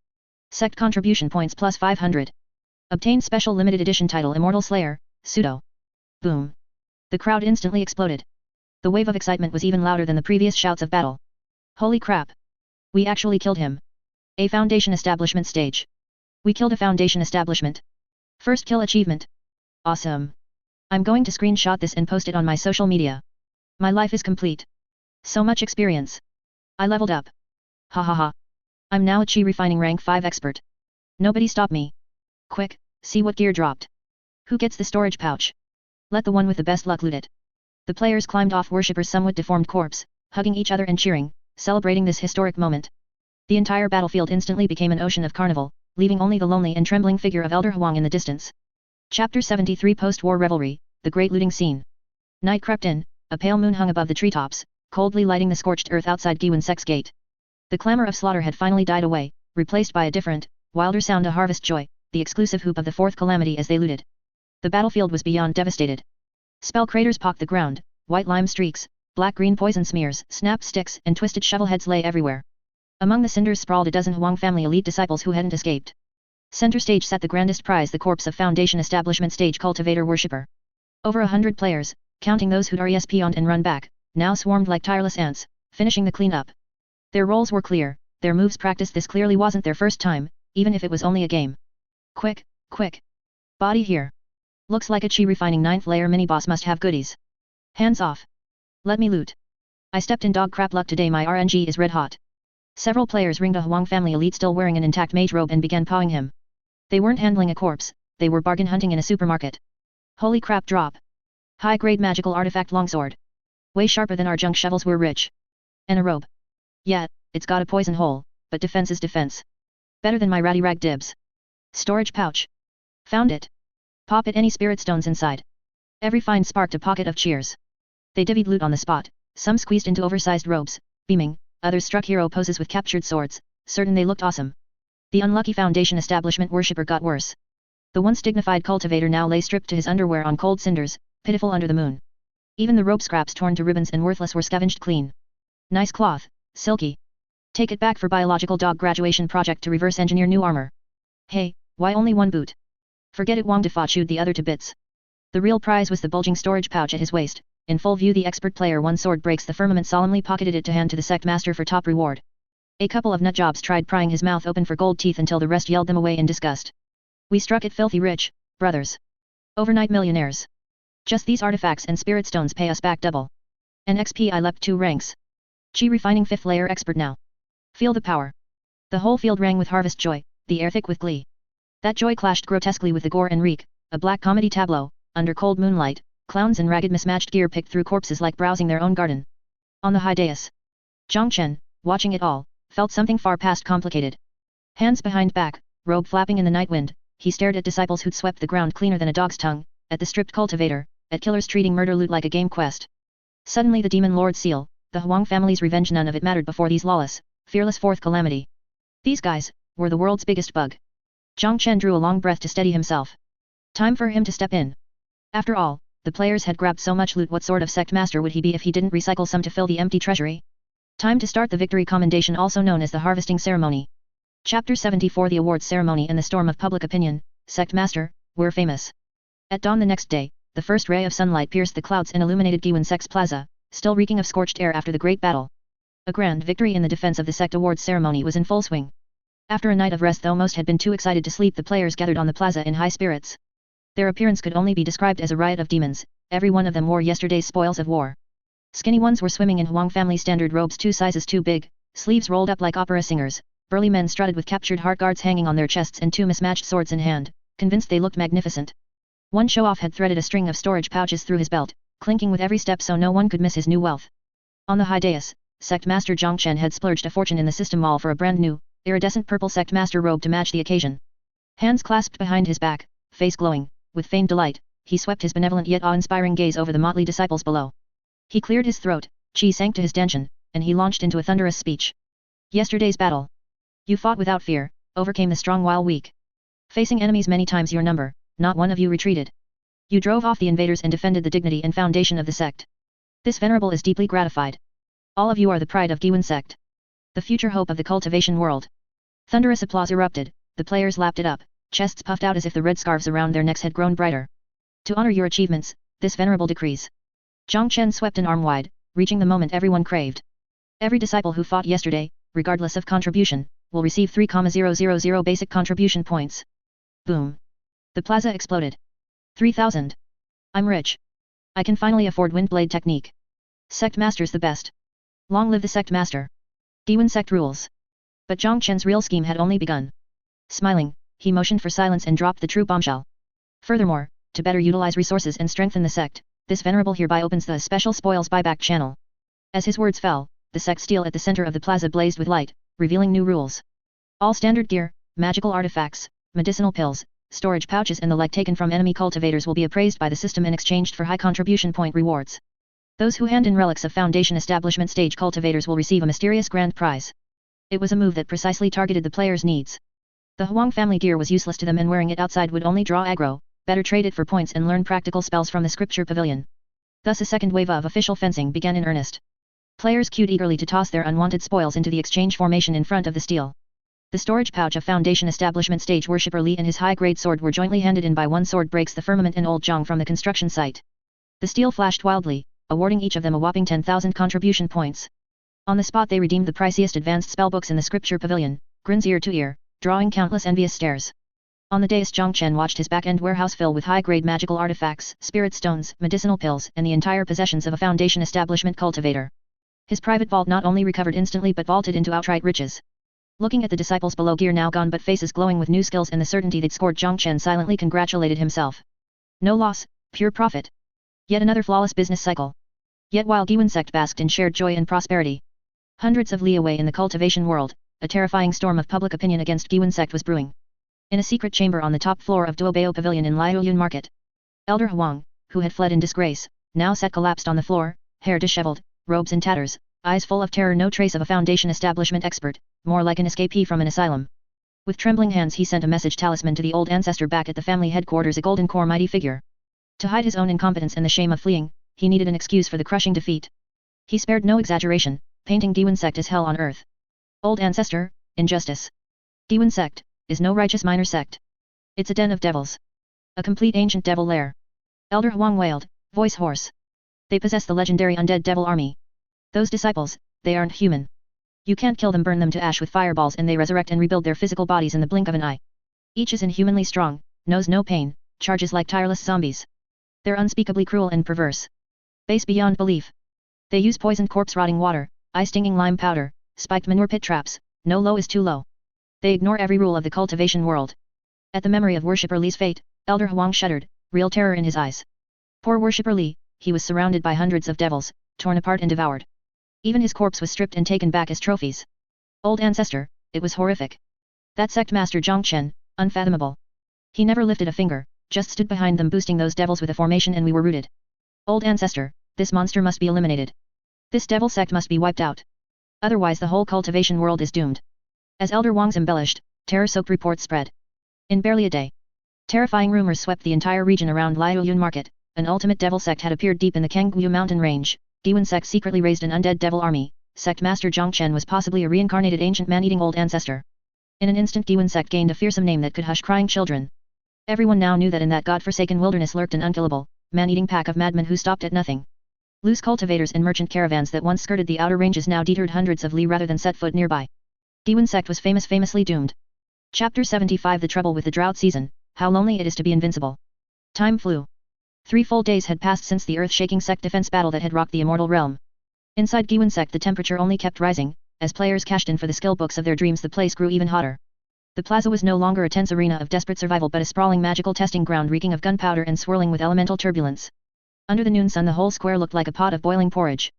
Sect Contribution Points plus 500. Obtain Special Limited Edition Title Immortal Slayer, Pseudo. Boom. The crowd instantly exploded. The wave of excitement was even louder than the previous shouts of battle. Holy crap! We actually killed him. A Foundation Establishment Stage. We killed a Foundation Establishment. First kill achievement. Awesome. I'm going to screenshot this and post it on my social media. My life is complete. So much experience. I leveled up. Ha ha ha. I'm now a Chi Refining Rank 5 expert. Nobody stop me. Quick, see what gear dropped. Who gets the storage pouch? Let the one with the best luck loot it. The players climbed off Worshipper's somewhat deformed corpse, hugging each other and cheering, celebrating this historic moment. The entire battlefield instantly became an ocean of carnival, leaving only the lonely and trembling figure of Elder Huang in the distance. Chapter 73 Post-War Revelry, The Great Looting Scene. Night crept in, a pale moon hung above the treetops, coldly lighting the scorched earth outside Guiyuan Sect's gate. The clamor of slaughter had finally died away, replaced by a different, wilder sound of harvest joy, the exclusive whoop of the Fourth Calamity as they looted. The battlefield was beyond devastated. Spell craters pocked the ground, white lime streaks, black-green poison smears, snapped sticks and twisted shovel heads lay everywhere. Among the cinders sprawled a dozen Huang family elite disciples who hadn't escaped. Center stage sat the grandest prize, the corpse of Foundation Establishment Stage Cultivator Worshipper. Over 100 players, counting those who'd RESP'd and run back, now swarmed like tireless ants, finishing the cleanup. Their roles were clear, their moves practiced. This clearly wasn't their first time, even if it was only a game. Quick, quick. Body here. Looks like a Chi Refining 9th layer mini-boss must have goodies. Hands off. Let me loot. I stepped in dog crap luck today, my RNG is red hot. Several players ringed a Huang family elite still wearing an intact mage robe and began pawing him. They weren't handling a corpse, they were bargain hunting in a supermarket. Holy crap, drop. High-grade magical artifact longsword. Way sharper than our junk shovels, we're rich. And a robe. Yeah, it's got a poison hole, but defense is defense. Better than my ratty rag dibs. Storage pouch. Found it. Pop it, any spirit stones inside. Every find sparked a pocket of cheers. They divvied loot on the spot, some squeezed into oversized robes, beaming, others struck hero poses with captured swords, certain they looked awesome. The unlucky Foundation Establishment Worshipper got worse. The once dignified cultivator now lay stripped to his underwear on cold cinders, pitiful under the moon. Even the robe scraps torn to ribbons and worthless were scavenged clean. Nice cloth, silky. Take it back for biological dog graduation project to reverse engineer new armor. Hey, why only one boot? Forget it, Wang Defa chewed the other to bits. The real prize was the bulging storage pouch at his waist. In full view, the expert player 1 Sword Breaks the Firmament solemnly pocketed it to hand to the Sect Master for top reward. A couple of nutjobs tried prying his mouth open for gold teeth until the rest yelled them away in disgust. We struck it filthy rich, brothers. Overnight millionaires. Just these artifacts and spirit stones pay us back double. An XP, I leapt 2 ranks. Chi Refining 5th layer expert now. Feel the power. The whole field rang with harvest joy, the air thick with glee. That joy clashed grotesquely with the gore and reek, a black comedy tableau, under cold moonlight, clowns and ragged mismatched gear picked through corpses like browsing their own garden. On the high dais, Chen, watching it all, felt something far past complicated. Hands behind back, robe flapping in the night wind, he stared at disciples who'd swept the ground cleaner than a dog's tongue, at the stripped cultivator, at killers treating murder loot like a game quest. Suddenly the demon lord seal, the Huang family's revenge, none of it mattered before these lawless, fearless Fourth Calamity. These guys were the world's biggest bug. Chen drew a long breath to steady himself. Time for him to step in. After all, the players had grabbed so much loot, what sort of Sect Master would he be if he didn't recycle some to fill the empty treasury? Time to start the victory commendation, also known as the harvesting ceremony. Chapter 74 The awards ceremony and the storm of public opinion. Sect Master, we're famous. At dawn the next day, the first ray of sunlight pierced the clouds and illuminated Guiyuan Sect's plaza, still reeking of scorched air after the great battle. A grand victory in the defense of the Sect awards ceremony was in full swing. After a night of rest, though most had been too excited to sleep, the players gathered on the plaza in high spirits. Their appearance could only be described as a riot of demons. Every one of them wore yesterday's spoils of war. Skinny ones were swimming in Huang family standard robes 2 sizes too big, sleeves rolled up like opera singers. Burly men strutted with captured heart guards hanging on their chests and 2 mismatched swords in hand, convinced they looked magnificent. One show-off had threaded a string of storage pouches through his belt, clinking with every step so no one could miss his new wealth. On the high dais, Sect Master Chen had splurged a fortune in the system mall for a brand new, iridescent purple Sect Master robe to match the occasion. Hands clasped behind his back, face glowing, with feigned delight, he swept his benevolent yet awe-inspiring gaze over the motley disciples below. He cleared his throat, chi sank to his denchen, and he launched into a thunderous speech. Yesterday's battle. You fought without fear, overcame the strong while weak. Facing enemies many times your number, not one of you retreated. You drove off the invaders and defended the dignity and foundation of the sect. This venerable is deeply gratified. All of you are the pride of Guiyuan Sect. The future hope of the cultivation world. Thunderous applause erupted, the players lapped it up, chests puffed out as if the red scarves around their necks had grown brighter. To honor your achievements, this venerable decrees. Jiang Chen swept an arm wide, reaching the moment everyone craved. Every disciple who fought yesterday, regardless of contribution, will receive 3,000 basic contribution points. Boom. The plaza exploded. 3,000. I'm rich. I can finally afford Windblade technique. Sect Master's the best. Long live the Sect Master. Guiyuan Sect rules. But Jiang Chen's real scheme had only begun. Smiling, he motioned for silence and dropped the true bombshell. Furthermore, to better utilize resources and strengthen the sect, this venerable hereby opens the special spoils buyback channel. As his words fell, the sect steel at the center of the plaza blazed with light, revealing new rules. All standard gear, magical artifacts, medicinal pills, storage pouches and the like taken from enemy cultivators will be appraised by the system and exchanged for high contribution point rewards. Those who hand in relics of Foundation Establishment stage cultivators will receive a mysterious grand prize. It was a move that precisely targeted the players' needs. The Huang family gear was useless to them and wearing it outside would only draw aggro, better trade it for points and learn practical spells from the Scripture Pavilion. Thus a second wave of official fencing began in earnest. Players queued eagerly to toss their unwanted spoils into the exchange formation in front of the steel. The storage pouch of Foundation Establishment stage worshipper Li and his high-grade sword were jointly handed in by one sword breaks the firmament and old Jiang from the construction site. The steel flashed wildly, awarding each of them a whopping 10,000 contribution points. On the spot they redeemed the priciest advanced spellbooks in the Scripture Pavilion, grins ear to ear, drawing countless envious stares. On the dais Jiang Chen watched his back-end warehouse fill with high-grade magical artifacts, spirit stones, medicinal pills, and the entire possessions of a Foundation Establishment cultivator. His private vault not only recovered instantly but vaulted into outright riches. Looking at the disciples below gear now gone but faces glowing with new skills and the certainty they'd scored, Jiang Chen silently congratulated himself. No loss, pure profit. Yet another flawless business cycle. Yet while Guiyuan Sect basked in shared joy and prosperity, hundreds of li away in the cultivation world, a terrifying storm of public opinion against Guiyuan Sect was brewing. In a secret chamber on the top floor of Duobao Pavilion in Liaoyun Market, Elder Huang, who had fled in disgrace, now sat collapsed on the floor, hair disheveled, robes in tatters, eyes full of terror, no trace of a Foundation Establishment expert, more like an escapee from an asylum. With trembling hands he sent a message talisman to the old ancestor back at the family headquarters, a golden core mighty figure. To hide his own incompetence and the shame of fleeing, he needed an excuse for the crushing defeat. He spared no exaggeration, painting Guiyuan Sect as hell on earth. Old ancestor, injustice. Guiyuan Sect is no righteous minor sect. It's a den of devils. A complete ancient devil lair. Elder Huang wailed, voice hoarse. They possess the legendary undead devil army. Those disciples, they aren't human. You can't kill them, burn them to ash with fireballs and they resurrect and rebuild their physical bodies in the blink of an eye. Each is inhumanly strong, knows no pain, charges like tireless zombies. They're unspeakably cruel and perverse. Base beyond belief. They use poisoned corpse rotting water, eye-stinging lime powder, spiked manure pit traps, no low is too low. They ignore every rule of the cultivation world. At the memory of worshipper Li's fate, Elder Huang shuddered, real terror in his eyes. Poor worshipper Li, he was surrounded by hundreds of devils, torn apart and devoured. Even his corpse was stripped and taken back as trophies. Old ancestor, it was horrific. That Sect Master Jiang Chen, unfathomable. He never lifted a finger, just stood behind them boosting those devils with a formation and we were rooted. Old ancestor, this monster must be eliminated. This devil sect must be wiped out. Otherwise the whole cultivation world is doomed. As Elder Wang's embellished, terror-soaked reports spread. In barely a day, terrifying rumors swept the entire region around Liaoyun Market. An ultimate devil sect had appeared deep in the Qingyang mountain range. Guiyuan Sect secretly raised an undead devil army. Sect Master Jiang Chen was possibly a reincarnated ancient man-eating old ancestor. In an instant Guiyuan Sect gained a fearsome name that could hush crying children. Everyone now knew that in that god-forsaken wilderness lurked an unkillable, man-eating pack of madmen who stopped at nothing. Loose cultivators and merchant caravans that once skirted the outer ranges now deterred hundreds of li rather than set foot nearby. Guiyuan Sect was famously doomed. Chapter 75 The Trouble with the Drought Season, How Lonely It Is to be Invincible. Time flew. 3 full days had passed since the earth-shaking sect defense battle that had rocked the immortal realm. Inside Guiyuan Sect the temperature only kept rising. As players cashed in for the skill books of their dreams the place grew even hotter. The plaza was no longer a tense arena of desperate survival but a sprawling magical testing ground reeking of gunpowder and swirling with elemental turbulence. Under the noon sun the whole square looked like a pot of boiling porridge.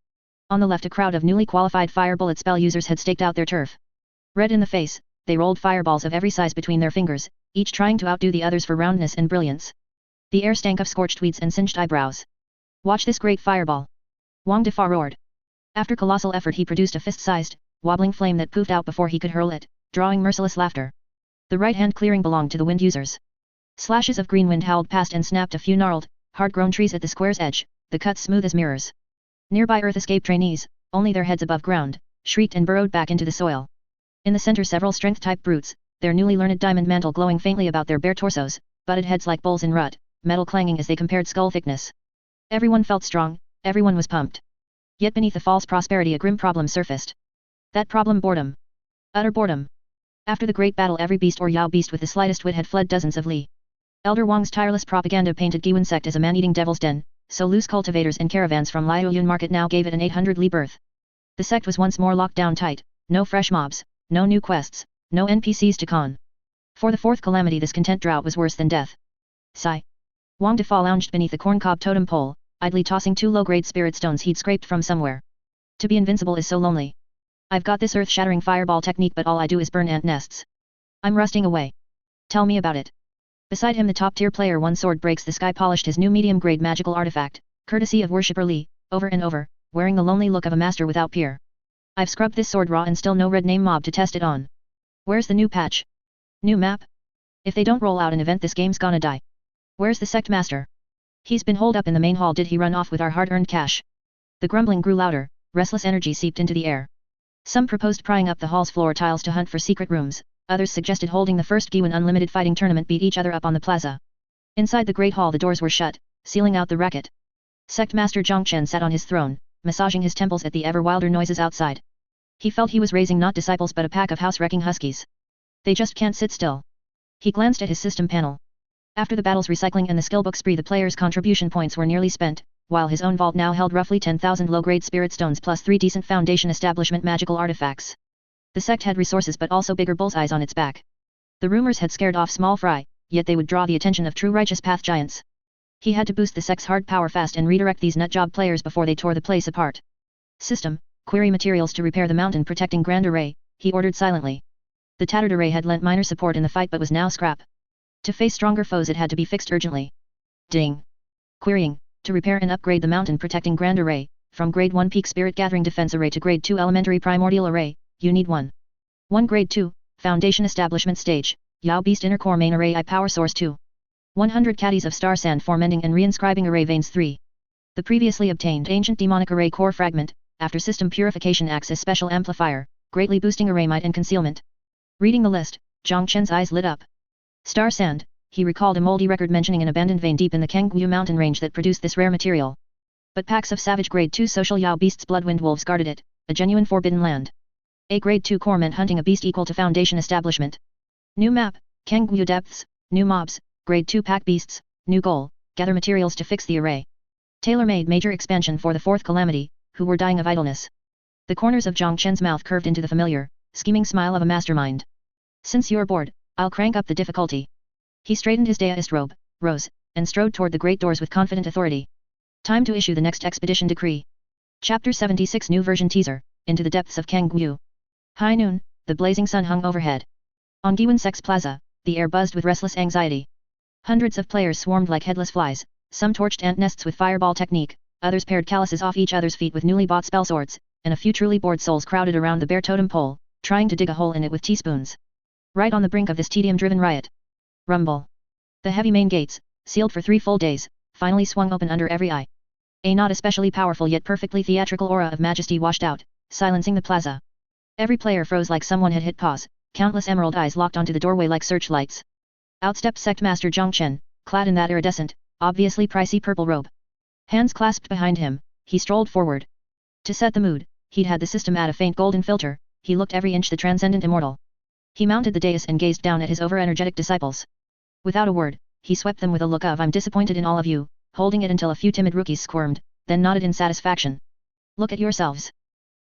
On the left a crowd of newly qualified fire bullet spell users had staked out their turf. Red in the face, they rolled fireballs of every size between their fingers, each trying to outdo the others for roundness and brilliance. The air stank of scorched weeds and singed eyebrows. Watch this great fireball! Wang Defa roared. After colossal effort he produced a fist-sized, wobbling flame that poofed out before he could hurl it, drawing merciless laughter. The right-hand clearing belonged to the wind users. Slashes of green wind howled past and snapped a few gnarled, hard-grown trees at the square's edge, the cuts smooth as mirrors. Nearby earth escape trainees, only their heads above ground, shrieked and burrowed back into the soil. In the center several strength-type brutes, their newly learned diamond mantle glowing faintly about their bare torsos, butted heads like bulls in rut, metal clanging as they compared skull thickness. Everyone felt strong, everyone was pumped. Yet beneath the false prosperity a grim problem surfaced. That problem: boredom. Utter boredom. After the great battle every beast or Yao beast with the slightest wit had fled dozens of li. Elder Wang's tireless propaganda painted Guiyuan Sect as a man-eating devil's den, so loose cultivators and caravans from Liuyun market now gave it an 800 li berth. The sect was once more locked down tight, no fresh mobs, no new quests, no NPCs to con. For the Fourth Calamity this content drought was worse than death. Sigh. Wang Defa lounged beneath the corncob totem pole, idly tossing 2 low-grade spirit stones he'd scraped from somewhere. To be invincible is so lonely. I've got this earth-shattering fireball technique but all I do is burn ant nests. I'm rusting away. Tell me about it. Beside him the top-tier player One Sword Breaks the Sky polished his new medium-grade magical artifact, courtesy of worshipper Li, over and over, wearing the lonely look of a master without peer. I've scrubbed this sword raw and still no red name mob to test it on. Where's the new patch? New map? If they don't roll out an event this game's gonna die. Where's the Sect Master? He's been holed up in the main hall. Did he run off with our hard-earned cash? The grumbling grew louder, restless energy seeped into the air. Some proposed prying up the hall's floor tiles to hunt for secret rooms, others suggested holding the first Guiyuan Unlimited fighting tournament beat each other up on the plaza. Inside the great hall the doors were shut, sealing out the racket. Sect Master Jiang Chen sat on his throne, massaging his temples at the ever wilder noises outside. He felt he was raising not disciples but a pack of house-wrecking huskies. They just can't sit still. He glanced at his system panel. After the battle's recycling and the skillbook spree the players' contribution points were nearly spent, while his own vault now held roughly 10,000 low-grade spirit stones plus 3 decent foundation establishment magical artifacts. The sect had resources but also bigger bullseyes on its back. The rumors had scared off small fry, yet they would draw the attention of true righteous path giants. He had to boost the sect's hard power fast and redirect these nutjob players before they tore the place apart. System, query materials to repair the mountain protecting grand array, he ordered silently. The tattered array had lent minor support in the fight but was now scrap. To face stronger foes it had to be fixed urgently. Ding. Querying, to repair and upgrade the mountain protecting grand array, from grade 1 peak spirit gathering defense array to grade 2 elementary primordial array, you need 1 grade 2, foundation establishment stage, Yao beast inner core main array I power source 2. 100 caddies of star sand for mending and reinscribing array veins 3. The previously obtained ancient demonic array core fragment, after system purification acts as special amplifier, greatly boosting array might and concealment. Reading the list, Jiang Chen's eyes lit up. Star sand, he recalled a moldy record mentioning an abandoned vein deep in the Qingyang mountain range that produced this rare material. But packs of savage grade 2 social Yao beasts bloodwind wolves guarded it, a genuine forbidden land. A grade 2 core meant hunting a beast equal to foundation establishment. New map, Qingyang depths, new mobs, grade 2 pack beasts, new goal, gather materials to fix the array. Tailor-made major expansion for the Fourth Calamity, who were dying of idleness. The corners of Jiang Chen's mouth curved into the familiar, scheming smile of a mastermind. Since you're bored, I'll crank up the difficulty. He straightened his daist robe, rose, and strode toward the great doors with confident authority. Time to issue the next expedition decree. Chapter 76 New Version Teaser, Into the Depths of Qingyang. High noon, the blazing sun hung overhead. On Guiyuan Sect's plaza, the air buzzed with restless anxiety. Hundreds of players swarmed like headless flies, some torched ant nests with fireball technique, others pared calluses off each other's feet with newly bought spell swords, and a few truly bored souls crowded around the bare totem pole, trying to dig a hole in it with teaspoons. Right on the brink of this tedium-driven riot. Rumble. The heavy main gates, sealed for 3 full days, finally swung open under every eye. A not especially powerful yet perfectly theatrical aura of majesty washed out, silencing the plaza. Every player froze like someone had hit pause, countless emerald eyes locked onto the doorway like searchlights. Out stepped Sect Master Jiang Chen, clad in that iridescent, obviously pricey purple robe. Hands clasped behind him, he strolled forward. To set the mood, he'd had the system add a faint golden filter, he looked every inch the transcendent immortal. He mounted the dais and gazed down at his over-energetic disciples. Without a word, he swept them with a look of "I'm disappointed in all of you," holding it until a few timid rookies squirmed, then nodded in satisfaction. "Look at yourselves,"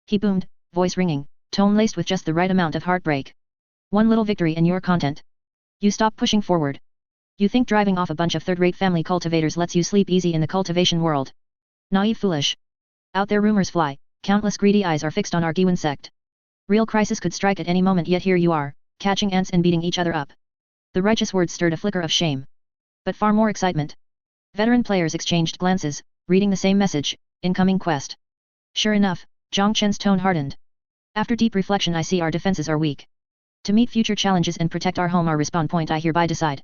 he boomed, voice ringing, tone laced with just the right amount of heartbreak. "One little victory and you're content. You stop pushing forward. You think driving off a bunch of third-rate family cultivators lets you sleep easy in the cultivation world. Naive foolish. Out there rumors fly, countless greedy eyes are fixed on our Guiyuan Sect. Real crisis could strike at any moment, yet here you are, catching ants and beating each other up. The righteous words stirred a flicker of shame. But far more excitement. Veteran players exchanged glances, reading the same message, incoming quest. Sure enough, Jiang Chen's tone hardened. After deep reflection, I see our defenses are weak. To meet future challenges and protect our home, our respawn point, I hereby decide.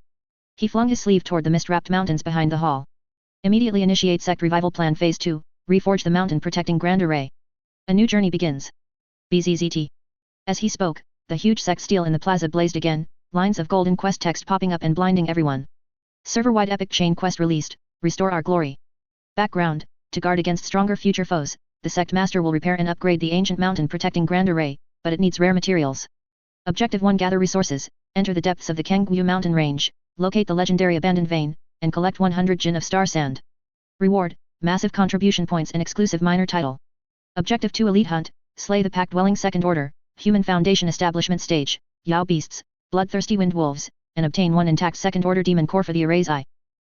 He flung his sleeve toward the mist-wrapped mountains behind the hall. Immediately initiate Sect Revival Plan Phase 2, reforge the mountain protecting Grand Array. A new journey begins. BZZT. As he spoke, the huge sect steel in the plaza blazed again, lines of golden quest text popping up and blinding everyone. Server-wide epic chain quest released, restore our glory. Background, to guard against stronger future foes, the Sect Master will repair and upgrade the ancient mountain protecting Grand Array, but it needs rare materials. Objective 1: gather resources, enter the depths of the Qingyang mountain range, locate the legendary abandoned vein, and collect 100 Jin of star sand. Reward, massive contribution points and exclusive minor title. Objective 2: elite hunt, slay the pack-dwelling Second Order, Human Foundation Establishment Stage, Yao Beasts, Bloodthirsty Wind Wolves, and obtain 1 intact Second Order Demon Core for the Array's Eye.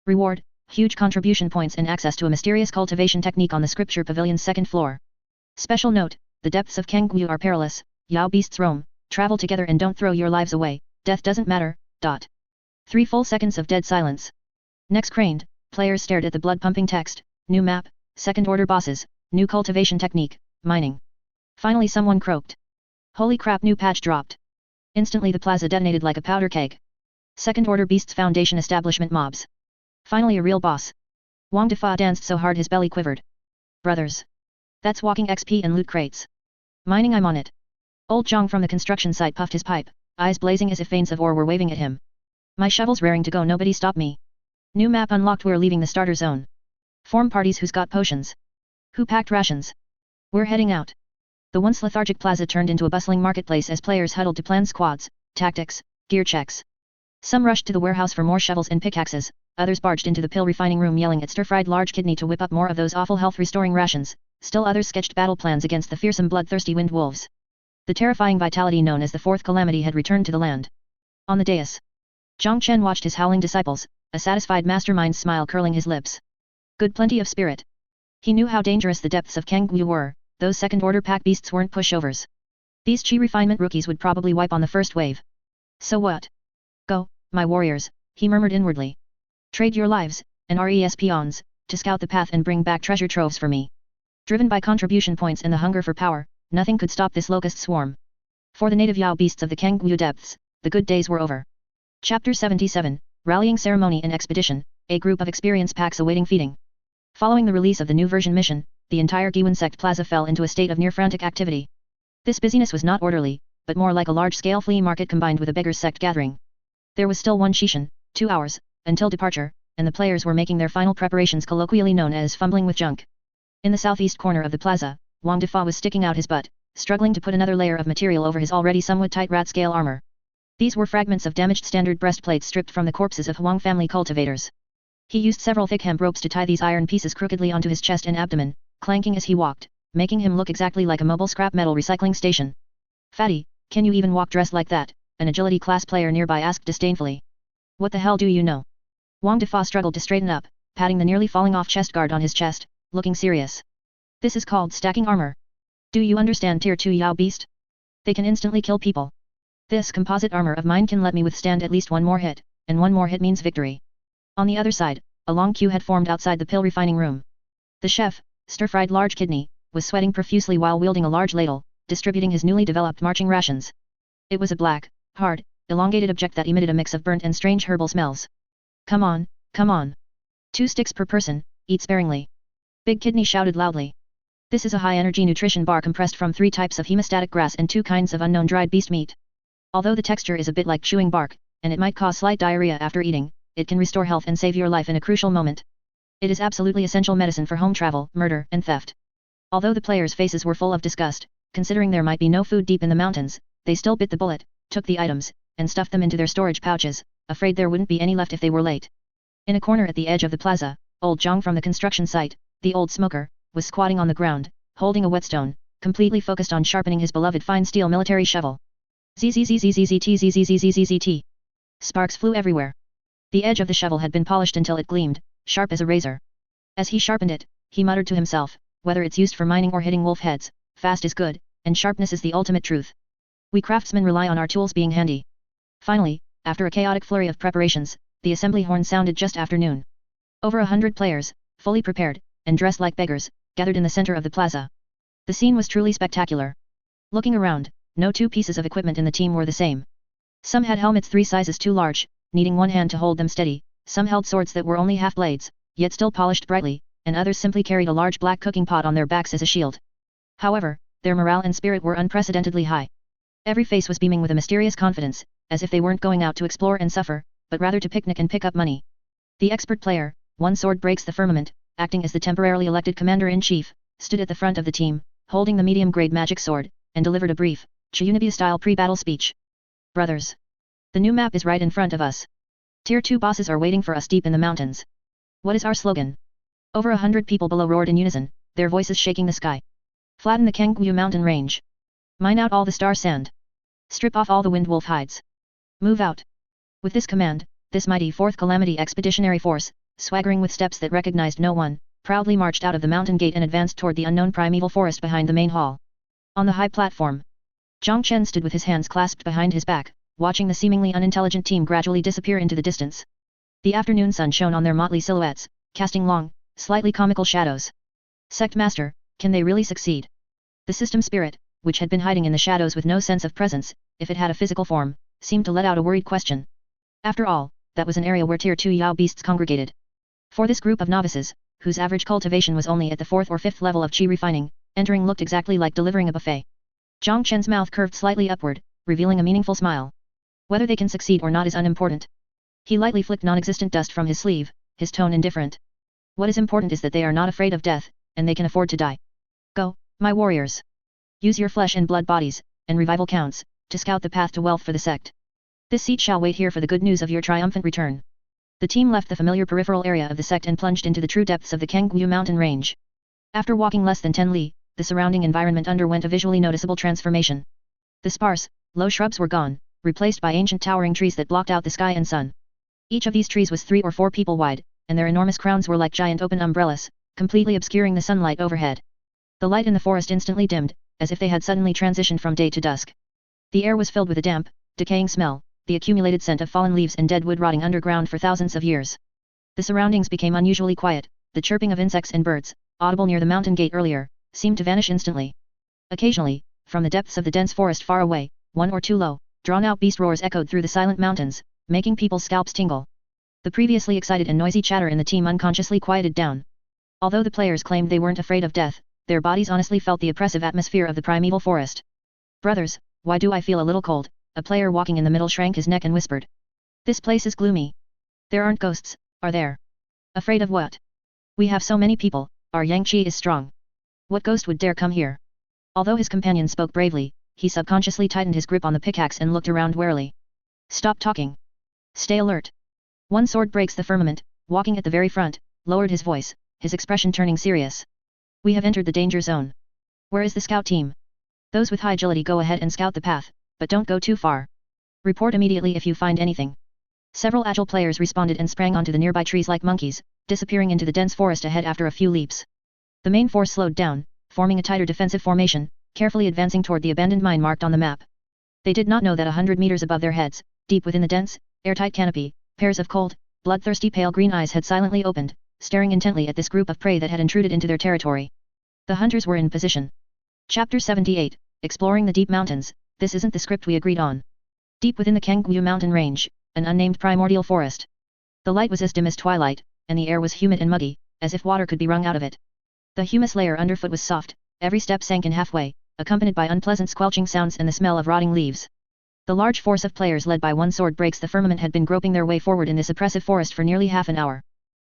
Reward, huge contribution points and access to a mysterious cultivation technique on the Treasure Pavilion's second floor. Special note, the depths of Qingyang are perilous, Yao Beasts roam, travel together and don't throw your lives away, death doesn't matter, ... 3 full seconds of dead silence. Next craned, players stared at the blood-pumping text, new map, Second Order bosses, new cultivation technique, mining. Finally someone croaked. Holy crap, new patch dropped. Instantly the plaza detonated like a powder keg. Second Order Beasts Foundation Establishment mobs. Finally a real boss. Wang Defa danced so hard his belly quivered. Brothers. That's walking XP and loot crates. Mining, I'm on it. Old Jiang from the construction site puffed his pipe, eyes blazing as if veins of ore were waving at him. My shovel's raring to go, nobody stop me. New map unlocked, we're leaving the starter zone. Form parties, who's got potions? Who packed rations? We're heading out. The once lethargic plaza turned into a bustling marketplace as players huddled to plan squads, tactics, gear checks. Some rushed to the warehouse for more shovels and pickaxes, others barged into the pill refining room yelling at stir-fried large kidney to whip up more of those awful health-restoring rations, still others sketched battle plans against the fearsome bloodthirsty wind wolves. The terrifying vitality known as the Fourth Calamity had returned to the land. On the dais, Jiang Chen watched his howling disciples, a satisfied mastermind's smile curling his lips. Good, plenty of spirit. He knew how dangerous the depths of Qingyang were, those second-order pack beasts weren't pushovers. These chi refinement rookies would probably wipe on the first wave. So what? Go, my warriors, he murmured inwardly. Trade your lives, and res peons, to scout the path and bring back treasure troves for me. Driven by contribution points and the hunger for power, nothing could stop this locust swarm. For the native Yao beasts of the Qingyang depths, the good days were over. Chapter 77, Rallying Ceremony and Expedition, a group of experience packs awaiting feeding. Following the release of the new version mission, the entire Guiyuan Sect plaza fell into a state of near-frantic activity. This busyness was not orderly, but more like a large-scale flea market combined with a beggar's sect gathering. There was still one shishan, 2 hours, until departure, and the players were making their final preparations, colloquially known as fumbling with junk. In the southeast corner of the plaza, Wang Defa was sticking out his butt, struggling to put another layer of material over his already somewhat tight rat-scale armor. These were fragments of damaged standard breastplates stripped from the corpses of Huang family cultivators. He used several thick hemp ropes to tie these iron pieces crookedly onto his chest and abdomen, clanking as he walked, making him look exactly like a mobile scrap metal recycling station. Fatty, can you even walk dressed like that? An agility class player nearby asked disdainfully. What the hell do you know? Wang Defa struggled to straighten up, patting the nearly falling off chest guard on his chest, looking serious. This is called stacking armor. Do you understand, tier 2 Yao beast? They can instantly kill people. This composite armor of mine can let me withstand at least one more hit, and one more hit means victory. On the other side, a long queue had formed outside the pill refining room. The chef, stir-fried large kidney, was sweating profusely while wielding a large ladle, distributing his newly developed marching rations. It was a black, hard, elongated object that emitted a mix of burnt and strange herbal smells. Come on, come on. 2 sticks per person, eat sparingly. Big Kidney shouted loudly. This is a high-energy nutrition bar compressed from 3 types of hemostatic grass and 2 kinds of unknown dried beast meat. Although the texture is a bit like chewing bark, and it might cause slight diarrhea after eating, it can restore health and save your life in a crucial moment. It is absolutely essential medicine for home travel, murder, and theft. Although the players' faces were full of disgust, considering there might be no food deep in the mountains, they still bit the bullet, took the items, and stuffed them into their storage pouches, afraid there wouldn't be any left if they were late. In a corner at the edge of the plaza, old Jiang from the construction site, the old smoker, was squatting on the ground, holding a whetstone, completely focused on sharpening his beloved fine steel military shovel. Zzzzzzzzzt. Sparks flew everywhere. The edge of the shovel had been polished until it gleamed, sharp as a razor. As he sharpened it, he muttered to himself, whether it's used for mining or hitting wolf heads, fast is good, and sharpness is the ultimate truth. We craftsmen rely on our tools being handy. Finally, after a chaotic flurry of preparations, the assembly horn sounded just after noon. Over 100 players, fully prepared, and dressed like beggars, gathered in the center of the plaza. The scene was truly spectacular. Looking around, no two pieces of equipment in the team were the same. Some had helmets 3 sizes too large, needing one hand to hold them steady, some held swords that were only half blades, yet still polished brightly, and others simply carried a large black cooking pot on their backs as a shield. However, their morale and spirit were unprecedentedly high. Every face was beaming with a mysterious confidence, as if they weren't going out to explore and suffer, but rather to picnic and pick up money. The expert player, One Sword Breaks the Firmament, acting as the temporarily elected commander-in-chief, stood at the front of the team, holding the medium-grade magic sword, and delivered a brief, Qingyang-style pre-battle speech. Brothers. The new map is right in front of us. Tier 2 bosses are waiting for us deep in the mountains. What is our slogan? Over 100 people below roared in unison, their voices shaking the sky. Flatten the Qingyang mountain range. Mine out all the star sand. Strip off all the wind wolf hides. Move out. With this command, this mighty Fourth Calamity expeditionary force, swaggering with steps that recognized no one, proudly marched out of the mountain gate and advanced toward the unknown primeval forest behind the main hall. On the high platform, Chen stood with his hands clasped behind his back, watching the seemingly unintelligent team gradually disappear into the distance. The afternoon sun shone on their motley silhouettes, casting long, slightly comical shadows. Sect Master, can they really succeed? The system spirit, which had been hiding in the shadows with no sense of presence, if it had a physical form, seemed to let out a worried question. After all, that was an area where Tier 2 Yao beasts congregated. For this group of novices, whose average cultivation was only at the 4th or 5th level of Qi refining, entering looked exactly like delivering a buffet. Chen's mouth curved slightly upward, revealing a meaningful smile. Whether they can succeed or not is unimportant. He lightly flicked non-existent dust from his sleeve, his tone indifferent. What is important is that they are not afraid of death, and they can afford to die. Go, my warriors. Use your flesh and blood bodies, and revival counts, to scout the path to wealth for the sect. This seat shall wait here for the good news of your triumphant return. The team left the familiar peripheral area of the sect and plunged into the true depths of the Qingyang mountain range. After walking less than 10 li, the surrounding environment underwent a visually noticeable transformation. The sparse, low shrubs were gone, replaced by ancient towering trees that blocked out the sky and sun. Each of these trees was 3 or 4 people wide, and their enormous crowns were like giant open umbrellas, completely obscuring the sunlight overhead. The light in the forest instantly dimmed, as if they had suddenly transitioned from day to dusk. The air was filled with a damp, decaying smell, the accumulated scent of fallen leaves and dead wood rotting underground for thousands of years. The surroundings became unusually quiet, the chirping of insects and birds, audible near the mountain gate earlier, seemed to vanish instantly. Occasionally, from the depths of the dense forest far away, 1 or 2 low, drawn-out beast roars echoed through the silent mountains, making people's scalps tingle. The previously excited and noisy chatter in the team unconsciously quieted down. Although the players claimed they weren't afraid of death, their bodies honestly felt the oppressive atmosphere of the primeval forest. Brothers, why do I feel a little cold? A player walking in the middle shrank his neck and whispered. This place is gloomy. There aren't ghosts, are there? Afraid of what? We have so many people, our yang qi is strong. What ghost would dare come here? Although his companion spoke bravely, he subconsciously tightened his grip on the pickaxe and looked around warily. Stop talking. Stay alert. One Sword Breaks the Firmament, walking at the very front, lowered his voice, his expression turning serious. We have entered the danger zone. Where is the scout team? Those with high agility go ahead and scout the path, but don't go too far. Report immediately if you find anything. Several agile players responded and sprang onto the nearby trees like monkeys, disappearing into the dense forest ahead after a few leaps. The main force slowed down, forming a tighter defensive formation, carefully advancing toward the abandoned mine marked on the map. They did not know that 100 meters above their heads, deep within the dense, airtight canopy, pairs of cold, bloodthirsty pale green eyes had silently opened, staring intently at this group of prey that had intruded into their territory. The hunters were in position. Chapter 78, Exploring the Deep Mountains. This isn't the script we agreed on. Deep within the Qingyang mountain range, an unnamed primordial forest. The light was as dim as twilight, and the air was humid and muggy, as if water could be wrung out of it. The humus layer underfoot was soft, every step sank in halfway, accompanied by unpleasant squelching sounds and the smell of rotting leaves. The large force of players led by One Sword Breaks the Firmament had been groping their way forward in this oppressive forest for nearly half an hour.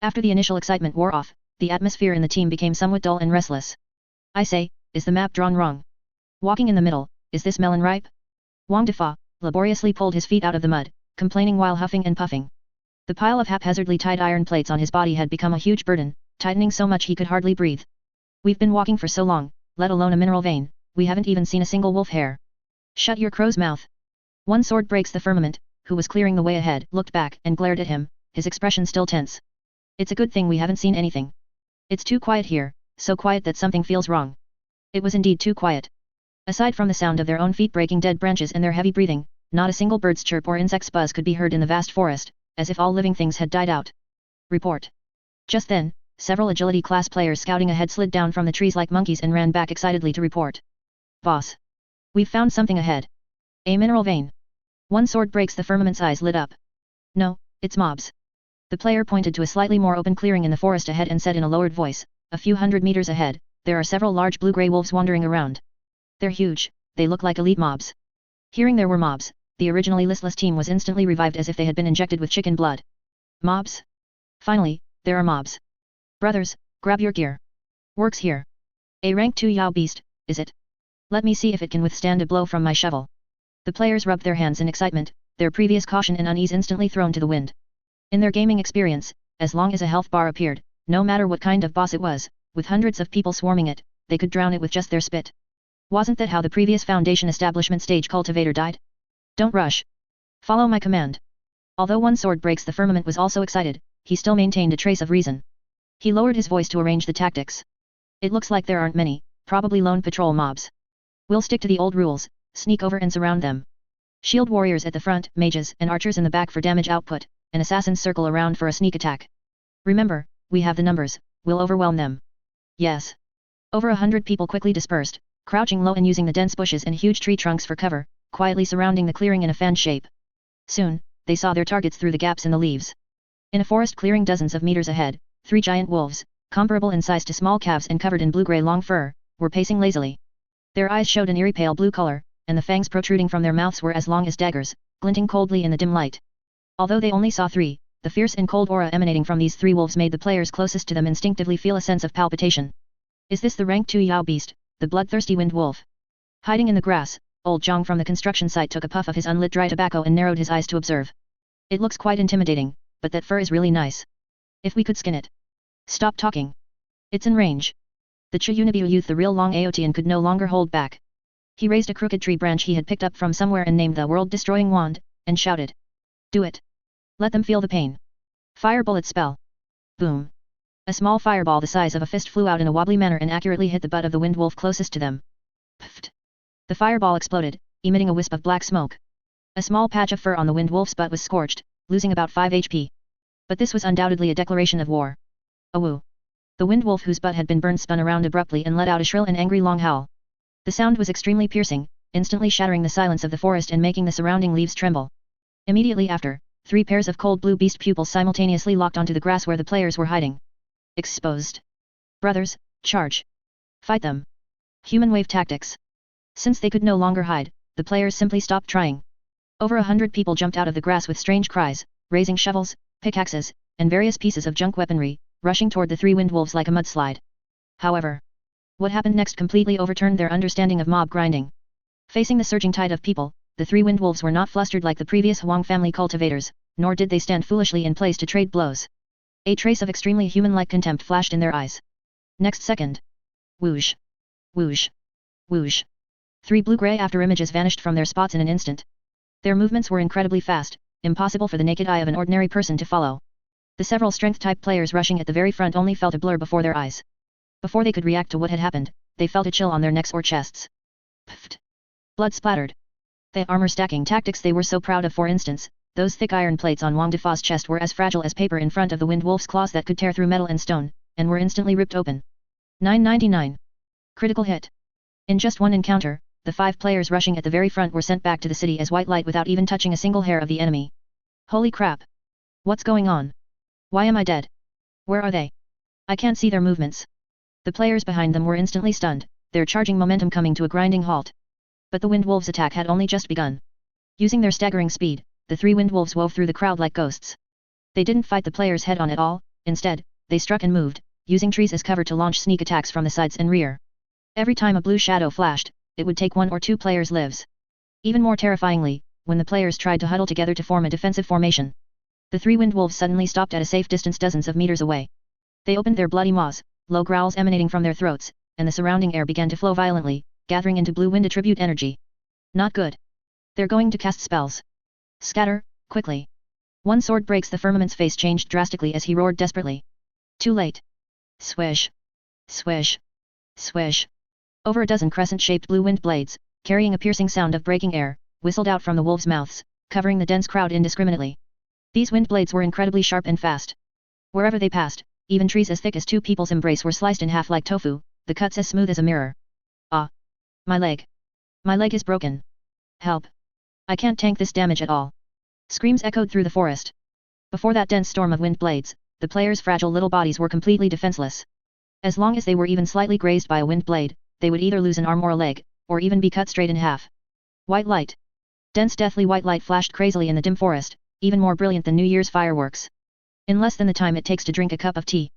After the initial excitement wore off, the atmosphere in the team became somewhat dull and restless. I say, is the map drawn wrong? Walking in the middle, is this melon ripe? Wang Defa laboriously pulled his feet out of the mud, complaining while huffing and puffing. The pile of haphazardly tied iron plates on his body had become a huge burden, tightening so much he could hardly breathe. We've been walking for so long, let alone a mineral vein, we haven't even seen a single wolf hair. Shut your crow's mouth. One Sword Breaks the Firmament, who was clearing the way ahead, looked back and glared at him, his expression still tense. It's a good thing we haven't seen anything. It's too quiet here, so quiet that something feels wrong. It was indeed too quiet. Aside from the sound of their own feet breaking dead branches and their heavy breathing, Not a single bird's chirp or insect's buzz could be heard in the vast forest, as if all living things had died out. Report. Just then, several agility class players scouting ahead slid down from the trees like monkeys and ran back excitedly to report. Boss. We've found something ahead. A mineral vein. One sword breaks the firmament's eyes lit up. No, it's mobs. The player pointed to a slightly more open clearing in the forest ahead and said in a lowered voice, a few hundred meters ahead, there are several large blue-gray wolves wandering around. They're huge, they look like elite mobs. Hearing there were mobs, the originally listless team was instantly revived as if they had been injected with chicken blood. Mobs? Finally, there are mobs. Brothers, grab your gear. Works here. A rank 2 Yao beast, is it? Let me see if it can withstand a blow from my shovel. The players rubbed their hands in excitement, their previous caution and unease instantly thrown to the wind. In their gaming experience, as long as a health bar appeared, no matter what kind of boss it was, with hundreds of people swarming it, they could drown it with just their spit. Wasn't that how the previous Foundation establishment stage cultivator died? Don't rush. Follow my command. Although one sword breaks the firmament was also excited, he still maintained a trace of reason. He lowered his voice to arrange the tactics. It looks like there aren't many, probably lone patrol mobs. We'll stick to the old rules, sneak over and surround them. Shield warriors at the front, mages and archers in the back for damage output, and assassins circle around for a sneak attack. Remember, we have the numbers, we'll overwhelm them. Yes. Over 100 people quickly dispersed, crouching low and using the dense bushes and huge tree trunks for cover, quietly surrounding the clearing in a fan shape. Soon, they saw their targets through the gaps in the leaves. In a forest clearing dozens of meters ahead, 3 giant wolves, comparable in size to small calves and covered in blue-gray long fur, were pacing lazily. Their eyes showed an eerie pale blue color, and the fangs protruding from their mouths were as long as daggers, glinting coldly in the dim light. Although they only saw 3, the fierce and cold aura emanating from these 3 wolves made the players closest to them instinctively feel a sense of palpitation. Is this the rank 2 Yao beast, the bloodthirsty wind wolf? Hiding in the grass, old Jiang from the construction site took a puff of his unlit dry tobacco and narrowed his eyes to observe. It looks quite intimidating, but that fur is really nice. If we could skin it. Stop talking. It's in range. The Chiyunibiu youth, the real Long Aotian, could no longer hold back. He raised a crooked tree branch he had picked up from somewhere and named the world-destroying wand, and shouted. Do it. Let them feel the pain. Fire bullet spell. Boom. A small fireball the size of a fist flew out in a wobbly manner and accurately hit the butt of the wind wolf closest to them. Pfft. The fireball exploded, emitting a wisp of black smoke. A small patch of fur on the wind wolf's butt was scorched, losing about 5 HP. But this was undoubtedly a declaration of war. Awoo. The wind wolf whose butt had been burned spun around abruptly and let out a shrill and angry long howl. The sound was extremely piercing, instantly shattering the silence of the forest and making the surrounding leaves tremble. Immediately after, 3 pairs of cold blue beast pupils simultaneously locked onto the grass where the players were hiding. Exposed. Brothers, charge. Fight them. Human wave tactics. Since they could no longer hide, the players simply stopped trying. Over 100 people jumped out of the grass with strange cries, raising shovels, pickaxes, and various pieces of junk weaponry, rushing toward the 3 wind wolves like a mudslide. However, what happened next completely overturned their understanding of mob grinding. Facing the surging tide of people, the 3 wind wolves were not flustered like the previous Huang family cultivators, nor did they stand foolishly in place to trade blows. A trace of extremely human-like contempt flashed in their eyes. Next second. Whoosh. Whoosh. Whoosh. 3 blue-gray afterimages vanished from their spots in an instant. Their movements were incredibly fast, impossible for the naked eye of an ordinary person to follow. The several strength-type players rushing at the very front only felt a blur before their eyes. Before they could react to what had happened, they felt a chill on their necks or chests. Pfft. Blood splattered. The armor-stacking tactics they were so proud of, for instance, those thick iron plates on Wang Defa's chest were as fragile as paper in front of the wind wolf's claws that could tear through metal and stone, and were instantly ripped open. 999. Critical hit. In just one encounter, the 5 players rushing at the very front were sent back to the city as white light without even touching a single hair of the enemy. Holy crap! What's going on? Why am I dead? Where are they? I can't see their movements. The players behind them were instantly stunned, their charging momentum coming to a grinding halt. But the wind wolves' attack had only just begun. Using their staggering speed, the 3 wind wolves wove through the crowd like ghosts. They didn't fight the players head-on at all, instead, they struck and moved, using trees as cover to launch sneak attacks from the sides and rear. Every time a blue shadow flashed, it would take 1 or 2 players' lives. Even more terrifyingly, when the players tried to huddle together to form a defensive formation, the 3 wind wolves suddenly stopped at a safe distance dozens of meters away. They opened their bloody maws, low growls emanating from their throats, and the surrounding air began to flow violently, gathering into blue wind attribute energy. Not good. They're going to cast spells. Scatter, quickly. One sword breaks the firmament's face changed drastically as he roared desperately. Too late. Swish. Swish. Swish. Over a dozen crescent-shaped blue wind blades, carrying a piercing sound of breaking air, whistled out from the wolves' mouths, covering the dense crowd indiscriminately. These wind blades were incredibly sharp and fast. Wherever they passed, even trees as thick as two people's embrace were sliced in half like tofu, the cuts as smooth as a mirror. Ah! My leg! My leg is broken! Help! I can't tank this damage at all! Screams echoed through the forest. Before that dense storm of wind blades, the players' fragile little bodies were completely defenseless. As long as they were even slightly grazed by a wind blade, they would either lose an arm or a leg, or even be cut straight in half. White light. Dense deathly white light flashed crazily in the dim forest, even more brilliant than New Year's fireworks. In less than the time it takes to drink a cup of tea.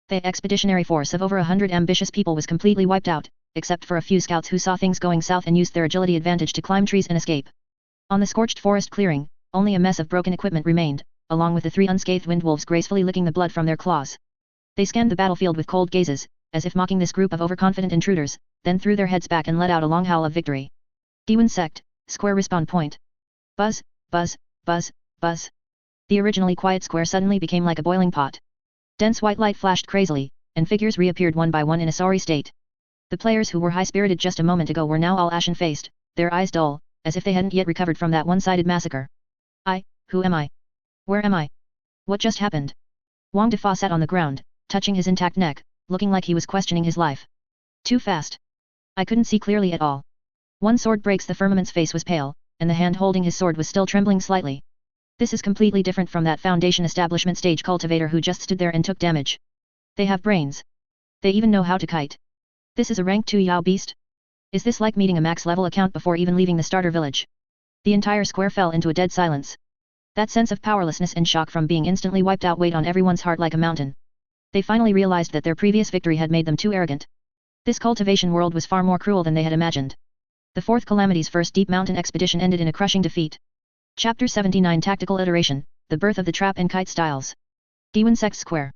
The expeditionary force of over 100 ambitious people was completely wiped out, except for a few scouts who saw things going south and used their agility advantage to climb trees and escape. On the scorched forest clearing, only a mess of broken equipment remained, along with the 3 unscathed windwolves gracefully licking the blood from their claws. They scanned the battlefield with cold gazes, as if mocking this group of overconfident intruders, then threw their heads back and let out a long howl of victory. Guiyuan Sect, square respawn point. Buzz, buzz, buzz, buzz. The originally quiet square suddenly became like a boiling pot. Dense white light flashed crazily, and figures reappeared one by one in a sorry state. The players who were high-spirited just a moment ago were now all ashen-faced, their eyes dull, as if they hadn't yet recovered from that one-sided massacre. Who am I? Where am I? What just happened? Wang Defa sat on the ground, touching his intact neck, looking like he was questioning his life. Too fast. I couldn't see clearly at all. One sword breaks the firmament's face was pale, and the hand holding his sword was still trembling slightly. This is completely different from that Foundation establishment stage cultivator who just stood there and took damage. They have brains. They even know how to kite. This is a rank 2 Yao beast? Is this like meeting a max level account before even leaving the starter village? The entire square fell into a dead silence. That sense of powerlessness and shock from being instantly wiped out weighed on everyone's heart like a mountain. They finally realized that their previous victory had made them too arrogant. This cultivation world was far more cruel than they had imagined. The Fourth Calamity's first deep mountain expedition ended in a crushing defeat. Chapter 79 Tactical Iteration, The Birth of the Trap and Kite Styles. Guiyuan Sect Square.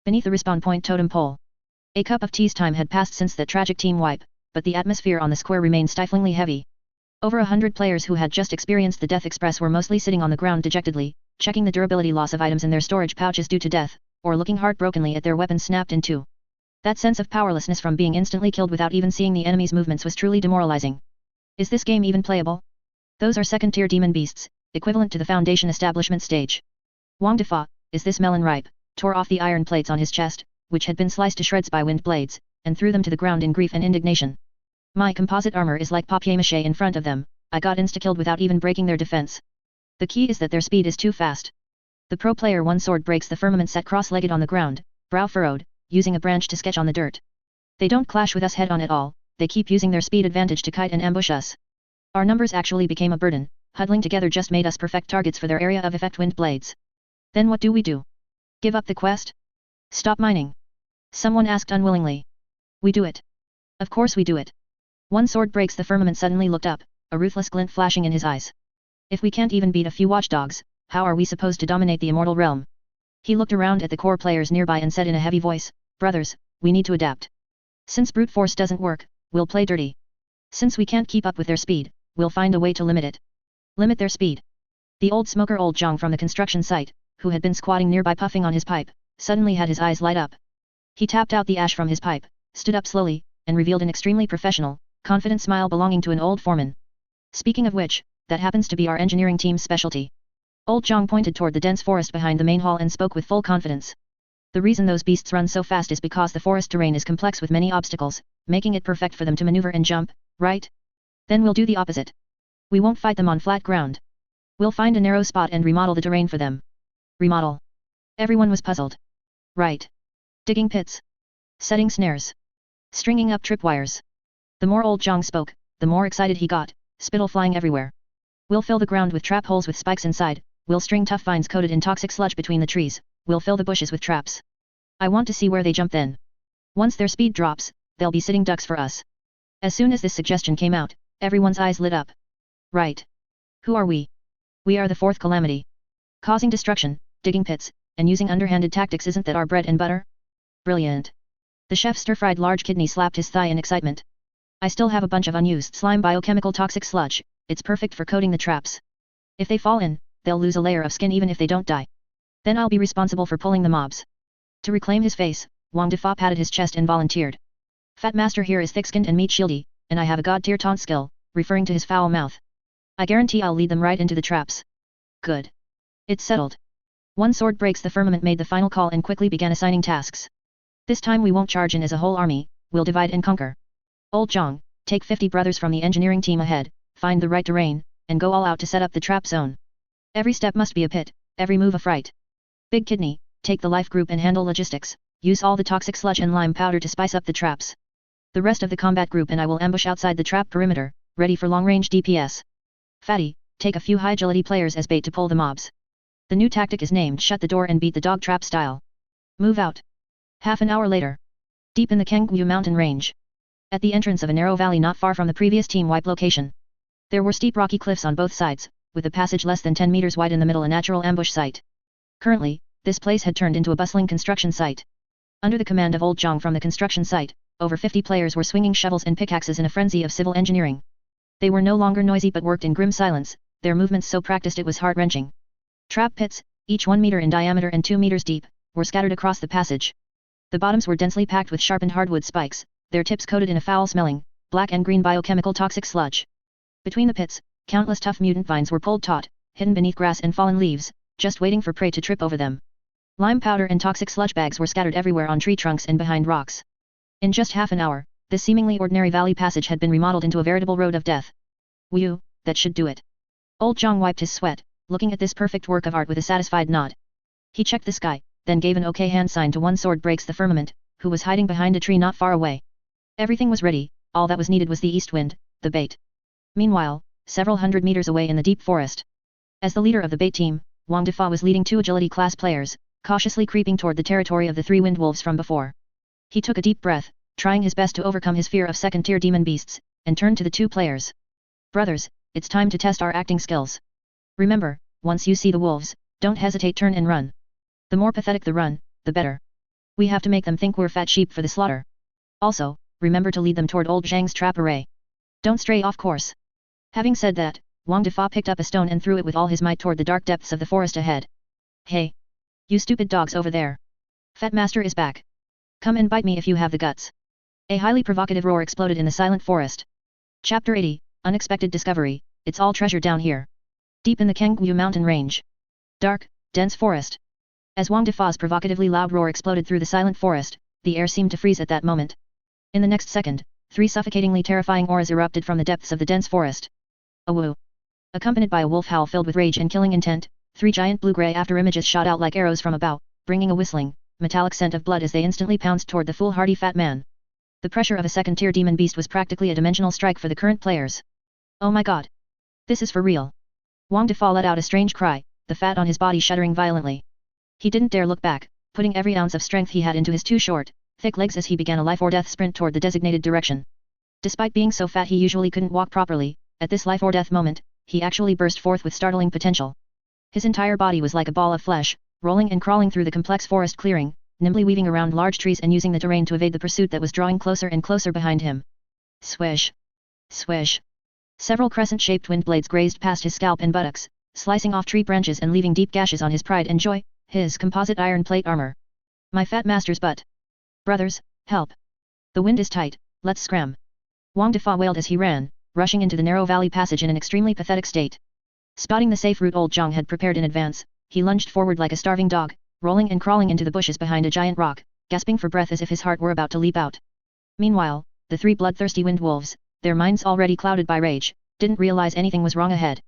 Beneath the respawn point totem pole. A cup of tea's time had passed since that tragic team wipe, but the atmosphere on the square remained stiflingly heavy. Over 100 players who had just experienced the Death Express were mostly sitting on the ground dejectedly, checking the durability loss of items in their storage pouches due to death, or looking heartbrokenly at their weapons snapped in two. That sense of powerlessness from being instantly killed without even seeing the enemy's movements was truly demoralizing. Is this game even playable? Those are second-tier demon beasts, equivalent to the Foundation establishment stage. Wang Defa, is this melon ripe, tore off the iron plates on his chest, which had been sliced to shreds by wind blades, and threw them to the ground in grief and indignation. My composite armor is like papier-mâché in front of them, I got insta-killed without even breaking their defense. The key is that their speed is too fast. The pro player one sword breaks the firmament sat cross-legged on the ground, brow furrowed, using a branch to sketch on the dirt. They don't clash with us head-on at all, they keep using their speed advantage to kite and ambush us. Our numbers actually became a burden, huddling together just made us perfect targets for their area of effect wind blades. Then what do we do? Give up the quest? Stop mining? Someone asked unwillingly. We do it. Of course we do it. One sword breaks the firmament suddenly looked up, a ruthless glint flashing in his eyes. If we can't even beat a few watchdogs, how are we supposed to dominate the immortal realm? He looked around at the core players nearby and said in a heavy voice, brothers, we need to adapt. Since brute force doesn't work, we'll play dirty. Since we can't keep up with their speed, we'll find a way to limit it. Limit their speed. The old smoker old Jiang from the construction site, who had been squatting nearby puffing on his pipe, suddenly had his eyes light up. He tapped out the ash from his pipe, stood up slowly, and revealed an extremely professional, confident smile belonging to an old foreman. Speaking of which, that happens to be our engineering team's specialty. Old Jiang pointed toward the dense forest behind the main hall and spoke with full confidence. The reason those beasts run so fast is because the forest terrain is complex with many obstacles, making it perfect for them to maneuver and jump, right? Then we'll do the opposite. We won't fight them on flat ground. We'll find a narrow spot and remodel the terrain for them. Remodel. Everyone was puzzled. Right. Digging pits. Setting snares. Stringing up tripwires. The more old Jiang spoke, the more excited he got, spittle flying everywhere. We'll fill the ground with trap holes with spikes inside, we'll string tough vines coated in toxic sludge between the trees, we'll fill the bushes with traps. I want to see where they jump then. Once their speed drops, they'll be sitting ducks for us. As soon as this suggestion came out, everyone's eyes lit up. Right. Who are we? We are the Fourth Calamity. Causing destruction, digging pits, and using underhanded tactics, isn't that our bread and butter? Brilliant. The chef stir-fried large kidney slapped his thigh in excitement. I still have a bunch of unused slime biochemical toxic sludge, it's perfect for coating the traps. If they fall in, they'll lose a layer of skin even if they don't die. Then I'll be responsible for pulling the mobs. To reclaim his face, Wang Defa patted his chest and volunteered. Fat Master here is thick-skinned and meat-shieldy, and I have a god-tier taunt skill, referring to his foul mouth. I guarantee I'll lead them right into the traps. Good. It's settled. One sword breaks the firmament made the final call and quickly began assigning tasks. This time we won't charge in as a whole army, we'll divide and conquer. Old Jiang, take 50 brothers from the engineering team ahead, find the right terrain, and go all out to set up the trap zone. Every step must be a pit, every move a fright. Big Kidney, take the life group and handle logistics, use all the toxic sludge and lime powder to spice up the traps. The rest of the combat group and I will ambush outside the trap perimeter, ready for long-range DPS. Fatty, take a few high-agility players as bait to pull the mobs. The new tactic is named Shut the Door and Beat the Dog Trap style. Move out. Half an hour later. Deep in the Qingyang mountain range. At the entrance of a narrow valley not far from the previous team wipe location. There were steep rocky cliffs on both sides, with a passage less than 10 meters wide in the middle, a natural ambush site. Currently, this place had turned into a bustling construction site. Under the command of Old Jiang from the construction site, over 50 players were swinging shovels and pickaxes in a frenzy of civil engineering. They were no longer noisy but worked in grim silence, their movements so practiced it was heart-wrenching. Trap pits, each 1 meter in diameter and 2 meters deep, were scattered across the passage. The bottoms were densely packed with sharpened hardwood spikes, their tips coated in a foul-smelling, black and green biochemical toxic sludge. Between the pits, countless tough mutant vines were pulled taut, hidden beneath grass and fallen leaves, just waiting for prey to trip over them. Lime powder and toxic sludge bags were scattered everywhere on tree trunks and behind rocks. In just half an hour, this seemingly ordinary valley passage had been remodeled into a veritable road of death. Whew, that should do it. Old Jiang wiped his sweat, looking at this perfect work of art with a satisfied nod. He checked the sky, then gave an okay hand sign to one sword breaks the firmament, who was hiding behind a tree not far away. Everything was ready, all that was needed was the east wind, the bait. Meanwhile, several hundred meters away in the deep forest. As the leader of the bait team, Wang Defa was leading 2 agility class players, cautiously creeping toward the territory of the 3 wind wolves from before. He took a deep breath, trying his best to overcome his fear of second-tier demon beasts, and turned to the 2 players. Brothers, it's time to test our acting skills. Remember, once you see the wolves, don't hesitate, turn and run. The more pathetic the run, the better. We have to make them think we're fat sheep for the slaughter. Also, remember to lead them toward old Zhang's trap array. Don't stray off course. Having said that, Wang Defa picked up a stone and threw it with all his might toward the dark depths of the forest ahead. Hey! You stupid dogs over there! Fat Master is back. Come and bite me if you have the guts. A highly provocative roar exploded in the silent forest. Chapter 80, Unexpected Discovery, it's all treasure down here. Deep in the Qingyang mountain range. Dark, dense forest. As Wang Defa's provocatively loud roar exploded through the silent forest, the air seemed to freeze at that moment. In the next second, 3 suffocatingly terrifying auras erupted from the depths of the dense forest. A woo! Accompanied by a wolf howl filled with rage and killing intent, 3 giant blue-gray after-images shot out like arrows from a bow, bringing a whistling, metallic scent of blood as they instantly pounced toward the foolhardy fat man. The pressure of a second-tier demon beast was practically a dimensional strike for the current players. Oh my god! This is for real! Wang Defa let out a strange cry, the fat on his body shuddering violently. He didn't dare look back, putting every ounce of strength he had into his 2 short, thick legs as he began a life-or-death sprint toward the designated direction. Despite being so fat he usually couldn't walk properly, at this life-or-death moment, he actually burst forth with startling potential. His entire body was like a ball of flesh, rolling and crawling through the complex forest clearing, nimbly weaving around large trees and using the terrain to evade the pursuit that was drawing closer and closer behind him. Swish! Swish! Several crescent-shaped wind blades grazed past his scalp and buttocks, slicing off tree branches and leaving deep gashes on his pride and joy, his composite iron plate armor. My fat master's butt! Brothers, help! The wind is tight, let's scram! Wang Defa wailed as he ran, rushing into the narrow valley passage in an extremely pathetic state. Spotting the safe route old Jiang had prepared in advance, he lunged forward like a starving dog, rolling and crawling into the bushes behind a giant rock, gasping for breath as if his heart were about to leap out. Meanwhile, the 3 bloodthirsty wind wolves, their minds already clouded by rage, didn't realize anything was wrong ahead.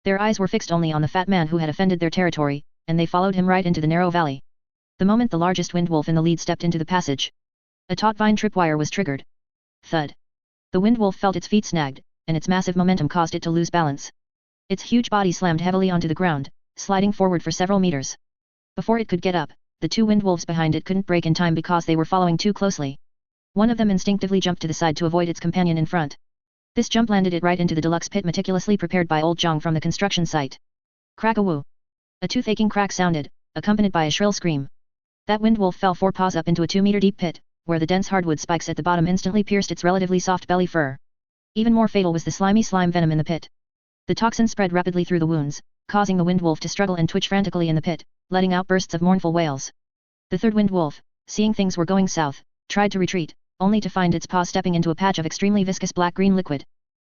Their eyes were fixed only on the fat man who had offended their territory, and they followed him right into the narrow valley. The moment the largest wind wolf in the lead stepped into the passage, a taut vine tripwire was triggered. Thud! The wind wolf felt its feet snagged, and its massive momentum caused it to lose balance. Its huge body slammed heavily onto the ground, sliding forward for several meters. Before it could get up, the 2 wind wolves behind it couldn't break in time because they were following too closely. One of them instinctively jumped to the side to avoid its companion in front. This jump landed it right into the deluxe pit meticulously prepared by old Jiang from the construction site. Crack-a-woo! A toothacheing crack sounded, accompanied by a shrill scream. That wind wolf fell 4 paws up into a 2-meter deep pit, where the dense hardwood spikes at the bottom instantly pierced its relatively soft belly fur. Even more fatal was the slimy slime venom in the pit. The toxin spread rapidly through the wounds, causing the wind wolf to struggle and twitch frantically in the pit, letting out bursts of mournful wails. The 3rd wind wolf, seeing things were going south, tried to retreat, only to find its paw stepping into a patch of extremely viscous black-green liquid.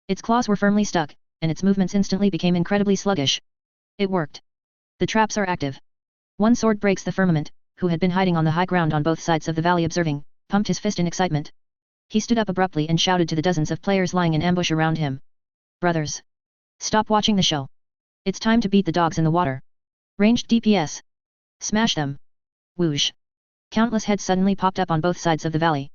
Its claws were firmly stuck, and its movements instantly became incredibly sluggish. It worked. The traps are active. One sword breaks the firmament, who had been hiding on the high ground on both sides of the valley observing, pumped his fist in excitement. He stood up abruptly and shouted to the dozens of players lying in ambush around him. Brothers! Stop watching the show. It's time to beat the dogs in the water. Ranged DPS. Smash them. Whoosh. Countless heads suddenly popped up on both sides of the valley.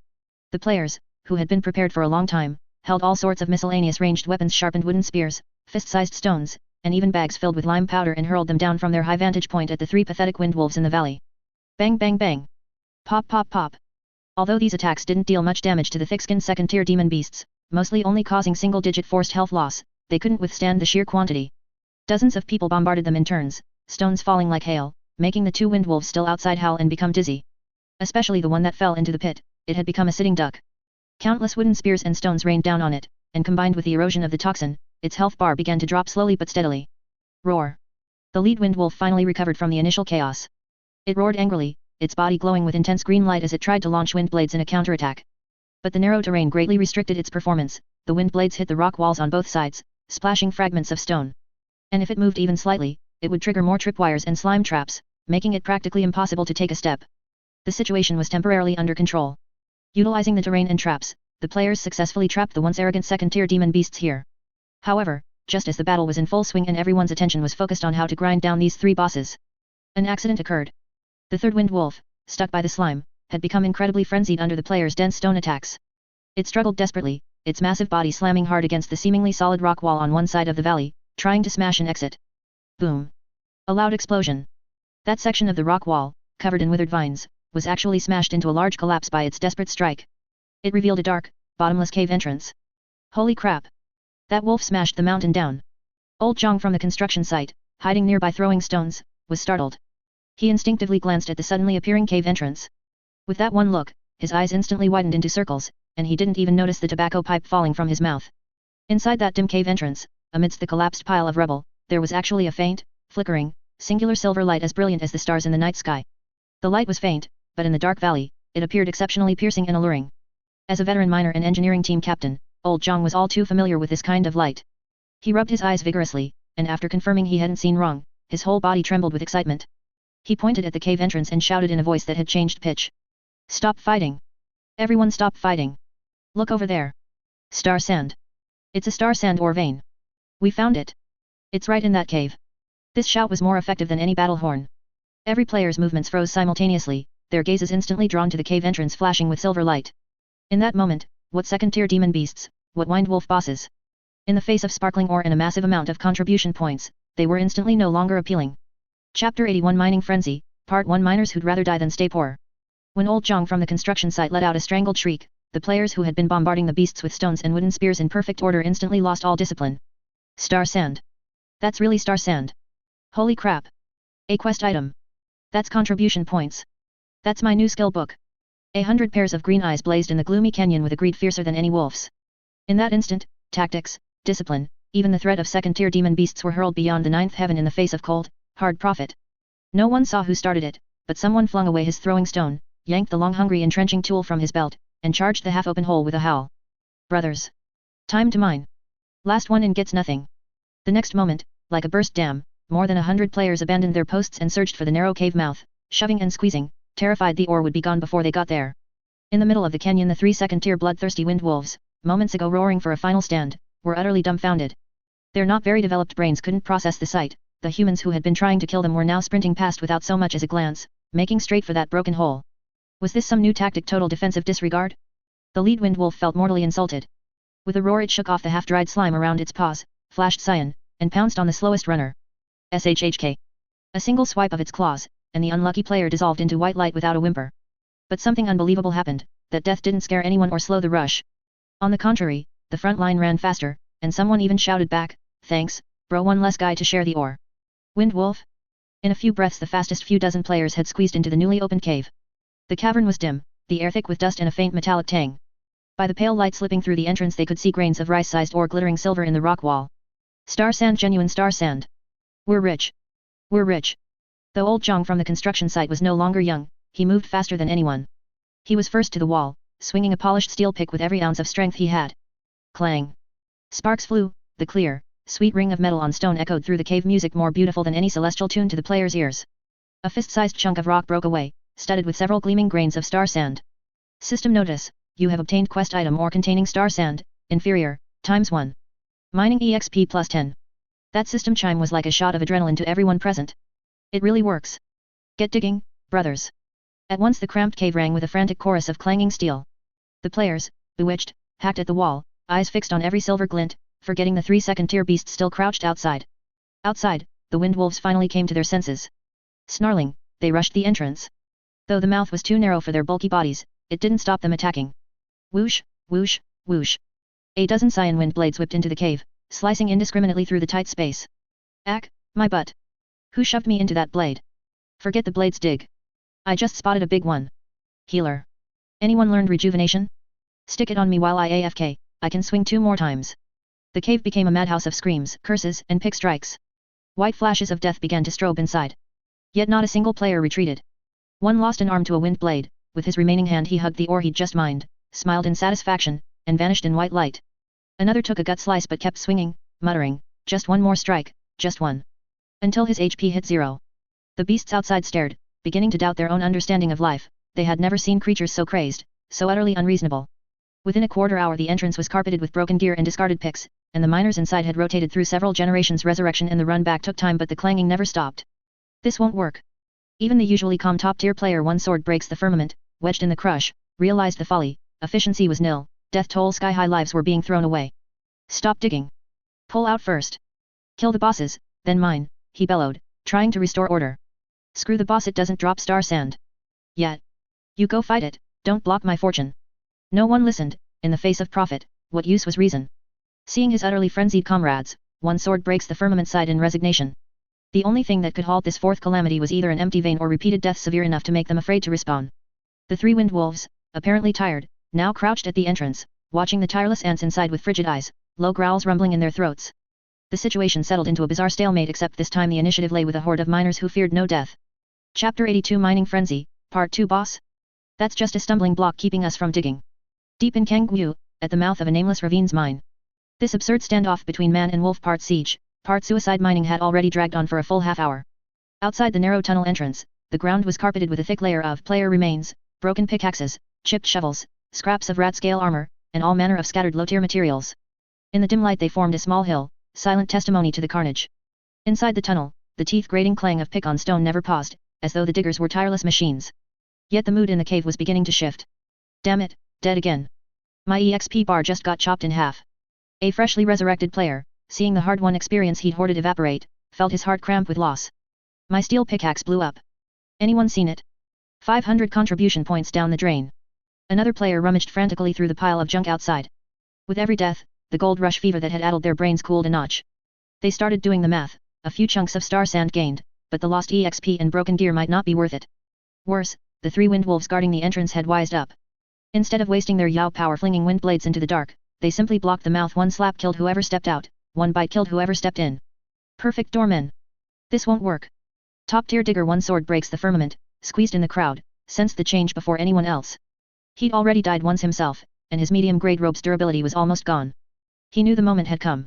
The players, who had been prepared for a long time, held all sorts of miscellaneous ranged weapons, sharpened wooden spears, fist-sized stones, and even bags filled with lime powder, and hurled them down from their high vantage point at the three pathetic wind wolves in the valley. Bang bang bang. Pop pop pop. Although these attacks didn't deal much damage to the thick-skinned second-tier demon beasts, mostly only causing single-digit forced health loss, they couldn't withstand the sheer quantity. Dozens of people bombarded them in turns, stones falling like hail, making the two wind wolves still outside howl and become dizzy. Especially the one that fell into the pit, it had become a sitting duck. Countless wooden spears and stones rained down on it, and combined with the erosion of the toxin, its health bar began to drop slowly but steadily. Roar. The lead wind wolf finally recovered from the initial chaos. It roared angrily, its body glowing with intense green light as it tried to launch wind blades in a counterattack. But the narrow terrain greatly restricted its performance. The wind blades hit the rock walls on both sides, splashing fragments of stone. And if it moved even slightly, it would trigger more tripwires and slime traps, making it practically impossible to take a step. The situation was temporarily under control. Utilizing the terrain and traps, the players successfully trapped the once arrogant second-tier demon beasts here. However, just as the battle was in full swing and everyone's attention was focused on how to grind down these three bosses, an accident occurred. The third wind wolf, stuck by the slime, had become incredibly frenzied under the players' dense stone attacks. It struggled desperately, its massive body slamming hard against the seemingly solid rock wall on one side of the valley, trying to smash an exit. Boom! A loud explosion. That section of the rock wall, covered in withered vines, was actually smashed into a large collapse by its desperate strike. It revealed a dark, bottomless cave entrance. Holy crap! That wolf smashed the mountain down. Old Jiang from the construction site, hiding nearby throwing stones, was startled. He instinctively glanced at the suddenly appearing cave entrance. With that one look, his eyes instantly widened into circles, and he didn't even notice the tobacco pipe falling from his mouth. Inside that dim cave entrance, amidst the collapsed pile of rubble, there was actually a faint, flickering, singular silver light as brilliant as the stars in the night sky. The light was faint, but in the dark valley, it appeared exceptionally piercing and alluring. As a veteran miner and engineering team captain, old Jiang was all too familiar with this kind of light. He rubbed his eyes vigorously, and after confirming he hadn't seen wrong, his whole body trembled with excitement. He pointed at the cave entrance and shouted in a voice that had changed pitch. Stop fighting! Everyone stop fighting! Look over there! Star sand! It's a star sand ore vein! We found it! It's right in that cave! This shout was more effective than any battle horn. Every player's movements froze simultaneously, their gazes instantly drawn to the cave entrance flashing with silver light. In that moment, what second-tier demon beasts, what wind wolf bosses? In the face of sparkling ore and a massive amount of contribution points, they were instantly no longer appealing. Chapter 81 Mining Frenzy, Part 1 Miners who'd rather die than stay poor. When old Jiang from the construction site let out a strangled shriek, the players who had been bombarding the beasts with stones and wooden spears in perfect order instantly lost all discipline. Star sand. That's really star sand. Holy crap. A quest item. That's contribution points. That's my new skill book. 100 pairs of green eyes blazed in the gloomy canyon with a greed fiercer than any wolf's. In that instant, tactics, discipline, even the threat of second-tier demon beasts were hurled beyond the ninth heaven in the face of cold, hard profit. No one saw who started it, but someone flung away his throwing stone, yanked the long-hungry entrenching tool from his belt, and charged the half-open hole with a howl. Brothers! Time to mine! Last one in gets nothing. The next moment, like a burst dam, more than 100 players abandoned their posts and surged for the narrow cave mouth, shoving and squeezing, terrified the ore would be gone before they got there. In the middle of the canyon the three second-tier bloodthirsty wind wolves, moments ago roaring for a final stand, were utterly dumbfounded. Their not very developed brains couldn't process the sight. The humans who had been trying to kill them were now sprinting past without so much as a glance, making straight for that broken hole. Was this some new tactic, total defensive disregard? The lead wind wolf felt mortally insulted. With a roar it shook off the half-dried slime around its paws, flashed cyan, and pounced on the slowest runner. SHHK. A single swipe of its claws, and the unlucky player dissolved into white light without a whimper. But something unbelievable happened, that death didn't scare anyone or slow the rush. On the contrary, the front line ran faster, and someone even shouted back, "Thanks, bro, one less guy to share the ore." Wind wolf? In a few breaths the fastest few dozen players had squeezed into the newly opened cave. The cavern was dim, the air thick with dust and a faint metallic tang. By the pale light slipping through the entrance they could see grains of rice-sized ore glittering silver in the rock wall. Star sand, genuine star sand. We're rich. We're rich. Though old Jiang from the construction site was no longer young, he moved faster than anyone. He was first to the wall, swinging a polished steel pick with every ounce of strength he had. Clang. Sparks flew, the clear, sweet ring of metal on stone echoed through the cave, music more beautiful than any celestial tune to the player's ears. A fist-sized chunk of rock broke away, studded with several gleaming grains of star sand. System notice: you have obtained quest item ore containing star sand, inferior, ×1. Mining EXP plus 10. That system chime was like a shot of adrenaline to everyone present. It really works. Get digging, brothers. At once the cramped cave rang with a frantic chorus of clanging steel. The players, bewitched, hacked at the wall, eyes fixed on every silver glint, forgetting the 3 second-tier beasts still crouched outside. Outside, the wind wolves finally came to their senses. Snarling, they rushed the entrance. Though the mouth was too narrow for their bulky bodies, it didn't stop them attacking. Whoosh, whoosh, whoosh. A dozen cyan wind blades whipped into the cave, slicing indiscriminately through the tight space. Ack, my butt. Who shoved me into that blade? Forget the blades, dig. I just spotted a big one. Healer. Anyone learned rejuvenation? Stick it on me while I AFK, I can swing 2 more times. The cave became a madhouse of screams, curses, and pick strikes. White flashes of death began to strobe inside. Yet not a single player retreated. One lost an arm to a wind blade, with his remaining hand he hugged the ore he'd just mined, smiled in satisfaction, and vanished in white light. Another took a gut slice but kept swinging, muttering, just one more strike, just one. Until his HP hit 0. The beasts outside stared, beginning to doubt their own understanding of life. They had never seen creatures so crazed, so utterly unreasonable. Within a quarter hour the entrance was carpeted with broken gear and discarded picks, and the miners inside had rotated through several generations. Resurrection and the run back took time, but the clanging never stopped. This won't work. Even the usually calm top-tier player One Sword Breaks the Firmament, wedged in the crush, realized the folly. Efficiency was nil, death toll sky-high, lives were being thrown away. Stop digging. Pull out first. Kill the bosses, then mine, he bellowed, trying to restore order. Screw the boss, it doesn't drop star sand. Yet. You go fight it, don't block my fortune. No one listened. In the face of profit, what use was reason? Seeing his utterly frenzied comrades, One Sword Breaks the Firmament sighed in resignation. The only thing that could halt this fourth calamity was either an empty vein or repeated death severe enough to make them afraid to respawn. The 3 wind wolves, apparently tired, now crouched at the entrance, watching the tireless ants inside with frigid eyes, low growls rumbling in their throats. The situation settled into a bizarre stalemate, except this time the initiative lay with a horde of miners who feared no death. Chapter 82 Mining Frenzy, Part 2 Boss? That's just a stumbling block keeping us from digging. Deep in Qingyang, at the mouth of a nameless ravine's mine. This absurd standoff between man and wolf, part siege, part suicide mining, had already dragged on for a full half-hour. Outside the narrow tunnel entrance, the ground was carpeted with a thick layer of player remains, broken pickaxes, chipped shovels, scraps of rat-scale armor, and all manner of scattered low-tier materials. In the dim light they formed a small hill, silent testimony to the carnage. Inside the tunnel, the teeth-grating clang of pick on stone never paused, as though the diggers were tireless machines. Yet the mood in the cave was beginning to shift. Damn it, dead again. My EXP bar just got chopped in half. A freshly resurrected player, seeing the hard-won experience he'd hoarded evaporate, felt his heart cramp with loss. My steel pickaxe blew up. Anyone seen it? 500 contribution points down the drain. Another player rummaged frantically through the pile of junk outside. With every death, the gold rush fever that had addled their brains cooled a notch. They started doing the math, a few chunks of star sand gained, but the lost EXP and broken gear might not be worth it. Worse, the 3 wind wolves guarding the entrance had wised up. Instead of wasting their Yao power flinging wind blades into the dark, they simply blocked the mouth. 1 slap killed whoever stepped out, 1 bite killed whoever stepped in. Perfect doormen. This won't work. Top-tier digger One Sword Breaks the Firmament, squeezed in the crowd, sensed the change before anyone else. He'd already died once himself, and his medium-grade rope's durability was almost gone. He knew the moment had come.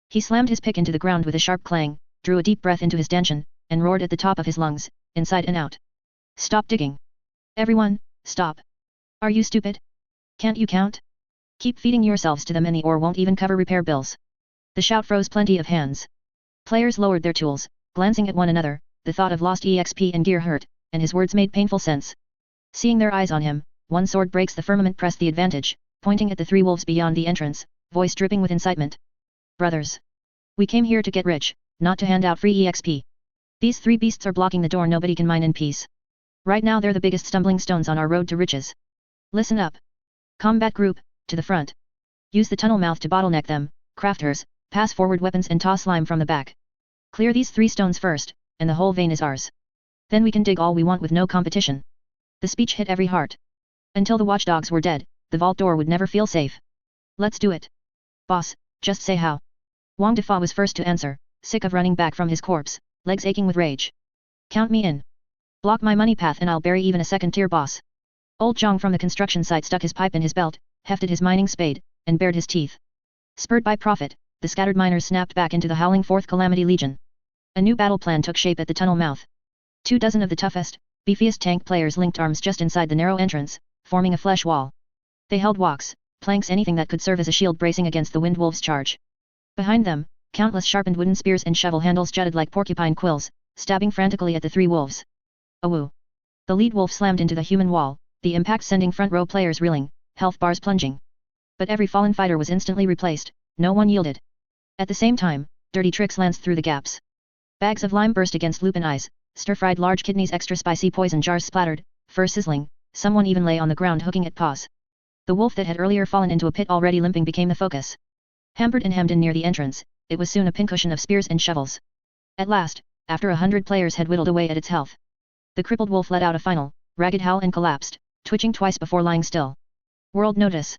He slammed his pick into the ground with a sharp clang, drew a deep breath into his dantian, and roared at the top of his lungs, inside and out. Stop digging. Everyone, stop. Are you stupid? Can't you count? Keep feeding yourselves to the many or won't even cover repair bills. The shout froze plenty of hands. Players lowered their tools, glancing at one another. The thought of lost EXP and gear hurt, and his words made painful sense. Seeing their eyes on him, One Sword Breaks the Firmament pressed the advantage, pointing at the 3 wolves beyond the entrance, voice dripping with incitement. Brothers. We came here to get rich, not to hand out free EXP. These 3 beasts are blocking the door. Nobody can mine in peace. Right now they're the biggest stumbling stones on our road to riches. Listen up. Combat group, to the front. Use the tunnel mouth to bottleneck them. Crafters, pass forward weapons and toss slime from the back. Clear these 3 stones first, and the whole vein is ours. Then we can dig all we want with no competition. The speech hit every heart. Until the watchdogs were dead, the vault door would never feel safe. Let's do it. Boss, just say how. Wang Defa was first to answer, sick of running back from his corpse, legs aching with rage. Count me in. Block my money path and I'll bury even a second-tier boss. Old Jiang from the construction site stuck his pipe in his belt, hefted his mining spade, and bared his teeth. Spurred by profit, the scattered miners snapped back into the howling Fourth Calamity Legion. A new battle plan took shape at the tunnel mouth. 24 of the toughest, beefiest tank players linked arms just inside the narrow entrance, forming a flesh wall. They held walks, planks, anything that could serve as a shield bracing against the Wind Wolves' charge. Behind them, countless sharpened wooden spears and shovel handles jutted like porcupine quills, stabbing frantically at the three wolves. Awoo! The lead wolf slammed into the human wall, the impact sending front row players reeling, health bars plunging. But every fallen fighter was instantly replaced, no one yielded. At the same time, dirty tricks lanced through the gaps. Bags of lime burst against lupin eyes, stir-fried large kidneys, extra spicy poison jars splattered, fur sizzling, someone even lay on the ground hooking at paws. The wolf that had earlier fallen into a pit already limping became the focus. Hampered and hemmed in near the entrance, it was soon a pincushion of spears and shovels. At last, after 100 players had whittled away at its health, the crippled wolf let out a final, ragged howl and collapsed, twitching twice before lying still. World notice.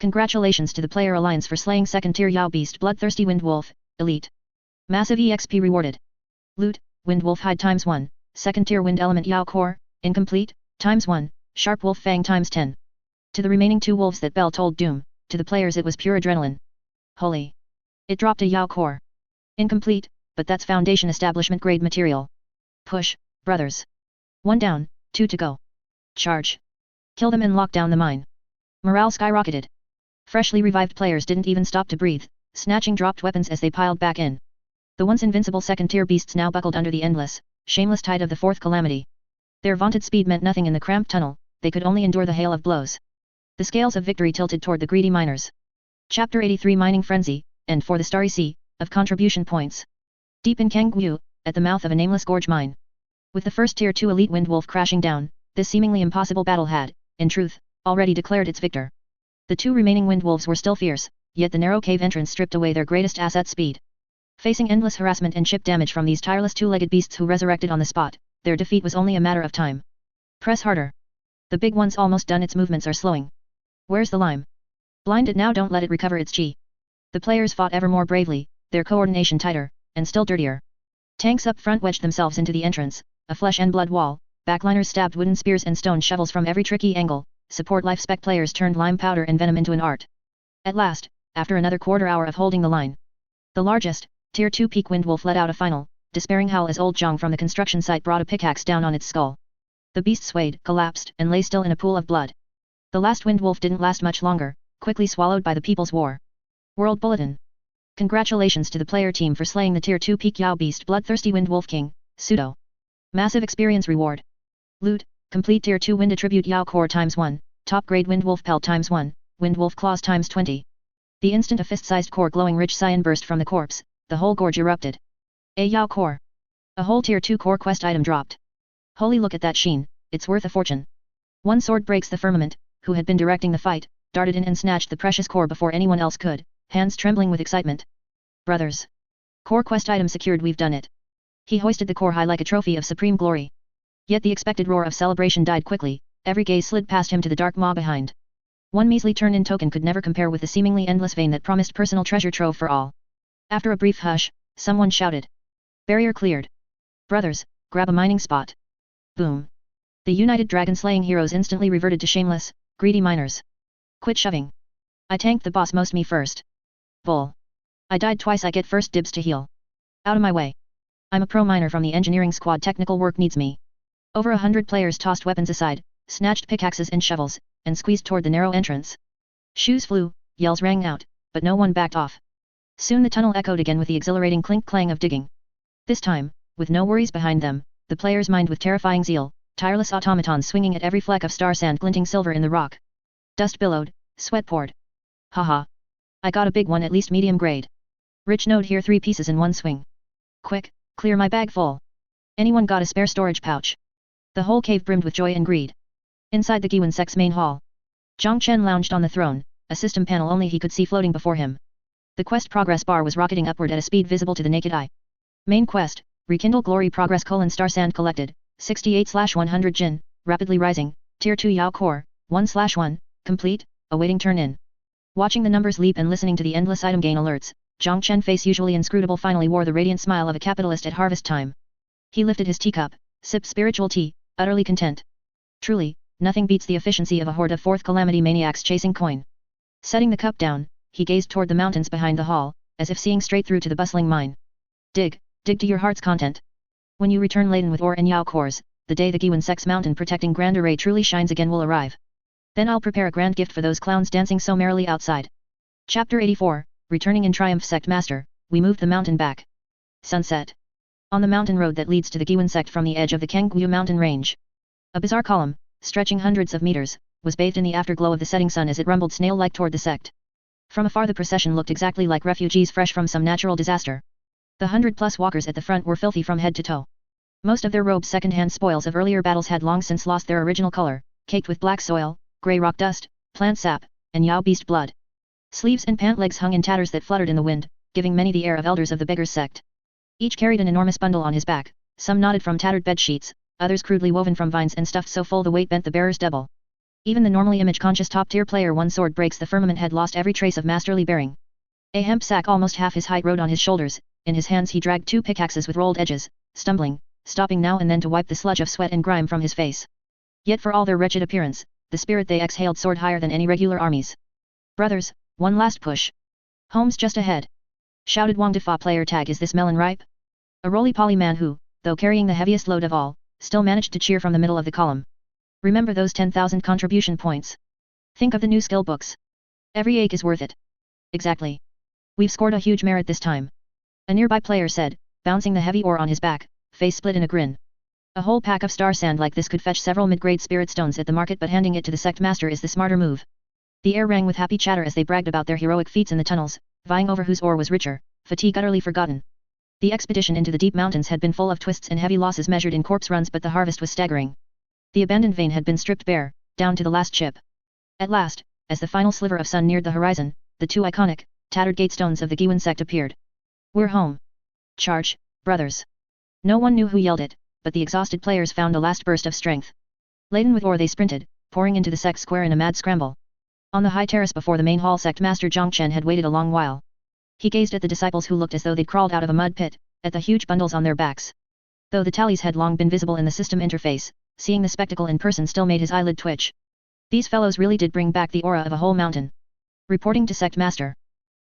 Congratulations to the player alliance for slaying second-tier Yao Beast Bloodthirsty Wind Wolf, Elite. Massive EXP rewarded. Loot, Wind Wolf Hide ×1, second-tier Wind Element Yao Core, incomplete, ×1, Sharp Wolf Fang ×10. To the remaining two wolves that bell tolled doom, to the players it was pure adrenaline. Holy! It dropped a Yao Core. Incomplete, but that's Foundation Establishment grade material. Push, brothers. 1 down, 2 to go. Charge. Kill them and lock down the mine. Morale skyrocketed. Freshly revived players didn't even stop to breathe, snatching dropped weapons as they piled back in. The once invincible second-tier beasts now buckled under the endless, shameless tide of the Fourth Calamity. Their vaunted speed meant nothing in the cramped tunnel, they could only endure the hail of blows. The scales of victory tilted toward the greedy miners. Chapter 83 Mining Frenzy, and for the Starry Sea, of contribution points. Deep in Qingyang, at the mouth of a nameless gorge mine. With the first Tier 2 elite Wind Wolf crashing down, this seemingly impossible battle had, in truth, already declared its victor. The two remaining Wind Wolves were still fierce, yet the narrow cave entrance stripped away their greatest asset, speed. Facing endless harassment and chip damage from these tireless two-legged beasts who resurrected on the spot, their defeat was only a matter of time. Press harder. The big one's almost done, its movements are slowing. Where's the lime? Blind it now, don't let it recover its chi. The players fought ever more bravely, their coordination tighter, and still dirtier. Tanks up front wedged themselves into the entrance, a flesh and blood wall, backliners stabbed wooden spears and stone shovels from every tricky angle, support life spec players turned lime powder and venom into an art. At last, after another quarter hour of holding the line, the largest, Tier 2 peak Wind Wolf let out a final, despairing howl as old Jiang from the construction site brought a pickaxe down on its skull. The beast swayed, collapsed, and lay still in a pool of blood. The last Wind Wolf didn't last much longer, quickly swallowed by the People's War. World Bulletin. Congratulations to the player team for slaying the Tier 2 peak Yao Beast Bloodthirsty Wind Wolf King, pseudo. Massive experience reward. Loot, complete Tier 2 Wind Attribute Yao Core ×1, top grade Wind Wolf Pelt ×1, Wind Wolf Claws ×20. The instant a fist-sized core glowing rich cyan burst from the corpse, the whole gorge erupted. A Yao Core. A whole Tier 2 core quest item dropped. Holy, look at that sheen, it's worth a fortune. One sword breaks the firmament, who had been directing the fight, darted in and snatched the precious core before anyone else could, hands trembling with excitement. Brothers. Core quest item secured, we've done it. He hoisted the core high like a trophy of supreme glory. Yet the expected roar of celebration died quickly, every gaze slid past him to the dark maw behind. One measly turn-in token could never compare with the seemingly endless vein that promised personal treasure trove for all. After a brief hush, someone shouted. Barrier cleared. Brothers, grab a mining spot. Boom. The united dragon-slaying heroes instantly reverted to shameless, greedy miners. Quit shoving. I tanked the boss, most me first. Bull. I died twice, I get first dibs to heal. Out of my way. I'm a pro miner from the engineering squad, technical work needs me. Over 100 players tossed weapons aside, snatched pickaxes and shovels, and squeezed toward the narrow entrance. Shoes flew, yells rang out, but no one backed off. Soon the tunnel echoed again with the exhilarating clink-clang of digging. This time, with no worries behind them, the players mined with terrifying zeal, tireless automatons swinging at every fleck of star sand glinting silver in the rock. Dust billowed, sweat poured. Haha. I got a big one, at least medium grade. Rich node here, 3 pieces in one swing. Quick, clear my bag full. Anyone got a spare storage pouch? The whole cave brimmed with joy and greed. Inside the Guiyuan Sect's main hall, Chen lounged on the throne, a system panel only he could see floating before him. The quest progress bar was rocketing upward at a speed visible to the naked eye. Main quest, Rekindle Glory Progress : Star Sand collected, 68/100 Jin, rapidly rising, Tier 2 Yao Core, 1/1, complete, awaiting turn-in. Watching the numbers leap and listening to the endless item gain alerts, Chen face usually inscrutable finally wore the radiant smile of a capitalist at harvest time. He lifted his teacup, sipped spiritual tea, utterly content. Truly, nothing beats the efficiency of a horde of Fourth Calamity maniacs chasing coin. Setting the cup down, he gazed toward the mountains behind the hall, as if seeing straight through to the bustling mine. Dig, dig to your heart's content. When you return laden with ore and Yao cores, the day the Guiyuan Sect's mountain protecting grand array truly shines again will arrive. Then I'll prepare a grand gift for those clowns dancing so merrily outside. Chapter 84, Returning in Triumph. Sect Master, we moved the mountain back. Sunset. On the mountain road that leads to the Guiyuan Sect from the edge of the Qingyang mountain range. A bizarre column, stretching hundreds of meters, was bathed in the afterglow of the setting sun as it rumbled snail-like toward the sect. From afar the procession looked exactly like refugees fresh from some natural disaster. The 100+ walkers at the front were filthy from head to toe. Most of their robes, second-hand spoils of earlier battles, had long since lost their original color, caked with black soil, grey rock dust, plant sap, and Yao beast blood. Sleeves and pant legs hung in tatters that fluttered in the wind, giving many the air of elders of the Beggars Sect. Each carried an enormous bundle on his back, some knotted from tattered bed sheets, others crudely woven from vines and stuffed so full the weight bent the bearers double. Even the normally image-conscious top-tier player One Sword Breaks the Firmament had lost every trace of masterly bearing. A hemp sack almost half his height rode on his shoulders, in his hands he dragged 2 pickaxes with rolled edges, stumbling, stopping now and then to wipe the sludge of sweat and grime from his face. Yet for all their wretched appearance, the spirit they exhaled soared higher than any regular armies. Brothers, one last push. Home's just ahead. Shouted Wang Defa. Player tag. Is this melon ripe? A roly-poly man who, though carrying the heaviest load of all, still managed to cheer from the middle of the column. Remember those 10,000 contribution points. Think of the new skill books. Every ache is worth it. Exactly. We've scored a huge merit this time. A nearby player said, bouncing the heavy ore on his back, face split in a grin. A whole pack of star sand like this could fetch several mid-grade spirit stones at the market, but handing it to the Sect Master is the smarter move. The air rang with happy chatter as they bragged about their heroic feats in the tunnels, vying over whose ore was richer, fatigue utterly forgotten. The expedition into the deep mountains had been full of twists and heavy losses measured in corpse runs, but the harvest was staggering. The abandoned vein had been stripped bare, down to the last chip. At last, as the final sliver of sun neared the horizon, the 2 iconic, tattered gatestones of the Guiyuan Sect appeared. We're home. Charge, brothers. No one knew who yelled it, but the exhausted players found a last burst of strength. Laden with ore they sprinted, pouring into the sect square in a mad scramble. On the high terrace before the main hall, Sect Master Chen had waited a long while. He gazed at the disciples who looked as though they'd crawled out of a mud pit, at the huge bundles on their backs. Though the tallies had long been visible in the system interface, seeing the spectacle in person still made his eyelid twitch. These fellows really did bring back the aura of a whole mountain. Reporting to Sect Master.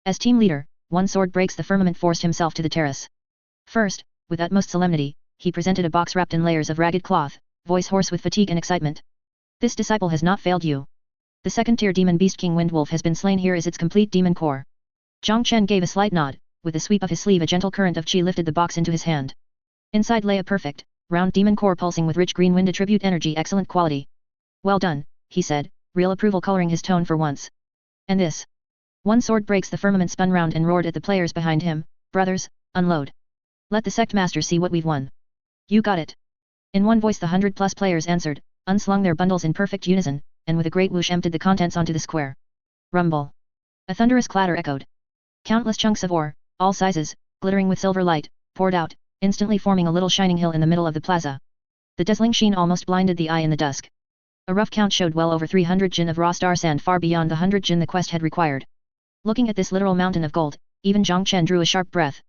As team leader, One Sword Breaks the Firmament forced himself to the terrace. First, with utmost solemnity, he presented a box wrapped in layers of ragged cloth, voice hoarse with fatigue and excitement. This disciple has not failed you. The second-tier demon beast King Windwolf has been slain. Here is its complete demon core. Chen gave a slight nod, with a sweep of his sleeve a gentle current of qi lifted the box into his hand. Inside lay a perfect, round demon core pulsing with rich green wind attribute energy, excellent quality. Well done, he said, real approval coloring his tone for once. And this? One Sword Breaks the Firmament spun round and roared at the players behind him, brothers, unload. Let the Sect Master see what we've won. You got it. In one voice the 100+ players answered, unslung their bundles in perfect unison, and with a great whoosh emptied the contents onto the square. Rumble. A thunderous clatter echoed. Countless chunks of ore, all sizes, glittering with silver light, poured out, instantly forming a little shining hill in the middle of the plaza. The dazzling sheen almost blinded the eye in the dusk. A rough count showed well over 300 jin of raw star sand, far beyond the 100 jin the quest had required. Looking at this literal mountain of gold, even Chen drew a sharp breath.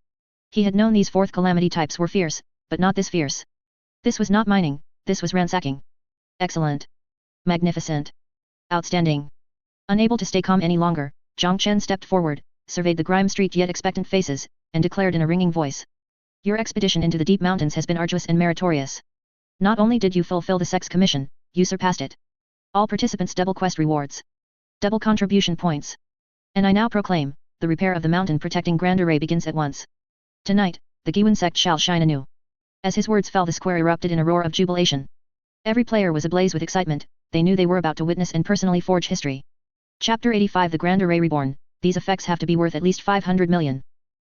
He had known these Fourth Calamity types were fierce, but not this fierce. This was not mining, this was ransacking. Excellent. Magnificent. Outstanding. Unable to stay calm any longer, Chen stepped forward, surveyed the grime-streaked yet expectant faces, and declared in a ringing voice. Your expedition into the deep mountains has been arduous and meritorious. Not only did you fulfill the Sect's commission, you surpassed it. All participants double quest rewards. Double contribution points. And I now proclaim, the repair of the mountain protecting grand array begins at once. Tonight, the Guiyuan Sect shall shine anew. As his words fell, the square erupted in a roar of jubilation. Every player was ablaze with excitement, they knew they were about to witness and personally forge history. Chapter 85. The Grand Array Reborn. These effects have to be worth at least 500 million.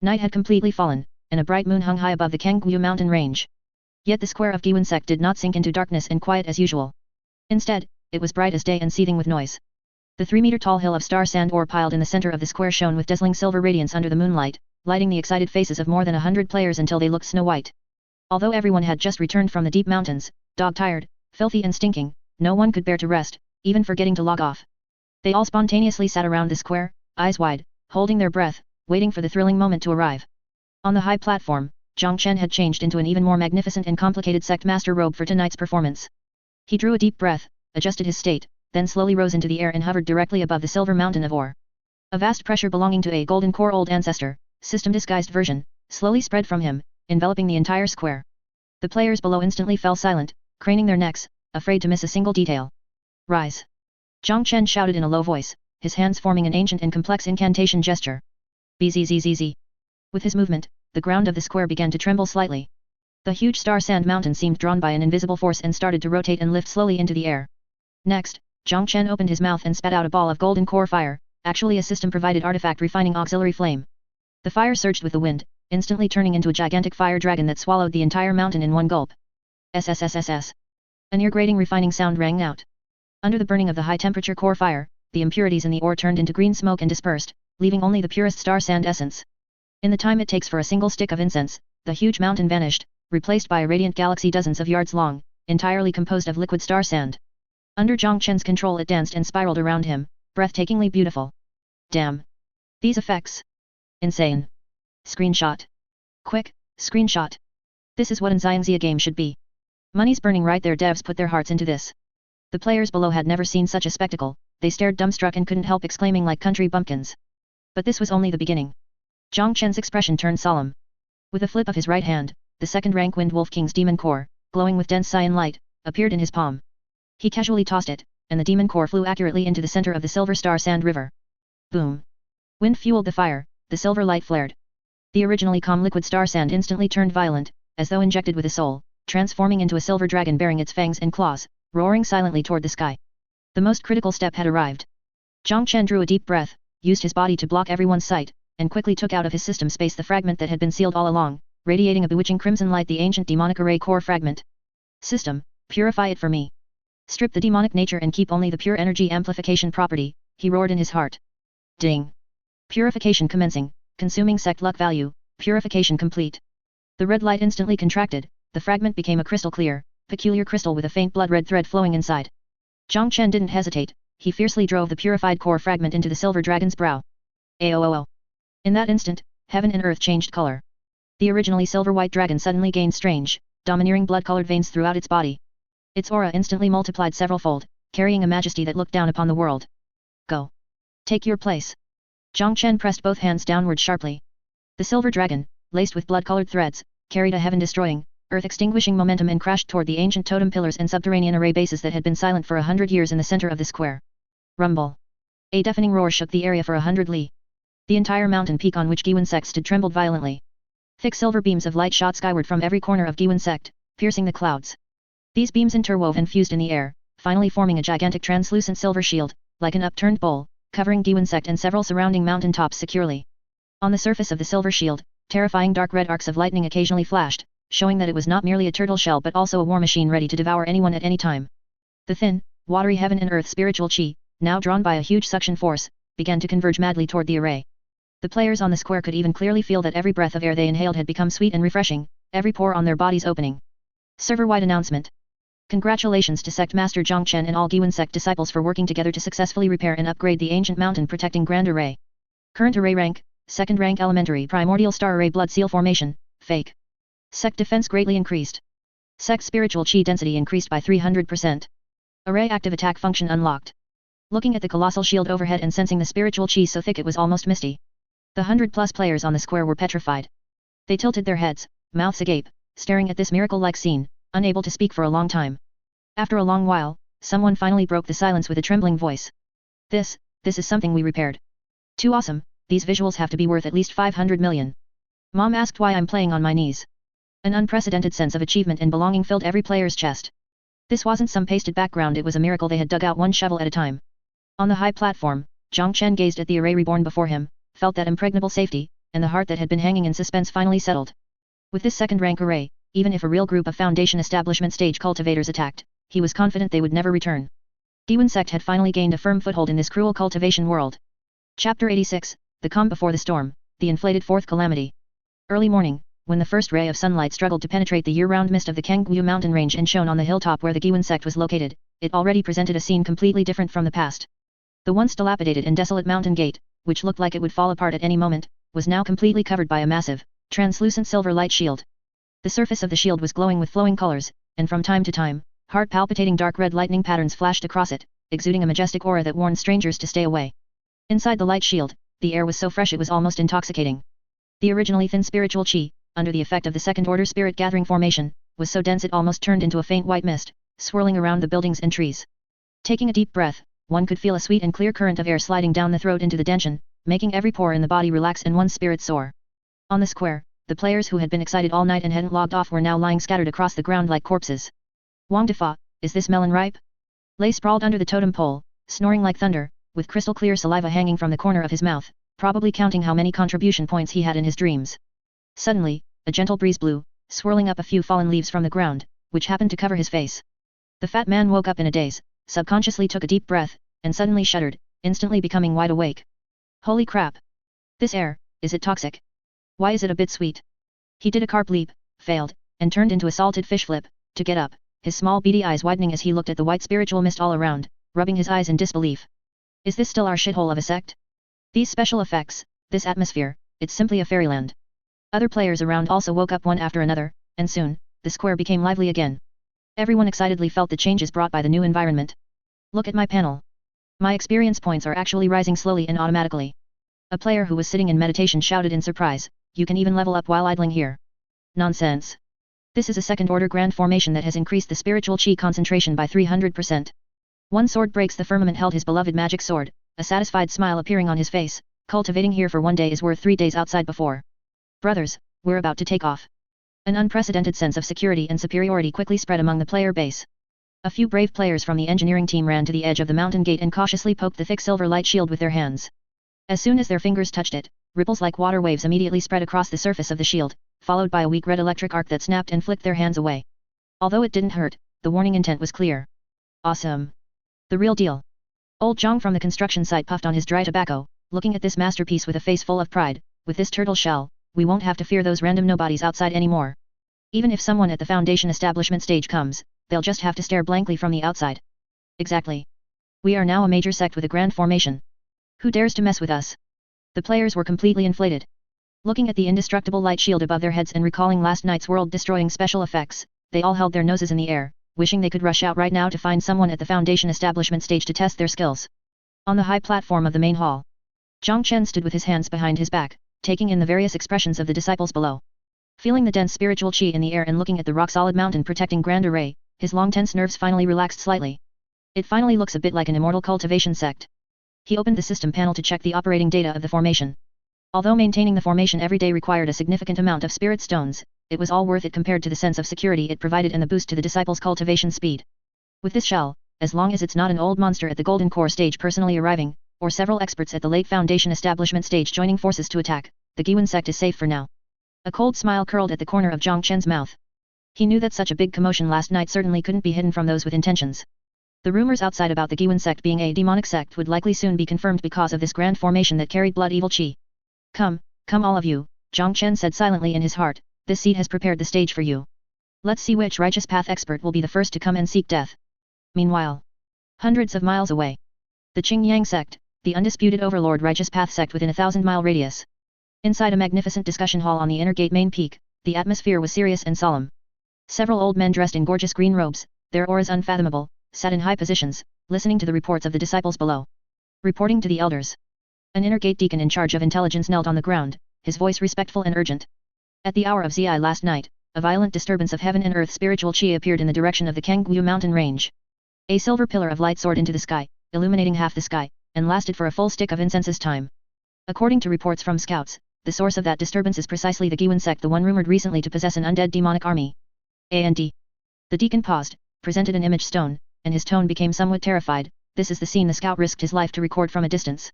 Night had completely fallen, and a bright moon hung high above the Qingyang mountain range. Yet the square of Guiyuan Sect did not sink into darkness and quiet as usual. Instead, it was bright as day and seething with noise. The 3-meter-tall hill of star sand ore piled in the center of the square shone with dazzling silver radiance under the moonlight, lighting the excited faces of more than 100 players until they looked snow-white. Although everyone had just returned from the deep mountains, dog-tired, filthy and stinking, no one could bear to rest, even forgetting to log off. They all spontaneously sat around the square, eyes wide, holding their breath, waiting for the thrilling moment to arrive. On the high platform, Chen had changed into an even more magnificent and complicated Sect Master robe for tonight's performance. He drew a deep breath, adjusted his state, then slowly rose into the air and hovered directly above the silver mountain of ore. A vast pressure belonging to a golden core old ancestor, system-disguised version, slowly spread from him, enveloping the entire square. The players below instantly fell silent, craning their necks, afraid to miss a single detail. Rise! Jiang Chen shouted in a low voice, his hands forming an ancient and complex incantation gesture. Bzzz. With his movement, the ground of the square began to tremble slightly. The huge star sand mountain seemed drawn by an invisible force and started to rotate and lift slowly into the air. Next, Jiang Chen opened his mouth and spat out a ball of golden core fire, actually a system-provided artifact refining auxiliary flame. The fire surged with the wind, instantly turning into a gigantic fire dragon that swallowed the entire mountain in one gulp. SSSSS. An ear-grating refining sound rang out. Under the burning of the high-temperature core fire, the impurities in the ore turned into green smoke and dispersed, leaving only the purest star sand essence. In the time it takes for a single stick of incense, the huge mountain vanished, replaced by a radiant galaxy dozens of yards long, entirely composed of liquid star sand. Under Jiang Chen's control it danced and spiraled around him, breathtakingly beautiful. Damn! These effects! Insane! Screenshot! Quick, screenshot! This is what an Xiangxia game should be. Money's burning right there. Devs put their hearts into this. The players below had never seen such a spectacle, they stared dumbstruck and couldn't help exclaiming like country bumpkins. But this was only the beginning. Jiang Chen's expression turned solemn. With a flip of his right hand, the second-rank Wind Wolf King's demon core, glowing with dense cyan light, appeared in his palm. He casually tossed it, and the demon core flew accurately into the center of the silver star sand river. Boom! Wind fueled the fire, the silver light flared. The originally calm liquid star sand instantly turned violent, as though injected with a soul, transforming into a silver dragon bearing its fangs and claws, roaring silently toward the sky. The most critical step had arrived. Jiang Chen drew a deep breath, used his body to block everyone's sight, and quickly took out of his system space the fragment that had been sealed all along, radiating a bewitching crimson light, the ancient demonic array core fragment. System, purify it for me. Strip the demonic nature and keep only the pure energy amplification property, he roared in his heart. Ding! Purification commencing, consuming sect luck value, purification complete. The red light instantly contracted, the fragment became a crystal clear, peculiar crystal with a faint blood-red thread flowing inside. Jiang Chen didn't hesitate, he fiercely drove the purified core fragment into the silver dragon's brow. Aooo! In that instant, heaven and earth changed color. The originally silver-white dragon suddenly gained strange, domineering blood-colored veins throughout its body. Its aura instantly multiplied several-fold, carrying a majesty that looked down upon the world. Go! Take your place! Jiang Chen pressed both hands downward sharply. The silver dragon, laced with blood-colored threads, carried a heaven-destroying, earth-extinguishing momentum and crashed toward the ancient totem pillars and subterranean array bases that had been silent for 100 years in the center of the square. Rumble! A deafening roar shook the area for 100 li. The entire mountain peak on which Guiyuan Sect stood trembled violently. Thick silver beams of light shot skyward from every corner of Guiyuan Sect, piercing the clouds. These beams interwove and fused in the air, finally forming a gigantic translucent silver shield, like an upturned bowl, covering Guiyuan Sect and several surrounding mountain tops securely. On the surface of the silver shield, terrifying dark red arcs of lightning occasionally flashed, showing that it was not merely a turtle shell but also a war machine ready to devour anyone at any time. The thin, watery heaven and earth spiritual chi, now drawn by a huge suction force, began to converge madly toward the array. The players on the square could even clearly feel that every breath of air they inhaled had become sweet and refreshing, every pore on their bodies opening. Server-wide announcement. Congratulations to Sect Master Jiang Chen and all Guiyuan Sect disciples for working together to successfully repair and upgrade the ancient mountain protecting Grand Array. Current array rank, 2nd rank elementary primordial star array blood seal formation, fake. Sect defense greatly increased. Sect spiritual chi density increased by 300%. Array active attack function unlocked. Looking at the colossal shield overhead and sensing the spiritual chi so thick it was almost misty. The 100+ players on the square were petrified. They tilted their heads, mouths agape, staring at this miracle-like scene, unable to speak for a long time. After a long while, someone finally broke the silence with a trembling voice. This is something we repaired. Too awesome, these visuals have to be worth at least 500 million. Mom asked why I'm playing on my knees. An unprecedented sense of achievement and belonging filled every player's chest. This wasn't some pasted background, it was a miracle they had dug out one shovel at a time. On the high platform, Jiang Chen gazed at the array reborn before him, felt that impregnable safety, and the heart that had been hanging in suspense finally settled. With this second-rank array, even if a real group of Foundation Establishment stage cultivators attacked, he was confident they would never return. Guiyuan Sect had finally gained a firm foothold in this cruel cultivation world. Chapter 86, The Calm Before the Storm, The Inflated Fourth Calamity. Early morning, when the first ray of sunlight struggled to penetrate the year-round mist of the Qingyang mountain range and shone on the hilltop where the Guiyuan Sect was located, it already presented a scene completely different from the past. The once dilapidated and desolate mountain gate, which looked like it would fall apart at any moment, was now completely covered by a massive, translucent silver light shield. The surface of the shield was glowing with flowing colors, and from time to time, heart-palpitating dark red lightning patterns flashed across it, exuding a majestic aura that warned strangers to stay away. Inside the light shield, the air was so fresh it was almost intoxicating. The originally thin spiritual qi, under the effect of the second-order spirit gathering formation, was so dense it almost turned into a faint white mist, swirling around the buildings and trees. Taking a deep breath, one could feel a sweet and clear current of air sliding down the throat into the denshin, making every pore in the body relax and one's spirit soar. On the square, the players who had been excited all night and hadn't logged off were now lying scattered across the ground like corpses. Wang Defa, is this melon ripe? Lay sprawled under the totem pole, snoring like thunder, with crystal clear saliva hanging from the corner of his mouth, probably counting how many contribution points he had in his dreams. Suddenly, a gentle breeze blew, swirling up a few fallen leaves from the ground, which happened to cover his face. The fat man woke up in a daze, subconsciously took a deep breath, and suddenly shuddered, instantly becoming wide awake. Holy crap! This air, is it toxic? Why is it a bit sweet? He did a carp leap, failed, and turned into a salted fish flip, to get up, his small beady eyes widening as he looked at the white spiritual mist all around, rubbing his eyes in disbelief. Is this still our shithole of a sect? These special effects, this atmosphere, it's simply a fairyland. Other players around also woke up one after another, and soon, the square became lively again. Everyone excitedly felt the changes brought by the new environment. Look at my panel. My experience points are actually rising slowly and automatically. A player who was sitting in meditation shouted in surprise, you can even level up while idling here. Nonsense. This is a second-order grand formation that has increased the spiritual qi concentration by 300%. One sword breaks the firmament held his beloved magic sword, a satisfied smile appearing on his face, cultivating here for 1 day is worth 3 days outside before. Brothers, we're about to take off. An unprecedented sense of security and superiority quickly spread among the player base. A few brave players from the engineering team ran to the edge of the mountain gate and cautiously poked the thick silver light shield with their hands. As soon as their fingers touched it, ripples like water waves immediately spread across the surface of the shield, followed by a weak red electric arc that snapped and flicked their hands away. Although it didn't hurt, the warning intent was clear. Awesome. The real deal. Old Jiang from the construction site puffed on his dry tobacco, looking at this masterpiece with a face full of pride. With this turtle shell, we won't have to fear those random nobodies outside anymore. Even if someone at the foundation establishment stage comes, they'll just have to stare blankly from the outside. Exactly. We are now a major sect with a grand formation. Who dares to mess with us? The players were completely inflated. Looking at the indestructible light shield above their heads and recalling last night's world-destroying special effects, they all held their noses in the air, wishing they could rush out right now to find someone at the foundation establishment stage to test their skills. On the high platform of the main hall, Chen stood with his hands behind his back, taking in the various expressions of the disciples below. Feeling the dense spiritual qi in the air and looking at the rock-solid mountain protecting Grand Array, his long tense nerves finally relaxed slightly. It finally looks a bit like an immortal cultivation sect. He opened the system panel to check the operating data of the formation. Although maintaining the formation every day required a significant amount of spirit stones, it was all worth it compared to the sense of security it provided and the boost to the disciples' cultivation speed. With this shell, as long as it's not an old monster at the Golden Core stage personally arriving, or several experts at the late Foundation establishment stage joining forces to attack, the Guiyuan Sect is safe for now. A cold smile curled at the corner of Jiang Chen's mouth. He knew that such a big commotion last night certainly couldn't be hidden from those with intentions. The rumors outside about the Guiyuan Sect being a demonic sect would likely soon be confirmed because of this grand formation that carried blood evil qi. Come all of you, Jiang Chen said silently in his heart, this seed has prepared the stage for you. Let's see which righteous path expert will be the first to come and seek death. Meanwhile, hundreds of miles away, the Qingyang Sect, the undisputed overlord righteous path sect within a 1,000-mile radius. Inside a magnificent discussion hall on the inner gate main peak, the atmosphere was serious and solemn. Several old men dressed in gorgeous green robes, their auras unfathomable, sat in high positions, listening to the reports of the disciples below. Reporting to the elders. An inner gate deacon in charge of intelligence knelt on the ground, his voice respectful and urgent. At the hour of Zi last night, a violent disturbance of heaven and earth spiritual qi appeared in the direction of the Qingyang mountain range. A silver pillar of light soared into the sky, illuminating half the sky, and lasted for a full stick of incense's time. According to reports from scouts, the source of that disturbance is precisely the Guiyuan Sect, the one rumored recently to possess an undead demonic army. And the deacon paused, presented an image stone, and his tone became somewhat terrified. This is the scene the scout risked his life to record from a distance.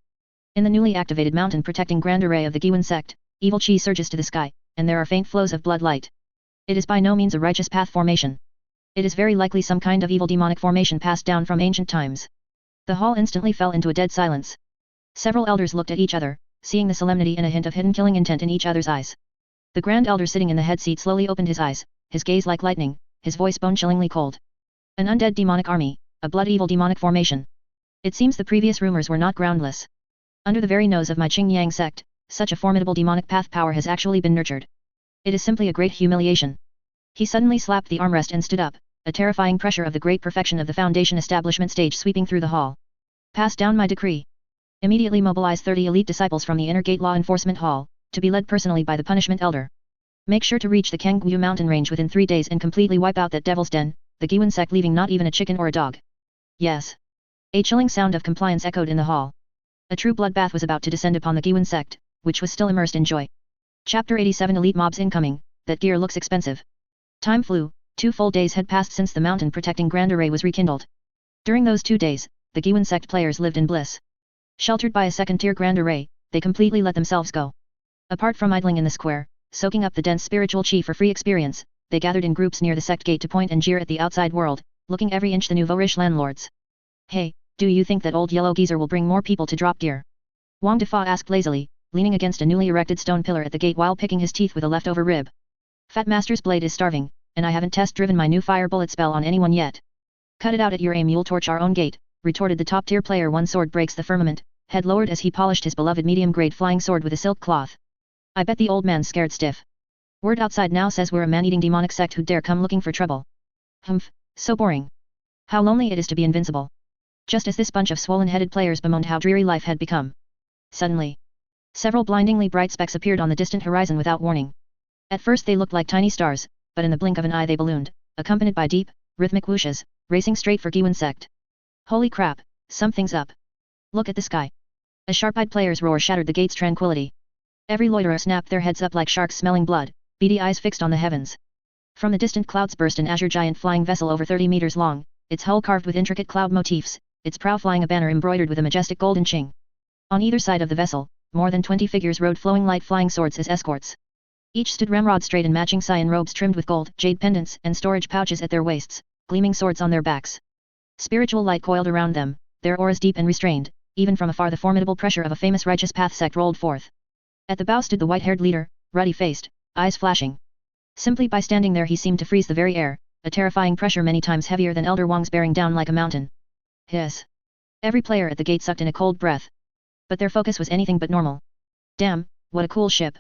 In the newly activated mountain protecting Grand Array of the Guiyuan Sect, evil qi surges to the sky, and there are faint flows of blood light. It is by no means a righteous path formation. It is very likely some kind of evil demonic formation passed down from ancient times. The hall instantly fell into a dead silence. Several elders looked at each other, seeing the solemnity and a hint of hidden killing intent in each other's eyes. The Grand Elder sitting in the head seat slowly opened his eyes, his gaze like lightning, his voice bone-chillingly cold. An undead demonic army, a blood-evil demonic formation. It seems the previous rumors were not groundless. Under the very nose of my Qingyang Sect, such a formidable demonic path power has actually been nurtured. It is simply a great humiliation. He suddenly slapped the armrest and stood up, a terrifying pressure of the great perfection of the Foundation establishment stage sweeping through the hall. Pass down my decree. Immediately mobilize 30 elite disciples from the inner gate law enforcement hall, to be led personally by the punishment elder. Make sure to reach the Qingyang mountain range within 3 days and completely wipe out that devil's den, the Guiyuan Sect, leaving not even a chicken or a dog. Yes. A chilling sound of compliance echoed in the hall. A true bloodbath was about to descend upon the Guiyuan Sect, which was still immersed in joy. Chapter 87 Elite Mobs Incoming. That gear looks expensive. Time flew. 2 full days had passed since the mountain protecting Grand Array was rekindled. During those 2 days, the Guiyuan Sect players lived in bliss. Sheltered by a second-tier Grand Array, they completely let themselves go. Apart from idling in the square, soaking up the dense spiritual chi for free experience, they gathered in groups near the sect gate to point and jeer at the outside world, looking every inch the nouveau-riche landlords. Hey, do you think that old yellow geezer will bring more people to drop gear? Wang Defa asked lazily, leaning against a newly erected stone pillar at the gate while picking his teeth with a leftover rib. Fat Master's blade is starving, and I haven't test-driven my new fire bullet spell on anyone yet. Cut it out at your aim, you'll torch our own gate, retorted the top-tier player. One sword breaks the firmament, head lowered as he polished his beloved medium-grade flying sword with a silk cloth. I bet the old man's scared stiff. Word outside now says we're a man-eating demonic sect who'd dare come looking for trouble. Humph, so boring. How lonely it is to be invincible. Just as this bunch of swollen-headed players bemoaned how dreary life had become. Suddenly, several blindingly bright specks appeared on the distant horizon without warning. At first they looked like tiny stars, but in the blink of an eye they ballooned, accompanied by deep, rhythmic whooshes, racing straight for Guiyuan Sect. Holy crap, something's up. Look at the sky. A sharp-eyed player's roar shattered the gate's tranquility. Every loiterer snapped their heads up like sharks smelling blood, beady eyes fixed on the heavens. From the distant clouds burst an azure giant flying vessel over 30 meters long, its hull carved with intricate cloud motifs, its prow flying a banner embroidered with a majestic golden Qing. On either side of the vessel, more than 20 figures rode flowing light flying swords as escorts. Each stood ramrod straight in matching cyan robes trimmed with gold, jade pendants, and storage pouches at their waists, gleaming swords on their backs. Spiritual light coiled around them, their auras deep and restrained. Even from afar the formidable pressure of a famous righteous path sect rolled forth. At the bow stood the white-haired leader, ruddy-faced, eyes flashing. Simply by standing there he seemed to freeze the very air, a terrifying pressure many times heavier than Elder Wang's bearing down like a mountain. Hiss. Every player at the gate sucked in a cold breath. But their focus was anything but normal. Damn, what a cool ship.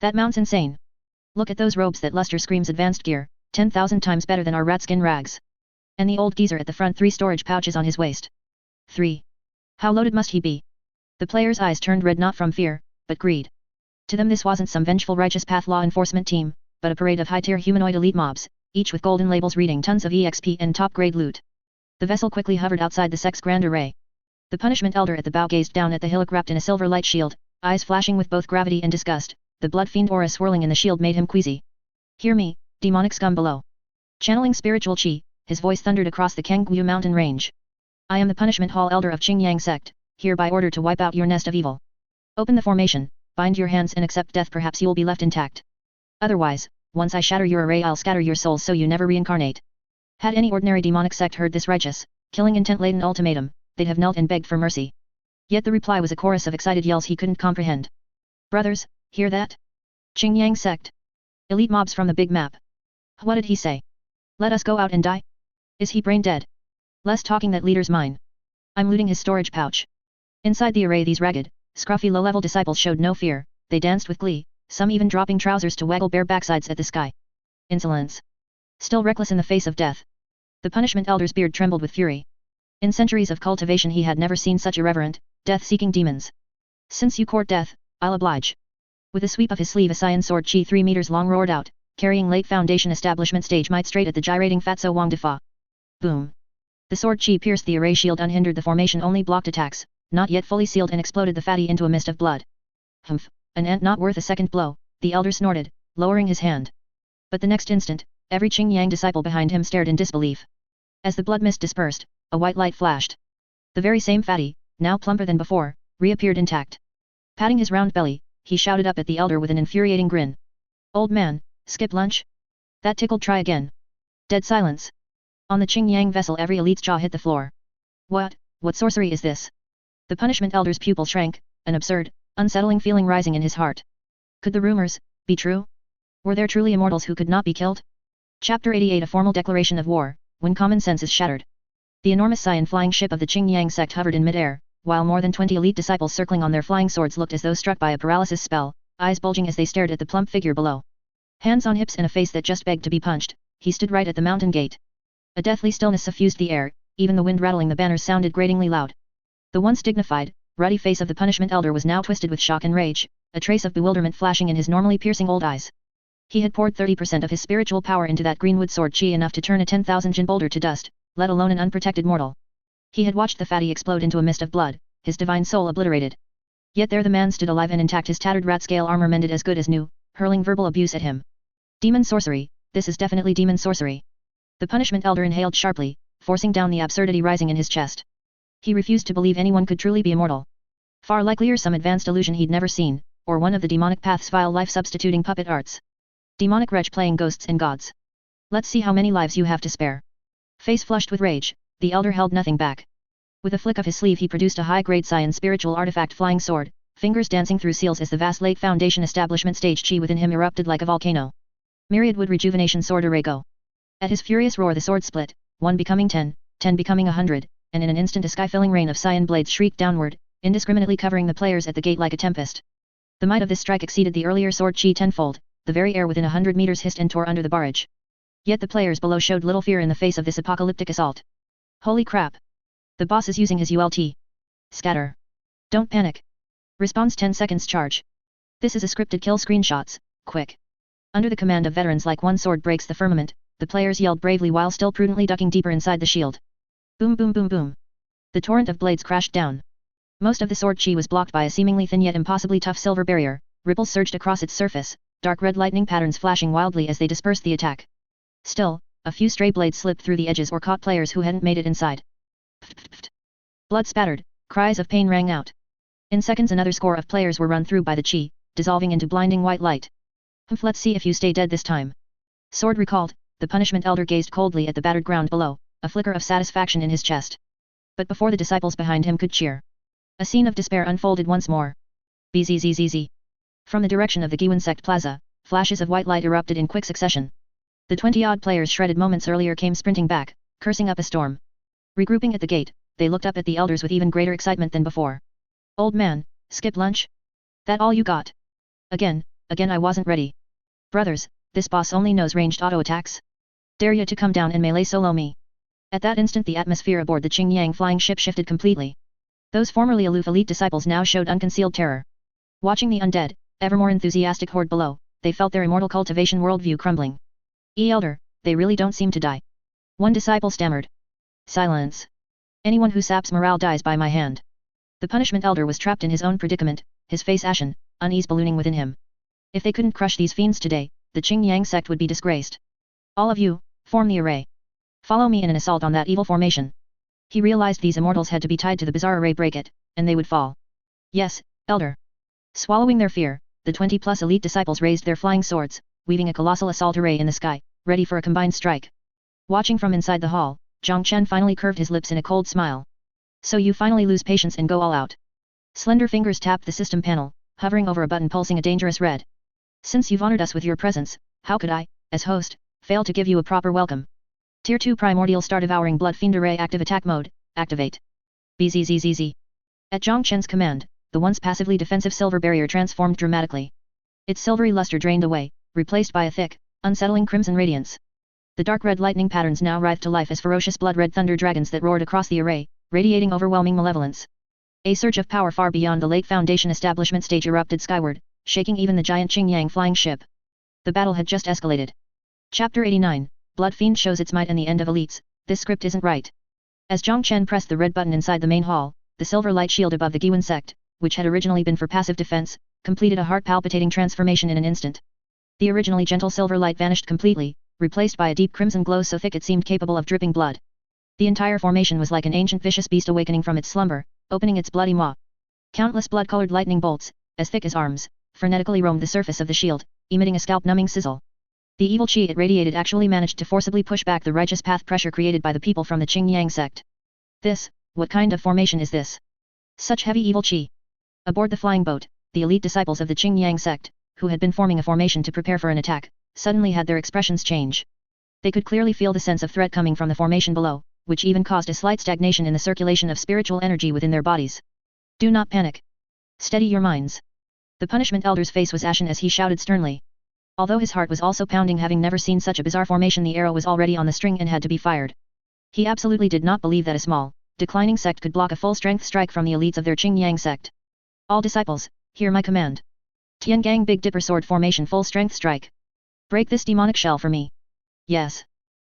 That mount's insane. Look at those robes, that luster screams advanced gear, 10,000 times better than our ratskin rags. And the old geezer at the front, 3 storage pouches on his waist. 3. How loaded must he be? The players' eyes turned red not from fear, but greed. To them this wasn't some vengeful righteous path law enforcement team, but a parade of high-tier humanoid elite mobs, each with golden labels reading tons of EXP and top-grade loot. The vessel quickly hovered outside the sect's grand array. The punishment elder at the bow gazed down at the hillock wrapped in a silver light shield, eyes flashing with both gravity and disgust. The blood fiend aura swirling in the shield made him queasy. Hear me, demonic scum below. Channeling spiritual chi, his voice thundered across the Qingyang mountain range. I am the punishment hall elder of Qingyang Sect, hereby order to wipe out your nest of evil. Open the formation, bind your hands and accept death. Perhaps you'll be left intact. Otherwise, once I shatter your array I'll scatter your souls so you never reincarnate. Had any ordinary demonic sect heard this righteous, killing intent-laden ultimatum, they'd have knelt and begged for mercy. Yet the reply was a chorus of excited yells he couldn't comprehend. Brothers, hear that? Qingyang Sect. Elite mobs from the big map. What did he say? Let us go out and die? Is he brain dead? Less talking, that leader's mine. I'm looting his storage pouch. Inside the array these ragged, scruffy low-level disciples showed no fear, they danced with glee, some even dropping trousers to waggle bare backsides at the sky. Insolence. Still reckless in the face of death. The punishment elder's beard trembled with fury. In centuries of cultivation he had never seen such irreverent, death-seeking demons. Since you court death, I'll oblige. With a sweep of his sleeve a cyan sword chi 3 meters long roared out, carrying late Foundation establishment stage might straight at the gyrating fatso Wang Defa. Boom. The sword chi pierced the array shield unhindered. The formation only blocked attacks, not yet fully sealed, and exploded the fatty into a mist of blood. Humph, an ant not worth a second blow, the elder snorted, lowering his hand. But the next instant, every Qingyang disciple behind him stared in disbelief. As the blood mist dispersed, a white light flashed. The very same fatty, now plumper than before, reappeared intact. Patting his round belly, he shouted up at the elder with an infuriating grin. Old man, skip lunch? That tickled, try again. Dead silence. On the Qingyang vessel every elite's jaw hit the floor. What sorcery is this? The punishment elder's pupil shrank, an absurd, unsettling feeling rising in his heart. Could the rumors be true? Were there truly immortals who could not be killed? Chapter 88 A formal declaration of war, when common sense is shattered. The enormous cyan flying ship of the Qingyang Sect hovered in mid-air, while more than 20 elite disciples circling on their flying swords looked as though struck by a paralysis spell, eyes bulging as they stared at the plump figure below. Hands on hips and a face that just begged to be punched, he stood right at the mountain gate. A deathly stillness suffused the air, even the wind rattling the banners sounded gratingly loud. The once dignified, ruddy face of the punishment elder was now twisted with shock and rage, a trace of bewilderment flashing in his normally piercing old eyes. He had poured 30% of his spiritual power into that greenwood sword chi enough to turn a 10,000 Jin boulder to dust, let alone an unprotected mortal. He had watched the fatty explode into a mist of blood, his divine soul obliterated. Yet there the man stood alive and intact, his tattered rat-scale armor mended as good as new, hurling verbal abuse at him. Demon sorcery, this is definitely demon sorcery. The punishment elder inhaled sharply, forcing down the absurdity rising in his chest. He refused to believe anyone could truly be immortal. Far likelier some advanced illusion he'd never seen, or one of the demonic path's vile life-substituting puppet arts. Demonic wretch playing ghosts and gods. Let's see how many lives you have to spare. Face flushed with rage, the elder held nothing back. With a flick of his sleeve he produced a high-grade Saiyan spiritual artifact flying sword, fingers dancing through seals as the vast late foundation establishment stage chi within him erupted like a volcano. Myriad wood rejuvenation sword array go. At his furious roar the sword split, 1 becoming 10, 10 becoming 100, and in an instant a sky-filling rain of Saiyan blades shrieked downward, indiscriminately covering the players at the gate like a tempest. The might of this strike exceeded the earlier sword chi tenfold, the very air within 100 meters hissed and tore under the barrage. Yet the players below showed little fear in the face of this apocalyptic assault. Holy crap! The boss is using his ULT. Scatter. Don't panic. Response 10 seconds charge. This is a scripted kill screenshots, quick. Under the command of veterans like one sword breaks the firmament, the players yelled bravely while still prudently ducking deeper inside the shield. Boom boom boom boom. The torrent of blades crashed down. Most of the sword chi was blocked by a seemingly thin yet impossibly tough silver barrier, ripples surged across its surface, dark red lightning patterns flashing wildly as they dispersed the attack. Still, a few stray blades slipped through the edges or caught players who hadn't made it inside. Blood spattered, cries of pain rang out. In seconds another score of players were run through by the chi, dissolving into blinding white light. Let's see if you stay dead this time. Sword recalled, the punishment elder gazed coldly at the battered ground below, a flicker of satisfaction in his chest. But before the disciples behind him could cheer, a scene of despair unfolded once more. Bzzz. From the direction of the Guiyuan Sect plaza, flashes of white light erupted in quick succession. The 20-odd players shredded moments earlier came sprinting back, cursing up a storm. Regrouping at the gate, they looked up at the elders with even greater excitement than before. Old man, skip lunch? That all you got? Again I wasn't ready. Brothers, this boss only knows ranged auto attacks. Dare ya to come down and melee solo me? At that instant the atmosphere aboard the Qingyang flying ship shifted completely. Those formerly aloof elite disciples now showed unconcealed terror. Watching the undead, ever more enthusiastic horde below, they felt their immortal cultivation worldview crumbling. Elder, they really don't seem to die. One disciple stammered. Silence. Anyone who saps morale dies by my hand. The punishment elder was trapped in his own predicament, his face ashen, unease ballooning within him. If they couldn't crush these fiends today, the Qingyang Sect would be disgraced. All of you, form the array. Follow me in an assault on that evil formation. He realized these immortals had to be tied to the bizarre array break it, and they would fall. Yes, Elder. Swallowing their fear, the 20+ elite disciples raised their flying swords, weaving a colossal assault array in the sky, ready for a combined strike. Watching from inside the hall, Chen finally curved his lips in a cold smile. So you finally lose patience and go all out. Slender fingers tapped the system panel, hovering over a button pulsing a dangerous red. Since you've honored us with your presence, how could I, as host, fail to give you a proper welcome? Tier 2 Primordial Star Devouring Blood Fiend Array Active Attack Mode, activate. Bzzz. At Chen's command, the once passively defensive silver barrier transformed dramatically. Its silvery luster drained away, replaced by a thick, unsettling crimson radiance. The dark red lightning patterns now writhed to life as ferocious blood-red thunder dragons that roared across the array, radiating overwhelming malevolence. A surge of power far beyond the late Foundation establishment stage erupted skyward, shaking even the giant Qingyang flying ship. The battle had just escalated. Chapter 89, Blood Fiend shows its might and the end of elites. This script isn't right. As Chen pressed the red button inside the main hall, the silver light shield above the Guiyuan Sect, which had originally been for passive defense, completed a heart-palpitating transformation in an instant. The originally gentle silver light vanished completely, replaced by a deep crimson glow so thick it seemed capable of dripping blood. The entire formation was like an ancient vicious beast awakening from its slumber, opening its bloody maw. Countless blood-colored lightning bolts, as thick as arms, frenetically roamed the surface of the shield, emitting a scalp-numbing sizzle. The evil chi it radiated actually managed to forcibly push back the righteous path pressure created by the people from the Qingyang Sect. What kind of formation is this? Such heavy evil chi. Aboard the flying boat, the elite disciples of the Qingyang Sect, who had been forming a formation to prepare for an attack, suddenly had their expressions change. They could clearly feel the sense of threat coming from the formation below, which even caused a slight stagnation in the circulation of spiritual energy within their bodies. Do not panic. Steady your minds. The punishment elder's face was ashen as he shouted sternly. Although his heart was also pounding, having never seen such a bizarre formation, the arrow was already on the string and had to be fired. He absolutely did not believe that a small, declining sect could block a full-strength strike from the elites of their Qingyang Sect. All disciples, hear my command. Qingyang Big Dipper Sword Formation Full Strength Strike. Break this demonic shell for me. Yes.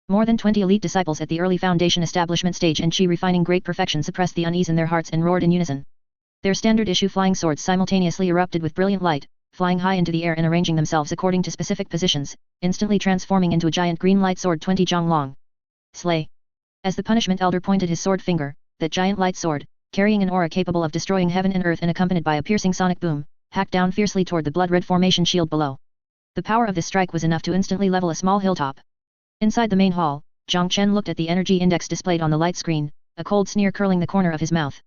More than 20 elite disciples at the early foundation establishment stage and chi refining great perfection suppressed the unease in their hearts and roared in unison. Their standard issue flying swords simultaneously erupted with brilliant light, flying high into the air and arranging themselves according to specific positions, instantly transforming into a giant green light sword 20 jong long. Slay. As the punishment elder pointed his sword finger, that giant light sword, carrying an aura capable of destroying heaven and earth and accompanied by a piercing sonic boom, hacked down fiercely toward the blood-red formation shield below. The power of this strike was enough to instantly level a small hilltop. Inside the main hall, Chen looked at the energy index displayed on the light screen, a cold sneer curling the corner of his mouth.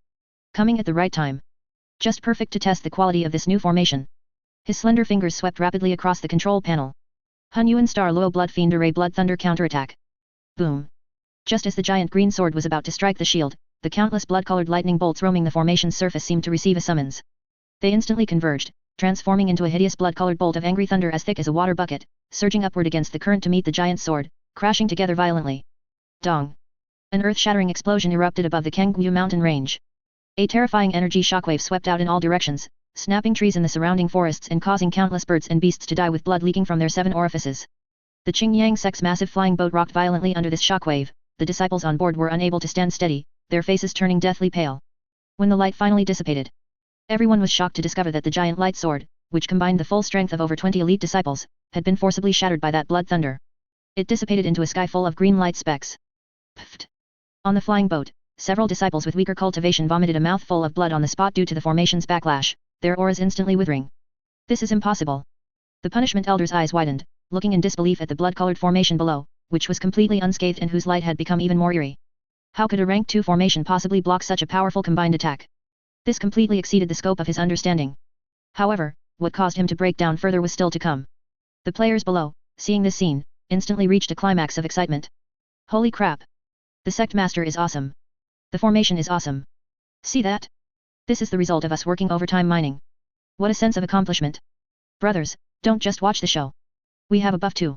Coming at the right time. Just perfect to test the quality of this new formation. His slender fingers swept rapidly across the control panel. Hun Yuan Star Luo Blood Fiend Array Blood Thunder Counterattack. Boom. Just as the giant green sword was about to strike the shield, the countless blood-colored lightning bolts roaming the formation's surface seemed to receive a summons. They instantly converged, transforming into a hideous blood-colored bolt of angry thunder as thick as a water bucket, surging upward against the current to meet the giant sword, crashing together violently. Dong. An earth-shattering explosion erupted above the Qingyang mountain range. A terrifying energy shockwave swept out in all directions, snapping trees in the surrounding forests and causing countless birds and beasts to die with blood leaking from their 7 orifices. The Qingyang Sect's massive flying boat rocked violently under this shockwave. The disciples on board were unable to stand steady, their faces turning deathly pale. When the light finally dissipated, everyone was shocked to discover that the giant light sword, which combined the full strength of over 20 elite disciples, had been forcibly shattered by that blood thunder. It dissipated into a sky full of green light specks. Pfft. On the flying boat, several disciples with weaker cultivation vomited a mouthful of blood on the spot due to the formation's backlash, their auras instantly withering. This is impossible. The punishment elder's eyes widened, looking in disbelief at the blood-colored formation below, which was completely unscathed and whose light had become even more eerie. How could a rank 2 formation possibly block such a powerful combined attack? This completely exceeded the scope of his understanding. However, what caused him to break down further was still to come. The players below, seeing this scene, instantly reached a climax of excitement. Holy crap! The Sect Master is awesome. The formation is awesome. See that? This is the result of us working overtime mining. What a sense of accomplishment. Brothers, don't just watch the show. We have a buff too.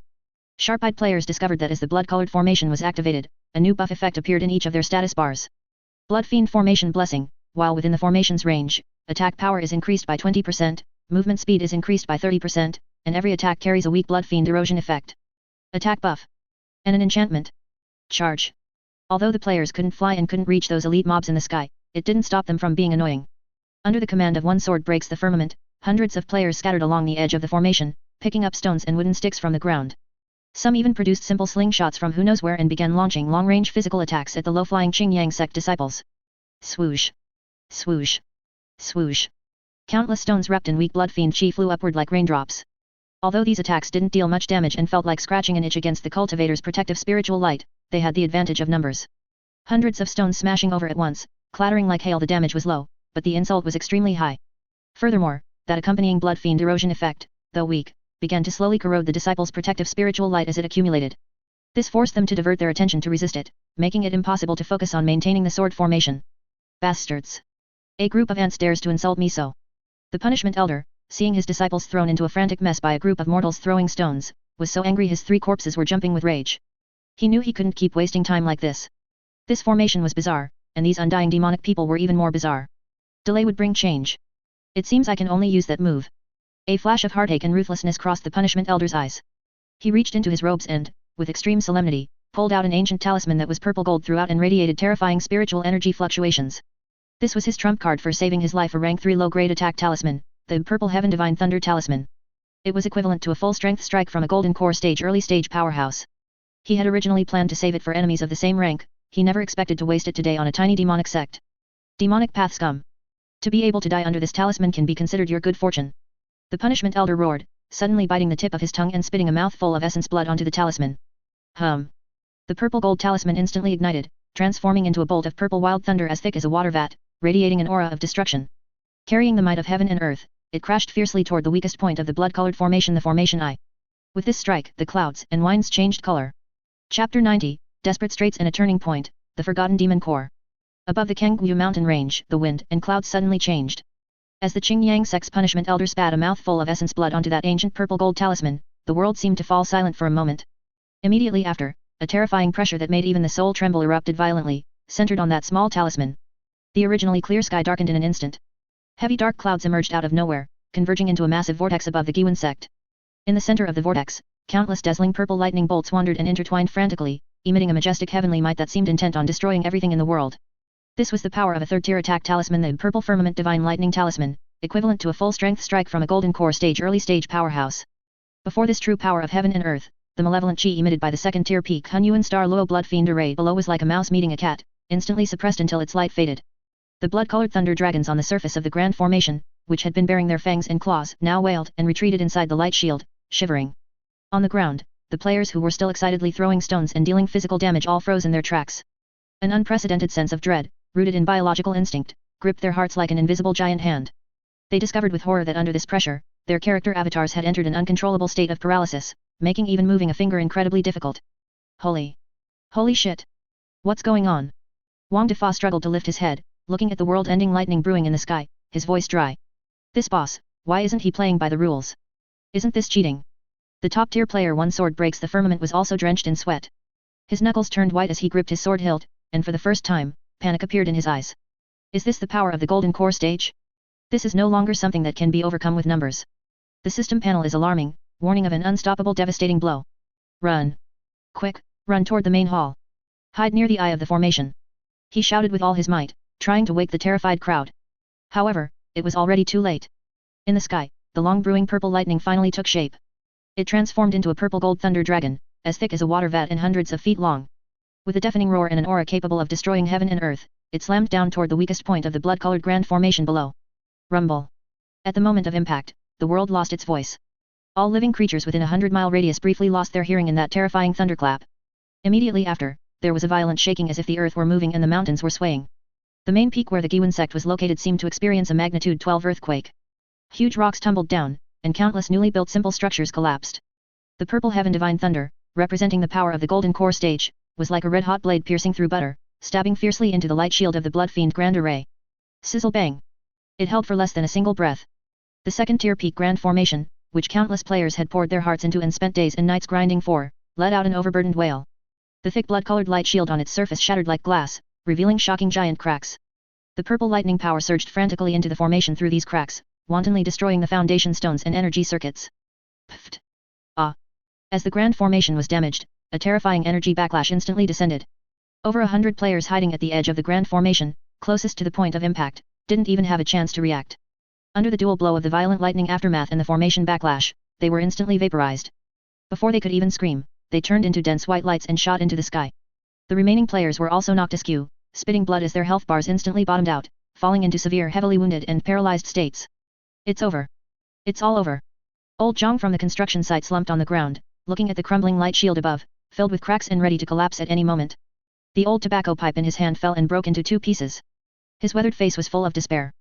Sharp-eyed players discovered that as the blood-colored formation was activated, a new buff effect appeared in each of their status bars. Blood Fiend Formation Blessing, while within the formation's range, attack power is increased by 20%, movement speed is increased by 30%, and every attack carries a weak Blood Fiend erosion effect. Attack buff. And an enchantment. Charge. Although the players couldn't fly and couldn't reach those elite mobs in the sky, it didn't stop them from being annoying. Under the command of one sword breaks the firmament, hundreds of players scattered along the edge of the formation, picking up stones and wooden sticks from the ground. Some even produced simple slingshots from who knows where and began launching long-range physical attacks at the low-flying Qingyang Sect disciples. Swoosh. Swoosh. Swoosh. Countless stones wrapped in weak blood fiend chi flew upward like raindrops. Although these attacks didn't deal much damage and felt like scratching an itch against the cultivator's protective spiritual light, they had the advantage of numbers. Hundreds of stones smashing over at once, clattering like hail. The damage was low, but the insult was extremely high. Furthermore, that accompanying blood fiend erosion effect, though weak, began to slowly corrode the disciples' protective spiritual light as it accumulated. This forced them to divert their attention to resist it, making it impossible to focus on maintaining the sword formation. Bastards! A group of ants dares to insult me so. The punishment elder, seeing his disciples thrown into a frantic mess by a group of mortals throwing stones, was so angry his 3 corpses were jumping with rage. He knew he couldn't keep wasting time like this. This formation was bizarre, and these undying demonic people were even more bizarre. Delay would bring change. It seems I can only use that move. A flash of heartache and ruthlessness crossed the punishment elder's eyes. He reached into his robes and, with extreme solemnity, pulled out an ancient talisman that was purple gold throughout and radiated terrifying spiritual energy fluctuations. This was his trump card for saving his life, a rank 3 low-grade attack talisman, the Purple Heaven Divine Thunder Talisman. It was equivalent to a full-strength strike from a Golden Core stage early-stage powerhouse. He had originally planned to save it for enemies of the same rank, he never expected to waste it today on a tiny demonic sect. Demonic path scum. To be able to die under this talisman can be considered your good fortune. The punishment elder roared, suddenly biting the tip of his tongue and spitting a mouthful of essence blood onto the talisman. The purple gold talisman instantly ignited, transforming into a bolt of purple wild thunder as thick as a water vat, radiating an aura of destruction. Carrying the might of heaven and earth, it crashed fiercely toward the weakest point of the blood-colored formation, the formation eye. With this strike, the clouds and winds changed color. Chapter 90, Desperate Straits and a Turning Point, the Forgotten Demon Core. Above the Qingyang mountain range, the wind and clouds suddenly changed. As the Qingyang Sect's punishment elder spat a mouthful of essence blood onto that ancient purple gold talisman, the world seemed to fall silent for a moment. Immediately after, a terrifying pressure that made even the soul tremble erupted violently, centered on that small talisman. The originally clear sky darkened in an instant. Heavy dark clouds emerged out of nowhere, converging into a massive vortex above the Guiyuan Sect. In the center of the vortex, countless dazzling purple lightning bolts wandered and intertwined frantically, emitting a majestic heavenly might that seemed intent on destroying everything in the world. This was the power of a third-tier attack talisman, the Purple Firmament Divine Lightning Talisman, equivalent to a full-strength strike from a Golden Core stage early-stage powerhouse. Before this true power of heaven and earth, the malevolent chi emitted by the second-tier peak Hunyuan Star Luo Blood Fiend array below was like a mouse meeting a cat, instantly suppressed until its light faded. The blood-colored thunder dragons on the surface of the grand formation, which had been baring their fangs and claws, now wailed and retreated inside the light shield, shivering. On the ground, the players who were still excitedly throwing stones and dealing physical damage all froze in their tracks. An unprecedented sense of dread, rooted in biological instinct, gripped their hearts like an invisible giant hand. They discovered with horror that under this pressure, their character avatars had entered an uncontrollable state of paralysis, making even moving a finger incredibly difficult. Holy shit! What's going on? Wang Defa struggled to lift his head, looking at the world-ending lightning brewing in the sky, his voice dry. This boss, why isn't he playing by the rules? Isn't this cheating? The top-tier player One Sword Breaks the Firmament was also drenched in sweat. His knuckles turned white as he gripped his sword hilt, and for the first time, panic appeared in his eyes. Is this the power of the Golden Core stage? This is no longer something that can be overcome with numbers. The system panel is alarming, warning of an unstoppable devastating blow. Run! Quick, run toward the main hall. Hide near the eye of the formation. He shouted with all his might, trying to wake the terrified crowd. However, it was already too late. In the sky, the long brewing purple lightning finally took shape. It transformed into a purple-gold thunder dragon, as thick as a water vat and hundreds of feet long. With a deafening roar and an aura capable of destroying heaven and earth, it slammed down toward the weakest point of the blood-colored grand formation below. Rumble. At the moment of impact, the world lost its voice. All living creatures within a 100-mile radius briefly lost their hearing in that terrifying thunderclap. Immediately after, there was a violent shaking as if the earth were moving and the mountains were swaying. The main peak where the Guiyuan Sect was located seemed to experience a magnitude 12 earthquake. Huge rocks tumbled down, and countless newly built simple structures collapsed. The purple heaven divine thunder, representing the power of the Golden Core stage, was like a red-hot blade piercing through butter, stabbing fiercely into the light shield of the Blood Fiend Grand Array. Sizzle bang! It held for less than a single breath. The second-tier peak grand formation, which countless players had poured their hearts into and spent days and nights grinding for, let out an overburdened wail. The thick blood-colored light shield on its surface shattered like glass, revealing shocking giant cracks. The purple lightning power surged frantically into the formation through these cracks, wantonly destroying the foundation stones and energy circuits. Pfft! Ah! As the grand formation was damaged, a terrifying energy backlash instantly descended. Over 100 players hiding at the edge of the grand formation, closest to the point of impact, didn't even have a chance to react. Under the dual blow of the violent lightning aftermath and the formation backlash, they were instantly vaporized. Before they could even scream, they turned into dense white lights and shot into the sky. The remaining players were also knocked askew, spitting blood as their health bars instantly bottomed out, falling into severe heavily wounded and paralyzed states. It's over. It's all over. Old Jiang from the construction site slumped on the ground, looking at the crumbling light shield above, filled with cracks and ready to collapse at any moment. The old tobacco pipe in his hand fell and broke into 2 pieces. His weathered face was full of despair.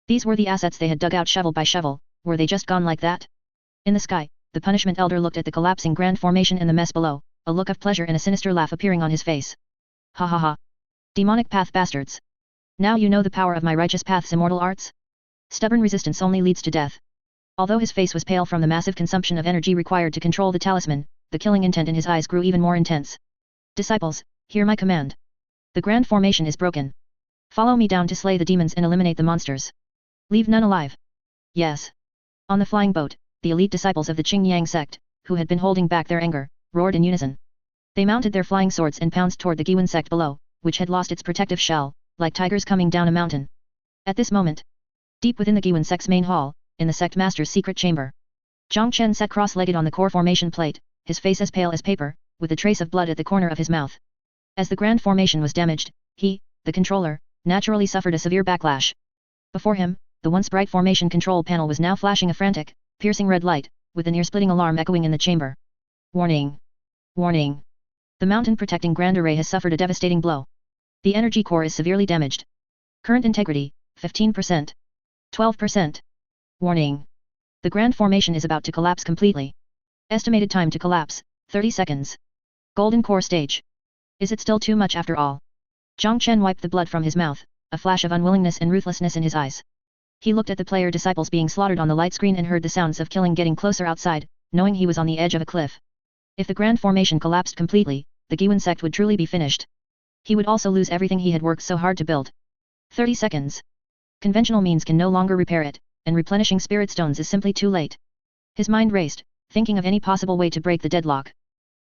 These were the assets they had dug out shovel by shovel, were they just gone like that? In the sky, the punishment elder looked at the collapsing grand formation and the mess below, a look of pleasure and a sinister laugh appearing on his face. Ha ha ha. Demonic path bastards. Now you know the power of my righteous path's immortal arts? Stubborn resistance only leads to death. Although his face was pale from the massive consumption of energy required to control the talisman, the killing intent in his eyes grew even more intense. Disciples, hear my command. The grand formation is broken. Follow me down to slay the demons and eliminate the monsters. Leave none alive. Yes. On the flying boat, the elite disciples of the Qingyang Sect, who had been holding back their anger, roared in unison. They mounted their flying swords and pounced toward the Guiyuan Sect below, which had lost its protective shell, like tigers coming down a mountain. At this moment, deep within the Guiyuan Sect's main hall, in the Sect Master's secret chamber, Chen sat cross-legged on the core formation plate, his face as pale as paper, with a trace of blood at the corner of his mouth. As the grand formation was damaged, he, the controller, naturally suffered a severe backlash. Before him, the once bright formation control panel was now flashing a frantic, piercing red light, with an ear-splitting alarm echoing in the chamber. Warning! Warning! The mountain-protecting grand array has suffered a devastating blow. The energy core is severely damaged. Current integrity, 15%. 12%. Warning! The grand formation is about to collapse completely. Estimated time to collapse, 30 seconds. Golden core stage. Is it still too much after all? Chen wiped the blood from his mouth, a flash of unwillingness and ruthlessness in his eyes. He looked at the player disciples being slaughtered on the light screen and heard the sounds of killing getting closer outside, knowing he was on the edge of a cliff. If the grand formation collapsed completely, the Guiyuan Sect would truly be finished. He would also lose everything he had worked so hard to build. 30 seconds. Conventional means can no longer repair it, and replenishing spirit stones is simply too late. His mind raced, thinking of any possible way to break the deadlock.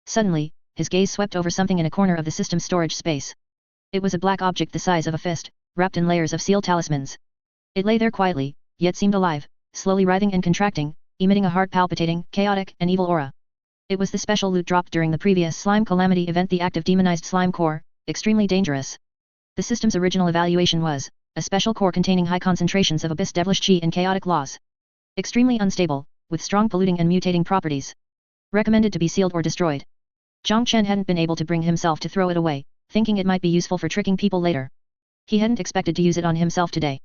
Suddenly, his gaze swept over something in a corner of the system's storage space. It was a black object the size of a fist, wrapped in layers of seal talismans. It lay there quietly, yet seemed alive, slowly writhing and contracting, emitting a heart-palpitating, chaotic, and evil aura. It was the special loot dropped during the previous Slime Calamity event, the active demonized slime core, extremely dangerous. The system's original evaluation was a special core containing high concentrations of abyss devilish chi and chaotic laws. Extremely unstable, with strong polluting and mutating properties. Recommended to be sealed or destroyed. Chen hadn't been able to bring himself to throw it away, thinking it might be useful for tricking people later. He hadn't expected to use it on himself today.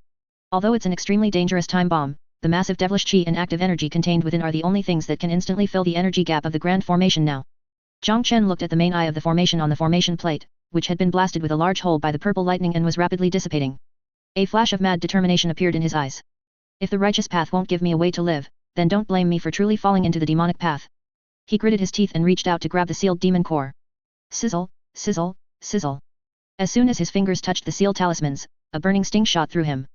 Although it's an extremely dangerous time bomb, the massive devilish chi and active energy contained within are the only things that can instantly fill the energy gap of the Grand Formation now. Chen looked at the main eye of the formation on the formation plate, which had been blasted with a large hole by the purple lightning and was rapidly dissipating. A flash of mad determination appeared in his eyes. If the righteous path won't give me a way to live, then don't blame me for truly falling into the demonic path. He gritted his teeth and reached out to grab the sealed demon core. Sizzle, sizzle, sizzle. As soon as his fingers touched the sealed talismans, a burning sting shot through him.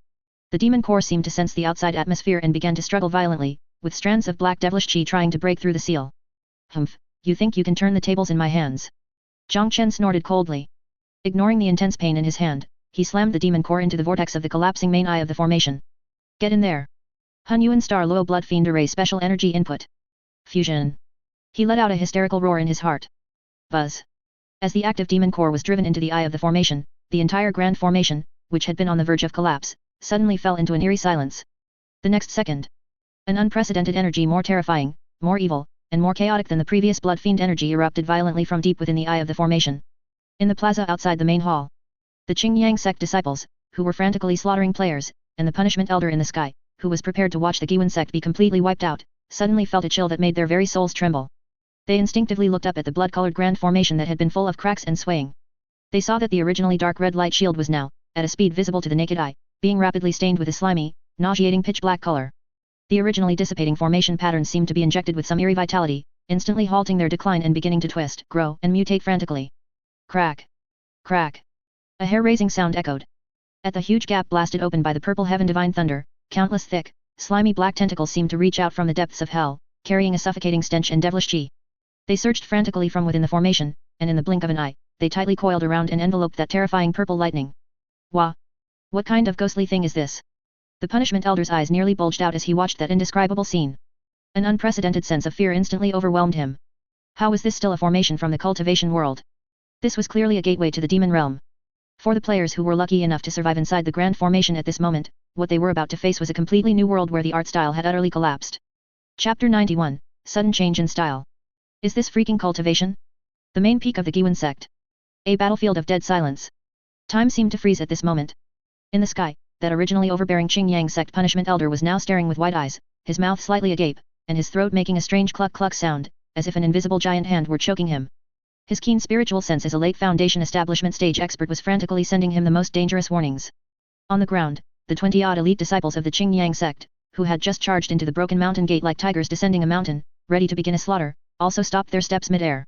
The demon core seemed to sense the outside atmosphere and began to struggle violently, with strands of black devilish chi trying to break through the seal. Humph, you think you can turn the tables in my hands? Chen snorted coldly. Ignoring the intense pain in his hand, he slammed the demon core into the vortex of the collapsing main eye of the formation. Get in there. Hun Yuan Star Luo Blood Fiend Array Special Energy Input. Fusion. He let out a hysterical roar in his heart. Buzz. As the active demon core was driven into the eye of the formation, the entire Grand Formation, which had been on the verge of collapse, suddenly fell into an eerie silence. The next second, an unprecedented energy more terrifying, more evil, and more chaotic than the previous blood fiend energy erupted violently from deep within the eye of the formation. In the plaza outside the main hall, the Qingyang Sect disciples, who were frantically slaughtering players, and the punishment elder in the sky, who was prepared to watch the Guiyuan Sect be completely wiped out, suddenly felt a chill that made their very souls tremble. They instinctively looked up at the blood-colored Grand Formation that had been full of cracks and swaying. They saw that the originally dark red light shield was now, at a speed visible to the naked eye, being rapidly stained with a slimy, nauseating pitch-black color. The originally dissipating formation patterns seemed to be injected with some eerie vitality, instantly halting their decline and beginning to twist, grow, and mutate frantically. Crack! Crack! A hair-raising sound echoed. At the huge gap blasted open by the purple heaven divine thunder, countless thick, slimy black tentacles seemed to reach out from the depths of hell, carrying a suffocating stench and devilish chi. They surged frantically from within the formation, and in the blink of an eye, they tightly coiled around and enveloped that terrifying purple lightning. Wah! What kind of ghostly thing is this? The punishment elder's eyes nearly bulged out as he watched that indescribable scene. An unprecedented sense of fear instantly overwhelmed him. How was this still a formation from the cultivation world? This was clearly a gateway to the demon realm. For the players who were lucky enough to survive inside the Grand Formation at this moment, what they were about to face was a completely new world where the art style had utterly collapsed. Chapter 91, Sudden Change in Style. Is this freaking cultivation? The main peak of the Guiyuan Sect. A battlefield of dead silence. Time seemed to freeze at this moment. In the sky, that originally overbearing Qingyang Sect punishment elder was now staring with wide eyes, his mouth slightly agape, and his throat making a strange cluck-cluck sound, as if an invisible giant hand were choking him. His keen spiritual sense as a late Foundation establishment stage expert was frantically sending him the most dangerous warnings. On the ground, the 20-odd elite disciples of the Qingyang Sect, who had just charged into the broken mountain gate like tigers descending a mountain, ready to begin a slaughter, also stopped their steps mid-air.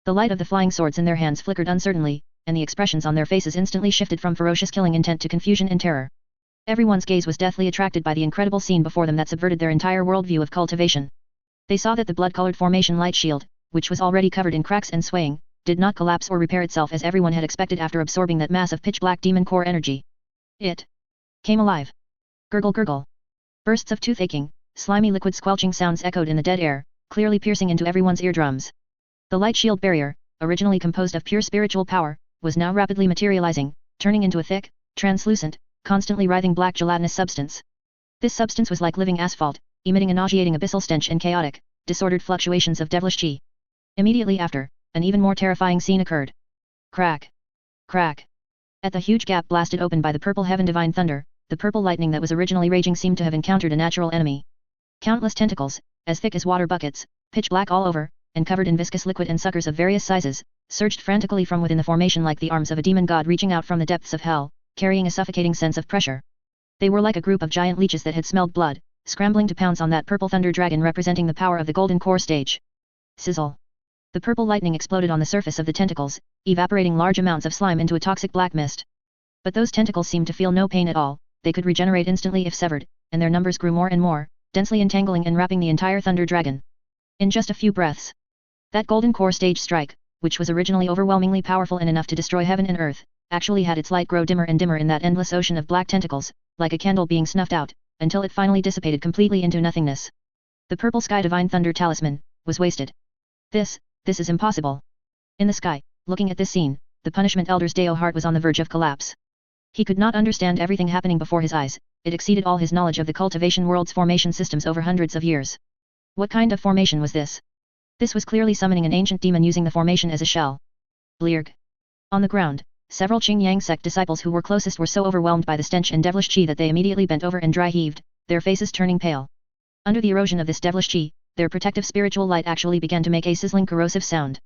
The light of the flying swords in their hands flickered uncertainly, and the expressions on their faces instantly shifted from ferocious killing intent to confusion and terror. Everyone's gaze was deathly attracted by the incredible scene before them that subverted their entire worldview of cultivation. They saw that the blood-colored formation light shield, which was already covered in cracks and swaying, did not collapse or repair itself as everyone had expected after absorbing that mass of pitch-black demon core energy. It came alive. Gurgle gurgle. Bursts of tooth-aching, slimy liquid squelching sounds echoed in the dead air, clearly piercing into everyone's eardrums. The light shield barrier, originally composed of pure spiritual power, was now rapidly materializing, turning into a thick, translucent, constantly writhing black gelatinous substance. This substance was like living asphalt, emitting a nauseating abyssal stench and chaotic, disordered fluctuations of devilish chi. Immediately after, an even more terrifying scene occurred. Crack! Crack! At the huge gap blasted open by the purple heaven divine thunder, the purple lightning that was originally raging seemed to have encountered a natural enemy. Countless tentacles, as thick as water buckets, pitch black all over, and covered in viscous liquid and suckers of various sizes, surged frantically from within the formation like the arms of a demon god reaching out from the depths of hell, carrying a suffocating sense of pressure. They were like a group of giant leeches that had smelled blood, scrambling to pounce on that purple thunder dragon representing the power of the golden core stage. Sizzle. The purple lightning exploded on the surface of the tentacles, evaporating large amounts of slime into a toxic black mist. But those tentacles seemed to feel no pain at all, they could regenerate instantly if severed, and their numbers grew more and more, densely entangling and wrapping the entire Thunder Dragon. In just a few breaths, that golden core stage strike, which was originally overwhelmingly powerful and enough to destroy heaven and earth, actually had its light grow dimmer and dimmer in that endless ocean of black tentacles, like a candle being snuffed out, until it finally dissipated completely into nothingness. The purple sky divine thunder talisman was wasted. This is impossible. In the sky, looking at this scene, the punishment elder's Dao heart was on the verge of collapse. He could not understand everything happening before his eyes. It exceeded all his knowledge of the cultivation world's formation systems over hundreds of years. What kind of formation was this? This was clearly summoning an ancient demon using the formation as a shell. Blearg. On the ground, several Qingyang Sect disciples who were closest were so overwhelmed by the stench and devilish qi that they immediately bent over and dry heaved, their faces turning pale. Under the erosion of this devilish qi, their protective spiritual light actually began to make a sizzling corrosive sound.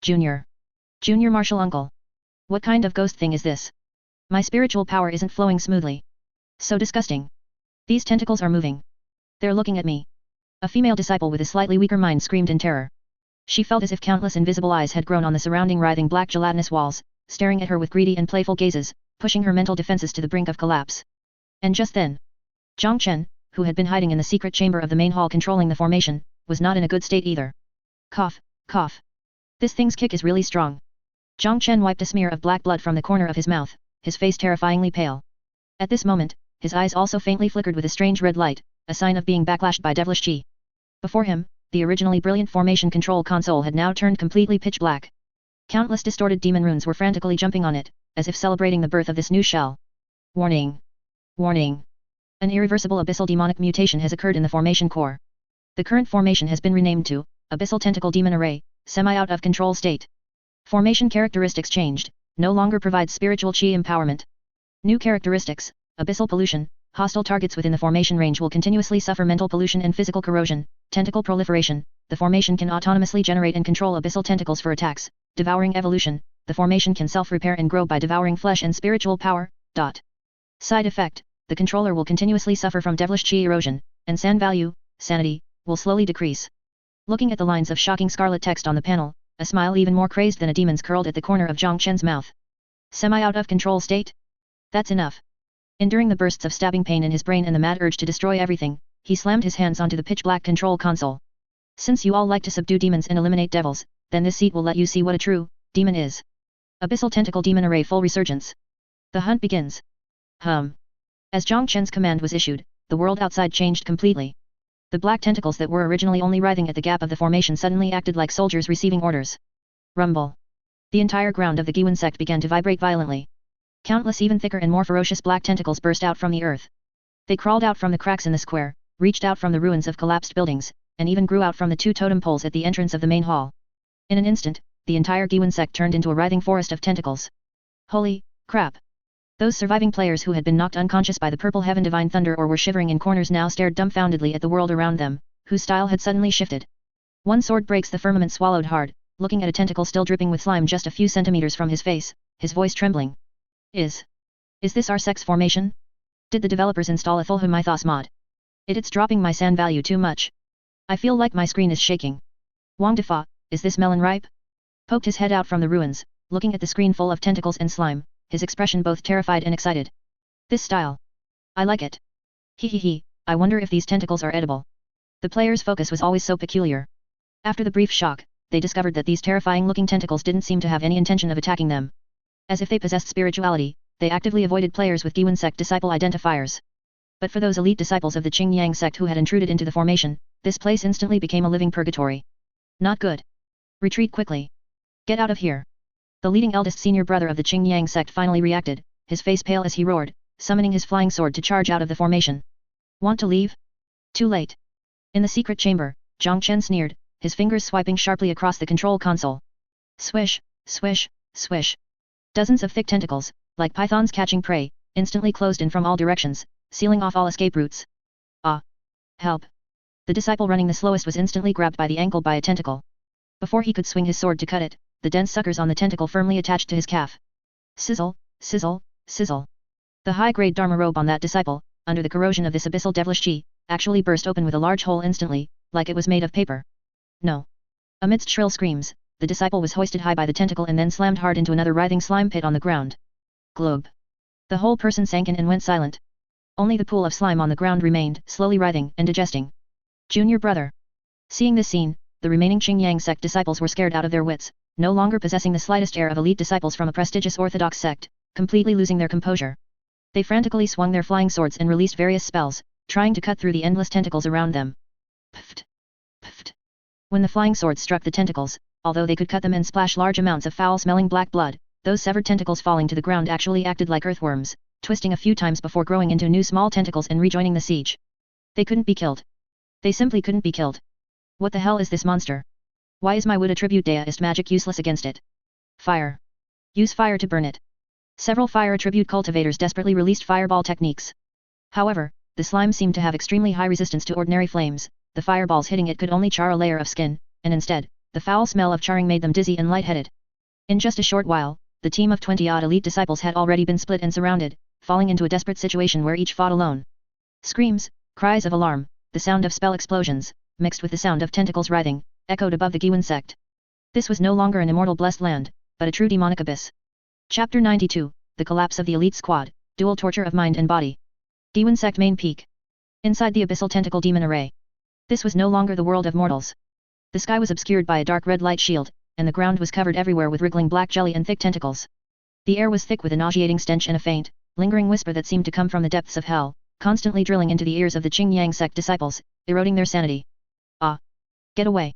Junior Martial Uncle. What kind of ghost thing is this? My spiritual power isn't flowing smoothly. So disgusting. These tentacles are moving. They're looking at me. A female disciple with a slightly weaker mind screamed in terror. She felt as if countless invisible eyes had grown on the surrounding writhing black gelatinous walls, staring at her with greedy and playful gazes, pushing her mental defenses to the brink of collapse. And just then, Chen, who had been hiding in the secret chamber of the main hall controlling the formation, was not in a good state either. Cough, cough. This thing's kick is really strong. Chen wiped a smear of black blood from the corner of his mouth, his face terrifyingly pale. At this moment, his eyes also faintly flickered with a strange red light, a sign of being backlashed by devilish qi. Before him, the originally brilliant formation control console had now turned completely pitch black. Countless distorted demon runes were frantically jumping on it, as if celebrating the birth of this new shell. Warning! Warning! An irreversible abyssal demonic mutation has occurred in the formation core. The current formation has been renamed to Abyssal Tentacle Demon Array, semi-out of control state. Formation characteristics changed, no longer provides spiritual qi empowerment. New characteristics: abyssal pollution. Hostile targets within the formation range will continuously suffer mental pollution and physical corrosion. Tentacle proliferation. The formation can autonomously generate and control abyssal tentacles for attacks. Devouring evolution. The formation can self-repair and grow by devouring flesh and spiritual power. Side effect: the controller will continuously suffer from devilish qi erosion, and san value, sanity, will slowly decrease. Looking at the lines of shocking scarlet text on the panel, a smile even more crazed than a demon's curled at the corner of Chen's mouth. Semi-out of control state? That's enough. Enduring the bursts of stabbing pain in his brain and the mad urge to destroy everything, he slammed his hands onto the pitch-black control console. Since you all like to subdue demons and eliminate devils, then this seat will let you see what a true demon is. Abyssal Tentacle Demon Array full resurgence. The hunt begins. As Chen's command was issued, the world outside changed completely. The black tentacles that were originally only writhing at the gap of the formation suddenly acted like soldiers receiving orders. Rumble. The entire ground of the Guiyuan Sect began to vibrate violently. Countless even thicker and more ferocious black tentacles burst out from the earth. They crawled out from the cracks in the square, reached out from the ruins of collapsed buildings, and even grew out from the two totem poles at the entrance of the main hall. In an instant, the entire Guiyuan Sect turned into a writhing forest of tentacles. Holy crap! Those surviving players who had been knocked unconscious by the purple heaven divine thunder or were shivering in corners now stared dumbfoundedly at the world around them, whose style had suddenly shifted. One sword breaks the firmament swallowed hard, looking at a tentacle still dripping with slime just a few centimeters from his face, his voice trembling. Is this our sect's formation? Did the developers install a full mythos mod? It's dropping my san value too much. I feel like my screen is shaking. Wang Defa, is this melon ripe? Poked his head out from the ruins, looking at the screen full of tentacles and slime, his expression both terrified and excited. This style. I like it. He, I wonder if these tentacles are edible. The player's focus was always so peculiar. After the brief shock, they discovered that these terrifying-looking tentacles didn't seem to have any intention of attacking them. As if they possessed spirituality, they actively avoided players with Guiyuan Sect disciple identifiers. But for those elite disciples of the Qingyang Sect who had intruded into the formation, this place instantly became a living purgatory. Not good. Retreat quickly. Get out of here. The leading eldest senior brother of the Qingyang Sect finally reacted, his face pale as he roared, summoning his flying sword to charge out of the formation. Want to leave? Too late. In the secret chamber, Chen sneered, his fingers swiping sharply across the control console. Swish, swish, swish. Dozens of thick tentacles, like pythons catching prey, instantly closed in from all directions, sealing off all escape routes. Ah! Help! The disciple running the slowest was instantly grabbed by the ankle by a tentacle. Before he could swing his sword to cut it, the dense suckers on the tentacle firmly attached to his calf. Sizzle, sizzle, sizzle. The high-grade Dharma robe on that disciple, under the corrosion of this abyssal devilish qi, actually burst open with a large hole instantly, like it was made of paper. No! Amidst shrill screams, the disciple was hoisted high by the tentacle and then slammed hard into another writhing slime pit on the ground. Globe. The whole person sank in and went silent. Only the pool of slime on the ground remained, slowly writhing and digesting. Junior brother. Seeing this scene, the remaining Qingyang Sect disciples were scared out of their wits, no longer possessing the slightest air of elite disciples from a prestigious orthodox sect, completely losing their composure. They frantically swung their flying swords and released various spells, trying to cut through the endless tentacles around them. Pft! Pft! When the flying swords struck the tentacles, although they could cut them and splash large amounts of foul-smelling black blood, those severed tentacles falling to the ground actually acted like earthworms, twisting a few times before growing into new small tentacles and rejoining the siege. They couldn't be killed. They simply couldn't be killed. What the hell is this monster? Why is my wood attribute deist magic useless against it? Fire. Use fire to burn it. Several fire attribute cultivators desperately released fireball techniques. However, the slime seemed to have extremely high resistance to ordinary flames, the fireballs hitting it could only char a layer of skin, and instead, the foul smell of charring made them dizzy and lightheaded. In just a short while, the team of 20-odd elite disciples had already been split and surrounded, falling into a desperate situation where each fought alone. Screams, cries of alarm, the sound of spell explosions, mixed with the sound of tentacles writhing, echoed above the Guiyuan Sect. This was no longer an immortal blessed land, but a true demonic abyss. Chapter 92, The Collapse of the Elite Squad, Dual Torture of Mind and Body. Guiyuan Sect Main Peak. Inside the abyssal tentacle demon array. This was no longer the world of mortals. The sky was obscured by a dark red light shield, and the ground was covered everywhere with wriggling black jelly and thick tentacles. The air was thick with a nauseating stench and a faint, lingering whisper that seemed to come from the depths of hell, constantly drilling into the ears of the Qingyang Sect disciples, eroding their sanity. Ah! Get away!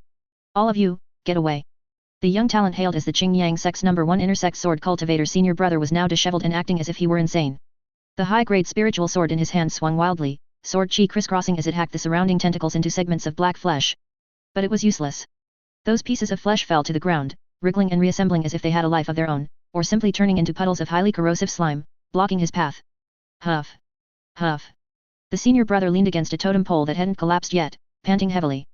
All of you, get away! The young talent hailed as the Qingyang Sect's #1 intersect sword cultivator senior brother was now disheveled and acting as if he were insane. The high-grade spiritual sword in his hand swung wildly, sword chi crisscrossing as it hacked the surrounding tentacles into segments of black flesh. But it was useless. Those pieces of flesh fell to the ground, wriggling and reassembling as if they had a life of their own, or simply turning into puddles of highly corrosive slime, blocking his path. Huff! Huff! The senior brother leaned against a totem pole that hadn't collapsed yet, panting heavily.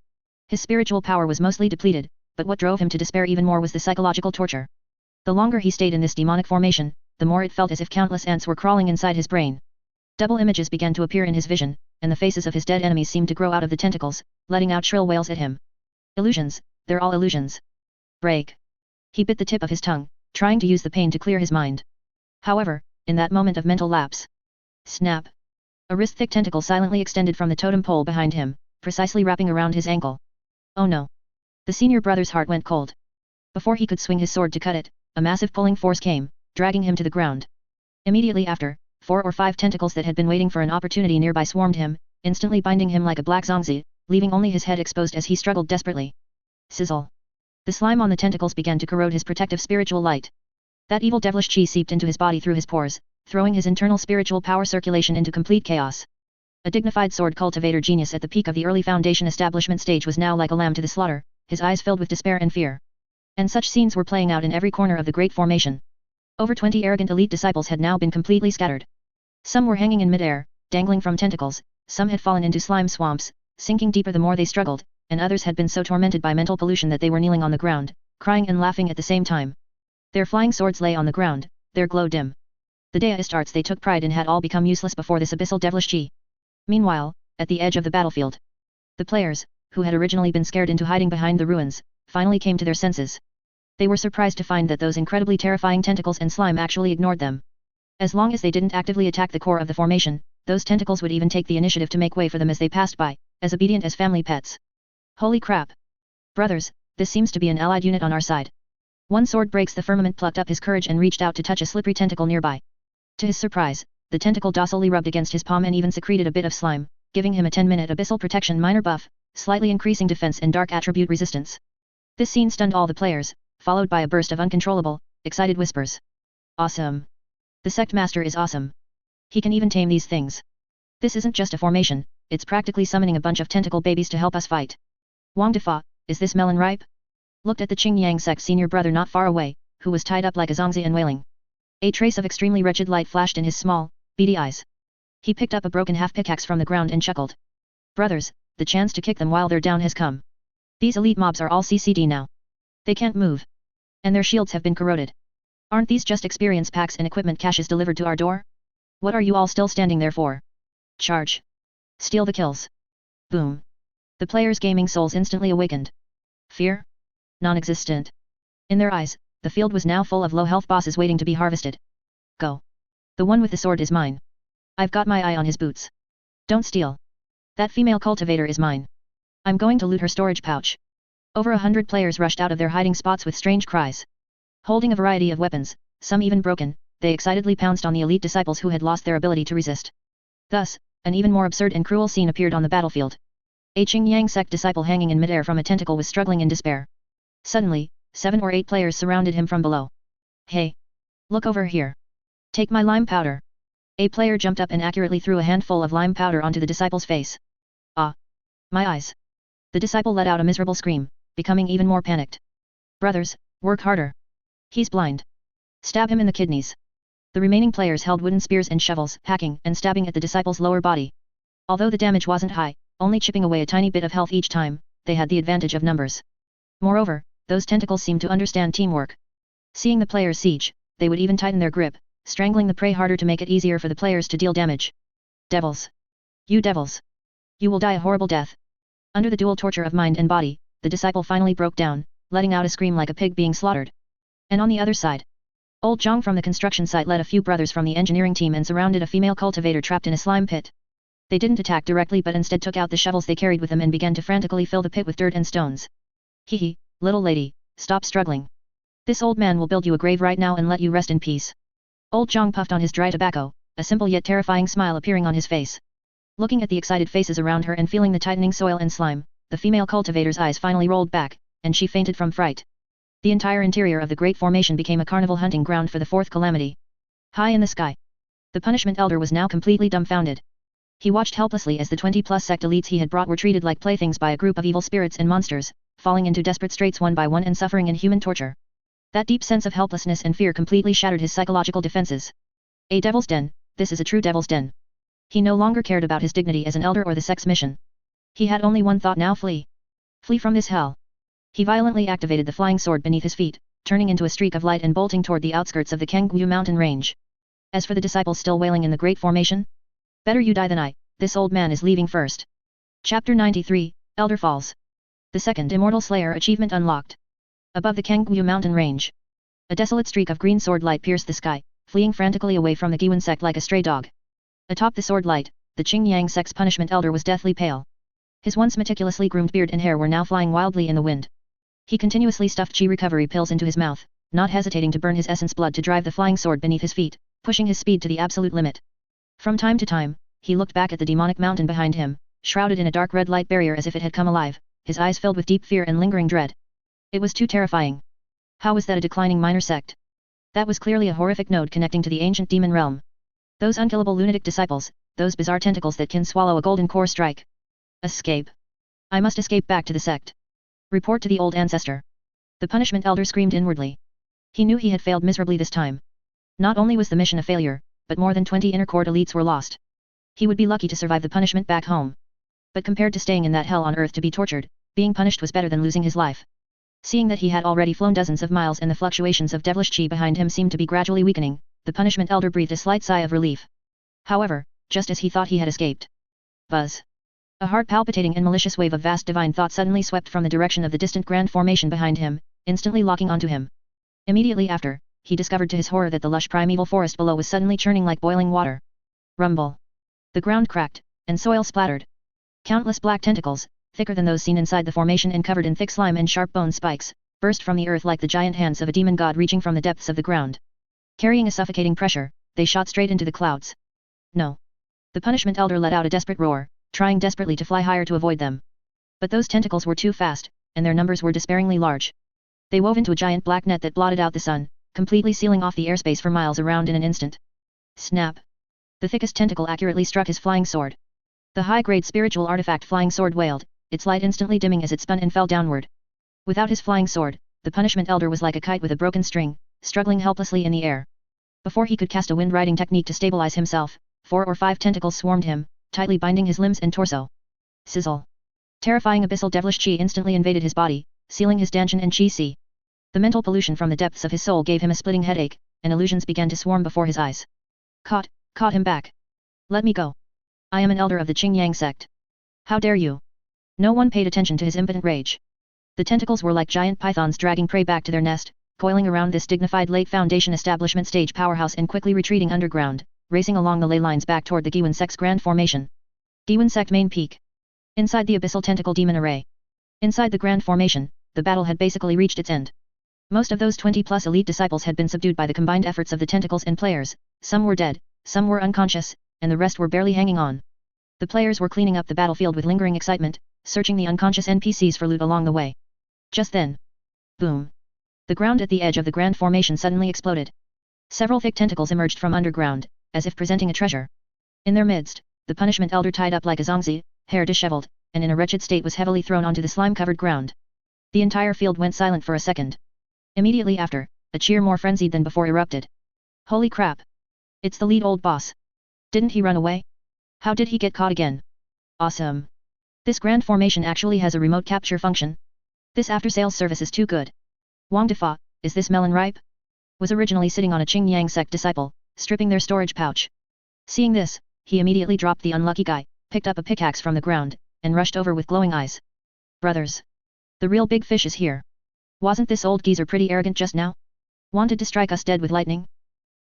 His spiritual power was mostly depleted, but what drove him to despair even more was the psychological torture. The longer he stayed in this demonic formation, the more it felt as if countless ants were crawling inside his brain. Double images began to appear in his vision, and the faces of his dead enemies seemed to grow out of the tentacles, letting out shrill wails at him. Illusions, they're all illusions. Break. He bit the tip of his tongue, trying to use the pain to clear his mind. However, in that moment of mental lapse. Snap. A wrist-thick tentacle silently extended from the totem pole behind him, precisely wrapping around his ankle. Oh no. The senior brother's heart went cold. Before he could swing his sword to cut it, a massive pulling force came, dragging him to the ground. Immediately after, 4 or 5 tentacles that had been waiting for an opportunity nearby swarmed him, instantly binding him like a black zongzi, leaving only his head exposed as he struggled desperately. Sizzle. The slime on the tentacles began to corrode his protective spiritual light. That evil devilish chi seeped into his body through his pores, throwing his internal spiritual power circulation into complete chaos. A dignified sword cultivator genius at the peak of the early foundation establishment stage was now like a lamb to the slaughter, his eyes filled with despair and fear. And such scenes were playing out in every corner of the great formation. Over 20 arrogant elite disciples had now been completely scattered. Some were hanging in midair, dangling from tentacles, some had fallen into slime swamps, sinking deeper the more they struggled, and others had been so tormented by mental pollution that they were kneeling on the ground, crying and laughing at the same time. Their flying swords lay on the ground, their glow dim. The deist arts they took pride in had all become useless before this abyssal devilish chi. Meanwhile, at the edge of the battlefield, the players, who had originally been scared into hiding behind the ruins, finally came to their senses. They were surprised to find that those incredibly terrifying tentacles and slime actually ignored them. As long as they didn't actively attack the core of the formation, those tentacles would even take the initiative to make way for them as they passed by, as obedient as family pets. Holy crap! Brothers, this seems to be an allied unit on our side. One sword breaks the firmament plucked up his courage and reached out to touch a slippery tentacle nearby. To his surprise, the tentacle docilely rubbed against his palm and even secreted a bit of slime, giving him a 10-minute abyssal protection minor buff, slightly increasing defense and dark attribute resistance. This scene stunned all the players, followed by a burst of uncontrollable, excited whispers. Awesome! The Sect Master is awesome. He can even tame these things. This isn't just a formation, it's practically summoning a bunch of tentacle babies to help us fight. Wang Defa, is this melon ripe? Looked at the Qingyang Sect senior brother not far away, who was tied up like a zongzi and wailing. A trace of extremely wretched light flashed in his small, beady eyes. He picked up a broken half pickaxe from the ground and chuckled. Brothers, the chance to kick them while they're down has come. These elite mobs are all CCD now. They can't move. And their shields have been corroded. Aren't these just experience packs and equipment caches delivered to our door? What are you all still standing there for? Charge. Steal the kills. Boom. The players' gaming souls instantly awakened. Fear? Non-existent. In their eyes, the field was now full of low-health bosses waiting to be harvested. Go. The one with the sword is mine. I've got my eye on his boots. Don't steal. That female cultivator is mine. I'm going to loot her storage pouch. Over 100 players rushed out of their hiding spots with strange cries. Holding a variety of weapons, some even broken, they excitedly pounced on the elite disciples who had lost their ability to resist. Thus, an even more absurd and cruel scene appeared on the battlefield. A Qingyang Sect disciple hanging in midair from a tentacle was struggling in despair. Suddenly, 7 or 8 players surrounded him from below. Hey! Look over here. Take my lime powder. A player jumped up and accurately threw a handful of lime powder onto the disciple's face. Ah! My eyes! The disciple let out a miserable scream, becoming even more panicked. Brothers, work harder. He's blind. Stab him in the kidneys. The remaining players held wooden spears and shovels, hacking and stabbing at the disciple's lower body. Although the damage wasn't high, only chipping away a tiny bit of health each time, they had the advantage of numbers. Moreover, those tentacles seemed to understand teamwork. Seeing the players siege, they would even tighten their grip, strangling the prey harder to make it easier for the players to deal damage. Devils! You devils! You will die a horrible death. Under the dual torture of mind and body, the disciple finally broke down, letting out a scream like a pig being slaughtered. And on the other side, old Jiang from the construction site led a few brothers from the engineering team and surrounded a female cultivator trapped in a slime pit. They didn't attack directly but instead took out the shovels they carried with them and began to frantically fill the pit with dirt and stones. Hee, little lady, stop struggling. This old man will build you a grave right now and let you rest in peace. Old Jiang puffed on his dry tobacco, a simple yet terrifying smile appearing on his face. Looking at the excited faces around her and feeling the tightening soil and slime, the female cultivator's eyes finally rolled back, and she fainted from fright. The entire interior of the Great Formation became a carnival hunting ground for the Fourth Calamity. High in the sky, the Punishment Elder was now completely dumbfounded. He watched helplessly as the 20-plus sect elites he had brought were treated like playthings by a group of evil spirits and monsters, falling into desperate straits one by one and suffering inhuman torture. That deep sense of helplessness and fear completely shattered his psychological defenses. A devil's den, this is a true devil's den. He no longer cared about his dignity as an elder or the sect's mission. He had only one thought now: flee. Flee from this hell. He violently activated the flying sword beneath his feet, turning into a streak of light and bolting toward the outskirts of the Qingyang mountain range. As for the disciples still wailing in the Great Formation, better you die than I, this old man is leaving first. Chapter 93, Elder Falls. The second Immortal Slayer achievement unlocked. Above the Qingyang mountain range, a desolate streak of green sword light pierced the sky, fleeing frantically away from the Guiyuan Sect like a stray dog. Atop the sword light, the Qingyang Sect's punishment elder was deathly pale. His once meticulously groomed beard and hair were now flying wildly in the wind. He continuously stuffed chi recovery pills into his mouth, not hesitating to burn his essence blood to drive the flying sword beneath his feet, pushing his speed to the absolute limit. From time to time, he looked back at the demonic mountain behind him, shrouded in a dark red light barrier as if it had come alive, his eyes filled with deep fear and lingering dread. It was too terrifying. How was that a declining minor sect? That was clearly a horrific node connecting to the ancient demon realm. Those unkillable lunatic disciples, those bizarre tentacles that can swallow a golden core strike. Escape. I must escape back to the sect. Report to the old ancestor. The punishment elder screamed inwardly. He knew he had failed miserably this time. Not only was the mission a failure, but more than 20 inner court elites were lost. He would be lucky to survive the punishment back home. But compared to staying in that hell on earth to be tortured, being punished was better than losing his life. Seeing that he had already flown dozens of miles and the fluctuations of devilish chi behind him seemed to be gradually weakening, the punishment elder breathed a slight sigh of relief. However, just as he thought he had escaped. Buzz. A heart-palpitating and malicious wave of vast divine thought suddenly swept from the direction of the distant grand formation behind him, instantly locking onto him. Immediately after, he discovered to his horror that the lush primeval forest below was suddenly churning like boiling water. Rumble. The ground cracked, and soil splattered. Countless black tentacles, thicker than those seen inside the formation and covered in thick slime and sharp bone spikes, burst from the earth like the giant hands of a demon god reaching from the depths of the ground. Carrying a suffocating pressure, they shot straight into the clouds. No. The punishment elder let out a desperate roar, trying desperately to fly higher to avoid them. But those tentacles were too fast, and their numbers were despairingly large. They wove into a giant black net that blotted out the sun, completely sealing off the airspace for miles around in an instant. Snap! The thickest tentacle accurately struck his flying sword. The high-grade spiritual artifact flying sword wailed, its light instantly dimming as it spun and fell downward. Without his flying sword, the punishment elder was like a kite with a broken string, struggling helplessly in the air. Before he could cast a wind-riding technique to stabilize himself, 4 or 5 tentacles swarmed him, tightly binding his limbs and torso. Sizzle. Terrifying abyssal devilish chi instantly invaded his body, sealing his dantian and chi. The mental pollution from the depths of his soul gave him a splitting headache, and illusions began to swarm before his eyes. Caught him back. Let me go. I am an elder of the Qingyang Sect. How dare you? No one paid attention to his impotent rage. The tentacles were like giant pythons dragging prey back to their nest, coiling around this dignified late Foundation establishment stage powerhouse and quickly retreating underground, racing along the ley lines back toward the Guiyuan Sect's grand formation. Guiyuan Sect main peak. Inside the abyssal tentacle demon array. Inside the grand formation, the battle had basically reached its end. Most of those 20+ elite disciples had been subdued by the combined efforts of the tentacles and players, some were dead, some were unconscious, and the rest were barely hanging on. The players were cleaning up the battlefield with lingering excitement, searching the unconscious NPCs for loot along the way. Just then. Boom. The ground at the edge of the grand formation suddenly exploded. Several thick tentacles emerged from underground, as if presenting a treasure. In their midst, the punishment elder tied up like a zongzi, hair disheveled, and in a wretched state was heavily thrown onto the slime-covered ground. The entire field went silent for a second. Immediately after, a cheer more frenzied than before erupted. Holy crap! It's the lead old boss. Didn't he run away? How did he get caught again? Awesome! This grand formation actually has a remote capture function. This after-sales service is too good. Wang Defa, is this melon ripe? Was originally sitting on a Qingyang Sect disciple, stripping their storage pouch. Seeing this, he immediately dropped the unlucky guy, picked up a pickaxe from the ground, and rushed over with glowing eyes. Brothers! The real big fish is here. Wasn't this old geezer pretty arrogant just now? Wanted to strike us dead with lightning?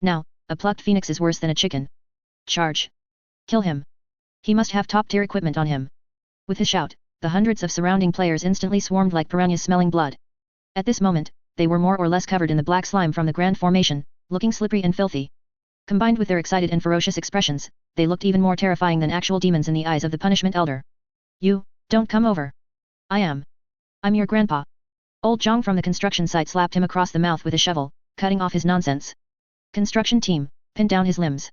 Now, a plucked phoenix is worse than a chicken. Charge! Kill him! He must have top-tier equipment on him. With his shout, the hundreds of surrounding players instantly swarmed like piranhas smelling blood. At this moment, they were more or less covered in the black slime from the grand formation, looking slippery and filthy. Combined with their excited and ferocious expressions, they looked even more terrifying than actual demons in the eyes of the punishment elder. You, don't come over. I'm your grandpa. Old Jiang from the construction site slapped him across the mouth with a shovel, cutting off his nonsense. Construction team, pin down his limbs.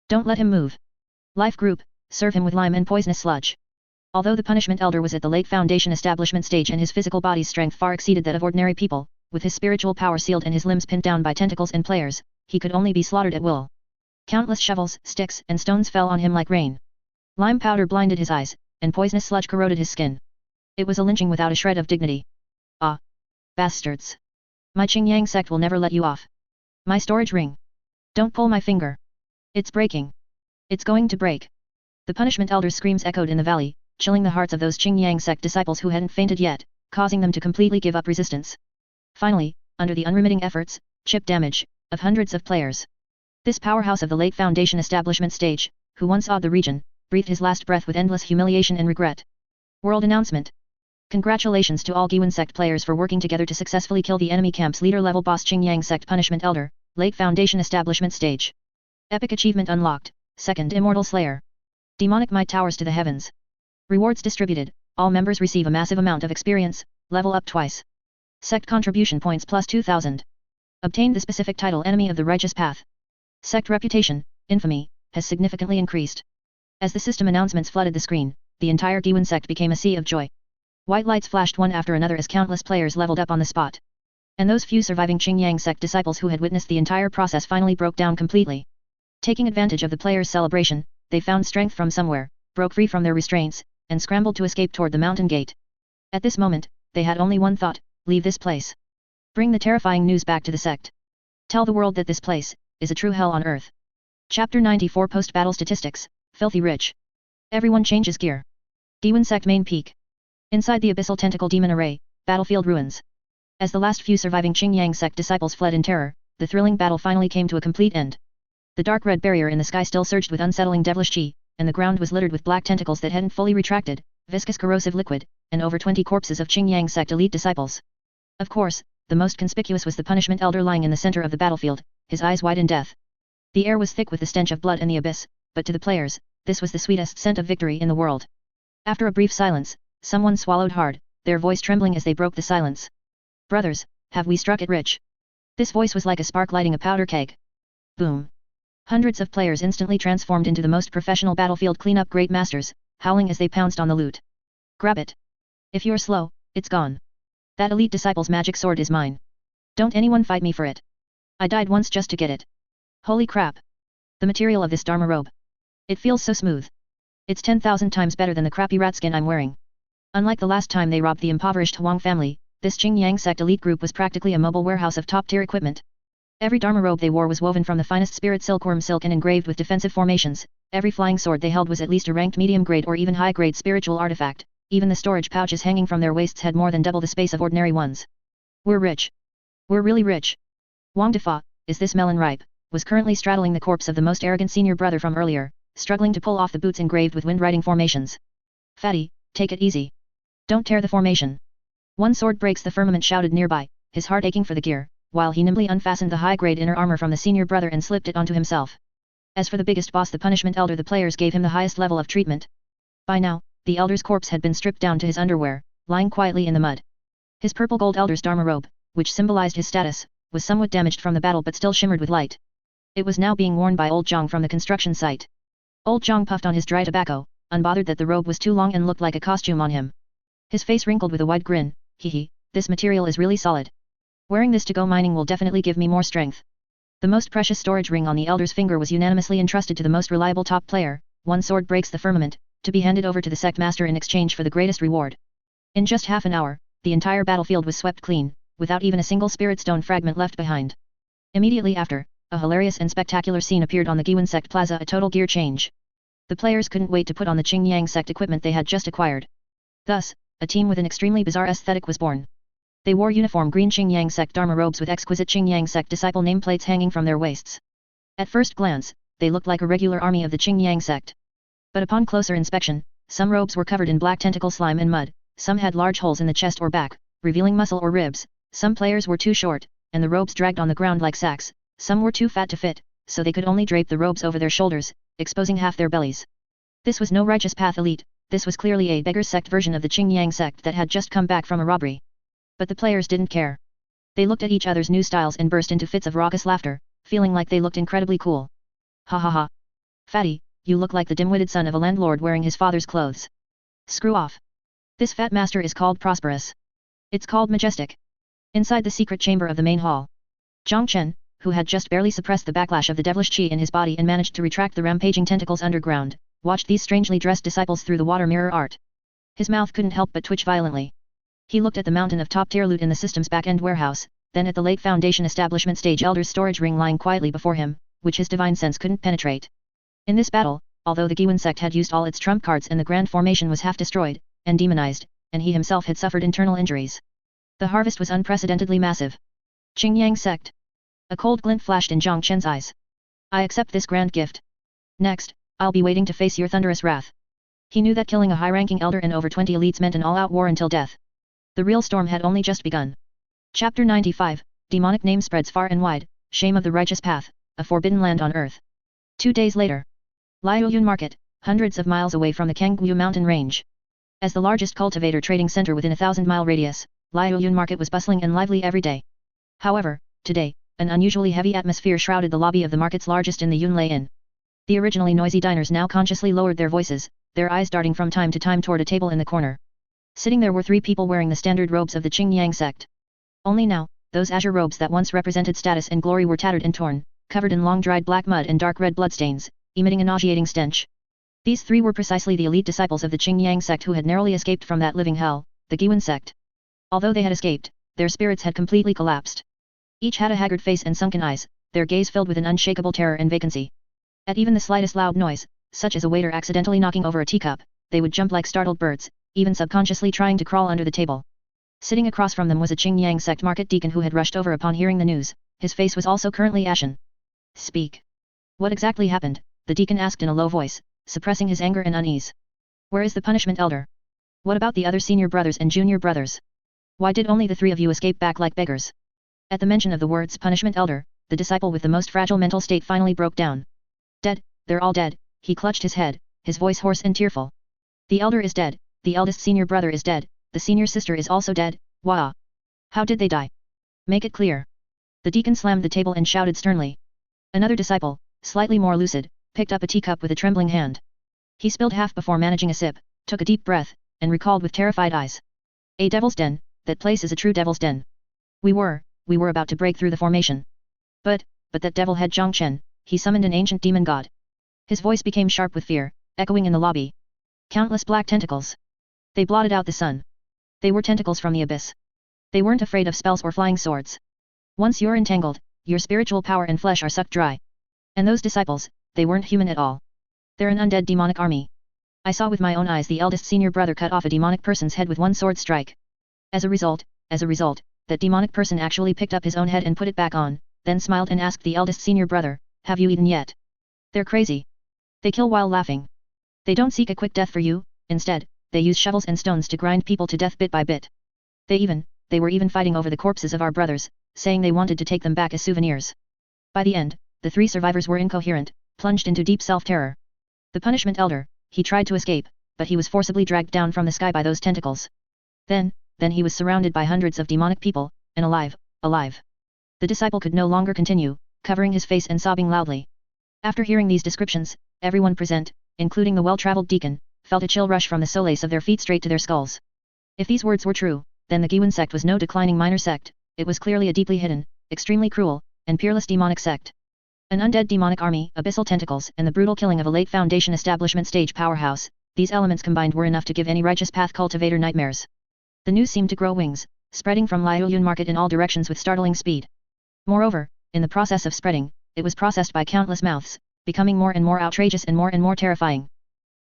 Don't let him move. Life group, serve him with lime and poisonous sludge. Although the punishment elder was at the late foundation establishment stage and his physical body's strength far exceeded that of ordinary people, with his spiritual power sealed and his limbs pinned down by tentacles and players, he could only be slaughtered at will. Countless shovels, sticks, and stones fell on him like rain. Lime powder blinded his eyes, and poisonous sludge corroded his skin. It was a lynching without a shred of dignity. Ah! Bastards! My Qingyang Sect will never let you off. My storage ring! Don't pull my finger! It's breaking! It's going to break! The punishment elder's screams echoed in the valley, chilling the hearts of those Qingyang Sect disciples who hadn't fainted yet, causing them to completely give up resistance. Finally, under the unremitting efforts, chip damage, of hundreds of players. This powerhouse of the late foundation establishment stage, who once awed the region, breathed his last breath with endless humiliation and regret. World announcement. Congratulations to all Guiyuan Sect players for working together to successfully kill the enemy camp's leader-level boss Qingyang Sect Punishment Elder, late foundation establishment stage. Epic achievement unlocked, second Immortal Slayer. Demonic might towers to the heavens. Rewards distributed, all members receive a massive amount of experience, level up twice. Sect contribution points plus 2000. Obtained the specific title Enemy of the Righteous Path. Sect reputation, infamy, has significantly increased. As the system announcements flooded the screen, the entire Guiyuan Sect became a sea of joy. White lights flashed one after another as countless players leveled up on the spot. And those few surviving Qingyang Sect disciples who had witnessed the entire process finally broke down completely. Taking advantage of the players' celebration, they found strength from somewhere, broke free from their restraints, and scrambled to escape toward the mountain gate. At this moment, they had only one thought: leave this place. Bring the terrifying news back to the sect. Tell the world that this place is a true hell on earth. Chapter 94 Post-Battle Statistics, Filthy Rich. Everyone changes gear. Guiyuan Sect Main Peak. Inside the abyssal tentacle demon array, battlefield ruins. As the last few surviving Qingyang Sect disciples fled in terror, the thrilling battle finally came to a complete end. The dark red barrier in the sky still surged with unsettling devilish chi, and the ground was littered with black tentacles that hadn't fully retracted, viscous corrosive liquid, and over 20 corpses of Qingyang Sect elite disciples. Of course, the most conspicuous was the punishment elder lying in the center of the battlefield, his eyes wide in death. The air was thick with the stench of blood and the abyss, but to the players, this was the sweetest scent of victory in the world. After a brief silence, someone swallowed hard, their voice trembling as they broke the silence. Brothers, have we struck it rich? This voice was like a spark lighting a powder keg. Boom. Hundreds of players instantly transformed into the most professional battlefield cleanup great masters, howling as they pounced on the loot. Grab it. If you're slow, it's gone. That elite disciple's magic sword is mine. Don't anyone fight me for it. I died once just to get it. Holy crap. The material of this Dharma robe. It feels so smooth. It's 10,000 times better than the crappy rat skin I'm wearing. Unlike the last time they robbed the impoverished Huang family, this Qingyang Sect elite group was practically a mobile warehouse of top-tier equipment. Every Dharma robe they wore was woven from the finest spirit silkworm silk and engraved with defensive formations. Every flying sword they held was at least a ranked medium-grade or even high-grade spiritual artifact. Even the storage pouches hanging from their waists had more than double the space of ordinary ones. We're rich. We're really rich. Wang Defa, is this melon ripe? was currently straddling the corpse of the most arrogant senior brother from earlier, struggling to pull off the boots engraved with wind-riding formations. "Fatty, take it easy. Don't tear the formation. One sword breaks the firmament," shouted nearby, his heart aching for the gear, while he nimbly unfastened the high-grade inner armor from the senior brother and slipped it onto himself. As for the biggest boss, the punishment elder, the players gave him the highest level of treatment. By now, the elder's corpse had been stripped down to his underwear, lying quietly in the mud. His purple gold elder's dharma robe, which symbolized his status, was somewhat damaged from the battle but still shimmered with light. It was now being worn by old Jiang from the construction site. Old Jiang puffed on his dry tobacco, unbothered that the robe was too long and looked like a costume on him. His face wrinkled with a wide grin. "Hee, this material is really solid. Wearing this to go mining will definitely give me more strength." The most precious storage ring on the elder's finger was unanimously entrusted to the most reliable top player. One sword breaks the firmament, to be handed over to the Sect Master in exchange for the greatest reward. In just half an hour, the entire battlefield was swept clean, without even a single spirit stone fragment left behind. Immediately after, a hilarious and spectacular scene appeared on the Guiyuan Sect Plaza, a total gear change. The players couldn't wait to put on the Qingyang Sect equipment they had just acquired. Thus, a team with an extremely bizarre aesthetic was born. They wore uniform green Qingyang Sect dharma robes with exquisite Qingyang Sect disciple nameplates hanging from their waists. At first glance, they looked like a regular army of the Qingyang Sect. But upon closer inspection, some robes were covered in black tentacle slime and mud, some had large holes in the chest or back, revealing muscle or ribs, some players were too short, and the robes dragged on the ground like sacks, some were too fat to fit, so they could only drape the robes over their shoulders, exposing half their bellies. This was no righteous path elite, this was clearly a beggar's sect version of the Qingyang Sect that had just come back from a robbery. But the players didn't care. They looked at each other's new styles and burst into fits of raucous laughter, feeling like they looked incredibly cool. "Ha ha ha. Fatty, you look like the dim-witted son of a landlord wearing his father's clothes. Screw off. This fat master is called prosperous. It's called majestic." Inside the secret chamber of the main hall, Chen, who had just barely suppressed the backlash of the devilish chi in his body and managed to retract the rampaging tentacles underground, watched these strangely dressed disciples through the water mirror art. His mouth couldn't help but twitch violently. He looked at the mountain of top-tier loot in the system's back-end warehouse, then at the late Foundation establishment stage elder's storage ring lying quietly before him, which his divine sense couldn't penetrate. In this battle, although the Guiyuan Sect had used all its trump cards and the grand formation was half destroyed, and demonized, and he himself had suffered internal injuries, the harvest was unprecedentedly massive. Qingyang Sect. A cold glint flashed in Jiang Chen's eyes. "I accept this grand gift. Next, I'll be waiting to face your thunderous wrath." He knew that killing a high-ranking elder and over 20 elites meant an all-out war until death. The real storm had only just begun. Chapter 95, Demonic name spreads far and wide, shame of the righteous path, a forbidden land on earth. 2 days later. Liuyun Market, hundreds of miles away from the Qingyang mountain range. As the largest cultivator trading center within a 1,000-mile radius, Liuyun Market was bustling and lively every day. However, today, an unusually heavy atmosphere shrouded the lobby of the market's largest in the Yunlei Inn. The originally noisy diners now consciously lowered their voices, their eyes darting from time to time toward a table in the corner. Sitting there were 3 people wearing the standard robes of the Qingyang Sect. Only now, those azure robes that once represented status and glory were tattered and torn, covered in long-dried black mud and dark red bloodstains, emitting a nauseating stench. These 3 were precisely the elite disciples of the Qingyang Sect who had narrowly escaped from that living hell, the Guiyuan Sect. Although they had escaped, their spirits had completely collapsed. Each had a haggard face and sunken eyes, their gaze filled with an unshakable terror and vacancy. At even the slightest loud noise, such as a waiter accidentally knocking over a teacup, they would jump like startled birds, even subconsciously trying to crawl under the table. Sitting across from them was a Qingyang Sect market deacon who had rushed over upon hearing the news. His face was also currently ashen. "Speak. What exactly happened?" the deacon asked in a low voice, suppressing his anger and unease. "Where is the punishment elder? What about the other senior brothers and junior brothers? Why did only the 3 of you escape back like beggars?" At the mention of the words punishment elder, the disciple with the most fragile mental state finally broke down. "Dead, they're all dead," he clutched his head, his voice hoarse and tearful. "The elder is dead, the eldest senior brother is dead, the senior sister is also dead, wah! How did they die? Make it clear." The deacon slammed the table and shouted sternly. Another disciple, slightly more lucid, picked up a teacup with a trembling hand. He spilled half before managing a sip, took a deep breath, and recalled with terrified eyes. "A devil's den, that place is a true devil's den. We were about to break through the formation. But that devil head Jiang Chen, he summoned an ancient demon god." His voice became sharp with fear, echoing in the lobby. Countless black tentacles. They blotted out the sun. They were tentacles from the abyss. They weren't afraid of spells or flying swords. Once you're entangled, your spiritual power and flesh are sucked dry. And those disciples, they weren't human at all. They're an undead demonic army. I saw with my own eyes the eldest senior brother cut off a demonic person's head with one sword strike. As a result, that demonic person actually picked up his own head and put it back on, then smiled and asked the eldest senior brother, "Have you eaten yet?" "They're crazy. They kill while laughing. They don't seek a quick death for you, instead, they use shovels and stones to grind people to death bit by bit. They were even fighting over the corpses of our brothers, saying they wanted to take them back as souvenirs." By the end, the 3 survivors were incoherent, plunged into deep self-terror. The punishment elder, he tried to escape, but he was forcibly dragged down from the sky by those tentacles. Then he was surrounded by hundreds of demonic people, and alive. The disciple could no longer continue, covering his face and sobbing loudly. After hearing these descriptions, everyone present, including the well-traveled deacon, felt a chill rush from the soles of their feet straight to their skulls. If these words were true, then the Guiyuan Sect was no declining minor sect, it was clearly a deeply hidden, extremely cruel, and peerless demonic sect. An undead demonic army, abyssal tentacles, and the brutal killing of a late Foundation establishment stage powerhouse, these elements combined were enough to give any righteous path cultivator nightmares. The news seemed to grow wings, spreading from Liuyun Market in all directions with startling speed. Moreover, in the process of spreading, it was processed by countless mouths, becoming more and more outrageous and more terrifying.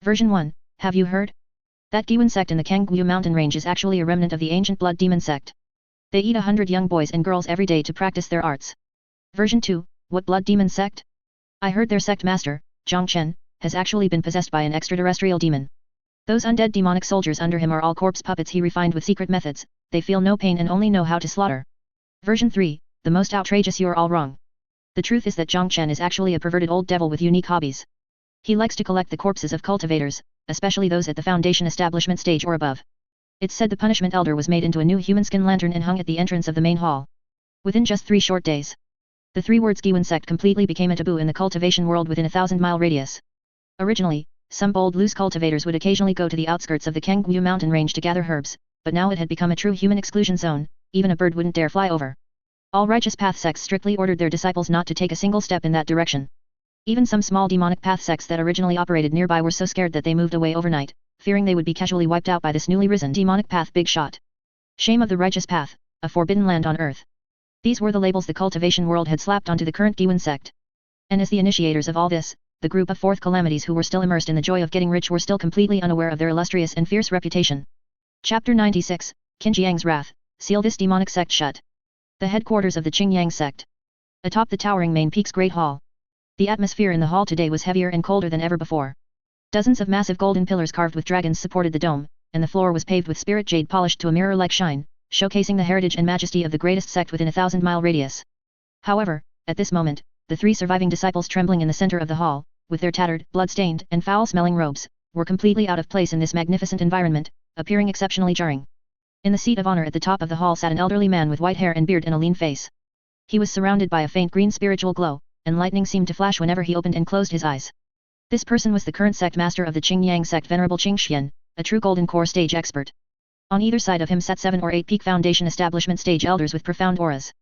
Version 1, have you heard? That Guiyuan Sect in the Qingyang mountain range is actually a remnant of the ancient blood demon sect. They eat 100 young boys and girls every day to practice their arts. Version 2, what blood demon sect? I heard their sect master, Chen, has actually been possessed by an extraterrestrial demon. Those undead demonic soldiers under him are all corpse puppets he refined with secret methods, they feel no pain and only know how to slaughter. Version 3, the most outrageous. You're all wrong. The truth is that Chen is actually a perverted old devil with unique hobbies. He likes to collect the corpses of cultivators, especially those at the Foundation establishment stage or above. It's said the punishment elder was made into a new human skin lantern and hung at the entrance of the main hall. Within just 3 short days, the 3 words Guiyuan Sect completely became a taboo in the cultivation world within a 1,000-mile radius. Originally, some bold loose cultivators would occasionally go to the outskirts of the Qingyang mountain range to gather herbs, but now it had become a true human exclusion zone, even a bird wouldn't dare fly over. All righteous path sects strictly ordered their disciples not to take a single step in that direction. Even some small demonic path sects that originally operated nearby were so scared that they moved away overnight, fearing they would be casually wiped out by this newly risen demonic path big shot. Shame of the righteous path, a forbidden land on earth. These were the labels the cultivation world had slapped onto the current Guiyuan Sect. And as the initiators of all this, the group of Fourth Calamities who were still immersed in the joy of getting rich were still completely unaware of their illustrious and fierce reputation. Chapter 96, Qingyang's Wrath, seal this demonic sect shut. The headquarters of the Qingyang Sect. Atop the towering main peak's great hall. The atmosphere in the hall today was heavier and colder than ever before. Dozens of massive golden pillars carved with dragons supported the dome, and the floor was paved with spirit jade polished to a mirror-like shine, showcasing the heritage and majesty of the greatest sect within a 1,000-mile radius. However, at this moment, the 3 surviving disciples trembling in the center of the hall, with their tattered, blood-stained, and foul-smelling robes, were completely out of place in this magnificent environment, appearing exceptionally jarring. In the seat of honor at the top of the hall sat an elderly man with white hair and beard and a lean face. He was surrounded by a faint green spiritual glow, and lightning seemed to flash whenever he opened and closed his eyes. This person was the current sect master of the Qingyang Sect, Venerable Qingxian, a true golden core stage expert. On either side of him sat 7 or 8 peak Foundation establishment stage elders with profound auras.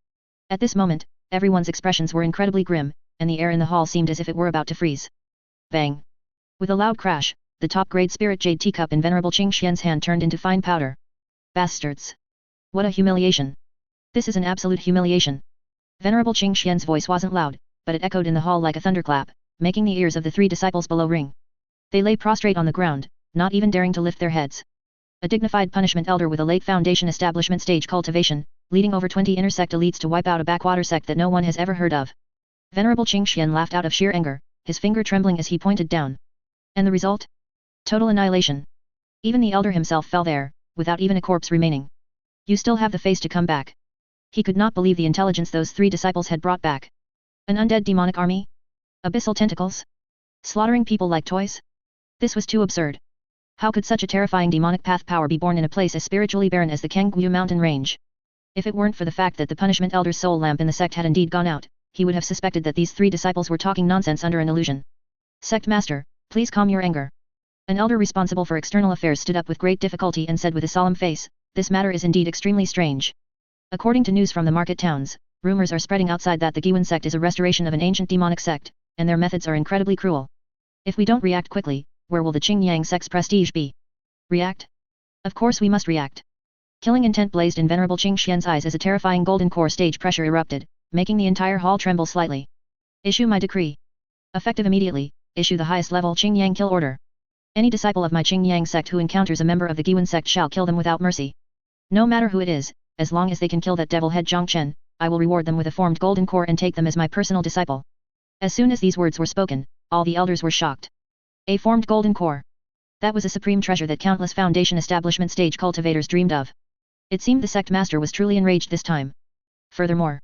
At this moment, everyone's expressions were incredibly grim, and the air in the hall seemed as if it were about to freeze. Bang! With a loud crash, the top-grade spirit jade teacup in Venerable Qingxian's hand turned into fine powder. Bastards! What a humiliation! This is an absolute humiliation. Venerable Qingxian's voice wasn't loud, but it echoed in the hall like a thunderclap, making the ears of the 3 disciples below ring. They lay prostrate on the ground, not even daring to lift their heads. A dignified punishment elder with a late Foundation establishment stage cultivation, leading over 20 inner sect elites to wipe out a backwater sect that no one has ever heard of. Venerable Qingxian laughed out of sheer anger, his finger trembling as he pointed down. And the result? Total annihilation. Even the elder himself fell there, without even a corpse remaining. You still have the face to come back. He could not believe the intelligence those 3 disciples had brought back. An undead demonic army? Abyssal tentacles? Slaughtering people like toys? This was too absurd. How could such a terrifying demonic path power be born in a place as spiritually barren as the Qingyang mountain range? If it weren't for the fact that the punishment elder's soul lamp in the sect had indeed gone out, he would have suspected that these 3 disciples were talking nonsense under an illusion. Sect Master, please calm your anger. An elder responsible for external affairs stood up with great difficulty and said with a solemn face, this matter is indeed extremely strange. According to news from the market towns, rumors are spreading outside that the Guiyuan Sect is a restoration of an ancient demonic sect, and their methods are incredibly cruel. If we don't react quickly, where will the Qingyang Sect's prestige be? React? Of course we must react. Killing intent blazed in Venerable Qingxian's eyes as a terrifying golden core stage pressure erupted, making the entire hall tremble slightly. Issue my decree. Effective immediately, issue the highest level Qingyang kill order. Any disciple of my Qingyang Sect who encounters a member of the Guiyuan Sect shall kill them without mercy. No matter who it is, as long as they can kill that devil head Chen, I will reward them with a formed golden core and take them as my personal disciple. As soon as these words were spoken, all the elders were shocked. A formed golden core. That was a supreme treasure that countless Foundation establishment stage cultivators dreamed of. It seemed the Sect Master was truly enraged this time. Furthermore,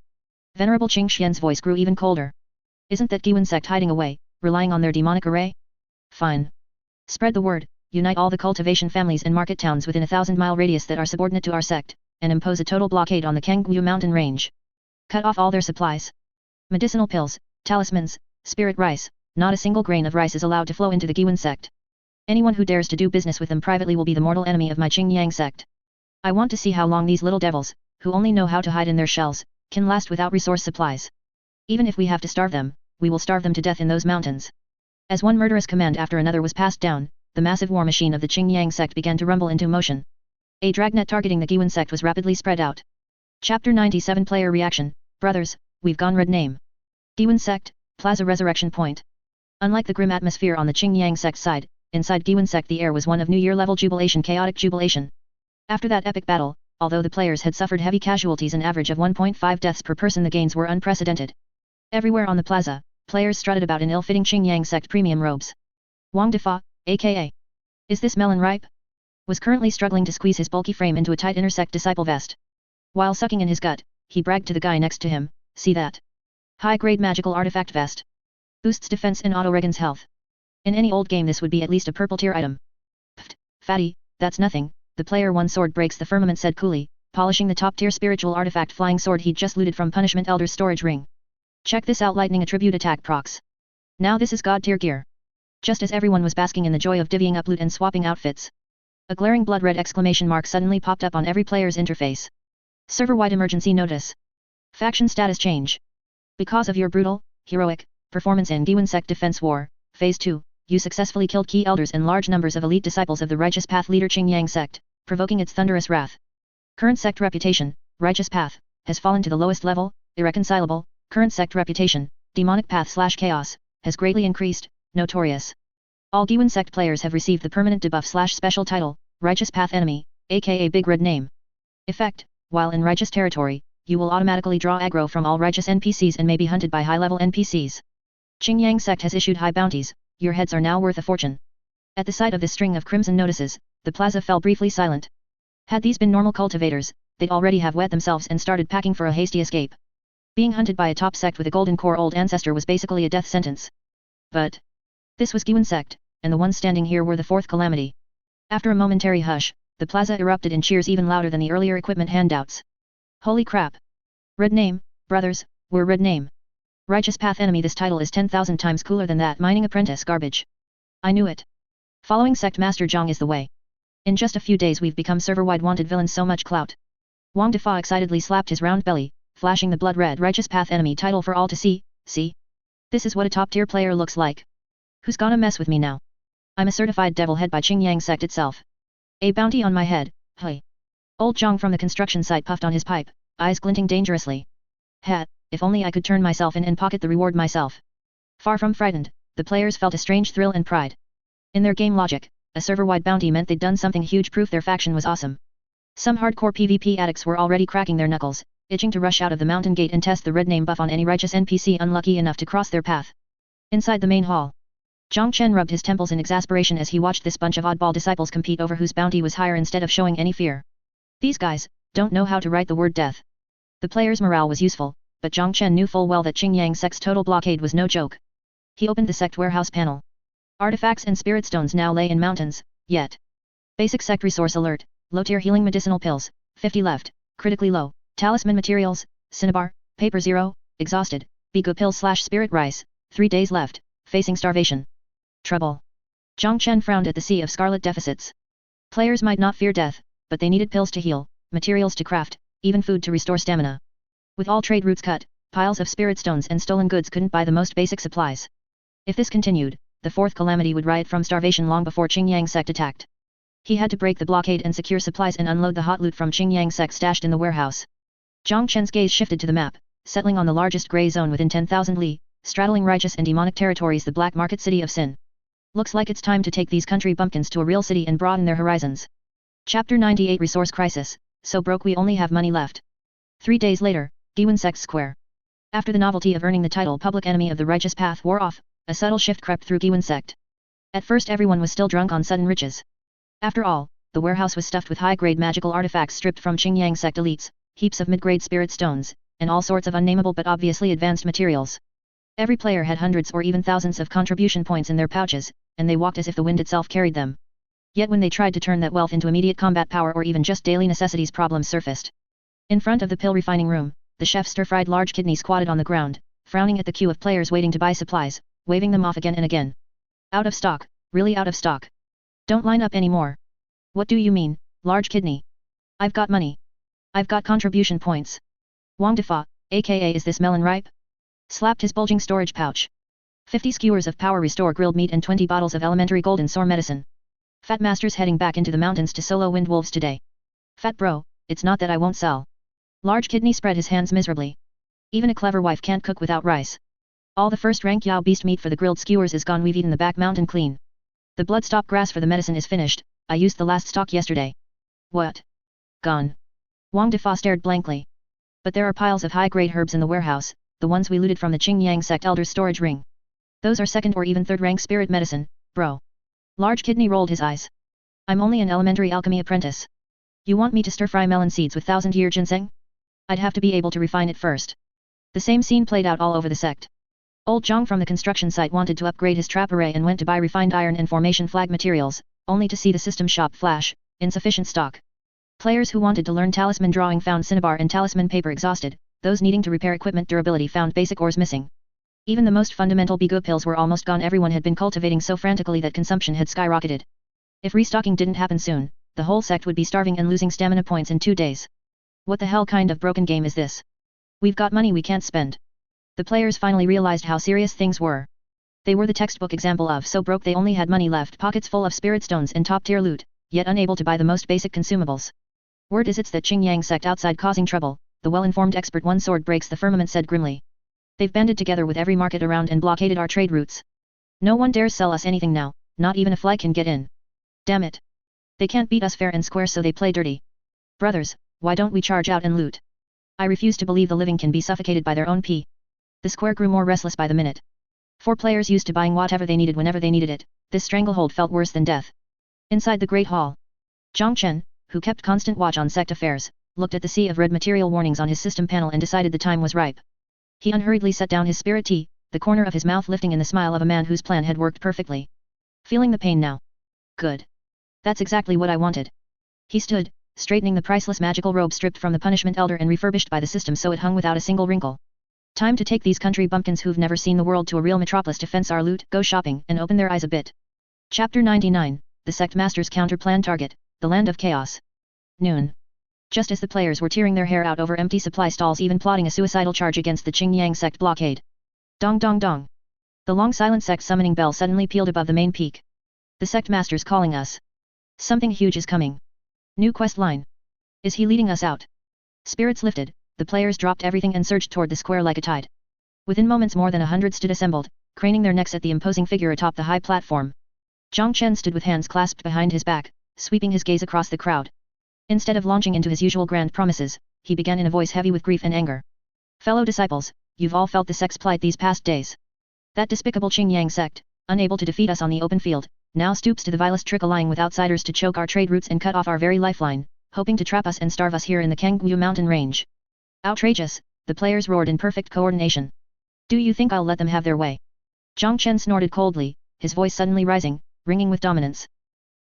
Venerable Qing Xian's voice grew even colder. Isn't that Guiyuan Sect hiding away, relying on their demonic array? Fine. Spread the word, unite all the cultivation families and market towns within a 1,000-mile radius that are subordinate to our sect, and impose a total blockade on the Qingyang mountain range. Cut off all their supplies. Medicinal pills, talismans, spirit rice, not a single grain of rice is allowed to flow into the Guiyuan Sect. Anyone who dares to do business with them privately will be the mortal enemy of my Qingyang Sect. I want to see how long these little devils, who only know how to hide in their shells, can last without resource supplies. Even if we have to starve them, we will starve them to death in those mountains. As one murderous command after another was passed down, the massive war machine of the Qingyang Sect began to rumble into motion. A dragnet targeting the Guiyuan Sect was rapidly spread out. Chapter 97 Player Reaction. Brothers, we've gone red name. Guiyuan Sect, Plaza Resurrection Point. Unlike the grim atmosphere on the Qingyang Sect side, inside Guiyuan Sect the air was one of New Year level jubilation, chaotic jubilation. After that epic battle, although the players had suffered heavy casualties, an average of 1.5 deaths per person, the gains were unprecedented. Everywhere on the plaza, players strutted about in ill-fitting Qingyang Sect premium robes. Wang Defa, aka Is This Melon Ripe? Was currently struggling to squeeze his bulky frame into a tight inner sect disciple vest. While sucking in his gut, he bragged to the guy next to him, see that? High-grade magical artifact vest. Boosts defense and auto-regens health. In any old game this would be at least a purple tier item. Pfft, fatty, that's nothing, the player one sword breaks the firmament said coolly, polishing the top-tier spiritual artifact flying sword he'd just looted from Punishment Elder's storage ring. Check this out, lightning attribute attack procs. Now this is god tier gear. Just as everyone was basking in the joy of divvying up loot and swapping outfits, a glaring blood-red exclamation mark suddenly popped up on every player's interface. Server-wide emergency notice. Faction status change. Because of your brutal, heroic, performance in Guiyuan Sect Defense War, Phase 2, you successfully killed key elders and large numbers of elite disciples of the Righteous Path leader Qingyang Sect, provoking its thunderous wrath. Current sect reputation, Righteous Path, has fallen to the lowest level, irreconcilable. Current sect reputation, Demonic Path/Chaos, has greatly increased, notorious. All Guiyuan Sect players have received the permanent debuff/special title, Righteous Path Enemy, aka Big Red Name. Effect, while in Righteous territory, you will automatically draw aggro from all Righteous NPCs and may be hunted by high-level NPCs. Qingyang Sect has issued high bounties, your heads are now worth a fortune. At the sight of this string of crimson notices, the plaza fell briefly silent. Had these been normal cultivators, they'd already have wet themselves and started packing for a hasty escape. Being hunted by a top sect with a golden core old ancestor was basically a death sentence. But this was Guiyuan Sect, and the ones standing here were the Fourth Calamity. After a momentary hush, the plaza erupted in cheers even louder than the earlier equipment handouts. Holy crap! Red name, brothers, we're red name. Righteous Path Enemy, this title is 10,000 times cooler than that mining apprentice garbage. I knew it. Following Sect Master Jiang is the way. In just a few days we've become server-wide wanted villains, so much clout. Wang Defa excitedly slapped his round belly, flashing the blood-red Righteous Path Enemy title for all to see. See? This is what a top-tier player looks like. Who's gonna mess with me now? I'm a certified devil head by Qingyang Sect itself. A bounty on my head, hey. Old Jiang from the construction site puffed on his pipe, eyes glinting dangerously. If only I could turn myself in and pocket the reward myself. Far from frightened, the players felt a strange thrill and pride. In their game logic, a server-wide bounty meant they'd done something huge, proof their faction was awesome. Some hardcore PvP addicts were already cracking their knuckles, itching to rush out of the mountain gate and test the red name buff on any righteous NPC unlucky enough to cross their path. Inside the main hall, Chen rubbed his temples in exasperation as he watched this bunch of oddball disciples compete over whose bounty was higher instead of showing any fear. These guys don't know how to write the word death. The players' morale was useful, but Chen knew full well that Qingyang Sect's total blockade was no joke. He opened the sect warehouse panel. Artifacts and spirit stones now lay in mountains, yet. Basic sect resource alert, low-tier healing medicinal pills, 50 left, critically low, talisman materials, cinnabar, paper 0, exhausted, Bigo pill/spirit rice, 3 days left, facing starvation. Trouble. Chen frowned at the sea of scarlet deficits. Players might not fear death, but they needed pills to heal, materials to craft, even food to restore stamina. With all trade routes cut, piles of spirit stones and stolen goods couldn't buy the most basic supplies. If this continued, the Fourth Calamity would riot from starvation long before Qingyang Sect attacked. He had to break the blockade and secure supplies and unload the hot loot from Qingyang Sect stashed in the warehouse. Chen's gaze shifted to the map, settling on the largest grey zone within 10,000 li, straddling righteous and demonic territories, the black market city of Sin. Looks like it's time to take these country bumpkins to a real city and broaden their horizons. Chapter 98 Resource Crisis, so broke we only have money left. 3 days later, Guiyuan Sect Square. After the novelty of earning the title Public Enemy of the Righteous Path wore off, a subtle shift crept through Guiyuan Sect. At first everyone was still drunk on sudden riches. After all, the warehouse was stuffed with high-grade magical artifacts stripped from Qingyang Sect elites, heaps of mid-grade spirit stones, and all sorts of unnameable but obviously advanced materials. Every player had hundreds or even thousands of contribution points in their pouches, and they walked as if the wind itself carried them. Yet when they tried to turn that wealth into immediate combat power or even just daily necessities, problems surfaced. In front of the pill refining room, the chef stir-fried large kidney squatted on the ground, frowning at the queue of players waiting to buy supplies, waving them off again and again. Out of stock, really out of stock. Don't line up anymore. What do you mean, large kidney? I've got money. I've got contribution points. Wang Defa, aka is this melon ripe? Slapped his bulging storage pouch. 50 skewers of power restore grilled meat and 20 bottles of elementary golden sore medicine. Fat Master's heading back into the mountains to solo wind wolves today. Fat bro, it's not that I won't sell. Large kidney spread his hands miserably. Even a clever wife can't cook without rice. All the first rank Yao beast meat for the grilled skewers is gone, we've eaten the back mountain clean. The bloodstop grass for the medicine is finished, I used the last stock yesterday. What? Gone. Wang Defa stared blankly. But there are piles of high-grade herbs in the warehouse, the ones we looted from the Qingyang Sect Elder's storage ring. Those are second or even third rank spirit medicine, bro. Large kidney rolled his eyes. I'm only an elementary alchemy apprentice. You want me to stir-fry melon seeds with 1000-year ginseng? I'd have to be able to refine it first. The same scene played out all over the sect. Old Jiang from the construction site wanted to upgrade his trap array and went to buy refined iron and formation flag materials, only to see the system shop flash, insufficient stock. Players who wanted to learn talisman drawing found cinnabar and talisman paper exhausted, those needing to repair equipment durability found basic ores missing. Even the most fundamental Bigu pills were almost gone. Everyone had been cultivating so frantically that consumption had skyrocketed. If restocking didn't happen soon, the whole sect would be starving and losing stamina points in 2 days. What the hell kind of broken game is this? We've got money we can't spend. The players finally realized how serious things were. They were the textbook example of so broke they only had money left, pockets full of spirit stones and top-tier loot, yet unable to buy the most basic consumables. Word is it's that Qingyang Sect outside causing trouble, the well-informed expert One Sword Breaks the Firmament said grimly. They've banded together with every market around and blockaded our trade routes. No one dares sell us anything now, not even a fly can get in. Damn it. They can't beat us fair and square, so they play dirty. Brothers, why don't we charge out and loot? I refuse to believe the living can be suffocated by their own pee. The square grew more restless by the minute. 4 players used to buying whatever they needed whenever they needed it, this stranglehold felt worse than death. Inside the Great Hall, Chen, who kept constant watch on sect affairs, looked at the sea of red material warnings on his system panel and decided the time was ripe. He unhurriedly set down his spirit tea, the corner of his mouth lifting in the smile of a man whose plan had worked perfectly. Feeling the pain now. Good. That's exactly what I wanted. He stood, straightening the priceless magical robe stripped from the punishment elder and refurbished by the system so it hung without a single wrinkle. Time to take these country bumpkins who've never seen the world to a real metropolis to fence our loot, go shopping, and open their eyes a bit. Chapter 99, The Sect Master's Counter-Plan Target, The Land of Chaos. Noon. Just as the players were tearing their hair out over empty supply stalls, even plotting a suicidal charge against the Qingyang Sect blockade. Dong dong dong. The long silent sect summoning bell suddenly pealed above the main peak. The Sect Master's calling us. Something huge is coming. New quest line. Is he leading us out? Spirits lifted, the players dropped everything and surged toward the square like a tide. Within moments more than 100 stood assembled, craning their necks at the imposing figure atop the high platform. Chen stood with hands clasped behind his back, sweeping his gaze across the crowd. Instead of launching into his usual grand promises, he began in a voice heavy with grief and anger. Fellow disciples, you've all felt the sect's plight these past days. That despicable Qingyang Sect, unable to defeat us on the open field, now stoops to the vilest trick, allying with outsiders to choke our trade routes and cut off our very lifeline, hoping to trap us and starve us here in the Qingyang mountain range. Outrageous, the players roared in perfect coordination. Do you think I'll let them have their way? Chen snorted coldly, his voice suddenly rising, ringing with dominance.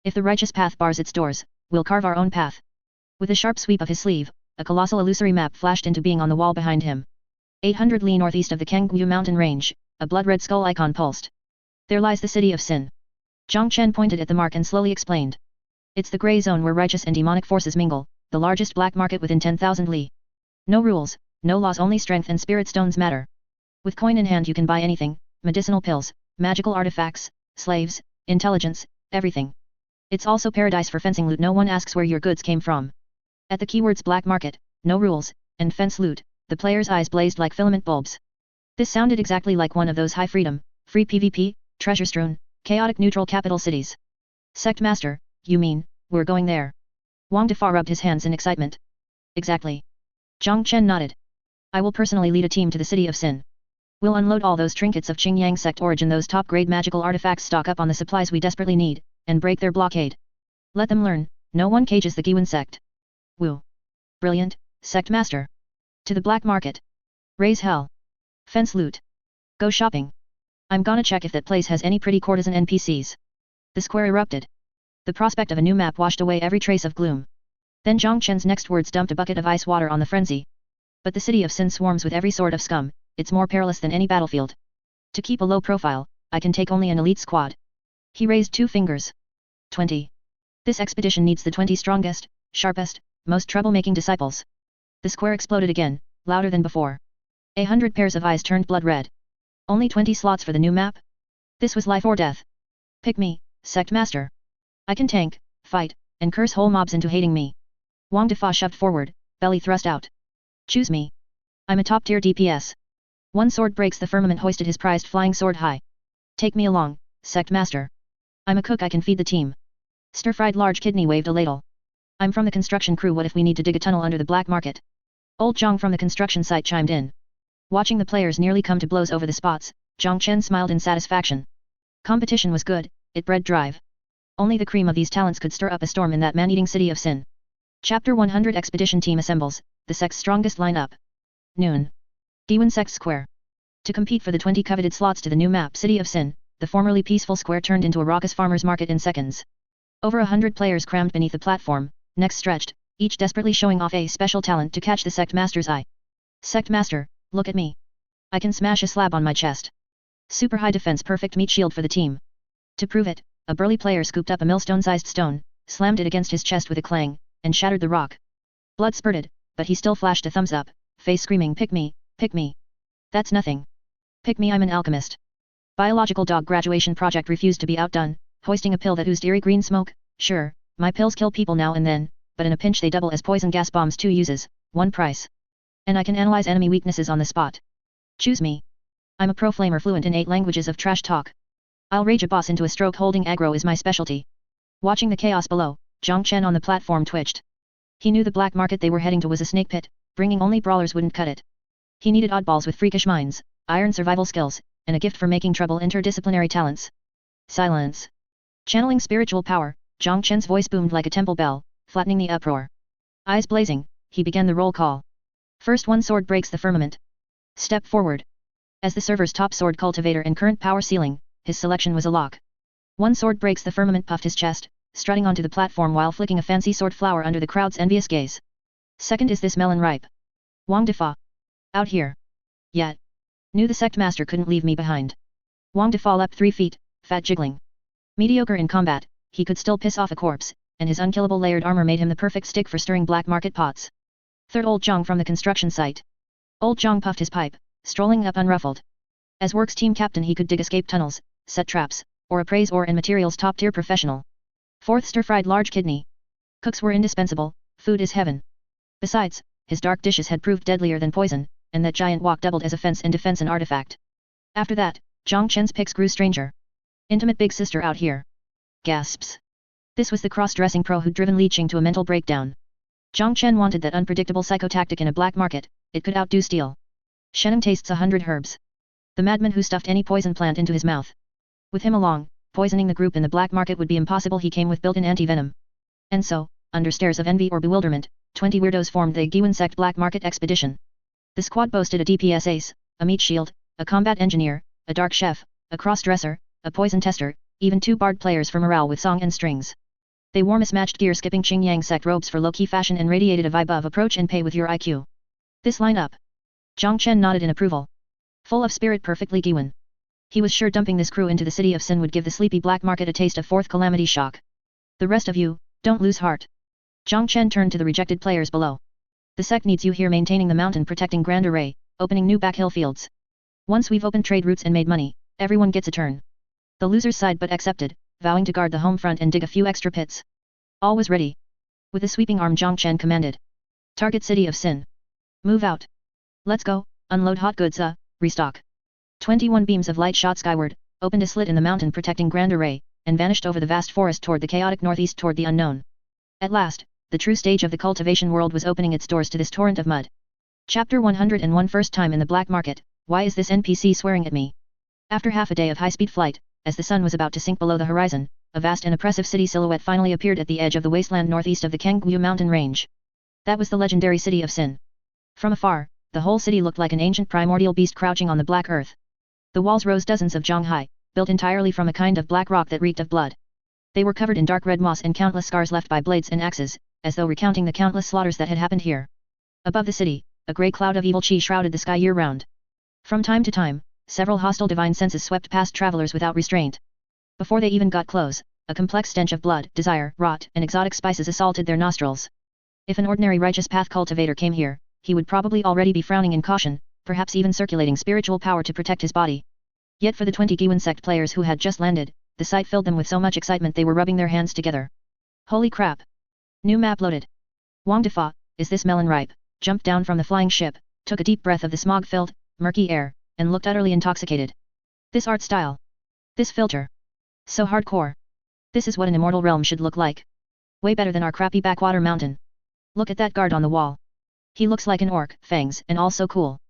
If the righteous path bars its doors, we'll carve our own path. With a sharp sweep of his sleeve, a colossal illusory map flashed into being on the wall behind him. 800 li northeast of the Qingyang mountain range, a blood-red skull icon pulsed. There lies the city of Sin. Chen pointed at the mark and slowly explained. It's the gray zone where righteous and demonic forces mingle, the largest black market within 10,000 li. No rules, no laws, only strength and spirit stones matter. With coin in hand you can buy anything, medicinal pills, magical artifacts, slaves, intelligence, everything. It's also paradise for fencing loot, no one asks where your goods came from. At the keywords black market, no rules, and fence loot, the players' eyes blazed like filament bulbs. This sounded exactly like one of those high freedom, free PvP, treasure-strewn, chaotic neutral capital cities. Sect Master, you mean, we're going there? Wang Defa rubbed his hands in excitement. Exactly. Chen nodded. I will personally lead a team to the city of Sin. We'll unload all those trinkets of Qingyang Sect origin, those top-grade magical artifacts, stock up on the supplies we desperately need, and break their blockade. Let them learn, no one cages the Guiyuan Sect. Woo! Brilliant, Sect Master! To the black market! Raise hell! Fence loot! Go shopping! I'm gonna check if that place has any pretty courtesan NPCs. The square erupted. The prospect of a new map washed away every trace of gloom. Then Jiang Chen's next words dumped a bucket of ice water on the frenzy. But the city of Sin swarms with every sort of scum, it's more perilous than any battlefield. To keep a low profile, I can take only an elite squad. He raised 2 fingers. 20. This expedition needs the 20 strongest, sharpest, most troublemaking disciples. The square exploded again, louder than before. 100 pairs of eyes turned blood red. Only 20 slots for the new map? This was life or death. Pick me, Sect Master. I can tank, fight, and curse whole mobs into hating me. Wang Defa shoved forward, belly thrust out. Choose me. I'm a top-tier DPS. One sword breaks the firmament, hoisted his prized flying sword high. Take me along, Sect Master. I'm a cook, I can feed the team. Stir-fried large kidney waved a ladle. I'm from the construction crew, what if we need to dig a tunnel under the black market? Old Jiang from the construction site chimed in. Watching the players nearly come to blows over the spots, Jiang Chen smiled in satisfaction. Competition was good, it bred drive. Only the cream of these talents could stir up a storm in that man-eating city of Sin. Chapter 100 Expedition Team assembles, the sect's strongest lineup. Noon. Guiyuan Sect Square. To compete for the 20 coveted slots to the new map City of Sin, the formerly peaceful square turned into a raucous farmer's market in seconds. Over 100 players crammed beneath the platform, necks stretched, each desperately showing off a special talent to catch the Sect Master's eye. Sect Master, look at me. I can smash a slab on my chest. Super high defense, perfect meat shield for the team. To prove it, a burly player scooped up a millstone-sized stone, slammed it against his chest with a clang, and shattered the rock. Blood spurted, but he still flashed a thumbs up, face screaming, pick me, pick me. That's nothing. Pick me, I'm an alchemist. Biological dog graduation project refused to be outdone, hoisting a pill that oozed eerie green smoke. Sure, my pills kill people now and then, but in a pinch they double as poison gas bombs, 2 uses, 1 price. And I can analyze enemy weaknesses on the spot. Choose me. I'm a pro flamer fluent in 8 languages of trash talk. I'll rage a boss into a stroke, holding aggro is my specialty. Watching the chaos below, Jiang Chen on the platform twitched. He knew the black market they were heading to was a snake pit, bringing only brawlers wouldn't cut it. He needed oddballs with freakish minds, iron survival skills, and a gift for making trouble, interdisciplinary talents. Silence. Channeling spiritual power, Jiang Chen's voice boomed like a temple bell, flattening the uproar. Eyes blazing, he began the roll call. First one sword breaks the firmament. Step forward. As the server's top sword cultivator and current power ceiling, his selection was a lock. One sword breaks the firmament, puffed his chest, strutting onto the platform while flicking a fancy sword flower under the crowd's envious gaze. Second, is this melon ripe? Wang Defa. Out here. Yet. Knew the Sect Master couldn't leave me behind. Wang Defa leapt 3 feet, fat jiggling. Mediocre in combat, he could still piss off a corpse, and his unkillable layered armor made him the perfect stick for stirring black market pots. Third, Old Jiang from the construction site. Old Jiang puffed his pipe, strolling up unruffled. As works team captain he could dig escape tunnels, set traps, or appraise ore and materials, top-tier professional. Fourth, stir-fried large kidney. Cooks were indispensable, food is heaven. Besides, his dark dishes had proved deadlier than poison, and that giant wok doubled as offense and defense an artifact. After that, Jiang Chen's picks grew stranger. Intimate big sister out here. Gasps. This was the cross-dressing pro who'd driven Li Qing to a mental breakdown. Jiang Chen wanted that unpredictable psychotactic in a black market, it could outdo steel. Shenum tastes 100 herbs. The madman who stuffed any poison plant into his mouth. With him along, poisoning the group in the black market would be impossible. He came with built-in anti-venom. And so, under stares of envy or bewilderment, 20 weirdos formed the Guiyuan Sect black market expedition. The squad boasted a DPS ace, a meat shield, a combat engineer, a dark chef, a cross-dresser, a poison tester, even 2 bard players for morale with song and strings. They wore mismatched gear, skipping Qingyang Sect robes for low-key fashion, and radiated a vibe of approach and pay with your IQ. This lineup. Jiang Chen nodded in approval. Full of spirit, perfectly Guiyuan. He was sure dumping this crew into the city of Sin would give the sleepy black market a taste of Fourth Calamity shock. The rest of you, don't lose heart. Jiang Chen turned to the rejected players below. The sect needs you here, maintaining the mountain, protecting Grand Array, opening new backhill fields. Once we've opened trade routes and made money, everyone gets a turn. The losers sighed but accepted, vowing to guard the home front and dig a few extra pits. All was ready. With a sweeping arm, Jiang Chen commanded. Target city of Sin. Move out. Let's go, unload hot goods, restock. 21 beams of light shot skyward, opened a slit in the mountain protecting Grand Array, and vanished over the vast forest toward the chaotic northeast, toward the unknown. At last, the true stage of the cultivation world was opening its doors to this torrent of mud. Chapter 101 First time in the black market, why is this NPC swearing at me? After half a day of high-speed flight, as the sun was about to sink below the horizon, a vast and oppressive city silhouette finally appeared at the edge of the wasteland northeast of the Qingyang mountain range. That was the legendary city of Sin. From afar, the whole city looked like an ancient primordial beast crouching on the black earth. The walls rose dozens of zhang high, built entirely from a kind of black rock that reeked of blood. They were covered in dark red moss and countless scars left by blades and axes, as though recounting the countless slaughters that had happened here. Above the city, a grey cloud of evil qi shrouded the sky year-round. From time to time, several hostile divine senses swept past travelers without restraint. Before they even got close, a complex stench of blood, desire, rot, and exotic spices assaulted their nostrils. If an ordinary righteous path cultivator came here, he would probably already be frowning in caution, perhaps even circulating spiritual power to protect his body. Yet for the 20 Guiyuan Sect players who had just landed, the sight filled them with so much excitement they were rubbing their hands together. Holy crap! New map loaded. Wang Defa, is this melon ripe? Jumped down from the flying ship, took a deep breath of the smog-filled, murky air, and looked utterly intoxicated. This art style. This filter. So hardcore. This is what an immortal realm should look like. Way better than our crappy backwater mountain. Look at that guard on the wall. He looks like an orc, fangs, and all so cool.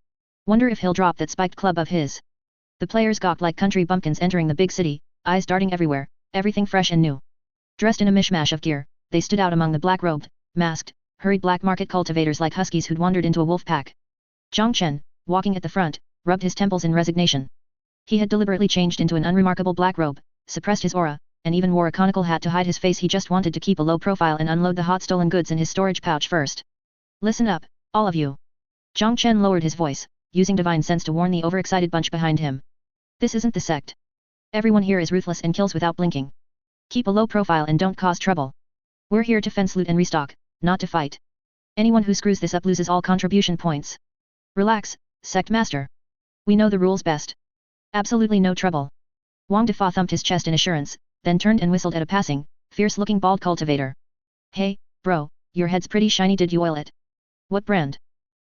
Wonder if he'll drop that spiked club of his. The players gawked like country bumpkins entering the big city, eyes darting everywhere, everything fresh and new. Dressed in a mishmash of gear, they stood out among the black-robed, masked, hurried black market cultivators like huskies who'd wandered into a wolf pack. Chen, walking at the front, rubbed his temples in resignation. He had deliberately changed into an unremarkable black robe, suppressed his aura, and even wore a conical hat to hide his face. He just wanted to keep a low profile and unload the hot stolen goods in his storage pouch first. Listen up, all of you. Chen lowered his voice, using divine sense to warn the overexcited bunch behind him. This isn't the sect. Everyone here is ruthless and kills without blinking. Keep a low profile and don't cause trouble. We're here to fence loot and restock, not to fight. Anyone who screws this up loses all contribution points. Relax, Sect Master. We know the rules best. Absolutely no trouble. Wang Defa thumped his chest in assurance, then turned and whistled at a passing, fierce-looking bald cultivator. Hey, bro, your head's pretty shiny, did you oil it? What brand?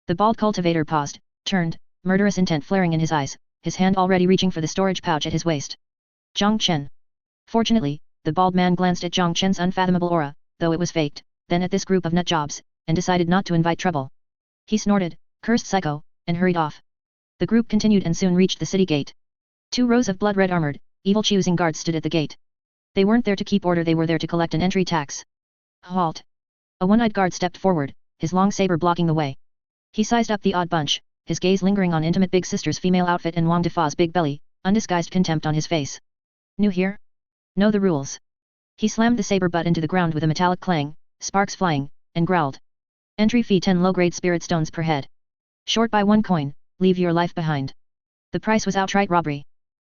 The bald cultivator paused, turned, murderous intent flaring in his eyes, his hand already reaching for the storage pouch at his waist. Chen. Fortunately, the bald man glanced at Chen's unfathomable aura, though it was faked, then at this group of nutjobs, and decided not to invite trouble. He snorted, cursed psycho, and hurried off. The group continued and soon reached the city gate. 2 rows of blood-red armored, evil choosing guards stood at the gate. They weren't there to keep order, they were there to collect an entry tax. Halt! A one-eyed guard stepped forward, his long saber blocking the way. He sized up the odd bunch, his gaze lingering on intimate big sister's female outfit and Wang Defa's big belly, undisguised contempt on his face. New here? Know the rules. He slammed the saber butt into the ground with a metallic clang, sparks flying, and growled. Entry fee 10 low-grade spirit stones per head. Short by 1 coin, leave your life behind. The price was outright robbery.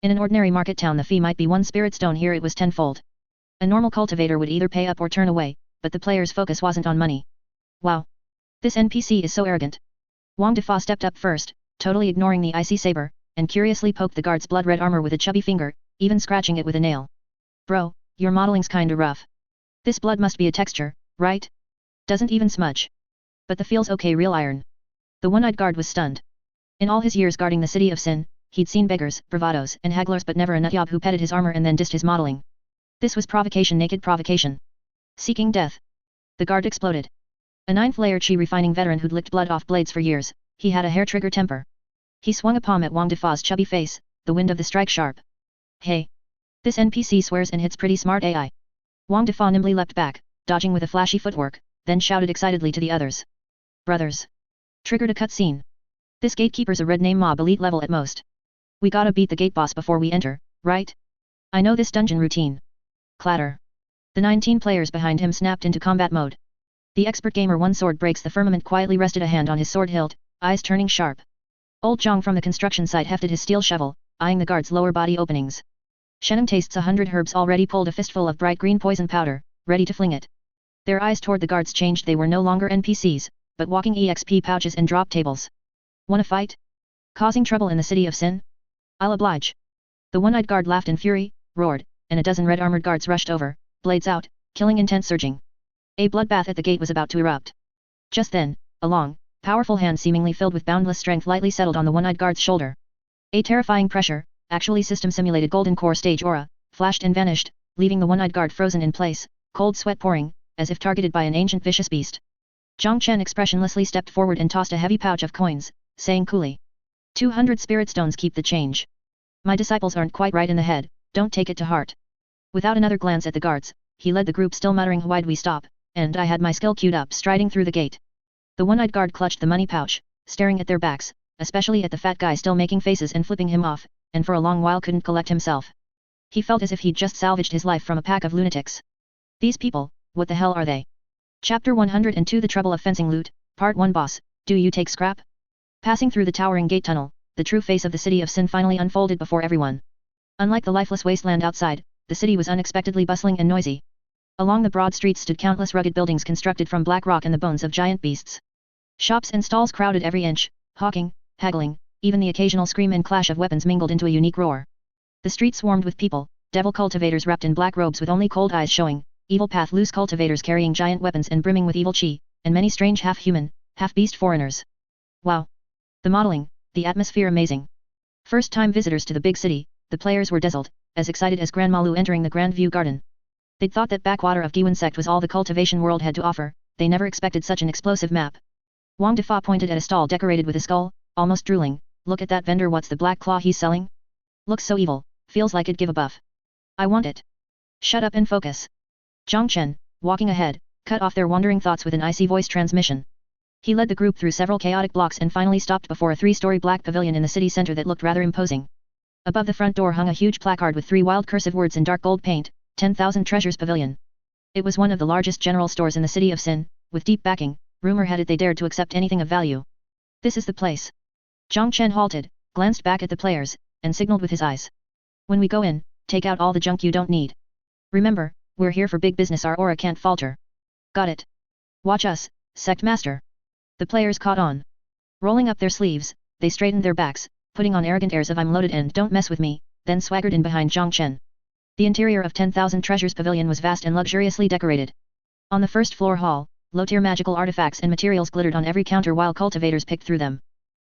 In an ordinary market town the fee might be 1 spirit stone, here it was tenfold. A normal cultivator would either pay up or turn away, but the player's focus wasn't on money. Wow! This NPC is so arrogant. Wang Defa stepped up first, totally ignoring the icy saber, and curiously poked the guard's blood-red armor with a chubby finger, even scratching it with a nail. Bro, your modeling's kinda rough. This blood must be a texture, right? Doesn't even smudge. But the feel's okay, real iron. The one-eyed guard was stunned. In all his years guarding the city of Sin, he'd seen beggars, bravados, and hagglers, but never a nutjob who petted his armor and then dissed his modeling. This was provocation, naked provocation. Seeking death. The guard exploded. A 9th-layer chi refining veteran who'd licked blood off blades for years, he had a hair-trigger temper. He swung a palm at Wang Defa's chubby face, the wind of the strike sharp. Hey! This NPC swears and hits pretty smart AI. Wang Defa nimbly leapt back, dodging with a flashy footwork, then shouted excitedly to the others. Brothers! Triggered a cutscene. This gatekeeper's a red name mob, elite level at most. We gotta beat the gate boss before we enter, right? I know this dungeon routine. Clatter. The 19 players behind him snapped into combat mode. The expert gamer One Sword Breaks the Firmament quietly rested a hand on his sword hilt, eyes turning sharp. Old Jiang from the construction site hefted his steel shovel, eyeing the guard's lower body openings. Shenum tastes 100 herbs, already pulled a fistful of bright green poison powder, ready to fling it. Their eyes toward the guards changed, they were no longer NPCs, but walking EXP pouches and drop tables. Wanna fight? Causing trouble in the city of Sin? I'll oblige. The one-eyed guard laughed in fury, roared, and a dozen red-armored guards rushed over, blades out, killing intent surging. A bloodbath at the gate was about to erupt. Just then, a long, powerful hand seemingly filled with boundless strength lightly settled on the one-eyed guard's shoulder. A terrifying pressure, actually system-simulated golden core stage aura, flashed and vanished, leaving the one-eyed guard frozen in place, cold sweat pouring, as if targeted by an ancient vicious beast. Jiang Chen expressionlessly stepped forward and tossed a heavy pouch of coins, saying coolly. 200 spirit stones keep the change. My disciples aren't quite right in the head, don't take it to heart. Without another glance at the guards, he led the group still muttering why'd we stop, and I had my skill queued up striding through the gate. The one-eyed guard clutched the money pouch, staring at their backs, especially at the fat guy still making faces and flipping him off, and for a long while couldn't collect himself. He felt as if he'd just salvaged his life from a pack of lunatics. These people, what the hell are they? Chapter 102 The Trouble of Fencing Loot, Part 1 Boss, do you take scrap? Passing through the towering gate tunnel, the true face of the city of Sin finally unfolded before everyone. Unlike the lifeless wasteland outside, the city was unexpectedly bustling and noisy. Along the broad streets stood countless rugged buildings constructed from black rock and the bones of giant beasts. Shops and stalls crowded every inch, hawking, haggling, even the occasional scream and clash of weapons mingled into a unique roar. The street swarmed with people, devil cultivators wrapped in black robes with only cold eyes showing, evil path loose cultivators carrying giant weapons and brimming with evil chi, and many strange half-human, half-beast foreigners. Wow! The modeling, the atmosphere amazing. First-time visitors to the big city, the players were dazzled, as excited as Grand Malu entering the Grand View Garden. They'd thought that backwater of Guiyuan Sect was all the cultivation world had to offer, they never expected such an explosive map. Wang Defa pointed at a stall decorated with a skull, almost drooling, look at that vendor, what's the black claw he's selling? Looks so evil, feels like it'd give a buff. I want it. Shut up and focus. Jiang Chen, walking ahead, cut off their wandering thoughts with an icy voice transmission. He led the group through several chaotic blocks and finally stopped before a 3-story black pavilion in the city center that looked rather imposing. Above the front door hung a huge placard with 3 wild cursive words in dark gold paint, 10,000 Treasures Pavilion. It was one of the largest general stores in the city of Sin, with deep backing, rumor had it they dared to accept anything of value. This is the place. Jiang Chen halted, glanced back at the players, and signaled with his eyes. When we go in, take out all the junk you don't need. Remember, we're here for big business, our aura can't falter. Got it. Watch us, Sect Master. The players caught on. Rolling up their sleeves, they straightened their backs, putting on arrogant airs of I'm loaded and don't mess with me, then swaggered in behind Jiang Chen. The interior of 10,000 Treasures Pavilion was vast and luxuriously decorated. On the first floor hall, low-tier magical artifacts and materials glittered on every counter while cultivators picked through them.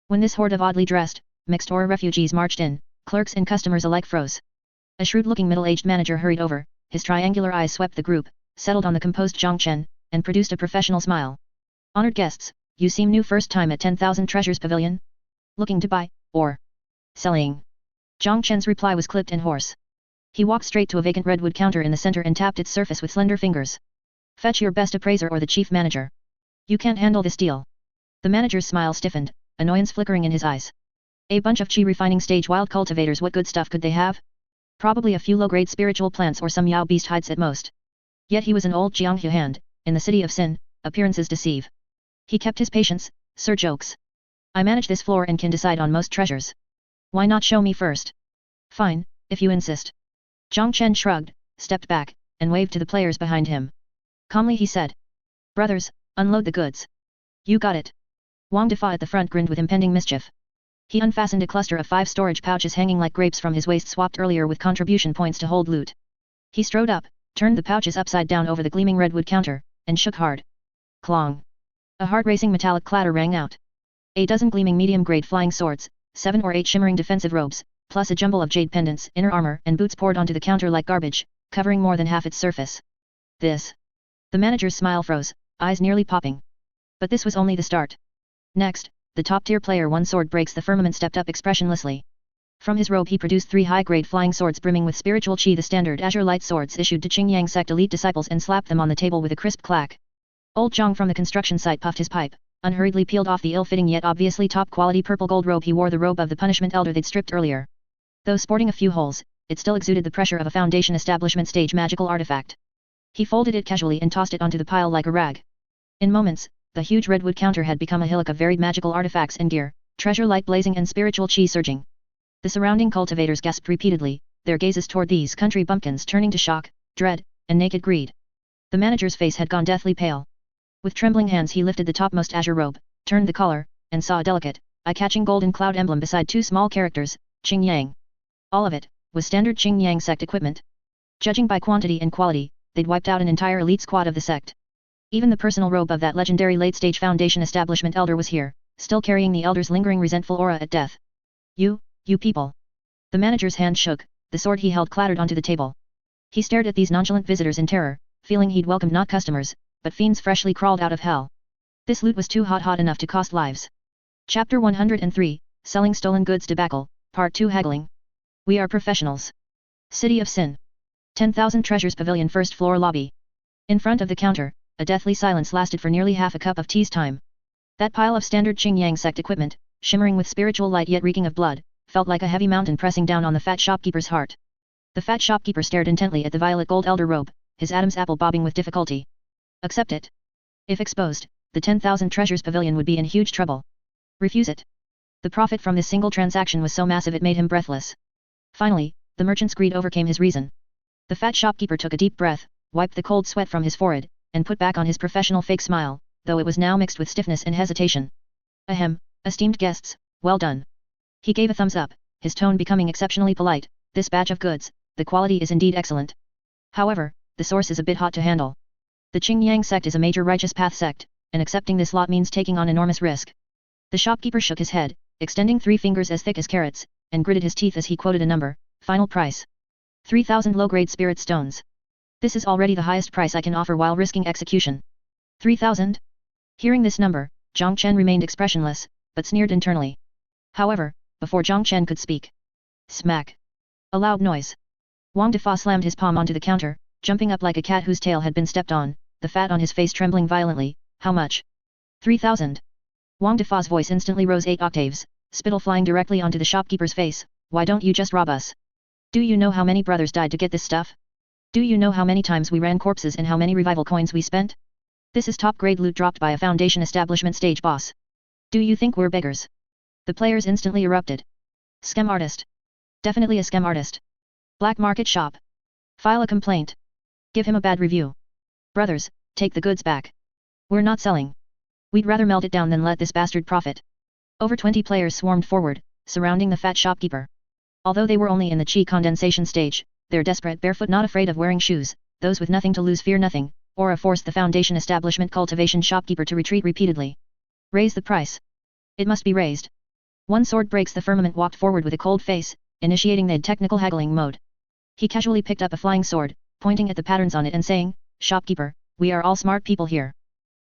When this horde of oddly dressed, mixed aura refugees marched in, clerks and customers alike froze. A shrewd-looking middle-aged manager hurried over, his triangular eyes swept the group, settled on the composed Jiang Chen, and produced a professional smile. Honored guests, you seem new first time at 10,000 Treasures Pavilion? Looking to buy, or selling? Jiang Chen's reply was clipped and hoarse. He walked straight to a vacant redwood counter in the center and tapped its surface with slender fingers. Fetch your best appraiser or the chief manager. You can't handle this deal. The manager's smile stiffened, annoyance flickering in his eyes. A bunch of chi refining stage wild cultivators, what good stuff could they have? Probably a few low-grade spiritual plants or some Yao beast hides at most. Yet he was an old Jiang hand, in the city of Sin, appearances deceive. He kept his patience, Sir Jokes. I manage this floor and can decide on most treasures. Why not show me first? Fine, if you insist. Jiang Chen shrugged, stepped back, and waved to the players behind him. Calmly he said. Brothers, unload the goods. You got it. Wang Defa at the front grinned with impending mischief. He unfastened a cluster of 5 storage pouches hanging like grapes from his waist swapped earlier with contribution points to hold loot. He strode up, turned the pouches upside down over the gleaming redwood counter, and shook hard. Clong. A heart-racing metallic clatter rang out. A dozen gleaming medium-grade flying swords, 7 or 8 shimmering defensive robes, plus a jumble of jade pendants, inner armor, and boots poured onto the counter like garbage, covering more than half its surface. This. The manager's smile froze, eyes nearly popping. But this was only the start. Next, the top-tier player One Sword Breaks the Firmament stepped up expressionlessly. From his robe he produced 3 high-grade flying swords brimming with spiritual chi, the standard azure light swords issued to Qingyang Sect elite disciples, and slapped them on the table with a crisp clack. Old Jiang from the construction site puffed his pipe, unhurriedly peeled off the ill-fitting yet obviously top-quality purple gold robe he wore, the robe of the punishment elder they'd stripped earlier. Though sporting a few holes, it still exuded the pressure of a Foundation establishment stage magical artifact. He folded it casually and tossed it onto the pile like a rag. In moments, the huge redwood counter had become a hillock of varied magical artifacts and gear, treasure light blazing and spiritual chi surging. The surrounding cultivators gasped repeatedly, their gazes toward these country bumpkins turning to shock, dread, and naked greed. The manager's face had gone deathly pale. With trembling hands he lifted the topmost azure robe, turned the collar, and saw a delicate, eye-catching golden cloud emblem beside 2 small characters, Qingyang. All of it was standard Qingyang Sect equipment. Judging by quantity and quality, they'd wiped out an entire elite squad of the sect. Even the personal robe of that legendary late-stage Foundation establishment elder was here, still carrying the elder's lingering resentful aura at death. You people. The manager's hand shook, the sword he held clattered onto the table. He stared at these nonchalant visitors in terror, feeling he'd welcomed not customers, but fiends freshly crawled out of hell. This loot was too hot enough to cost lives. Chapter 103, Selling Stolen Goods Debacle, Part 2 Haggling. We are professionals. City of Sin. 10,000 Treasures Pavilion first floor lobby. In front of the counter, a deathly silence lasted for nearly half a cup of tea's time. That pile of standard Qingyang Sect equipment, shimmering with spiritual light yet reeking of blood, felt like a heavy mountain pressing down on the fat shopkeeper's heart. The fat shopkeeper stared intently at the violet gold elder robe, his Adam's apple bobbing with difficulty. Accept it. If exposed, the 10,000 Treasures Pavilion would be in huge trouble. Refuse it. The profit from this single transaction was so massive it made him breathless. Finally, the merchant's greed overcame his reason. The fat shopkeeper took a deep breath, wiped the cold sweat from his forehead, and put back on his professional fake smile, though it was now mixed with stiffness and hesitation. Ahem, esteemed guests, well done. He gave a thumbs up, his tone becoming exceptionally polite. This batch of goods, the quality is indeed excellent. However, the source is a bit hot to handle. The Qingyang Sect is a major righteous path sect, and accepting this lot means taking on enormous risk. The shopkeeper shook his head, extending 3 fingers as thick as carrots, and gritted his teeth as he quoted a number. Final price. 3,000 low-grade spirit stones. This is already the highest price I can offer while risking execution. 3,000? Hearing this number, Chen remained expressionless, but sneered internally. However, before Chen could speak. Smack. A loud noise. Wang Defa slammed his palm onto the counter, jumping up like a cat whose tail had been stepped on, the fat on his face trembling violently. How much? 3,000. Wang Defa's voice instantly rose 8 octaves, spittle flying directly onto the shopkeeper's face. Why don't you just rob us? Do you know how many brothers died to get this stuff? Do you know how many times we ran corpses and how many revival coins we spent? This is top-grade loot dropped by a Foundation establishment stage boss. Do you think we're beggars? The players instantly erupted. Scam artist. Definitely a scam artist. Black market shop. File a complaint. Give him a bad review. Brothers, take the goods back. We're not selling. We'd rather melt it down than let this bastard profit. Over 20 players swarmed forward, surrounding the fat shopkeeper. Although they were only in the chi condensation stage, they're desperate, barefoot, not afraid of wearing shoes. Those with nothing to lose fear nothing. Aura forced the Foundation establishment cultivation shopkeeper to retreat repeatedly. Raise the price. It must be raised. One sword breaks the firmament walked forward with a cold face, initiating the technical haggling mode. He casually picked up a flying sword, pointing at the patterns on it and saying, Shopkeeper, we are all smart people here.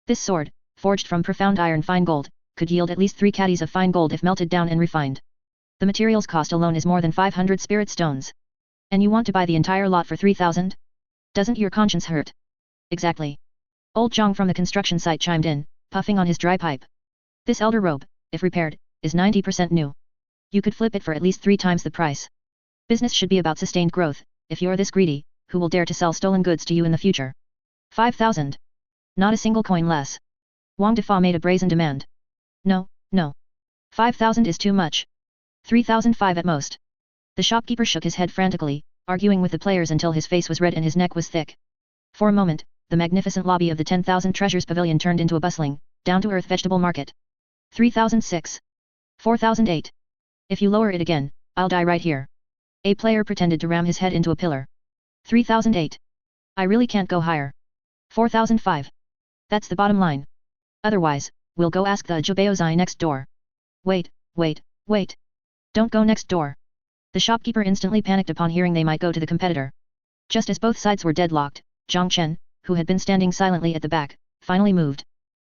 This sword, forged from profound iron fine gold, could yield at least 3 caddies of fine gold if melted down and refined. The materials cost alone is more than 500 spirit stones. And you want to buy the entire lot for 3,000? Doesn't your conscience hurt? Exactly. Old Jiang from the construction site chimed in, puffing on his dry pipe. This elder robe, if repaired, is 90% new. You could flip it for at least 3 times the price. Business should be about sustained growth. If you're this greedy, who will dare to sell stolen goods to you in the future? 5,000. Not a single coin less. Wang Defa made a brazen demand. No, no. 5,000 is too much. 3,005 at most. The shopkeeper shook his head frantically, arguing with the players until his face was red and his neck was thick. For a moment, the magnificent lobby of the 10,000 Treasures Pavilion turned into a bustling, down-to-earth vegetable market. 3,006. 4,008. If you lower it again, I'll die right here. A player pretended to ram his head into a pillar. 3,008. I really can't go higher. 4,005. That's the bottom line. Otherwise, we'll go ask the Jubaozai next door. Wait, wait, wait. Don't go next door. The shopkeeper instantly panicked upon hearing they might go to the competitor. Just as both sides were deadlocked, Chen, who had been standing silently at the back, finally moved.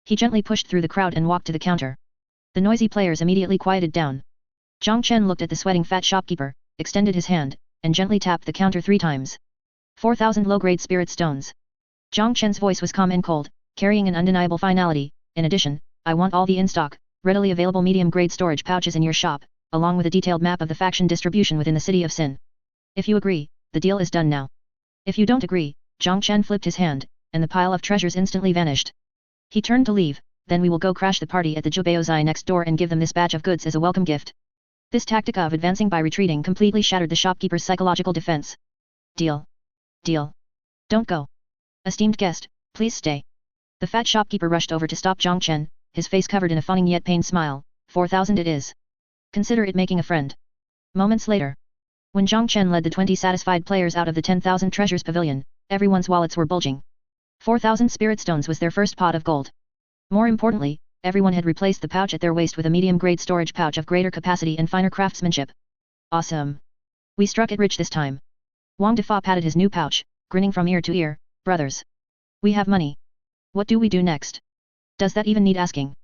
He gently pushed through the crowd and walked to the counter. The noisy players immediately quieted down. Chen looked at the sweating fat shopkeeper, extended his hand, and gently tapped the counter 3 times. 4,000 low-grade spirit stones. Chen's voice was calm and cold, carrying an undeniable finality. In addition, I want all the in-stock, readily available medium-grade storage pouches in your shop, along with a detailed map of the faction distribution within the City of Sin. If you agree, the deal is done now. If you don't agree, Chen flipped his hand, and the pile of treasures instantly vanished. He turned to leave. Then we will go crash the party at the Jubaozai next door and give them this batch of goods as a welcome gift. This tactic of advancing by retreating completely shattered the shopkeeper's psychological defense. Deal. Deal. Don't go. Esteemed guest, please stay. The fat shopkeeper rushed over to stop Chen, his face covered in a fawning yet pained smile. 4,000 it is. Consider it making a friend. Moments later. When Chen led the 20 satisfied players out of the 10,000 Treasures Pavilion, everyone's wallets were bulging. 4,000 spirit stones was their first pot of gold. More importantly, everyone had replaced the pouch at their waist with a medium-grade storage pouch of greater capacity and finer craftsmanship. Awesome. We struck it rich this time. Wang Defa patted his new pouch, grinning from ear to ear. Brothers. We have money. What do we do next? Does that even need asking?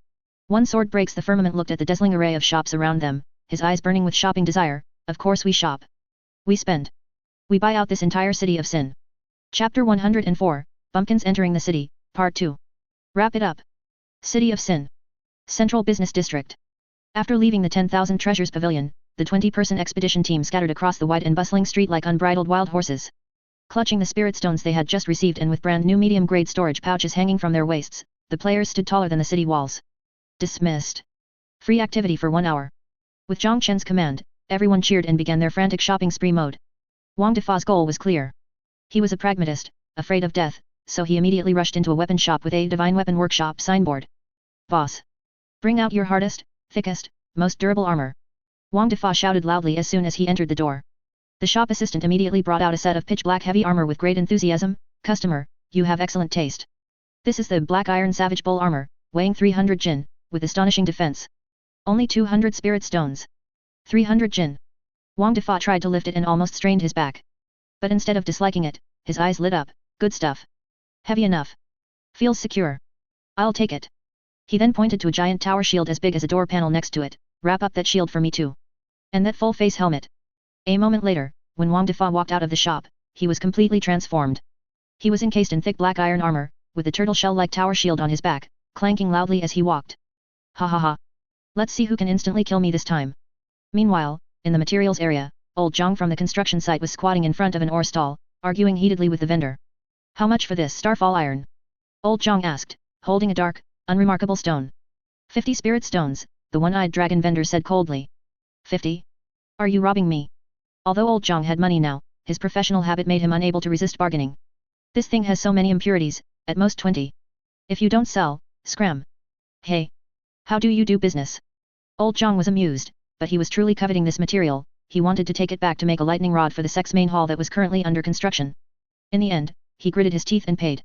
One sword breaks the firmament looked at the dazzling array of shops around them, his eyes burning with shopping desire. Of course we shop. We spend. We buy out this entire city of sin. Chapter 104, Bumpkins entering the city, Part 2. Wrap it up. City of Sin. Central Business District. After leaving the 10,000 Treasures Pavilion, the 20-person expedition team scattered across the wide and bustling street like unbridled wild horses. Clutching the spirit stones they had just received and with brand new medium-grade storage pouches hanging from their waists, the players stood taller than the city walls. Dismissed. Free activity for 1 hour. With Zhang Chen's command, everyone cheered and began their frantic shopping spree mode. Wang Defa's goal was clear. He was a pragmatist, afraid of death, so he immediately rushed into a weapon shop with a Divine Weapon Workshop signboard. Boss! Bring out your hardest, thickest, most durable armor. Wang Defa shouted loudly as soon as he entered the door. The shop assistant immediately brought out a set of pitch-black heavy armor with great enthusiasm. Customer, you have excellent taste. This is the Black Iron Savage Bull armor, weighing 300 Jin, with astonishing defense. Only 200 spirit stones. 300 Jin. Wang Defa tried to lift it and almost strained his back. But instead of disliking it, his eyes lit up. Good stuff. Heavy enough. Feels secure. I'll take it. He then pointed to a giant tower shield as big as a door panel next to it. Wrap up that shield for me too. And that full-face helmet. A moment later, when Wang Defa walked out of the shop, he was completely transformed. He was encased in thick black iron armor, with a turtle shell-like tower shield on his back, clanking loudly as he walked. Ha ha ha. Let's see who can instantly kill me this time. Meanwhile, in the materials area, old Jiang from the construction site was squatting in front of an ore stall, arguing heatedly with the vendor. How much for this starfall iron? Old Jiang asked, holding a dark, unremarkable stone. 50 spirit stones, the one-eyed dragon vendor said coldly. 50? Are you robbing me? Although old Jiang had money now, his professional habit made him unable to resist bargaining. This thing has so many impurities, at most 20. If you don't sell, scram. Hey! How do you do business? Old Jiang was amused, but he was truly coveting this material. He wanted to take it back to make a lightning rod for the sect's main hall that was currently under construction. In the end, he gritted his teeth and paid.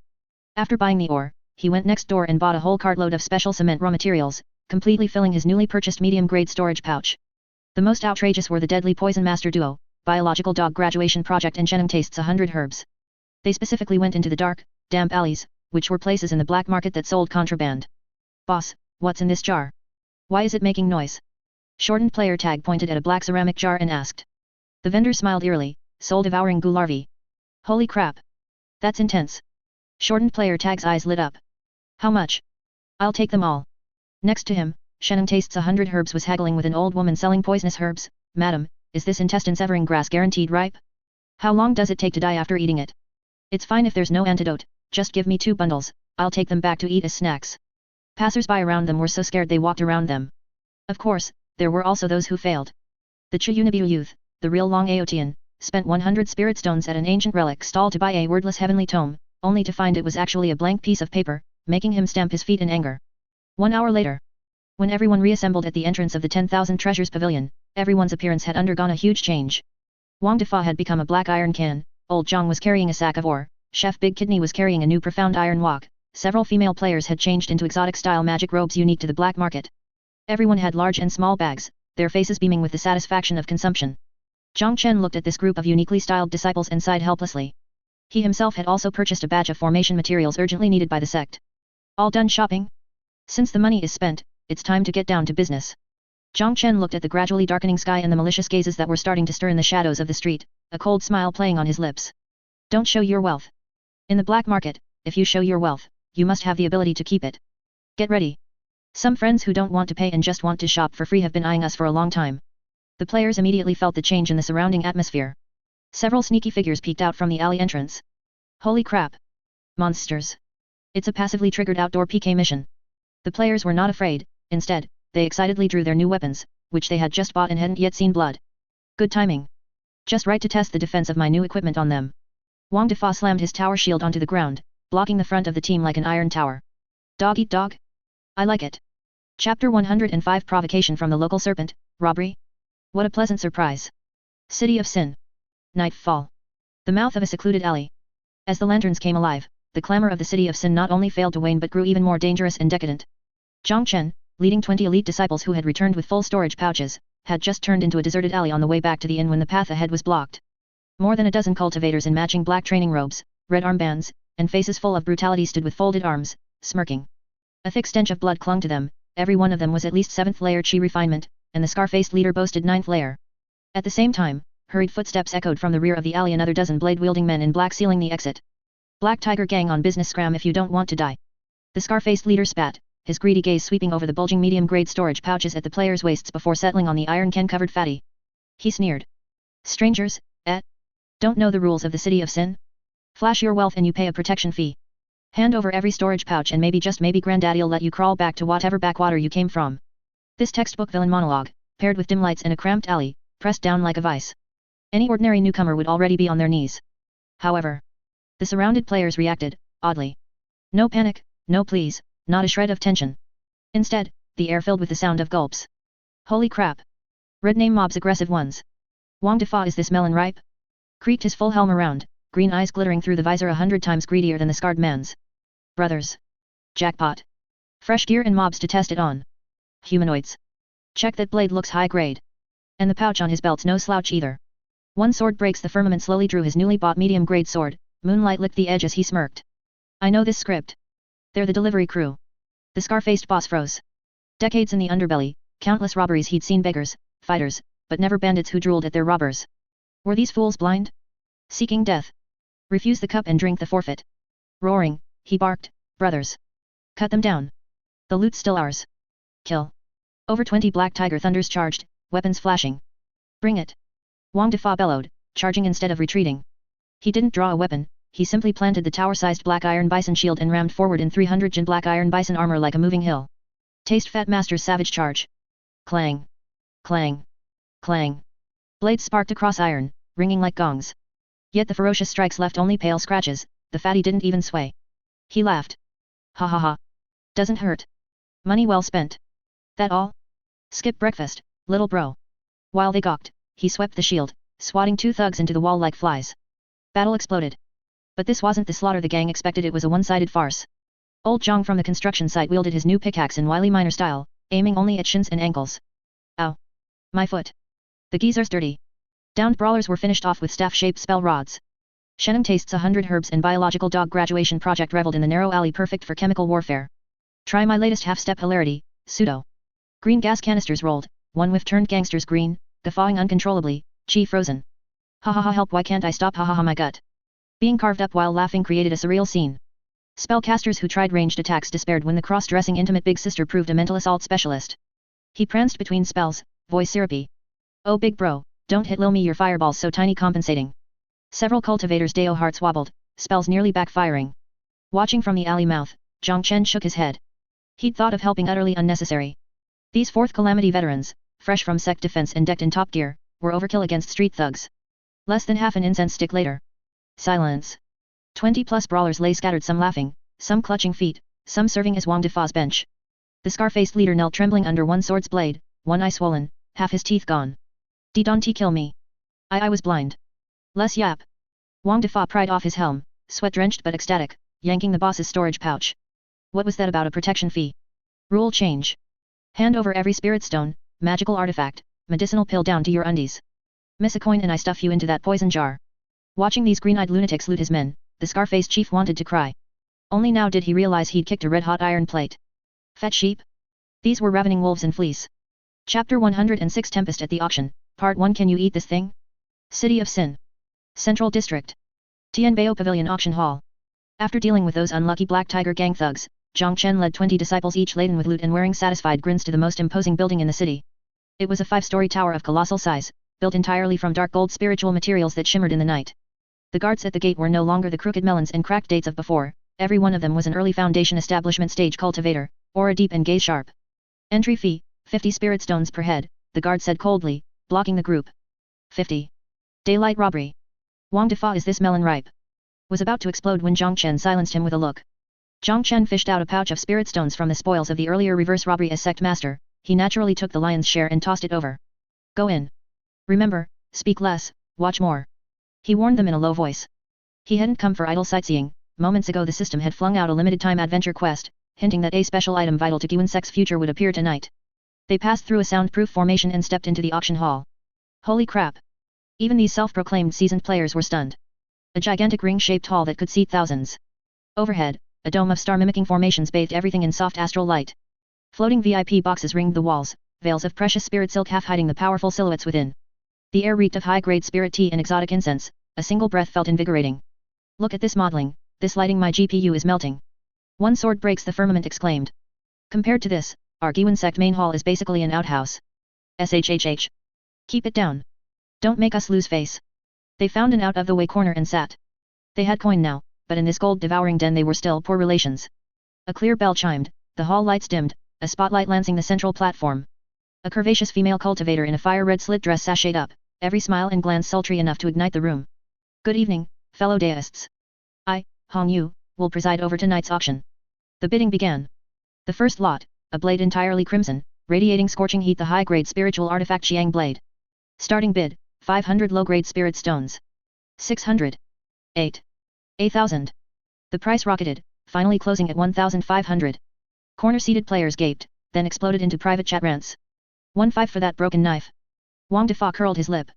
After buying the ore, he went next door and bought a whole cartload of special cement raw materials, completely filling his newly purchased medium-grade storage pouch. The most outrageous were the deadly Poison Master duo, biological dog graduation project and Chen tastes 100 herbs. They specifically went into the dark, damp alleys, which were places in the black market that sold contraband. Boss, what's in this jar? Why is it making noise? Shortened player tag pointed at a black ceramic jar and asked. The vendor smiled eerily, soul devouring goo larvae. Holy crap! That's intense. Shortened player tag's eyes lit up. How much? I'll take them all. Next to him, Shannon tastes 100 herbs was haggling with an old woman selling poisonous herbs. Madam, is this intestine-severing grass guaranteed ripe? How long does it take to die after eating it? It's fine if there's no antidote, just give me 2 bundles, I'll take them back to eat as snacks. Passers-by around them were so scared they walked around them. Of course, there were also those who failed. The Chuyunabiu youth, the real Long Aotian, spent 100 spirit stones at an ancient relic stall to buy a wordless heavenly tome, only to find it was actually a blank piece of paper, making him stamp his feet in anger. 1 hour later, when everyone reassembled at the entrance of the 10,000 Treasures Pavilion, everyone's appearance had undergone a huge change. Wang Defa had become a black iron can, old Jiang was carrying a sack of ore, Chef Big Kidney was carrying a new profound iron wok, several female players had changed into exotic-style magic robes unique to the black market. Everyone had large and small bags, their faces beaming with the satisfaction of consumption. Zhang Chen looked at this group of uniquely styled disciples and sighed helplessly. He himself had also purchased a batch of formation materials urgently needed by the sect. All done shopping? Since the money is spent, it's time to get down to business. Zhang Chen looked at the gradually darkening sky and the malicious gazes that were starting to stir in the shadows of the street, a cold smile playing on his lips. Don't show your wealth. In the black market, if you show your wealth, you must have the ability to keep it. Get ready. Some friends who don't want to pay and just want to shop for free have been eyeing us for a long time. The players immediately felt the change in the surrounding atmosphere. Several sneaky figures peeked out from the alley entrance. Holy crap! Monsters! It's a passively triggered outdoor PK mission. The players were not afraid, instead, they excitedly drew their new weapons, which they had just bought and hadn't yet seen blood. Good timing. Just right to test the defense of my new equipment on them. Wang Defa slammed his tower shield onto the ground, blocking the front of the team like an iron tower. Dog eat dog? I like it. Chapter 105 Provocation from the local serpent, robbery? What a pleasant surprise. City of Sin. Nightfall. The mouth of a secluded alley. As the lanterns came alive, the clamor of the City of Sin not only failed to wane but grew even more dangerous and decadent. Zhang Chen, leading 20 elite disciples who had returned with full storage pouches, had just turned into a deserted alley on the way back to the inn when the path ahead was blocked. More than a dozen cultivators in matching black training robes, red armbands, and faces full of brutality stood with folded arms, smirking. A thick stench of blood clung to them, every one of them was at least 7th layer Qi refinement, and the scar-faced leader boasted 9th layer. At the same time, hurried footsteps echoed from the rear of the alley, another dozen blade-wielding men in black sealing the exit. Black Tiger Gang on business, scram if you don't want to die. The scar-faced leader spat, his greedy gaze sweeping over the bulging medium-grade storage pouches at the players' waists before settling on the iron can-covered fatty. He sneered. Strangers, don't know the rules of the City of Sin? Flash your wealth and you pay a protection fee. Hand over every storage pouch and maybe just maybe Granddaddy'll let you crawl back to whatever backwater you came from. This textbook villain monologue, paired with dim lights and a cramped alley, pressed down like a vice. Any ordinary newcomer would already be on their knees. However, the surrounded players reacted, oddly. No panic, no pleas, not a shred of tension. Instead, the air filled with the sound of gulps. Holy crap! Red name mobs, aggressive ones. Wang Defa, is this melon ripe? Creaked his full helm around, green eyes glittering through the visor 100 times greedier than the scarred man's. Brothers. Jackpot. Fresh gear and mobs to test it on. Humanoids. Check that blade looks high grade. And the pouch on his belt's no slouch either. One sword breaks the firmament, slowly drew his newly bought medium grade sword, moonlight licked the edge as he smirked. I know this script. They're the delivery crew. The scar-faced boss froze. Decades in the underbelly, countless robberies he'd seen, beggars, fighters, but never bandits who drooled at their robbers. Were these fools blind? Seeking death. Refuse the cup and drink the forfeit. Roaring, he barked, brothers. Cut them down. The loot's still ours. Kill. Over 20 black tiger thunders charged, weapons flashing. Bring it. Wang Defa bellowed, charging instead of retreating. He didn't draw a weapon, he simply planted the tower-sized black iron bison shield and rammed forward in 300 Jin black iron bison armor like a moving hill. Taste Fat Master's savage charge. Clang. Clang. Clang. Blades sparked across iron, ringing like gongs. Yet the ferocious strikes left only pale scratches, the fatty didn't even sway. He laughed. Ha ha ha. Doesn't hurt. Money well spent. That all? Skip breakfast, little bro. While they gawked, he swept the shield, swatting 2 thugs into the wall like flies. Battle exploded. But this wasn't the slaughter the gang expected, it was a one-sided farce. Old Jiang from the construction site wielded his new pickaxe in wily miner style, aiming only at shins and ankles. Ow. My foot. The geezer's dirty. Downed brawlers were finished off with staff-shaped spell rods. Shenum tastes 100 herbs and biological dog graduation project reveled in the narrow alley, perfect for chemical warfare. Try my latest half-step hilarity, pseudo. Green gas canisters rolled, one whiff turned gangsters green, guffawing uncontrollably, chi frozen. Ha ha ha, help, why can't I stop, ha ha ha, my gut. Being carved up while laughing created a surreal scene. Spellcasters who tried ranged attacks despaired when the cross-dressing intimate big sister proved a mental assault specialist. He pranced between spells, voice syrupy. Oh big bro, don't hit Lil me, your fireball's so tiny, compensating. Several cultivators' Deo hearts wobbled, spells nearly backfiring. Watching from the alley mouth, Chen shook his head. He'd thought of helping, utterly unnecessary. These Fourth Calamity veterans, fresh from sect defense and decked in top gear, were overkill against street thugs. Less than half an incense stick later. Silence. 20+ brawlers lay scattered, some laughing, some clutching feet, some serving as Wang Defa's bench. The scar-faced leader knelt trembling under one sword's blade, one eye swollen, half his teeth gone. Don't kill me. I was blind. Less yap. Wang Defa pried off his helm, sweat-drenched but ecstatic, yanking the boss's storage pouch. What was that about a protection fee? Rule change. Hand over every spirit stone, magical artifact, medicinal pill down to your undies. Miss a coin and I stuff you into that poison jar. Watching these green-eyed lunatics loot his men, the scar-faced chief wanted to cry. Only now did he realize he'd kicked a red-hot iron plate. Fat sheep? These were ravening wolves in fleece. Chapter 106, Tempest at the Auction, Part 1. Can you eat this thing? City of Sin. Central District. Tianbao Pavilion Auction Hall. After dealing with those unlucky Black Tiger gang thugs, Chen led 20 disciples, each laden with loot and wearing satisfied grins, to the most imposing building in the city. It was a 5-story tower of colossal size, built entirely from dark gold spiritual materials that shimmered in the night. The guards at the gate were no longer the crooked melons and cracked dates of before, every one of them was an early foundation establishment stage cultivator, aura deep and gaze sharp. Entry fee, 50 spirit stones per head, the guard said coldly, blocking the group. 50. Daylight robbery. Wang Defa, is this melon ripe? Was about to explode when Chen silenced him with a look. Chen fished out a pouch of spirit stones from the spoils of the earlier reverse robbery. As Sect Master, he naturally took the lion's share and tossed it over. Go in. Remember, speak less, watch more. He warned them in a low voice. He hadn't come for idle sightseeing. Moments ago the system had flung out a limited-time adventure quest, hinting that a special item vital to Guiyuan Sect's future would appear tonight. They passed through a soundproof formation and stepped into the auction hall. Holy crap! Even these self-proclaimed seasoned players were stunned. A gigantic ring-shaped hall that could seat thousands. Overhead, a dome of star-mimicking formations bathed everything in soft astral light. Floating VIP boxes ringed the walls, veils of precious spirit silk half hiding the powerful silhouettes within. The air reeked of high-grade spirit tea and exotic incense, a single breath felt invigorating. Look at this modeling, this lighting, my GPU is melting. One sword breaks the firmament exclaimed. Compared to this, our Guiyuan Sect main hall is basically an outhouse. SHHH. Keep it down. Don't make us lose face. They found an out-of-the-way corner and sat. They had coin now, but in this gold-devouring den they were still poor relations. A clear bell chimed, the hall lights dimmed, a spotlight lancing the central platform. A curvaceous female cultivator in a fire-red slit dress sashayed up, every smile and glance sultry enough to ignite the room. Good evening, fellow deists. I, Hong Yu, will preside over tonight's auction. The bidding began. The first lot, a blade entirely crimson, radiating scorching heat, the high-grade spiritual artifact Jiang blade. Starting bid, 500 low-grade spirit stones. 600. 8. 8,000. The price rocketed, finally closing at 1,500. Corner-seated players gaped, then exploded into private chat rants. 1.5 for that broken knife. Wang Defa curled his lip.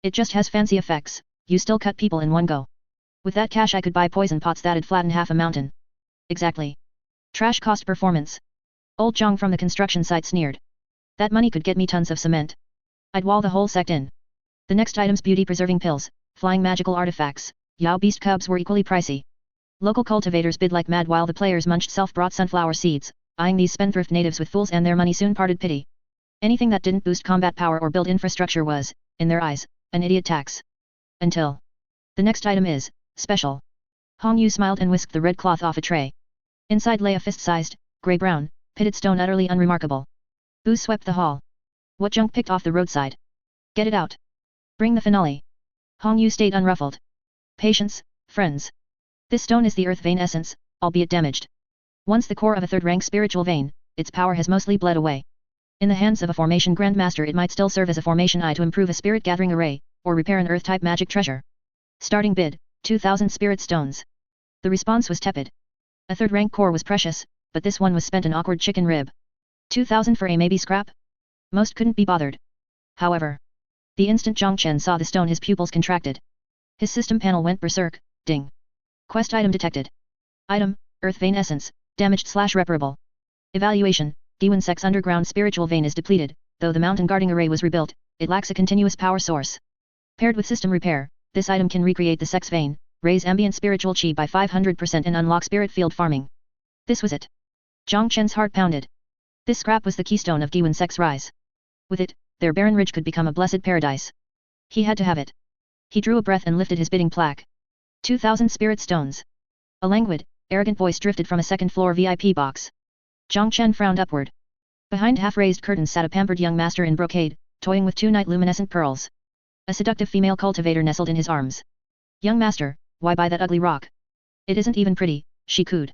It just has fancy effects, you still cut people in one go. With that cash I could buy poison pots that'd flatten half a mountain. Exactly. Trash cost performance. Old Jiang from the construction site sneered. That money could get me tons of cement. I'd wall the whole sect in. The next items, beauty-preserving pills, flying magical artifacts, Yao beast cubs, were equally pricey. Local cultivators bid like mad while the players munched self-brought sunflower seeds, eyeing these spendthrift natives with fools and their money soon parted pity. Anything that didn't boost combat power or build infrastructure was, in their eyes, an idiot tax. Until. The next item is, special. Hong Yu smiled and whisked the red cloth off a tray. Inside lay a fist-sized, grey-brown, pitted stone utterly unremarkable. Booze swept the hall. What junk picked off the roadside? Get it out. Bring the finale. Hong Yu stayed unruffled. Patience, friends. This stone is the earth vein essence, albeit damaged. Once the core of a third-rank spiritual vein, its power has mostly bled away. In the hands of a formation grandmaster it might still serve as a formation eye to improve a spirit gathering array, or repair an earth-type magic treasure. Starting bid, 2,000 spirit stones. The response was tepid. A third-rank core was precious, but this one was spent an awkward chicken rib. 2,000 for a maybe scrap? Most couldn't be bothered. However, the instant Chen saw the stone his pupils contracted. His system panel went berserk, ding. Quest item detected. Item, earth vein essence, damaged/reparable. Evaluation, Guiyuan Sect's underground spiritual vein is depleted, though the mountain guarding array was rebuilt, it lacks a continuous power source. Paired with system repair, this item can recreate the Sect's vein, raise ambient spiritual chi by 500% and unlock spirit field farming. This was it. Chen's heart pounded. This scrap was the keystone of Guiyuan Sect's rise. With it, their barren ridge could become a blessed paradise. He had to have it. He drew a breath and lifted his bidding plaque. 2,000 spirit stones. A languid, arrogant voice drifted from a second-floor VIP box. Chen frowned upward. Behind half-raised curtains sat a pampered young master in brocade, toying with 2 night-luminescent pearls. A seductive female cultivator nestled in his arms. Young master, why buy that ugly rock? It isn't even pretty, she cooed.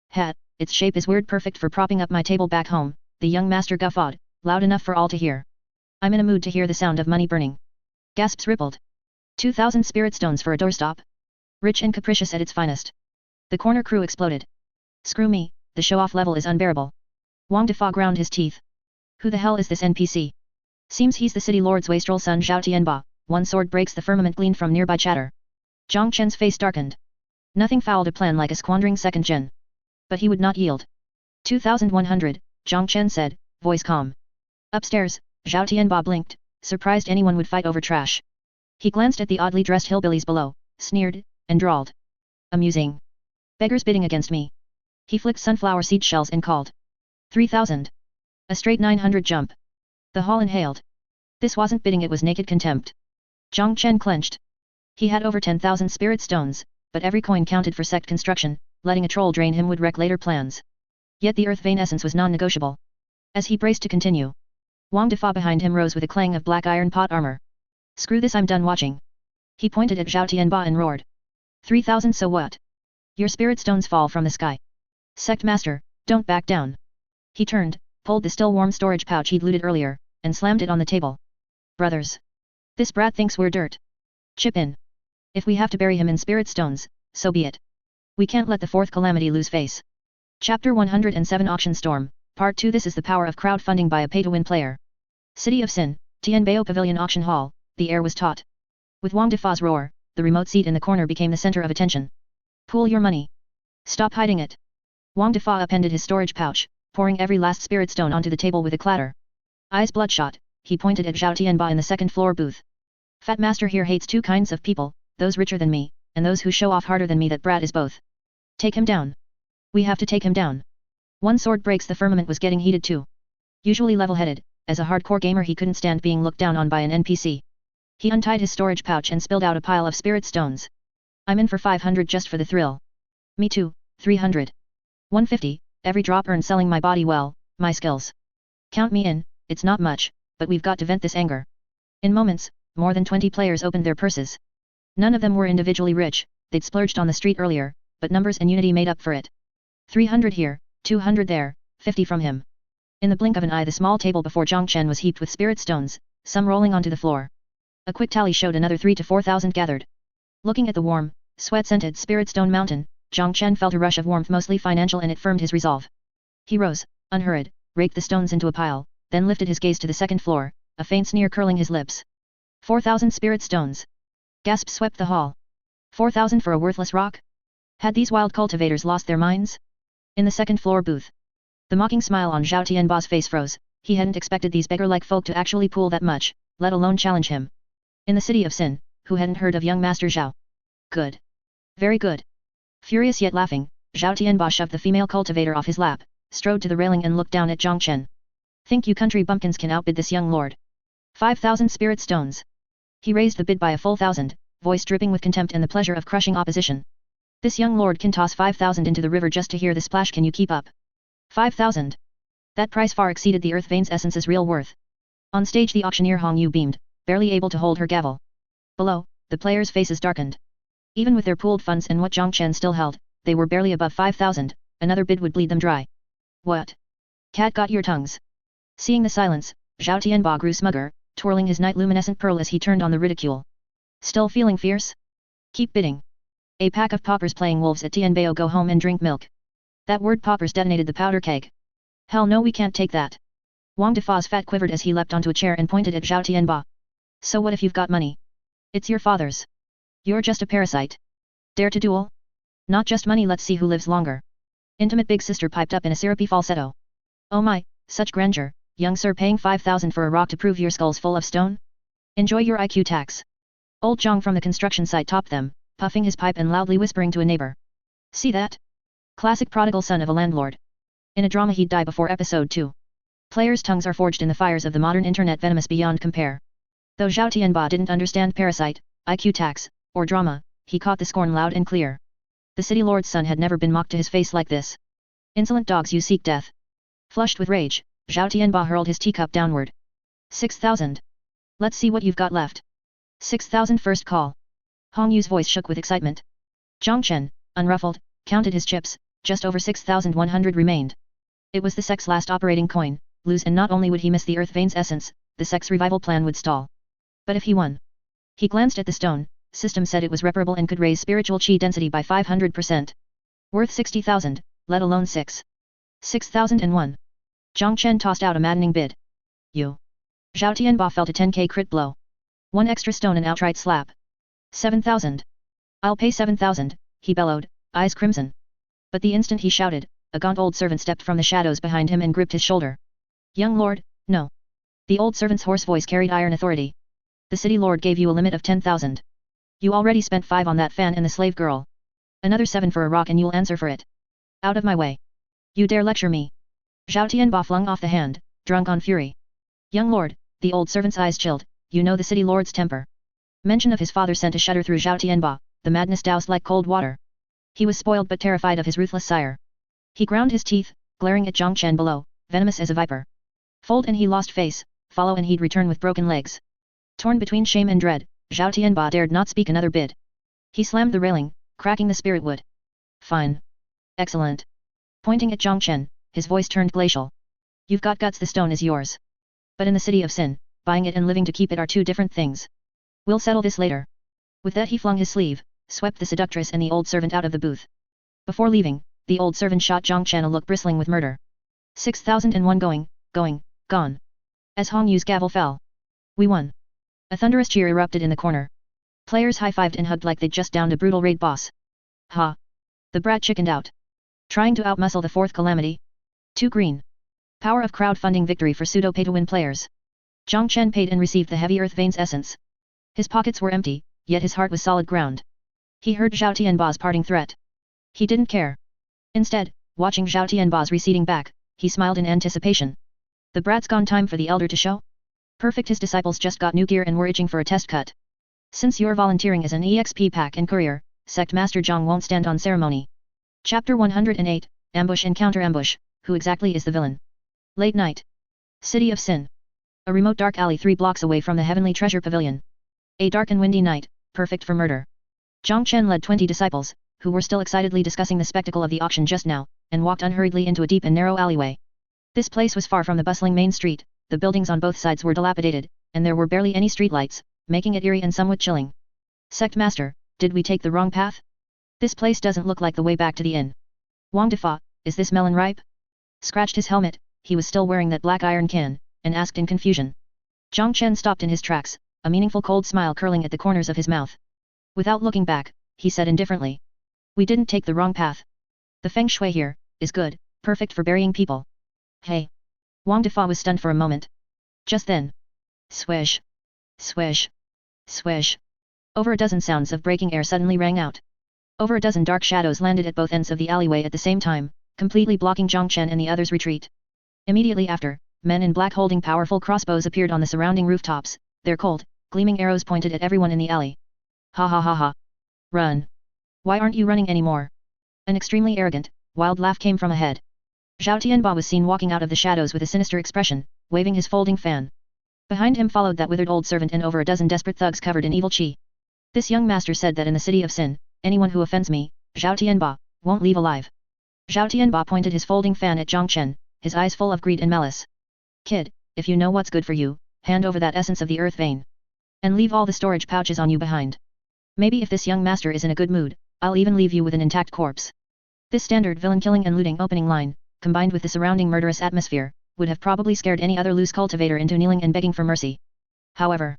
Hat, its shape is weird, perfect for propping up my table back home, the young master guffawed, loud enough for all to hear. I'm in a mood to hear the sound of money burning. Gasps rippled. 2,000 spirit stones for a doorstop? Rich and capricious at its finest. The corner crew exploded. Screw me, the show-off level is unbearable. Wang Defa ground his teeth. Who the hell is this NPC? Seems he's the city lord's wastrel son Zhao Tianba. One sword breaks the firmament gleaned from nearby chatter. Chen's face darkened. Nothing fouled a plan like a squandering second gen. But he would not yield. 2,100, Chen said, voice calm. Upstairs, Zhao Tianba blinked, surprised anyone would fight over trash. He glanced at the oddly dressed hillbillies below, sneered, and drawled. Amusing. Beggars bidding against me. He flicked sunflower seed shells and called. 3,000. A straight 900 jump. The hall inhaled. This wasn't bidding, it was naked contempt. Chen clenched. He had over 10,000 spirit stones, but every coin counted for sect construction, letting a troll drain him would wreck later plans. Yet the earth vein essence was non-negotiable. As he braced to continue, Wang Defa behind him rose with a clang of black iron pot armor. Screw this, I'm done watching. He pointed at Zhao Tianba and roared. 3,000, so what? Your spirit stones fall from the sky. Sect Master, don't back down. He turned, pulled the still warm storage pouch he'd looted earlier, and slammed it on the table. Brothers. This brat thinks we're dirt. Chip in. If we have to bury him in spirit stones, so be it. We can't let the Fourth Calamity lose face. Chapter 107 Auction Storm, Part 2. This is the power of crowdfunding by a pay-to-win player. City of Sin, Tianbao Pavilion Auction Hall, the air was taut. With Wang Defa's roar, the remote seat in the corner became the center of attention. Pool your money. Stop hiding it. Wang Defa appended his storage pouch, pouring every last spirit stone onto the table with a clatter. Eyes bloodshot, he pointed at Zhao Tianba in the second floor booth. Fat Master here hates two kinds of people, those richer than me, and those who show off harder than me. That brat is both. Take him down. We have to take him down. One sword breaks the firmament was getting heated too. Usually level-headed, as a hardcore gamer he couldn't stand being looked down on by an NPC. He untied his storage pouch and spilled out a pile of spirit stones. I'm in for 500 just for the thrill. Me too, 300. 150, every drop earned selling my body well, my skills. Count me in, it's not much, but we've got to vent this anger. In moments, more than 20 players opened their purses. None of them were individually rich, they'd splurged on the street earlier, but numbers and unity made up for it. 300 here, 200 there, 50 from him. In the blink of an eye the small table before Jiang Chen was heaped with spirit stones, some rolling onto the floor. A quick tally showed another 3,000 to 4,000 gathered. Looking at the warm, sweat-scented spirit stone mountain, Jiang Chen felt a rush of warmth, mostly financial, and it firmed his resolve. He rose, unhurried, raked the stones into a pile, then lifted his gaze to the second floor, a faint sneer curling his lips. 4,000 spirit stones. Gasps swept the hall. 4,000 for a worthless rock? Had these wild cultivators lost their minds? In the second floor booth. The mocking smile on Zhao Tianba's face froze. He hadn't expected these beggar-like folk to actually pool that much, let alone challenge him. In the city of Sin, who hadn't heard of young Master Zhao? Good. Very good. Furious yet laughing, Zhao Tianba shoved the female cultivator off his lap, strode to the railing and looked down at Jiang Chen. Think you country bumpkins can outbid this young lord? 5,000 spirit stones. He raised the bid by a full 1,000, voice dripping with contempt and the pleasure of crushing opposition. This young lord can toss 5,000 into the river just to hear the splash. Can you keep up? 5,000. That price far exceeded the Earth Vein's essence's real worth. On stage the auctioneer Hong Yu beamed, barely able to hold her gavel. Below, the players' faces darkened. Even with their pooled funds and what Jiang Chen still held, they were barely above 5,000, another bid would bleed them dry. What? Cat got your tongues. Seeing the silence, Zhao Tianba grew smugger, twirling his night-luminescent pearl as he turned on the ridicule. Still feeling fierce? Keep bidding. A pack of paupers playing wolves at Tianbao go home and drink milk. That word paupers detonated the powder keg. Hell no, we can't take that. Wang Defa's fat quivered as he leapt onto a chair and pointed at Zhao Tianba. So what if you've got money? It's your father's. You're just a parasite. Dare to duel? Not just money, let's see who lives longer. Intimate big sister piped up in a syrupy falsetto. Oh my, such grandeur, young sir, paying 5,000 for a rock to prove your skull's full of stone? Enjoy your IQ tax. Old Jiang from the construction site topped them, puffing his pipe and loudly whispering to a neighbor. See that? Classic prodigal son of a landlord. In a drama he'd die before episode 2. Players' tongues are forged in the fires of the modern internet, venomous beyond compare. Though Zhao Tianba didn't understand parasite, IQ tax, or drama, he caught the scorn loud and clear. The city lord's son had never been mocked to his face like this. Insolent dogs, you seek death. Flushed with rage, Zhao Tianba hurled his teacup downward. 6,000. Let's see what you've got left. 6,000 first call. Hong Yu's voice shook with excitement. Jiang Chen, unruffled, counted his chips, just over 6,100 remained. It was the sect's last operating coin, lose and not only would he miss the Earth Vein's essence, the sect's revival plan would stall. But if he won? He glanced at the stone, system said it was reparable and could raise spiritual chi density by 500%. Worth 60,000, let alone 6,001. Jiang Chen tossed out a maddening bid. You. Zhao Tianba felt a 10k crit blow. One extra stone and outright slap. 7,000. I'll pay 7,000, he bellowed, eyes crimson. But the instant he shouted, a gaunt old servant stepped from the shadows behind him and gripped his shoulder. Young lord, no. The old servant's hoarse voice carried iron authority. The city lord gave you a limit of 10,000. You already spent 5 on that fan and the slave girl. Another 7 for a rock and you'll answer for it. Out of my way. You dare lecture me? Zhao Tianba flung off the hand, drunk on fury. Young lord, the old servant's eyes chilled, you know the city lord's temper. Mention of his father sent a shudder through Zhao Tianba, the madness doused like cold water. He was spoiled but terrified of his ruthless sire. He ground his teeth, glaring at Jiang Chen below, venomous as a viper. Fold and he lost face, follow and he'd return with broken legs. Torn between shame and dread, Zhao Tianba dared not speak another bid. He slammed the railing, cracking the spirit wood. Fine. Excellent. Pointing at Jiang Chen, his voice turned glacial. You've got guts, the stone is yours. But in the city of Sin, buying it and living to keep it are two different things. We'll settle this later. With that he flung his sleeve, swept the seductress and the old servant out of the booth. Before leaving, the old servant shot Jiang Chen a look bristling with murder. 6,001 going, gone. As Hong Yu's gavel fell. We won. A thunderous cheer erupted in the corner. Players high-fived and hugged like they'd just downed a brutal raid boss. Ha! The brat chickened out. Trying to outmuscle the Fourth Calamity? 2 green. Power of crowdfunding victory for pseudo-pay-to-win players. Jiang Chen paid and received the heavy earth veins essence. His pockets were empty, yet his heart was solid ground. He heard Zhao Tianba's parting threat. He didn't care. Instead, watching Zhao Tianba's receding back, he smiled in anticipation. The brat's gone time for the elder to show? Perfect, his disciples just got new gear and were itching for a test cut. Since you're volunteering as an EXP pack and courier, Sect Master Jiang won't stand on ceremony. Chapter 108, Ambush and Counter-Ambush, who exactly is the villain? Late night. City of Sin. A remote dark alley 3 blocks away from the heavenly Treasure Pavilion. A dark and windy night, perfect for murder. Jiang Chen led 20 disciples, who were still excitedly discussing the spectacle of the auction just now, and walked unhurriedly into a deep and narrow alleyway. This place was far from the bustling main street, the buildings on both sides were dilapidated, and there were barely any streetlights, making it eerie and somewhat chilling. Sect Master, did we take the wrong path? This place doesn't look like the way back to the inn. Wang Defa, is this melon ripe? Scratched his helmet, he was still wearing that black iron can, and asked in confusion. Jiang Chen stopped in his tracks, a meaningful cold smile curling at the corners of his mouth. Without looking back, he said indifferently. We didn't take the wrong path. The feng shui here is good, perfect for burying people. Hey! Wang Defa was stunned for a moment. Just then. Swish! Swish! Swish! Over a dozen sounds of breaking air suddenly rang out. Over a dozen dark shadows landed at both ends of the alleyway at the same time, completely blocking Jiang Chen and the others' retreat. Immediately after, men in black holding powerful crossbows appeared on the surrounding rooftops, their cold, gleaming arrows pointed at everyone in the alley. Ha ha ha ha! Run! Why aren't you running anymore? An extremely arrogant, wild laugh came from ahead. Zhao Tianba was seen walking out of the shadows with a sinister expression, waving his folding fan. Behind him followed that withered old servant and over a dozen desperate thugs covered in evil qi. This young master said that in the city of Sin, anyone who offends me, Zhao Tianba, won't leave alive. Zhao Tianba pointed his folding fan at Jiang Chen, his eyes full of greed and malice. Kid, if you know what's good for you, hand over that essence of the earth vein. And leave all the storage pouches on you behind. Maybe if this young master is in a good mood, I'll even leave you with an intact corpse. This standard villain killing and looting opening line, combined with the surrounding murderous atmosphere, would have probably scared any other loose cultivator into kneeling and begging for mercy. However,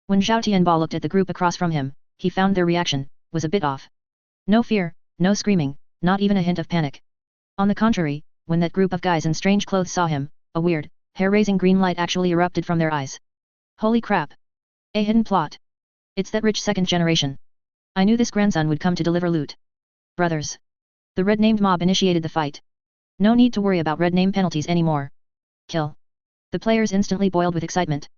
when Zhao Tianba looked at the group across from him, he found their reaction was a bit off. No fear, no screaming, not even a hint of panic. On the contrary, when that group of guys in strange clothes saw him, a weird, hair-raising green light actually erupted from their eyes. Holy crap! A hidden plot. It's that rich second generation. I knew this grandson would come to deliver loot. Brothers. The red-named mob initiated the fight. No need to worry about red name penalties anymore. Kill. The players instantly boiled with excitement.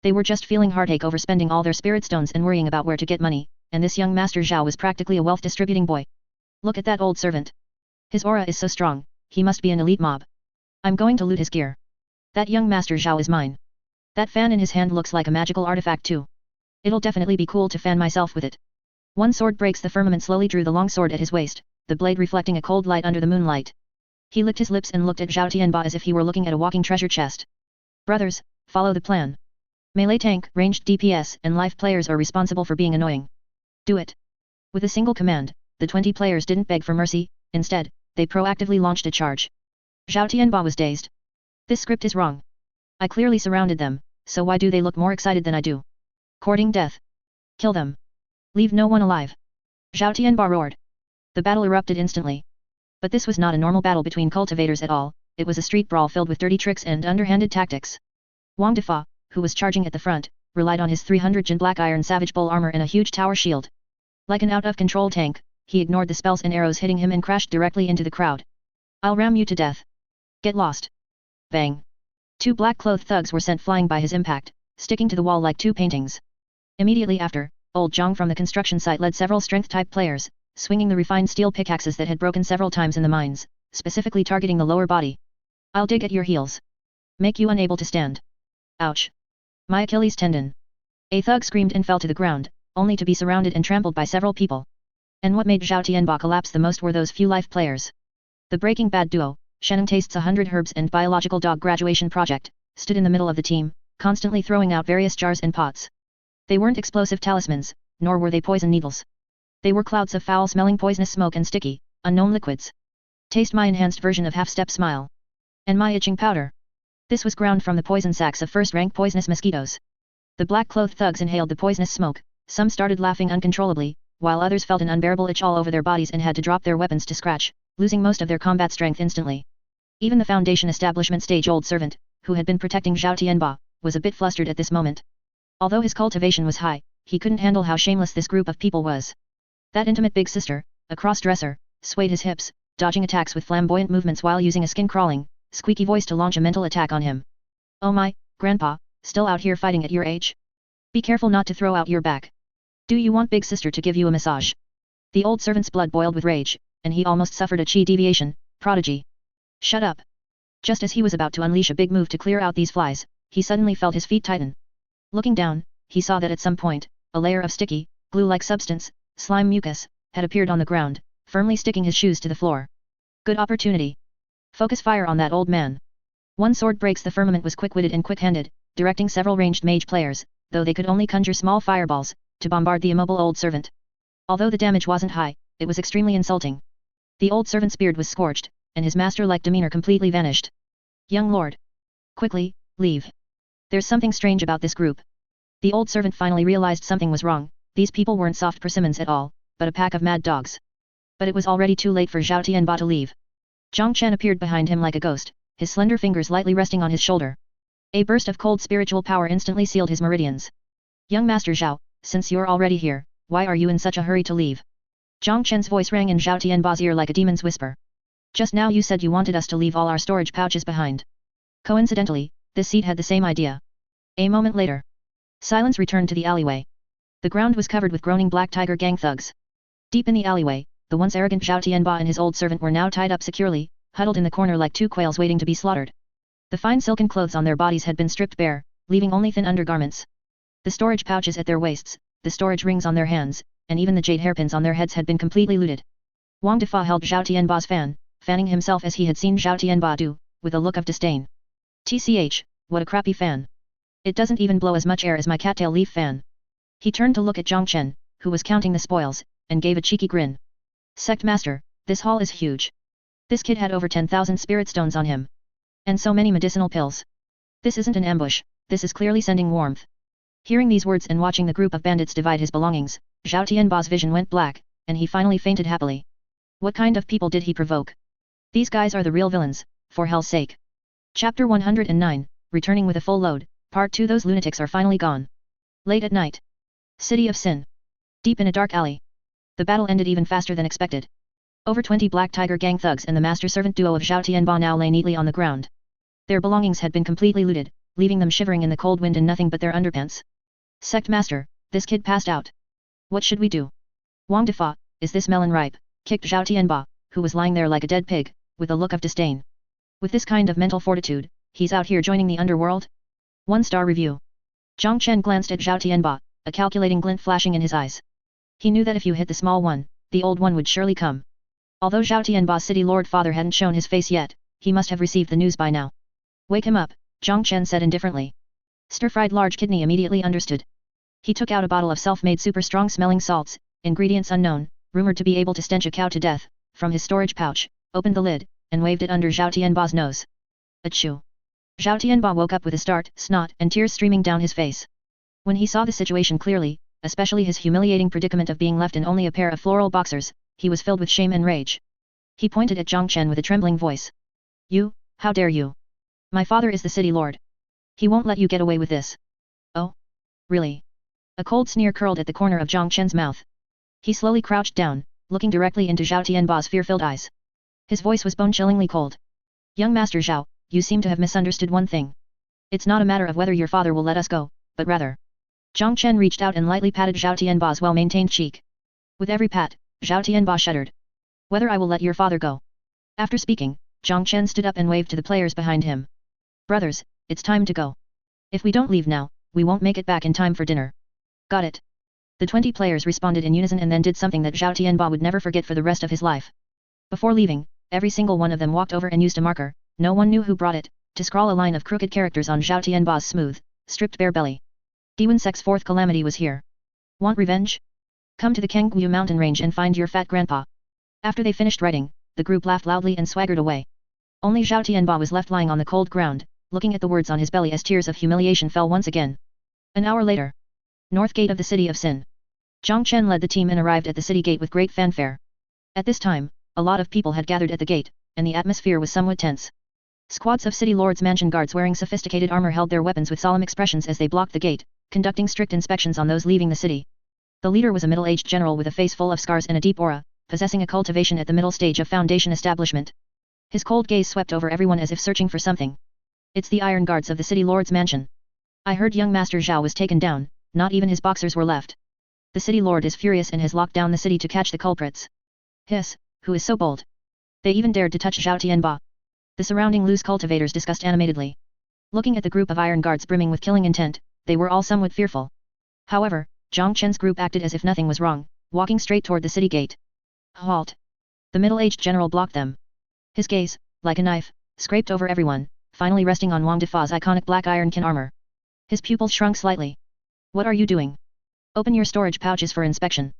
They were just feeling heartache over spending all their spirit stones and worrying about where to get money, and this young Master Zhao was practically a wealth-distributing boy. Look at that old servant. His aura is so strong, he must be an elite mob. I'm going to loot his gear. That young Master Zhao is mine. That fan in his hand looks like a magical artifact too. It'll definitely be cool to fan myself with it. One sword breaks the firmament slowly drew the long sword at his waist, the blade reflecting a cold light under the moonlight. He licked his lips and looked at Zhao Tianba as if he were looking at a walking treasure chest. Brothers, follow the plan. Melee tank, ranged DPS, and life players are responsible for being annoying. Do it. With a single command, the 20 players didn't beg for mercy, instead, they proactively launched a charge. Zhao Tianba was dazed. This script is wrong. I clearly surrounded them, so why do they look more excited than I do? Courting death. Kill them. Leave no one alive. Zhao Tianba roared. The battle erupted instantly. But this was not a normal battle between cultivators at all, it was a street brawl filled with dirty tricks and underhanded tactics. Wang Defa, who was charging at the front, relied on his 300 Jin black iron savage bull armor and a huge tower shield. Like an out-of-control tank, he ignored the spells and arrows hitting him and crashed directly into the crowd. I'll ram you to death. Get lost. Bang. 2 black-clothed thugs were sent flying by his impact, sticking to the wall like 2 paintings. Immediately after, old Jiang from the construction site led several strength-type players, swinging the refined steel pickaxes that had broken several times in the mines, specifically targeting the lower body. I'll dig at your heels. Make you unable to stand. Ouch. My Achilles tendon. A thug screamed and fell to the ground, only to be surrounded and trampled by several people. And what made Zhao Tianba collapse the most were those few life players. The Breaking Bad duo, Shen Tastes 100 Herbs and Biological Dog Graduation Project, stood in the middle of the team, constantly throwing out various jars and pots. They weren't explosive talismans, nor were they poison needles. They were clouds of foul-smelling poisonous smoke and sticky, unknown liquids. Taste my enhanced version of half-step smile. And my itching powder. This was ground from the poison sacs of first-rank poisonous mosquitoes. The black-clothed thugs inhaled the poisonous smoke, some started laughing uncontrollably, while others felt an unbearable itch all over their bodies and had to drop their weapons to scratch, losing most of their combat strength instantly. Even the Foundation establishment stage old servant, who had been protecting Zhao Tianba, was a bit flustered at this moment. Although his cultivation was high, he couldn't handle how shameless this group of people was. That intimate big sister, a cross-dresser, swayed his hips, dodging attacks with flamboyant movements while using a skin-crawling, squeaky voice to launch a mental attack on him. Oh my, Grandpa, still out here fighting at your age? Be careful not to throw out your back. Do you want big sister to give you a massage? The old servant's blood boiled with rage, and he almost suffered a chi deviation, prodigy. Shut up. Just as he was about to unleash a big move to clear out these flies, he suddenly felt his feet tighten. Looking down, he saw that at some point, a layer of sticky, glue-like substance, slime mucus, had appeared on the ground, firmly sticking his shoes to the floor. Good opportunity. Focus fire on that old man. One sword breaks the firmament was quick-witted and quick-handed, directing several ranged mage players, though they could only conjure small fireballs, to bombard the immobile old servant. Although the damage wasn't high, it was extremely insulting. The old servant's beard was scorched, and his master-like demeanor completely vanished. Young lord. Quickly, leave. There's something strange about this group. The old servant finally realized something was wrong. These people weren't soft persimmons at all, but a pack of mad dogs. But it was already too late for Zhao Tianba to leave. Jiang Chen appeared behind him like a ghost, his slender fingers lightly resting on his shoulder. A burst of cold spiritual power instantly sealed his meridians. Young Master Zhao, since you're already here, why are you in such a hurry to leave? Jiang Chen's voice rang in Zhao Tianba's ear like a demon's whisper. Just now you said you wanted us to leave all our storage pouches behind. Coincidentally, this seat had the same idea. A moment later. Silence returned to the alleyway. The ground was covered with groaning black tiger gang thugs. Deep in the alleyway, the once arrogant Zhao Tianba and his old servant were now tied up securely, huddled in the corner like two quails waiting to be slaughtered. The fine silken clothes on their bodies had been stripped bare, leaving only thin undergarments. The storage pouches at their waists, the storage rings on their hands, and even the jade hairpins on their heads had been completely looted. Wang Defa held Zhao Tianba's fan, fanning himself as he had seen Zhao Tianba do, with a look of disdain. TCH, what a crappy fan. It doesn't even blow as much air as my cattail leaf fan. He turned to look at Jiang Chen, who was counting the spoils, and gave a cheeky grin. Sect Master, this haul is huge. This kid had over 10,000 spirit stones on him. And so many medicinal pills. This isn't an ambush, this is clearly sending warmth. Hearing these words and watching the group of bandits divide his belongings, Zhao Tianba's vision went black, and he finally fainted happily. What kind of people did he provoke? These guys are the real villains, for hell's sake. Chapter 109, Returning with a full load, Part 2. Those lunatics are finally gone. Late at night. City of Sin. Deep in a dark alley. The battle ended even faster than expected. Over 20 Black Tiger gang thugs and the master-servant duo of Zhao Tianba now lay neatly on the ground. Their belongings had been completely looted, leaving them shivering in the cold wind in nothing but their underpants. Sect Master, this kid passed out. What should we do? Wang Defa, is this melon ripe? Kicked Zhao Tianba, who was lying there like a dead pig, with a look of disdain. With this kind of mental fortitude, he's out here joining the underworld? 1-star review. Jiang Chen glanced at Zhao Tianba, a calculating glint flashing in his eyes. He knew that if you hit the small one, the old one would surely come. Although Zhao Tianba's city lord father hadn't shown his face yet, he must have received the news by now. Wake him up, Jiang Chen said indifferently. Stir-fried large kidney immediately understood. He took out a bottle of self-made super-strong smelling salts, ingredients unknown, rumored to be able to stench a cow to death, from his storage pouch, opened the lid, and waved it under Zhao Tianba's nose. Achoo. Zhao Tianba woke up with a start, snot and tears streaming down his face. When he saw the situation clearly, especially his humiliating predicament of being left in only a pair of floral boxers, he was filled with shame and rage. He pointed at Jiang Chen with a trembling voice. You, how dare you? My father is the city lord. He won't let you get away with this. Oh? Really? A cold sneer curled at the corner of Jiang Chen's mouth. He slowly crouched down, looking directly into Zhao Tianba's fear-filled eyes. His voice was bone-chillingly cold. Young Master Zhao, you seem to have misunderstood one thing. It's not a matter of whether your father will let us go, but rather. Jiang Chen reached out and lightly patted Zhao Tianba's well-maintained cheek. With every pat, Zhao Tianba shuddered. Whether I will let your father go. After speaking, Jiang Chen stood up and waved to the players behind him. Brothers, it's time to go. If we don't leave now, we won't make it back in time for dinner. Got it. The 20 players responded in unison and then did something that Zhao Tianba would never forget for the rest of his life. Before leaving, every single one of them walked over and used a marker, no one knew who brought it, to scrawl a line of crooked characters on Zhao Tianba's smooth, stripped bare belly. Guiyuan Sect's Fourth Calamity was here. Want revenge? Come to the Qingyang mountain range and find your fat grandpa. After they finished writing, the group laughed loudly and swaggered away. Only Zhao Tianba was left lying on the cold ground, looking at the words on his belly as tears of humiliation fell once again. An hour later. North gate of the city of Sin. Jiang Chen led the team and arrived at the city gate with great fanfare. At this time, a lot of people had gathered at the gate, and the atmosphere was somewhat tense. Squads of city lords' mansion guards wearing sophisticated armor held their weapons with solemn expressions as they blocked the gate, conducting strict inspections on those leaving the city. The leader was a middle-aged general with a face full of scars and a deep aura, possessing a cultivation at the middle stage of foundation establishment. His cold gaze swept over everyone as if searching for something. It's the iron guards of the city lord's mansion. I heard young Master Zhao was taken down, not even his boxers were left. The city lord is furious and has locked down the city to catch the culprits. Hiss, who is so bold? They even dared to touch Zhao Tianba. The surrounding loose cultivators discussed animatedly. Looking at the group of iron guards brimming with killing intent, they were all somewhat fearful. However, Jiang Chen's group acted as if nothing was wrong, walking straight toward the city gate. Halt! The middle-aged general blocked them. His gaze, like a knife, scraped over everyone, finally resting on Wang Defa's iconic black iron kin armor. His pupils shrunk slightly. What are you doing? Open your storage pouches for inspection.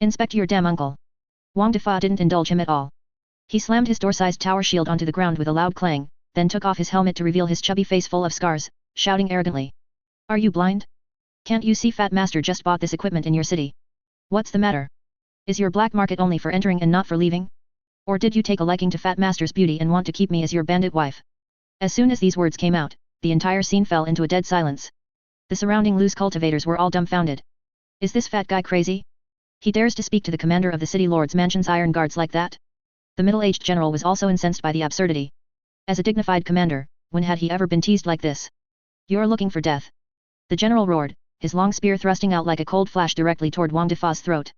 Inspect your damn uncle. Wang Defa didn't indulge him at all. He slammed his door-sized tower shield onto the ground with a loud clang, then took off his helmet to reveal his chubby face full of scars, shouting arrogantly. Are you blind? Can't you see Fat Master just bought this equipment in your city? What's the matter? Is your black market only for entering and not for leaving? Or did you take a liking to Fat Master's beauty and want to keep me as your bandit wife? As soon as these words came out, the entire scene fell into a dead silence. The surrounding loose cultivators were all dumbfounded. Is this fat guy crazy? He dares to speak to the commander of the city lord's mansion's iron guards like that? The middle-aged general was also incensed by the absurdity. As a dignified commander, when had he ever been teased like this? You're looking for death. The general roared, his long spear thrusting out like a cold flash directly toward Wang Defa's throat.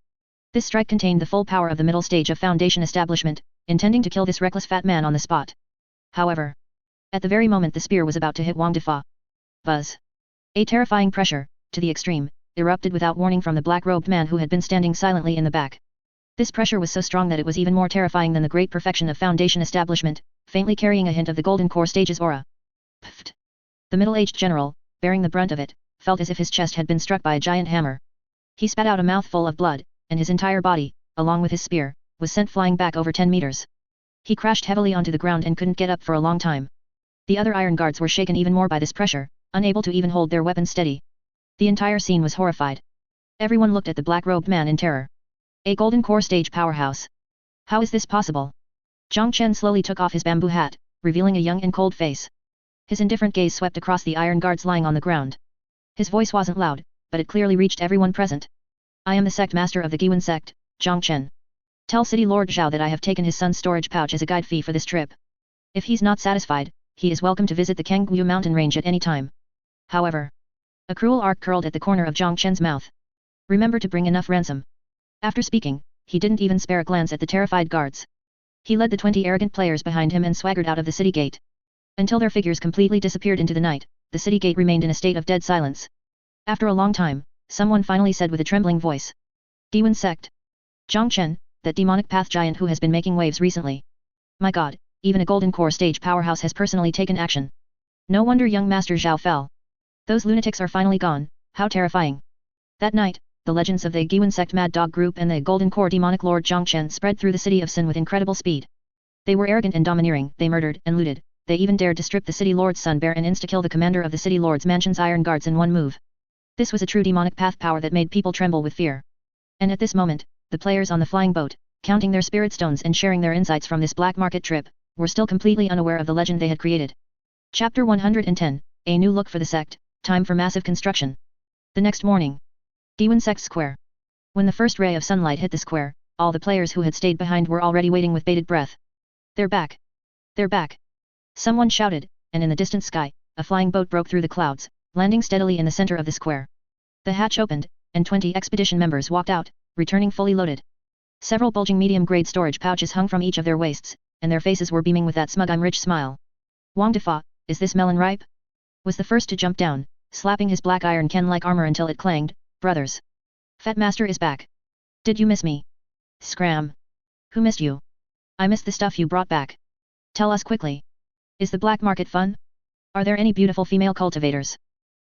This strike contained the full power of the middle stage of foundation establishment, intending to kill this reckless fat man on the spot. However, at the very moment the spear was about to hit Wang Defa. Buzz. A terrifying pressure, to the extreme, erupted without warning from the black-robed man who had been standing silently in the back. This pressure was so strong that it was even more terrifying than the great perfection of foundation establishment, faintly carrying a hint of the golden core stage's aura. Pfft. The middle-aged general, bearing the brunt of it, felt as if his chest had been struck by a giant hammer. He spat out a mouthful of blood, and his entire body, along with his spear, was sent flying back over 10 meters. He crashed heavily onto the ground and couldn't get up for a long time. The other iron guards were shaken even more by this pressure, unable to even hold their weapons steady. The entire scene was horrified. Everyone looked at the black-robed man in terror. A golden core stage powerhouse. How is this possible? Jiang Chen slowly took off his bamboo hat, revealing a young and cold face. His indifferent gaze swept across the iron guards lying on the ground. His voice wasn't loud, but it clearly reached everyone present. I am the Sect Master of the Guiyuan Sect, Jiang Chen. Tell City Lord Zhao that I have taken his son's storage pouch as a guide fee for this trip. If he's not satisfied, he is welcome to visit the Qingyang mountain range at any time. However, a cruel arc curled at the corner of Jiang Chen's mouth. Remember to bring enough ransom. After speaking, he didn't even spare a glance at the terrified guards. He led the 20 arrogant players behind him and swaggered out of the city gate. Until their figures completely disappeared into the night, the city gate remained in a state of dead silence. After a long time, someone finally said with a trembling voice. Guiyuan Sect. Jiang Chen, that demonic path giant who has been making waves recently. My god, even a golden core stage powerhouse has personally taken action. No wonder young Master Zhao fell. Those lunatics are finally gone, how terrifying. That night, the legends of the Guiyuan Sect Mad Dog Group and the Golden Core Demonic Lord Jiang Chen spread through the city of Sin with incredible speed. They were arrogant and domineering, they murdered and looted, they even dared to strip the city lord's son bare and insta-kill the commander of the city lord's mansion's iron guards in one move. This was a true demonic path power that made people tremble with fear. And at this moment, the players on the flying boat, counting their spirit stones and sharing their insights from this black market trip, were still completely unaware of the legend they had created. Chapter 110, A New Look for the Sect, Time for Massive Construction. The next morning. Guiyuan Sect Square. When the first ray of sunlight hit the square, all the players who had stayed behind were already waiting with bated breath. They're back! They're back! Someone shouted, and in the distant sky, a flying boat broke through the clouds, landing steadily in the center of the square. The hatch opened, and 20 expedition members walked out, returning fully loaded. Several bulging medium-grade storage pouches hung from each of their waists, and their faces were beaming with that smug I'm rich smile. Wang Defa, is this melon ripe? Was the first to jump down, slapping his black iron Ken-like armor until it clanged. Brothers. Fat Master is back. Did you miss me? Scram. Who missed you? I missed the stuff you brought back. Tell us quickly. Is the black market fun? Are there any beautiful female cultivators?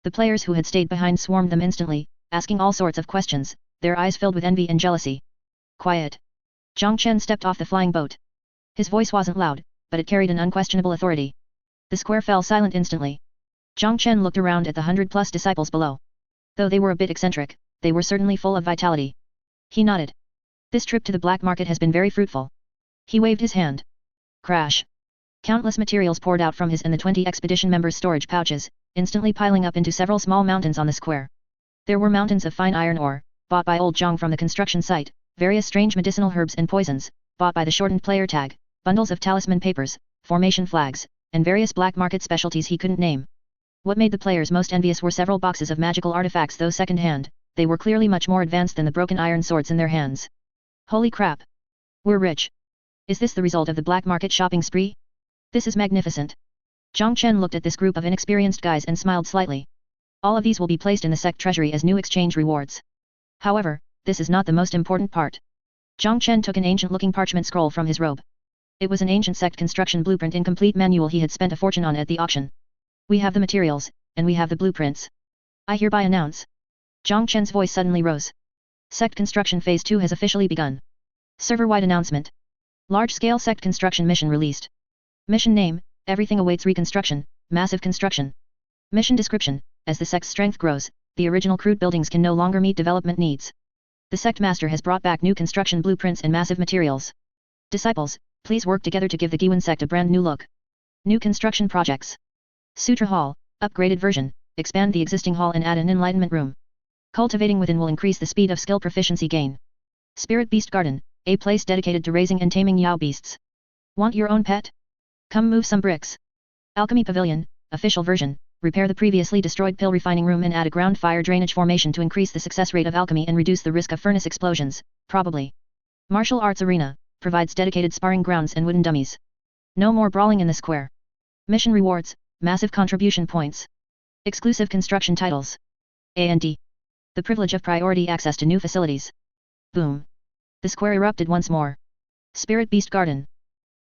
The players who had stayed behind swarmed them instantly, asking all sorts of questions, their eyes filled with envy and jealousy. Quiet. Jiang Chen stepped off the flying boat. His voice wasn't loud, but it carried an unquestionable authority. The square fell silent instantly. Jiang Chen looked around at the 100+ disciples below. Though they were a bit eccentric, they were certainly full of vitality. He nodded. This trip to the black market has been very fruitful. He waved his hand. Crash. Countless materials poured out from his and the 20 expedition members' storage pouches, instantly piling up into several small mountains on the square. There were mountains of fine iron ore, bought by old Jiang from the construction site, various strange medicinal herbs and poisons, bought by the shortened player tag, bundles of talisman papers, formation flags, and various black market specialties he couldn't name. What made the players most envious were several boxes of magical artifacts, though second-hand, they were clearly much more advanced than the broken iron swords in their hands. Holy crap! We're rich. Is this the result of the black market shopping spree? This is magnificent. Jiang Chen looked at this group of inexperienced guys and smiled slightly. All of these will be placed in the sect treasury as new exchange rewards. However, this is not the most important part. Jiang Chen took an ancient-looking parchment scroll from his robe. It was an ancient sect construction blueprint incomplete manual he had spent a fortune on at the auction. We have the materials, and we have the blueprints. I hereby announce. Jiang Chen's voice suddenly rose. Sect construction phase 2 has officially begun. Server-wide announcement. Large-scale sect construction mission released. Mission name, everything awaits reconstruction, massive construction. Mission description, as the sect's strength grows, the original crude buildings can no longer meet development needs. The Sect Master has brought back new construction blueprints and massive materials. Disciples, please work together to give the Guiyuan Sect a brand new look. New construction projects. Sutra Hall, upgraded version, expand the existing hall and add an enlightenment room. Cultivating within will increase the speed of skill proficiency gain. Spirit Beast Garden, a place dedicated to raising and taming Yao beasts. Want your own pet? Come move some bricks. Alchemy Pavilion, official version, repair the previously destroyed pill refining room and add a ground fire drainage formation to increase the success rate of alchemy and reduce the risk of furnace explosions, probably. Martial Arts Arena, provides dedicated sparring grounds and wooden dummies. No more brawling in the square. Mission rewards, massive contribution points. Exclusive construction titles. A&D. The privilege of priority access to new facilities. Boom. The square erupted once more. Spirit Beast Garden.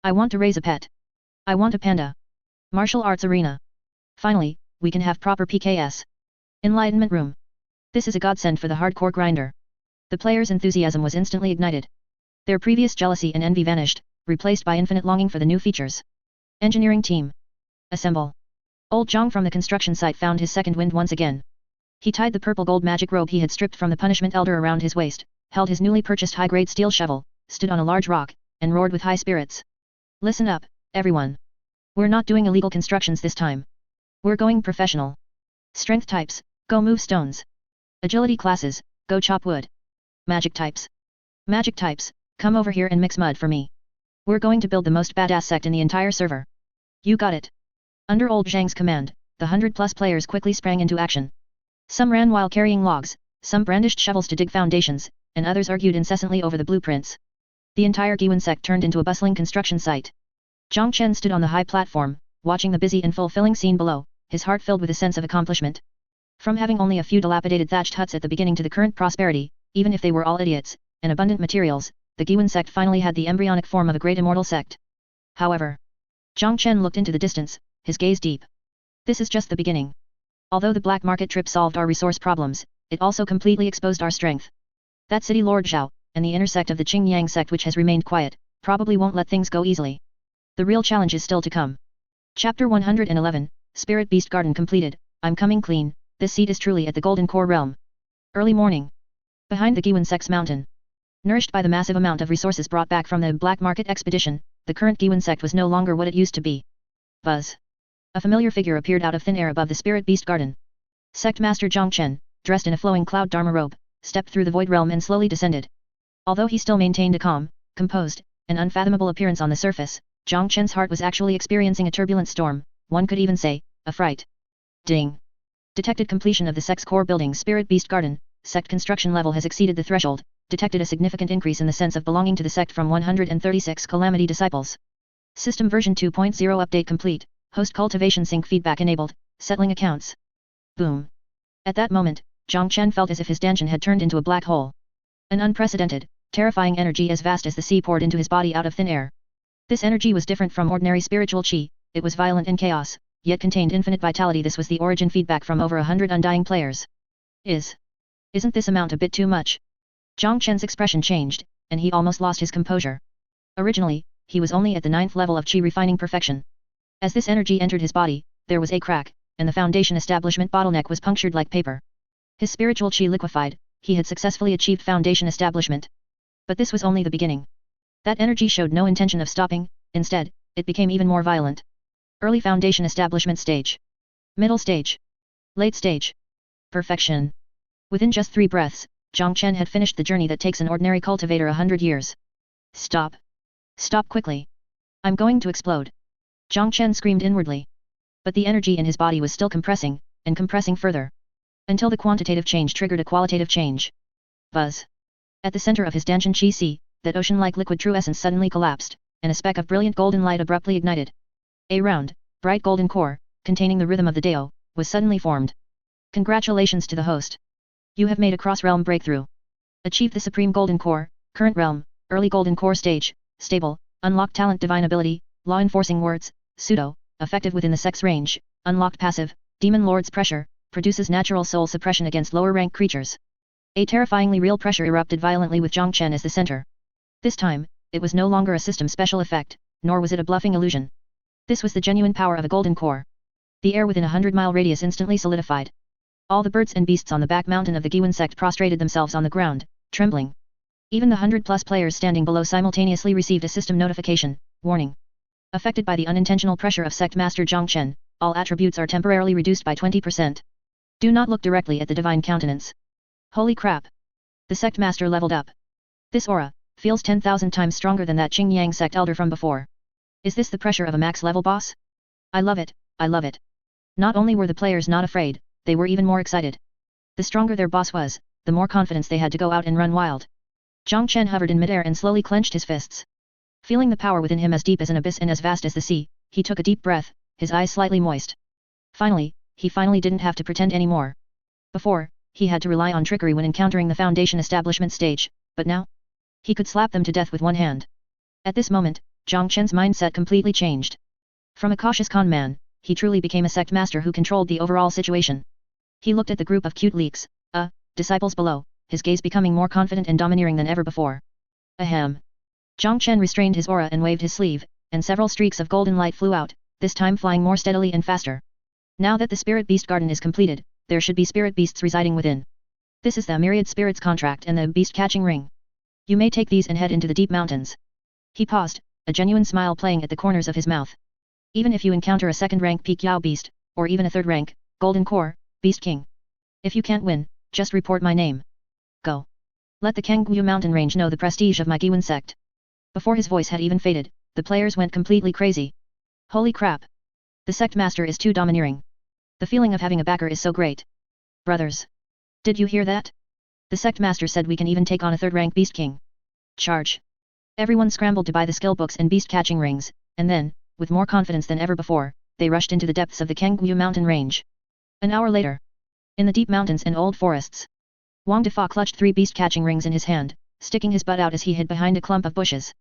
I want to raise a pet. I want a panda. Martial Arts Arena. Finally, we can have proper PKS. Enlightenment Room. This is a godsend for the hardcore grinder. The players' enthusiasm was instantly ignited. Their previous jealousy and envy vanished, replaced by infinite longing for the new features. Engineering Team. Assemble. Old Jiang from the construction site found his second wind once again. He tied the purple gold magic robe he had stripped from the punishment elder around his waist, held his newly purchased high-grade steel shovel, stood on a large rock, and roared with high spirits. Listen up, everyone. We're not doing illegal constructions this time. We're going professional. Strength types, go move stones. Agility classes, go chop wood. Magic types. Magic types, come over here and mix mud for me. We're going to build the most badass sect in the entire server. You got it. Under old Zhang's command, the 100+ players quickly sprang into action. Some ran while carrying logs, some brandished shovels to dig foundations, and others argued incessantly over the blueprints. The entire Guiyuan Sect turned into a bustling construction site. Jiang Chen stood on the high platform, watching the busy and fulfilling scene below, his heart filled with a sense of accomplishment. From having only a few dilapidated thatched huts at the beginning to the current prosperity, even if they were all idiots, and abundant materials, the Guiyuan Sect finally had the embryonic form of a great immortal sect. However, Jiang Chen looked into the distance, his gaze deep. This is just the beginning. Although the black market trip solved our resource problems, it also completely exposed our strength. That city Lord Zhao, and the inner sect of the Qingyang Sect which has remained quiet, probably won't let things go easily. The real challenge is still to come. Chapter 111, Spirit Beast Garden completed. I'm coming clean, this seat is truly at the Golden Core realm. Early morning. Behind the Guiyuan Sect's mountain. Nourished by the massive amount of resources brought back from the black market expedition, the current Guiyuan Sect was no longer what it used to be. Buzz. A familiar figure appeared out of thin air above the Spirit Beast Garden. Sect Master Jiang Chen, dressed in a flowing cloud dharma robe, stepped through the void realm and slowly descended. Although he still maintained a calm, composed, and unfathomable appearance on the surface, Jiang Chen's heart was actually experiencing a turbulent storm, one could even say, a fright. Ding. Detected completion of the sect's core building Spirit Beast Garden, sect construction level has exceeded the threshold, detected a significant increase in the sense of belonging to the sect from 136 Calamity disciples. System version 2.0 update complete, host cultivation sync feedback enabled, settling accounts. Boom. At that moment, Jiang Chen felt as if his dantian had turned into a black hole. An unprecedented, terrifying energy as vast as the sea poured into his body out of thin air. This energy was different from ordinary spiritual qi, it was violent and chaos, yet contained infinite vitality. This was the origin feedback from over 100 undying players. Isn't this amount a bit too much? Jiang Chen's expression changed, and he almost lost his composure. Originally, he was only at the 9th level of qi refining perfection. As this energy entered his body, there was a crack, and the foundation establishment bottleneck was punctured like paper. His spiritual qi liquefied, he had successfully achieved foundation establishment. But this was only the beginning. That energy showed no intention of stopping, instead, it became even more violent. Early foundation establishment stage. Middle stage. Late stage. Perfection. Within just 3 breaths, Jiang Chen had finished the journey that takes an ordinary cultivator 100 years. Stop. Stop quickly. I'm going to explode. Jiang Chen screamed inwardly. But the energy in his body was still compressing, and compressing further. Until the quantitative change triggered a qualitative change. Buzz. At the center of his Danshan Qi Si, that ocean-like liquid true essence suddenly collapsed, and a speck of brilliant golden light abruptly ignited. A round, bright golden core, containing the rhythm of the Dao, was suddenly formed. Congratulations to the host. You have made a cross-realm breakthrough. Achieved the supreme golden core, current realm, early golden core stage, stable, unlocked talent divine ability, law enforcing words, pseudo, effective within the sect's range, unlocked passive, demon lord's pressure, produces natural soul suppression against lower rank creatures. A terrifyingly real pressure erupted violently with Jiang Chen as the center. This time, it was no longer a system special effect, nor was it a bluffing illusion. This was the genuine power of a golden core. The air within a 100-mile radius instantly solidified. All the birds and beasts on the back mountain of the Guiyuan Sect prostrated themselves on the ground, trembling. Even the 100+ players standing below simultaneously received a system notification, warning. Affected by the unintentional pressure of Sect Master Jiang Chen, all attributes are temporarily reduced by 20%. Do not look directly at the divine countenance. Holy crap! The Sect Master leveled up. This aura feels 10,000 times stronger than that Qingyang Sect elder from before. Is this the pressure of a max-level boss? I love it, I love it. Not only were the players not afraid, they were even more excited. The stronger their boss was, the more confidence they had to go out and run wild. Jiang Chen hovered in midair and slowly clenched his fists. Feeling the power within him as deep as an abyss and as vast as the sea, he took a deep breath, his eyes slightly moist. He finally didn't have to pretend anymore. Before, he had to rely on trickery when encountering the foundation establishment stage, but now? He could slap them to death with one hand. At this moment, Jiang Chen's mindset completely changed. From a cautious con man, he truly became a sect master who controlled the overall situation. He looked at the group of cute leeks, disciples below, his gaze becoming more confident and domineering than ever before. Ahem. Jiang Chen restrained his aura and waved his sleeve, and several streaks of golden light flew out, this time flying more steadily and faster. Now that the spirit beast garden is completed, there should be spirit beasts residing within. This is the myriad spirits contract and the beast catching ring. You may take these and head into the deep mountains. He paused, a genuine smile playing at the corners of his mouth. Even if you encounter a second-rank Peak Yao beast, or even a third-rank, Golden Core, Beast King. If you can't win, just report my name. Go. Let the Qingyang mountain range know the prestige of my Guiyuan Sect. Before his voice had even faded, the players went completely crazy. Holy crap! The Sect Master is too domineering. The feeling of having a backer is so great. Brothers. Did you hear that? The Sect Master said we can even take on a third-rank Beast King. Charge. Everyone scrambled to buy the skill books and beast catching rings, and then, with more confidence than ever before, they rushed into the depths of the Qingyang mountain range. An hour later. In the deep mountains and old forests. Wang Defa clutched 3 beast catching rings in his hand, sticking his butt out as he hid behind a clump of bushes.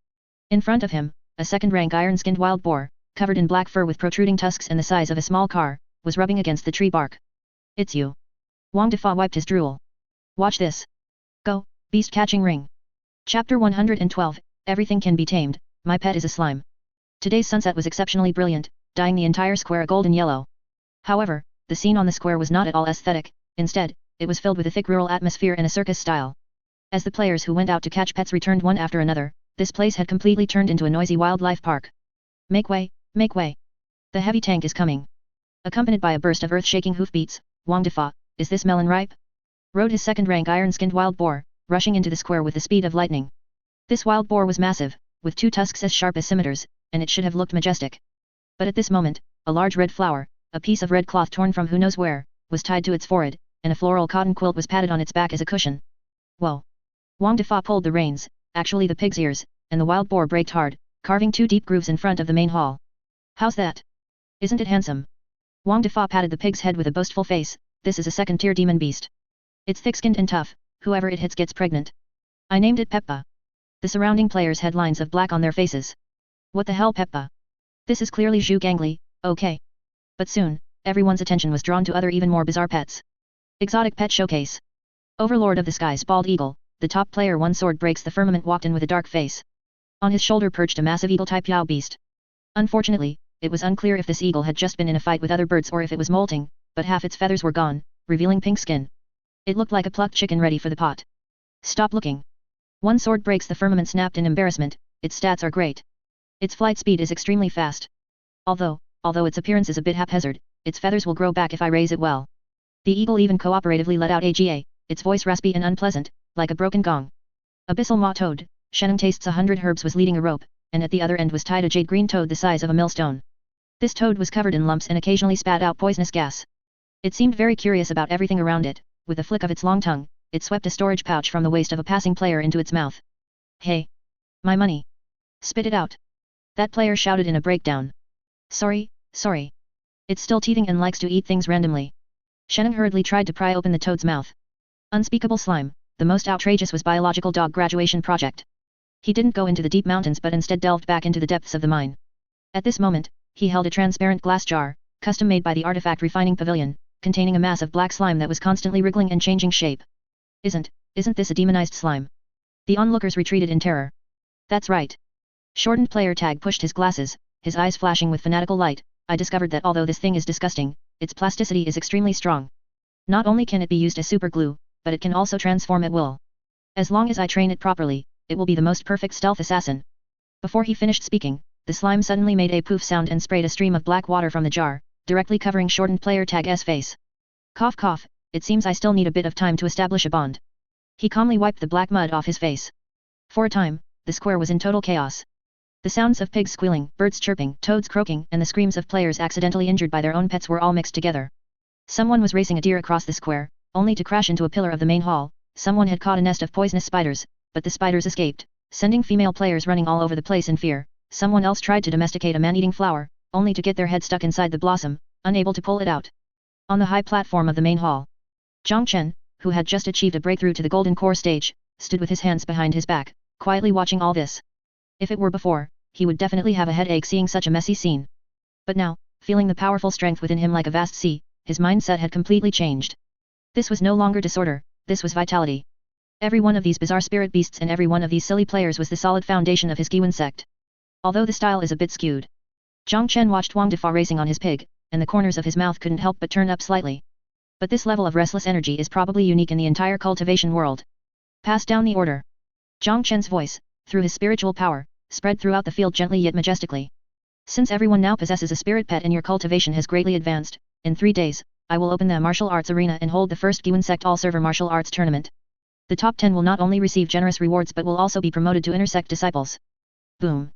In front of him, a second-rank iron-skinned wild boar, covered in black fur with protruding tusks and the size of a small car, was rubbing against the tree bark. It's you. Wang Defa wiped his drool. Watch this. Go, beast catching ring. Chapter 112, Everything can be tamed, my pet is a slime. Today's sunset was exceptionally brilliant, dyeing the entire square a golden yellow. However, the scene on the square was not at all aesthetic, instead, it was filled with a thick rural atmosphere and a circus style. As the players who went out to catch pets returned one after another, this place had completely turned into a noisy wildlife park. Make way, make way. The heavy tank is coming. Accompanied by a burst of earth-shaking hoofbeats, Wang Defa, is this melon ripe? Rode his second-rank iron-skinned wild boar, rushing into the square with the speed of lightning. This wild boar was massive, with 2 tusks as sharp as scimitars, and it should have looked majestic. But at this moment, a large red flower, a piece of red cloth torn from who knows where, was tied to its forehead, and a floral cotton quilt was padded on its back as a cushion. Whoa! Wang Defa pulled the reins, actually the pig's ears, and the wild boar braked hard, carving 2 deep grooves in front of the main hall. How's that? Isn't it handsome? Wang Defa patted the pig's head with a boastful face, this is a second-tier demon beast. It's thick-skinned and tough, whoever it hits gets pregnant. I named it Peppa. The surrounding players had lines of black on their faces. What the hell Peppa? This is clearly Zhu Gangli, okay. But soon, everyone's attention was drawn to other even more bizarre pets. Exotic Pet Showcase. Overlord of the Skies Bald Eagle, the top player one sword breaks the firmament walked in with a dark face. On his shoulder perched a massive eagle-type Yao beast. Unfortunately, it was unclear if this eagle had just been in a fight with other birds or if it was molting, but half its feathers were gone, revealing pink skin. It looked like a plucked chicken ready for the pot. Stop looking. One sword breaks the firmament, snapped in embarrassment. Its stats are great. Its flight speed is extremely fast. Although its appearance is a bit haphazard, its feathers will grow back if I raise it well. The eagle even cooperatively let out AGA, its voice raspy and unpleasant, like a broken gong. Abyssal maw toad, Shannon tastes 100 herbs was leading a rope, and at the other end was tied a jade green toad the size of a millstone. This toad was covered in lumps and occasionally spat out poisonous gas. It seemed very curious about everything around it. With a flick of its long tongue, it swept a storage pouch from the waist of a passing player into its mouth. Hey! My money! Spit it out! That player shouted in a breakdown. Sorry. It's still teething and likes to eat things randomly. Shannon hurriedly tried to pry open the toad's mouth. Unspeakable slime, the most outrageous was biological dog graduation project. He didn't go into the deep mountains but instead delved back into the depths of the mine. At this moment, he held a transparent glass jar, custom made by the artifact refining pavilion, containing a mass of black slime that was constantly wriggling and changing shape. Isn't this a demonized slime? The onlookers retreated in terror. That's right. Shortened player tag pushed his glasses, his eyes flashing with fanatical light. I discovered that although this thing is disgusting, its plasticity is extremely strong. Not only can it be used as super glue, but it can also transform at will. As long as I train it properly, it will be the most perfect stealth assassin. Before he finished speaking, the slime suddenly made a poof sound and sprayed a stream of black water from the jar, directly covering shortened player tag's face. Cough cough, it seems I still need a bit of time to establish a bond. He calmly wiped the black mud off his face. For a time, the square was in total chaos. The sounds of pigs squealing, birds chirping, toads croaking, and the screams of players accidentally injured by their own pets were all mixed together. Someone was racing a deer across the square, only to crash into a pillar of the main hall. Someone had caught a nest of poisonous spiders, but the spiders escaped, sending female players running all over the place in fear. Someone else tried to domesticate a man-eating flower, only to get their head stuck inside the blossom, unable to pull it out. On the high platform of the main hall, Chen, who had just achieved a breakthrough to the golden core stage, stood with his hands behind his back, quietly watching all this. If it were before, he would definitely have a headache seeing such a messy scene. But now, feeling the powerful strength within him like a vast sea, his mindset had completely changed. This was no longer disorder, this was vitality. Every one of these bizarre spirit beasts and every one of these silly players was the solid foundation of his Guiyuan Sect. Although the style is a bit skewed. Chen watched Wang Defa racing on his pig, and the corners of his mouth couldn't help but turn up slightly. But this level of restless energy is probably unique in the entire cultivation world. Pass down the order. Chen's voice, through his spiritual power, spread throughout the field gently yet majestically. Since everyone now possesses a spirit pet and your cultivation has greatly advanced, in 3 days, I will open the martial arts arena and hold the first Guiyuan Sect all-server martial arts tournament. The top 10 will not only receive generous rewards but will also be promoted to intersect disciples. Boom.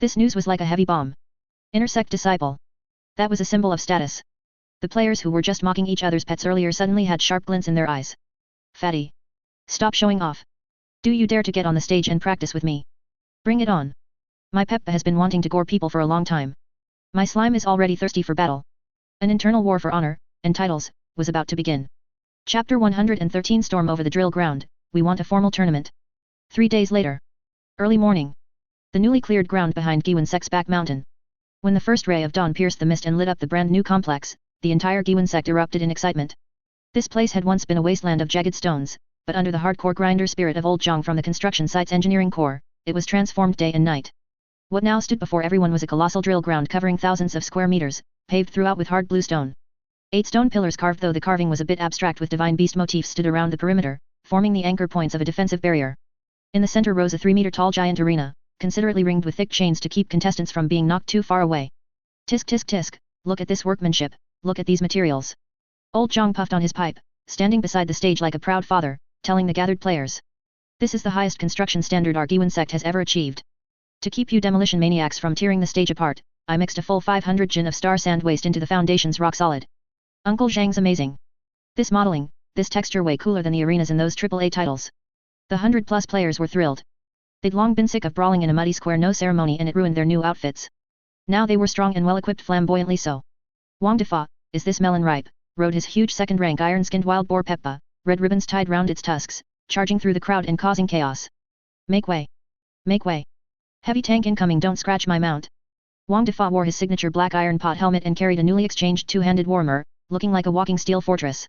This news was like a heavy bomb. Intersect disciple. That was a symbol of status. The players who were just mocking each other's pets earlier suddenly had sharp glints in their eyes. Fatty. Stop showing off. Do you dare to get on the stage and practice with me? Bring it on. My Peppa has been wanting to gore people for a long time. My slime is already thirsty for battle. An internal war for honor, and titles, was about to begin. Chapter 113 Storm over the drill ground, we want a formal tournament. 3 days later. Early morning. The newly cleared ground behind Guiyuan Sect's back mountain. When the first ray of dawn pierced the mist and lit up the brand new complex, the entire Guiyuan Sect erupted in excitement. This place had once been a wasteland of jagged stones, but under the hardcore grinder spirit of old Jiang from the construction site's engineering core, it was transformed day and night. What now stood before everyone was a colossal drill ground covering thousands of square meters, paved throughout with hard blue stone. 8 stone pillars carved, though the carving was a bit abstract, with divine beast motifs stood around the perimeter, forming the anchor points of a defensive barrier. In the center rose a 3-meter-tall giant arena, considerately ringed with thick chains to keep contestants from being knocked too far away. Tisk tisk tisk, look at this workmanship, look at these materials. Old Jiang puffed on his pipe, standing beside the stage like a proud father, telling the gathered players. This is the highest construction standard our Guiyuan Sect has ever achieved. To keep you demolition maniacs from tearing the stage apart, I mixed a full 500 jin of star sand waste into the foundation's rock solid. Uncle Zhang's amazing. This modeling, this texture way cooler than the arenas in those AAA titles. The 100+ players were thrilled. They'd long been sick of brawling in a muddy square no ceremony and it ruined their new outfits. Now they were strong and well-equipped, flamboyantly so. Wang Defa, is this melon ripe, rode his huge second-rank iron-skinned wild boar Peppa, red ribbons tied round its tusks, charging through the crowd and causing chaos. Make way. Make way. Heavy tank incoming, don't scratch my mount. Wang Defa wore his signature black iron pot helmet and carried a newly exchanged two-handed warhammer, looking like a walking steel fortress.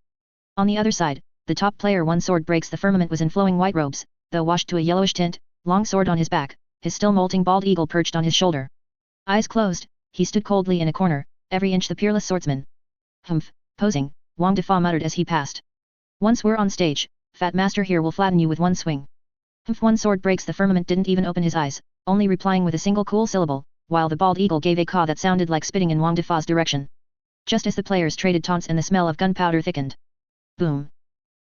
On the other side, the top player, one sword breaks the firmament, was in flowing white robes, though washed to a yellowish tint, long sword on his back, his still molting bald eagle perched on his shoulder. Eyes closed, he stood coldly in a corner, every inch the peerless swordsman. Humph, posing, Wang Defa muttered as he passed. Once we're on stage, Fat Master here will flatten you with one swing. Humph! One sword breaks the firmament didn't even open his eyes, only replying with a single cool syllable, while the bald eagle gave a caw that sounded like spitting in Wang Defa's direction. Just as the players traded taunts and the smell of gunpowder thickened. Boom!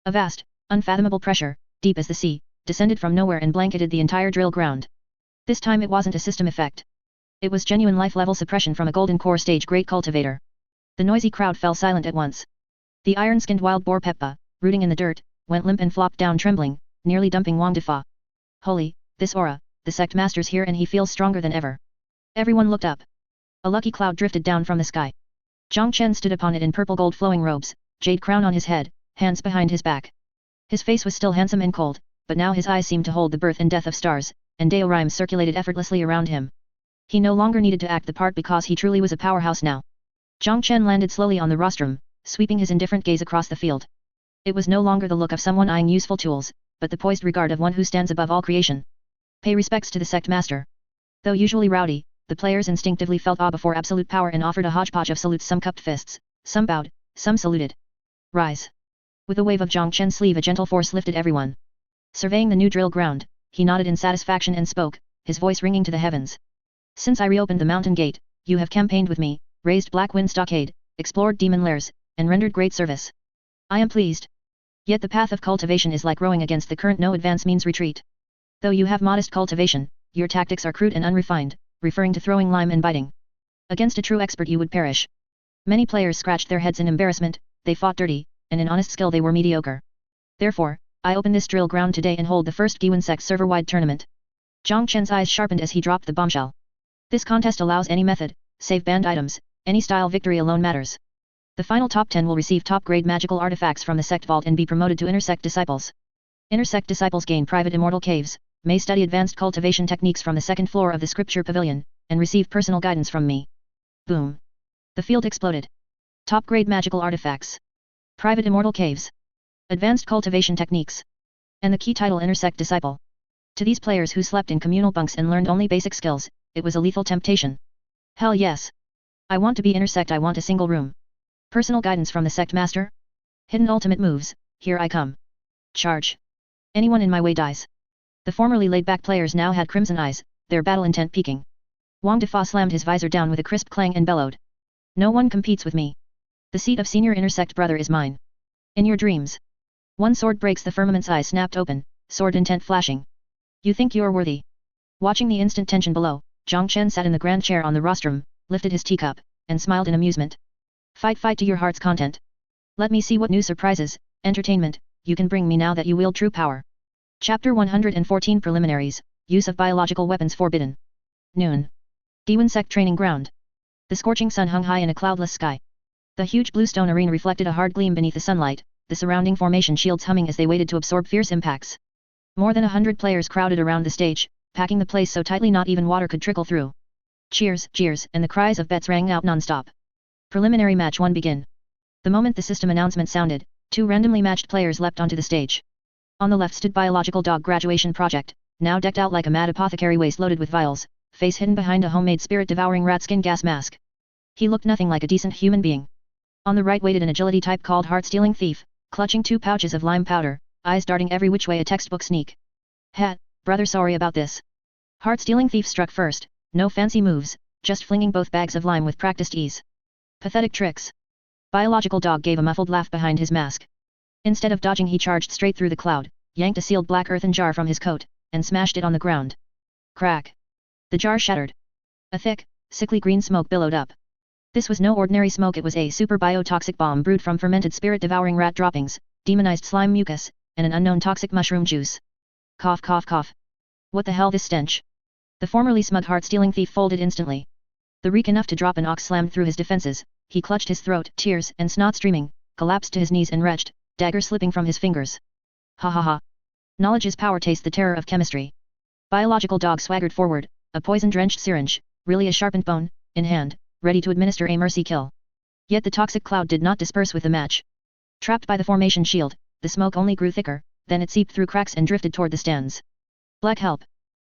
A vast, unfathomable pressure, deep as the sea, descended from nowhere and blanketed the entire drill ground. This time it wasn't a system effect. It was genuine life-level suppression from a golden core stage great cultivator. The noisy crowd fell silent at once. The iron-skinned wild boar Peppa, rooting in the dirt, went limp and flopped down trembling, nearly dumping Wang Defa. Holy, this aura, the Sect Master's here and he feels stronger than ever. Everyone looked up. A lucky cloud drifted down from the sky. Chen stood upon it in purple gold flowing robes, jade crown on his head, hands behind his back. His face was still handsome and cold, but now his eyes seemed to hold the birth and death of stars, and Dao rhymes circulated effortlessly around him. He no longer needed to act the part because he truly was a powerhouse now. Chen landed slowly on the rostrum, sweeping his indifferent gaze across the field. It was no longer the look of someone eyeing useful tools, but the poised regard of one who stands above all creation. Pay respects to the Sect Master. Though usually rowdy, the players instinctively felt awe before absolute power and offered a hodgepodge of salutes. Some cupped fists, some bowed, some saluted. Rise! With a wave of Chen's sleeve a gentle force lifted everyone. Surveying the new drill ground, he nodded in satisfaction and spoke, his voice ringing to the heavens. Since I reopened the mountain gate, you have campaigned with me, raised Black Wind Stockade, explored demon lairs, and rendered great service. I am pleased. Yet the path of cultivation is like rowing against the current. No advance means retreat. Though you have modest cultivation, your tactics are crude and unrefined, referring to throwing lime and biting. Against a true expert you would perish. Many players scratched their heads in embarrassment, they fought dirty, and in honest skill they were mediocre. Therefore, I open this drill ground today and hold the first Guiyuan Sect server-wide tournament. Chen's eyes sharpened as he dropped the bombshell. This contest allows any method, save banned items, any style. Victory alone matters. The final top 10 will receive top-grade magical artifacts from the Sect Vault and be promoted to Inner Sect disciples. Inner Sect disciples gain private immortal caves, may study advanced cultivation techniques from the second floor of the Treasure Pavilion, and receive personal guidance from me. Boom! The field exploded. Top-grade magical artifacts. Private immortal caves. Advanced cultivation techniques. And the key title Inner Sect disciple. To these players who slept in communal bunks and learned only basic skills, it was a lethal temptation. Hell yes! I want to be Inner Sect. I want a single room. Personal guidance from the Sect Master? Hidden ultimate moves, here I come. Charge. Anyone in my way dies. The formerly laid-back players now had crimson eyes, their battle intent peaking. Wang Defa slammed his visor down with a crisp clang and bellowed. No one competes with me. The seat of senior Inner Sect brother is mine. In your dreams. One sword breaks the firmament's eyes snapped open, sword intent flashing. You think you're worthy? Watching the instant tension below, Chen sat in the grand chair on the rostrum, lifted his teacup, and smiled in amusement. Fight to your heart's content. Let me see what new surprises, entertainment, you can bring me now that you wield true power. Chapter 114 Preliminaries, Use of Biological Weapons Forbidden. Noon. Guiyuan Sect Training Ground. The scorching sun hung high in a cloudless sky. The huge blue stone arena reflected a hard gleam beneath the sunlight, the surrounding formation shields humming as they waited to absorb fierce impacts. More than 100 players crowded around the stage, packing the place so tightly not even water could trickle through. Cheers, and the cries of bets rang out non-stop. Preliminary Match 1 begin. The moment the system announcement sounded, two randomly matched players leapt onto the stage. On the left stood Biological Dog Graduation Project, now decked out like a mad apothecary, waist loaded with vials, face hidden behind a homemade spirit-devouring rat skin gas mask. He looked nothing like a decent human being. On the right waited an agility type called Heart-Stealing Thief, clutching 2 pouches of lime powder, eyes darting every which way, a textbook sneak. Hat, brother, sorry about this. Heart-Stealing Thief struck first, no fancy moves, just flinging both bags of lime with practiced ease. Pathetic tricks. Biological Dog gave a muffled laugh behind his mask. Instead of dodging he charged straight through the cloud, yanked a sealed black earthen jar from his coat, and smashed it on the ground. Crack. The jar shattered. A thick, sickly green smoke billowed up. This was no ordinary smoke, it was a super biotoxic bomb brewed from fermented spirit-devouring rat droppings, demonized slime mucus, and an unknown toxic mushroom juice. Cough cough cough. What the hell, this stench? The formerly smug Heart-Stealing Thief folded instantly. The reek enough to drop an ox slammed through his defenses, he clutched his throat, tears and snot streaming, collapsed to his knees and retched, dagger slipping from his fingers. Ha ha ha. Knowledge is power, taste the terror of chemistry. Biological Dog swaggered forward, a poison-drenched syringe, really a sharpened bone, in hand, ready to administer a mercy kill. Yet the toxic cloud did not disperse with the match. Trapped by the formation shield, the smoke only grew thicker, then it seeped through cracks and drifted toward the stands. Black help.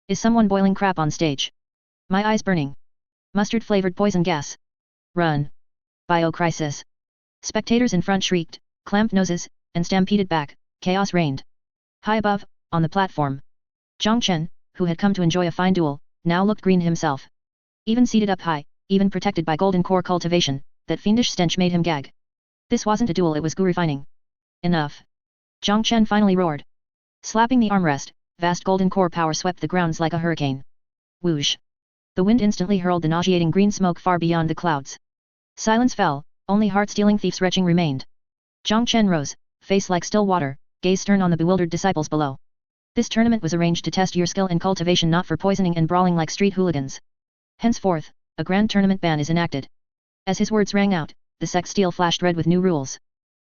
Is someone boiling crap on stage? My eyes burning. Mustard-flavored poison gas. Run. Biocrisis. Spectators in front shrieked, clamped noses, and stampeded back, chaos reigned. High above, on the platform, Chen, who had come to enjoy a fine duel, now looked green himself. Even seated up high, even protected by golden core cultivation, that fiendish stench made him gag. This wasn't a duel, it was refining. Enough. Chen finally roared. Slapping the armrest, vast golden core power swept the grounds like a hurricane. Whoosh. The wind instantly hurled the nauseating green smoke far beyond the clouds. Silence fell, only heart-stealing thieves' retching remained. Chen rose, face like still water, gaze stern on the bewildered disciples below. This tournament was arranged to test your skill in cultivation, not for poisoning and brawling like street hooligans. Henceforth, a grand tournament ban is enacted. As his words rang out, the sect's steel flashed red with new rules.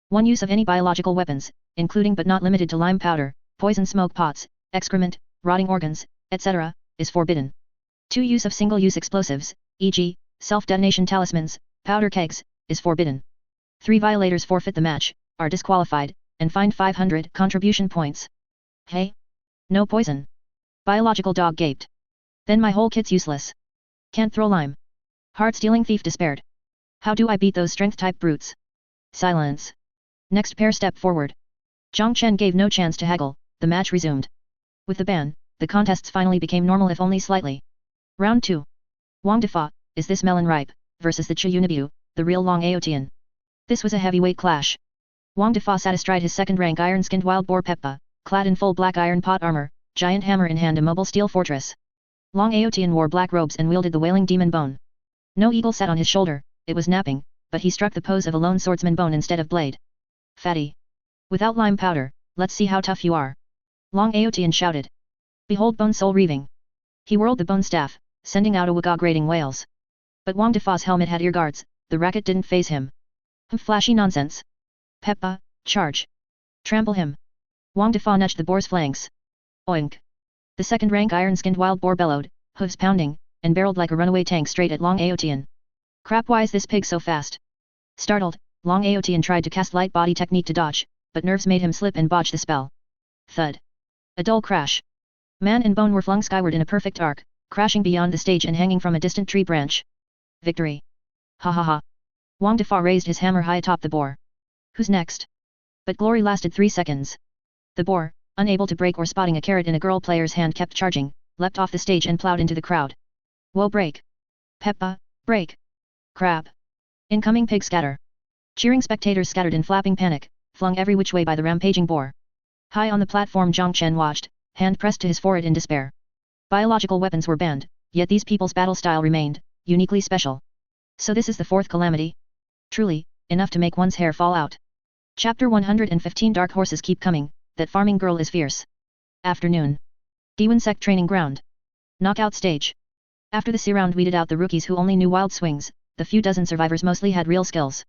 1. Use of any biological weapons, including but not limited to lime powder, poison smoke pots, excrement, rotting organs, etc., is forbidden. 2. Use of single-use explosives, e.g., self-detonation talismans, powder kegs, is forbidden. 3. Violators forfeit the match, are disqualified, and fined 500 contribution points. Hey? No poison. Biological dog gaped. Then my whole kit's useless. Can't throw lime. Heart-stealing thief despaired. How do I beat those strength-type brutes? Silence. Next pair step forward. Chen gave no chance to haggle, the match resumed. With the ban, the contests finally became normal if only slightly. Round 2. Wang Defa, is this melon ripe, versus the Qiyuan, the real Long Aotian. This was a heavyweight clash. Wang Defa sat astride his second-rank iron-skinned wild boar Peppa, clad in full black iron pot armor, giant hammer in hand, a mobile steel fortress. Long Aotian wore black robes and wielded the wailing demon bone. No eagle sat on his shoulder, it was napping, but he struck the pose of a lone swordsman bone instead of blade. Fatty. Without lime powder, let's see how tough you are. Long Aotian shouted. Behold bone soul reaving. He whirled the bone staff, sending out a wagga grating wails. But Wang Defa's helmet had ear guards, the racket didn't faze him. Flashy nonsense. Peppa, charge. Trample him. Wang Defa nudged the boar's flanks. Oink. The second-rank iron-skinned wild boar bellowed, hooves pounding, and barreled like a runaway tank straight at Long Aotian. Crap, why is this pig so fast? Startled, Long Aotian tried to cast light body technique to dodge, but nerves made him slip and botch the spell. Thud. A dull crash. Man and bone were flung skyward in a perfect arc, crashing beyond the stage and hanging from a distant tree branch. Victory. Ha ha ha. Wang Defa raised his hammer high atop the boar. Who's next? But glory lasted 3 seconds. The boar, unable to break or spotting a carrot in a girl player's hand, kept charging, leapt off the stage and plowed into the crowd. Whoa, break. Peppa, break. Crap. Incoming pig scatter. Cheering spectators scattered in flapping panic, flung every which way by the rampaging boar. High on the platform, Chen watched, hand pressed to his forehead in despair. Biological weapons were banned, yet these people's battle style remained, uniquely special. So this is the Fourth Calamity? Truly, enough to make one's hair fall out. Chapter 115. Dark horses keep coming, that farming girl is fierce. Afternoon. Guiyuan Sect training ground. Knockout stage. After the C-round weeded out the rookies who only knew wild swings, the few dozen survivors mostly had real skills.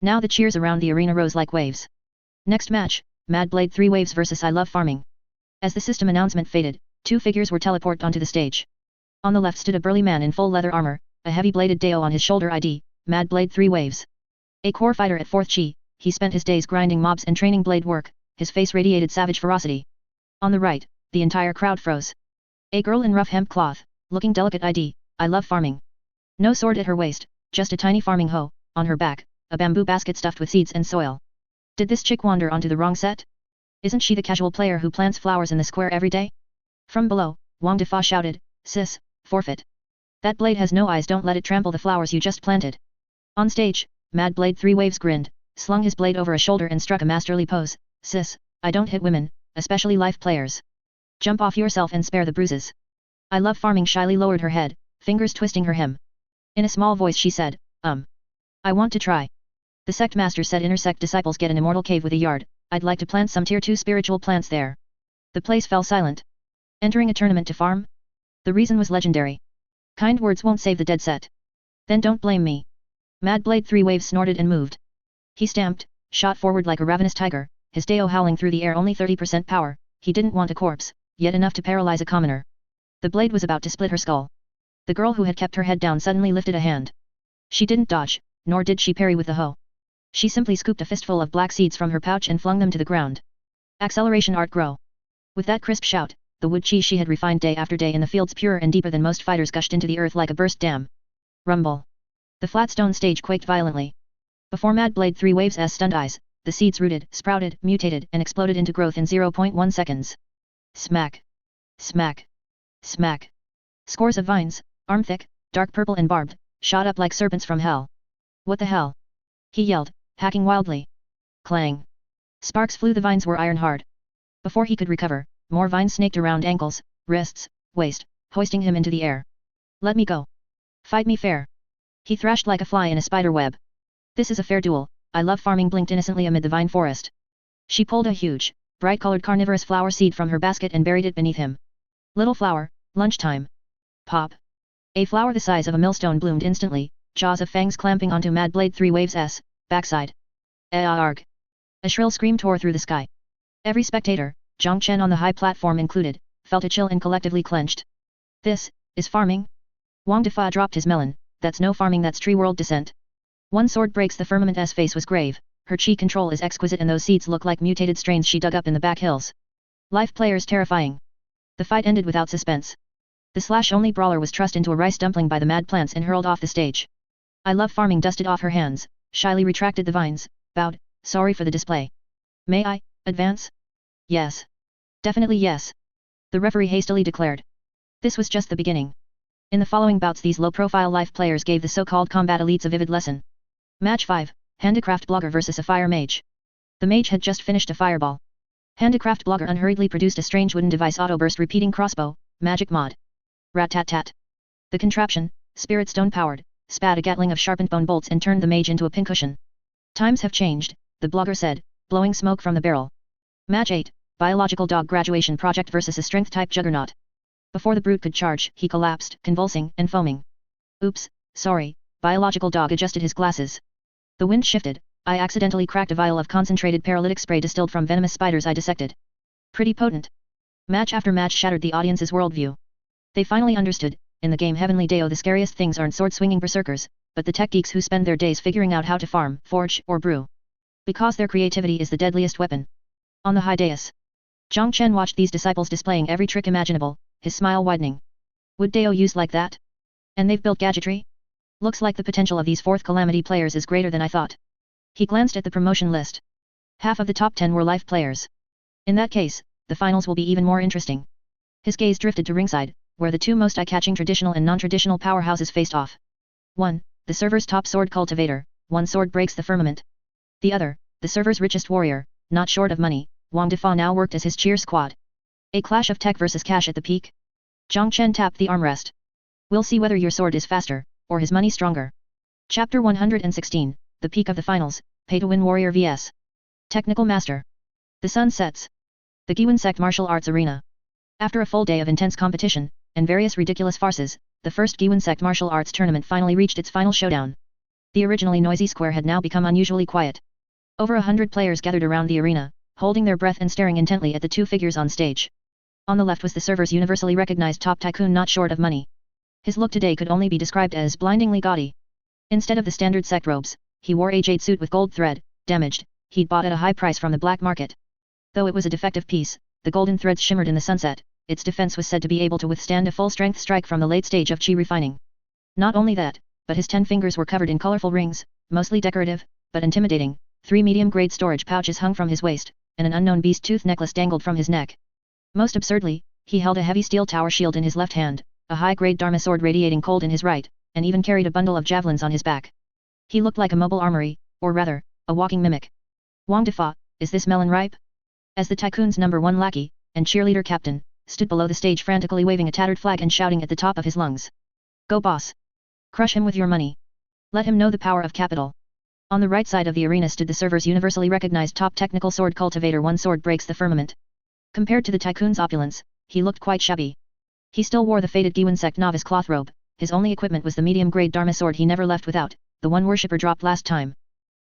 Now the cheers around the arena rose like waves. Next match, Mad Blade 3 Waves vs I Love Farming. As the system announcement faded, 2 figures were teleported onto the stage. On the left stood a burly man in full leather armor, a heavy-bladed Dao on his shoulder, ID, Mad Blade 3 Waves. A core fighter at 4th Chi, he spent his days grinding mobs and training blade work, his face radiated savage ferocity. On the right, the entire crowd froze. A girl in rough hemp cloth, looking delicate, ID, I Love Farming. No sword at her waist, just a tiny farming hoe, on her back, a bamboo basket stuffed with seeds and soil. Did this chick wander onto the wrong set? Isn't she the casual player who plants flowers in the square every day? From below, Wang Defa shouted, Sis, forfeit. That blade has no eyes, don't let it trample the flowers you just planted. On stage, Mad Blade 3 Waves grinned, slung his blade over a shoulder and struck a masterly pose. Sis, I don't hit women, especially life players. Jump off yourself and spare the bruises. I Love Farming shyly lowered her head, fingers twisting her hem. In a small voice she said, I want to try. The Sect Master said, Inner Sect disciples get an immortal cave with a yard, I'd like to plant some tier 2 spiritual plants there. The place fell silent. Entering a tournament to farm? The reason was legendary. Kind words won't save the dead set. Then don't blame me. Mad Blade 3 Waves snorted and moved. He stamped, shot forward like a ravenous tiger, his Dao howling through the air, only 30% power, he didn't want a corpse, yet enough to paralyze a commoner. The blade was about to split her skull. The girl who had kept her head down suddenly lifted a hand. She didn't dodge, nor did she parry with the hoe. She simply scooped a fistful of black seeds from her pouch and flung them to the ground. Acceleration art grow. With that crisp shout, the wood chi she had refined day after day in the fields purer and deeper than most fighters gushed into the earth like a burst dam. Rumble. The flat stone stage quaked violently. Before Mad Blade 3 Waves' stunned eyes, the seeds rooted, sprouted, mutated, and exploded into growth in 0.1 seconds. Smack! Smack! Smack! Scores of vines, arm-thick, dark purple and barbed, shot up like serpents from hell. What the hell? He yelled, hacking wildly. Clang! Sparks flew. The vines were iron hard. Before he could recover, more vines snaked around ankles, wrists, waist, hoisting him into the air. Let me go. Fight me fair. He thrashed like a fly in a spider web. This is a fair duel. I love farming. Blinked innocently amid the vine forest. She pulled a huge, bright-colored carnivorous flower seed from her basket and buried it beneath him. Little flower, lunchtime. Pop. A flower the size of a millstone bloomed instantly, jaws of fangs clamping onto Mad Blade 3 Waves S, backside. Arg. A shrill scream tore through the sky. Every spectator, Jiang Chen on the high platform included, felt a chill and collectively clenched. This is farming? Wang Defa dropped his melon. That's no farming, that's tree world descent. One sword breaks the firmament's face was grave, her chi control is exquisite and those seeds look like mutated strains she dug up in the back hills. Life players terrifying. The fight ended without suspense. The slash-only brawler was trussed into a rice dumpling by the mad plants and hurled off the stage. I love farming dusted off her hands, shyly retracted the vines, bowed, sorry for the display. May I, advance? Yes. Definitely yes. The referee hastily declared. This was just the beginning. In the following bouts these low-profile life players gave the so-called combat elites a vivid lesson. Match 5, Handicraft Blogger vs. a Fire Mage. The mage had just finished a fireball. Handicraft Blogger unhurriedly produced a strange wooden device auto-burst repeating crossbow, magic mod. Rat-tat-tat. The contraption, spirit stone-powered, spat a gatling of sharpened bone bolts and turned the mage into a pincushion. Times have changed, the blogger said, blowing smoke from the barrel. Match 8, Biological Dog Graduation Project vs. a Strength-type Juggernaut. Before the brute could charge, he collapsed, convulsing and foaming. Oops, sorry, Biological Dog adjusted his glasses. The wind shifted, I accidentally cracked a vial of concentrated paralytic spray distilled from venomous spiders I dissected. Pretty potent. Match after match shattered the audience's worldview. They finally understood, in the game Heavenly Deo the scariest things aren't sword-swinging berserkers, but the tech geeks who spend their days figuring out how to farm, forge, or brew. Because their creativity is the deadliest weapon. On the high dais. Jiang Chen watched these disciples displaying every trick imaginable, his smile widening. Would Deo use like that? And they've built gadgetry? Looks like the potential of these Fourth Calamity players is greater than I thought. He glanced at the promotion list. Half of the top 10 were life players. In that case, the finals will be even more interesting. His gaze drifted to ringside, where the two most eye-catching traditional and non-traditional powerhouses faced off. 1. The server's top sword cultivator, one sword breaks the firmament. The other, the server's richest warrior, not short of money, Wang Defa now worked as his cheer squad. A clash of tech versus cash at the peak? Jiang Chen tapped the armrest. We'll see whether your sword is faster, or his money stronger. Chapter 116, The Peak of the Finals, Pay to Win Warrior vs. Technical Master. The sun sets. The Guiyuan Sect Martial Arts Arena. After a full day of intense competition, and various ridiculous farces, the first Guiyuan Sect Martial Arts Tournament finally reached its final showdown. The originally noisy square had now become unusually quiet. Over 100 players gathered around the arena, holding their breath and staring intently at the two figures on stage. On the left was the server's universally recognized top tycoon not short of money. His look today could only be described as blindingly gaudy. Instead of the standard sect robes, he wore a jade suit with gold thread, damaged, he'd bought at a high price from the black market. Though it was a defective piece, the golden threads shimmered in the sunset, its defense was said to be able to withstand a full-strength strike from the late stage of chi refining. Not only that, but his 10 fingers were covered in colorful rings, mostly decorative, but intimidating, 3 medium-grade storage pouches hung from his waist, and an unknown beast tooth necklace dangled from his neck. Most absurdly, he held a heavy steel tower shield in his left hand, a high-grade Dharma sword radiating cold in his right, and even carried a bundle of javelins on his back. He looked like a mobile armory, or rather, a walking mimic. Wang Defa, is this melon ripe? As the tycoon's #1 lackey, and cheerleader captain, stood below the stage frantically waving a tattered flag and shouting at the top of his lungs. Go boss! Crush him with your money! Let him know the power of capital! On the right side of the arena stood the server's universally recognized top technical sword cultivator. One sword breaks the firmament. Compared to the tycoon's opulence, he looked quite shabby. He still wore the faded Guiyuan Sect novice cloth robe, his only equipment was the medium-grade Dharma sword he never left without, the one worshipper dropped last time.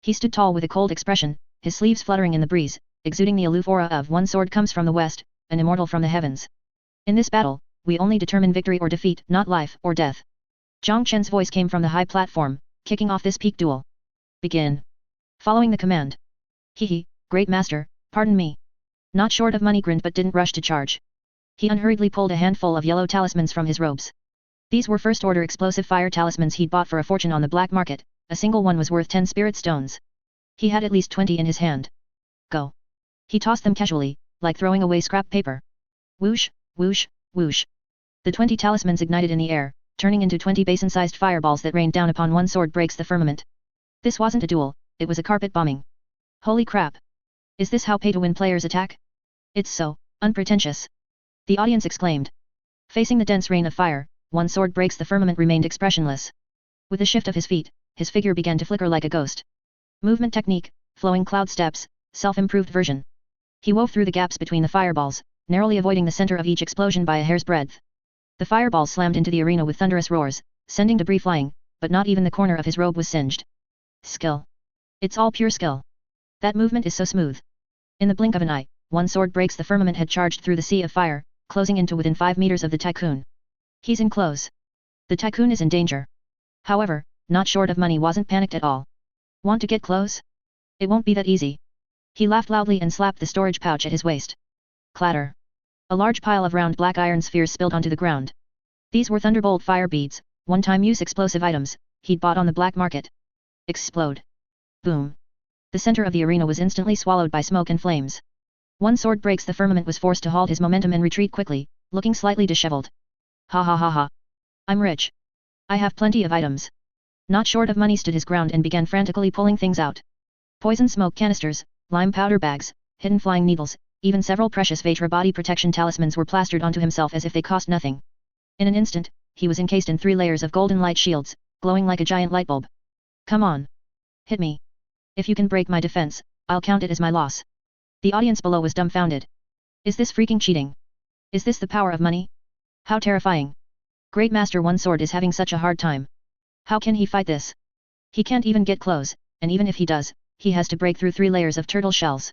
He stood tall with a cold expression, his sleeves fluttering in the breeze, exuding the aloof aura of one sword comes from the west, an immortal from the heavens. In this battle, we only determine victory or defeat, not life or death. Jiang Chen's voice came from the high platform, kicking off this peak duel. Begin. Following the command. Hehe, great master, pardon me. Not short of money grinned but didn't rush to charge. He unhurriedly pulled a handful of yellow talismans from his robes. These were first-order explosive fire talismans he'd bought for a fortune on the black market, a single one was worth 10 spirit stones. He had at least 20 in his hand. Go. He tossed them casually, like throwing away scrap paper. Whoosh, whoosh, whoosh. The 20 talismans ignited in the air, turning into 20 basin-sized fireballs that rained down upon one sword breaks the firmament. This wasn't a duel, it was a carpet bombing. Holy crap! Is this how pay-to-win players attack? It's so unpretentious. The audience exclaimed. Facing the dense rain of fire, one sword breaks the firmament remained expressionless. With a shift of his feet, his figure began to flicker like a ghost. Movement technique, flowing cloud steps, self-improved version. He wove through the gaps between the fireballs, narrowly avoiding the center of each explosion by a hair's breadth. The fireballs slammed into the arena with thunderous roars, sending debris flying, but not even the corner of his robe was singed. Skill. It's all pure skill. That movement is so smooth. In the blink of an eye, one sword breaks the firmament had charged through the sea of fire, closing into within 5 meters of the tycoon. He's in close. The tycoon is in danger. However, not short of money wasn't panicked at all. Want to get close? It won't be that easy. He laughed loudly and slapped the storage pouch at his waist. Clatter. A large pile of round black iron spheres spilled onto the ground. These were thunderbolt fire beads, one-time use explosive items, he'd bought on the black market. Explode. Boom. The center of the arena was instantly swallowed by smoke and flames. One sword breaks the firmament was forced to halt his momentum and retreat quickly, looking slightly disheveled. Ha ha ha ha. I'm rich. I have plenty of items. Not short of money stood his ground and began frantically pulling things out. Poison smoke canisters, lime powder bags, hidden flying needles, even several precious Vatra body protection talismans were plastered onto himself as if they cost nothing. In an instant, he was encased in 3 layers of golden light shields, glowing like a giant light bulb. Come on. Hit me. If you can break my defense, I'll count it as my loss. The audience below was dumbfounded. Is this freaking cheating? Is this the power of money? How terrifying. Great Master One Sword is having such a hard time. How can he fight this? He can't even get close, and even if he does, he has to break through 3 layers of turtle shells.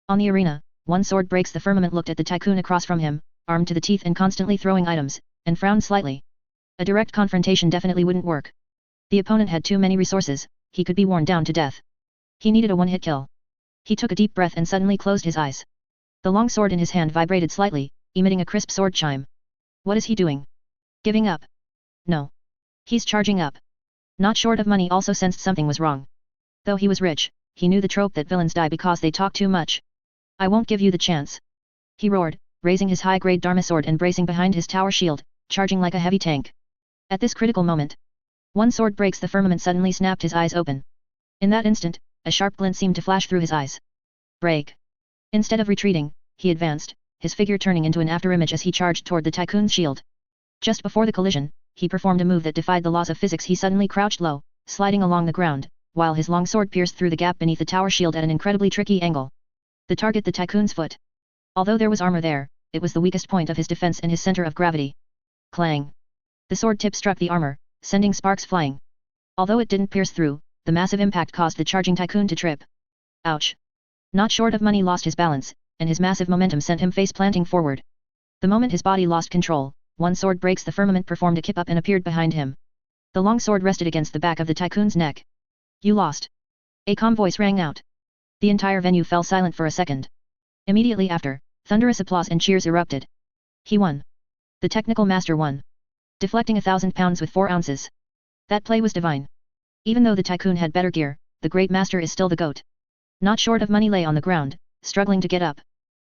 On the arena, One Sword breaks the firmament looked at the tycoon across from him, armed to the teeth and constantly throwing items, and frowned slightly. A direct confrontation definitely wouldn't work. The opponent had too many resources, he could be worn down to death. He needed a one-hit kill. He took a deep breath and suddenly closed his eyes. The long sword in his hand vibrated slightly, emitting a crisp sword chime. What is he doing? Giving up? No. He's charging up. Not short of money also sensed something was wrong. Though he was rich, he knew the trope that villains die because they talk too much. I won't give you the chance. He roared, raising his high-grade Dharma sword and bracing behind his tower shield, charging like a heavy tank. At this critical moment, One Sword breaks the firmament suddenly snapped his eyes open. In that instant, a sharp glint seemed to flash through his eyes. Break. Instead of retreating, he advanced, his figure turning into an afterimage as he charged toward the tycoon's shield. Just before the collision, he performed a move that defied the laws of physics. He suddenly crouched low, sliding along the ground, while his long sword pierced through the gap beneath the tower shield at an incredibly tricky angle. The target the tycoon's foot. Although there was armor there, it was the weakest point of his defense and his center of gravity. Clang. The sword tip struck the armor, sending sparks flying. Although it didn't pierce through, the massive impact caused the charging tycoon to trip. Ouch. Not short of money lost his balance, and his massive momentum sent him face-planting forward. The moment his body lost control, One Sword breaks the firmament performed a kip-up and appeared behind him. The long sword rested against the back of the tycoon's neck. You lost. A calm voice rang out. The entire venue fell silent for a second. Immediately after, thunderous applause and cheers erupted. He won. The technical master won. Deflecting 1,000 pounds with 4 ounces. That play was divine. Even though the tycoon had better gear, the great master is still the GOAT. Not short of money lay on the ground, struggling to get up.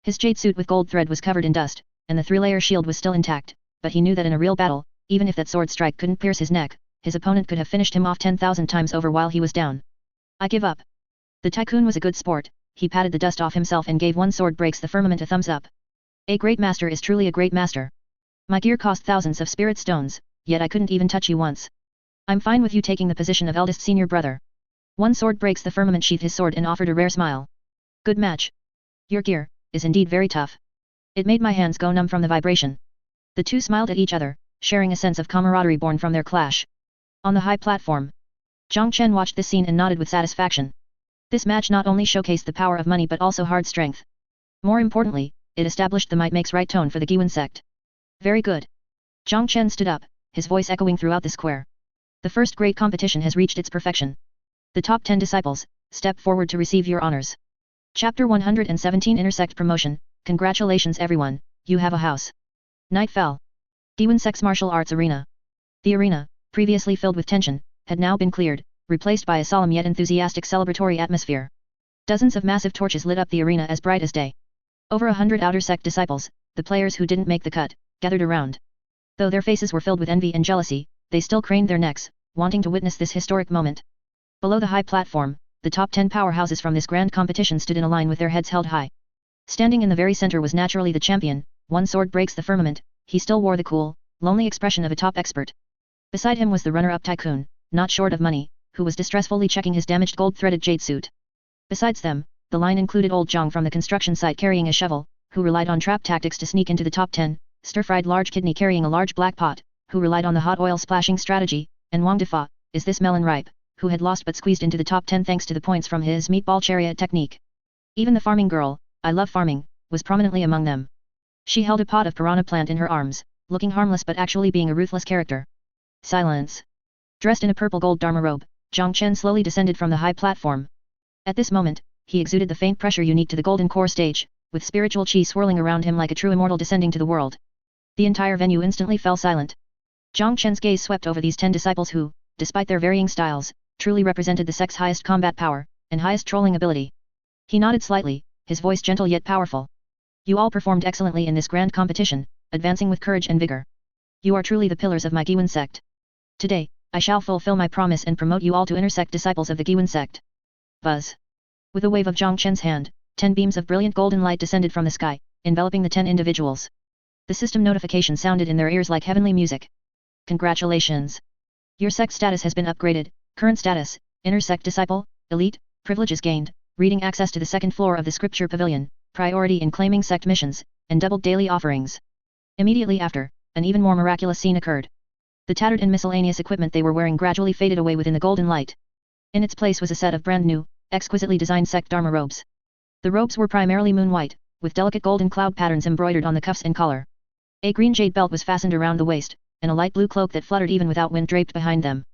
His jade suit with gold thread was covered in dust, and the 3-layer shield was still intact, but he knew that in a real battle, even if that sword strike couldn't pierce his neck, his opponent could have finished him off 10,000 times over while he was down. I give up. The tycoon was a good sport, he patted the dust off himself and gave One Sword breaks the firmament a thumbs up. A great master is truly a great master. My gear cost thousands of spirit stones, yet I couldn't even touch you once. I'm fine with you taking the position of eldest senior brother. One Sword breaks the firmament sheathed his sword and offered a rare smile. Good match. Your gear is indeed very tough. It made my hands go numb from the vibration. The two smiled at each other, sharing a sense of camaraderie born from their clash. On the high platform, Chen watched this scene and nodded with satisfaction. This match not only showcased the power of money but also hard strength. More importantly, it established the might makes right tone for the Guiyuan Sect. Very good. Chen stood up, his voice echoing throughout the square. The first great competition has reached its perfection. The top 10 disciples, step forward to receive your honors. Chapter 117 Intersect Promotion, congratulations everyone, you have a house. Night fell. Guiyuan Sect's martial arts arena. The arena, previously filled with tension, had now been cleared, replaced by a solemn yet enthusiastic celebratory atmosphere. Dozens of massive torches lit up the arena as bright as day. Over 100 Outer Sect disciples, the players who didn't make the cut, gathered around. Though their faces were filled with envy and jealousy, they still craned their necks, wanting to witness this historic moment. Below the high platform, the top 10 powerhouses from this grand competition stood in a line with their heads held high. Standing in the very center was naturally the champion. One sword breaks the firmament. He still wore the cool, lonely expression of a top expert. Beside him was the runner-up tycoon, not short of money, who was distressfully checking his damaged gold-threaded jade suit. Besides them, the line included old Jiang from the construction site carrying a shovel, who relied on trap tactics to sneak into the top 10, stir-fried large kidney carrying a large black pot, who relied on the hot oil splashing strategy, and Wang Defa, is this melon ripe, who had lost but squeezed into the top 10 thanks to the points from his meatball chariot technique. Even the farming girl, I love farming, was prominently among them. She held a pot of piranha plant in her arms, looking harmless but actually being a ruthless character. Silence. Dressed in a purple gold dharma robe, Jiang Chen slowly descended from the high platform. At this moment, he exuded the faint pressure unique to the golden core stage, with spiritual chi swirling around him like a true immortal descending to the world. The entire venue instantly fell silent. Jiang Chen's gaze swept over these 10 disciples who, despite their varying styles, truly represented the sect's highest combat power, and highest trolling ability. He nodded slightly, his voice gentle yet powerful. You all performed excellently in this grand competition, advancing with courage and vigor. You are truly the pillars of my Guiyuan Sect. Today, I shall fulfill my promise and promote you all to intersect disciples of the Guiyuan Sect. Buzz. With a wave of Jiang Chen's hand, 10 beams of brilliant golden light descended from the sky, enveloping the 10 individuals. The system notification sounded in their ears like heavenly music. Congratulations! Your sect status has been upgraded. Current status, Inner Sect Disciple, Elite, privileges gained, reading access to the second floor of the Treasure Pavilion, priority in claiming sect missions, and doubled daily offerings. Immediately after, an even more miraculous scene occurred. The tattered and miscellaneous equipment they were wearing gradually faded away within the golden light. In its place was a set of brand new, exquisitely designed sect dharma robes. The robes were primarily moon white, with delicate golden cloud patterns embroidered on the cuffs and collar. A green jade belt was fastened around the waist, and a light blue cloak that fluttered even without wind draped behind them.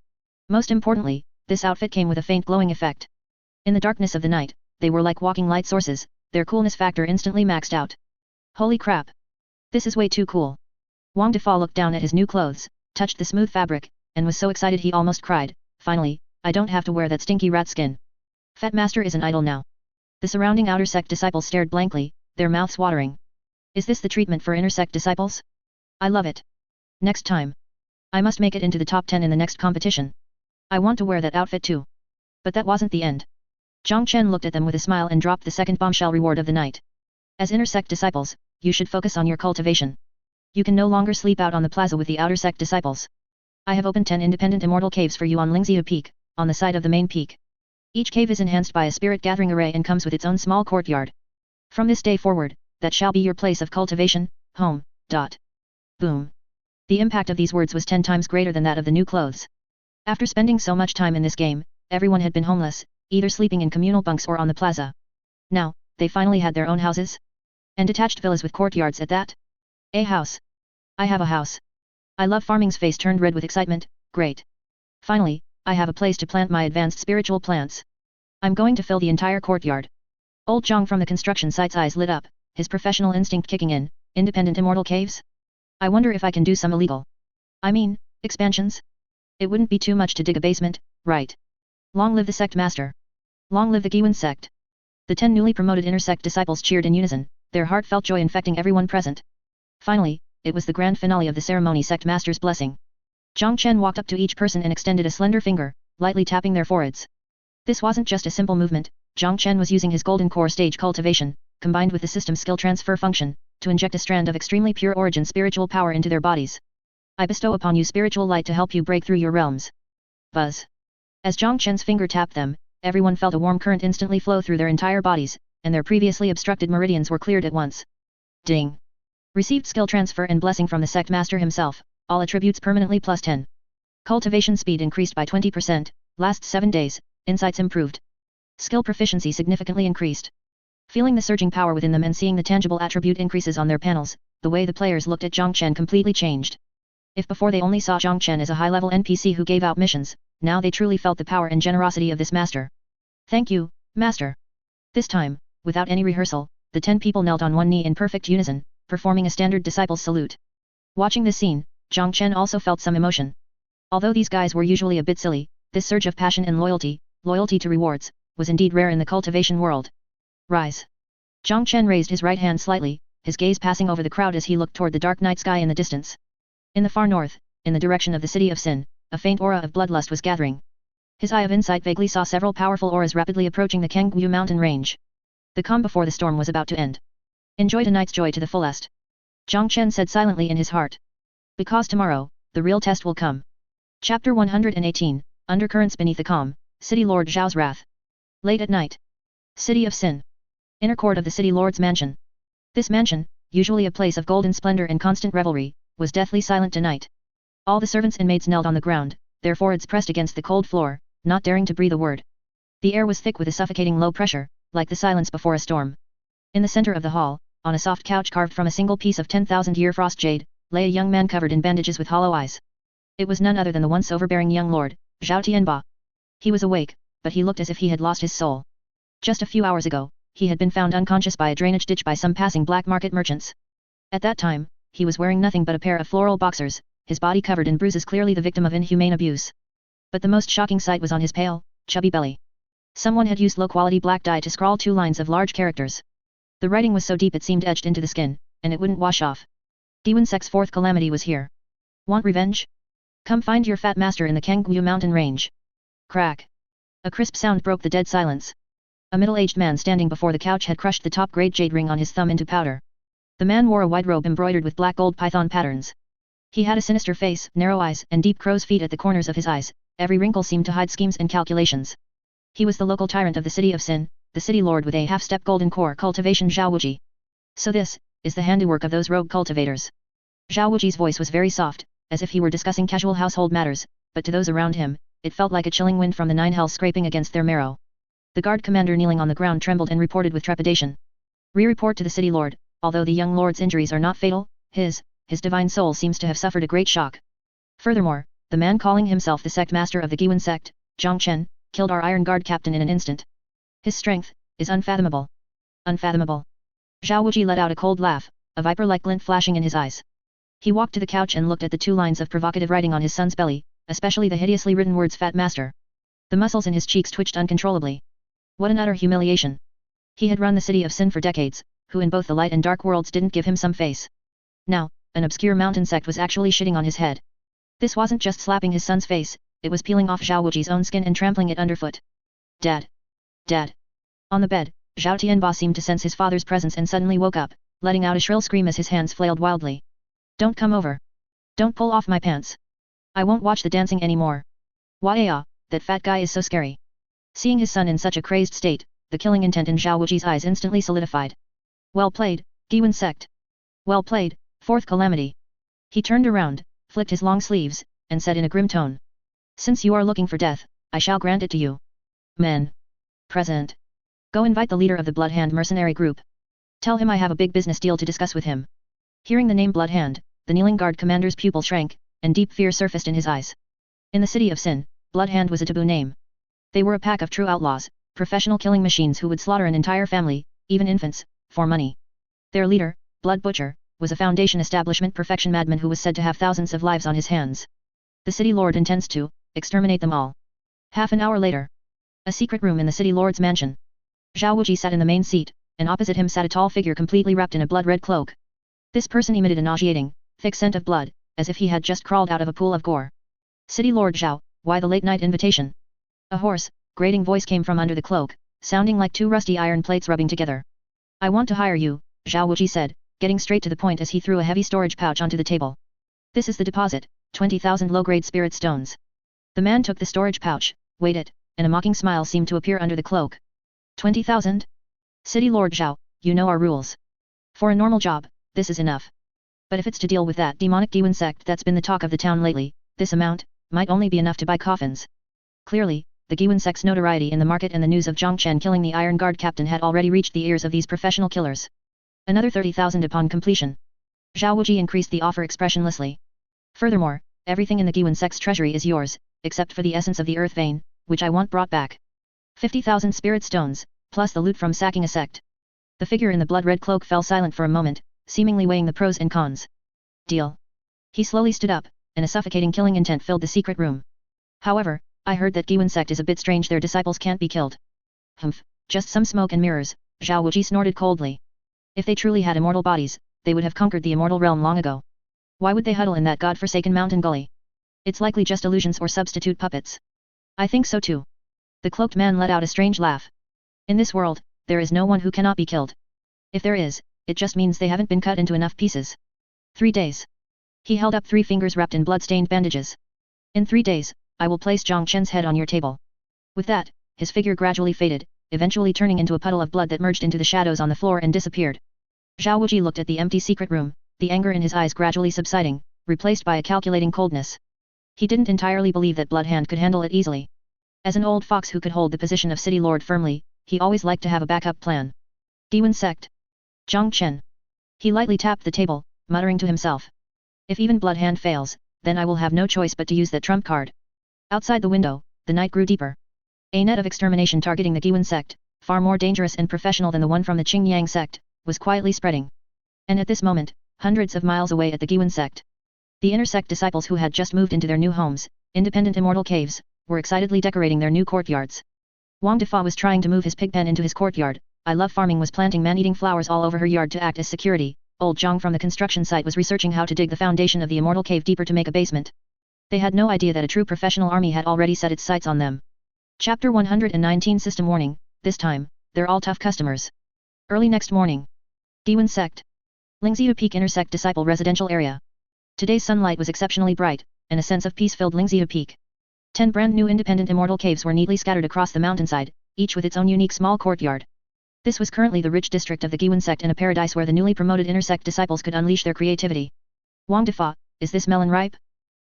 Most importantly, this outfit came with a faint glowing effect. In the darkness of the night, they were like walking light sources, their coolness factor instantly maxed out. Holy crap! This is way too cool. Wang Defa looked down at his new clothes, touched the smooth fabric, and was so excited he almost cried. Finally, I don't have to wear that stinky rat skin. Fat Master is an idol now. The surrounding Outer Sect disciples stared blankly, their mouths watering. Is this the treatment for Inner Sect disciples? I love it. Next time. I must make it into the top 10 in the next competition. I want to wear that outfit too. But that wasn't the end. Jiang Chen looked at them with a smile and dropped the second bombshell reward of the night. As Inner Sect disciples, you should focus on your cultivation. You can no longer sleep out on the plaza with the Outer Sect disciples. I have opened 10 independent immortal caves for you on Lingzia Peak, on the side of the main peak. Each cave is enhanced by a spirit gathering array and comes with its own small courtyard. From this day forward, that shall be your place of cultivation, home. Boom. The impact of these words was 10 times greater than that of the new clothes. After spending so much time in this game, everyone had been homeless, either sleeping in communal bunks or on the plaza. Now, they finally had their own houses? And detached villas with courtyards at that? A house. I have a house. I love farming's face turned red with excitement. Great. Finally, I have a place to plant my advanced spiritual plants. I'm going to fill the entire courtyard. Old Jiang from the construction site's eyes lit up, his professional instinct kicking in. Independent immortal caves? I wonder if I can do some illegal. Expansions? It wouldn't be too much to dig a basement, right? Long live the Sect Master. Long live the Guiyuan Sect. The 10 newly promoted Inner Sect disciples cheered in unison, their heartfelt joy infecting everyone present. Finally, it was the grand finale of the ceremony. Sect Master's blessing. Jiang Chen walked up to each person and extended a slender finger, lightly tapping their foreheads. This wasn't just a simple movement. Jiang Chen was using his golden core stage cultivation, combined with the system's skill transfer function, to inject a strand of extremely pure origin spiritual power into their bodies. I bestow upon you spiritual light to help you break through your realms. Buzz. As Jiang Chen's finger tapped them, everyone felt a warm current instantly flow through their entire bodies, and their previously obstructed meridians were cleared at once. Ding. Received skill transfer and blessing from the Sect Master himself, all attributes permanently plus 10. Cultivation speed increased by 20%, last 7 days, insights improved. Skill proficiency significantly increased. Feeling the surging power within them and seeing the tangible attribute increases on their panels, the way the players looked at Jiang Chen completely changed. If before they only saw Jiang Chen as a high-level NPC who gave out missions, now they truly felt the power and generosity of this master. Thank you, Master. This time, without any rehearsal, the 10 people knelt on one knee in perfect unison, performing a standard disciple's salute. Watching this scene, Jiang Chen also felt some emotion. Although these guys were usually a bit silly, this surge of passion and loyalty to rewards, was indeed rare in the cultivation world. Rise. Jiang Chen raised his right hand slightly, his gaze passing over the crowd as he looked toward the dark night sky in the distance. In the far north, in the direction of the city of Sin, a faint aura of bloodlust was gathering. His eye of insight vaguely saw several powerful auras rapidly approaching the Qingyang mountain range. The calm before the storm was about to end. Enjoy tonight's joy to the fullest. Jiang Chen said silently in his heart. Because tomorrow, the real test will come. Chapter 118, Undercurrents Beneath the Calm, City Lord Zhao's Wrath. Late at night. City of Sin. Inner court of the City Lord's mansion. This mansion, usually a place of golden splendor and constant revelry, was deathly silent tonight. All the servants and maids knelt on the ground, their foreheads pressed against the cold floor, not daring to breathe a word. The air was thick with a suffocating low pressure, like the silence before a storm. In the center of the hall, on a soft couch carved from a single piece of 10,000-year frost jade, lay a young man covered in bandages with hollow eyes. It was none other than the once overbearing young lord, Zhao Tianba. He was awake, but he looked as if he had lost his soul. Just a few hours ago, he had been found unconscious by a drainage ditch by some passing black market merchants. At that time, he was wearing nothing but a pair of floral boxers, his body covered in bruises, clearly the victim of inhumane abuse. But the most shocking sight was on his pale, chubby belly. Someone had used low-quality black dye to scrawl 2 lines of large characters. The writing was so deep it seemed etched into the skin, and it wouldn't wash off. Guiyuan Sect's Fourth Calamity was here. Want revenge? Come find your fat master in the Qingyang mountain range. Crack. A crisp sound broke the dead silence. A middle-aged man standing before the couch had crushed the top-grade jade ring on his thumb into powder. The man wore a wide robe embroidered with black gold python patterns. He had a sinister face, narrow eyes, and deep crow's feet at the corners of his eyes. Every wrinkle seemed to hide schemes and calculations. He was the local tyrant of the city of Sin, the city lord with a half-step golden core cultivation Zhao Wuji. So this is the handiwork of those rogue cultivators. Zhao Wuji's voice was very soft, as if he were discussing casual household matters, but to those around him, it felt like a chilling wind from the 9 hells scraping against their marrow. The guard commander kneeling on the ground trembled and reported with trepidation. Report to the city lord, although the young lord's injuries are not fatal, his divine soul seems to have suffered a great shock. Furthermore, the man calling himself the Sect Master of the Guiyuan Sect, Jiang Chen, killed our Iron Guard captain in an instant. His strength is unfathomable. Unfathomable. Zhao Wuji let out a cold laugh, a viper-like glint flashing in his eyes. He walked to the couch and looked at the 2 lines of provocative writing on his son's belly, especially the hideously written words Fat Master. The muscles in his cheeks twitched uncontrollably. What an utter humiliation. He had run the city of Sin for decades, who in both the light and dark worlds didn't give him some face. Now, an obscure mountain sect was actually shitting on his head. This wasn't just slapping his son's face, it was peeling off Zhao Wuji's own skin and trampling it underfoot. Dad. Dad. On the bed, Zhao Tianba seemed to sense his father's presence and suddenly woke up, letting out a shrill scream as his hands flailed wildly. Don't come over. Don't pull off my pants. I won't watch the dancing anymore. Why, that fat guy is so scary. Seeing his son in such a crazed state, the killing intent in Zhao Wuji's eyes instantly solidified. Well played, Guiyuan Sect. Well played, Fourth Calamity. He turned around, flicked his long sleeves, and said in a grim tone. Since you are looking for death, I shall grant it to you. Men. Present. Go invite the leader of the Blood Hand mercenary group. Tell him I have a big business deal to discuss with him. Hearing the name Blood Hand, the kneeling guard commander's pupil shrank, and deep fear surfaced in his eyes. In the city of Sin, Blood Hand was a taboo name. They were a pack of true outlaws, professional killing machines who would slaughter an entire family, even infants, for money. Their leader, Blood Butcher, was a Foundation establishment perfection madman who was said to have thousands of lives on his hands. The city lord intends to exterminate them all. Half an hour later. A secret room in the city lord's mansion. Zhao Wuji sat in the main seat, and opposite him sat a tall figure completely wrapped in a blood-red cloak. This person emitted a nauseating, thick scent of blood, as if he had just crawled out of a pool of gore. City Lord Zhao, why the late-night invitation? A hoarse, grating voice came from under the cloak, sounding like 2 rusty iron plates rubbing together. I want to hire you, Zhao Wuji said, getting straight to the point as he threw a heavy storage pouch onto the table. This is the deposit, 20,000 low-grade spirit stones. The man took the storage pouch, weighed it, and a mocking smile seemed to appear under the cloak. 20,000? City Lord Zhao, you know our rules. For a normal job, this is enough. But if it's to deal with that demonic Guiyuan Sect that's been the talk of the town lately, this amount might only be enough to buy coffins. Clearly, the Guiyuan Sect's notoriety in the market and the news of Jiang Chen killing the Iron Guard captain had already reached the ears of these professional killers. Another 30,000 upon completion. Zhao Wuji increased the offer expressionlessly. Furthermore, everything in the Guiyuan Sect's treasury is yours, except for the essence of the earth vein, which I want brought back. 50,000 spirit stones, plus the loot from sacking a sect. The figure in the blood-red cloak fell silent for a moment, seemingly weighing the pros and cons. Deal. He slowly stood up, and a suffocating killing intent filled the secret room. However, I heard that Guiyuan Sect is a bit strange, their disciples can't be killed. Humph, just some smoke and mirrors, Zhao Wuji snorted coldly. If they truly had immortal bodies, they would have conquered the immortal realm long ago. Why would they huddle in that god-forsaken mountain gully? It's likely just illusions or substitute puppets. I think so too. The cloaked man let out a strange laugh. In this world, there is no one who cannot be killed. If there is, it just means they haven't been cut into enough pieces. 3 days. He held up 3 fingers wrapped in blood-stained bandages. In 3 days, I will place Jiang Chen's head on your table. With that, his figure gradually faded, eventually turning into a puddle of blood that merged into the shadows on the floor and disappeared. Zhao Wuji looked at the empty secret room, the anger in his eyes gradually subsiding, replaced by a calculating coldness. He didn't entirely believe that Bloodhand could handle it easily. As an old fox who could hold the position of city lord firmly, he always liked to have a backup plan. Guiyuan Sect. Jiang Chen. He lightly tapped the table, muttering to himself. If even Bloodhand fails, then I will have no choice but to use that trump card. Outside the window, the night grew deeper. A net of extermination targeting the Guiyuan Sect, far more dangerous and professional than the one from the Qingyang Sect, was quietly spreading. And at this moment, hundreds of miles away at the Guiyuan Sect, the inner sect disciples who had just moved into their new homes, independent immortal caves, were excitedly decorating their new courtyards. Wang Defa was trying to move his pig pen into his courtyard. I Love Farming was planting man-eating flowers all over her yard to act as security. Old Jiang from the construction site was researching how to dig the foundation of the immortal cave deeper to make a basement. They had no idea that a true professional army had already set its sights on them. Chapter 119 System Warning, this time, they're all tough customers. Early next morning. Guiyuan Sect. Lingxiu Peak Inner Sect Disciple Residential Area. Today's sunlight was exceptionally bright, and a sense of peace filled Lingxiu Peak. 10 brand new independent immortal caves were neatly scattered across the mountainside, each with its own unique small courtyard. This was currently the rich district of the Guiyuan Sect and a paradise where the newly promoted inner sect disciples could unleash their creativity. Wang Defa, is this melon ripe?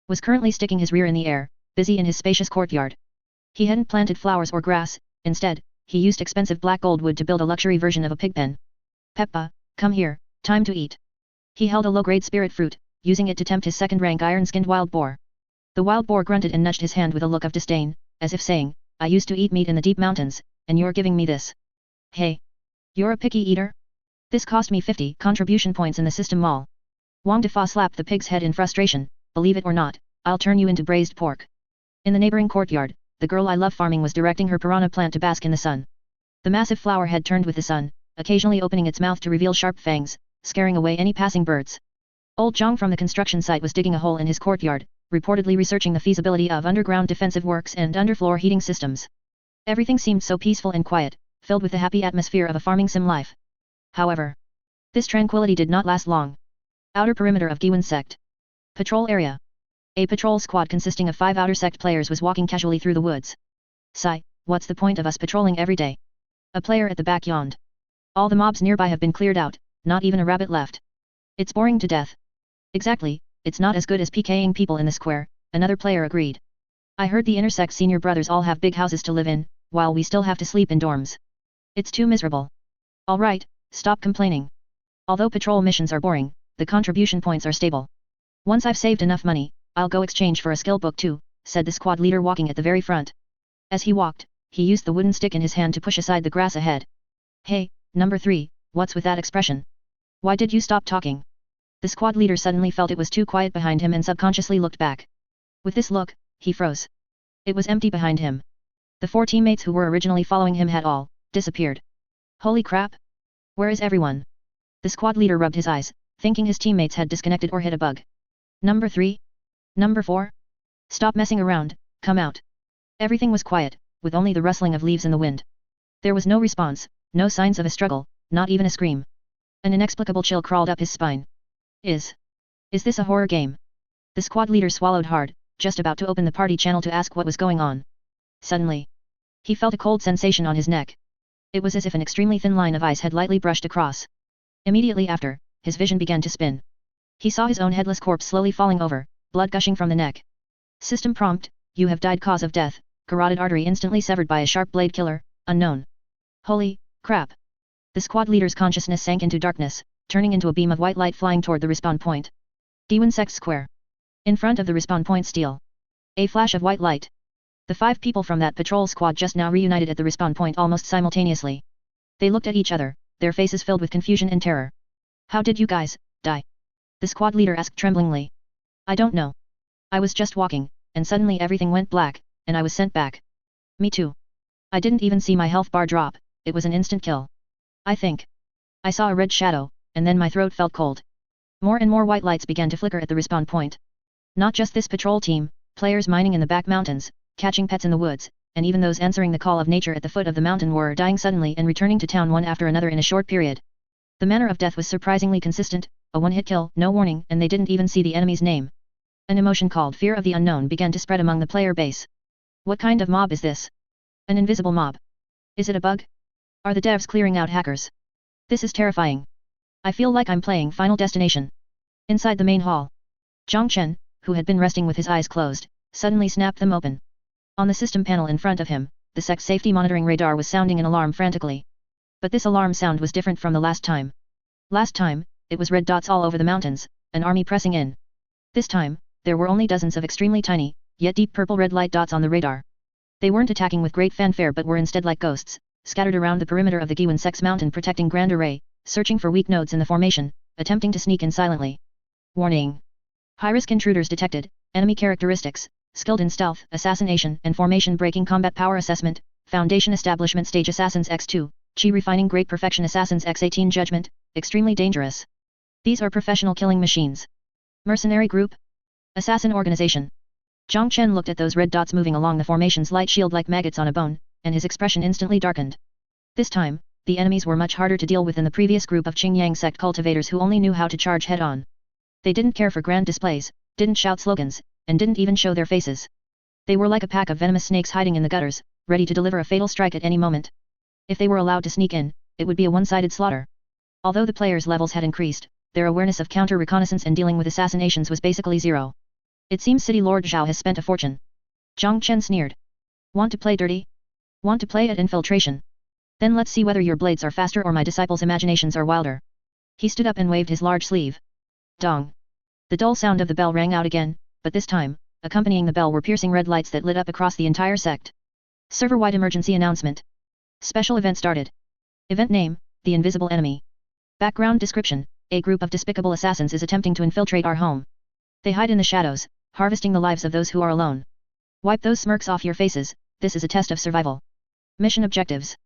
Was currently sticking his rear in the air, busy in his spacious courtyard. He hadn't planted flowers or grass, instead, he used expensive black gold wood to build a luxury version of a pig pen. Peppa, come here, time to eat. He held a low-grade spirit fruit, using it to tempt his second-rank iron-skinned wild boar. The wild boar grunted and nudged his hand with a look of disdain, as if saying, I used to eat meat in the deep mountains, and you're giving me this. Hey! You're a picky eater? This cost me 50 contribution points in the system mall. Wang Defa slapped the pig's head in frustration. Believe it or not, I'll turn you into braised pork. In the neighboring courtyard, the girl I Love Farming was directing her piranha plant to bask in the sun. The massive flower head turned with the sun, occasionally opening its mouth to reveal sharp fangs, scaring away any passing birds. Old Jiang from the construction site was digging a hole in his courtyard, reportedly researching the feasibility of underground defensive works and underfloor heating systems. Everything seemed so peaceful and quiet, filled with the happy atmosphere of a farming sim life. However, this tranquility did not last long. Outer perimeter of Guiyuan Sect. Patrol area. A patrol squad consisting of 5 outer sect players was walking casually through the woods. Sigh, what's the point of us patrolling every day? A player at the back yawned. All the mobs nearby have been cleared out, not even a rabbit left. It's boring to death. Exactly, it's not as good as PKing people in the square, another player agreed. I heard the inner sect senior brothers all have big houses to live in, while we still have to sleep in dorms. It's too miserable. Alright, stop complaining. Although patrol missions are boring, the contribution points are stable. Once I've saved enough money, I'll go exchange for a skill book too, said the squad leader walking at the very front. As he walked, he used the wooden stick in his hand to push aside the grass ahead. Hey, number 3, what's with that expression? Why did you stop talking? The squad leader suddenly felt it was too quiet behind him and subconsciously looked back. With this look, he froze. It was empty behind him. The 4 teammates who were originally following him had all disappeared. Holy crap! Where is everyone? The squad leader rubbed his eyes, thinking his teammates had disconnected or hit a bug. Number 3? Number 4? Stop messing around, come out. Everything was quiet, with only the rustling of leaves in the wind. There was no response, no signs of a struggle, not even a scream. An inexplicable chill crawled up his spine. Is this a horror game? The squad leader swallowed hard, just about to open the party channel to ask what was going on. Suddenly, he felt a cold sensation on his neck. It was as if an extremely thin line of ice had lightly brushed across. Immediately after, his vision began to spin. He saw his own headless corpse slowly falling over, blood gushing from the neck. System prompt, you have died, cause of death, carotid artery instantly severed by a sharp blade, killer, unknown. Holy crap! The squad leader's consciousness sank into darkness, turning into a beam of white light flying toward the respawn point. Guiyuan Sect Square. In front of the respawn point steel. A flash of white light. The 5 people from that patrol squad just now reunited at the respawn point almost simultaneously. They looked at each other, their faces filled with confusion and terror. How did you guys die? The squad leader asked tremblingly. I don't know. I was just walking, and suddenly everything went black, and I was sent back. Me too. I didn't even see my health bar drop, it was an instant kill. I think. I saw a red shadow, and then my throat felt cold. More and more white lights began to flicker at the respawn point. Not just this patrol team, players mining in the back mountains, catching pets in the woods, and even those answering the call of nature at the foot of the mountain were dying suddenly and returning to town one after another in a short period. The manner of death was surprisingly consistent, a one-hit kill, no warning, and they didn't even see the enemy's name. An emotion called fear of the unknown began to spread among the player base. What kind of mob is this? An invisible mob? Is it a bug? Are the devs clearing out hackers? This is terrifying. I feel like I'm playing Final Destination. Inside the main hall, Chen, who had been resting with his eyes closed, suddenly snapped them open. On the system panel in front of him, the Sect safety monitoring radar was sounding an alarm frantically. But this alarm sound was different from the last time. Last time, it was red dots all over the mountains, an army pressing in. This time, there were only dozens of extremely tiny, yet deep purple-red light dots on the radar. They weren't attacking with great fanfare but were instead like ghosts, scattered around the perimeter of the Guiyuan Sect's mountain protecting Grand Array, searching for weak nodes in the formation, attempting to sneak in silently. Warning. High-risk intruders detected, enemy characteristics, skilled in stealth, assassination and formation breaking combat power assessment, Foundation Establishment Stage Assassins X2, Chi Refining Great Perfection Assassins X18 Judgment, extremely dangerous. These are professional killing machines. Mercenary group? Assassin organization. Chen looked at those red dots moving along the formation's light shield like maggots on a bone, and his expression instantly darkened. This time, the enemies were much harder to deal with than the previous group of Qingyang Sect cultivators who only knew how to charge head-on. They didn't care for grand displays, didn't shout slogans, and didn't even show their faces. They were like a pack of venomous snakes hiding in the gutters, ready to deliver a fatal strike at any moment. If they were allowed to sneak in, it would be a one-sided slaughter. Although the players' levels had increased, their awareness of counter-reconnaissance and dealing with assassinations was basically zero. It seems City Lord Zhao has spent a fortune. Chen sneered. Want to play dirty? Want to play at infiltration? Then let's see whether your blades are faster or my disciples' imaginations are wilder. He stood up and waved his large sleeve. Dong. The dull sound of the bell rang out again, but this time, accompanying the bell were piercing red lights that lit up across the entire sect. Server-wide emergency announcement. Special event started. Event name, The Invisible Enemy. Background description, a group of despicable assassins is attempting to infiltrate our home. They hide in the shadows, harvesting the lives of those who are alone. Wipe those smirks off your faces, this is a test of survival. Mission objectives.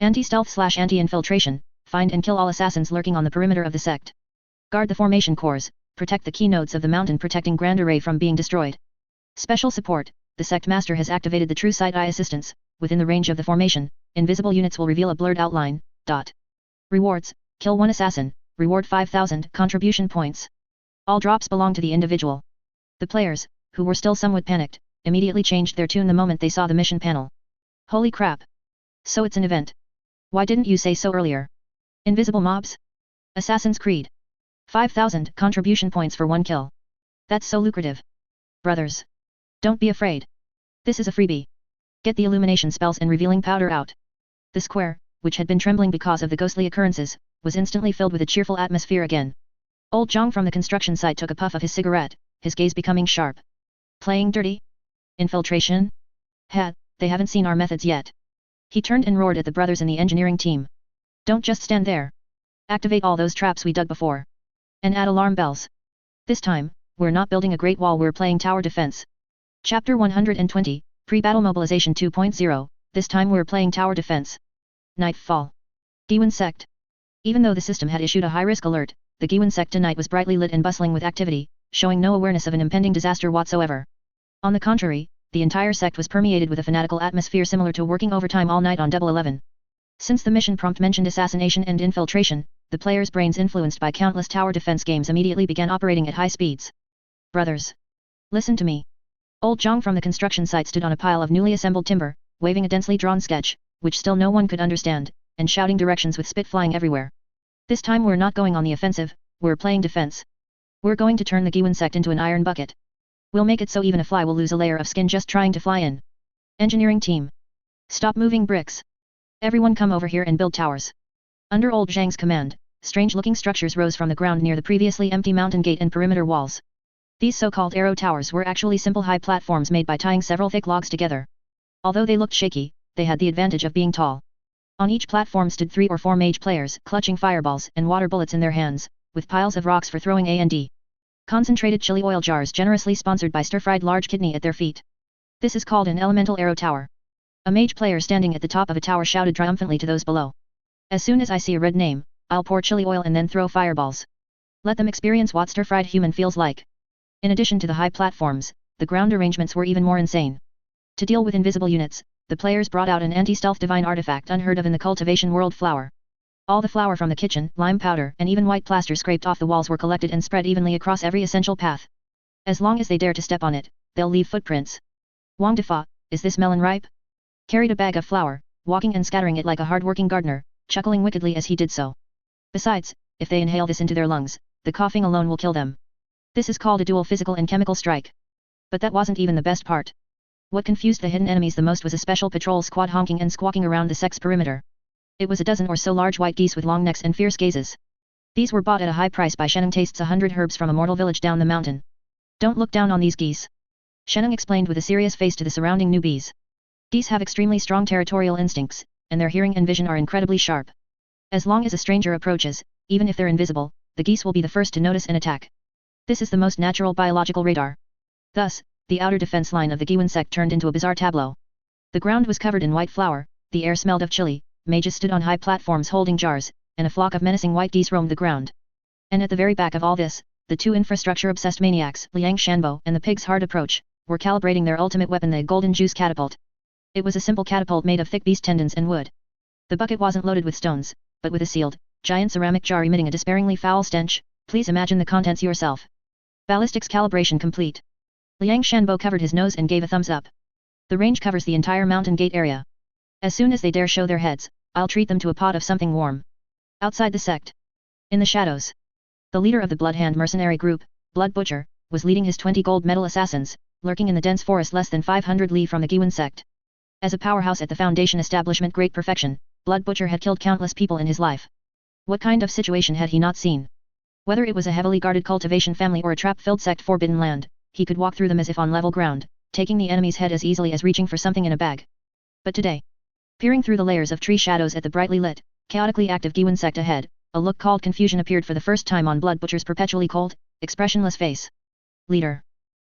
Anti-stealth/anti-infiltration, find and kill all assassins lurking on the perimeter of the sect. Guard the formation cores, protect the key nodes of the mountain protecting Grand Array from being destroyed. Special support, the Sect Master has activated the True Sight Eye Assistance, within the range of the formation, invisible units will reveal a blurred outline. Rewards, kill one assassin, reward 5,000 contribution points. All drops belong to the individual. The players, who were still somewhat panicked, immediately changed their tune the moment they saw the mission panel. Holy crap! So it's an event. Why didn't you say so earlier? Invisible mobs? Assassin's Creed. 5,000 contribution points for one kill. That's so lucrative. Brothers. Don't be afraid. This is a freebie. Get the illumination spells and revealing powder out. The square, which had been trembling because of the ghostly occurrences, was instantly filled with a cheerful atmosphere again. Old Jiang from the construction site took a puff of his cigarette, his gaze becoming sharp. Playing dirty? Infiltration? They haven't seen our methods yet. He turned and roared at the brothers in the engineering team. Don't just stand there. Activate all those traps we dug before. And add alarm bells. This time, we're not building a great wall, we're playing tower defense. Chapter 120, Pre-Battle Mobilization 2.0, this time we're playing tower defense. Nightfall. Guiyuan Sect. Even though the system had issued a high-risk alert, the Guiyuan Sect tonight was brightly lit and bustling with activity, showing no awareness of an impending disaster whatsoever. On the contrary, the entire sect was permeated with a fanatical atmosphere similar to working overtime all night on 11. Since the mission prompt mentioned assassination and infiltration, the players' brains influenced by countless tower defense games immediately began operating at high speeds. Brothers. Listen to me. Old Jiang from the construction site stood on a pile of newly assembled timber, waving a densely drawn sketch, which still no one could understand, and shouting directions with spit flying everywhere. This time we're not going on the offensive, we're playing defense. We're going to turn the Guiyuan Sect into an iron bucket. We'll make it so even a fly will lose a layer of skin just trying to fly in. Engineering team. Stop moving bricks. Everyone come over here and build towers. Under old Zhang's command, strange-looking structures rose from the ground near the previously empty mountain gate and perimeter walls. These so-called arrow towers were actually simple high platforms made by tying several thick logs together. Although they looked shaky, they had the advantage of being tall. On each platform stood 3 or 4 mage players, clutching fireballs and water bullets in their hands, with piles of rocks for throwing A&D. Concentrated chili oil jars generously sponsored by stir-fried large kidney at their feet. This is called an elemental arrow tower. A mage player standing at the top of a tower shouted triumphantly to those below. As soon as I see a red name, I'll pour chili oil and then throw fireballs. Let them experience what stir-fried human feels like. In addition to the high platforms, the ground arrangements were even more insane. To deal with invisible units, the players brought out an anti-stealth divine artifact unheard of in the cultivation world: flour. All the flour from the kitchen, lime powder, and even white plaster scraped off the walls were collected and spread evenly across every essential path. As long as they dare to step on it, they'll leave footprints. Wang Defa, is this melon ripe? Carried a bag of flour, walking and scattering it like a hard-working gardener, chuckling wickedly as he did so. Besides, if they inhale this into their lungs, the coughing alone will kill them. This is called a dual physical and chemical strike. But that wasn't even the best part. What confused the hidden enemies the most was a special patrol squad honking and squawking around the sect's perimeter. It was a dozen or so large white geese with long necks and fierce gazes. These were bought at a high price by Sheneng. Tastes 100 herbs from a mortal village down the mountain. Don't look down on these geese. Sheneng explained with a serious face to the surrounding newbies. Geese have extremely strong territorial instincts, and their hearing and vision are incredibly sharp. As long as a stranger approaches, even if they're invisible, the geese will be the first to notice and attack. This is the most natural biological radar. Thus, the outer defense line of the Guiyuan Sect turned into a bizarre tableau. The ground was covered in white flour, the air smelled of chili, mages stood on high platforms holding jars, and a flock of menacing white geese roamed the ground. And at the very back of all this, the two infrastructure-obsessed maniacs, Liang Shanbo and the Pig's Hard Approach, were calibrating their ultimate weapon, the Golden Juice Catapult. It was a simple catapult made of thick beast tendons and wood. The bucket wasn't loaded with stones, but with a sealed, giant ceramic jar emitting a despairingly foul stench. Please imagine the contents yourself. Ballistics calibration complete. Liang Shanbo covered his nose and gave a thumbs up. The range covers the entire mountain gate area. As soon as they dare show their heads, I'll treat them to a pot of something warm. Outside the sect, in the shadows, the leader of the Bloodhand mercenary group, Blood Butcher, was leading his 20 gold medal assassins, lurking in the dense forest less than 500 li from the Guiyuan Sect. As a powerhouse at the Foundation establishment Great Perfection, Blood Butcher had killed countless people in his life. What kind of situation had he not seen? Whether it was a heavily guarded cultivation family or a trap-filled sect forbidden land, he could walk through them as if on level ground, taking the enemy's head as easily as reaching for something in a bag. But today, peering through the layers of tree shadows at the brightly lit, chaotically active Guiyuan Sect ahead, a look called confusion appeared for the first time on Blood Butcher's perpetually cold, expressionless face. Leader.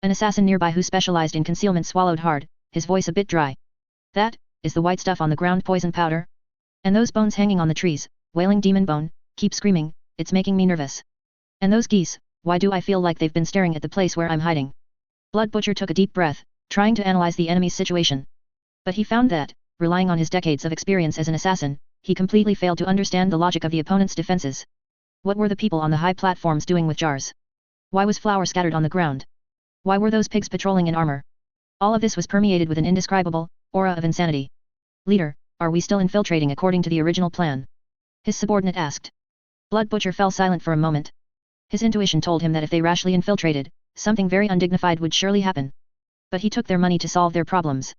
An assassin nearby who specialized in concealment swallowed hard, his voice a bit dry. That, is the white stuff on the ground poison powder? And those bones hanging on the trees, wailing demon bone, keep screaming, it's making me nervous. And those geese, why do I feel like they've been staring at the place where I'm hiding? Blood Butcher took a deep breath, trying to analyze the enemy's situation. But he found that, relying on his decades of experience as an assassin, he completely failed to understand the logic of the opponent's defenses. What were the people on the high platforms doing with jars? Why was flour scattered on the ground? Why were those pigs patrolling in armor? All of this was permeated with an indescribable aura of insanity. Leader, are we still infiltrating according to the original plan? His subordinate asked. Blood Butcher fell silent for a moment. His intuition told him that if they rashly infiltrated, something very undignified would surely happen. But he took their money to solve their problems.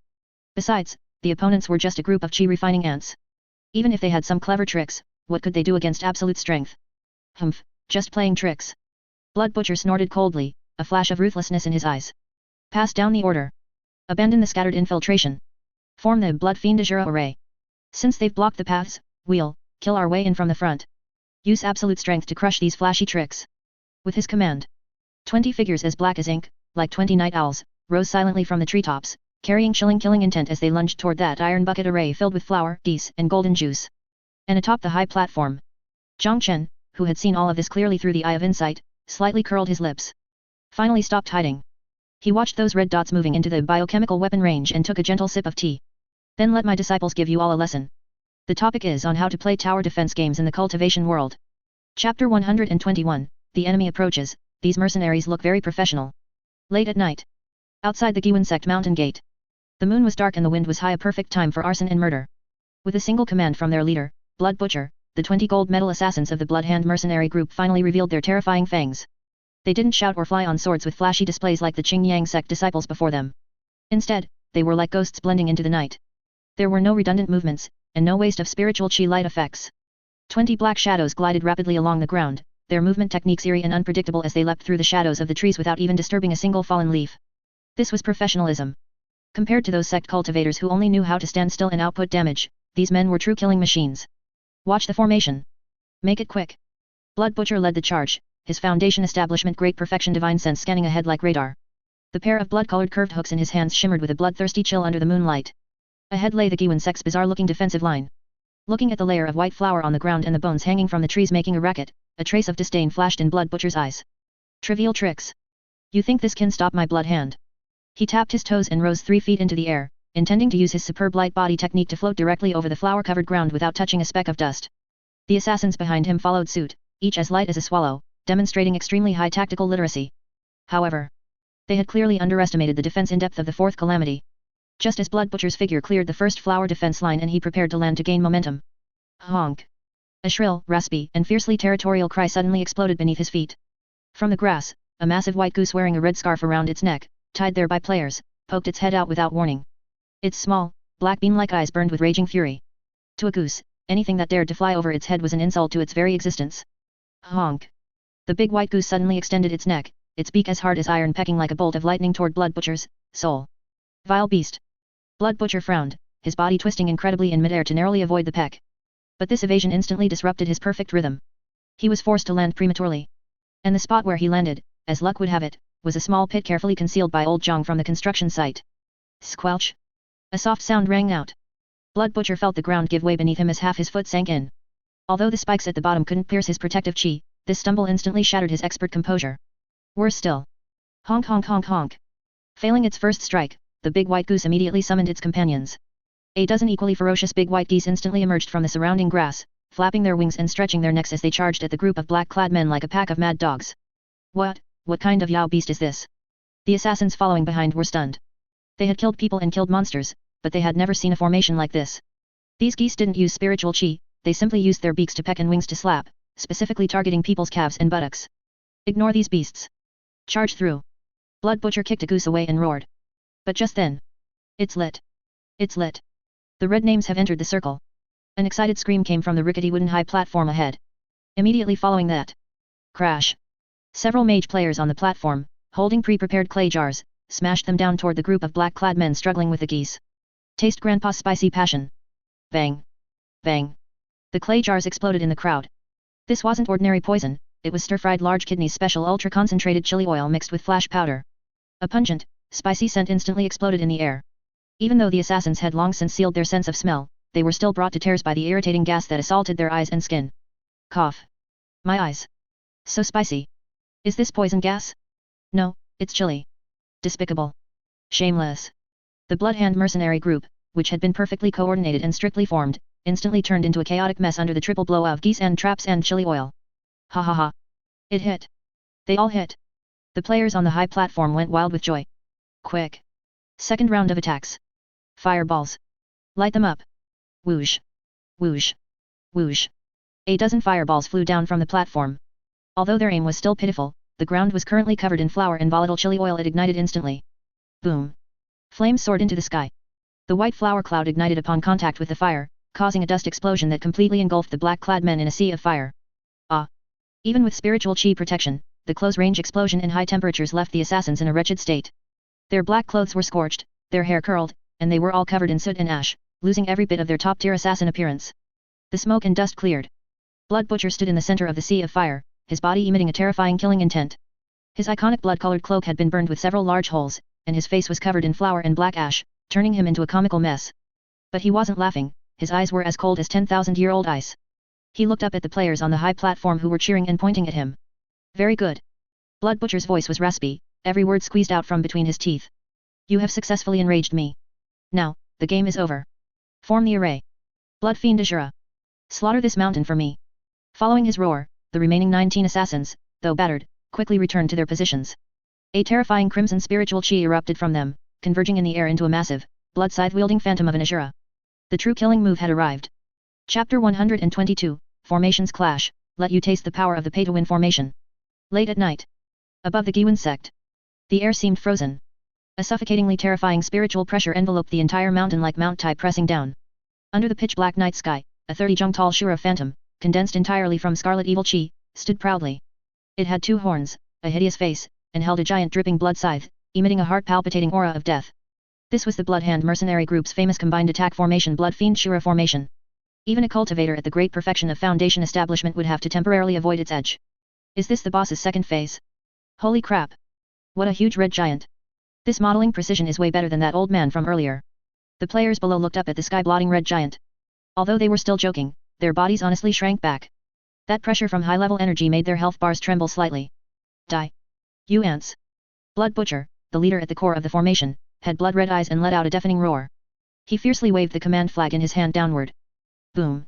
Besides, the opponents were just a group of chi refining ants. Even if they had some clever tricks, what could they do against absolute strength? Humph, just playing tricks. Blood Butcher snorted coldly, a flash of ruthlessness in his eyes. Pass down the order. Abandon the scattered infiltration. Form the Blood Fiendagura array. Since they've blocked the paths, we'll kill our way in from the front. Use absolute strength to crush these flashy tricks. With his command, 20 figures as black as ink, like 20 night owls, rose silently from the treetops, carrying chilling killing intent as they lunged toward that iron bucket array filled with flour, geese, and golden juice. And atop the high platform, Chen, who had seen all of this clearly through the eye of insight, slightly curled his lips. Finally stopped hiding. He watched those red dots moving into the biochemical weapon range and took a gentle sip of tea. Then let my disciples give you all a lesson. The topic is on how to play tower defense games in the cultivation world. Chapter 121, The Enemy Approaches. These mercenaries look very professional. Late at night. Outside the Guiyuan Sect mountain gate. The moon was dark and the wind was high, a perfect time for arson and murder. With a single command from their leader, Blood Butcher, the 20 gold medal assassins of the Bloodhand mercenary group finally revealed their terrifying fangs. They didn't shout or fly on swords with flashy displays like the Qingyang Sect disciples before them. Instead, they were like ghosts blending into the night. There were no redundant movements, and no waste of spiritual chi light effects. 20 black shadows glided rapidly along the ground, their movement techniques eerie and unpredictable as they leapt through the shadows of the trees without even disturbing a single fallen leaf. This was professionalism. Compared to those sect cultivators who only knew how to stand still and output damage, these men were true killing machines. Watch the formation. Make it quick. Blood Butcher led the charge, his Foundation establishment Great Perfection divine sense scanning ahead like radar. The pair of blood-colored curved hooks in his hands shimmered with a bloodthirsty chill under the moonlight. Ahead lay the Guiyuan Sect's bizarre-looking defensive line. Looking at the layer of white flour on the ground and the bones hanging from the trees making a racket, a trace of disdain flashed in Blood Butcher's eyes. Trivial tricks. You think this can stop my blood hand? He tapped his toes and rose 3 feet into the air, intending to use his superb light body technique to float directly over the flour-covered ground without touching a speck of dust. The assassins behind him followed suit, each as light as a swallow, demonstrating extremely high tactical literacy. However, they had clearly underestimated the defense in-depth of the Fourth Calamity. Just as Blood Butcher's figure cleared the first flour defense line and he prepared to land to gain momentum. Honk! A shrill, raspy, and fiercely territorial cry suddenly exploded beneath his feet. From the grass, a massive white goose wearing a red scarf around its neck, tied there by players, poked its head out without warning. Its small, black bean-like eyes burned with raging fury. To a goose, anything that dared to fly over its head was an insult to its very existence. Honk! The big white goose suddenly extended its neck, its beak as hard as iron pecking like a bolt of lightning toward Blood Butcher's soul. Vile beast! Blood Butcher frowned, his body twisting incredibly in midair to narrowly avoid the peck. But this evasion instantly disrupted his perfect rhythm. He was forced to land prematurely. And the spot where he landed, as luck would have it, was a small pit carefully concealed by old Jiang from the construction site. Squelch! A soft sound rang out. Blood Butcher felt the ground give way beneath him as half his foot sank in. Although the spikes at the bottom couldn't pierce his protective chi, this stumble instantly shattered his expert composure. Worse still. Honk honk honk honk. Failing its first strike, the big white goose immediately summoned its companions. A dozen equally ferocious big white geese instantly emerged from the surrounding grass, flapping their wings and stretching their necks as they charged at the group of black-clad men like a pack of mad dogs. What kind of Yao beast is this? The assassins following behind were stunned. They had killed people and killed monsters, but they had never seen a formation like this. These geese didn't use spiritual chi, they simply used their beaks to peck and wings to slap, specifically targeting people's calves and buttocks. Ignore these beasts. Charge through. Blood Butcher kicked a goose away and roared. But just then. It's lit. It's lit. The red names have entered the circle. An excited scream came from the rickety wooden high platform ahead. Immediately following that. Crash. Several mage players on the platform, holding pre-prepared clay jars, smashed them down toward the group of black-clad men struggling with the geese. Taste Grandpa's spicy passion. Bang. Bang. The clay jars exploded in the crowd. This wasn't ordinary poison, it was stir-fried large kidneys special ultra-concentrated chili oil mixed with flash powder. A pungent, spicy scent instantly exploded in the air. Even though the assassins had long since sealed their sense of smell, they were still brought to tears by the irritating gas that assaulted their eyes and skin. Cough. My eyes. So spicy. Is this poison gas? No, it's chili. Despicable. Shameless. The Blood Hand mercenary group, which had been perfectly coordinated and strictly formed, instantly turned into a chaotic mess under the triple blow of geese and traps and chili oil. Ha ha ha. It hit. They all hit. The players on the high platform went wild with joy. Quick. Second round of attacks. Fireballs. Light them up. Whoosh. Whoosh. Whoosh. A dozen fireballs flew down from the platform. Although their aim was still pitiful, the ground was currently covered in flour and volatile chili oil. It ignited instantly. Boom. Flames soared into the sky. The white flour cloud ignited upon contact with the fire, causing a dust explosion that completely engulfed the black-clad men in a sea of fire. Ah! Even with spiritual chi protection, the close-range explosion and high temperatures left the assassins in a wretched state. Their black clothes were scorched, their hair curled, and they were all covered in soot and ash, losing every bit of their top-tier assassin appearance. The smoke and dust cleared. Blood Butcher stood in the center of the sea of fire, his body emitting a terrifying killing intent. His iconic blood-colored cloak had been burned with several large holes, and his face was covered in flour and black ash, turning him into a comical mess. But he wasn't laughing, his eyes were as cold as 10,000-year-old ice. He looked up at the players on the high platform who were cheering and pointing at him. Very good. Blood Butcher's voice was raspy, every word squeezed out from between his teeth. You have successfully enraged me. Now, the game is over. Form the array. Blood Fiend Ashura. Slaughter this mountain for me. Following his roar, the remaining 19 assassins, though battered, quickly returned to their positions. A terrifying crimson spiritual chi erupted from them, converging in the air into a massive, blood-scythe-wielding phantom of an Ashura. The true killing move had arrived. Chapter 122, Formations Clash, let you taste the power of the pay-to-win formation. Late at night. Above the Guiyuan Sect. The air seemed frozen. A suffocatingly terrifying spiritual pressure enveloped the entire mountain like Mount Tai pressing down. Under the pitch-black night sky, a 30-jung-tall Shura phantom, condensed entirely from scarlet evil chi, stood proudly. It had 2 horns, a hideous face, and held a giant dripping blood scythe, emitting a heart-palpitating aura of death. This was the Blood Hand mercenary group's famous combined attack formation Blood Fiend Shura formation. Even a cultivator at the great perfection of Foundation establishment would have to temporarily avoid its edge. Is this the boss's second phase? Holy crap! What a huge red giant! This modeling precision is way better than that old man from earlier. The players below looked up at the sky-blotting red giant. Although they were still joking, their bodies honestly shrank back. That pressure from high-level energy made their health bars tremble slightly. Die. You ants. Blood Butcher, the leader at the core of the formation, had blood-red eyes and let out a deafening roar. He fiercely waved the command flag in his hand downward. Boom.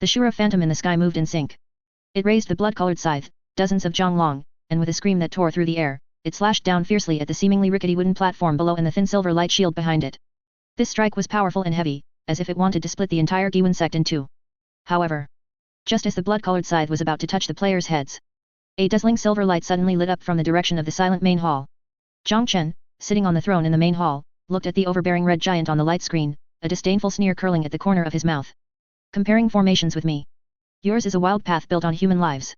The Shura phantom in the sky moved in sync. It raised the blood-colored scythe, dozens of zhang long, and with a scream that tore through the air, it slashed down fiercely at the seemingly rickety wooden platform below and the thin silver light shield behind it. This strike was powerful and heavy, as if it wanted to split the entire Guiyuan Sect in two. However, just as the blood-colored scythe was about to touch the players' heads, a dazzling silver light suddenly lit up from the direction of the silent main hall. Chen, sitting on the throne in the main hall, looked at the overbearing red giant on the light screen, a disdainful sneer curling at the corner of his mouth. Comparing formations with me. Yours is a wild path built on human lives.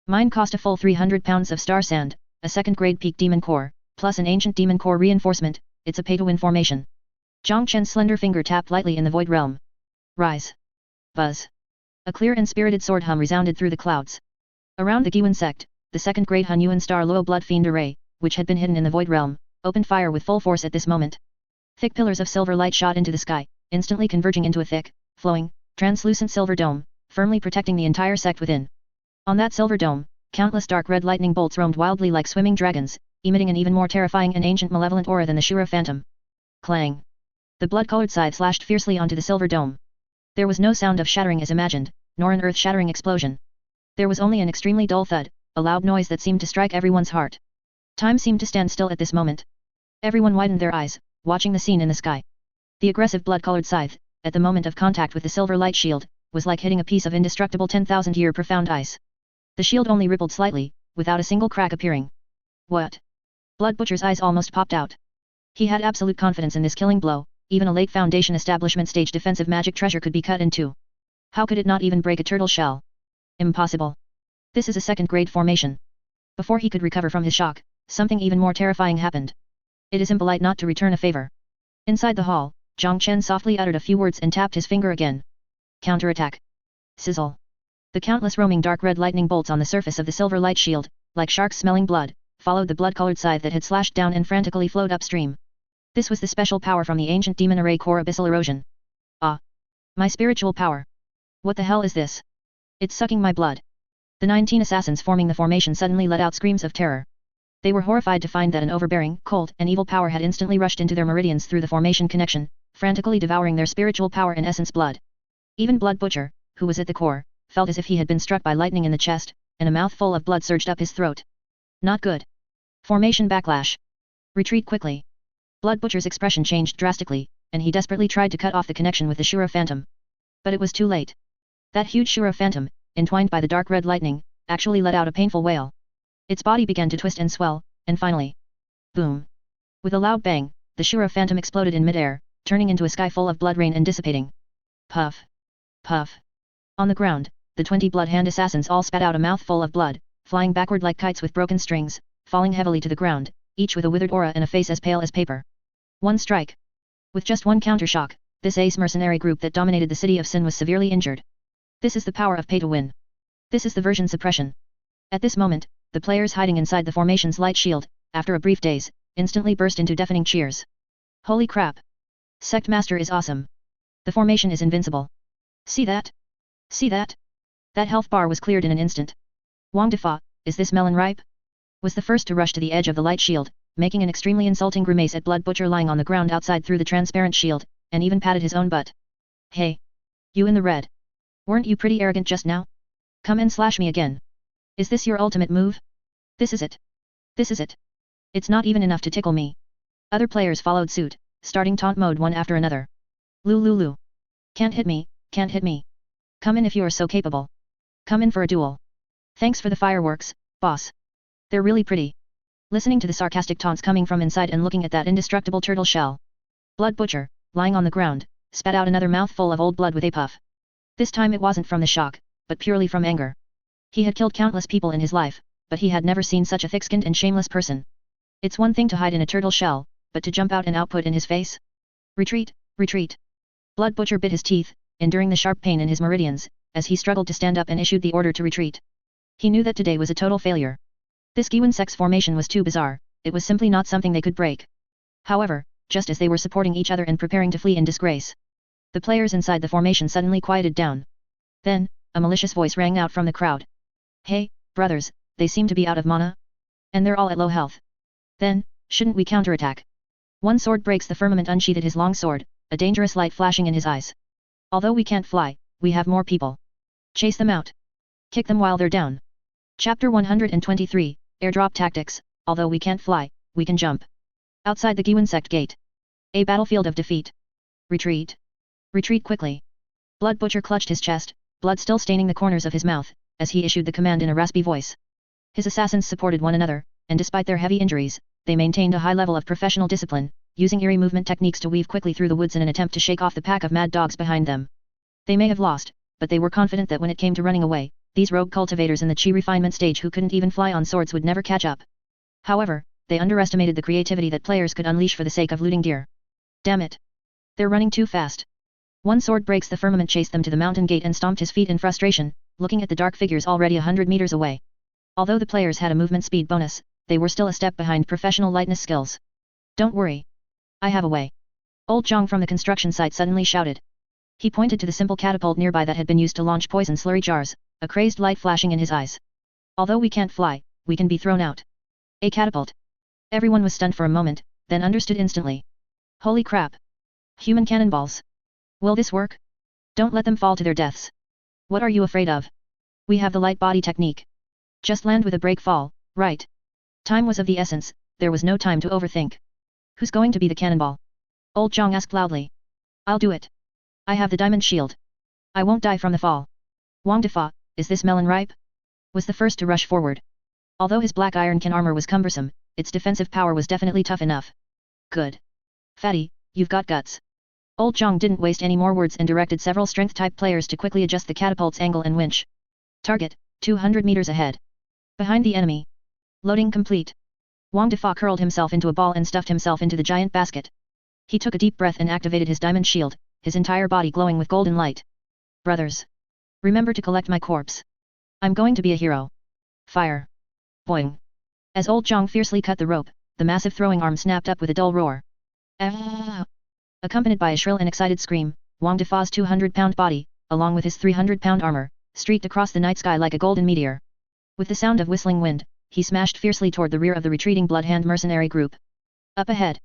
Mine cost a full 300 pounds of star sand, a second-grade peak demon core, plus an ancient demon core reinforcement. It's a pay-to-win formation. Chen's slender finger tapped lightly in the void realm. Rise. Buzz. A clear and spirited sword hum resounded through the clouds. Around the Guiyuan Sect, the second-grade Hunyuan star loyal blood fiend array, which had been hidden in the void realm, opened fire with full force at this moment. Thick pillars of silver light shot into the sky, instantly converging into a thick, flowing, translucent silver dome, firmly protecting the entire sect within. On that silver dome, countless dark red lightning bolts roamed wildly like swimming dragons, emitting an even more terrifying and ancient malevolent aura than the Shura phantom. Clang. The blood-colored scythe slashed fiercely onto the silver dome. There was no sound of shattering as imagined, nor an earth-shattering explosion. There was only an extremely dull thud, a loud noise that seemed to strike everyone's heart. Time seemed to stand still at this moment. Everyone widened their eyes, watching the scene in the sky. The aggressive blood-colored scythe, at the moment of contact with the silver light shield, was like hitting a piece of indestructible 10,000-year profound ice. The shield only rippled slightly, without a single crack appearing. What? Blood Butcher's eyes almost popped out. He had absolute confidence in this killing blow, even a late Foundation establishment stage defensive magic treasure could be cut in two. How could it not even break a turtle shell? Impossible. This is a second-grade formation. Before he could recover from his shock, something even more terrifying happened. It is impolite not to return a favor. Inside the hall, Chen softly uttered a few words and tapped his finger again. Counterattack. Sizzle. The countless roaming dark red lightning bolts on the surface of the silver light shield, like sharks smelling blood, followed the blood-colored scythe that had slashed down and frantically flowed upstream. This was the special power from the ancient demon array core abyssal erosion. Ah! My spiritual power! What the hell is this? It's sucking my blood. The 19 assassins forming the formation suddenly let out screams of terror. They were horrified to find that an overbearing, cold, and evil power had instantly rushed into their meridians through the formation connection, frantically devouring their spiritual power and essence blood. Even Blood Butcher, who was at the core, felt as if he had been struck by lightning in the chest, and a mouthful of blood surged up his throat. Not good. Formation backlash. Retreat quickly. Blood Butcher's expression changed drastically, and he desperately tried to cut off the connection with the Shura phantom. But it was too late. That huge Shura phantom, entwined by the dark red lightning, actually let out a painful wail. Its body began to twist and swell, and finally... boom! With a loud bang, the Shura phantom exploded in midair, turning into a sky full of blood rain and dissipating. Puff! Puff! On the ground, the 20 blood hand assassins all spat out a mouthful of blood, flying backward like kites with broken strings, falling heavily to the ground, each with a withered aura and a face as pale as paper. One strike. With just one countershock, this ace mercenary group that dominated the city of Sin was severely injured. This is the power of pay to win. This is the version suppression. At this moment, the players hiding inside the formation's light shield, after a brief daze, instantly burst into deafening cheers. Holy crap! Sect Master is awesome. The formation is invincible. See that? See that? That health bar was cleared in an instant. Wang Defa, is this melon ripe? Was the first to rush to the edge of the light shield, making an extremely insulting grimace at Blood Butcher lying on the ground outside through the transparent shield, and even patted his own butt. Hey! You in the red. Weren't you pretty arrogant just now? Come and slash me again. Is this your ultimate move? This is it. This is it. It's not even enough to tickle me. Other players followed suit, starting taunt mode one after another. Lulu. Can't hit me, can't hit me. Come in if you are so capable. Come in for a duel. Thanks for the fireworks, boss. They're really pretty. Listening to the sarcastic taunts coming from inside and looking at that indestructible turtle shell. Blood Butcher, lying on the ground, spat out another mouthful of old blood with a puff. This time it wasn't from the shock, but purely from anger. He had killed countless people in his life, but he had never seen such a thick-skinned and shameless person. It's one thing to hide in a turtle shell, but to jump out and output in his face? Retreat, retreat. Blood Butcher bit his teeth, enduring the sharp pain in his meridians, as he struggled to stand up and issued the order to retreat. He knew that today was a total failure. This Guiyuan Sect's formation was too bizarre, it was simply not something they could break. However, just as they were supporting each other and preparing to flee in disgrace, the players inside the formation suddenly quieted down. Then, a malicious voice rang out from the crowd. Hey, brothers, they seem to be out of mana? And they're all at low health. Then, shouldn't we counterattack? One sword breaks the firmament unsheathed his long sword, a dangerous light flashing in his eyes. Although we can't fly, we have more people. Chase them out. Kick them while they're down. Chapter 123, Airdrop Tactics. Although we can't fly, we can jump. Outside the Guiyuan Sect gate. A battlefield of defeat. Retreat. Retreat quickly. Blood Butcher clutched his chest, blood still staining the corners of his mouth, as he issued the command in a raspy voice. His assassins supported one another, and despite their heavy injuries, they maintained a high level of professional discipline, using eerie movement techniques to weave quickly through the woods in an attempt to shake off the pack of mad dogs behind them. They may have lost, but they were confident that when it came to running away, these rogue cultivators in the chi refinement stage who couldn't even fly on swords would never catch up. However, they underestimated the creativity that players could unleash for the sake of looting gear. Damn it! They're running too fast. One sword breaks the firmament chased them to the mountain gate and stomped his feet in frustration, looking at the dark figures already 100 meters away. Although the players had a movement speed bonus, they were still a step behind professional lightness skills. Don't worry. I have a way. Old Jiang from the construction site suddenly shouted. He pointed to the simple catapult nearby that had been used to launch poison slurry jars, a crazed light flashing in his eyes. Although we can't fly, we can be thrown out. A catapult. Everyone was stunned for a moment, then understood instantly. Holy crap! Human cannonballs. Will this work? Don't let them fall to their deaths. What are you afraid of? We have the light body technique. Just land with a break fall, right? Time was of the essence, there was no time to overthink. Who's going to be the cannonball? Old Jiang asked loudly. I'll do it. I have the diamond shield. I won't die from the fall. Wang Defa, is this melon ripe? Was the first to rush forward. Although his black iron can armor was cumbersome, its defensive power was definitely tough enough. Good. Fatty, you've got guts. Old Jiang didn't waste any more words and directed several strength-type players to quickly adjust the catapult's angle and winch. Target, 200 meters ahead. Behind the enemy. Loading complete. Wang Defa curled himself into a ball and stuffed himself into the giant basket. He took a deep breath and activated his diamond shield, his entire body glowing with golden light. Brothers. Remember to collect my corpse. I'm going to be a hero. Fire. Boing. As old Jiang fiercely cut the rope, the massive throwing arm snapped up with a dull roar. Ah! Accompanied by a shrill and excited scream, Wang Defa's 200-pound body, along with his 300-pound armor, streaked across the night sky like a golden meteor. With the sound of whistling wind, he smashed fiercely toward the rear of the retreating blood-hand mercenary group. Up ahead.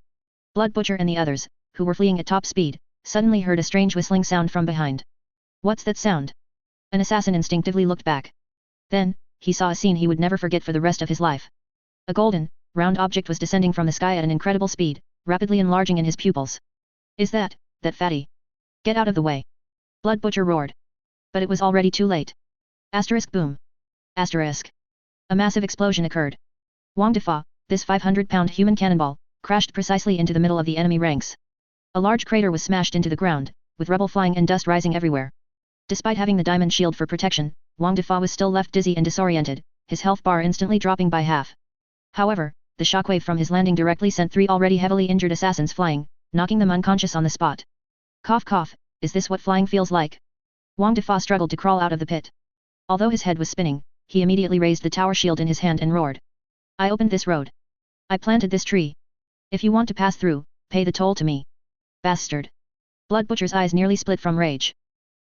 Blood Butcher and the others, who were fleeing at top speed, suddenly heard a strange whistling sound from behind. What's that sound? An assassin instinctively looked back. Then, he saw a scene he would never forget for the rest of his life. A golden, round object was descending from the sky at an incredible speed, rapidly enlarging in his pupils. Is that fatty? Get out of the way! Blood Butcher roared. But it was already too late. Asterisk boom. Asterisk. A massive explosion occurred. Wang Defa, this 500-pound human cannonball, crashed precisely into the middle of the enemy ranks. A large crater was smashed into the ground, with rubble flying and dust rising everywhere. Despite having the diamond shield for protection, Wang Defa was still left dizzy and disoriented, his health bar instantly dropping by half. However, the shockwave from his landing directly sent 3 already heavily injured assassins flying, knocking them unconscious on the spot. Cough cough, is this what flying feels like? Wang Defa struggled to crawl out of the pit. Although his head was spinning, he immediately raised the tower shield in his hand and roared. I opened this road. I planted this tree. If you want to pass through, pay the toll to me. Bastard. Blood Butcher's eyes nearly split from rage.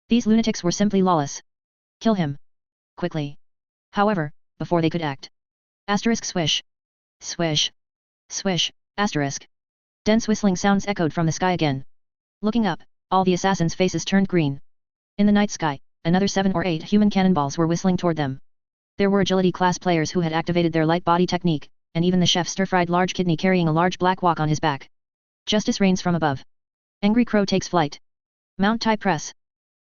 These lunatics were simply lawless. Kill him. Quickly. However, before they could act. Asterisk swish. Swish. Swish, asterisk. Dense whistling sounds echoed from the sky again. Looking up, all the assassins' faces turned green. In the night sky, another 7 or 8 human cannonballs were whistling toward them. There were agility class players who had activated their light body technique, and even the chef stir-fried large kidney carrying a large black walk on his back. Justice reigns from above. Angry Crow takes flight. Mount Thai press.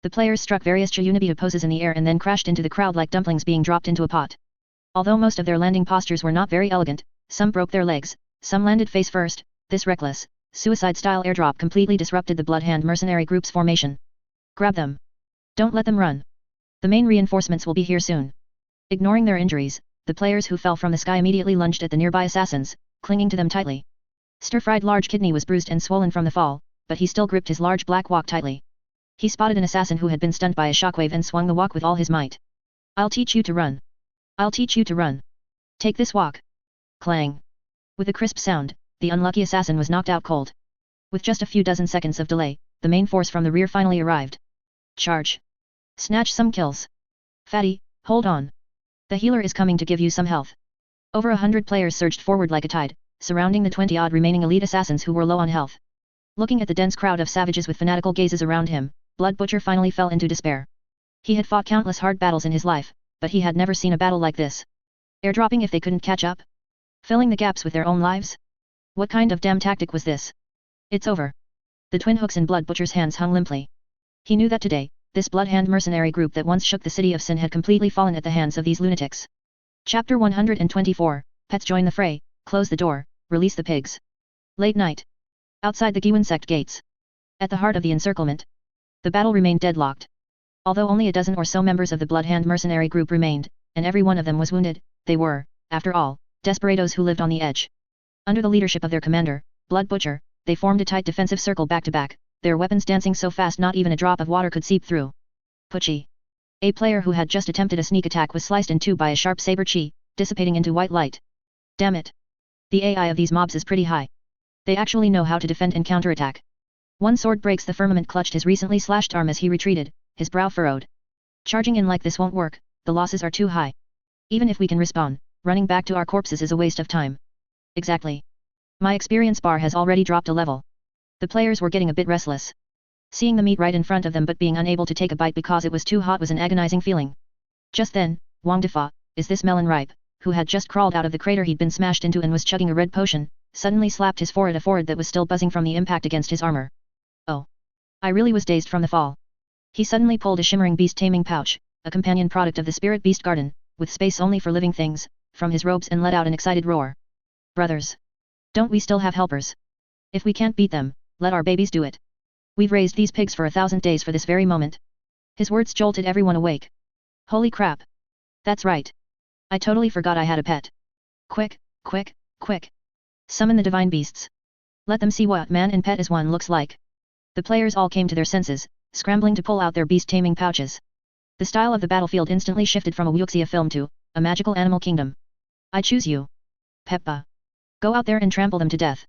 The players struck various Chiyunabita poses in the air and then crashed into the crowd like dumplings being dropped into a pot. Although most of their landing postures were not very elegant, some broke their legs, some landed face first. This reckless, suicide-style airdrop completely disrupted the Bloodhand mercenary group's formation. Grab them. Don't let them run. The main reinforcements will be here soon. Ignoring their injuries, the players who fell from the sky immediately lunged at the nearby assassins, clinging to them tightly. Stir-fried large kidney was bruised and swollen from the fall, but he still gripped his large black walk tightly. He spotted an assassin who had been stunned by a shockwave and swung the walk with all his might. I'll teach you to run. I'll teach you to run. Take this walk. Clang. With a crisp sound, the unlucky assassin was knocked out cold. With just a few dozen seconds of delay, the main force from the rear finally arrived. Charge! Snatch some kills! Fatty, hold on! The healer is coming to give you some health. Over 100 players surged forward like a tide, surrounding the 20-odd remaining elite assassins who were low on health. Looking at the dense crowd of savages with fanatical gazes around him, Blood Butcher finally fell into despair. He had fought countless hard battles in his life, but he had never seen a battle like this. Airdropping if they couldn't catch up? Filling the gaps with their own lives? What kind of damn tactic was this? It's over. The twin hooks in Blood Butcher's hands hung limply. He knew that today, this blood-hand mercenary group that once shook the city of Sin had completely fallen at the hands of these lunatics. Chapter 124, Pets join the fray, close the door, release the pigs. Late night. Outside the Guiyuan Sect gates. At the heart of the encirclement. The battle remained deadlocked. Although only a dozen or so members of the blood-hand mercenary group remained, and every one of them was wounded, they were, after all, desperados who lived on the edge. Under the leadership of their commander, Blood Butcher, they formed a tight defensive circle back to back, their weapons dancing so fast not even a drop of water could seep through. Pucci. A player who had just attempted a sneak attack was sliced in two by a sharp saber chi, dissipating into white light. Damn it. The AI of these mobs is pretty high. They actually know how to defend and counterattack. One sword breaks the firmament clutched his recently slashed arm as he retreated, his brow furrowed. Charging in like this won't work, the losses are too high. Even if we can respawn, running back to our corpses is a waste of time. Exactly. My experience bar has already dropped a level. The players were getting a bit restless. Seeing the meat right in front of them but being unable to take a bite because it was too hot was an agonizing feeling. Just then, Wang Defa, is this melon ripe, who had just crawled out of the crater he'd been smashed into and was chugging a red potion, suddenly slapped his forehead, a forehead that was still buzzing from the impact against his armor. Oh. I really was dazed from the fall. He suddenly pulled a shimmering beast taming pouch, a companion product of the spirit beast garden, with space only for living things, from his robes and let out an excited roar. Brothers. Don't we still have helpers? If we can't beat them, let our babies do it. We've raised these pigs for 1,000 days for this very moment. His words jolted everyone awake. Holy crap. That's right. I totally forgot I had a pet. Quick, quick, quick. Summon the divine beasts. Let them see what man and pet as one looks like. The players all came to their senses, scrambling to pull out their beast taming pouches. The style of the battlefield instantly shifted from a wuxia film to a magical animal kingdom. I choose you. Peppa. Go out there and trample them to death.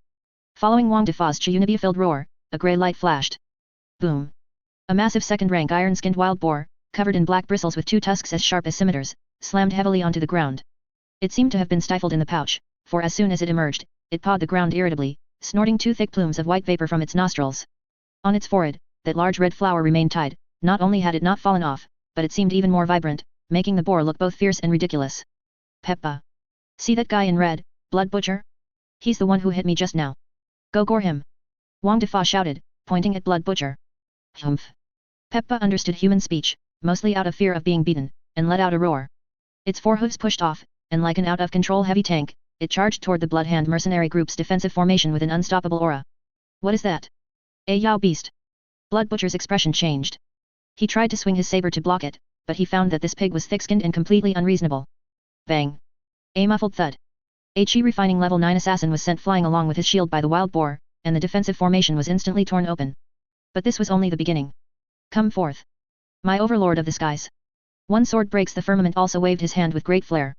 Following Wang Defa's Chiyunibia-filled roar, a grey light flashed. Boom. A massive second-rank iron-skinned wild boar, covered in black bristles with two tusks as sharp as scimitars, slammed heavily onto the ground. It seemed to have been stifled in the pouch, for as soon as it emerged, it pawed the ground irritably, snorting two thick plumes of white vapor from its nostrils. On its forehead, that large red flower remained tied. Not only had it not fallen off, but it seemed even more vibrant, making the boar look both fierce and ridiculous. Peppa. See that guy in red, Blood Butcher? He's the one who hit me just now. Go gore him. Wang Defa shouted, pointing at Blood Butcher. Humph. Peppa understood human speech, mostly out of fear of being beaten, and let out a roar. Its forehooves pushed off, and like an out-of-control heavy tank, it charged toward the Bloodhand mercenary group's defensive formation with an unstoppable aura. What is that? A Yao beast. Blood Butcher's expression changed. He tried to swing his saber to block it, but he found that this pig was thick-skinned and completely unreasonable. Bang. A muffled thud. A Chi refining level 9 assassin was sent flying along with his shield by the wild boar, and the defensive formation was instantly torn open. But this was only the beginning. Come forth. My overlord of the skies. One sword breaks the firmament also waved his hand with great flair.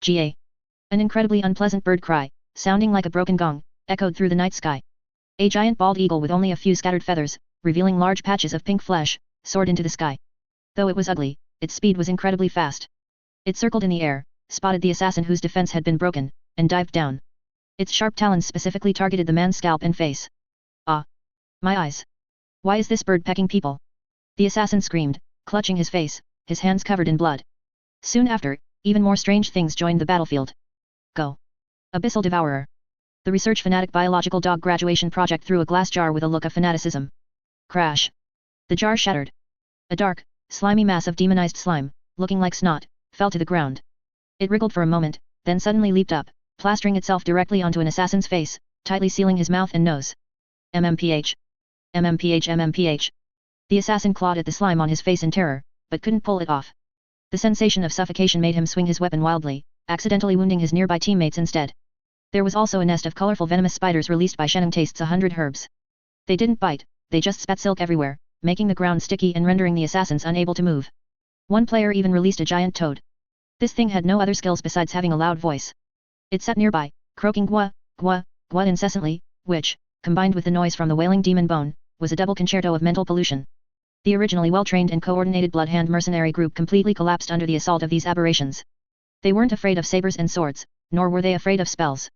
Ga. An incredibly unpleasant bird cry, sounding like a broken gong, echoed through the night sky. A giant bald eagle with only a few scattered feathers, revealing large patches of pink flesh, soared into the sky. Though it was ugly, its speed was incredibly fast. It circled in the air, spotted the assassin whose defense had been broken, and dived down. Its sharp talons specifically targeted the man's scalp and face. Ah! My eyes! Why is this bird pecking people? The assassin screamed, clutching his face, his hands covered in blood. Soon after, even more strange things joined the battlefield. Go! Abyssal Devourer. The research fanatic biological dog graduation project threw a glass jar with a look of fanaticism. Crash! The jar shattered. A dark, slimy mass of demonized slime, looking like snot, fell to the ground. It wriggled for a moment, then suddenly leaped up, plastering itself directly onto an assassin's face, tightly sealing his mouth and nose. MMPH. MMPH MMPH. The assassin clawed at the slime on his face in terror, but couldn't pull it off. The sensation of suffocation made him swing his weapon wildly, accidentally wounding his nearby teammates instead. There was also a nest of colorful venomous spiders released by Sheneng tastes 100 herbs. They didn't bite, they just spat silk everywhere, making the ground sticky and rendering the assassins unable to move. One player even released a giant toad. This thing had no other skills besides having a loud voice. It sat nearby, croaking gwa, gwa, What incessantly, which, combined with the noise from the wailing demon bone, was a double concerto of mental pollution. The originally well-trained and coordinated blood-hand mercenary group completely collapsed under the assault of these aberrations. They weren't afraid of sabers and swords, nor were they afraid of spells.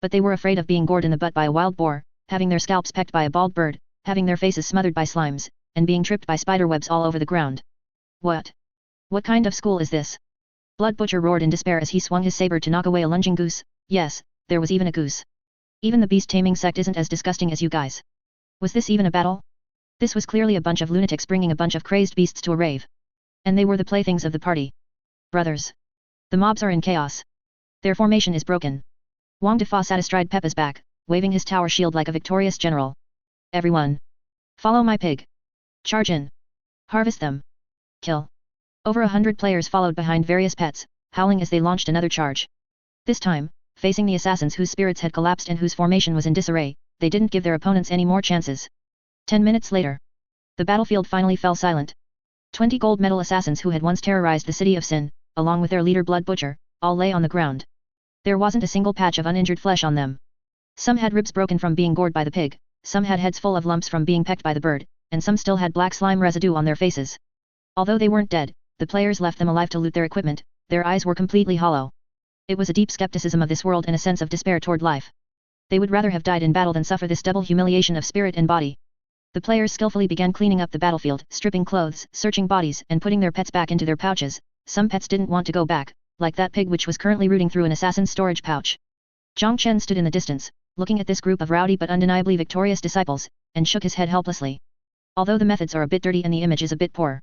But they were afraid of being gored in the butt by a wild boar, having their scalps pecked by a bald bird, having their faces smothered by slimes, and being tripped by spiderwebs all over the ground. What? What kind of school is this? Blood Butcher roared in despair as he swung his saber to knock away a lunging goose. Yes, there was even a goose. Even the beast-taming sect isn't as disgusting as you guys. Was this even a battle? This was clearly a bunch of lunatics bringing a bunch of crazed beasts to a rave. And they were the playthings of the party. Brothers. The mobs are in chaos. Their formation is broken. Wang Defa sat astride Peppa's back, waving his tower shield like a victorious general. Everyone. Follow my pig. Charge in. Harvest them. Kill. Over 100 players followed behind various pets, howling as they launched another charge. This time, facing the assassins whose spirits had collapsed and whose formation was in disarray, they didn't give their opponents any more chances. 10 minutes later. The battlefield finally fell silent. 20 gold medal assassins who had once terrorized the city of Sin, along with their leader Blood Butcher, all lay on the ground. There wasn't a single patch of uninjured flesh on them. Some had ribs broken from being gored by the pig, some had heads full of lumps from being pecked by the bird, and some still had black slime residue on their faces. Although they weren't dead, the players left them alive to loot their equipment, their eyes were completely hollow. It was a deep skepticism of this world and a sense of despair toward life. They would rather have died in battle than suffer this double humiliation of spirit and body. The players skillfully began cleaning up the battlefield, stripping clothes, searching bodies, and putting their pets back into their pouches. Some pets didn't want to go back, like that pig which was currently rooting through an assassin's storage pouch. Chen stood in the distance, looking at this group of rowdy but undeniably victorious disciples, and shook his head helplessly. Although the methods are a bit dirty and the image is a bit poor.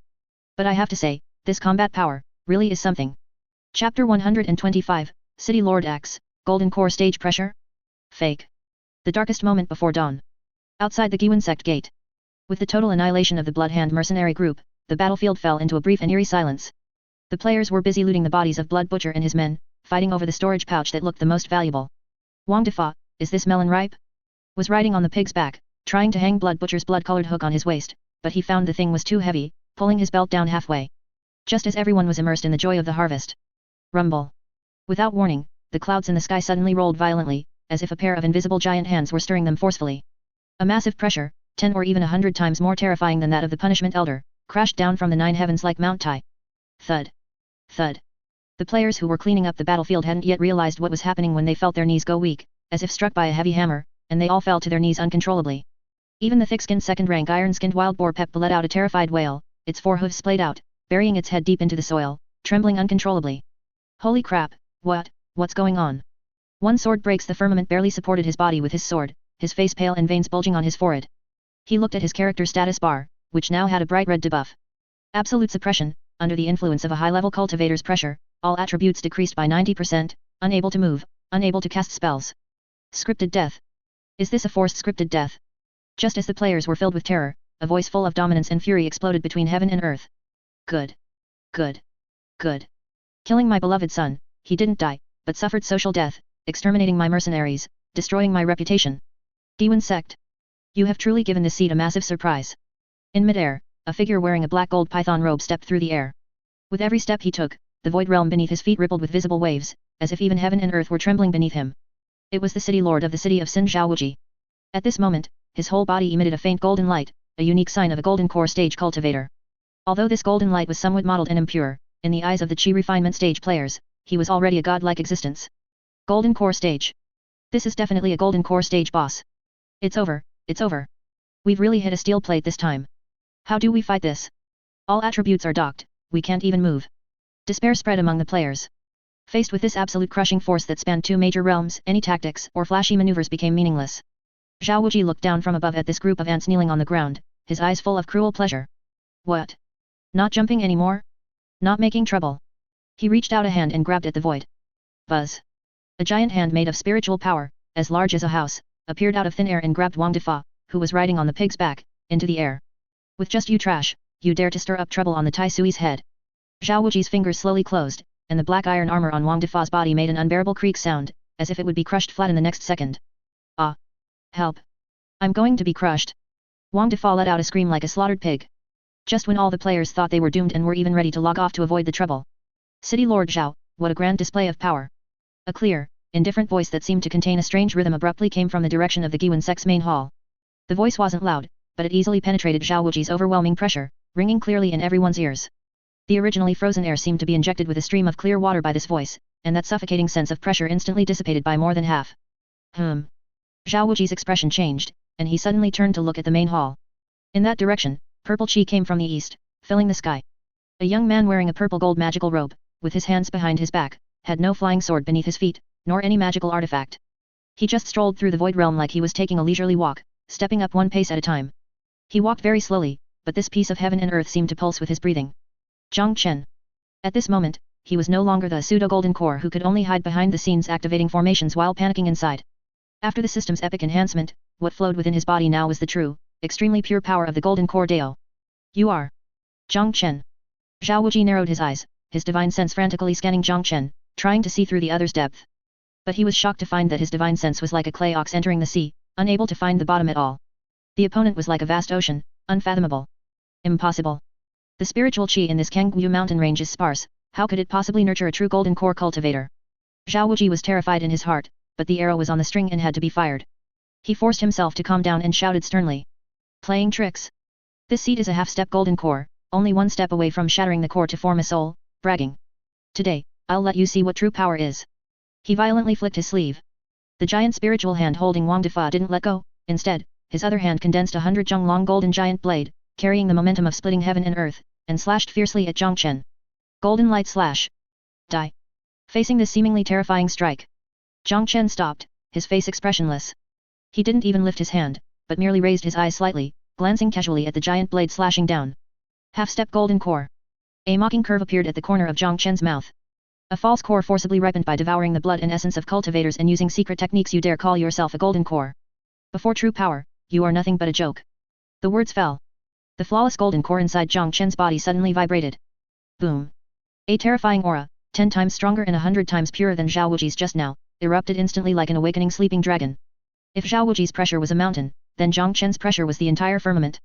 But I have to say, this combat power, really is something. Chapter 125, City Lord X, Golden Core Stage Pressure? Fake. The darkest moment before dawn. Outside the Guiyuan Sect gate. With the total annihilation of the Bloodhand mercenary group, the battlefield fell into a brief and eerie silence. The players were busy looting the bodies of Blood Butcher and his men, fighting over the storage pouch that looked the most valuable. Wang Defa, is this melon ripe? Was riding on the pig's back, trying to hang Blood Butcher's blood-colored hook on his waist, but he found the thing was too heavy, pulling his belt down halfway. Just as everyone was immersed in the joy of the harvest. Rumble. Without warning, the clouds in the sky suddenly rolled violently, as if a pair of invisible giant hands were stirring them forcefully. A massive pressure, 10 or even 100 times more terrifying than that of the Punishment Elder, crashed down from the 9 heavens like Mount Tai. Thud. Thud. The players who were cleaning up the battlefield hadn't yet realized what was happening when they felt their knees go weak, as if struck by a heavy hammer, and they all fell to their knees uncontrollably. Even the thick-skinned second-rank iron-skinned wild boar Pep let out a terrified wail, its 4 hooves splayed out, burying its head deep into the soil, trembling uncontrollably. Holy crap, what's going on? One sword breaks the firmament barely supported his body with his sword, his face pale and veins bulging on his forehead. He looked at his character status bar, which now had a bright red debuff. Absolute suppression, under the influence of a high-level cultivator's pressure, all attributes decreased by 90%, unable to move, unable to cast spells. Scripted death. Is this a forced scripted death? Just as the players were filled with terror, a voice full of dominance and fury exploded between heaven and earth. Good. Good. Good. Killing my beloved son, he didn't die, but suffered social death, exterminating my mercenaries, destroying my reputation. Guiyuan Sect. You have truly given this seed a massive surprise. In midair, a figure wearing a black gold python robe stepped through the air. With every step he took, the void realm beneath his feet rippled with visible waves, as if even heaven and earth were trembling beneath him. It was the city lord of the city of Sin Zhaowuji. At this moment, his whole body emitted a faint golden light, a unique sign of a golden core stage cultivator. Although this golden light was somewhat mottled and impure, in the eyes of the Qi refinement stage players, he was already a godlike existence. Golden core stage. This is definitely a golden core stage boss. It's over, it's over. We've really hit a steel plate this time. How do we fight this? All attributes are docked, we can't even move. Despair spread among the players. Faced with this absolute crushing force that spanned 2 major realms, any tactics or flashy maneuvers became meaningless. Zhao Wuji looked down from above at this group of ants kneeling on the ground, his eyes full of cruel pleasure. What? Not jumping anymore? Not making trouble? He reached out a hand and grabbed at the void. Buzz. A giant hand made of spiritual power, as large as a house, appeared out of thin air and grabbed Wang Defa, who was riding on the pig's back, into the air. With just you trash, you dare to stir up trouble on the Tai Sui's head. Zhao Wuji's fingers slowly closed, and the black iron armor on Wang Defa's body made an unbearable creak sound, as if it would be crushed flat in the next second. Ah! Help! I'm going to be crushed! Wang Defa let out a scream like a slaughtered pig. Just when all the players thought they were doomed and were even ready to log off to avoid the trouble. City Lord Zhao, what a grand display of power! A clear, indifferent voice that seemed to contain a strange rhythm abruptly came from the direction of the Guiyuan Sect's main hall. The voice wasn't loud, but it easily penetrated Zhao Wuji's overwhelming pressure, ringing clearly in everyone's ears. The originally frozen air seemed to be injected with a stream of clear water by this voice, and that suffocating sense of pressure instantly dissipated by more than half. Zhao Wuji's expression changed, and he suddenly turned to look at the main hall. In that direction, purple chi came from the east, filling the sky. A young man wearing a purple gold magical robe, with his hands behind his back, had no flying sword beneath his feet, nor any magical artifact. He just strolled through the void realm like he was taking a leisurely walk, stepping up one pace at a time. He walked very slowly, but this piece of heaven and earth seemed to pulse with his breathing. Jiang Chen. At this moment, he was no longer the pseudo-golden core who could only hide behind the scenes activating formations while panicking inside. After the system's epic enhancement, what flowed within his body now was the true, extremely pure power of the golden core Dao. You are Jiang Chen. Zhao Wuji narrowed his eyes, his divine sense frantically scanning Jiang Chen, trying to see through the other's depth. But he was shocked to find that his divine sense was like a clay ox entering the sea, unable to find the bottom at all. The opponent was like a vast ocean, unfathomable. Impossible. The spiritual chi in this Qingyang mountain range is sparse, how could it possibly nurture a true golden core cultivator? Zhao Wuji was terrified in his heart, but the arrow was on the string and had to be fired. He forced himself to calm down and shouted sternly. Playing tricks? This seed is a half-step golden core, only one step away from shattering the core to form a soul, bragging. Today, I'll let you see what true power is. He violently flicked his sleeve. The giant spiritual hand holding Wang Defa didn't let go, instead, his other hand condensed 100 zheng long golden giant blade, carrying the momentum of splitting heaven and earth, and slashed fiercely at Jiang Chen. Golden light slash. Die. Facing this seemingly terrifying strike, Jiang Chen stopped, his face expressionless. He didn't even lift his hand, but merely raised his eyes slightly, glancing casually at the giant blade slashing down. Half-step golden core. A mocking curve appeared at the corner of Jiang Chen's mouth. A false core forcibly ripened by devouring the blood and essence of cultivators and using secret techniques. You dare call yourself a golden core? Before true power, you are nothing but a joke. The words fell. The flawless golden core inside Jiang Chen's body suddenly vibrated. Boom. A terrifying aura, 10 times stronger and 100 times purer than Zhao Wuji's just now, erupted instantly like an awakening sleeping dragon. If Zhao Wuji's pressure was a mountain, then Jiang Chen's pressure was the entire firmament.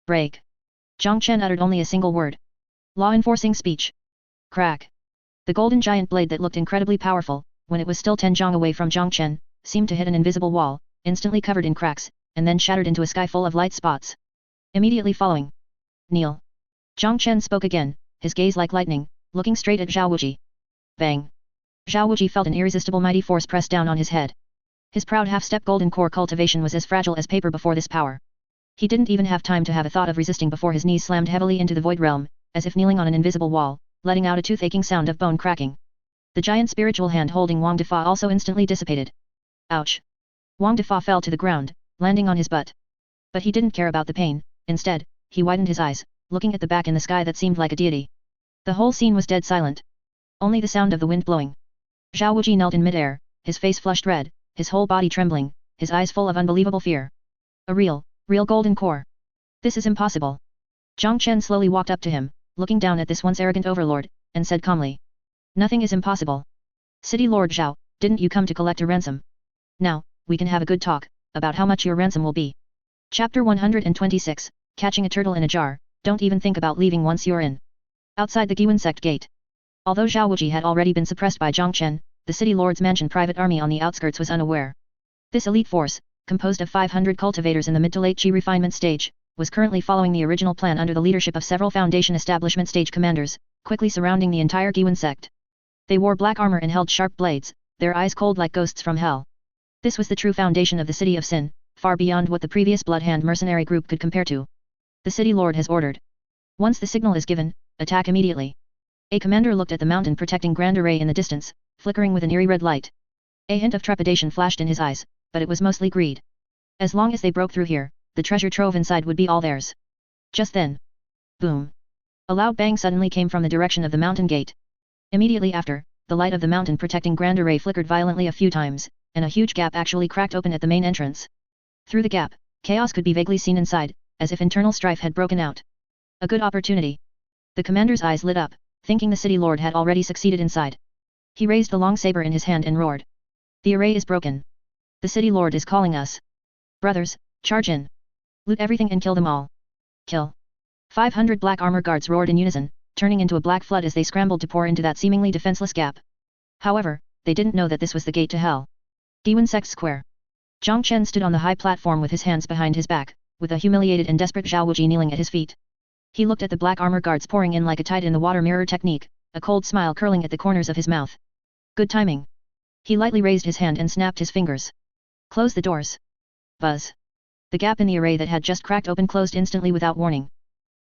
Break. Jiang Chen uttered only a single word. Law-enforcing speech. Crack. The golden giant blade that looked incredibly powerful, when it was still 10 zhang away from Jiang Chen, seemed to hit an invisible wall, instantly covered in cracks, and then shattered into a sky full of light spots. Immediately following. Kneel. Jiang Chen spoke again, his gaze like lightning, looking straight at Zhao Wuji. Bang. Zhao Wuji felt an irresistible mighty force press down on his head. His proud half-step golden core cultivation was as fragile as paper before this power. He didn't even have time to have a thought of resisting before his knees slammed heavily into the void realm, as if kneeling on an invisible wall, letting out a tooth-aching sound of bone cracking. The giant spiritual hand holding Wang Defa also instantly dissipated. Ouch! Wang Defa fell to the ground, landing on his butt. But he didn't care about the pain, instead, he widened his eyes, looking at the back in the sky that seemed like a deity. The whole scene was dead silent. Only the sound of the wind blowing. Zhao Wuji knelt in midair, his face flushed red, his whole body trembling, his eyes full of unbelievable fear. A real golden core. This is impossible. Jiang Chen slowly walked up to him, looking down at this once arrogant overlord, and said calmly. Nothing is impossible. City Lord Zhao, didn't you come to collect a ransom? Now, we can have a good talk, about how much your ransom will be. Chapter 126, Catching a Turtle in a Jar, don't even think about leaving once you're in. Outside the Guiyuan Sect gate. Although Zhao Wuji had already been suppressed by Jiang Chen, the city lord's mansion private army on the outskirts was unaware. This elite force, composed of 500 cultivators in the mid to late Qi refinement stage, was currently following the original plan under the leadership of several Foundation establishment stage commanders, quickly surrounding the entire Guiyuan Sect. They wore black armor and held sharp blades, their eyes cold like ghosts from hell. This was the true foundation of the city of Sin, far beyond what the previous Bloodhand mercenary group could compare to. The city lord has ordered. Once the signal is given, attack immediately. A commander looked at the mountain protecting Grand Array in the distance, flickering with an eerie red light. A hint of trepidation flashed in his eyes, but it was mostly greed. As long as they broke through here, the treasure trove inside would be all theirs. Just then. Boom. A loud bang suddenly came from the direction of the mountain gate. Immediately after, the light of the mountain protecting Grand Array flickered violently a few times, and a huge gap actually cracked open at the main entrance. Through the gap, chaos could be vaguely seen inside, as if internal strife had broken out. A good opportunity. The commander's eyes lit up, thinking the city lord had already succeeded inside. He raised the long saber in his hand and roared. The array is broken. The city lord is calling us. Brothers, charge in. Loot everything and kill them all. Kill. 500 black armor guards roared in unison, turning into a black flood as they scrambled to pour into that seemingly defenseless gap. However, they didn't know that this was the gate to hell. Guiyuan Sect Square. Jiang Chen stood on the high platform with his hands behind his back, with a humiliated and desperate Zhao Wuji kneeling at his feet. He looked at the black armor guards pouring in like a tide in the water mirror technique, a cold smile curling at the corners of his mouth. Good timing. He lightly raised his hand and snapped his fingers. Close the doors. Buzz. The gap in the array that had just cracked open closed instantly without warning.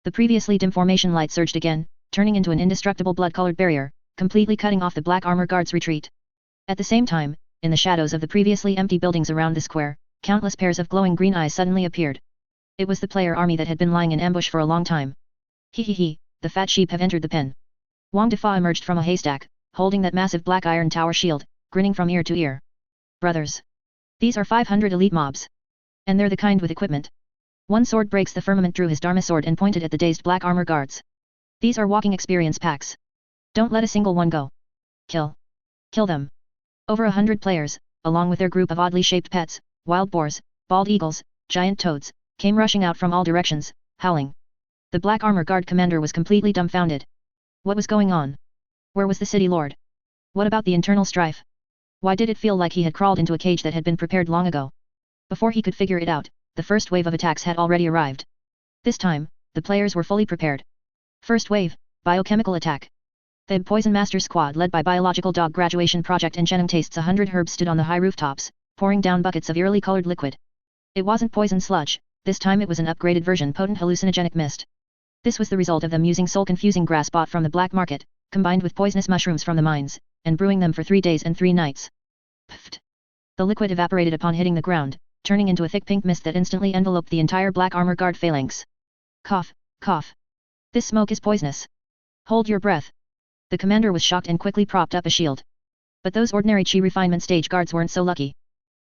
The previously dim formation light surged again, turning into an indestructible blood-colored barrier, completely cutting off the black armor guards' retreat. At the same time, in the shadows of the previously empty buildings around the square, countless pairs of glowing green eyes suddenly appeared. It was the player army that had been lying in ambush for a long time. He, the fat sheep have entered the pen. Wang Defa emerged from a haystack, holding that massive black iron tower shield, grinning from ear to ear. Brothers. These are 500 elite mobs. And they're the kind with equipment. One sword breaks the firmament, drew his Dharma sword and pointed at the dazed black armor guards. These are walking experience packs. Don't let a single one go. Kill. Kill them. Over 100 players, along with their group of oddly shaped pets, wild boars, bald eagles, giant toads, came rushing out from all directions, howling. The black armor guard commander was completely dumbfounded. What was going on? Where was the city lord? What about the internal strife? Why did it feel like he had crawled into a cage that had been prepared long ago? Before he could figure it out, the first wave of attacks had already arrived. This time, the players were fully prepared. First wave, biochemical attack. The Poison Master Squad led by Biological Dog Graduation Project and Chen tastes 100 herbs stood on the high rooftops, pouring down buckets of eerily colored liquid. It wasn't poison sludge, this time it was an upgraded version potent hallucinogenic mist. This was the result of them using soul-confusing grass bought from the black market, combined with poisonous mushrooms from the mines, and brewing them for 3 days and 3 nights. Pfft. The liquid evaporated upon hitting the ground, turning into a thick pink mist that instantly enveloped the entire black armor guard phalanx. Cough, cough. This smoke is poisonous. Hold your breath. The commander was shocked and quickly propped up a shield. But those ordinary chi refinement stage guards weren't so lucky.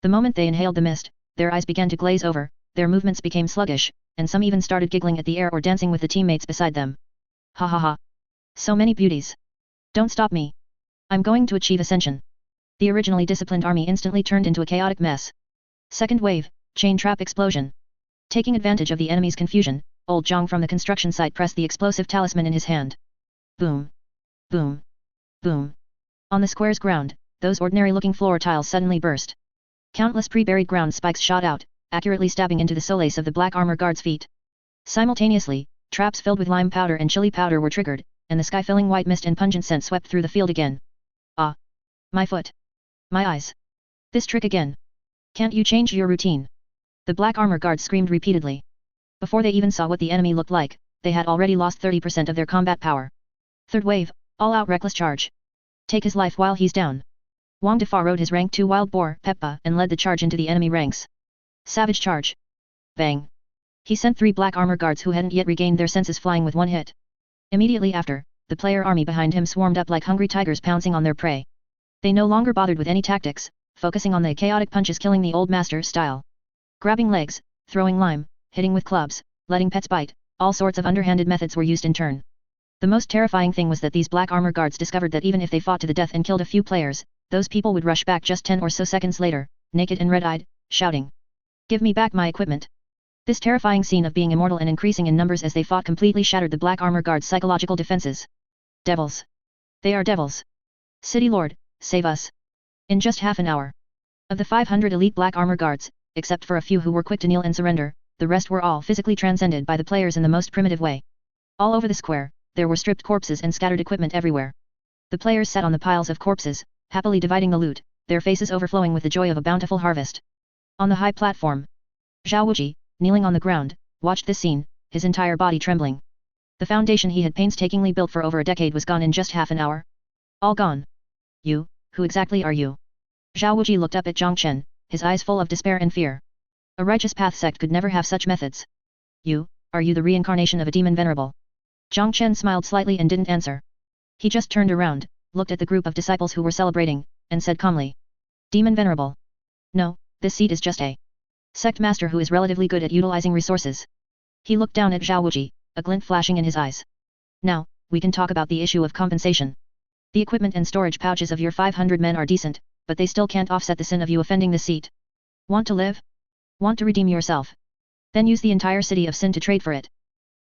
The moment they inhaled the mist, their eyes began to glaze over, their movements became sluggish, and some even started giggling at the air or dancing with the teammates beside them. Ha ha ha. So many beauties. Don't stop me. I'm going to achieve ascension. The originally disciplined army instantly turned into a chaotic mess. Second wave, chain trap explosion. Taking advantage of the enemy's confusion, old Jiang from the construction site pressed the explosive talisman in his hand. Boom. Boom. Boom. On the square's ground, those ordinary-looking floor tiles suddenly burst. Countless pre-buried ground spikes shot out, accurately stabbing into the solace of the black armor guard's feet. Simultaneously, traps filled with lime powder and chili powder were triggered, and the sky-filling white mist and pungent scent swept through the field again. Ah! My foot! My eyes! This trick again! Can't you change your routine? The black armor guards screamed repeatedly. Before they even saw what the enemy looked like, they had already lost 30% of their combat power. Third wave, all-out reckless charge. Take his life while he's down. Wang Defa rode his rank 2 wild boar, Peppa, and led the charge into the enemy ranks. Savage charge. Bang. He sent 3 black armor guards who hadn't yet regained their senses flying with one hit. Immediately after, the player army behind him swarmed up like hungry tigers pouncing on their prey. They no longer bothered with any tactics, focusing on the chaotic punches killing the old master style. Grabbing legs, throwing lime, hitting with clubs, letting pets bite, all sorts of underhanded methods were used in turn. The most terrifying thing was that these black armor guards discovered that even if they fought to the death and killed a few players, those people would rush back just 10 or so seconds later, naked and red-eyed, shouting, "Give me back my equipment!" This terrifying scene of being immortal and increasing in numbers as they fought completely shattered the black armor guards' psychological defenses. Devils. They are devils. City Lord, save us. In just half an hour. Of the 500 elite black armor guards, except for a few who were quick to kneel and surrender, the rest were all physically transcended by the players in the most primitive way. All over the square, there were stripped corpses and scattered equipment everywhere. The players sat on the piles of corpses, happily dividing the loot, their faces overflowing with the joy of a bountiful harvest. On the high platform, Zhao Wuji, kneeling on the ground, watched this scene, his entire body trembling. The foundation he had painstakingly built for over a decade was gone in just half an hour. All gone. You, who exactly are you? Zhao Wuji looked up at Jiang Chen, his eyes full of despair and fear. A righteous path sect could never have such methods. Are you the reincarnation of a demon venerable? Jiang Chen smiled slightly and didn't answer. He just turned around, looked at the group of disciples who were celebrating, and said calmly. Demon venerable. No, this seat is just a Sect Master who is relatively good at utilizing resources. He looked down at Zhao Wuji, a glint flashing in his eyes. Now, we can talk about the issue of compensation. The equipment and storage pouches of your 500 men are decent, but they still can't offset the sin of you offending the seat. Want to live? Want to redeem yourself? Then use the entire city of sin to trade for it.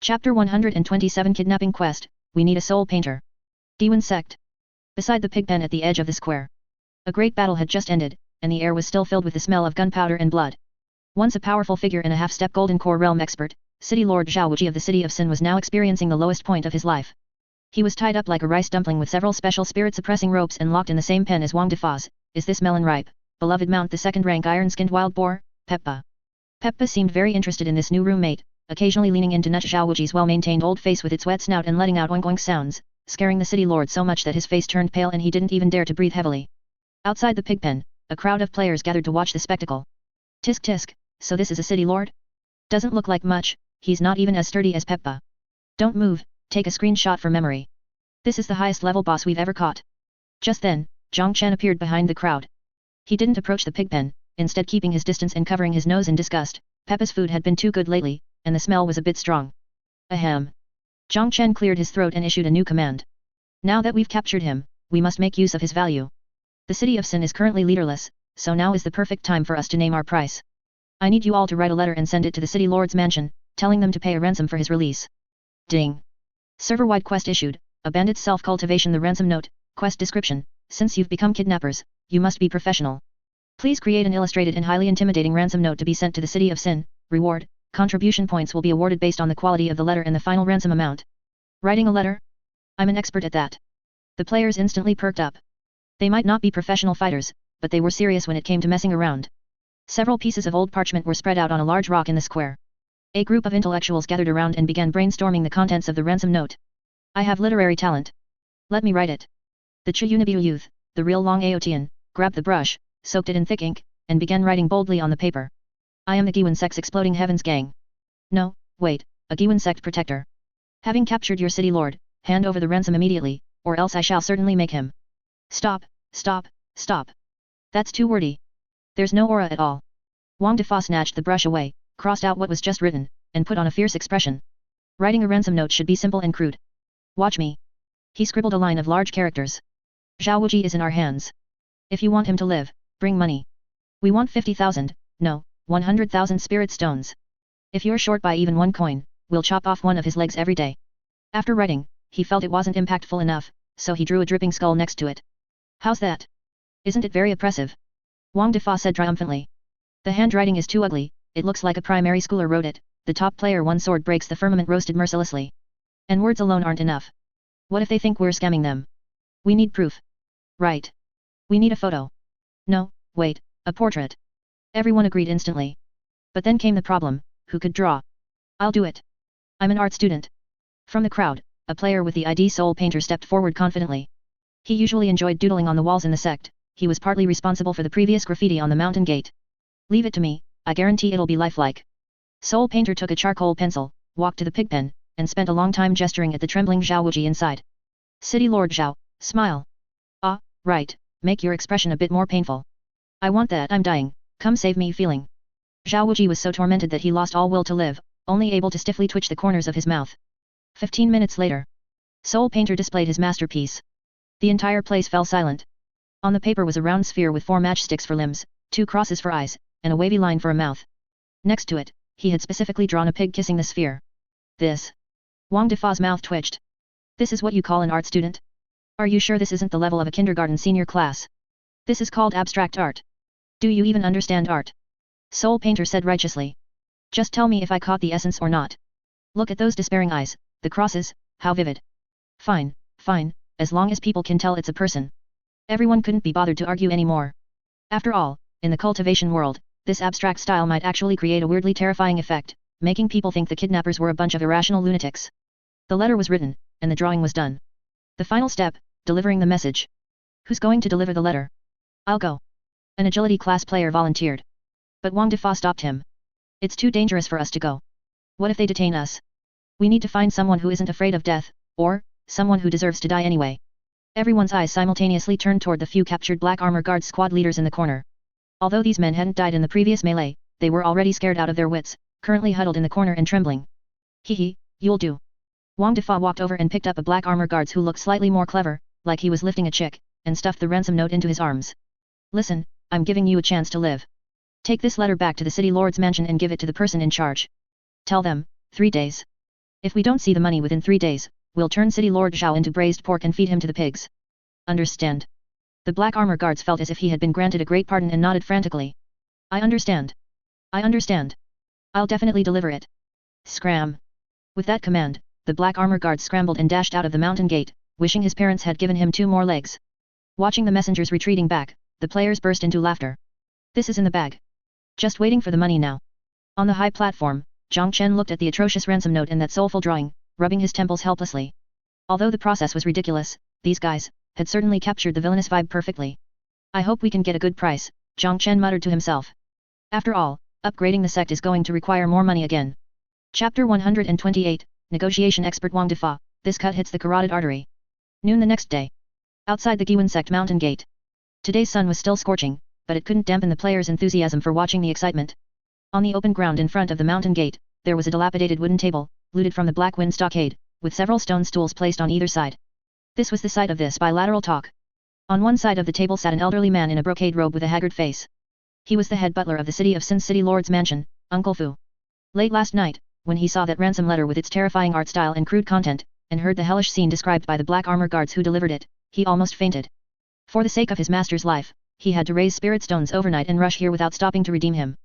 Chapter 127 Kidnapping Quest, we need a soul painter. Guiyuan Sect. Beside the pigpen at the edge of the square. A great battle had just ended, and the air was still filled with the smell of gunpowder and blood. Once a powerful figure and a half-step Golden Core realm expert, City Lord Zhao Wuji of the city of Sin was now experiencing the lowest point of his life. He was tied up like a rice dumpling with several special spirit-suppressing ropes and locked in the same pen as Wang Defaz. Is this melon ripe, beloved mount the second-rank iron-skinned wild boar, Peppa? Peppa seemed very interested in this new roommate, occasionally leaning in to nudge Zhao Wuji's well-maintained old face with its wet snout and letting out oink-oink sounds, scaring the city lord so much that his face turned pale and he didn't even dare to breathe heavily. Outside the pigpen, a crowd of players gathered to watch the spectacle. Tisk tisk, so this is a city lord? Doesn't look like much, he's not even as sturdy as Peppa. Don't move, take a screenshot for memory. This is the highest level boss we've ever caught. Just then, Jiang Chen appeared behind the crowd. He didn't approach the pigpen, instead keeping his distance and covering his nose in disgust. Peppa's food had been too good lately, and the smell was a bit strong. Ahem. Jiang Chen cleared his throat and issued a new command. Now that we've captured him, we must make use of his value. The city of Sin is currently leaderless, so now is the perfect time for us to name our price. I need you all to write a letter and send it to the city lord's mansion, telling them to pay a ransom for his release. Ding. Server-wide quest issued, a bandit's self-cultivation. The ransom note, quest description, since you've become kidnappers, you must be professional. Please create an illustrated and highly intimidating ransom note to be sent to the city of Sin. Reward, contribution points will be awarded based on the quality of the letter and the final ransom amount. Writing a letter? I'm an expert at that. The players instantly perked up. They might not be professional fighters, but they were serious when it came to messing around. Several pieces of old parchment were spread out on a large rock in the square. A group of intellectuals gathered around and began brainstorming the contents of the ransom note. I have literary talent. Let me write it. The Chuyunabiu youth, the real Long Aotian, grabbed the brush, soaked it in thick ink, and began writing boldly on the paper. I am the Guiyuan Sect's Exploding Heavens gang. No, wait, a Guiyuan Sect protector. Having captured your city lord, hand over the ransom immediately, or else I shall certainly make him. Stop, stop, stop. That's too wordy. There's no aura at all. Wang Defaz snatched the brush away, crossed out what was just written, and put on a fierce expression. Writing a ransom note should be simple and crude. Watch me. He scribbled a line of large characters. Zhao Wuji is in our hands. If you want him to live, bring money. We want 50,000, no, 100,000 spirit stones. If you're short by even one coin, we'll chop off one of his legs every day. After writing, he felt it wasn't impactful enough, so he drew a dripping skull next to it. How's that? Isn't it very oppressive? Wang Defaz said triumphantly. The handwriting is too ugly, it looks like a primary schooler wrote it. The top player one sword breaks the firmament roasted mercilessly. And words alone aren't enough. What if they think we're scamming them? We need proof. Right. We need a photo. No, wait, a portrait. Everyone agreed instantly. But then came the problem, who could draw? I'll do it. I'm an art student. From the crowd, a player with the ID Soul Painter stepped forward confidently. He usually enjoyed doodling on the walls in the sect. He was partly responsible for the previous graffiti on the mountain gate. Leave it to me, I guarantee it'll be lifelike. Soul Painter took a charcoal pencil, walked to the pigpen, and spent a long time gesturing at the trembling Zhao Wuji inside. City Lord Zhao, smile. Ah, right, make your expression a bit more painful. I want that I'm dying, come save me feeling. Zhao Wuji was so tormented that he lost all will to live, only able to stiffly twitch the corners of his mouth. 15 minutes later. Soul Painter displayed his masterpiece. The entire place fell silent. On the paper was a round sphere with 4 matchsticks for limbs, 2 crosses for eyes, and a wavy line for a mouth. Next to it, he had specifically drawn a pig kissing the sphere. This. Wang Defaz's mouth twitched. This is what you call an art student? Are you sure this isn't the level of a kindergarten senior class? This is called abstract art. Do you even understand art? Soul Painter said righteously. Just tell me if I caught the essence or not. Look at those despairing eyes, the crosses, how vivid. Fine, fine, as long as people can tell it's a person. Everyone couldn't be bothered to argue anymore. After all, in the cultivation world, this abstract style might actually create a weirdly terrifying effect, making people think the kidnappers were a bunch of irrational lunatics. The letter was written, and the drawing was done. The final step, delivering the message. Who's going to deliver the letter? I'll go. An agility class player volunteered. But Wang Defaz stopped him. It's too dangerous for us to go. What if they detain us? We need to find someone who isn't afraid of death, or someone who deserves to die anyway. Everyone's eyes simultaneously turned toward the few captured Black Armor Guard squad leaders in the corner. Although these men hadn't died in the previous melee, they were already scared out of their wits, currently huddled in the corner and trembling. Hee, you'll do. Wang Defaz walked over and picked up a Black Armor Guard who looked slightly more clever, like he was lifting a chick, and stuffed the ransom note into his arms. Listen, I'm giving you a chance to live. Take this letter back to the city lord's mansion and give it to the person in charge. Tell them, 3 days. If we don't see the money within 3 days, we'll turn City Lord Zhao into braised pork and feed him to the pigs. Understand? The black armor guards felt as if he had been granted a great pardon and nodded frantically. I understand. I understand. I'll definitely deliver it. Scram. With that command, the black armor guards scrambled and dashed out of the mountain gate, wishing his parents had given him 2 more legs. Watching the messengers retreating back, the players burst into laughter. This is in the bag. Just waiting for the money now. On the high platform, Chen looked at the atrocious ransom note and that soulful drawing, rubbing his temples helplessly. Although the process was ridiculous, these guys had certainly captured the villainous vibe perfectly. I hope we can get a good price, Chen muttered to himself. After all, upgrading the sect is going to require more money again. Chapter 128, Negotiation Expert Wang Defa, this cut hits the carotid artery. Noon the next day. Outside the Guiyuan Sect mountain gate. Today's sun was still scorching, but it couldn't dampen the players' enthusiasm for watching the excitement. On the open ground in front of the mountain gate, there was a dilapidated wooden table, looted from the Black Wind stockade, with several stone stools placed on either side. This was the site of this bilateral talk. On one side of the table sat an elderly man in a brocade robe with a haggard face. He was the head butler of the city of Sin's City Lord's mansion, Uncle Fu. Late last night, when he saw that ransom letter with its terrifying art style and crude content, and heard the hellish scene described by the black armor guards who delivered it, he almost fainted. For the sake of his master's life, he had to raise spirit stones overnight and rush here without stopping to redeem him.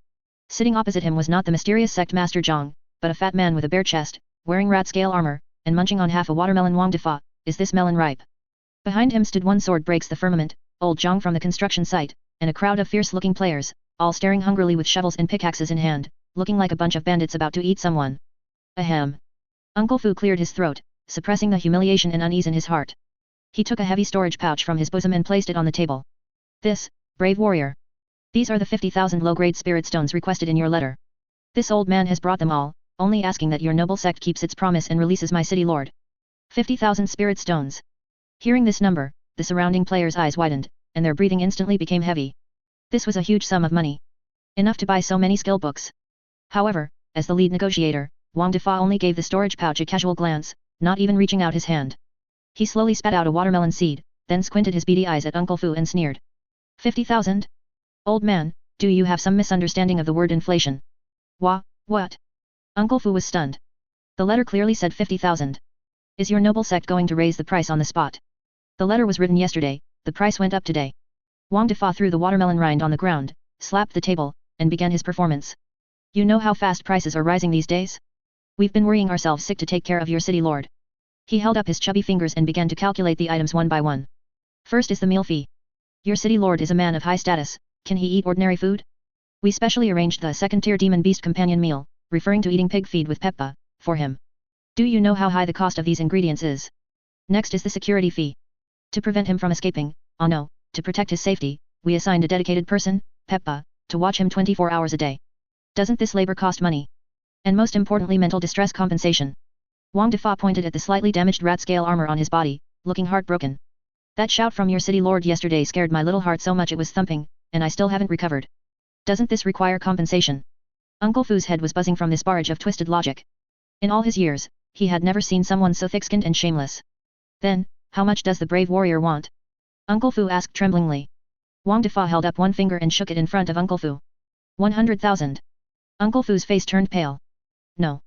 Sitting opposite him was not the mysterious Sect Master Jiang, but a fat man with a bare chest, wearing rat-scale armor, and munching on half a watermelon. Wang Defa, is this melon ripe? Behind him stood One Sword Breaks the Firmament, old Jiang from the construction site, and a crowd of fierce-looking players, all staring hungrily with shovels and pickaxes in hand, looking like a bunch of bandits about to eat someone. Ahem. Uncle Fu cleared his throat, suppressing the humiliation and unease in his heart. He took a heavy storage pouch from his bosom and placed it on the table. This, brave warrior. These are the 50,000 low-grade spirit stones requested in your letter. This old man has brought them all, only asking that your noble sect keeps its promise and releases my city lord. 50,000 spirit stones. Hearing this number, the surrounding players' eyes widened, and their breathing instantly became heavy. This was a huge sum of money. Enough to buy so many skill books. However, as the lead negotiator, Wang Defa only gave the storage pouch a casual glance, not even reaching out his hand. He slowly spat out a watermelon seed, then squinted his beady eyes at Uncle Fu and sneered. 50,000? Old man, do you have some misunderstanding of the word inflation? What? Uncle Fu was stunned. The letter clearly said 50,000. Is your noble sect going to raise the price on the spot? The letter was written yesterday, the price went up today. Wang Defa threw the watermelon rind on the ground, slapped the table, and began his performance. You know how fast prices are rising these days? We've been worrying ourselves sick to take care of your city lord. He held up his chubby fingers and began to calculate the items one by one. First is the meal fee. Your city lord is a man of high status, can he eat ordinary food? We specially arranged the second-tier demon beast companion meal, referring to eating pig feed with peppa, for him. Do you know how high the cost of these ingredients is? Next is the security fee. To prevent him from escaping, oh no, to protect his safety, we assigned a dedicated person, Peppa, to watch him 24 hours a day. Doesn't this labor cost money? And most importantly, mental distress compensation. Wang Defa pointed at the slightly damaged rat-scale armor on his body, looking heartbroken. That shout from your city lord yesterday scared my little heart so much it was thumping, and I still haven't recovered. Doesn't this require compensation? Uncle Fu's head was buzzing from this barrage of twisted logic. In all his years, he had never seen someone so thick-skinned and shameless. Then, how much does the brave warrior want? Uncle Fu asked tremblingly. Wang Defa held up one finger and shook it in front of Uncle Fu. 100,000. Uncle Fu's face turned pale. No.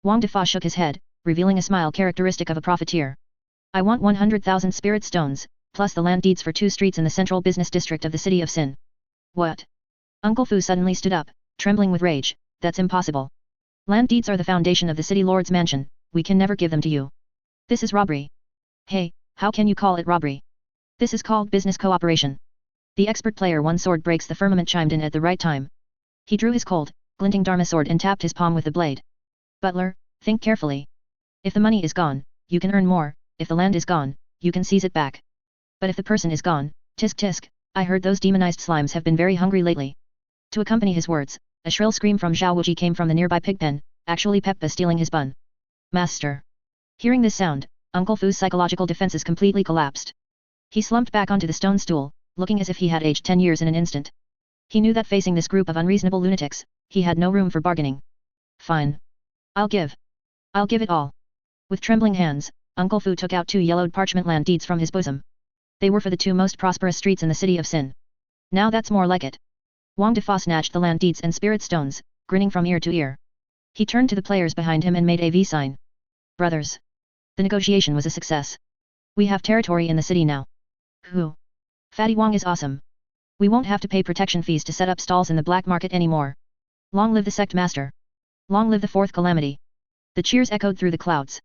Wang Defa shook his head, revealing a smile characteristic of a profiteer. I want 100,000 spirit stones, plus the land deeds for 2 streets in the central business district of the city of Sin. What? Uncle Fu suddenly stood up, trembling with rage. That's impossible. Land deeds are the foundation of the city lord's mansion, we can never give them to you. This is robbery. Hey, how can you call it robbery? This is called business cooperation. The expert player One Sword Breaks the Firmament chimed in at the right time. He drew his cold, glinting Dharma sword and tapped his palm with the blade. Butler, think carefully. If the money is gone, you can earn more, if the land is gone, you can seize it back. But if the person is gone, tisk tisk, I heard those demonized slimes have been very hungry lately. To accompany his words, a shrill scream from Zhao Wuji came from the nearby pigpen, actually Peppa stealing his bun. Master. Hearing this sound, Uncle Fu's psychological defenses completely collapsed. He slumped back onto the stone stool, looking as if he had aged 10 years in an instant. He knew that facing this group of unreasonable lunatics, he had no room for bargaining. Fine. I'll give it all. With trembling hands, Uncle Fu took out 2 yellowed parchment land deeds from his bosom. They were for the 2 most prosperous streets in the city of Sin. Now that's more like it. Wang Defa snatched the land deeds and spirit stones, grinning from ear to ear. He turned to the players behind him and made a V sign. Brothers. The negotiation was a success. We have territory in the city now. Who? Fatty Wang is awesome. We won't have to pay protection fees to set up stalls in the black market anymore. Long live the Sect Master. Long live the Fourth Calamity. The cheers echoed through the clouds.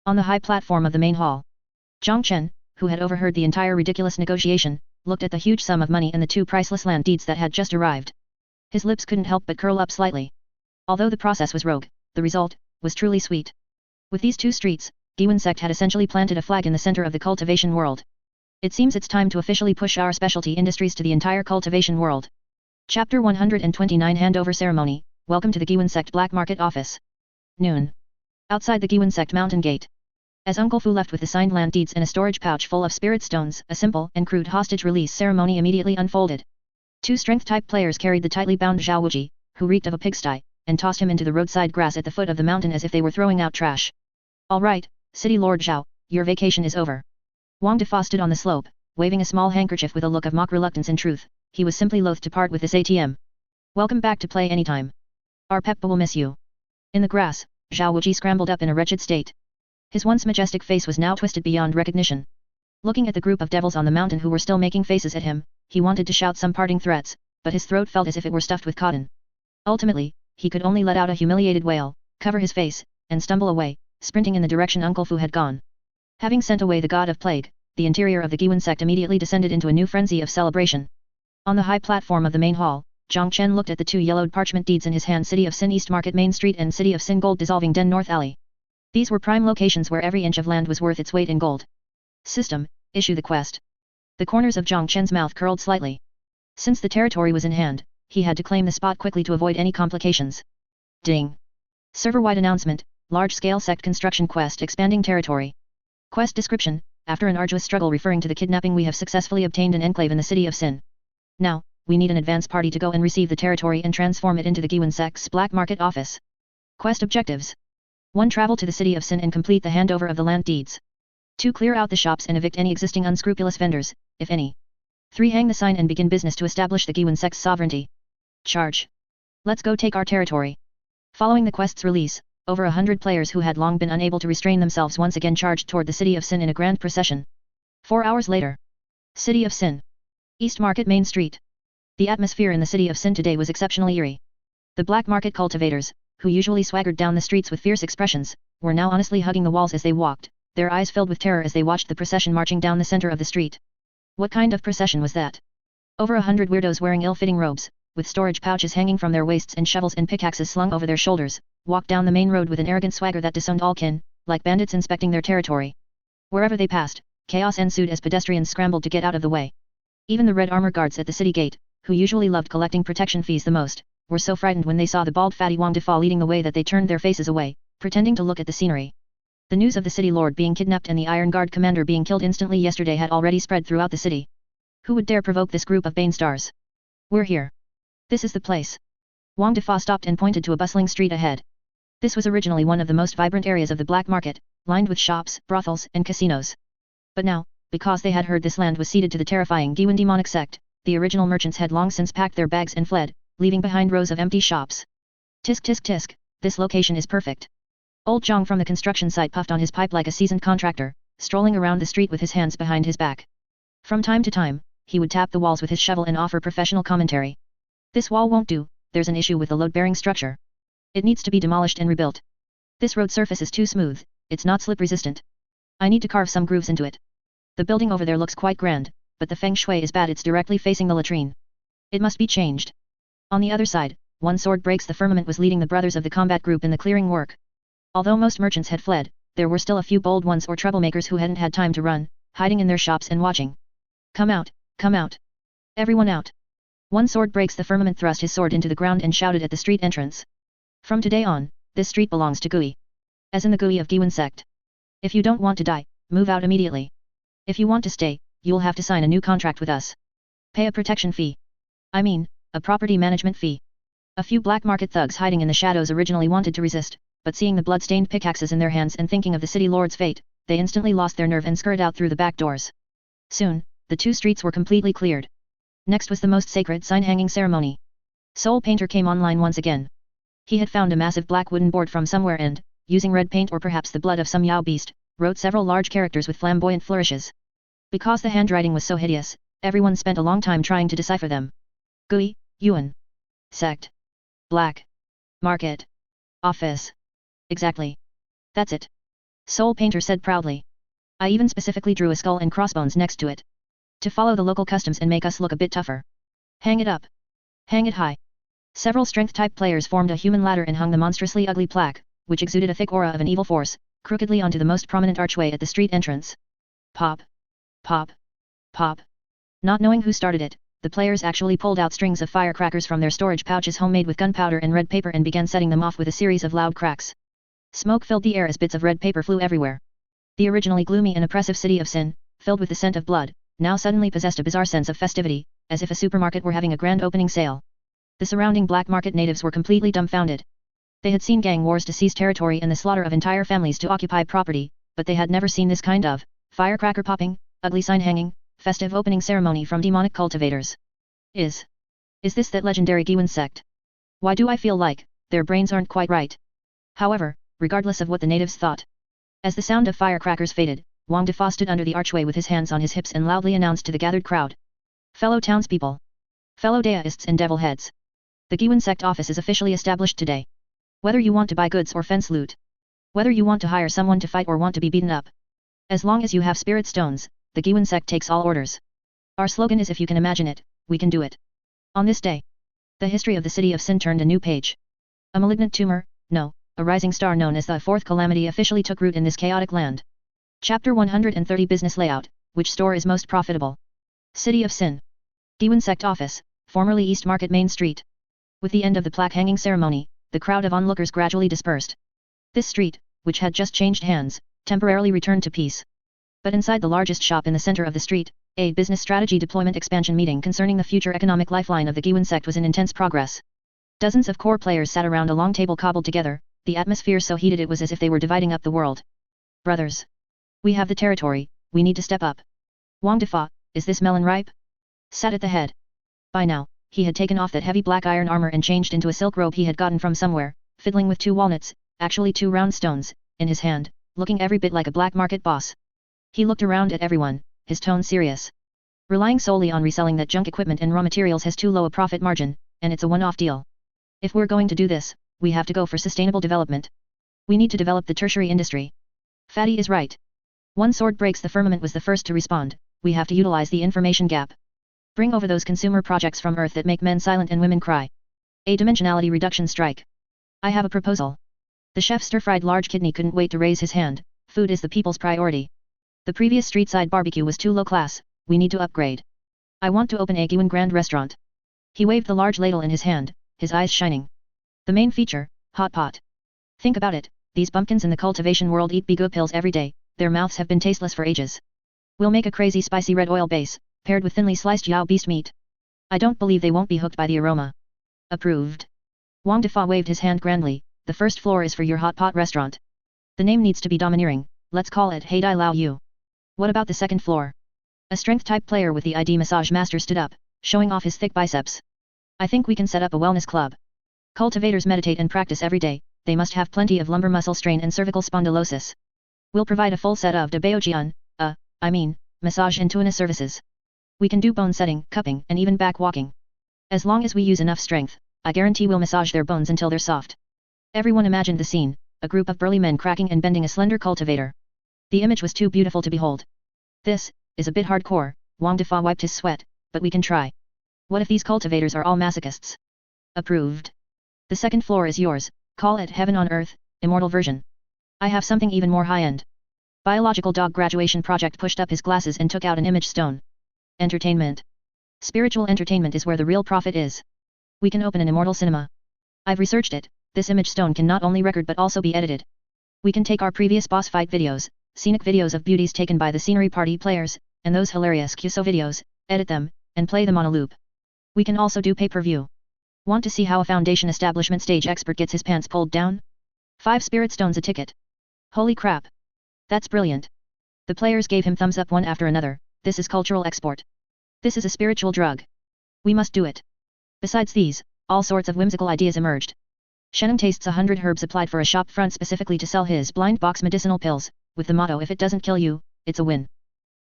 On the high platform of the main hall, Chen, who had overheard the entire ridiculous negotiation, looked at the huge sum of money and the two priceless land deeds that had just arrived. His lips couldn't help but curl up slightly. Although the process was rogue, the result was truly sweet. With these two streets, Guiyuan Sect had essentially planted a flag in the center of the cultivation world. It seems it's time to officially push our specialty industries to the entire cultivation world. Chapter 129 Handover Ceremony. Welcome to the Guiyuan Sect Black Market Office. Noon. Outside the Guiyuan Sect Mountain Gate. As Uncle Fu left with the signed land deeds and a storage pouch full of spirit stones, a simple and crude hostage release ceremony immediately unfolded. Two strength-type players carried the tightly bound Zhao Wuji, who reeked of a pigsty, and tossed him into the roadside grass at the foot of the mountain as if they were throwing out trash. All right, City Lord Zhao, your vacation is over. Wang Defa stood on the slope, waving a small handkerchief with a look of mock reluctance. In truth, he was simply loath to part with this ATM. Welcome back to play anytime. Our Peppa will miss you. In the grass, Zhao Wuji scrambled up in a wretched state. His once majestic face was now twisted beyond recognition. Looking at the group of devils on the mountain who were still making faces at him, he wanted to shout some parting threats, but his throat felt as if it were stuffed with cotton. Ultimately, he could only let out a humiliated wail, cover his face, and stumble away, sprinting in the direction Uncle Fu had gone. Having sent away the god of plague, the interior of the Guiyuan Sect immediately descended into a new frenzy of celebration. On the high platform of the main hall, Chen looked at the two yellowed parchment deeds in his hand: City of Sin East Market Main Street and City of Sin Gold Dissolving Den North Alley. These were prime locations where every inch of land was worth its weight in gold. System, issue the quest. The corners of Chen's mouth curled slightly. Since the territory was in hand, he had to claim the spot quickly to avoid any complications. Ding. Server-wide announcement, large-scale sect construction quest expanding territory. Quest description, after an arduous struggle referring to the kidnapping, we have successfully obtained an enclave in the City of Sin. Now, we need an advance party to go and receive the territory and transform it into the Guiyuan Sect's black market office. Quest objectives. 1. Travel to the City of Sin and complete the handover of the land deeds. 2. Clear out the shops and evict any existing unscrupulous vendors, if any. 3. Hang the sign and begin business to establish the Guiyuan Sect's sovereignty. Charge. Let's go take our territory. Following the quest's release, over 100 players who had long been unable to restrain themselves once again charged toward the City of Sin in a grand procession. 4 hours later. City of Sin. East Market Main Street. The atmosphere in the City of Sin today was exceptionally eerie. The black market cultivators, who usually swaggered down the streets with fierce expressions, were now honestly hugging the walls as they walked, their eyes filled with terror as they watched the procession marching down the center of the street. What kind of procession was that? Over 100 weirdos wearing ill-fitting robes, with storage pouches hanging from their waists and shovels and pickaxes slung over their shoulders, walked down the main road with an arrogant swagger that disowned all kin, like bandits inspecting their territory. Wherever they passed, chaos ensued as pedestrians scrambled to get out of the way. Even the red armor guards at the city gate, who usually loved collecting protection fees the most, were so frightened when they saw the bald fatty Wang Defa leading the way that they turned their faces away, pretending to look at the scenery. The news of the city lord being kidnapped and the Iron Guard commander being killed instantly yesterday had already spread throughout the city. Who would dare provoke this group of Bane stars? We're here. This is the place. Wang Defa stopped and pointed to a bustling street ahead. This was originally one of the most vibrant areas of the black market, lined with shops, brothels, and casinos. But now, because they had heard this land was ceded to the terrifying Guiyuan demonic sect, the original merchants had long since packed their bags and fled, leaving behind rows of empty shops. Tisk tisk tisk, this location is perfect. Old Jiang from the construction site puffed on his pipe like a seasoned contractor, strolling around the street with his hands behind his back. From time to time, he would tap the walls with his shovel and offer professional commentary. This wall won't do, there's an issue with the load-bearing structure. It needs to be demolished and rebuilt. This road surface is too smooth, it's not slip-resistant. I need to carve some grooves into it. The building over there looks quite grand, but the feng shui is bad, it's directly facing the latrine. It must be changed. On the other side, One Sword Breaks the Firmament was leading the brothers of the combat group in the clearing work. Although most merchants had fled, there were still a few bold ones or troublemakers who hadn't had time to run, hiding in their shops and watching. Come out, come out. Everyone out. One Sword Breaks the Firmament thrust his sword into the ground and shouted at the street entrance. From today on, this street belongs to Gui. As in the Gui of Guiyuan Sect. If you don't want to die, move out immediately. If you want to stay, you'll have to sign a new contract with us. Pay a protection fee. I mean, a property management fee. A few black market thugs hiding in the shadows originally wanted to resist, but seeing the blood-stained pickaxes in their hands and thinking of the city lord's fate, they instantly lost their nerve and scurried out through the back doors. Soon, the two streets were completely cleared. Next was the most sacred sign-hanging ceremony. Soul Painter came online once again. He had found a massive black wooden board from somewhere and, using red paint or perhaps the blood of some Yao beast, wrote several large characters with flamboyant flourishes. Because the handwriting was so hideous, Everyone spent a long time trying to decipher them. Guiyuan Sect. Black Market. Office. Exactly. That's it. Soul Painter said proudly. I even specifically drew a skull and crossbones next to it. To follow the local customs and make us look a bit tougher. Hang it up. Hang it high. Several strength-type players formed a human ladder and hung the monstrously ugly plaque, which exuded a thick aura of an evil force, crookedly onto the most prominent archway at the street entrance. Pop. Pop. Pop. Not knowing who started it, the players actually pulled out strings of firecrackers from their storage pouches homemade with gunpowder and red paper and began setting them off with a series of loud cracks. Smoke filled the air as bits of red paper flew everywhere. The originally gloomy and oppressive city of Sin, filled with the scent of blood, now suddenly possessed a bizarre sense of festivity, as if a supermarket were having a grand opening sale. The surrounding black market natives were completely dumbfounded. They had seen gang wars to seize territory and the slaughter of entire families to occupy property, but they had never seen this kind of firecracker popping, ugly sign hanging, festive opening ceremony from demonic cultivators. Is this that legendary Guiyuan Sect? Why do I feel like their brains aren't quite right? However, regardless of what the natives thought, as the sound of firecrackers faded, Wang Defa stood under the archway with his hands on his hips and loudly announced to the gathered crowd. Fellow townspeople. Fellow deists and devil heads. The Guiyuan Sect office is officially established today. Whether you want to buy goods or fence loot. Whether you want to hire someone to fight or want to be beaten up. As long as you have spirit stones, the Guiyuan Sect takes all orders. Our slogan is if you can imagine it, we can do it. On this day, the history of the city of Sin turned a new page. A malignant tumor, no, a rising star known as the Fourth Calamity officially took root in this chaotic land. Chapter 130 Business Layout, which store is most profitable? City of Sin. Guiyuan Sect Office, formerly East Market Main Street. With the end of the plaque hanging ceremony, the crowd of onlookers gradually dispersed. This street, which had just changed hands, temporarily returned to peace. But inside the largest shop in the center of the street, a business strategy deployment expansion meeting concerning the future economic lifeline of the Guiyuan Sect was in intense progress. Dozens of core players sat around a long table cobbled together, the atmosphere so heated it was as if they were dividing up the world. Brothers. We have the territory, we need to step up. Wang Defa, is this melon ripe? Sat at the head. By now, he had taken off that heavy black iron armor and changed into a silk robe he had gotten from somewhere, fiddling with 2 walnuts, actually 2 round stones, in his hand, looking every bit like a black market boss. He looked around at everyone, his tone serious. Relying solely on reselling that junk equipment and raw materials has too low a profit margin, and it's a one-off deal. If we're going to do this, we have to go for sustainable development. We need to develop the tertiary industry. Fatty is right. One sword breaks the firmament was the first to respond, we have to utilize the information gap. Bring over those consumer projects from Earth that make men silent and women cry. A dimensionality reduction strike. I have a proposal. The chef stir-fried large kidney couldn't wait to raise his hand, food is the people's priority. The previous street-side barbecue was too low class, we need to upgrade. I want to open a Guiyuan Grand Restaurant. He waved the large ladle in his hand, his eyes shining. The main feature, hot pot. Think about it, these pumpkins in the cultivation world eat bigu pills every day, their mouths have been tasteless for ages. We'll make a crazy spicy red oil base, paired with thinly sliced yao beast meat. I don't believe they won't be hooked by the aroma. Approved. Wang Defa waved his hand grandly, the first floor is for your hot pot restaurant. The name needs to be domineering, let's call it Hey Dai Lao Yu. What about the second floor? A strength-type player with the ID Massage Master stood up, showing off his thick biceps. I think we can set up a wellness club. Cultivators meditate and practice every day, they must have plenty of lumbar muscle strain and cervical spondylosis. We'll provide a full set of Jiang, massage and tuna services. We can do bone setting, cupping, and even back walking. As long as we use enough strength, I guarantee we'll massage their bones until they're soft. Everyone imagined the scene, a group of burly men cracking and bending a slender cultivator. The image was too beautiful to behold. This is a bit hardcore, Wang Defa wiped his sweat, but we can try. What if these cultivators are all masochists? Approved. The second floor is yours, call it Heaven on Earth, immortal version. I have something even more high-end. Biological dog graduation project pushed up his glasses and took out an image stone. Entertainment. Spiritual entertainment is where the real profit is. We can open an immortal cinema. I've researched it, this image stone can not only record but also be edited. We can take our previous boss fight videos, scenic videos of beauties taken by the scenery party players, and those hilarious QSO videos, edit them, and play them on a loop. We can also do pay-per-view. Want to see how a foundation establishment stage expert gets his pants pulled down? 5 spirit stones a ticket. Holy crap. That's brilliant. The players gave him thumbs up one after another, this is cultural export. This is a spiritual drug. We must do it. Besides these, all sorts of whimsical ideas emerged. Shenum tastes 100 herbs applied for a shop front specifically to sell his blind box medicinal pills, with the motto if it doesn't kill you, it's a win.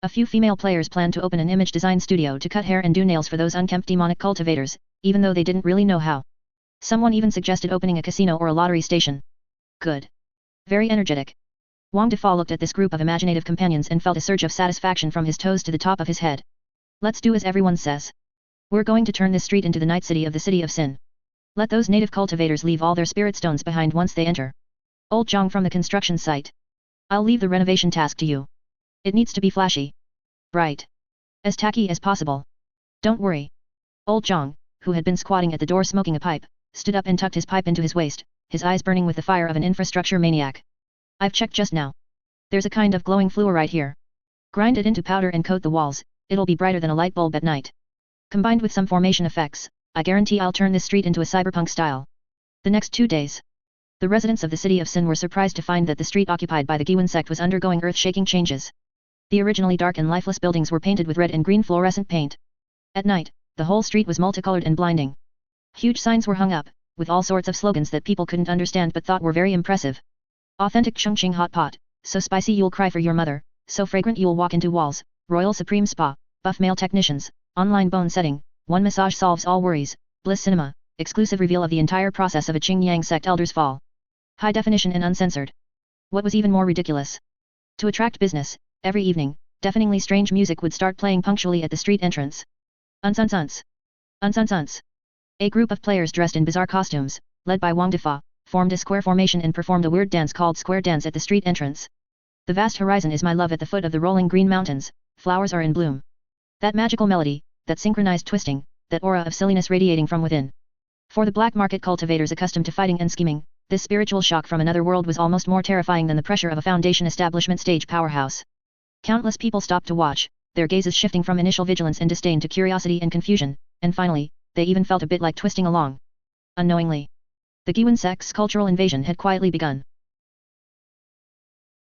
A few female players planned to open an image design studio to cut hair and do nails for those unkempt demonic cultivators, even though they didn't really know how. Someone even suggested opening a casino or a lottery station. Good. Very energetic. Wang Defa looked at this group of imaginative companions and felt a surge of satisfaction from his toes to the top of his head. Let's do as everyone says. We're going to turn this street into the night city of the city of sin. Let those native cultivators leave all their spirit stones behind once they enter. Old Jiang from the construction site. I'll leave the renovation task to you. It needs to be flashy. Bright. As tacky as possible. Don't worry. Old Jiang, who had been squatting at the door smoking a pipe, stood up and tucked his pipe into his waist, his eyes burning with the fire of an infrastructure maniac. I've checked just now. There's a kind of glowing fluorite here. Grind it into powder and coat the walls, it'll be brighter than a light bulb at night. Combined with some formation effects, I guarantee I'll turn this street into a cyberpunk style. The next 2 days. The residents of the city of Sin were surprised to find that the street occupied by the Guiyuan Sect was undergoing earth-shaking changes. The originally dark and lifeless buildings were painted with red and green fluorescent paint. At night, the whole street was multicolored and blinding. Huge signs were hung up, with all sorts of slogans that people couldn't understand but thought were very impressive. Authentic Chongqing hot pot, so spicy you'll cry for your mother, so fragrant you'll walk into walls, Royal Supreme Spa, buff male technicians, online bone setting, one massage solves all worries, Bliss Cinema, exclusive reveal of the entire process of a Qingyang Sect elder's fall. High definition and uncensored. What was even more ridiculous? To attract business, every evening, deafeningly strange music would start playing punctually at the street entrance. Unsunsuns. Unsunsuns. A group of players dressed in bizarre costumes, led by Wang Defa, formed a square formation and performed a weird dance called square dance at the street entrance. The vast horizon is my love at the foot of the rolling green mountains, flowers are in bloom. That magical melody, that synchronized twisting, that aura of silliness radiating from within. For the black market cultivators accustomed to fighting and scheming, this spiritual shock from another world was almost more terrifying than the pressure of a foundation establishment stage powerhouse. Countless people stopped to watch, their gazes shifting from initial vigilance and disdain to curiosity and confusion, and finally, they even felt a bit like twisting along. Unknowingly. The Guiyuan Sect's cultural invasion had quietly begun.